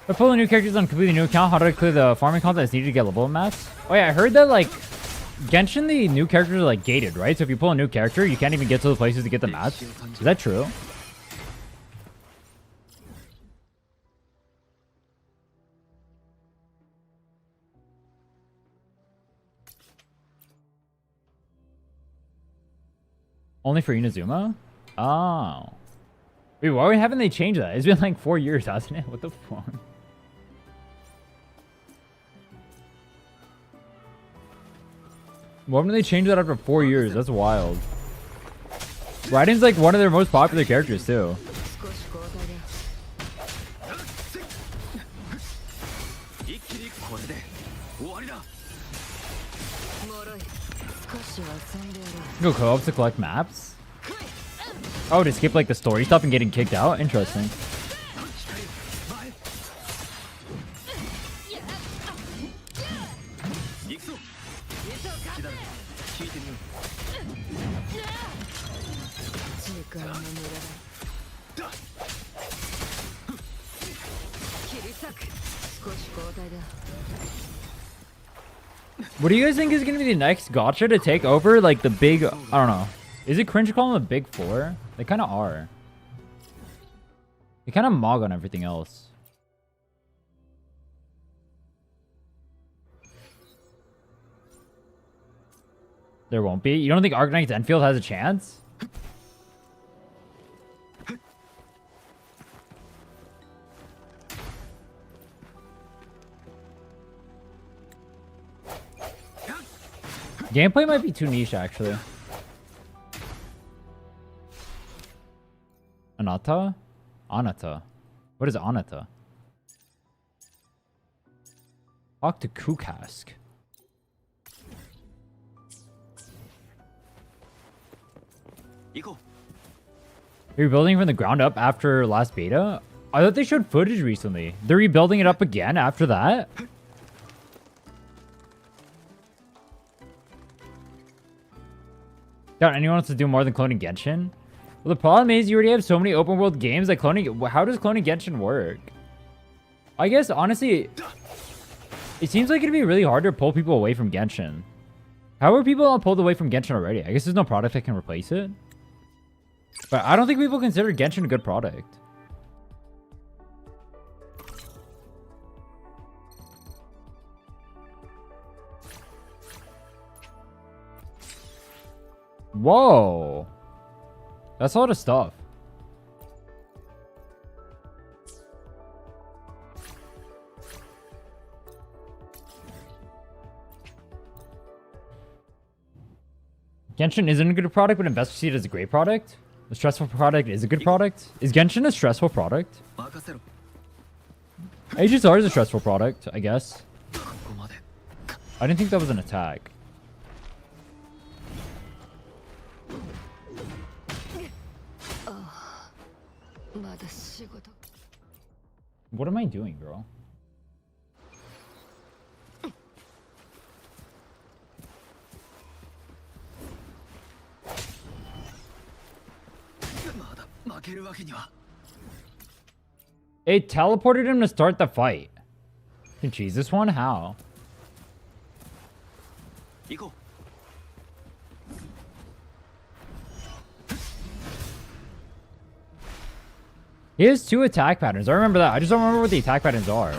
By pulling new characters on a completely new account, how do I clear the farming content that's needed to get level mats? Oh yeah, I heard that, like, Genshin, the new characters are, like, gated, right? So if you pull a new character, you can't even get to the places to get the mats. Is that true? Only for Inazuma? Oh. Wait, why haven't they changed that? It's been like 4 years, hasn't it? What the fuck? Why haven't they changed that after 4 years? That's wild. Raiden's like one of their most popular characters too. 一気にこれで終わりだ。 Go co-op to collect maps? Oh, to skip like the story stuff and getting kicked out? Interesting. What do you guys think is going to be the next gacha to take over, like, the big... I don't know. Is it cringe to call them the big four? They kind of are. They kind of mog on everything else. There won't be? You don't think Arknights Enfield has a chance? Gameplay might be too niche, actually. Anata? Anata. What is Anata? Talk to Kukask. You're rebuilding from the ground up after last beta? I thought they showed footage recently. They're rebuilding it up again after that? Doubt anyone wants to do more than cloning Genshin? Well, the problem is you already have so many open world games that cloning... How does cloning Genshin work? I guess, honestly, it seems like it'd be really hard to pull people away from Genshin. How are people all pulled away from Genshin already? I guess there's no product that can replace it. But I don't think people consider Genshin a good product. Whoa. That's a lot of stuff. Genshin isn't a good product, but investors see it as a great product. A stressful product is a good product. Is Genshin a stressful product? HSR is a stressful product, I guess. I didn't think that was an attack. What am I doing, girl? It teleported him to start the fight. Can cheese this one? How? He has 2 attack patterns. I remember that. I just don't remember what the attack patterns are.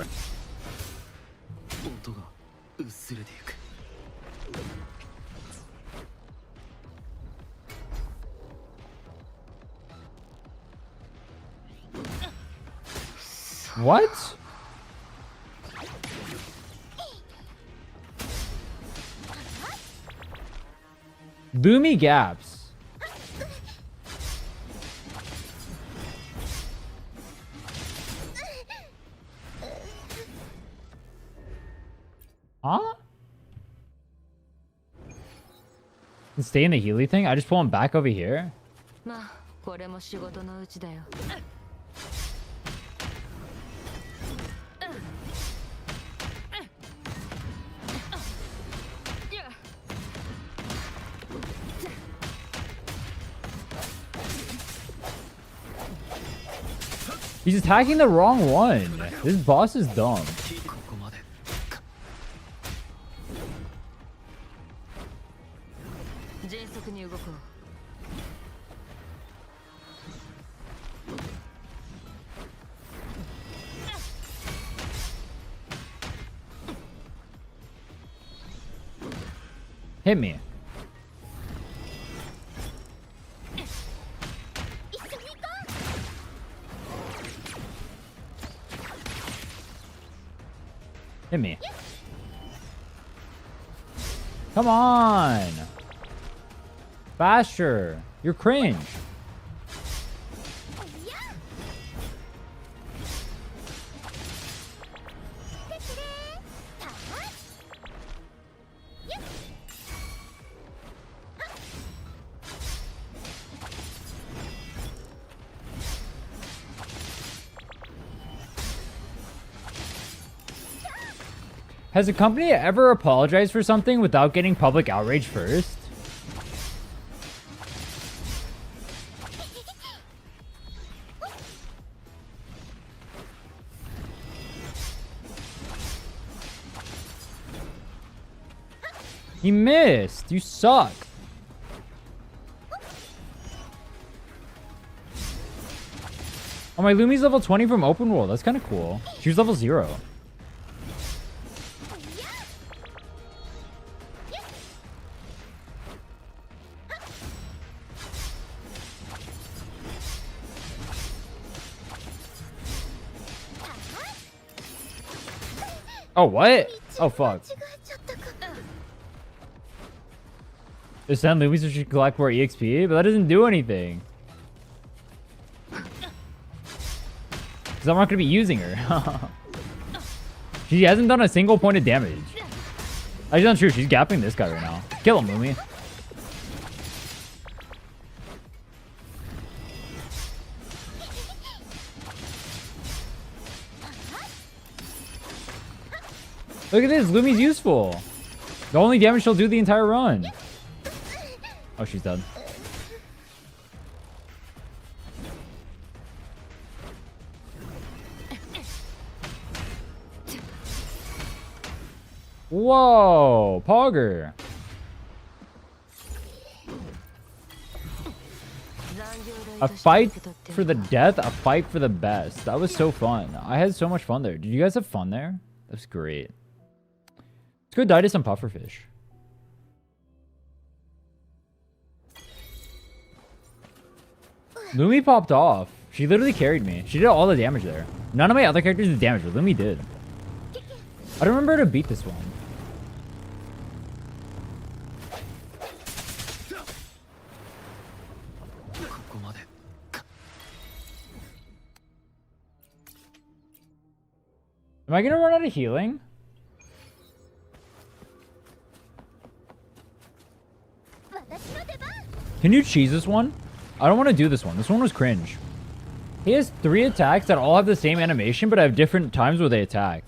What? Lumi gaps. Huh? And stay in the Healy thing? I just pull him back over here? He's attacking the wrong one. This boss is dumb. Hit me. Hit me. Come on. Faster. You're cringe. Has a company ever apologized for something without getting public outrage first? He missed. You suck. Oh, my Lumi's level 20 from open world. That's kind of cool. She was level 0. Oh, what? Oh, fuck. They send Lumi so she can collect more EXP, but that doesn't do anything. Because I'm not going to be using her. She hasn't done a single point of damage. Actually, not true. She's gapping this guy right now. Kill him, Lumi. Look at this. Lumi's useful. The only damage she'll do the entire run. Oh, she's dead. Whoa, Pogger. A fight for the death, a fight for the best. That was so fun. I had so much fun there. Did you guys have fun there? That was great. Let's go die to some pufferfish. Lumi popped off. She literally carried me. She did all the damage there. None of my other characters did damage, but Lumi did. I don't remember how to beat this one. Am I gonna run out of healing? Can you cheese this one? I don't want to do this one. This one was cringe. He has 3 attacks that all have the same animation, but have different times where they attack.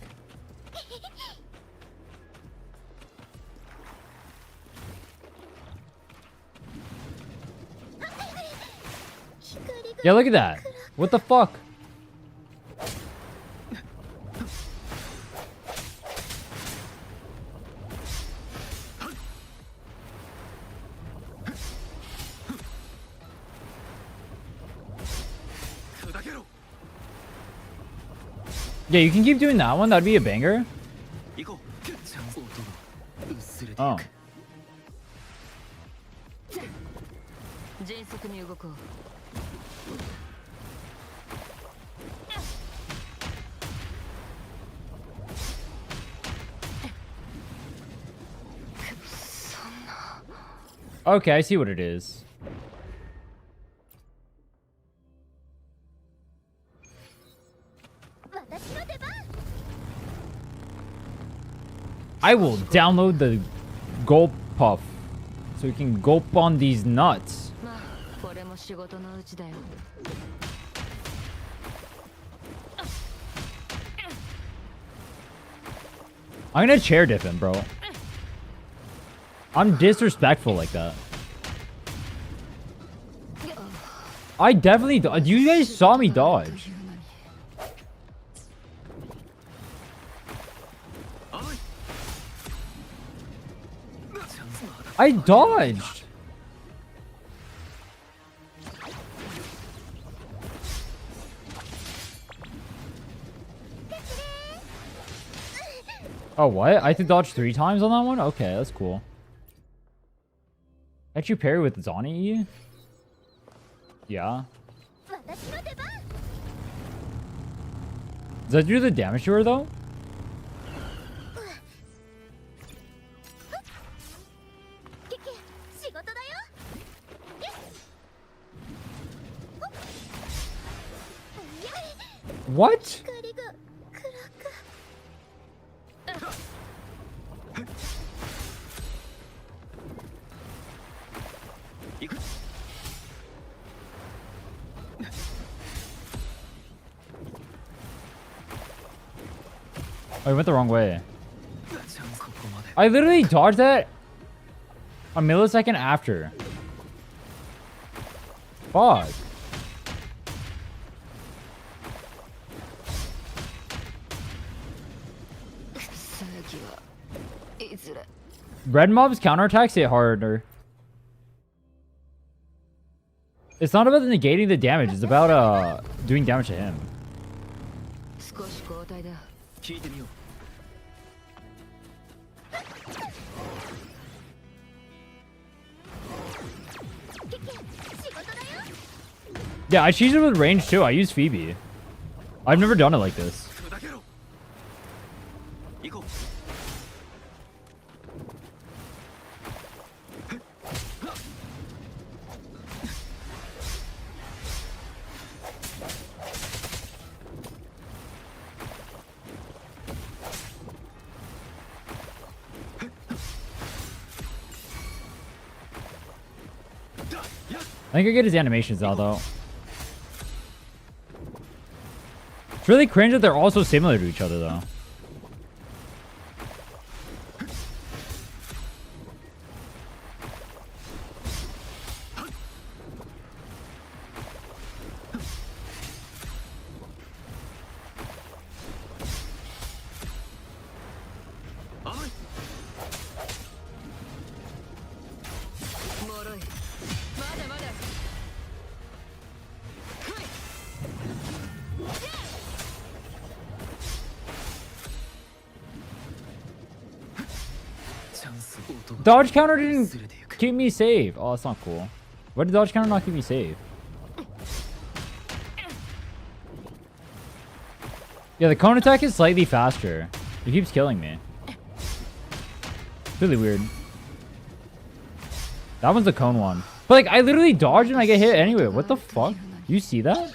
Yeah, look at that. What the fuck? Yeah, you can keep doing that one. That'd be a banger. Oh. Okay, I see what it is. I will download the gulp puff so we can gulp on these nuts. I'm gonna chair dip him, bro. I'm disrespectful like that. I definitely... You guys saw me dodge. I dodged. Oh, what? I had to dodge 3 times on that one? Okay, that's cool. Can't you parry with Zani? Yeah. Does that do the damage to her, though? What? Oh, I went the wrong way. I literally dodged that a millisecond after. Fuck. Red mobs counterattacks hit harder. It's not about negating the damage, it's about doing damage to him. Yeah, I choose it with range too. I use Phoebe. I've never done it like this. I think I get his animations now, though. It's really cringe that they're all so similar to each other, though. Dodge counter didn't keep me safe. Oh, that's not cool. Why did dodge counter not keep me safe? Yeah, the cone attack is slightly faster. It keeps killing me. It's really weird. That one's the cone one. But like, I literally dodge and I get hit anyway. What the fuck? You see that?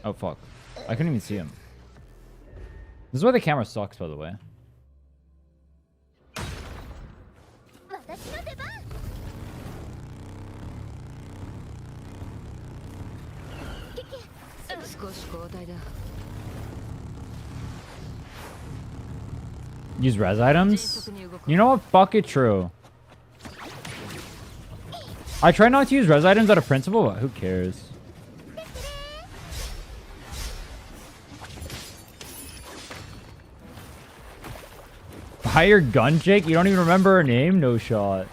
Oh, fuck. I couldn't even see him. This is why the camera sucks, by the way. Use res items? You know what? Fuck it, true. I try not to use res items out of principle, but who cares? Buy your gun chick? You don't even remember her name? No shot.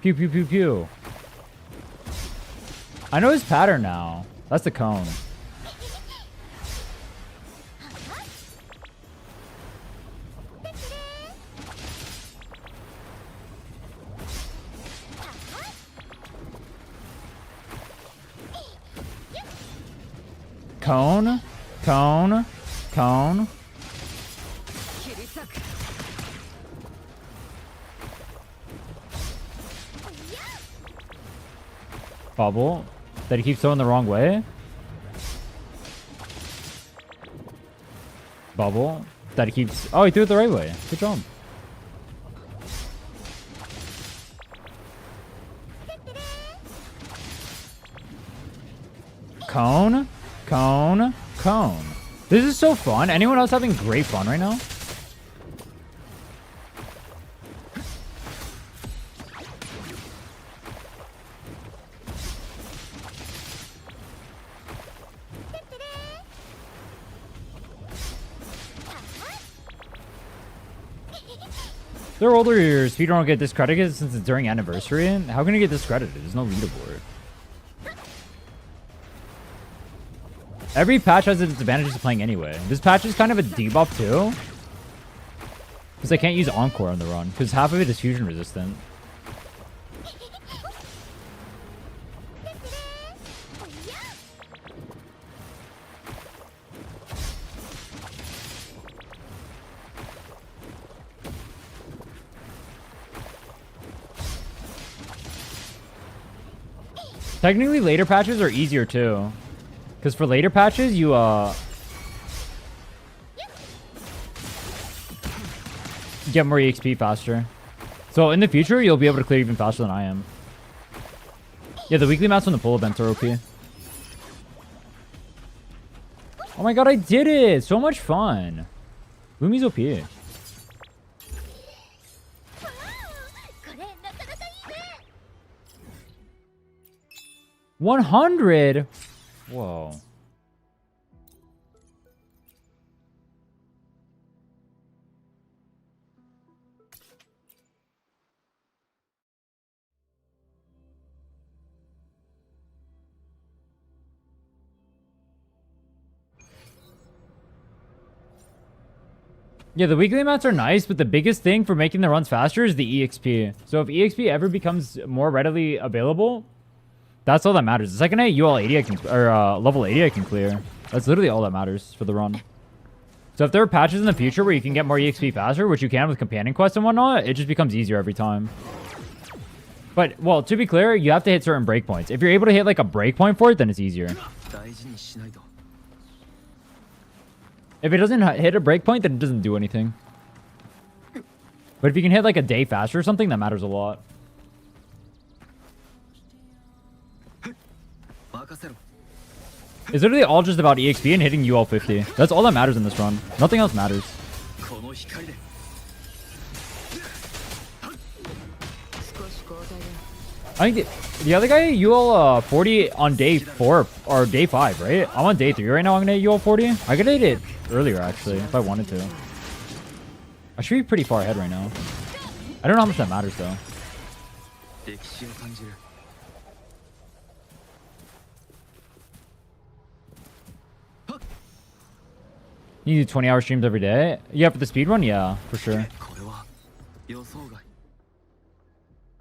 Pew pew pew pew. I know his pattern now. That's the cone. Cone, cone, cone. Bubble that he keeps throwing the wrong way. Bubble that he keeps. Oh, he threw it the right way. Good job. Cone, cone, cone. This is so fun. Anyone else having great fun right now? Their older years, speedrun don't get discredited since it's during anniversary. How can it get discredited? There's no leaderboard. Every patch has its advantages to playing anyway. This patch is kind of a debuff too. Because I can't use Encore on the run. Because half of it is fusion resistant. Technically, later patches are easier too. Because for later patches, you get more EXP faster. So in the future, you'll be able to clear even faster than I am. Yeah, the weekly maps on the pull events are OP. Oh my god, I did it! So much fun. Lumi's OP. 100? Whoa. Yeah, the weekly mats are nice, but the biggest thing for making the runs faster is the EXP. So if EXP ever becomes more readily available, that's all that matters. The second I hit UL 80, I can, or level 80, I can clear. That's literally all that matters for the run. So if there are patches in the future where you can get more EXP faster, which you can with companion quests and whatnot, it just becomes easier every time. But, well, to be clear, you have to hit certain breakpoints. If you're able to hit like a breakpoint for it, then it's easier. If it doesn't hit a breakpoint, then it doesn't do anything. But if you can hit like a day faster or something, that matters a lot. It's literally all just about EXP and hitting UL 50. That's all that matters in this run. Nothing else matters. I think the other guy, UL 40 on day 4 or day 5, right? I'm on day 3 right now. I'm gonna hit UL 40. I could hit it earlier actually if I wanted to. I should be pretty far ahead right now. I don't know how much that matters though. You do 20-hour streams every day? Yeah, for the speedrun? Yeah, for sure.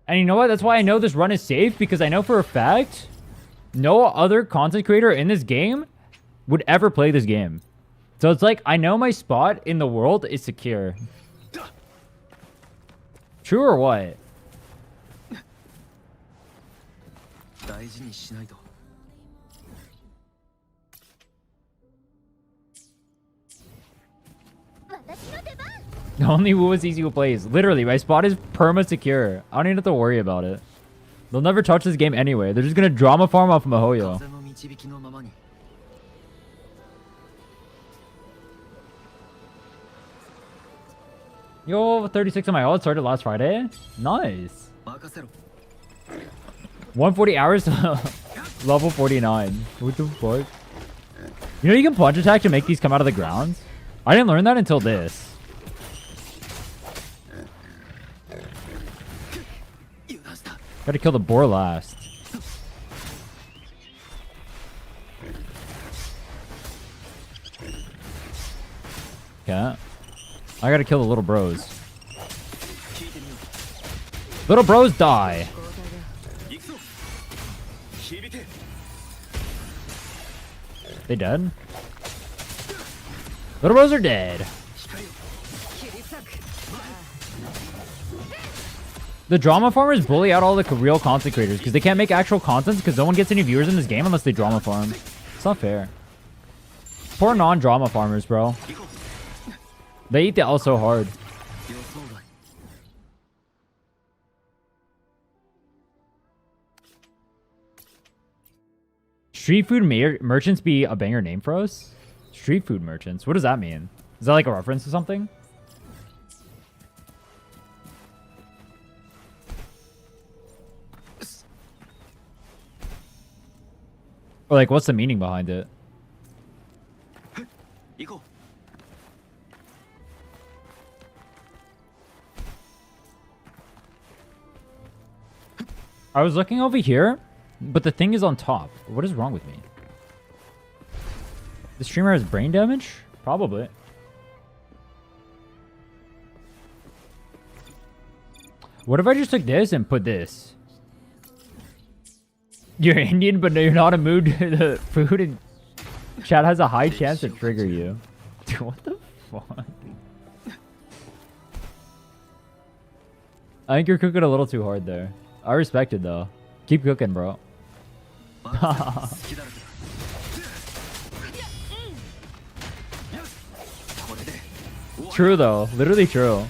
And you know what? That's why I know this run is safe, because I know for a fact no other content creator in this game would ever play this game. So it's like, I know my spot in the world is secure. True or what? Only Wu is easy to play. Literally, my spot is perma secure. I don't even have to worry about it. They'll never touch this game anyway. They're just gonna drama farm off Mihoyo. Yo, 36 on my ult started last Friday. Nice. 140 hours to level 49. What the fuck? You know you can punch attack to make these come out of the ground? I didn't learn that until this. Gotta kill the boar last. Okay. I gotta kill the little bros. Little bros die. They dead? Little bros are dead. The drama farmers bully out all the real content creators because they can't make actual content because no one gets any viewers in this game unless they drama farm. It's not fair. Poor non-drama farmers, bro. They eat the L so hard. Street food merchants be a banger name for us? Street food merchants? What does that mean? Is that like a reference to something? Or like, what's the meaning behind it? I was looking over here, but the thing is on top. What is wrong with me? The streamer has brain damage? Probably. What if I just took this and put this? You're Indian, but you're not immune to the food, and chat has a high chance to trigger you. Dude, what the fuck? I think you're cooking a little too hard there. I respect it, though. Keep cooking, bro. True though, literally true.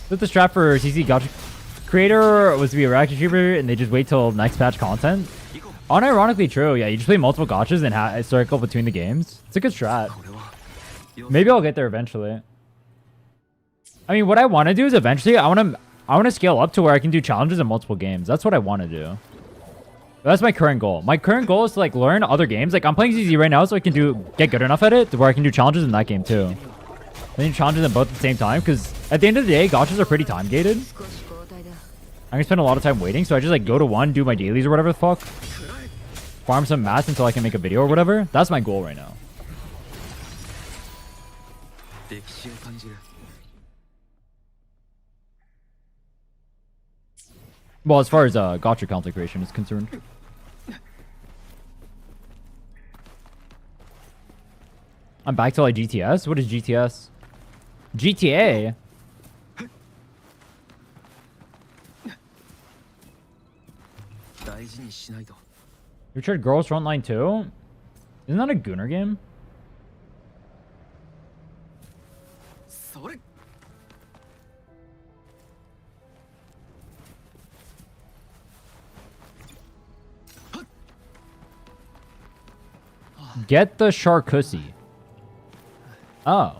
But the strat for CC Gacha creator was to be a rack retriever and they just wait till next patch content. Unironically true, yeah, you just play multiple gachas and circle between the games. It's a good strat. Maybe I'll get there eventually. I mean, what I want to do is eventually I want to scale up to where I can do challenges in multiple games. That's what I want to do. That's my current goal. My current goal is to like learn other games. Like I'm playing ZZ right now so I can get good enough at it to where I can do challenges in that game too. I need challenges in both at the same time because at the end of the day, gachas are pretty time gated. I'm gonna spend a lot of time waiting, so I just like go to one, do my dailies or whatever the fuck. Farm some mats until I can make a video or whatever. That's my goal right now. Well, as far as gacha content creation is concerned. I'm back to like GTS? What is GTS? GTA? You tried Girls Frontline 2? Isn't that a Gunner game? Get the Sharkussy. Oh.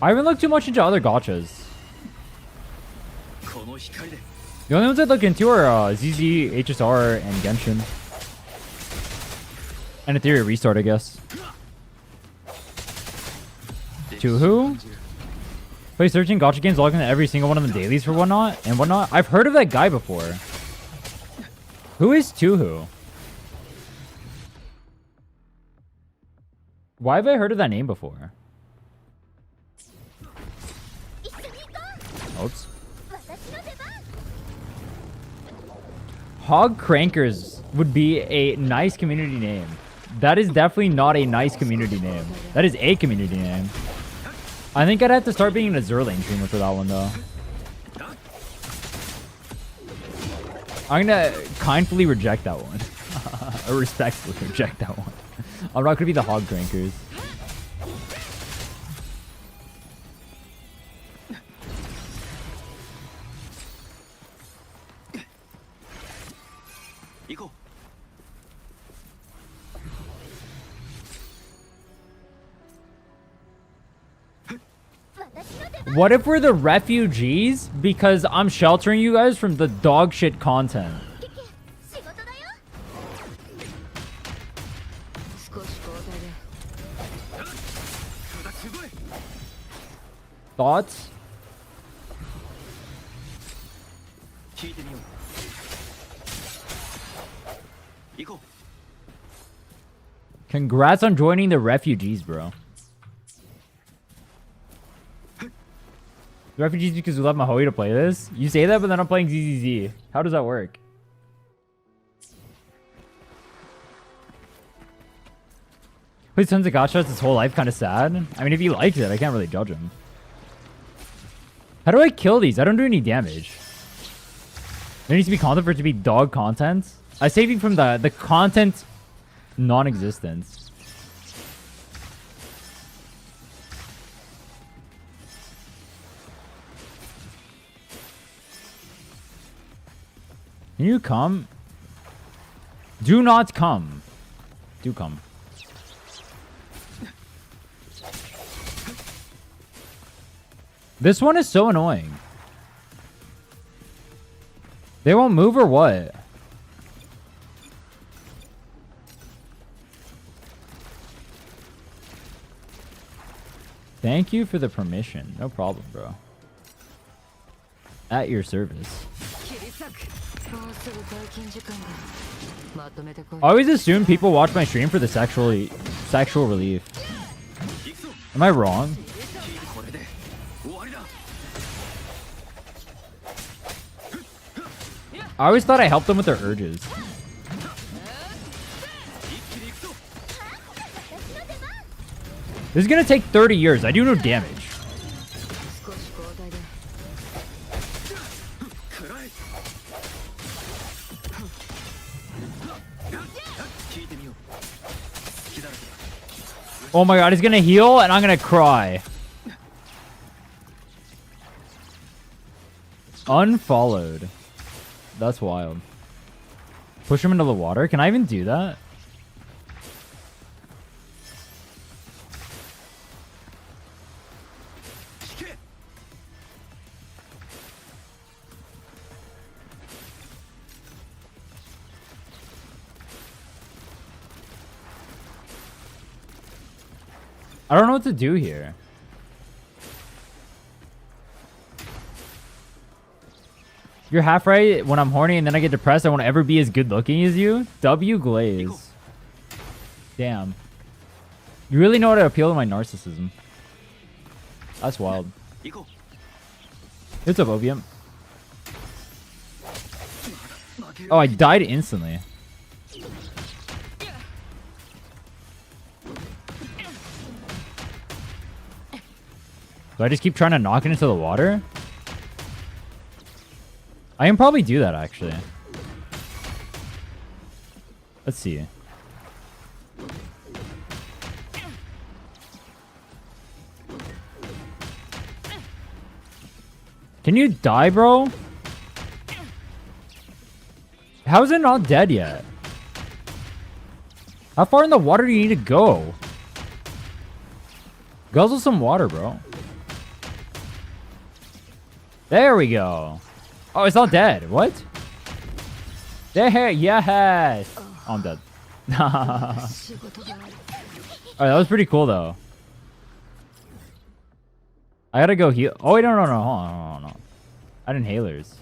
I haven't looked too much into other gachas. The only ones I'd look into are ZZ, HSR, and Genshin. And in theory, Restart, I guess. To who? Play 13 gacha games, logging into every single one of the dailies for whatnot and whatnot. I've heard of that guy before. Who is Tuhu? Why have I heard of that name before? Oops. Hog Crankers would be a nice community name. That is definitely not a nice community name. That is a community name. I think I'd have to start being a Zerlane streamer for that one though. I'm gonna kindly reject that one. Or respectfully reject that one. I'm not gonna be the Hog Crankers. What if we're the refugees because I'm sheltering you guys from the dog shit content? Thoughts? Congrats on joining the refugees, bro. The refugees because we left Mahoe to play this? You say that, but then I'm playing ZZZ. How does that work? Plays tons of gachas his whole life, kind of sad. I mean, if he likes it, I can't really judge him. How do I kill these? I don't do any damage. There needs to be content for it to be dog content. I saved you from the content non-existence. Can you come? Do not come. Do come. This one is so annoying. They won't move or what? Thank you for the permission. No problem, bro. At your service. I always assume people watch my stream for the sexual relief. Am I wrong? I always thought I helped them with their urges. This is gonna take 30 years. I do no damage. Oh my god, he's gonna heal and I'm gonna cry. Unfollowed. That's wild. Push him into the water? Can I even do that? I don't know what to do here. You're half right. When I'm horny and then I get depressed, I won't ever be as good looking as you. W Glaze. Damn. You really know how to appeal to my narcissism. That's wild. What's up, Opium? Oh, I died instantly. Do I just keep trying to knock it into the water? I can probably do that, actually. Let's see. Can you die, bro? How is it not dead yet? How far in the water do you need to go? Guzzle some water, bro. There we go. Oh, it's not dead. What? There, yes. Oh, I'm dead. Alright, that was pretty cool, though. I gotta go heal. Oh, wait, no. Hold on. I had inhalers.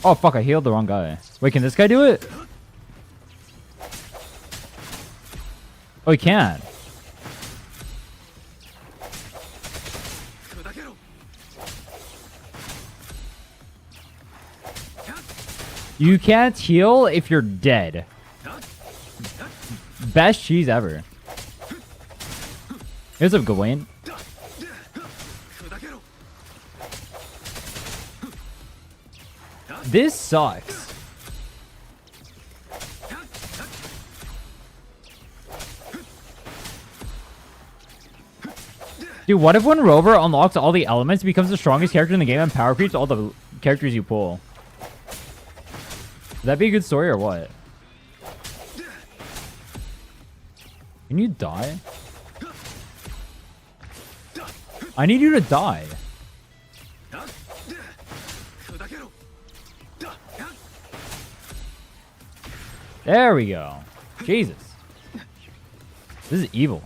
Oh, fuck, I healed the wrong guy. Wait, can this guy do it? Oh, he can. You can't heal if you're dead. Best cheese ever. Here's a Gawain. This sucks. Dude, what if when Rover unlocks all the elements, becomes the strongest character in the game and power creeps all the characters you pull? Would that be a good story or what? Can you die? I need you to die. There we go. Jesus. This is evil.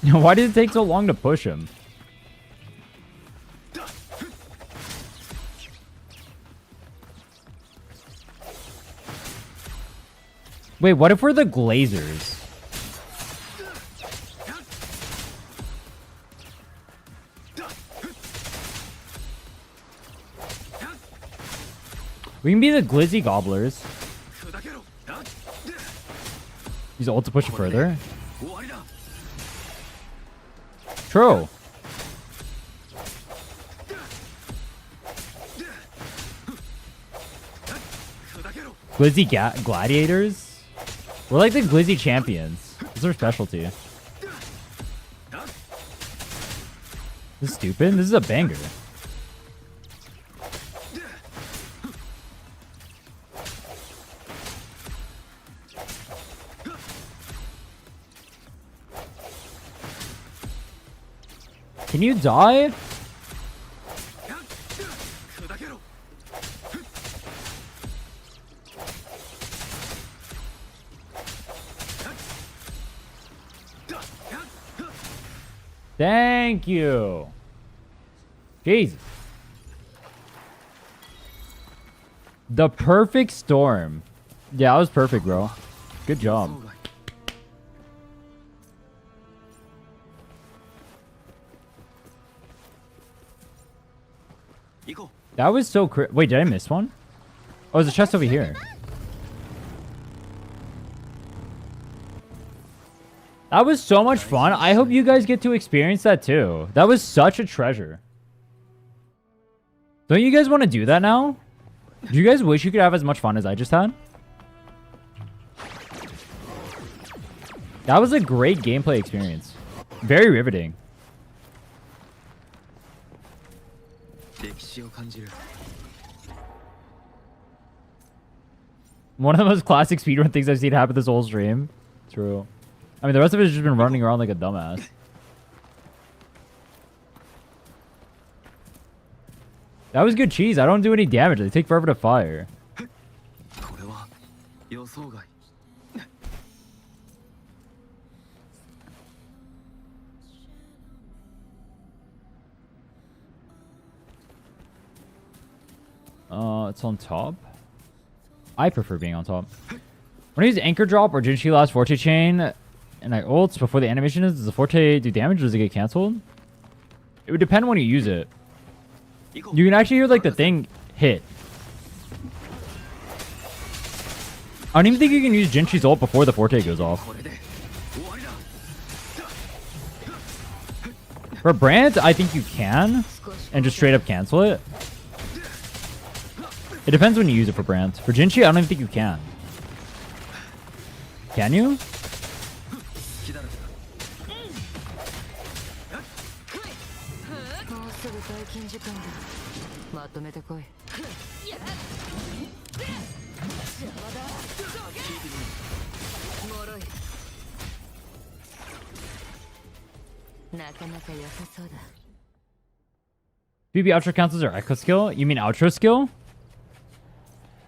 Why did it take so long to push him? Wait, what if we're the Glazers? We can be the Glizzy Gobblers. Use ult to push it further. True. Glizzy Gladiators? We're like the Glizzy Champions. This is our specialty. This is stupid. This is a banger. Can you die? Thank you. Jesus. The perfect storm. Yeah, that was perfect, bro. Good job. That was so wait, did I miss one? Oh, there's a chest over here. That was so much fun. I hope you guys get to experience that too. That was such a treasure. Don't you guys want to do that now? Do you guys wish you could have as much fun as I just had? That was a great gameplay experience. Very riveting. One of the most classic speedrun things I've seen happen this whole stream. True. I mean, the rest of it has just been running around like a dumbass. That was good cheese. I don't do any damage. They take forever to fire. It's on top. I prefer being on top. When I use anchor drop or Jinshi last Forte chain and I ults before the animation does the Forte do damage or does it get cancelled? It would depend when you use it. You can actually hear like the thing hit. I don't even think you can use Jinshi's ult before the Forte goes off. For Brand, I think you can and just straight up cancel it. It depends when you use it for Brand. For Jinshi, I don't even think you can. Can you? BB outro counts as her echo skill? You mean outro skill?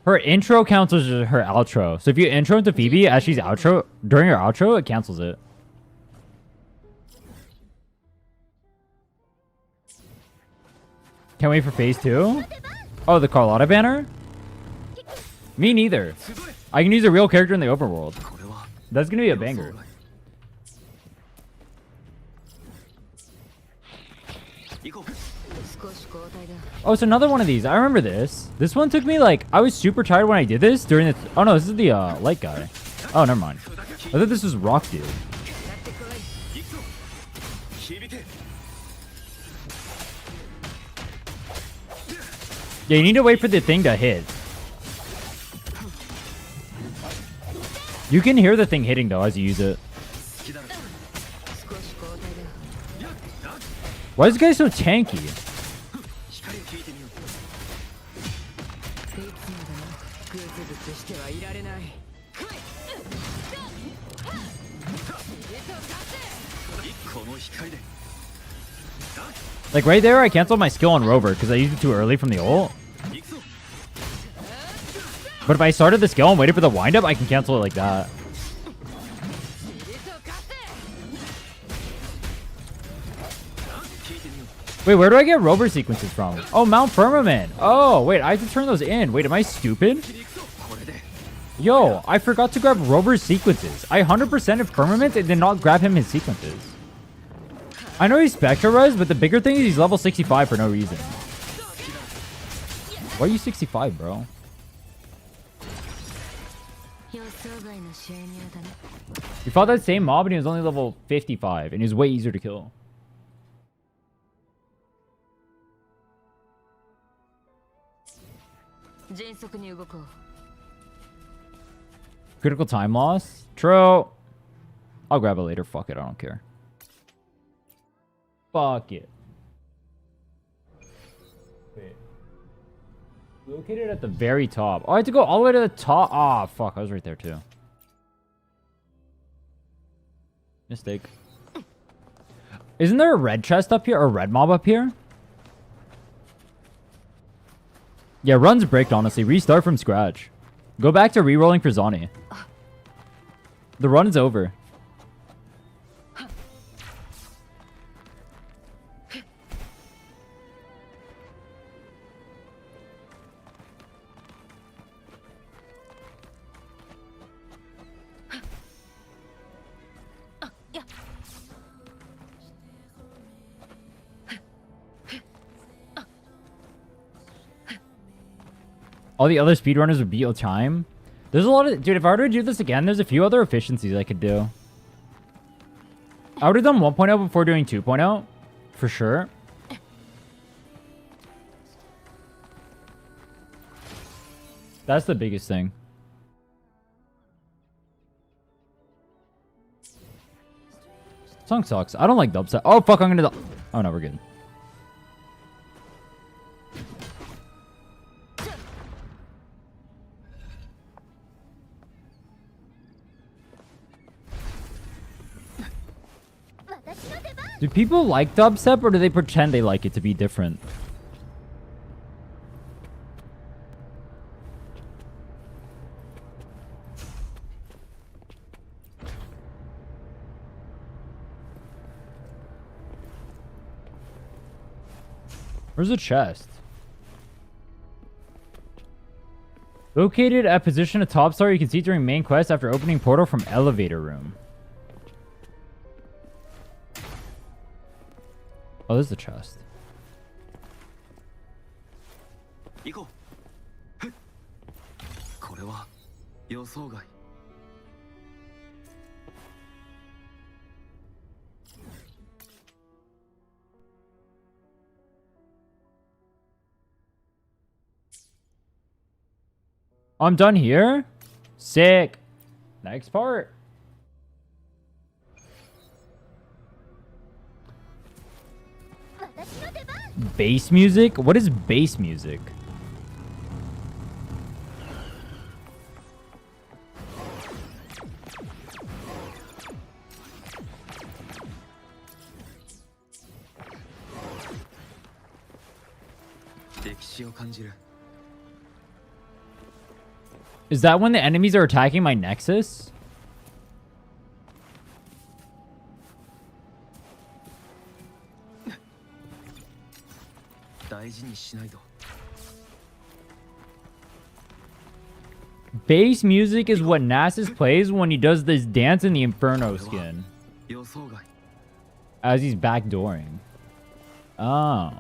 Her intro counts as her outro. So if you intro into Phoebe as she's outro, during her outro, it cancels it. Can't wait for phase 2. Oh, the Carlotta banner? Me neither. I can use a real character in the overworld. That's gonna be a banger. Oh, it's another one of these. I remember this. This one took me like... I was super tired when I did this during the... Oh, no. This is the light guy. Oh, never mind. I thought this was Rock Dude. Yeah, you need to wait for the thing to hit. You can hear the thing hitting, though, as you use it. Why is this guy so tanky? Like right there, I canceled my skill on Rover because I used it too early from the ult. But if I started the skill and waited for the windup, I can cancel it like that. Wait, where do I get Rover sequences from? Oh, Mount Firmament. Oh, wait, I have to turn those in. Wait, am I stupid? Yo, I forgot to grab Rover's sequences. I 100%ed Firmament and did not grab him his sequences. I know he's Spectra Res, but the bigger thing is he's level 65 for no reason. Why are you 65, bro? We fought that same mob and he was only level 55 and he was way easier to kill. Critical time loss? True. I'll grab it later. Fuck it. I don't care. Fuck it. Wait. Located at the very top. Oh, I had to go all the way to the top. Ah, fuck. I was right there too. Mistake. Isn't there a red chest up here or a red mob up here? Yeah, run's bricked, honestly. Restart from scratch. Go back to re-rolling for Zani. The run is over. all the other speedrunners would beat your time. There's a lot of... Dude, if I were to do this again, there's a few other efficiencies I could do. I would have done 1.0 before doing 2.0. For sure. That's the biggest thing. Song sucks. I don't like dubstep. Oh, fuck, I'm gonna... Oh, no, we're good. Do people like dubstep, or do they pretend they like it to be different? Where's the chest? Located at position of top star you can see during main quest after opening portal from elevator room. Oh, there's the chest. 行こう。これは予想外。I'm done here? Sick. Next part. Bass music? What is bass music? Is that when the enemies are attacking my Nexus? Bass music is what Nasus plays when he does this dance in the Inferno skin. As he's backdooring. Oh.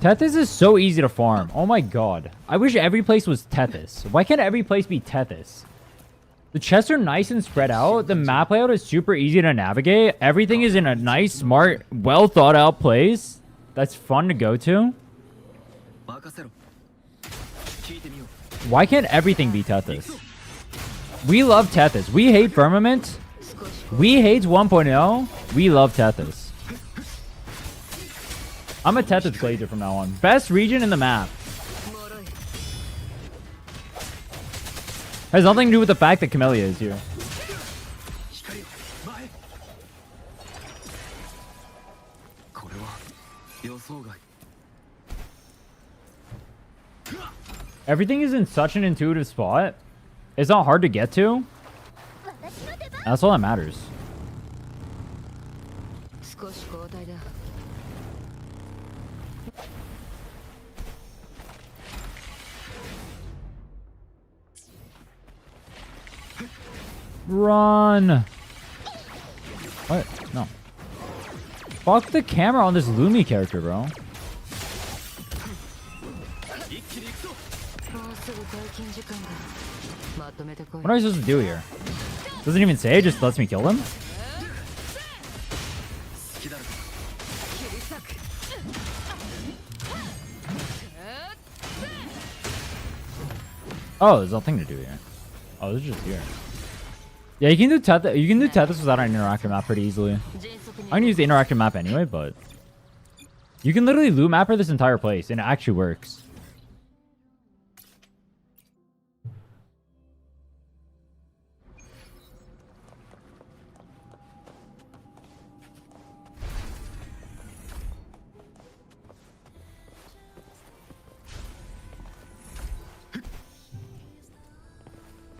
Tethys is so easy to farm. Oh my god. I wish every place was Tethys. Why can't every place be Tethys? The chests are nice and spread out. The map layout is super easy to navigate. Everything is in a nice, smart, well thought out place. That's fun to go to. Why can't everything be Tethys? We love Tethys. We hate Firmament. We hate 1.0. We love Tethys. I'm a Tethys glazer from now on. Best region in the map. Has nothing to do with the fact that Camellia is here. Everything is in such an intuitive spot. It's not hard to get to. That's all that matters. Run! What? No. Fuck the camera on this Lumi character, bro. What am I supposed to do here? Doesn't even say, it just lets me kill them? Oh, there's nothing to do here. Oh, this is just here. Yeah, you can do Tethys without an interactive map pretty easily. I'm gonna use the interactive map anyway, but you can literally loot mapper this entire place, and it actually works.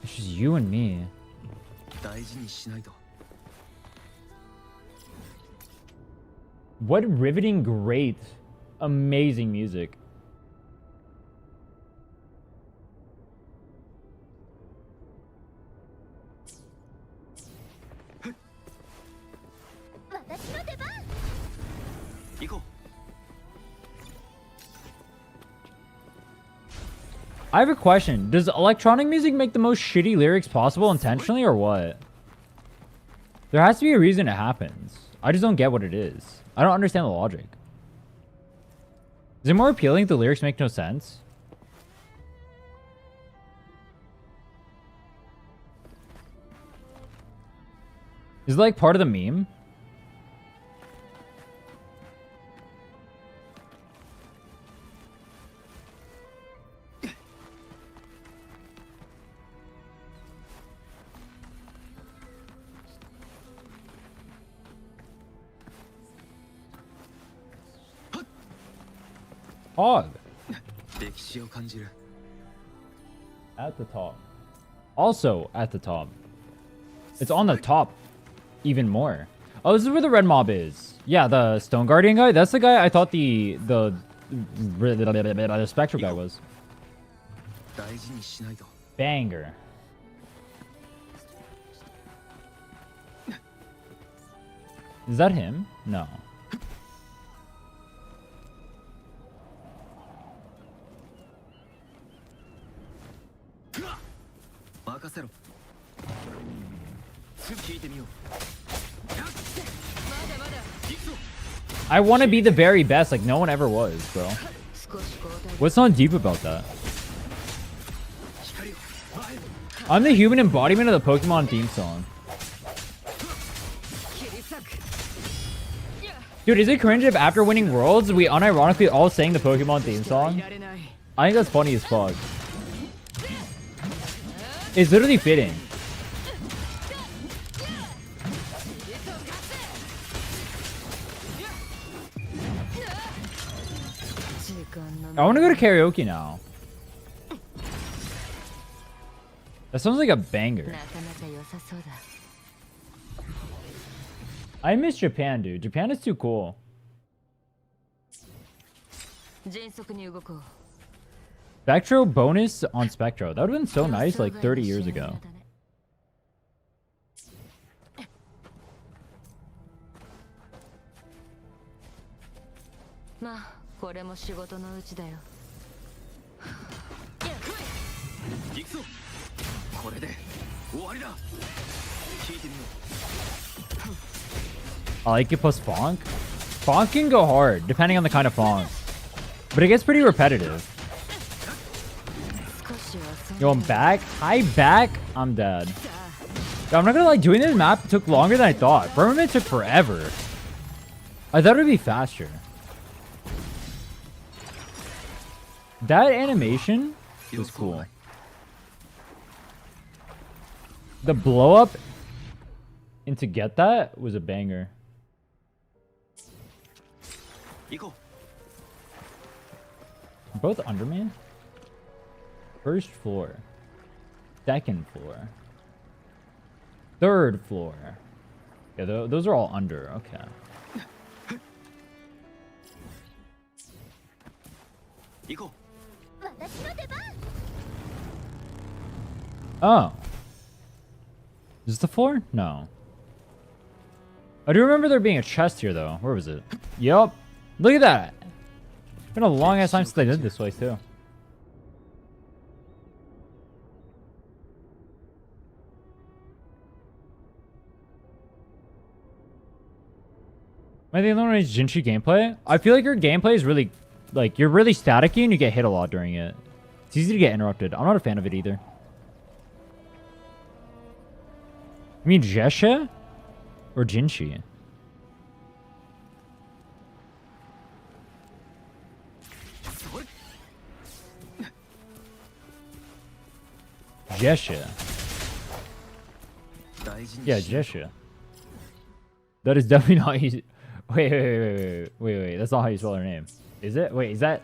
It's just you and me. What riveting, great, amazing music. I have a question. Does electronic music make the most shitty lyrics possible intentionally or what? There has to be a reason it happens. I just don't get what it is. I don't understand the logic. Is it more appealing if the lyrics make no sense? Is it like part of the meme? Hog. At the top. Also at the top. It's on the top even more. Oh, this is where the red mob is. Yeah, the Stone Guardian guy. That's the guy I thought the Spectral guy was. Banger. Is that him? No. I want to be the very best, like no one ever was, bro. What's not deep about that? I'm the human embodiment of the Pokemon theme song. Dude, is it cringe if after winning Worlds, we unironically all sang the Pokemon theme song? I think that's funny as fuck. It's literally fitting. I want to go to karaoke now. That sounds like a banger. I miss Japan, dude. Japan is too cool. Spectro bonus on Spectro. That would have been so nice like 30 years ago. I like it plus Fonk. Fonk can go hard, depending on the kind of Fonk. But it gets pretty repetitive. Yo, I'm back. Hi, back. I'm dead. Yo, I'm not gonna lie, doing this map took longer than I thought. Firmament took forever. I thought it would be faster. That animation was cool. The blow up and to get that was a banger. Both under me? First floor. Second floor. Third floor. Yeah, those are all under. Okay. Oh. Is this the floor? No. I do remember there being a chest here, though. Where was it? Yup. Look at that. It's been a long ass time since I did this place, too. I think the only one is Jinchi gameplay. I feel like your gameplay is really, like, you're really staticky and you get hit a lot during it. It's easy to get interrupted. I'm not a fan of it either. You mean Jesha? Or Jinchi? Jesha. Yeah, Jesha. That is definitely not easy. Wait. That's not how you spell her name. Is it? Wait, is that...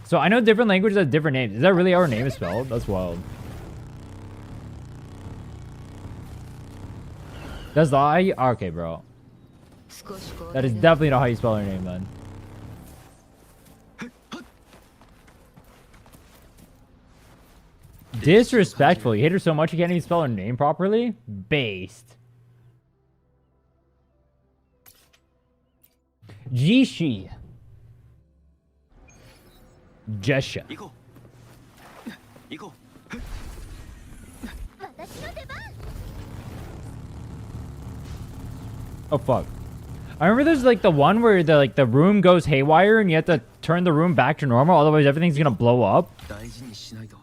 So I know different languages have different names. Is that really how her name is spelled? That's wild. That's not how you... Okay, bro. That is definitely not how you spell her name, then. Disrespectful. You hate her so much you can't even spell her name properly? Based. Jishi. Jesha. 行こう行こう Oh fuck. I remember there's like the one where the room goes haywire and you have to turn the room back to normal, otherwise everything's gonna blow up. 大事にしないと。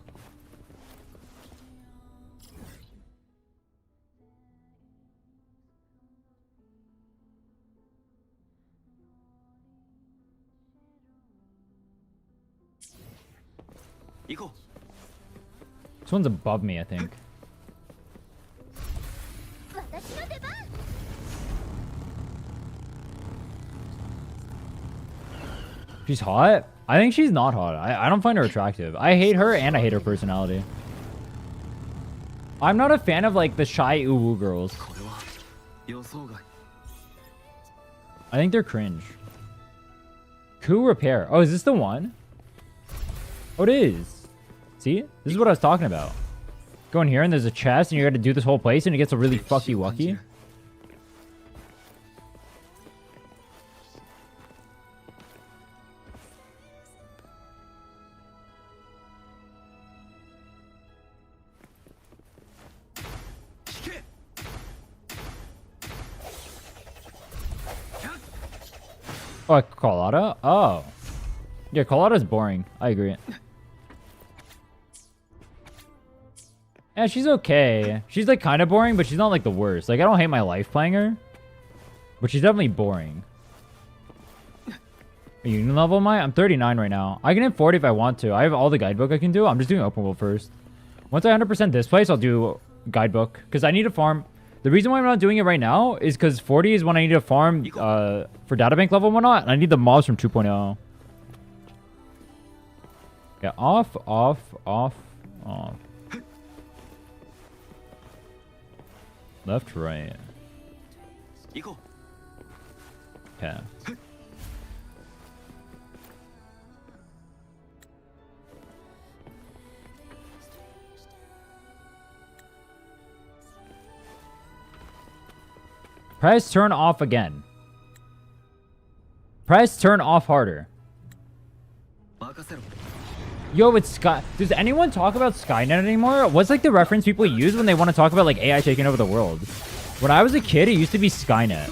行こ This one's above me, I think. She's hot? I think she's not hot. I don't find her attractive. I hate her and I hate her personality. I'm not a fan of like the shy uwu girls. これは予想外。 I think they're cringe. Coup repair. Oh, is this the one? Oh, it is. See? This is what I was talking about. Go in here and there's a chest and you got to do this whole place and it gets a really fucky wucky. Oh, Colada? Oh. Yeah, Colada's boring. I agree. Yeah, she's okay. She's like kind of boring, but she's not like the worst. Like, I don't hate my life playing her. But she's definitely boring. Are you new level am I? I'm 39 right now. I can hit 40 if I want to. I have all the guidebook I can do. I'm just doing open world first. Once I 100% this place, I'll do guidebook. Because I need to farm. The reason why I'm not doing it right now is because 40 is when I need to farm for databank level and whatnot. And I need the mobs from 2.0. Yeah, off, off, off, off. Left, right. 行こ Okay. Press turn off again. Press turn off harder. う任せろ Yo, it's Sky. Does anyone talk about Skynet anymore? What's like the reference people use when they want to talk about like AI taking over the world? When I was a kid, it used to be Skynet.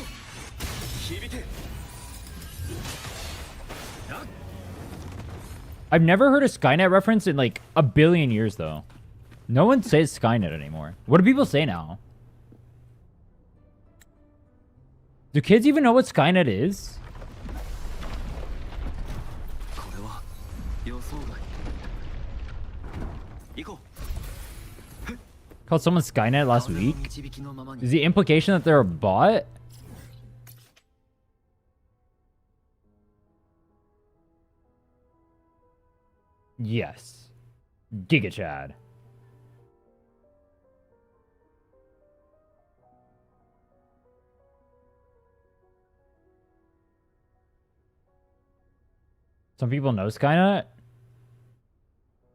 I've never heard a Skynet reference in like a billion years though. No one says Skynet anymore. What do people say now? Do kids even know what Skynet is? これは予想外行こ Called someone Skynet う last week? 導きのままに Is the implication that they're a bot? Yes. Giga Chad. Some people know Skynet?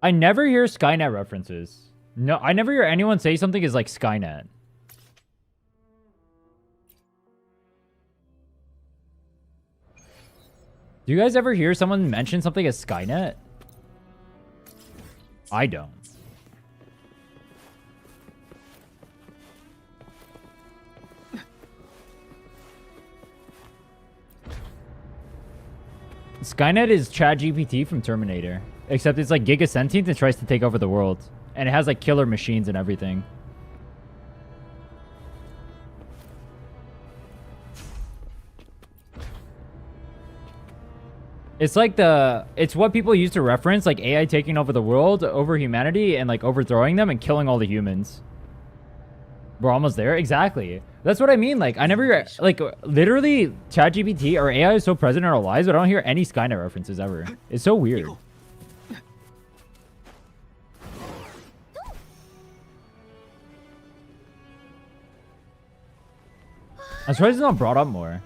I never hear Skynet references. No, I never hear anyone say something is like Skynet. Do you guys ever hear someone mention something as Skynet? I don't. Skynet is ChatGPT from Terminator. Except it's like Giga Sentient and tries to take over the world. And it has like killer machines and everything. It's like it's what people use to reference like AI taking over the world, over humanity, and like overthrowing them and killing all the humans. We're almost there. Exactly. That's what I mean. Like, I never hear, like, literally, ChatGPT or AI is so present in our lives, but I don't hear any Skynet references ever. It's so weird. I'm surprised it's not brought up more.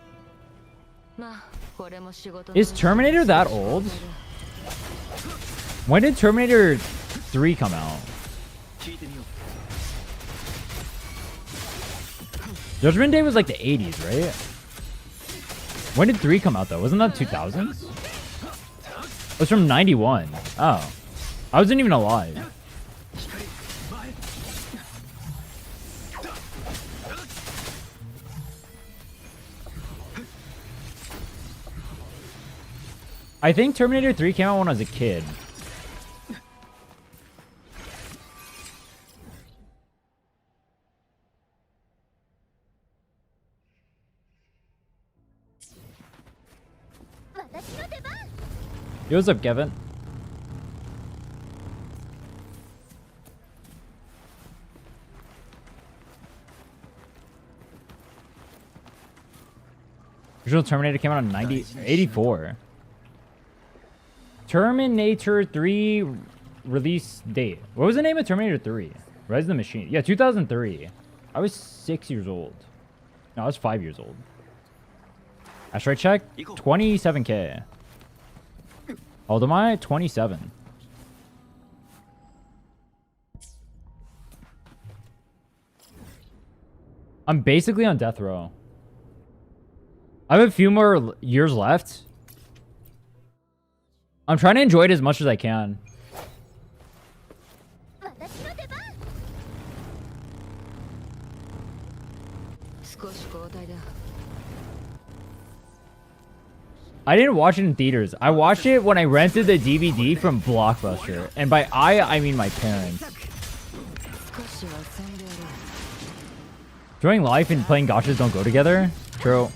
Is Terminator that old? When did Terminator 3 come out? Judgment Day was like the 80s, right? When did 3 come out though? Wasn't that 2000s? It was from 91. Oh. I wasn't even alive. I think Terminator 3 came out when I was a kid. Yo, what's up, Kevin? Original Terminator came out in 84. Terminator 3 release date. What was the name of Terminator 3? Rise of the Machine. Yeah, 2003. I was 6 years old. No, I was 5 years old. Asteroid check. 27K. How old am I? 27. I'm basically on death row. I have a few more years left. I'm trying to enjoy it as much as I can. I didn't watch it in theaters. I watched it when I rented the DVD from Blockbuster. And by I mean my parents. Enjoying life and playing gachas don't go together? True.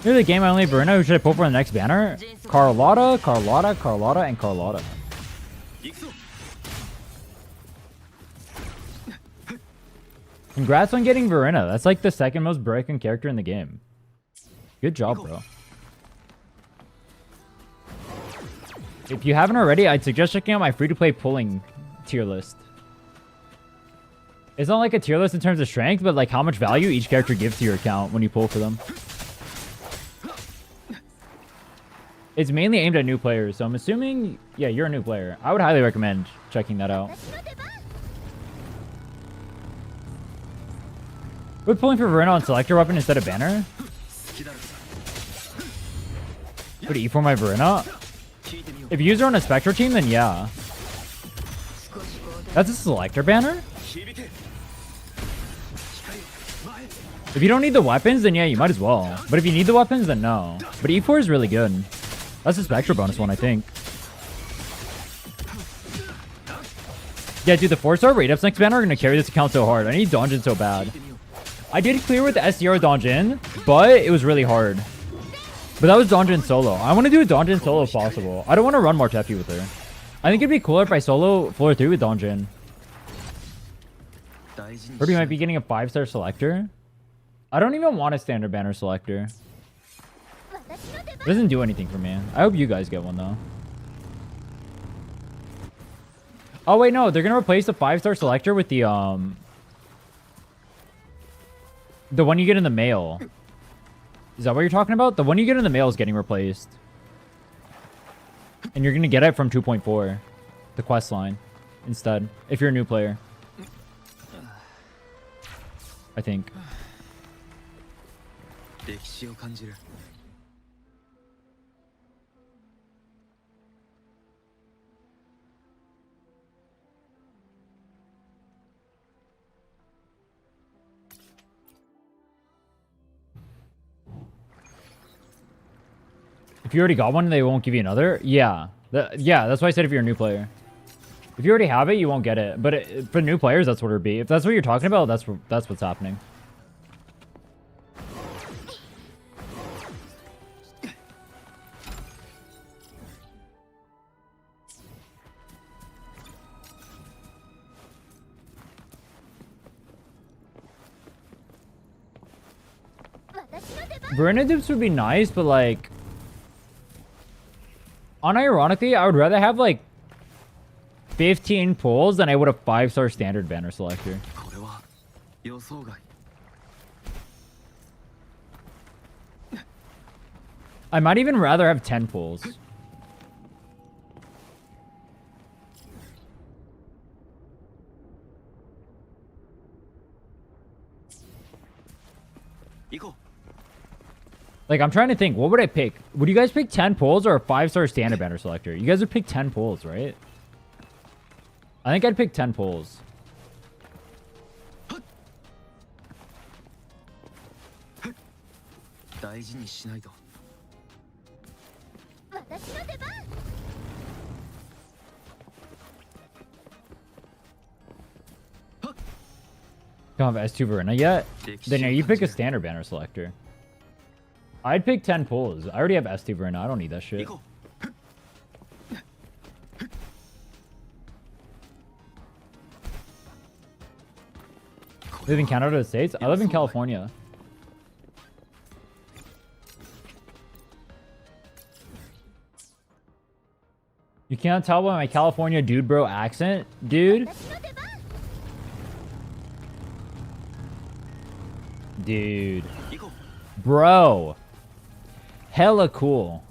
Here's the game I only have Verena. Who should I pull for the next banner? Carlotta, Carlotta, Carlotta, and Carlotta. Congrats on getting Verena. That's like the second most broken character in the game. Good job, bro. If you haven't already, I'd suggest checking out my free-to-play pulling tier list. It's not like a tier list in terms of strength, but like how much value each character gives to your account when you pull for them. It's mainly aimed at new players, so I'm assuming, yeah, you're a new player. I would highly recommend checking that out. Would pulling for Verena on selector weapon instead of banner? Would E for my Verena? If you use her on a Spectre team, then yeah. That's a selector banner? If you don't need the weapons, then yeah, you might as well. But if you need the weapons, then no. But E4 is really good. That's a Spectre bonus one, I think. Yeah, dude, the 4-star rate-ups next banner are going to carry this account so hard. I need Donjin so bad. I did clear with the SDR Donjin, but it was really hard. But that was Donjin solo. I want to do a Donjin solo if possible. I don't want to run more Tefi with her. I think it'd be cooler if I solo floor 3 with Donjin. Herbie might be getting a 5-star selector. I don't even want a standard banner selector. It doesn't do anything for me. I hope you guys get one though. Oh wait, no, they're gonna replace the 5-star selector with the one you get in the mail. Is that what you're talking about? The one you get in the mail is getting replaced. And you're gonna get it from 2.4. The quest line. Instead. If you're a new player. I think. If you already got one, they won't give you another? Yeah. Yeah, that's why I said if you're a new player. If you already have it, you won't get it. But for new players, that's what it'd be. If that's what you're talking about, that's what's happening. Verena dips would be nice, but like... Unironically, I would rather have like 15 pulls than I would a 5-star standard banner selector. I might even rather have 10 pulls. Like, I'm trying to think. What would I pick? Would you guys pick 10 pulls or a 5-star standard banner selector? You guys would pick 10 pulls, right? I think I'd pick 10 pulls. Don't have S2 Verena yet? Then yeah, you pick a standard banner selector. I'd pick 10 pulls. I already have S2 Verena. I don't need that shit. Live in Canada or the States? I live in California. You can't tell by my California dude bro accent? Dude? Dude. Bro. Hella cool.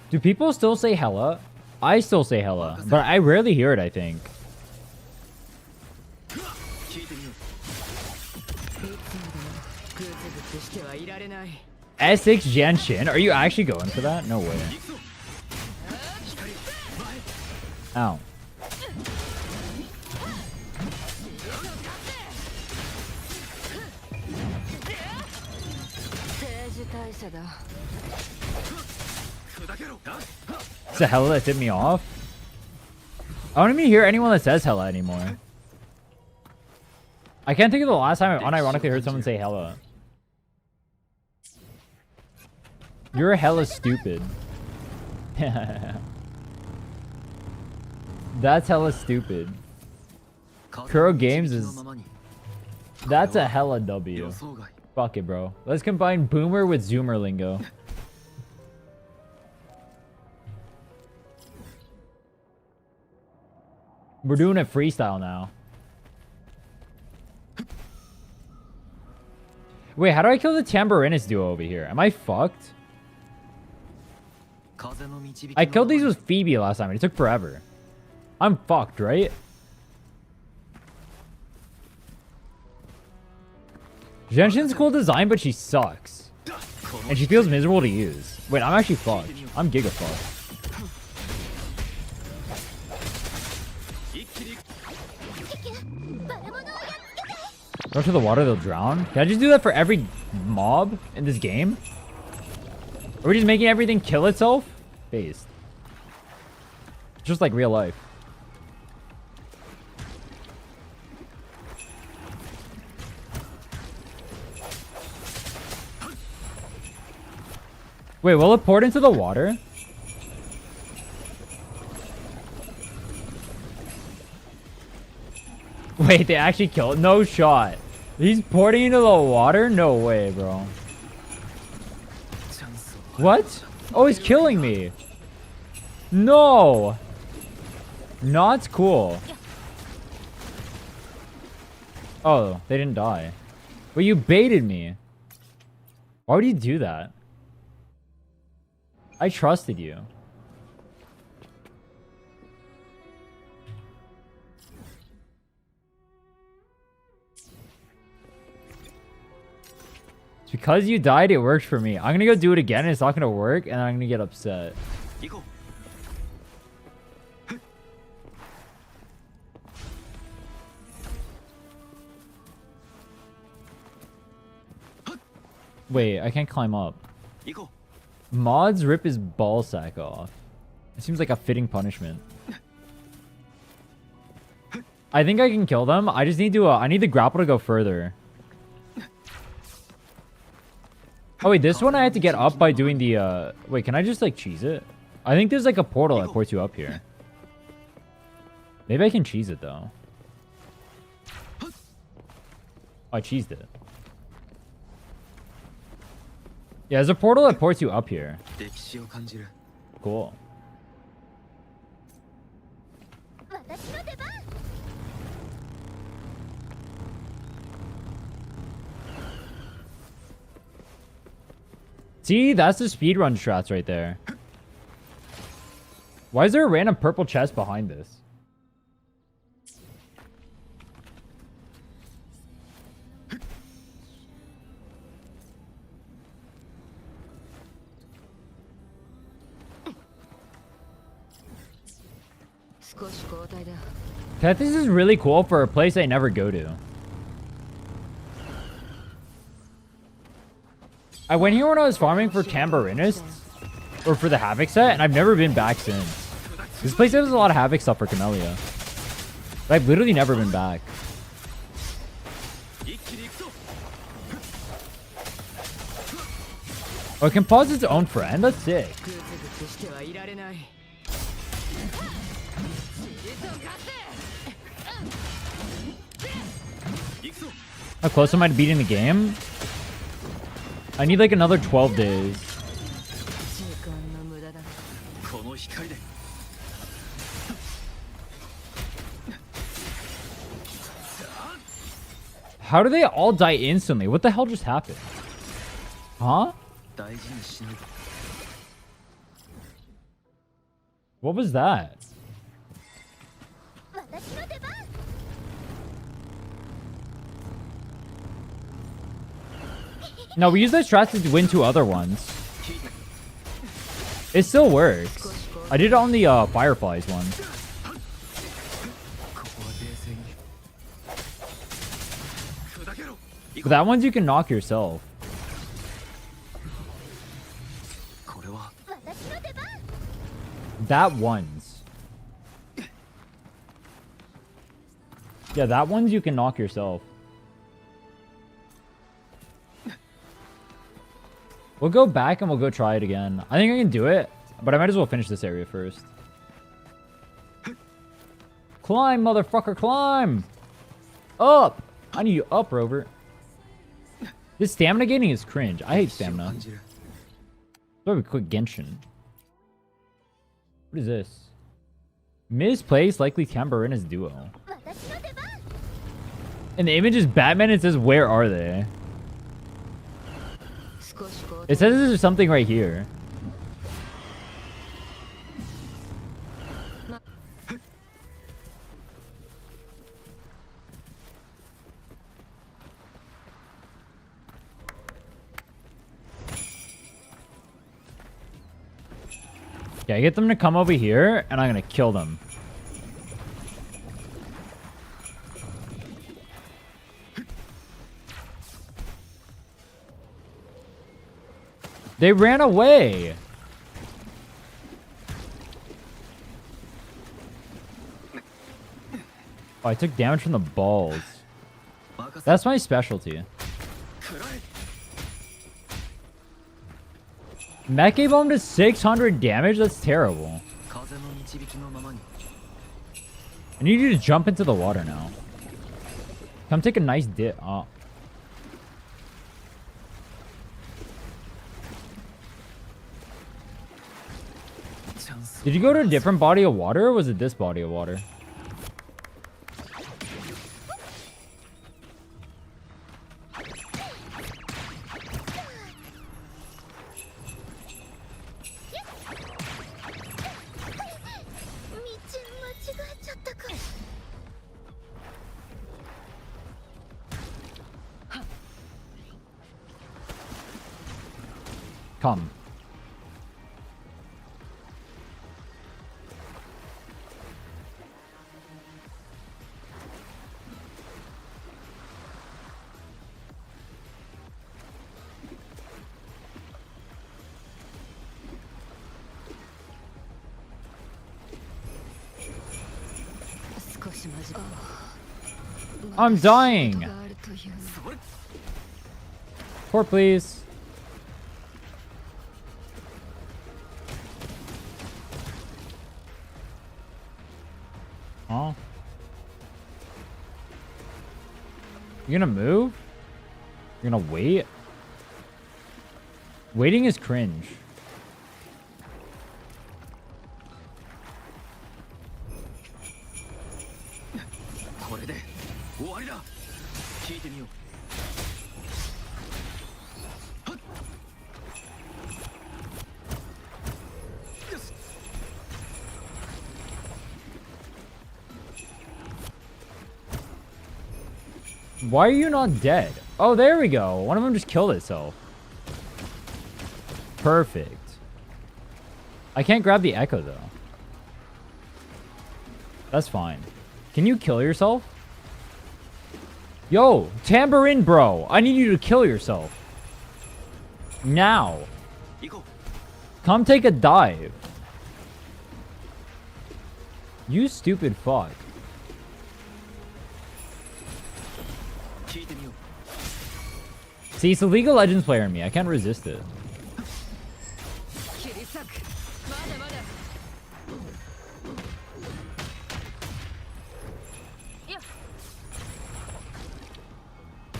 Do people still say hella? I still say hella, but I rarely hear it, I think. S6 Genshin? Are you actually going for that? No way. Ow. It's a hella that tipped me off. I don't even hear anyone that says hella anymore. I can't think of the last time I unironically heard someone say hella. You're hella stupid. That's hella stupid. Kuro Games is... That's a hella W. Fuck it, bro. Let's combine Boomer with Zoomer lingo. We're doing it freestyle now. Wait, how do I kill the Tamburinis duo over here? Am I fucked? I killed these with Phoebe last time and it took forever. I'm fucked, right? Genshin's cool design, but she sucks. And she feels miserable to use. Wait, I'm actually fucked. I'm giga fucked. Go to the water, they'll drown. Can I just do that for every mob in this game? Are we just making everything kill itself? Based. Just like real life. Wait, will it pour into the water? Wait, they actually killed? No shot. He's pouring into the water? No way, bro. What? Oh, he's killing me. No. Not cool. Oh, they didn't die. But you baited me. Why would you do that? I trusted you. It's because you died, it worked for me. I'm gonna go do it again and it's not gonna work and I'm gonna get upset. Wait, I can't climb up. Mods rip his ball sack off. It seems like a fitting punishment. I think I can kill them. I just need to, I need the grapple to go further. Oh wait, this one I had to get up by doing the, wait, can I just like cheese it? I think there's like a portal that ports you up here. Maybe I can cheese it though. Oh, I cheesed it. Yeah, there's a portal that ports you up here. Cool. See, that's the speedrun strats right there. Why is there a random purple chest behind this? Tethys is really cool for a place I never go to. I went here when I was farming for Tamburinists, or for the Havoc set, and I've never been back since. This place has a lot of Havoc stuff for Camellia. But I've literally never been back. Oh, it can pause its own friend? That's sick. How close am I to beating the game? I need like another 12 days. How do they all die instantly? What the hell just happened? Huh? What was that? No, we use those strats to win 2 other ones. It still works. I did it on the Fireflies one. But that one's you can knock yourself. That one's. Yeah, that one's you can knock yourself. We'll go back and we'll go try it again. I think I can do it, but I might as well finish this area first. Climb, motherfucker, climb! Up! I need you up, Rover. This stamina gaining is cringe. I hate stamina. So we quit Genshin. What is this? Misplaced, likely Tamburina's duo. And the image is Batman. It says, where are they? It says there's something right here. Yeah, get them to come over here, and I'm gonna kill them. They ran away. Oh, I took damage from the balls. That's my specialty. Mecha bomb to 600 damage? That's terrible. I need you to jump into the water now. Come take a nice dip. Oh. Did you go to a different body of water, or was it this body of water? Come. I'm dying. Port, please. Oh. You're gonna move? You're gonna wait? Waiting is cringe. Why are you not dead? Oh, there we go. One of them just killed itself. Perfect. I can't grab the echo, though. That's fine. Can you kill yourself? Yo, tambourine bro. I need you to kill yourself. Now. Come take a dive. You stupid fuck. See, it's a League of Legends player in me. I can't resist it.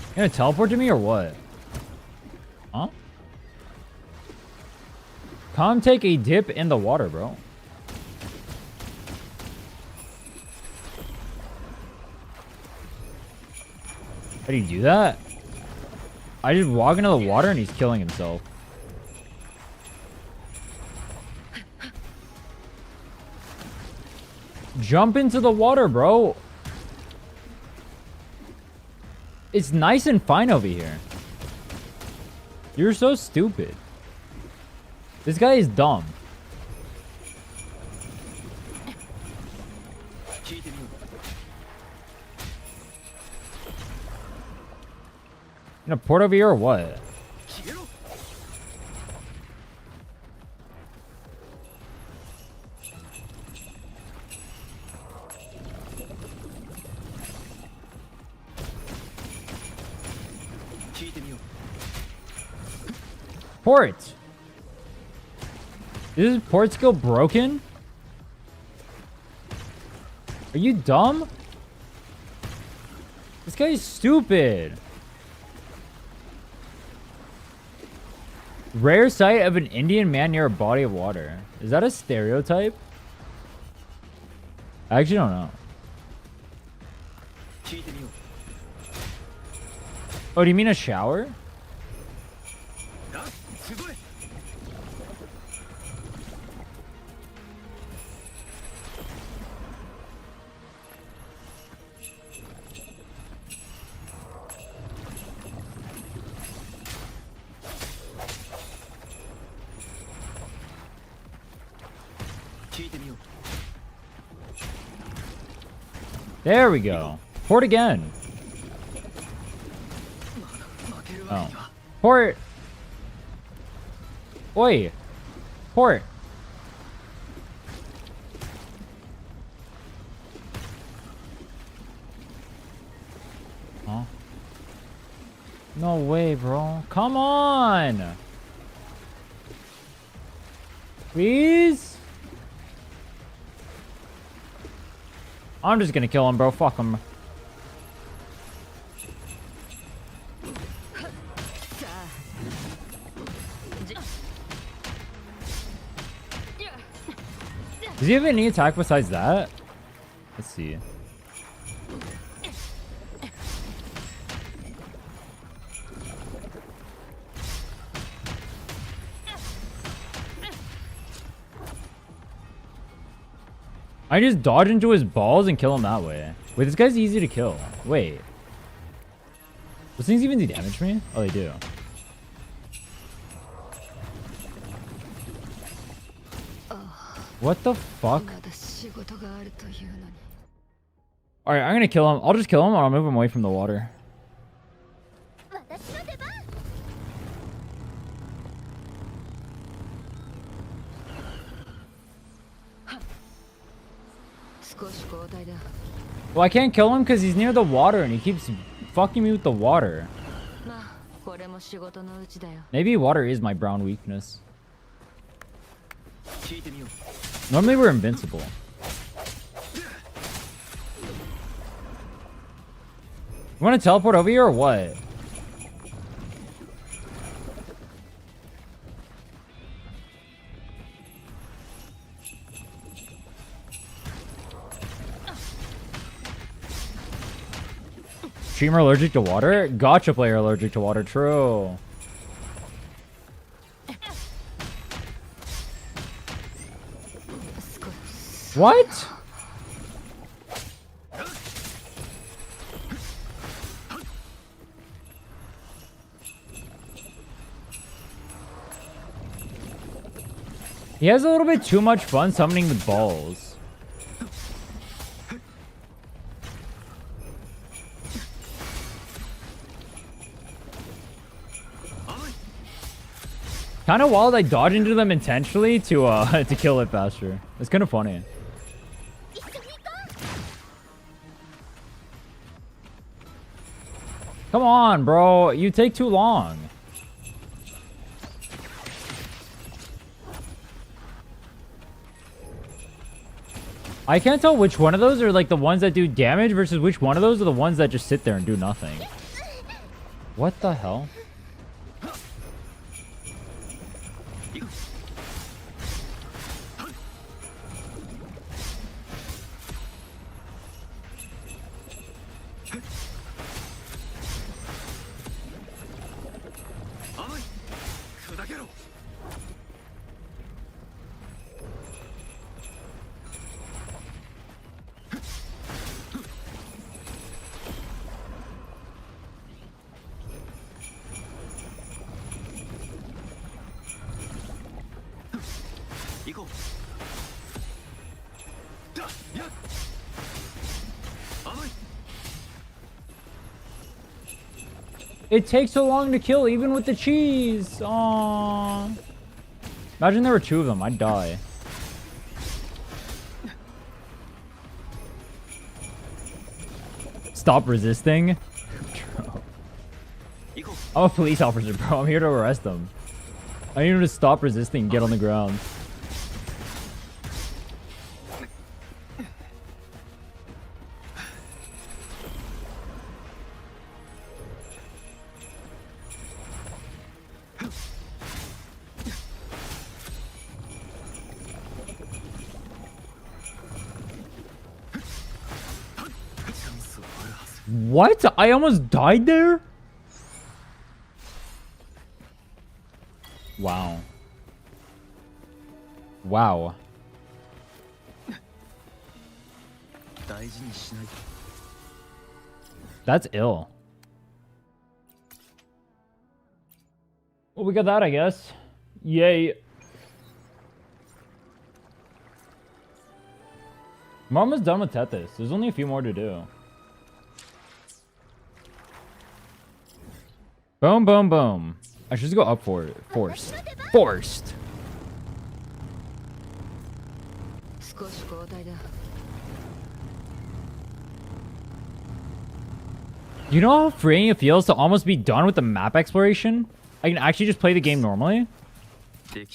You gonna teleport to me or what? Huh? Come take a dip in the water, bro. How do you do that? I just walk into the water and he's killing himself. Jump into the water, bro. It's nice and fine over here. You're so stupid. This guy is dumb. You gonna port over here or what? Port! Is this port skill broken? Are you dumb? This guy is stupid. Rare sight of an Indian man near a body of water. Is that a stereotype? I actually don't know. Oh, do you mean a shower? There we go. Port again. Oh. Port. Oi. Port. Huh? No way, bro. Come on. Please? I'm just gonna kill him, bro. Fuck him. Does he have any attack besides that? Let's see. I just dodge into his balls and kill him that way. Wait, this guy's easy to kill. Wait. Those things even do damage to me? Oh, they do. What the fuck? Alright, I'm gonna kill him. I'll just kill him or I'll move him away from the water. Well, I can't kill him because he's near the water and he keeps fucking me with the water. Maybe water is my brown weakness. Normally we're invincible. You want to teleport over here or what? Streamer allergic to water? Gacha player allergic to water. True. What? He has a little bit too much fun summoning the balls. Kind of wild I dodge into them intentionally to to kill it faster. It's kind of funny. Come on, bro. You take too long. I can't tell which one of those are like the ones that do damage versus which one of those are the ones that just sit there and do nothing. What the hell? It takes so long to kill, even with the cheese. Aww. Imagine there were two of them. I'd die. Stop resisting. I'm a police officer, bro. I'm here to arrest them. I need him to stop resisting and get on the ground. What? I almost died there? Wow. Wow. That's ill. Well, we got that, I guess. Yay. I'm almost done with Tethys. There's only a few more to do. Boom, boom, boom. I should just go up for it. Forced. Forced. You know how freeing it feels to almost be done with the map exploration? I can actually just play the game normally. You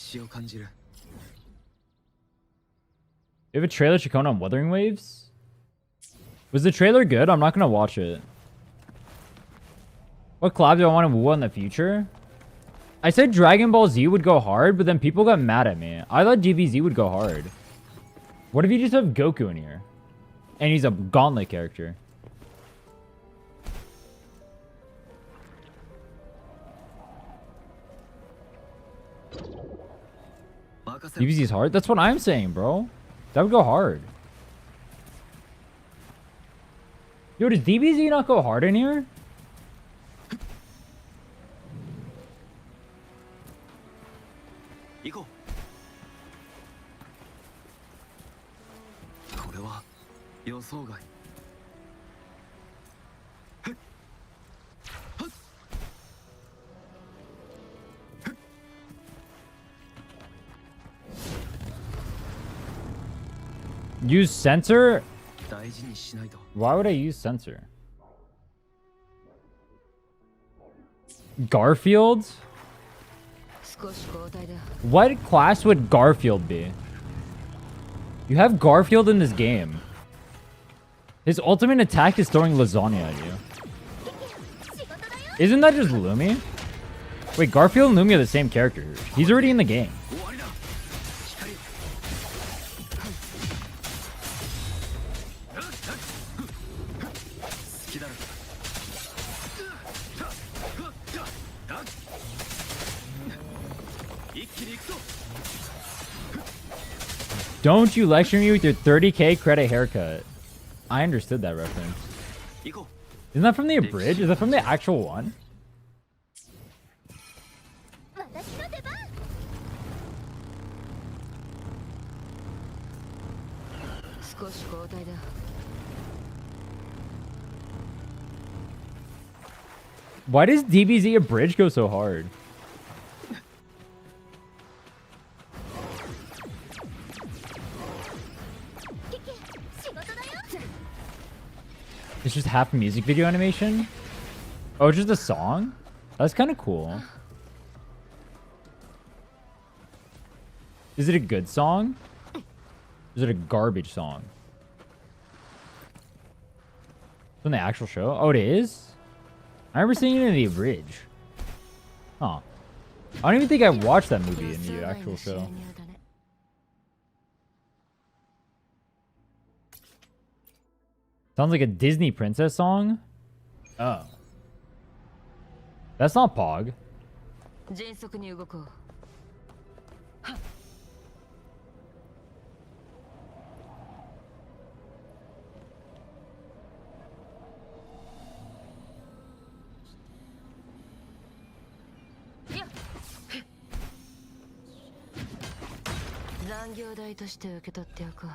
have a trailer Chacona on Wuthering Waves? Was the trailer good? I'm not gonna watch it. What collab do I want to woo in the future? I said Dragon Ball Z would go hard, but then people got mad at me. I thought DBZ would go hard. What if you just have Goku in here? And he's a gauntlet character. DBZ's hard? That's what I'm saying, bro. That would go hard. Yo, does DBZ not go hard in here? Use sensor? Why would I use sensor? Garfield? What class would Garfield be? You have Garfield in this game. His ultimate attack is throwing lasagna at you. Isn't that just Lumi? Wait, Garfield and Lumi are the same character. He's already in the game. Don't you lecture me with your 30k credit haircut. I understood that reference. Isn't that from the abridged? Is that from the actual one? Why does DBZ abridged go so hard? It's just half music video animation. Oh, it's just a song? That's kind of cool. Is it a good song? Is it a garbage song? It's on the actual show? Oh, it is? I remember seeing it in the bridge. Huh. I don't even think I watched that movie in the actual show. Sounds like a Disney princess song? Oh. That's not Pog. 迅速に動こう。 残業代として受け取っておこう。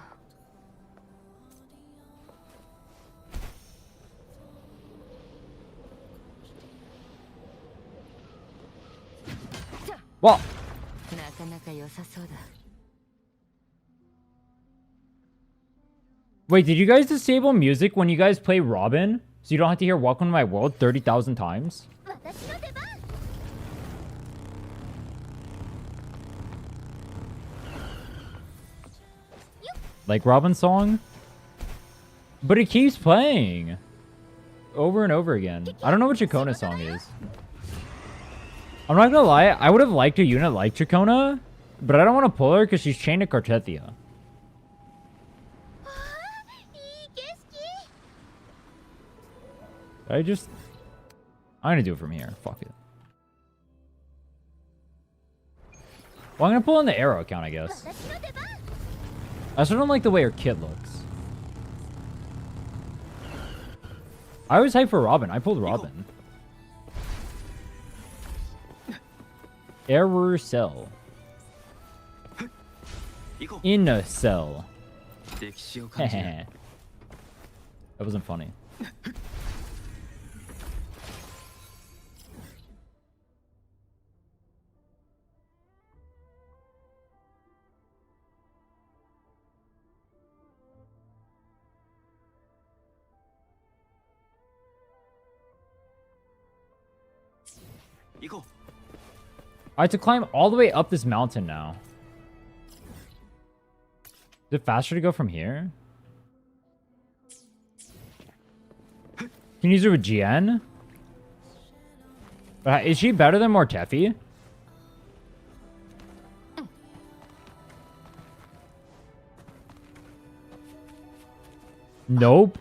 Well, なかなか良さそうだ。 wait, did you guys disable music when you guys play Robin? So you don't have to hear Welcome to My World 30,000 times? 私の出番。 Like Robin's song? But it keeps playing. Over and over again. I don't know what Chacona's song is. I'm not gonna lie, I would have liked a unit like Chacona, but I don't want to pull her because she's chained to Cartethia. I'm gonna do it from here. Fuck it. Well, I'm gonna pull in the arrow account, I guess. I still don't like the way her kit looks. I was hyped for Robin. I pulled Robin. Error cell. In a cell. That wasn't funny. I have to climb all the way up this mountain now. Is it faster to go from here? Can you use her with GN? Is she better than Mortefi? Nope.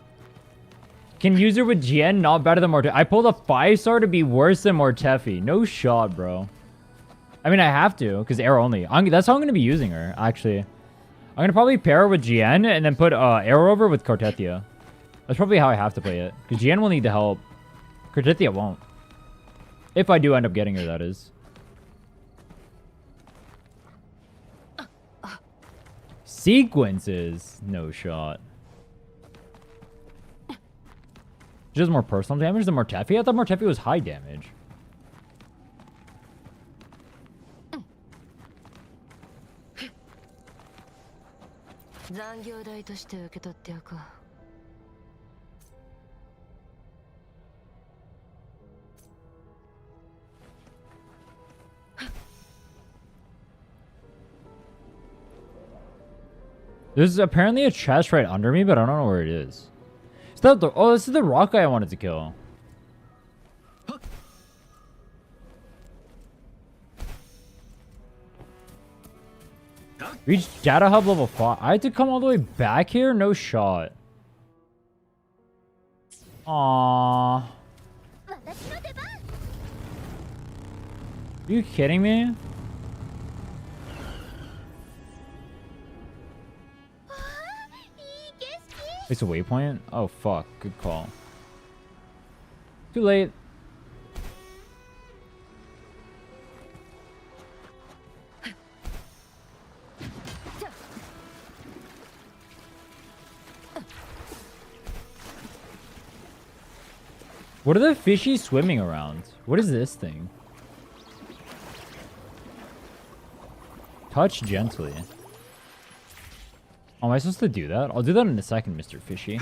Can use her with GN, not better than Mortefi. I pulled a 5-star to be worse than Mortefi. No shot, bro. I mean, I have to, because arrow only. That's how I'm going to be using her, actually. I'm going to probably pair her with GN and then put arrow over with Cartethia. That's probably how I have to play it. Because GN will need the help. Cartethia won't. If I do end up getting her, that is. Sequences. No shot. She does more personal damage than Mortefi? I thought Mortefi was high damage. There's apparently a chest right under me, but I don't know where it is. Is that the... Oh, this is the rock guy I wanted to kill. Reach data hub level 5. I had to come all the way back here? No shot. Aww. Are you kidding me? It's a waypoint? Oh, fuck. Good call. Too late. What are the fishies swimming around? What is this thing? Touch gently. Oh, am I supposed to do that? I'll do that in a second, Mr. Fishy.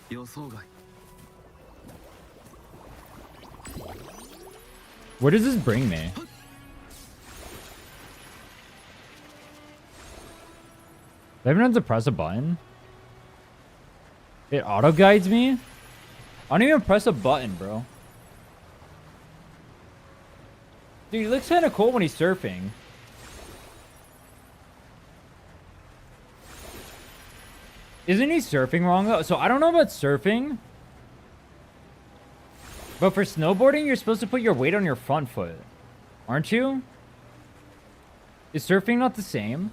予想外。 Where does this bring me? Do I even have to press a button? It auto guides me? I don't even press a button, bro. Dude, he looks kind of cool when he's surfing. Isn't he surfing wrong though? So I don't know about surfing. But for snowboarding, you're supposed to put your weight on your front foot. Aren't you? Is surfing not the same?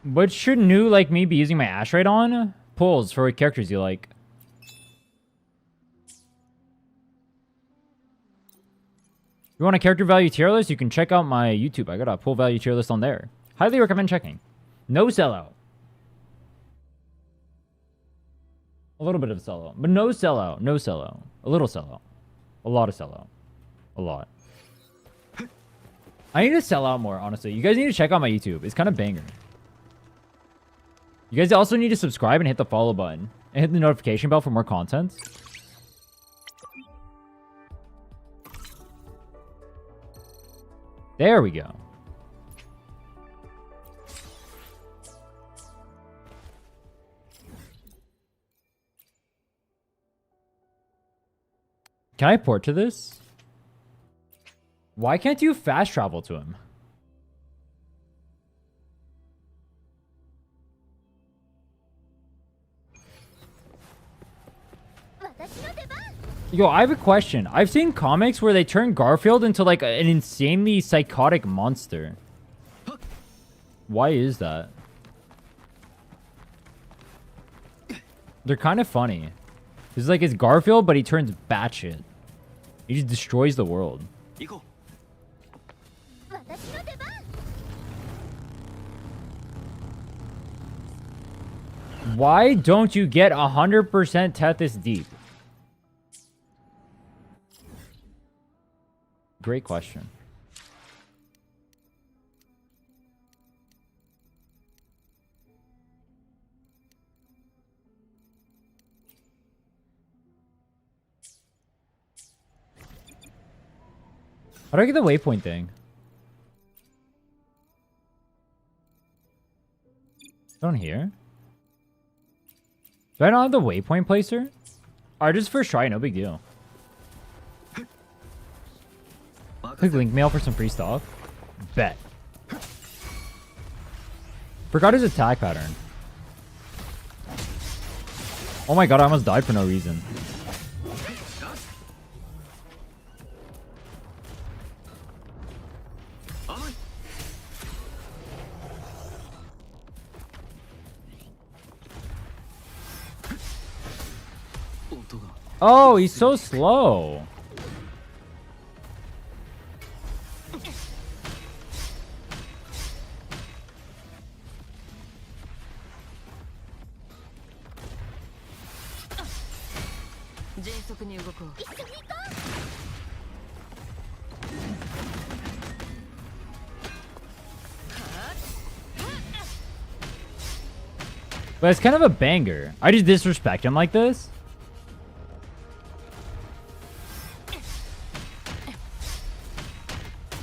What should new like me be using my Ashrite on? Pulls for what characters you like. You want a character value tier list? You can check out my YouTube. I got a pull value tier list on there. Highly recommend checking. No sellout. A little bit of sellout. But no sellout. No sellout. A little sellout. A lot of sellout. A lot. I need to sell out more, honestly. You guys need to check out my YouTube. It's kind of banger. You guys also need to subscribe and hit the follow button. And hit the notification bell for more content. There we go. Can I port to this? Why can't you fast travel to him? Yo, I have a question. I've seen comics where they turn Garfield into like an insanely psychotic monster. Why is that? They're kind of funny. It's like it's Garfield, but he turns batshit. He just destroys the world. Why don't you get 100% Tethys deep? Great question. How do I get the waypoint thing? Down here? Do I not have the waypoint placer? Alright, just first try, no big deal. Click link mail for some free stuff. Bet. Forgot his attack pattern. Oh my god, I almost died for no reason. Oh, he's so slow. But it's kind of a banger. I just disrespect him like this.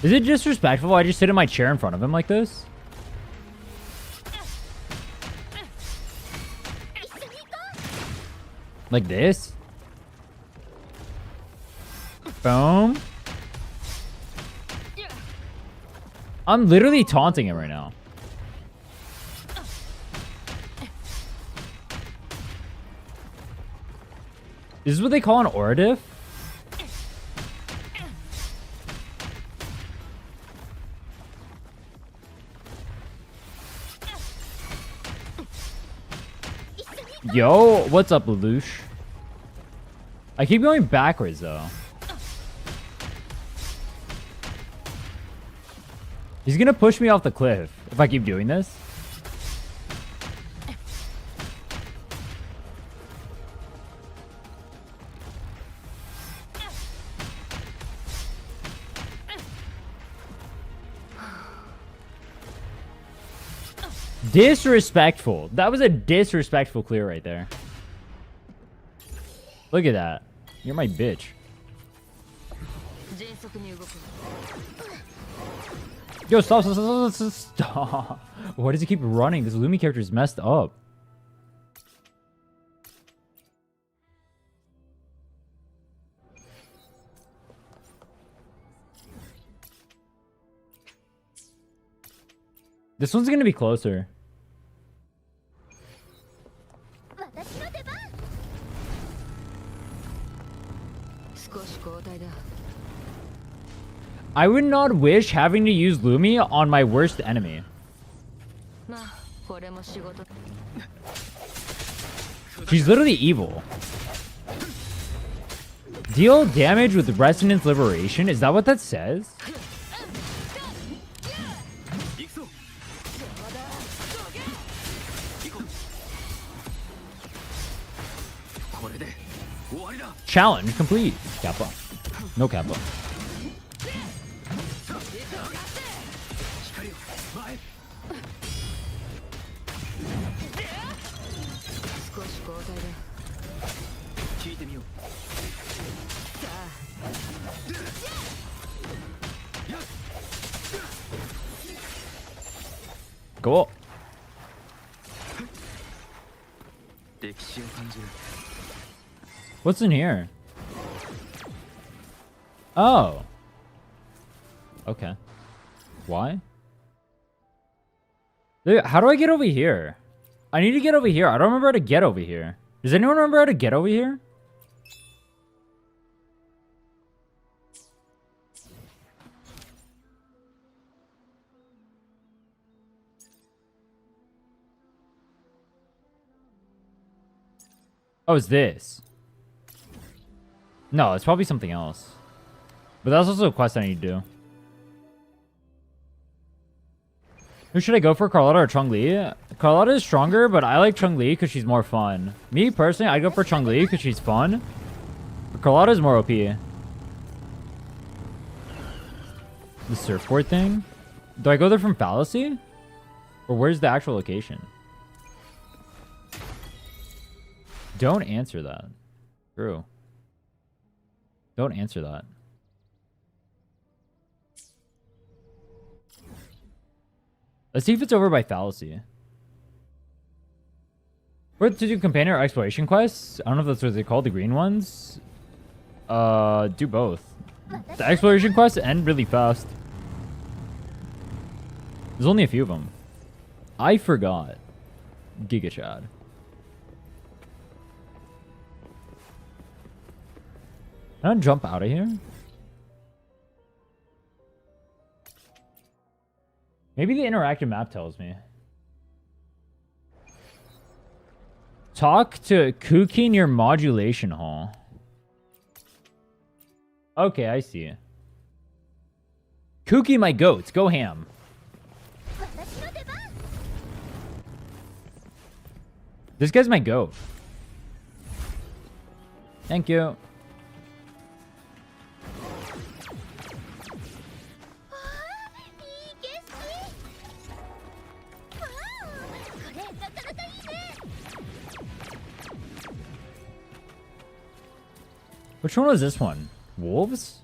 Is it disrespectful? I just sit in my chair in front of him like this? Like this? Boom. I'm literally taunting him right now. This is what they call an aura diff? Yo, what's up, Lelouch? I keep going backwards, though. He's gonna push me off the cliff if I keep doing this. Disrespectful. That was a disrespectful clear right there. Look at that. You're my bitch. Yo, stop. Why does he keep running? This Lumi character is messed up. This one's gonna be closer. I would not wish having to use Lumi on my worst enemy. She's literally evil. Deal damage with Resonance Liberation? Is that what that says? Challenge complete. Kappa. No Kappa. Cool. What's in here? Oh. Okay. Why? How do I get over here? I need to get over here. I don't remember how to get over here. Does anyone remember how to get over here? Oh, it's this. No, it's probably something else. But that's also a quest I need to do. Who should I go for, Carlotta or Chun-Li? Carlotta is stronger, but I like Chun-Li because she's more fun. Me, personally, I'd go for Chun-Li because she's fun. But Carlotta is more OP. The surfboard thing? Do I go there from Fallacy? Or where's the actual location? Don't answer that. True. Don't answer that. Let's see if it's over by Fallacy. What to do, companion or exploration quests? I don't know if that's what they're called, the green ones. Do both. The exploration quests end really fast. There's only a few of them. I forgot. Giga Chad. Can I jump out of here? Maybe the interactive map tells me. Talk to Kuki near Modulation Hall. Okay, I see. Kuki, my goats. Go ham. This guy's my goat. Thank you. Which one was this one? Wolves?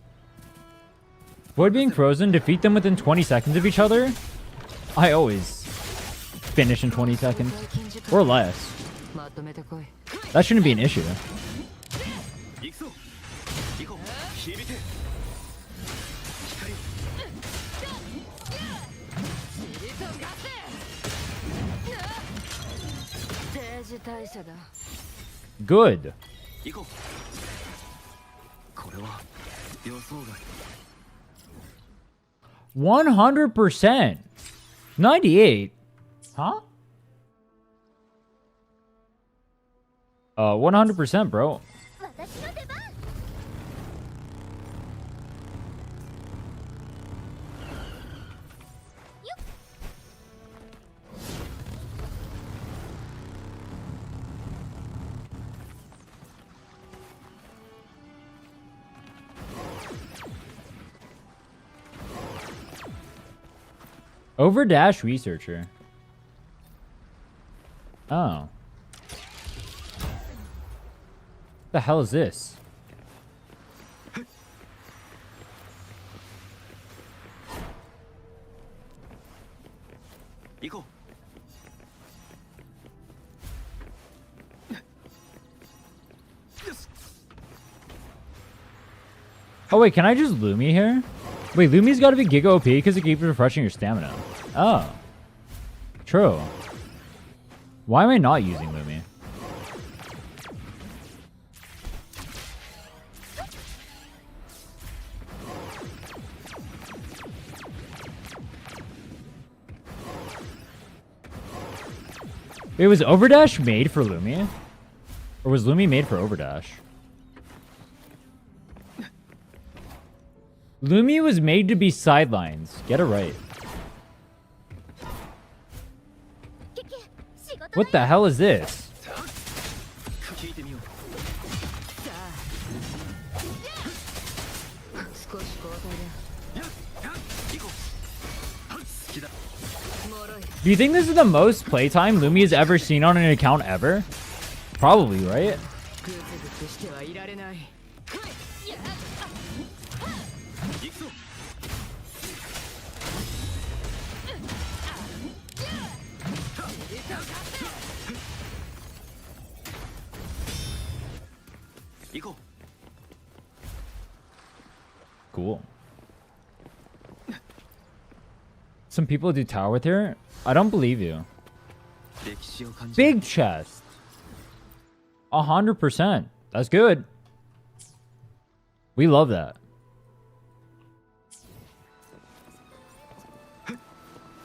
Avoid being frozen. Defeat them within 20 seconds of each other? I always finish in 20 seconds. Or less. That shouldn't be an issue. Good. 100%. 98. Huh? 100%, bro. Overdash researcher. Oh. The hell is this? Oh wait, can I just Lumi here? Wait, Lumi's gotta be Giga OP because it keeps refreshing your stamina. Oh. True. Why am I not using Lumi? Wait, was Overdash made for Lumi? Or was Lumi made for Overdash? Lumi was made to be sidelines. Get it right. What the hell is this? Do you think this is the most playtime Lumi has ever seen on an account ever? Probably, right? Cool. Some people do tower with her. I don't believe you. Big chest. 100%. That's good. We love that.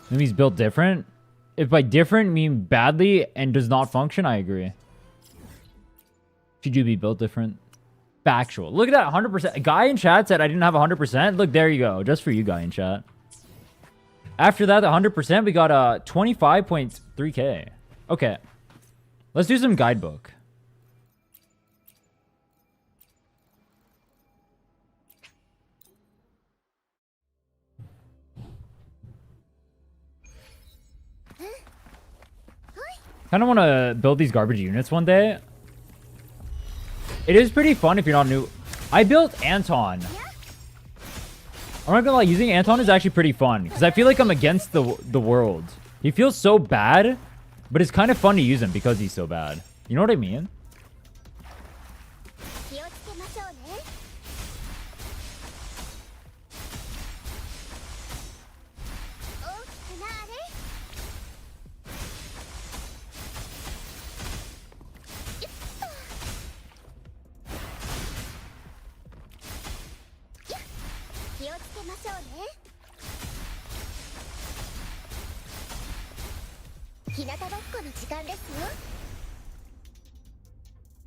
Lumi's built different. If by different mean badly and does not function, I agree. She do be built different. Factual. Look at that, 100%. A guy in chat said I didn't have 100%. Look, there you go. Just for you, guy in chat. After that, the 100%, we got 25.3k. Okay. Let's do some guidebook. Kind of want to build these garbage units one day. It is pretty fun if you're not new. I built Anton. I'm not gonna lie, using Anton is actually pretty fun because I feel like I'm against the world. He feels so bad, but it's kind of fun to use him because he's so bad. You know what I mean?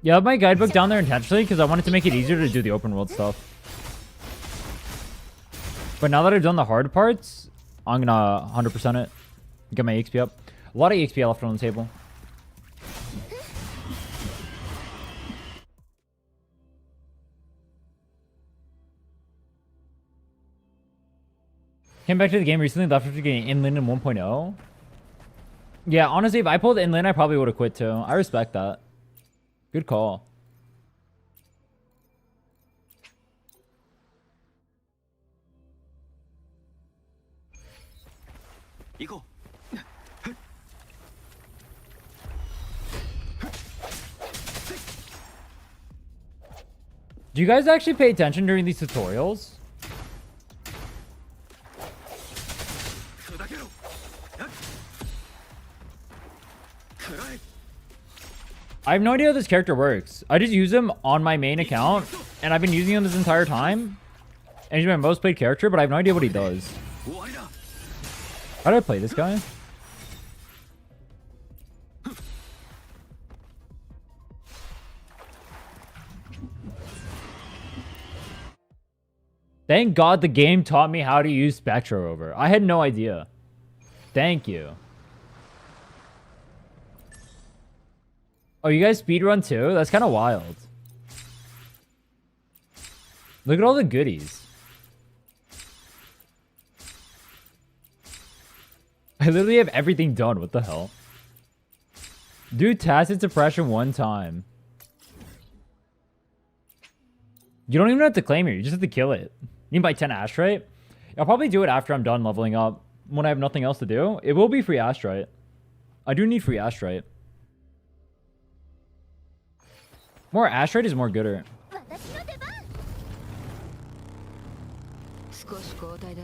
Yeah, I have my guidebook down there intentionally because I wanted to make it easier to do the open world stuff. But now that I've done the hard parts, I'm gonna 100% it. Get my XP up. A lot of XP left on the table. Came back to the game recently, left after getting inland in 1.0. Yeah, honestly, if I pulled inland, I probably would have quit too. I respect that. Good call. Go. Do you guys actually pay attention during these tutorials? I have no idea how this character works. I just use him on my main account, and I've been using him this entire time. And he's my most played character, but I have no idea what he does. How do I play this guy? Thank God the game taught me how to use Spectro Rover. I had no idea. Thank you. Oh, you guys speedrun too? That's kind of wild. Look at all the goodies. I literally have everything done. What the hell? Do tacit suppression one time. You don't even have to claim it. You just have to kill it. You can buy 10 Astrite. I'll probably do it after I'm done leveling up. When I have nothing else to do. It will be free Astrite. I do need free Astrite. More Astrite is more gooder. 少し交代だ。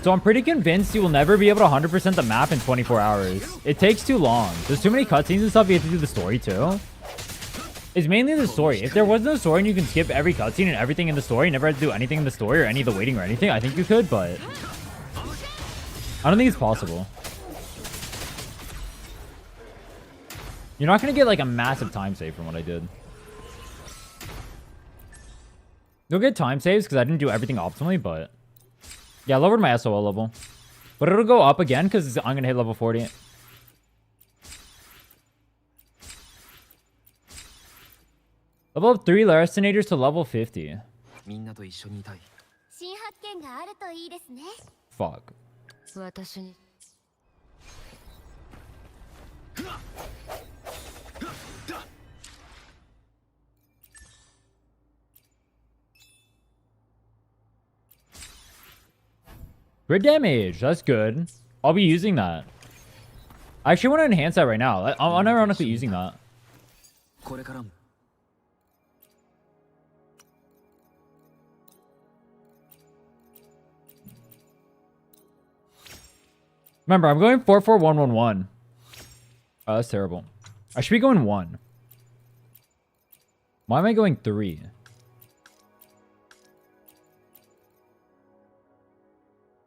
So I'm pretty convinced you will never be able to 100% the map in 24 hours. It takes too long. There's too many cutscenes and stuff. You have to do the story too. It's mainly the story. If there was no story and you can skip every cutscene and everything in the story, never have to do anything in the story or any of the waiting or anything, I think you could, but I don't think it's possible. You're not going to get like a massive time save from what I did. You'll get time saves because I didn't do everything optimally, but yeah, I lowered my SOL level. But it'll go up again because I'm going to hit level 40. Level up 3 Larcinators to level 50. みんなと一緒にいたい。新発見があるといいですね。 Fuck. 私に Crit damage. That's good. I'll be using that. I actually want to enhance that right now. I'm unironically using that. これからも Remember, I'm going 4-4-1-1-1. Oh, that's terrible. I should be going 1. Why am I going 3?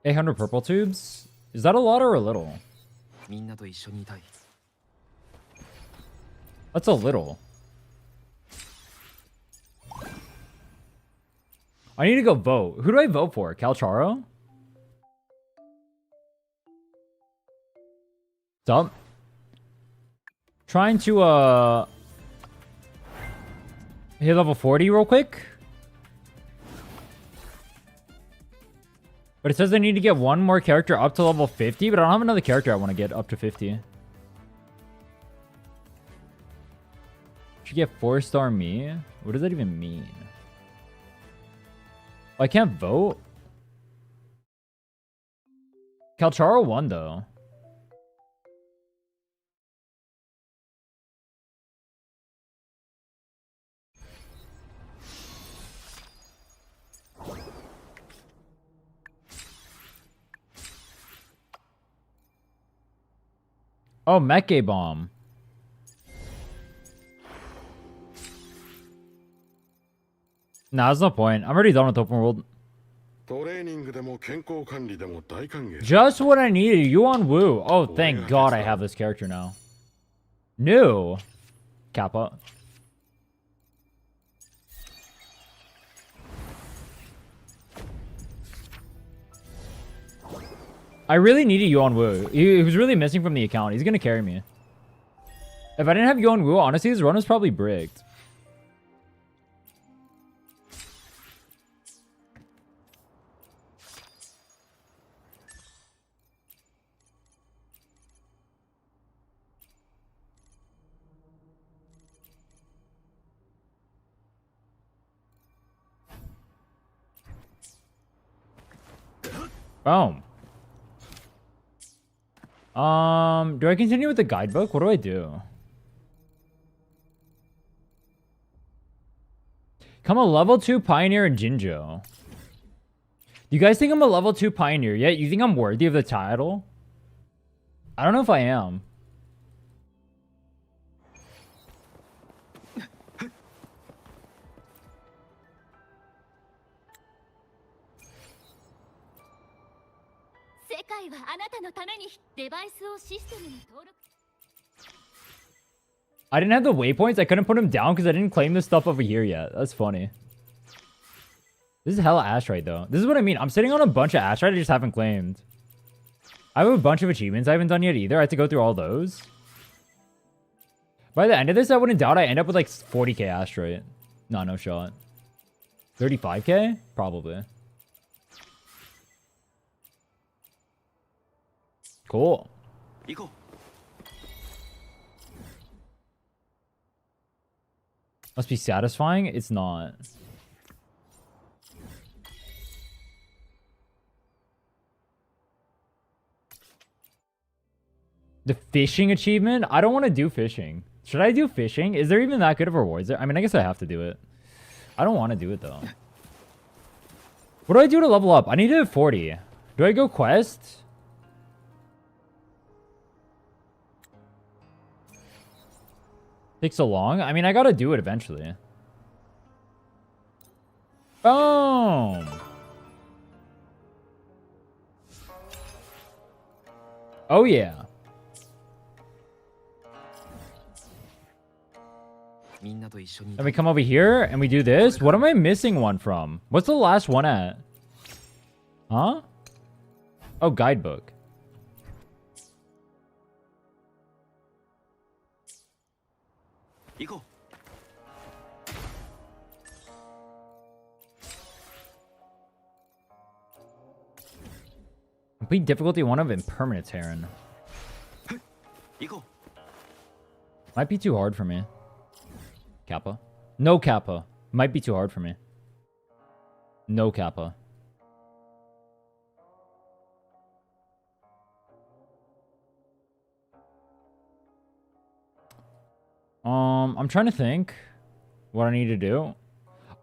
$800 purple tubes? Is that a lot or a little? みんなと一緒にいたい。 That's a little. I need to go vote. Who do I vote for? Calcharo? What's up? Trying to hit level 40 real quick. But it says I need to get one more character up to level 50, but I don't have another character I want to get up to 50. Should get 4-star me? What does that even mean? Oh, I can't vote? Calcharo won though. Oh, Mecha Bomb. Nah, there's no point. I'm already done with open world. Just what I needed. Yuan Wu. Oh, thank God I have this character now. New. Kappa. I really needed Yuan Wu. He was really missing from the account. He's gonna carry me. If I didn't have Yuan Wu, honestly, this run was probably bricked. Boom. Do I continue with the guidebook? What do I do? Become a level 2 pioneer in Jinjo. You guys think I'm a level 2 pioneer yet? You think I'm worthy of the title? I don't know if I am. I didn't have the waypoints. I couldn't put him down because I didn't claim this stuff over here yet. That's funny. This is hella Astrite though. This is what I mean. I'm sitting on a bunch of Astrite I just haven't claimed. I have a bunch of achievements I haven't done yet either. I have to go through all those. By the end of this, I wouldn't doubt I end up with like 40k Astrite. No shot. 35k? Probably. Cool. 行こう。 Must be satisfying? It's not. The fishing achievement? I don't want to do fishing. Should I do fishing? Is there even that good of rewards there? I mean, I guess I have to do it. I don't want to do it, though. What do I do to level up? I need to hit 40. Do I go quest? Takes so long? I mean, I gotta do it eventually. Boom! Oh, yeah. And we come over here and we do this. What am I missing one from? What's the last one at? Huh? Oh, guidebook. Complete difficulty 1 of Impermanent Terran. Might be too hard for me. Kappa. No Kappa. Might be too hard for me. No Kappa. I'm trying to think what I need to do.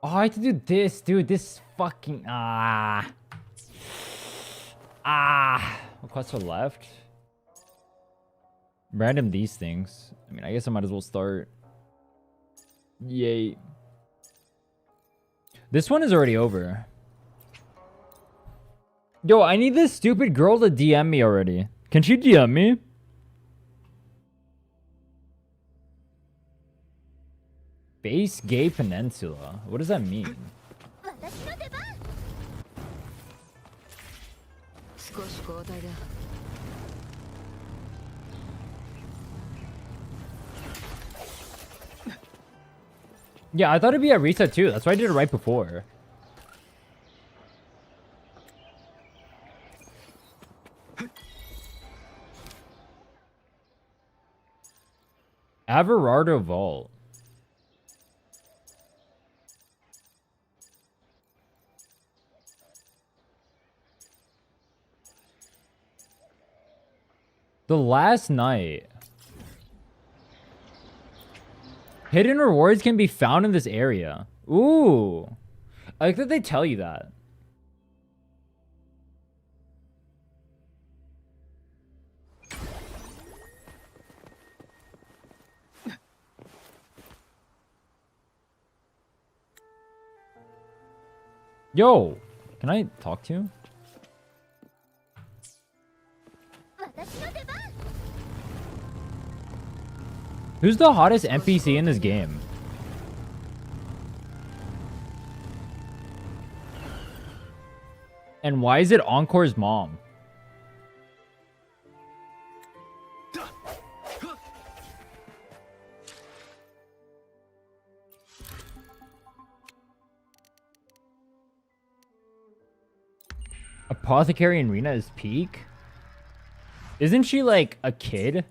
Oh, I have to do this, dude. This fucking what quests are left? Random these things. I mean, I guess I might as well start. Yay. This one is already over. Yo, I need this stupid girl to DM me already. Can she DM me? Base Gay Peninsula. What does that mean? Yeah, I thought it'd be at reset too. That's why I did it right before. Averardo Vault. The last night. Hidden rewards can be found in this area. Ooh. I like that they tell you that. Yo, can I talk to you? Who's the hottest NPC in this game? And why is it Encore's mom? Apothecary and Rena is peak? Isn't she like a kid?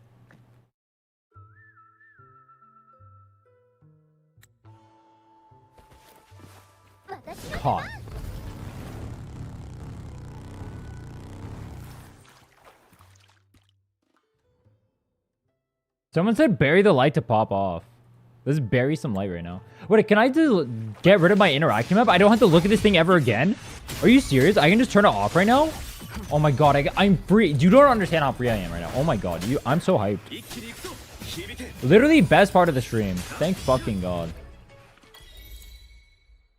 Hot. Someone said bury the light to pop off. Let's bury some light right now. Wait, can I just get rid of my interaction map? I don't have to look at this thing ever again? Are you serious? I can just turn it off right now? Oh my god, I'm free. You don't understand how free I am right now. Oh my god, I'm so hyped. Literally best part of the stream. Thank fucking god.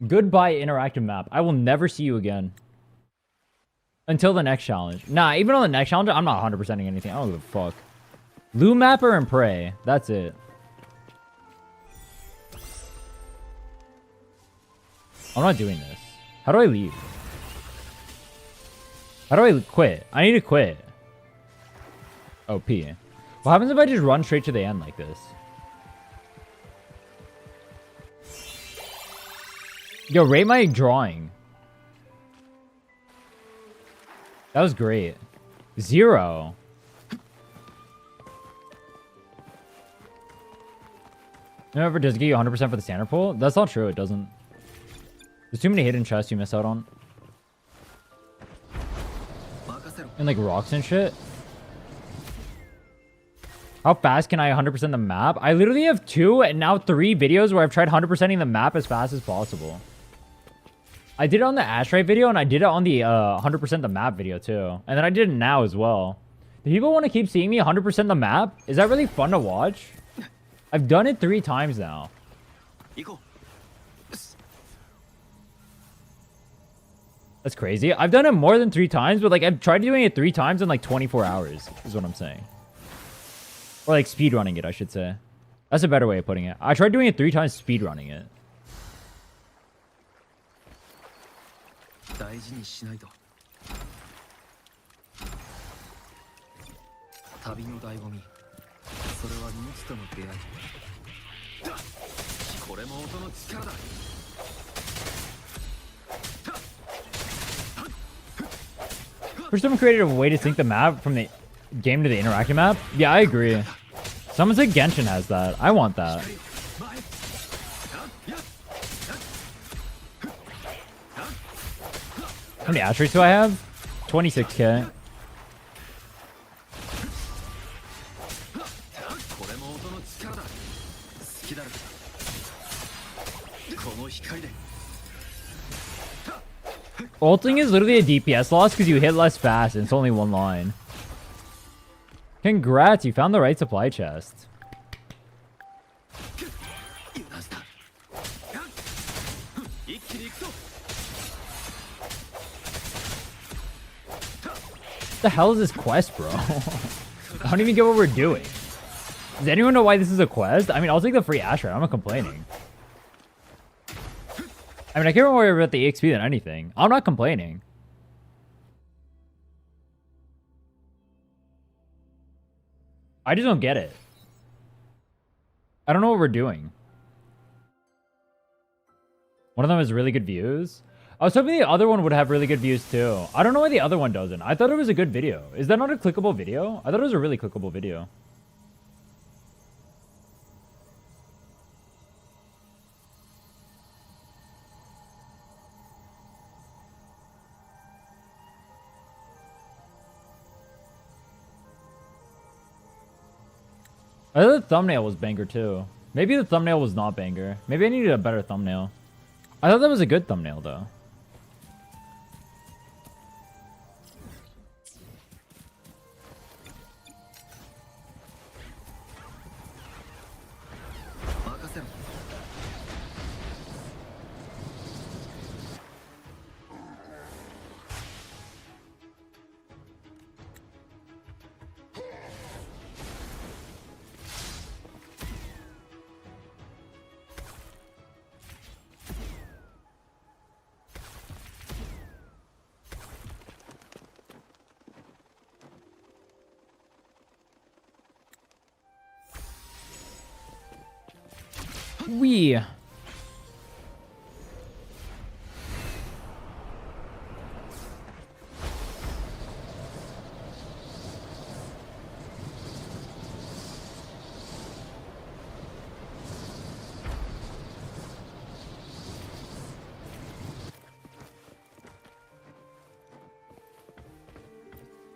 Goodbye, interactive map. I will never see you again. Until the next challenge. Nah, even on the next challenge, I'm not 100%ing anything. I don't give a fuck. Loo Mapper and Prey. That's it. I'm not doing this. How do I leave? How do I quit? I need to quit. Oh, P. What happens if I just run straight to the end like this? Yo, rate my drawing. That was great. 0. Never does it get you 100% for the standard pull? That's not true. It doesn't. There's too many hidden chests you miss out on. And like rocks and shit. How fast can I 100% the map? I literally have 2 and now 3 videos where I've tried 100%ing the map as fast as possible. I did it on the Ashray video and I did it on the 100% the map video too. And then I did it now as well. Do people want to keep seeing me 100% the map? Is that really fun to watch? I've done it 3 times now. That's crazy. I've done it more than 3 times, but like I've tried doing it 3 times in like 24 hours is what I'm saying. Or like speedrunning it, I should say. That's a better way of putting it. I tried doing it 3 times speedrunning it. Wish someone created a way to sync the map from the game to the interactive map. Yeah, I agree. Someone said Genshin has that. I want that. How many attributes do I have? 26k. Ulting is literally a DPS loss because you hit less fast and it's only 1 line. Congrats, you found the right supply chest. What the hell is this quest, bro? I don't even get what we're doing. Does anyone know why this is a quest? I mean, I'll take the free Asher. I'm not complaining. I mean, I care more about the EXP than anything. I'm not complaining. I just don't get it. I don't know what we're doing. One of them has really good views. I was hoping the other one would have really good views too. I don't know why the other one doesn't. I thought it was a good video. Is that not a clickable video? I thought it was a really clickable video. I thought the thumbnail was banger too. Maybe the thumbnail was not banger. Maybe I needed a better thumbnail. I thought that was a good thumbnail though. We.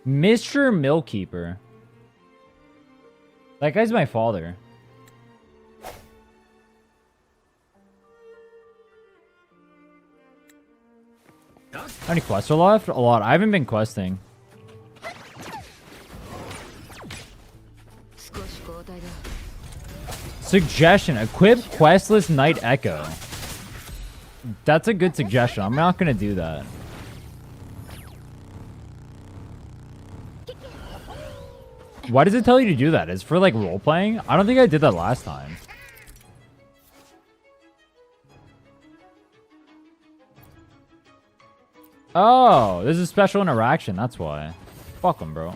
Mr. Millkeeper. That guy's my father. How many quests are left? A lot. I haven't been questing. Suggestion. Equip questless Night Echo. That's a good suggestion. I'm not going to do that. Why does it tell you to do that? Is it for like role playing? I don't think I did that last time. Oh, this is a special interaction. That's why. Fuck them, bro.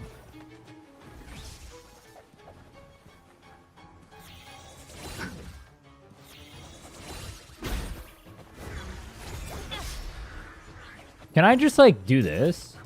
Can I just like do this?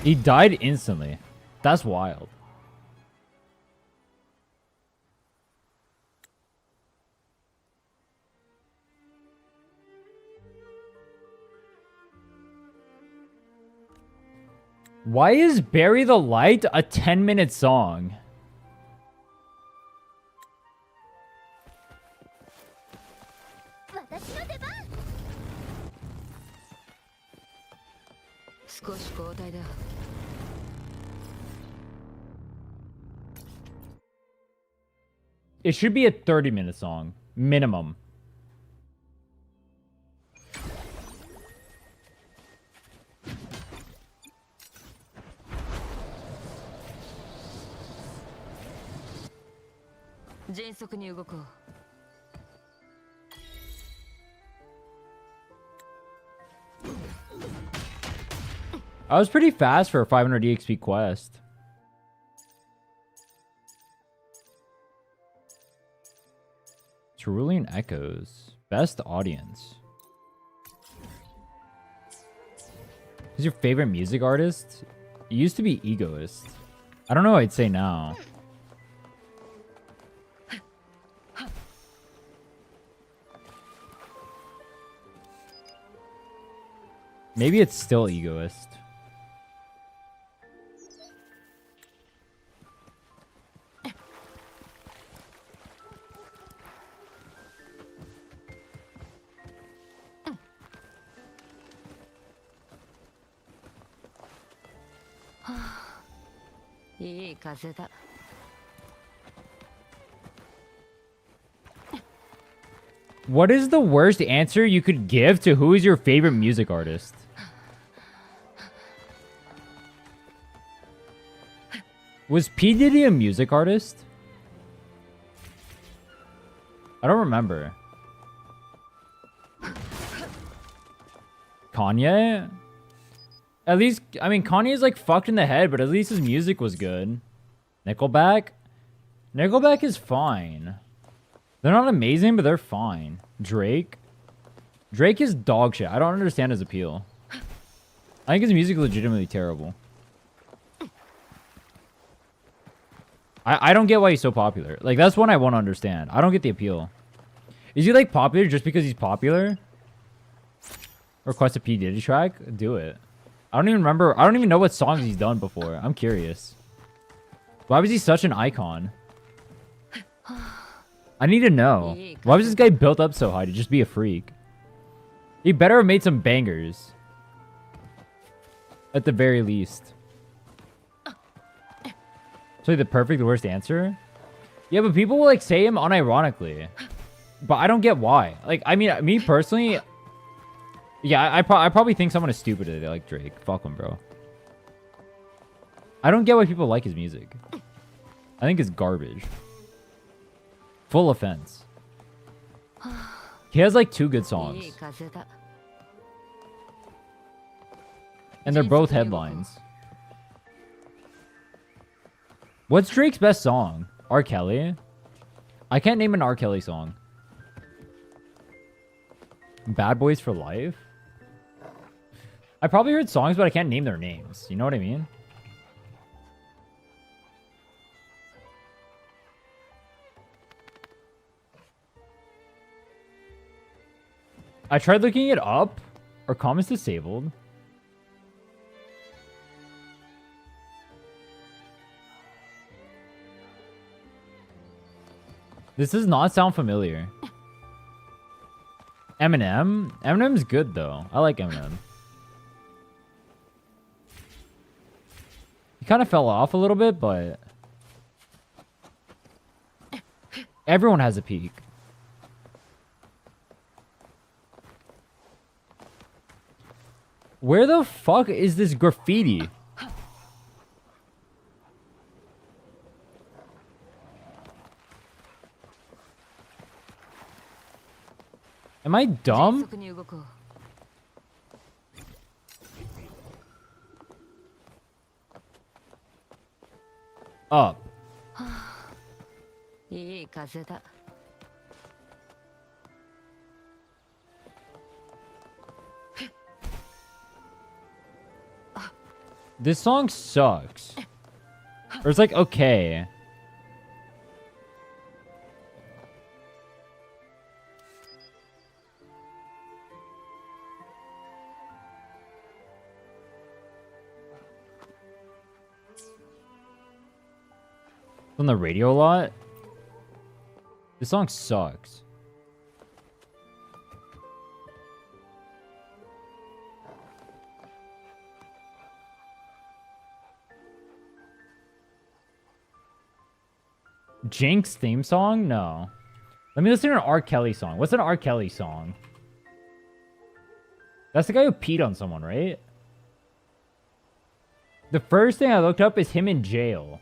He died instantly. That's wild. Why is Bury the Light a 10-minute song? It should be a 30-minute song. Minimum. I was pretty fast for a 500 EXP quest. Cerulean Echoes. Best audience. Who's your favorite music artist? It used to be Egoist. I don't know what I'd say now. Maybe it's still Egoist. What is the worst answer you could give to who is your favorite music artist? Was P. Diddy a music artist? I don't remember. Kanye? At least, I mean, Kanye's like fucked in the head, but at least his music was good. Nickelback? Nickelback is fine. They're not amazing, but they're fine. Drake? Drake is dog shit. I don't understand his appeal. I think his music is legitimately terrible. I don't get why he's so popular. Like, that's one I won't understand. I don't get the appeal. Is he, like, popular just because he's popular? Request a P. Diddy track? Do it. I don't even remember. I don't even know what songs he's done before. I'm curious. Why was he such an icon? I need to know. Why was this guy built up so high to just be a freak? He better have made some bangers. At the very least. So the perfect worst answer? Yeah, but people will like say him unironically. But I don't get why. Like, I mean, me personally... Yeah, I probably think someone is stupid if they like Drake. Fuck him, bro. I don't get why people like his music. I think it's garbage. Full offense. He has like 2 good songs. And they're both headlines. What's Drake's best song? R. Kelly? I can't name an R. Kelly song. Bad Boys for Life? I probably heard songs, but I can't name their names. You know what I mean? I tried looking it up. Are comments disabled? This does not sound familiar. Eminem? Eminem's good, though. I like Eminem. He kind of fell off a little bit, but... Everyone has a peak. Where the fuck is this graffiti? Am I dumb? 迅速に動こう。Up. いい風だ。This song sucks. Or it's like okay. On the radio a lot. This song sucks. Jinx theme song? No. Let me listen to an R. Kelly song. What's an R. Kelly song? That's the guy who peed on someone, right? The first thing I looked up is him in jail.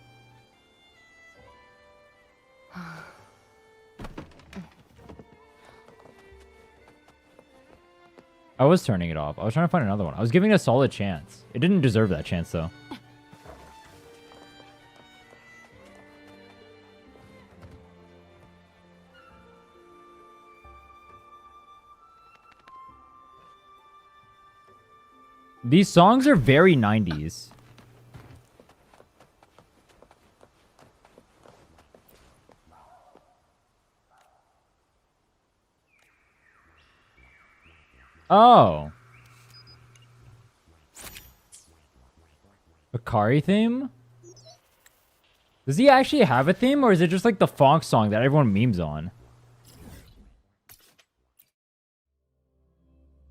I was turning it off. I was trying to find another one. I was giving it a solid chance. It didn't deserve that chance, though. These songs are very 90s. Oh. Akari theme? Does he actually have a theme, or is it just like the funk song that everyone memes on?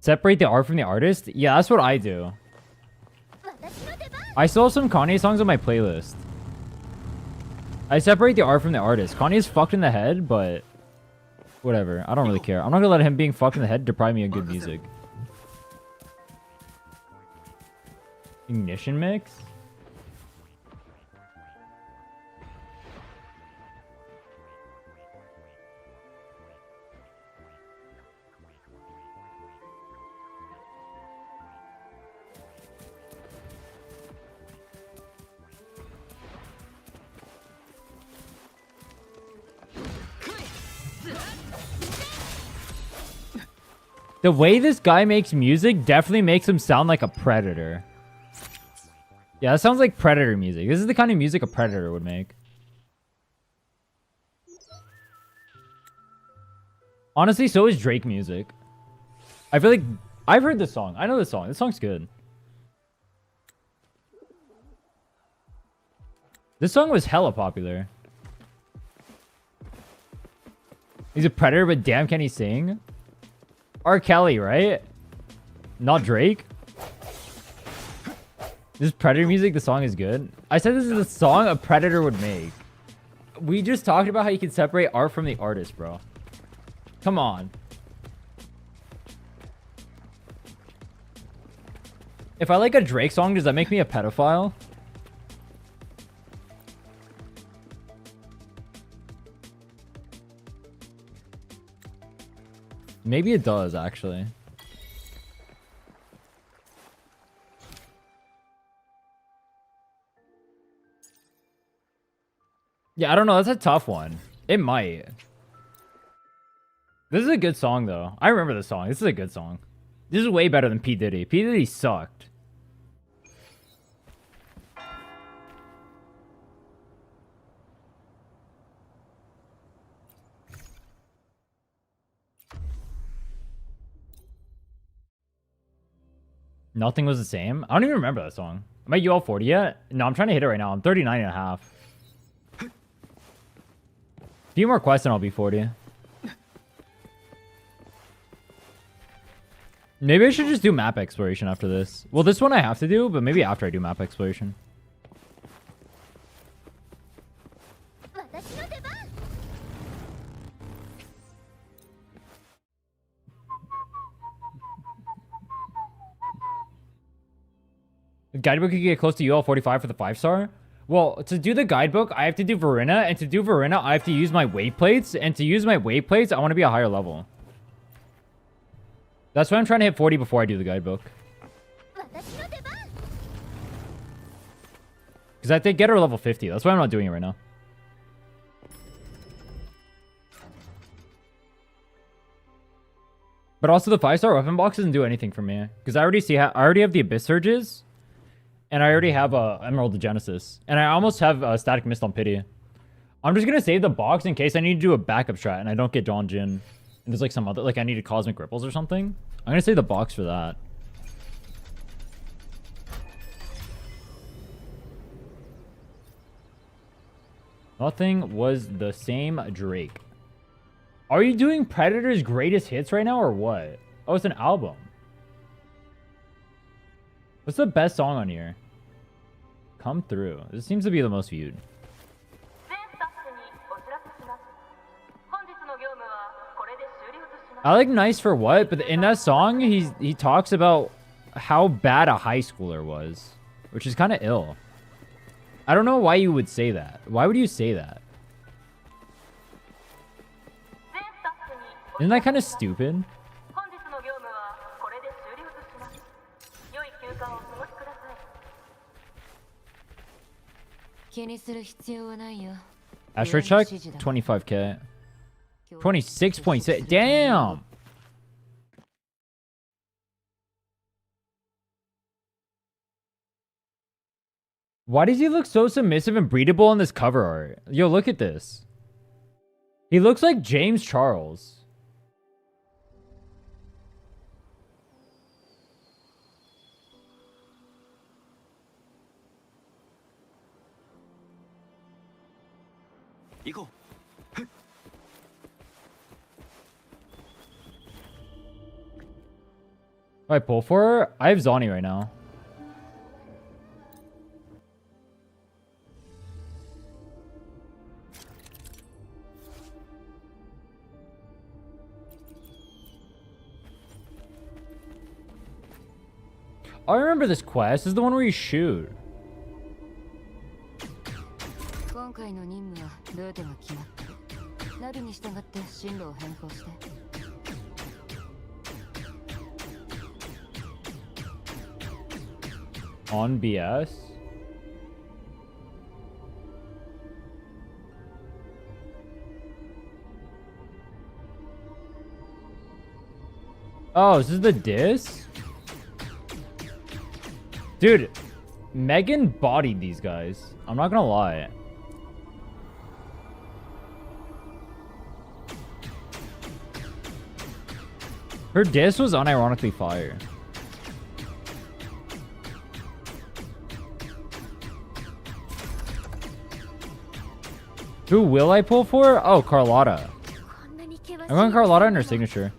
Separate the art from the artist? Yeah, that's what I do. I still have some Kanye songs on my playlist. I separate the art from the artist. Kanye's fucked in the head, but whatever. I don't really care. I'm not gonna let him being fucked in the head deprive me of good music. Ignition mix? The way this guy makes music definitely makes him sound like a Predator. Yeah, that sounds like Predator music. This is the kind of music a Predator would make. Honestly, so is Drake music. I feel like I've heard this song. I know this song. This song's good. This song was hella popular. He's a Predator, but damn, can he sing? R. Kelly, right? Not Drake? This is Predator music. The song is good. I said this is a song a Predator would make. We just talked about how you can separate art from the artist, bro. Come on. If I like a Drake song, does that make me a pedophile? Maybe it does, actually. Yeah, I don't know. That's a tough one. It might. This is a good song, though. I remember this song. This is a good song. This is way better than P. Diddy. P. Diddy sucked. Nothing was the same. I don't even remember that song. Am I UL 40 yet? No, I'm trying to hit it right now. I'm 39 and a half. A few more quests and I'll be 40. Maybe I should just do map exploration after this. Well, this one I have to do, but maybe after I do map exploration. The guidebook can get close to UL 45 for the 5-star. Well, to do the guidebook, I have to do Verena, and to do Verena, I have to use my weight plates, and to use my weight plates, I want to be a higher level. That's why I'm trying to hit 40 before I do the guidebook. Because I think get her level 50. That's why I'm not doing it right now. But also the 5-star weapon box doesn't do anything for me. Because I already have the Abyss Surges. And I already have Emerald of Genesis. And I almost have Static Mist on Pity. I'm just going to save the box in case I need to do a backup strat and I don't get Dawn Jin. And there's like some other, like I need Cosmic Ripples or something. I'm going to save the box for that. Nothing was the same, Drake. Are you doing Predator's greatest hits right now or what? Oh, it's an album. What's the best song on here? Come Through. This seems to be the most viewed. I like Nice for What, but in that song, he talks about how bad a high schooler was, which is kind of ill. I don't know why you would say that. Why would you say that? Isn't that kind of stupid? Astro check? 25k. 26.6. Damn! Why does he look so submissive and breedable in this cover art? Yo, look at this. He looks like James Charles. Go. I pull for her? I have Zani right now. Oh, I remember this quest. This is the one where you shoot. On BS? Oh, this is the diss? Dude, Megan bodied these guys. I'm not gonna lie. Her diss was unironically fire. Who will I pull for? Oh, Carlotta. I'm going Carlotta in her signature.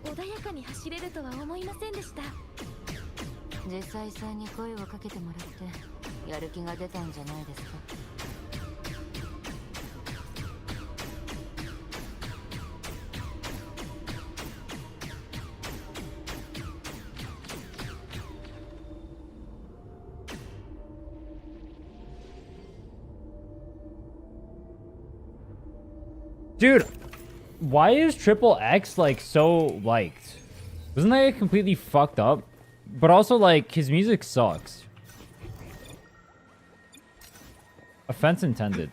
Dude, why is Triple X like so liked? Wasn't that completely fucked up? But also like his music sucks. Offense intended.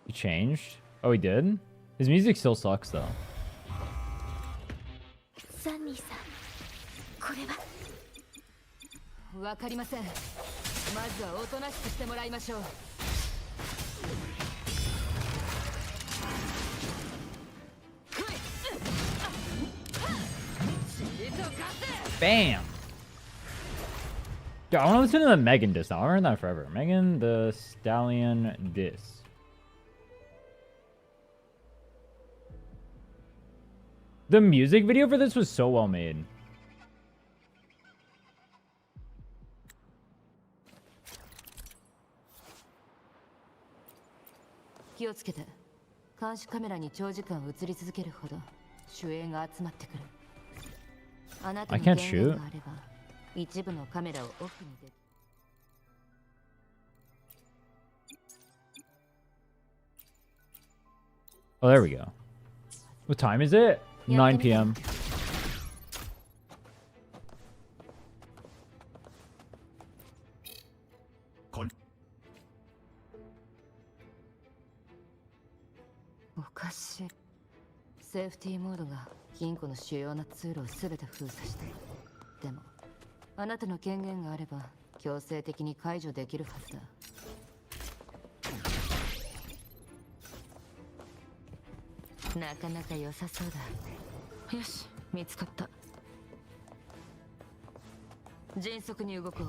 He changed? Oh, he did? His music still sucks though. Bam! Dude, I want to listen to the Megan diss now. I've heard that forever. Megan the Stallion diss. The music video for this was so well made. I can't shoot. Oh, there we go. What time is it? 9 p.m. おかしい。セーフティーモードが金庫の主要な通路を全て封鎖して。でもあなたの権限があれば強制的に解除できるはずだ。なかなか良さそうだ。よし、見つかった。迅速に動こう。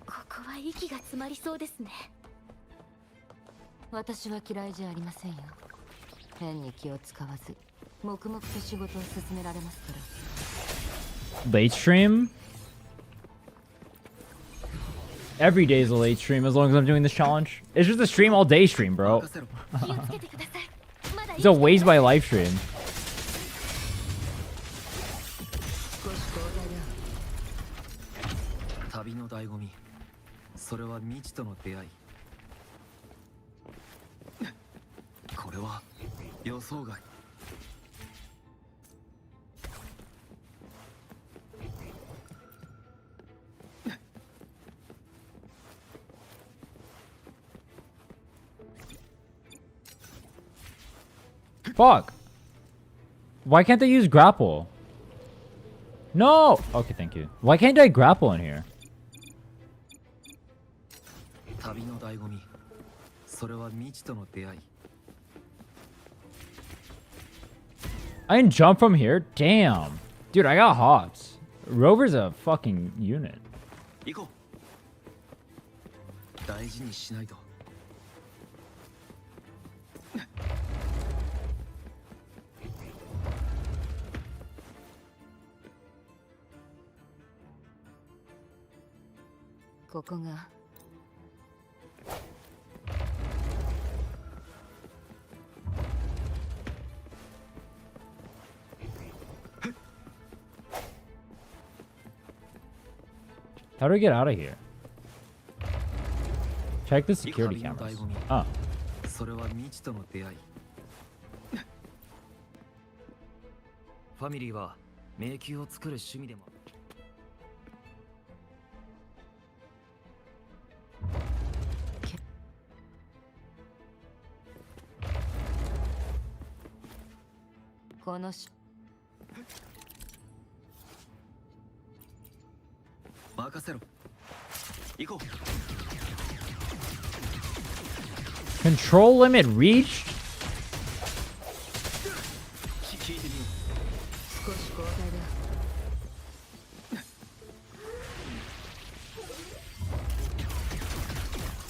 ここは息が詰まりそうですね。私は嫌いじゃありませんよ。変に気を使わず黙々と仕事を進められますから。 Late stream? Every day is a late stream as long as I'm doing this challenge. It's just a stream all day stream, bro. 気をつけてください。まだ It's a waste my live stream. 少し交代だ。旅の醍醐味、それは未知との出会い。これは予想外。Fuck. Why can't they use grapple? No! Okay, thank you. Why can't I grapple in here? 旅の醍醐味、それは未知との出会い。 I can jump from here? Damn. Dude, I got hops. Rover's a fucking unit. 行こう。大事にしないと。ここがHow do I get out of here? Check the security cameras. Ah. それは未知との出会い。ファミリーは迷宮を作る趣味でも。このし任せろ。行こう。 Control limit reached? 聞いてみよ少し交代だ。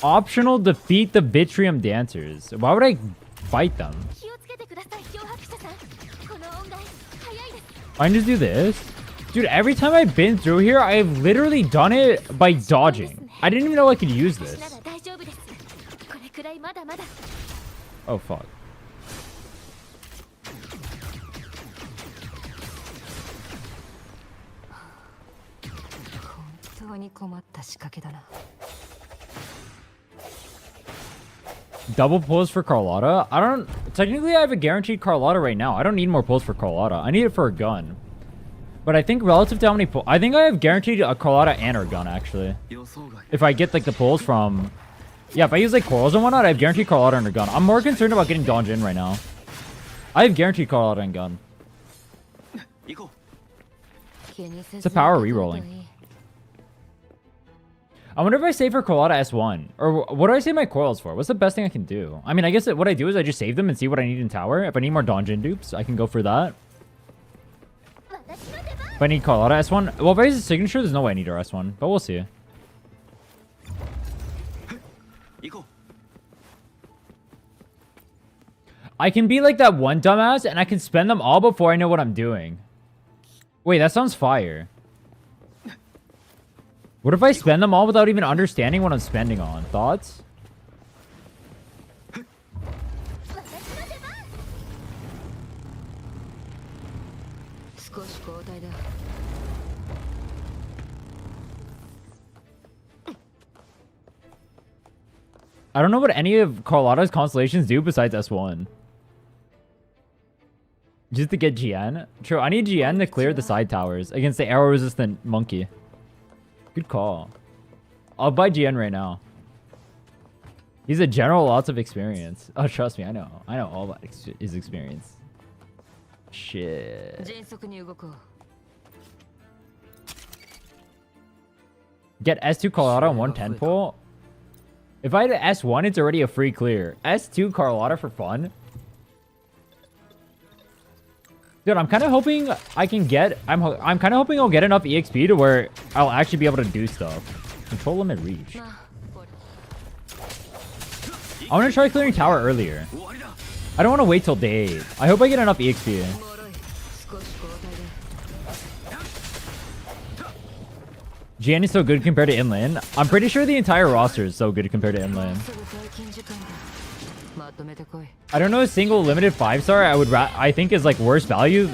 Optional defeat the Vitrium Dancers. Why would I fight them? 気をつけてください、漂白者さん。この音階早いです。 I can just do this? Dude, every time I've been through here, I've literally done it by dodging. I didn't even know I could use 私な this. ら大丈夫です。これくらいまだまだ。 Oh, fuck. 本当に困った仕掛けだな。 Double pulls for Carlotta? I don't... Technically, I have a guaranteed Carlotta right now. I don't need more pulls for Carlotta. I need it for a gun. But I think relative to how many pulls... I think I have guaranteed a Carlotta and a gun, actually. If I get, like, the pulls from... Yeah, if I use, like, corals and whatnot, I have guaranteed Carlotta and a gun. I'm more concerned about getting Donjin right now. I have guaranteed Carlotta and gun. It's a power rerolling. I wonder if I save for Carlotta S1. Or what do I save my coils for? What's the best thing I can do? I mean, I guess what I do is I just save them and see what I need in tower. If I need more Donjin dupes, I can go for that. If I need Carlotta S1. Well, if I use a signature, there's no way I need her S1. But we'll see. I can be like that one dumbass and I can spend them all before I know what I'm doing. Wait, that sounds fire. What if I spend them all without even understanding what I'm spending on? Thoughts? I don't know what any of Carlotta's constellations do besides S1. Just to get GN? True, I need GN to clear the side towers against the arrow-resistant monkey. Good call. I'll buy GN right now. He's a general, lots of experience. Oh, trust me, I know. I know all about his experience. Shit. Get S2 Carlotta on 110 pull. If I had an S1, it's already a free clear. S2 Carlotta for fun. Dude, I'm kind of hoping I can get... I'm kind of hoping I'll get enough EXP to where I'll actually be able to do stuff. Control limit reach. I want to try clearing tower earlier. I don't want to wait till day 8. I hope I get enough EXP. GN is so good compared to inland. I'm pretty sure the entire roster is so good compared to inland. I don't know a single limited 5-star I think is like worse value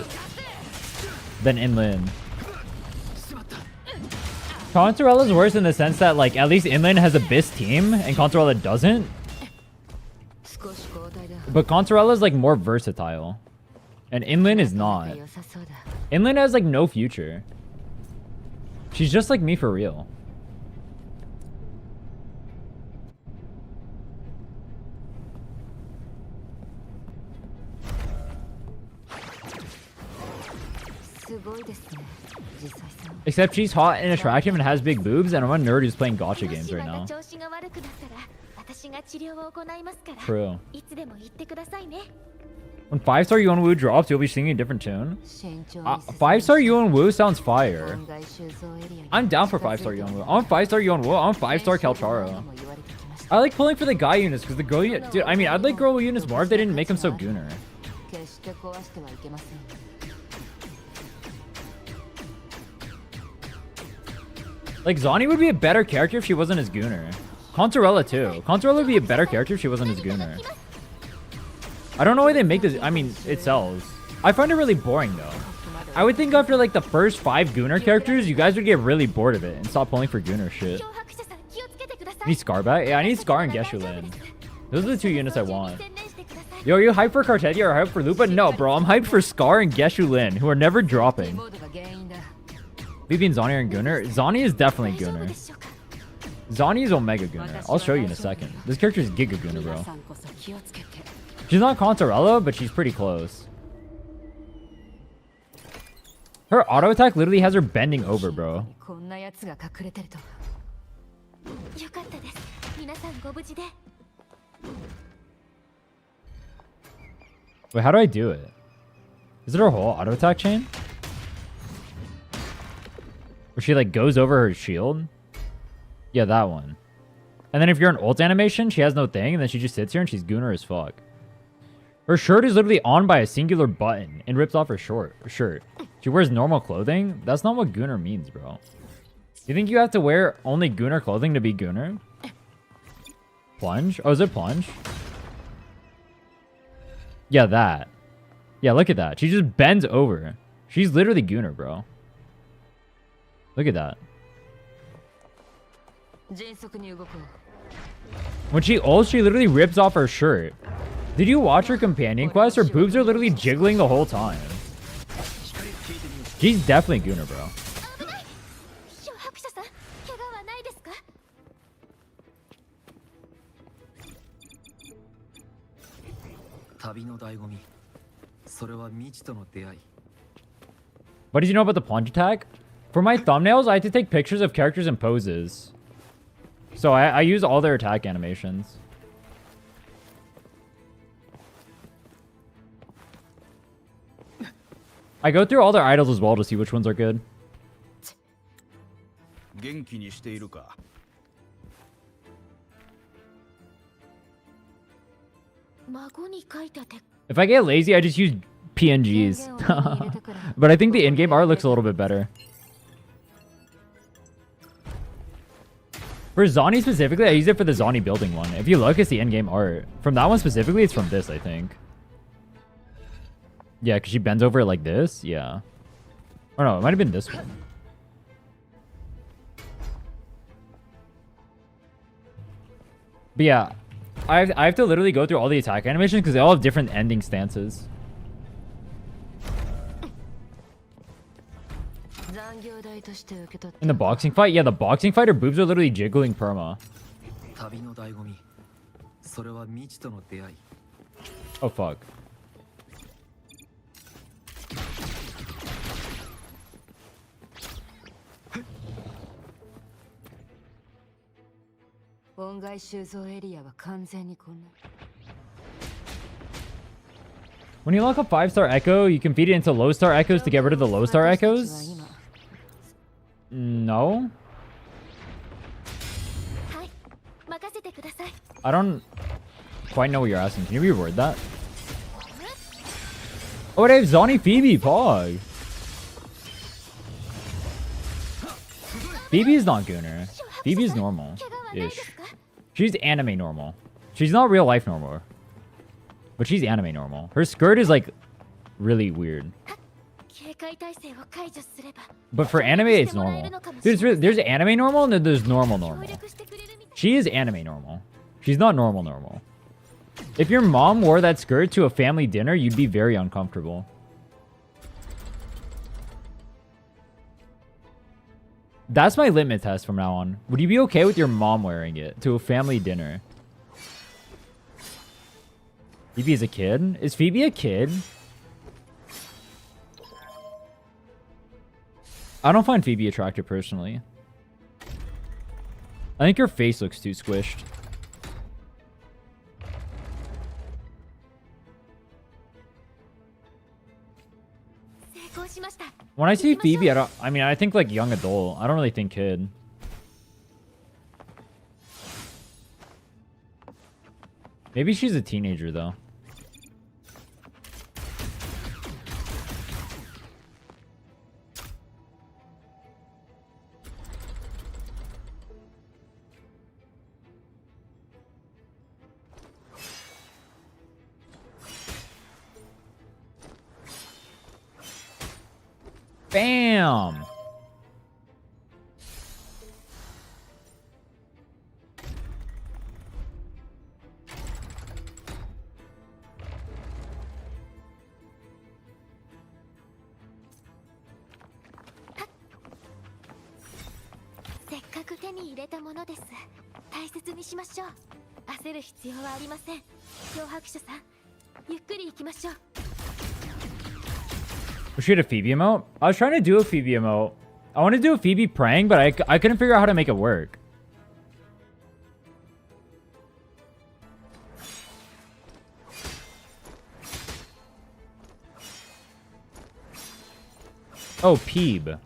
than inland. Contorella's worse in the sense that like at least inland has a BIS team and Contorella doesn't. But Contorella's like more versatile. And inland is not. Inland has like no future. She's just like me for real. Except she's hot and attractive and has big boobs, and I'm a nerd who's playing gacha games right now. True. When 5-star Yuan Wu drops, you'll be singing a different tune. 5-star Yuan Wu sounds fire. I'm down for 5-star Yuan Wu. I want 5-star Yuan Wu. I want 5-star Kalchara. I like pulling for the guy units because the girl unit... Dude, I mean, I'd like girl units more if they didn't make them so gooner. Like, Zani would be a better character if she wasn't as gooner. Contorella, too. Contorella would be a better character if she wasn't as gooner. I don't know why they make this. I mean, it sells. I find it really boring, though. I would think after, like, the first 5 gooner characters, you guys would get really bored of it and stop pulling for gooner shit. Need Scar back? Yeah, I need Scar and Geshulin. Those are the 2 units I want. Yo, are you hyped for Cartedia or hyped for Lupa? No, bro. I'm hyped for Scar and Geshulin, who are never dropping. Bibi and Zani are in Gunner. Zani is definitely Gunner. Zani is Omega Gunner. I'll show you in a second. This character is Giga Gunner, bro. She's not Contorella, but she's pretty close. Her auto attack literally has her bending over, bro. Wait, how do I do it? Is it her whole auto attack chain? Where she like goes over her shield? Yeah, that one. And then if you're an ult animation, she has no thing, and then she just sits here and she's gooner as fuck. Her shirt is literally on by a singular button and rips off her shirt. She wears normal clothing? That's not what gooner means, bro. You think you have to wear only gooner clothing to be gooner? Plunge? Oh, is it plunge? Yeah, that. Yeah, look at that. She just bends over. She's literally gooner, bro. Look at that. When she ults, she literally rips off her shirt. Did you watch her companion quest? Her boobs are literally jiggling the whole time. She's definitely gooner, bro. What did you know about the plunge attack? For my thumbnails, I had to take pictures of characters and poses. So I use all their attack animations. I go through all their idols as well to see which ones are good. If I get lazy, I just use PNGs. But I think the in-game art looks a little bit better. For Zani specifically, I use it for the Zani building one. If you look, it's the in-game art. From that one specifically, it's from this, I think. Yeah, because she bends over like this. Yeah. Oh no, it might have been this one. But yeah, I have to literally go through all the attack animations because they all have different ending stances. In the boxing fight? Yeah, the boxing fight, her boobs are literally jiggling perma. 旅の醍醐味それは未知との出会い Oh, fuck. When you lock up 5-star Echo, you can feed it into low-star Echoes to get rid of the low-star Echoes? No? I don't quite know what you're asking. Can you reword that? Oh, they have Zonny Phoebe, Pog. Phoebe is not Gooner. Phoebe is normal-ish. She's anime normal. She's not real life normal. But she's anime normal. Her skirt is like really weird. But for anime, it's normal. There's anime normal and then there's normal. She is anime normal. She's not normal. If your mom wore that skirt to a family dinner, you'd be very uncomfortable. That's my litmus test from now on. Would you be okay with your mom wearing it to a family dinner? Phoebe is a kid? Is Phoebe a kid? I don't find Phoebe attractive personally. I think her face looks too squished. When I see Phoebe, I think like young adult. I don't really think kid. Maybe she's a teenager though. Bam! Was she had a Phoebe emote? I was trying to do a Phoebe emote. I want to do a Phoebe praying, but I couldn't figure out how to make it work. Oh, Peeb.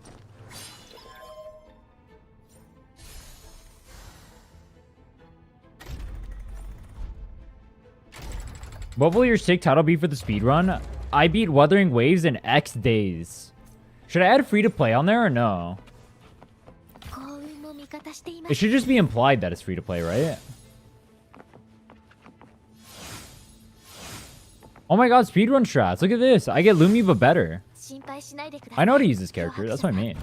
What will your sick title be for the speedrun? I beat Wuthering Waves in X days. Should I add free to play on there or no? It should just be implied that it's free to play, right? Oh my god, speedrun strats. Look at this. I get Lumi but better. I know how to use this character. That's my main.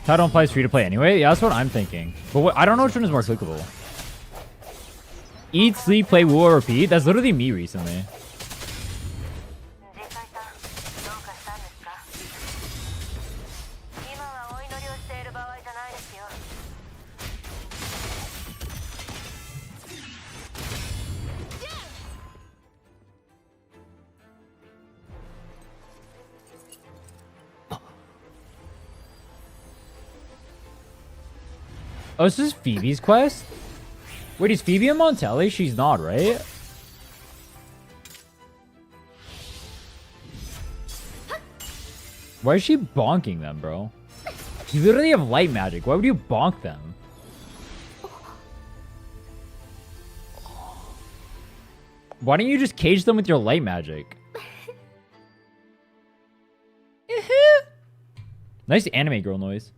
Title implies free to play anyway? Yeah, that's what I'm thinking. But I don't know which one is more clickable. Eat, sleep, play, woo, or repeat? That's literally me recently. Oh, this is Phoebe's quest? Wait, is Phoebe a Montelli? She's not, right? Why is she bonking them, bro? You literally have light magic. Why would you bonk them? Why don't you just cage them with your light magic? Nice anime girl noise.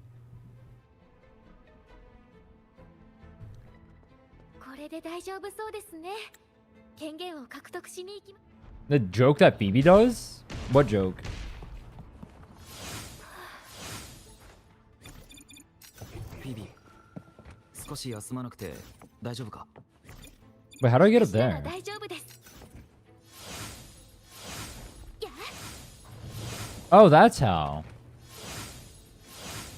これで大丈夫そうですね。権限を獲得しに行きま The joke that Phoebe does? What joke? フィービー、少し休まなくて大丈夫か？ Wait, how do I get up す。なら there? 大丈夫です。や Oh, that's how.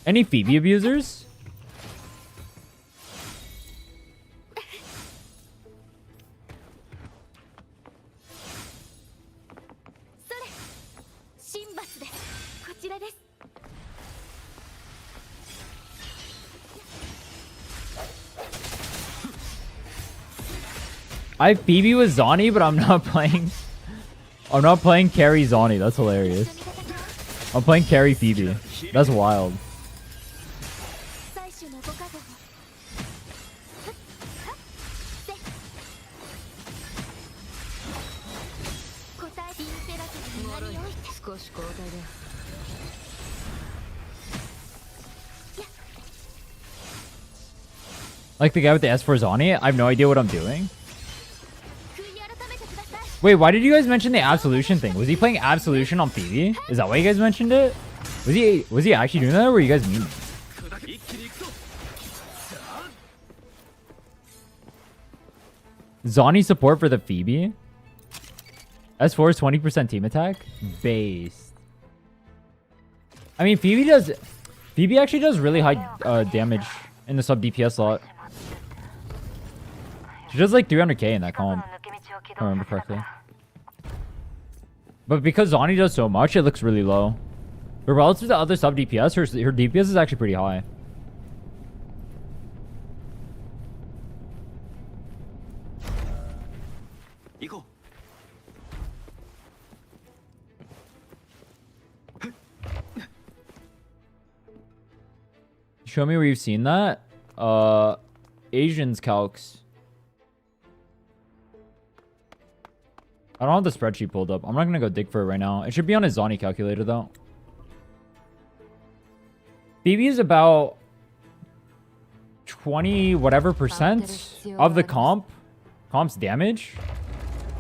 Any Phoebe abusers? それ。神罰です。こちらです。 I have Phoebe with Zani, but I'm not playing. I'm not playing carry Zani. That's hilarious. I'm playing carry Phoebe. That's wild. 最終のご加護を。答えインペラトルになりおいて。少し交代だ。 Like the guy with the S4 Zani? I have no idea what I'm doing. 悔い改めてください。 Wait, why did you guys mention the Absolution thing? Was he playing Absolution on Phoebe? Is that why you guys mentioned it? Was he actually doing that, or were you guys memeing? 一気に行くぞ。 Zani support for the Phoebe? S4 is 20% team attack? Based. I mean, Phoebe actually does really high damage in the sub DPS slot. She does like 300k in that comp, if I remember correctly. But because Zani does so much, it looks really low. But relative to other sub DPS, her DPS is actually pretty high. Show me where you've seen that. Asians calcs. I don't have the spreadsheet pulled up. I'm not gonna go dig for it right now. It should be on his Zani calculator though. Phoebe is about 20 whatever percent of the comp's damage.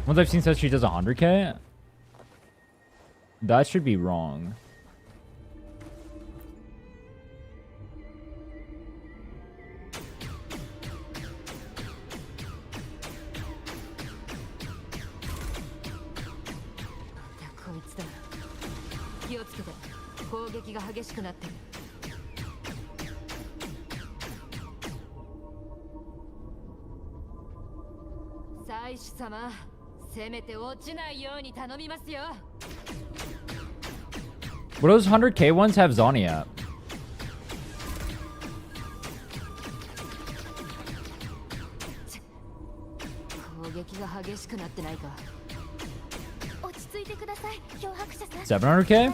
Ones I've seen says she does 100k. That should be wrong. What those 100k ones have Zani at? $700k?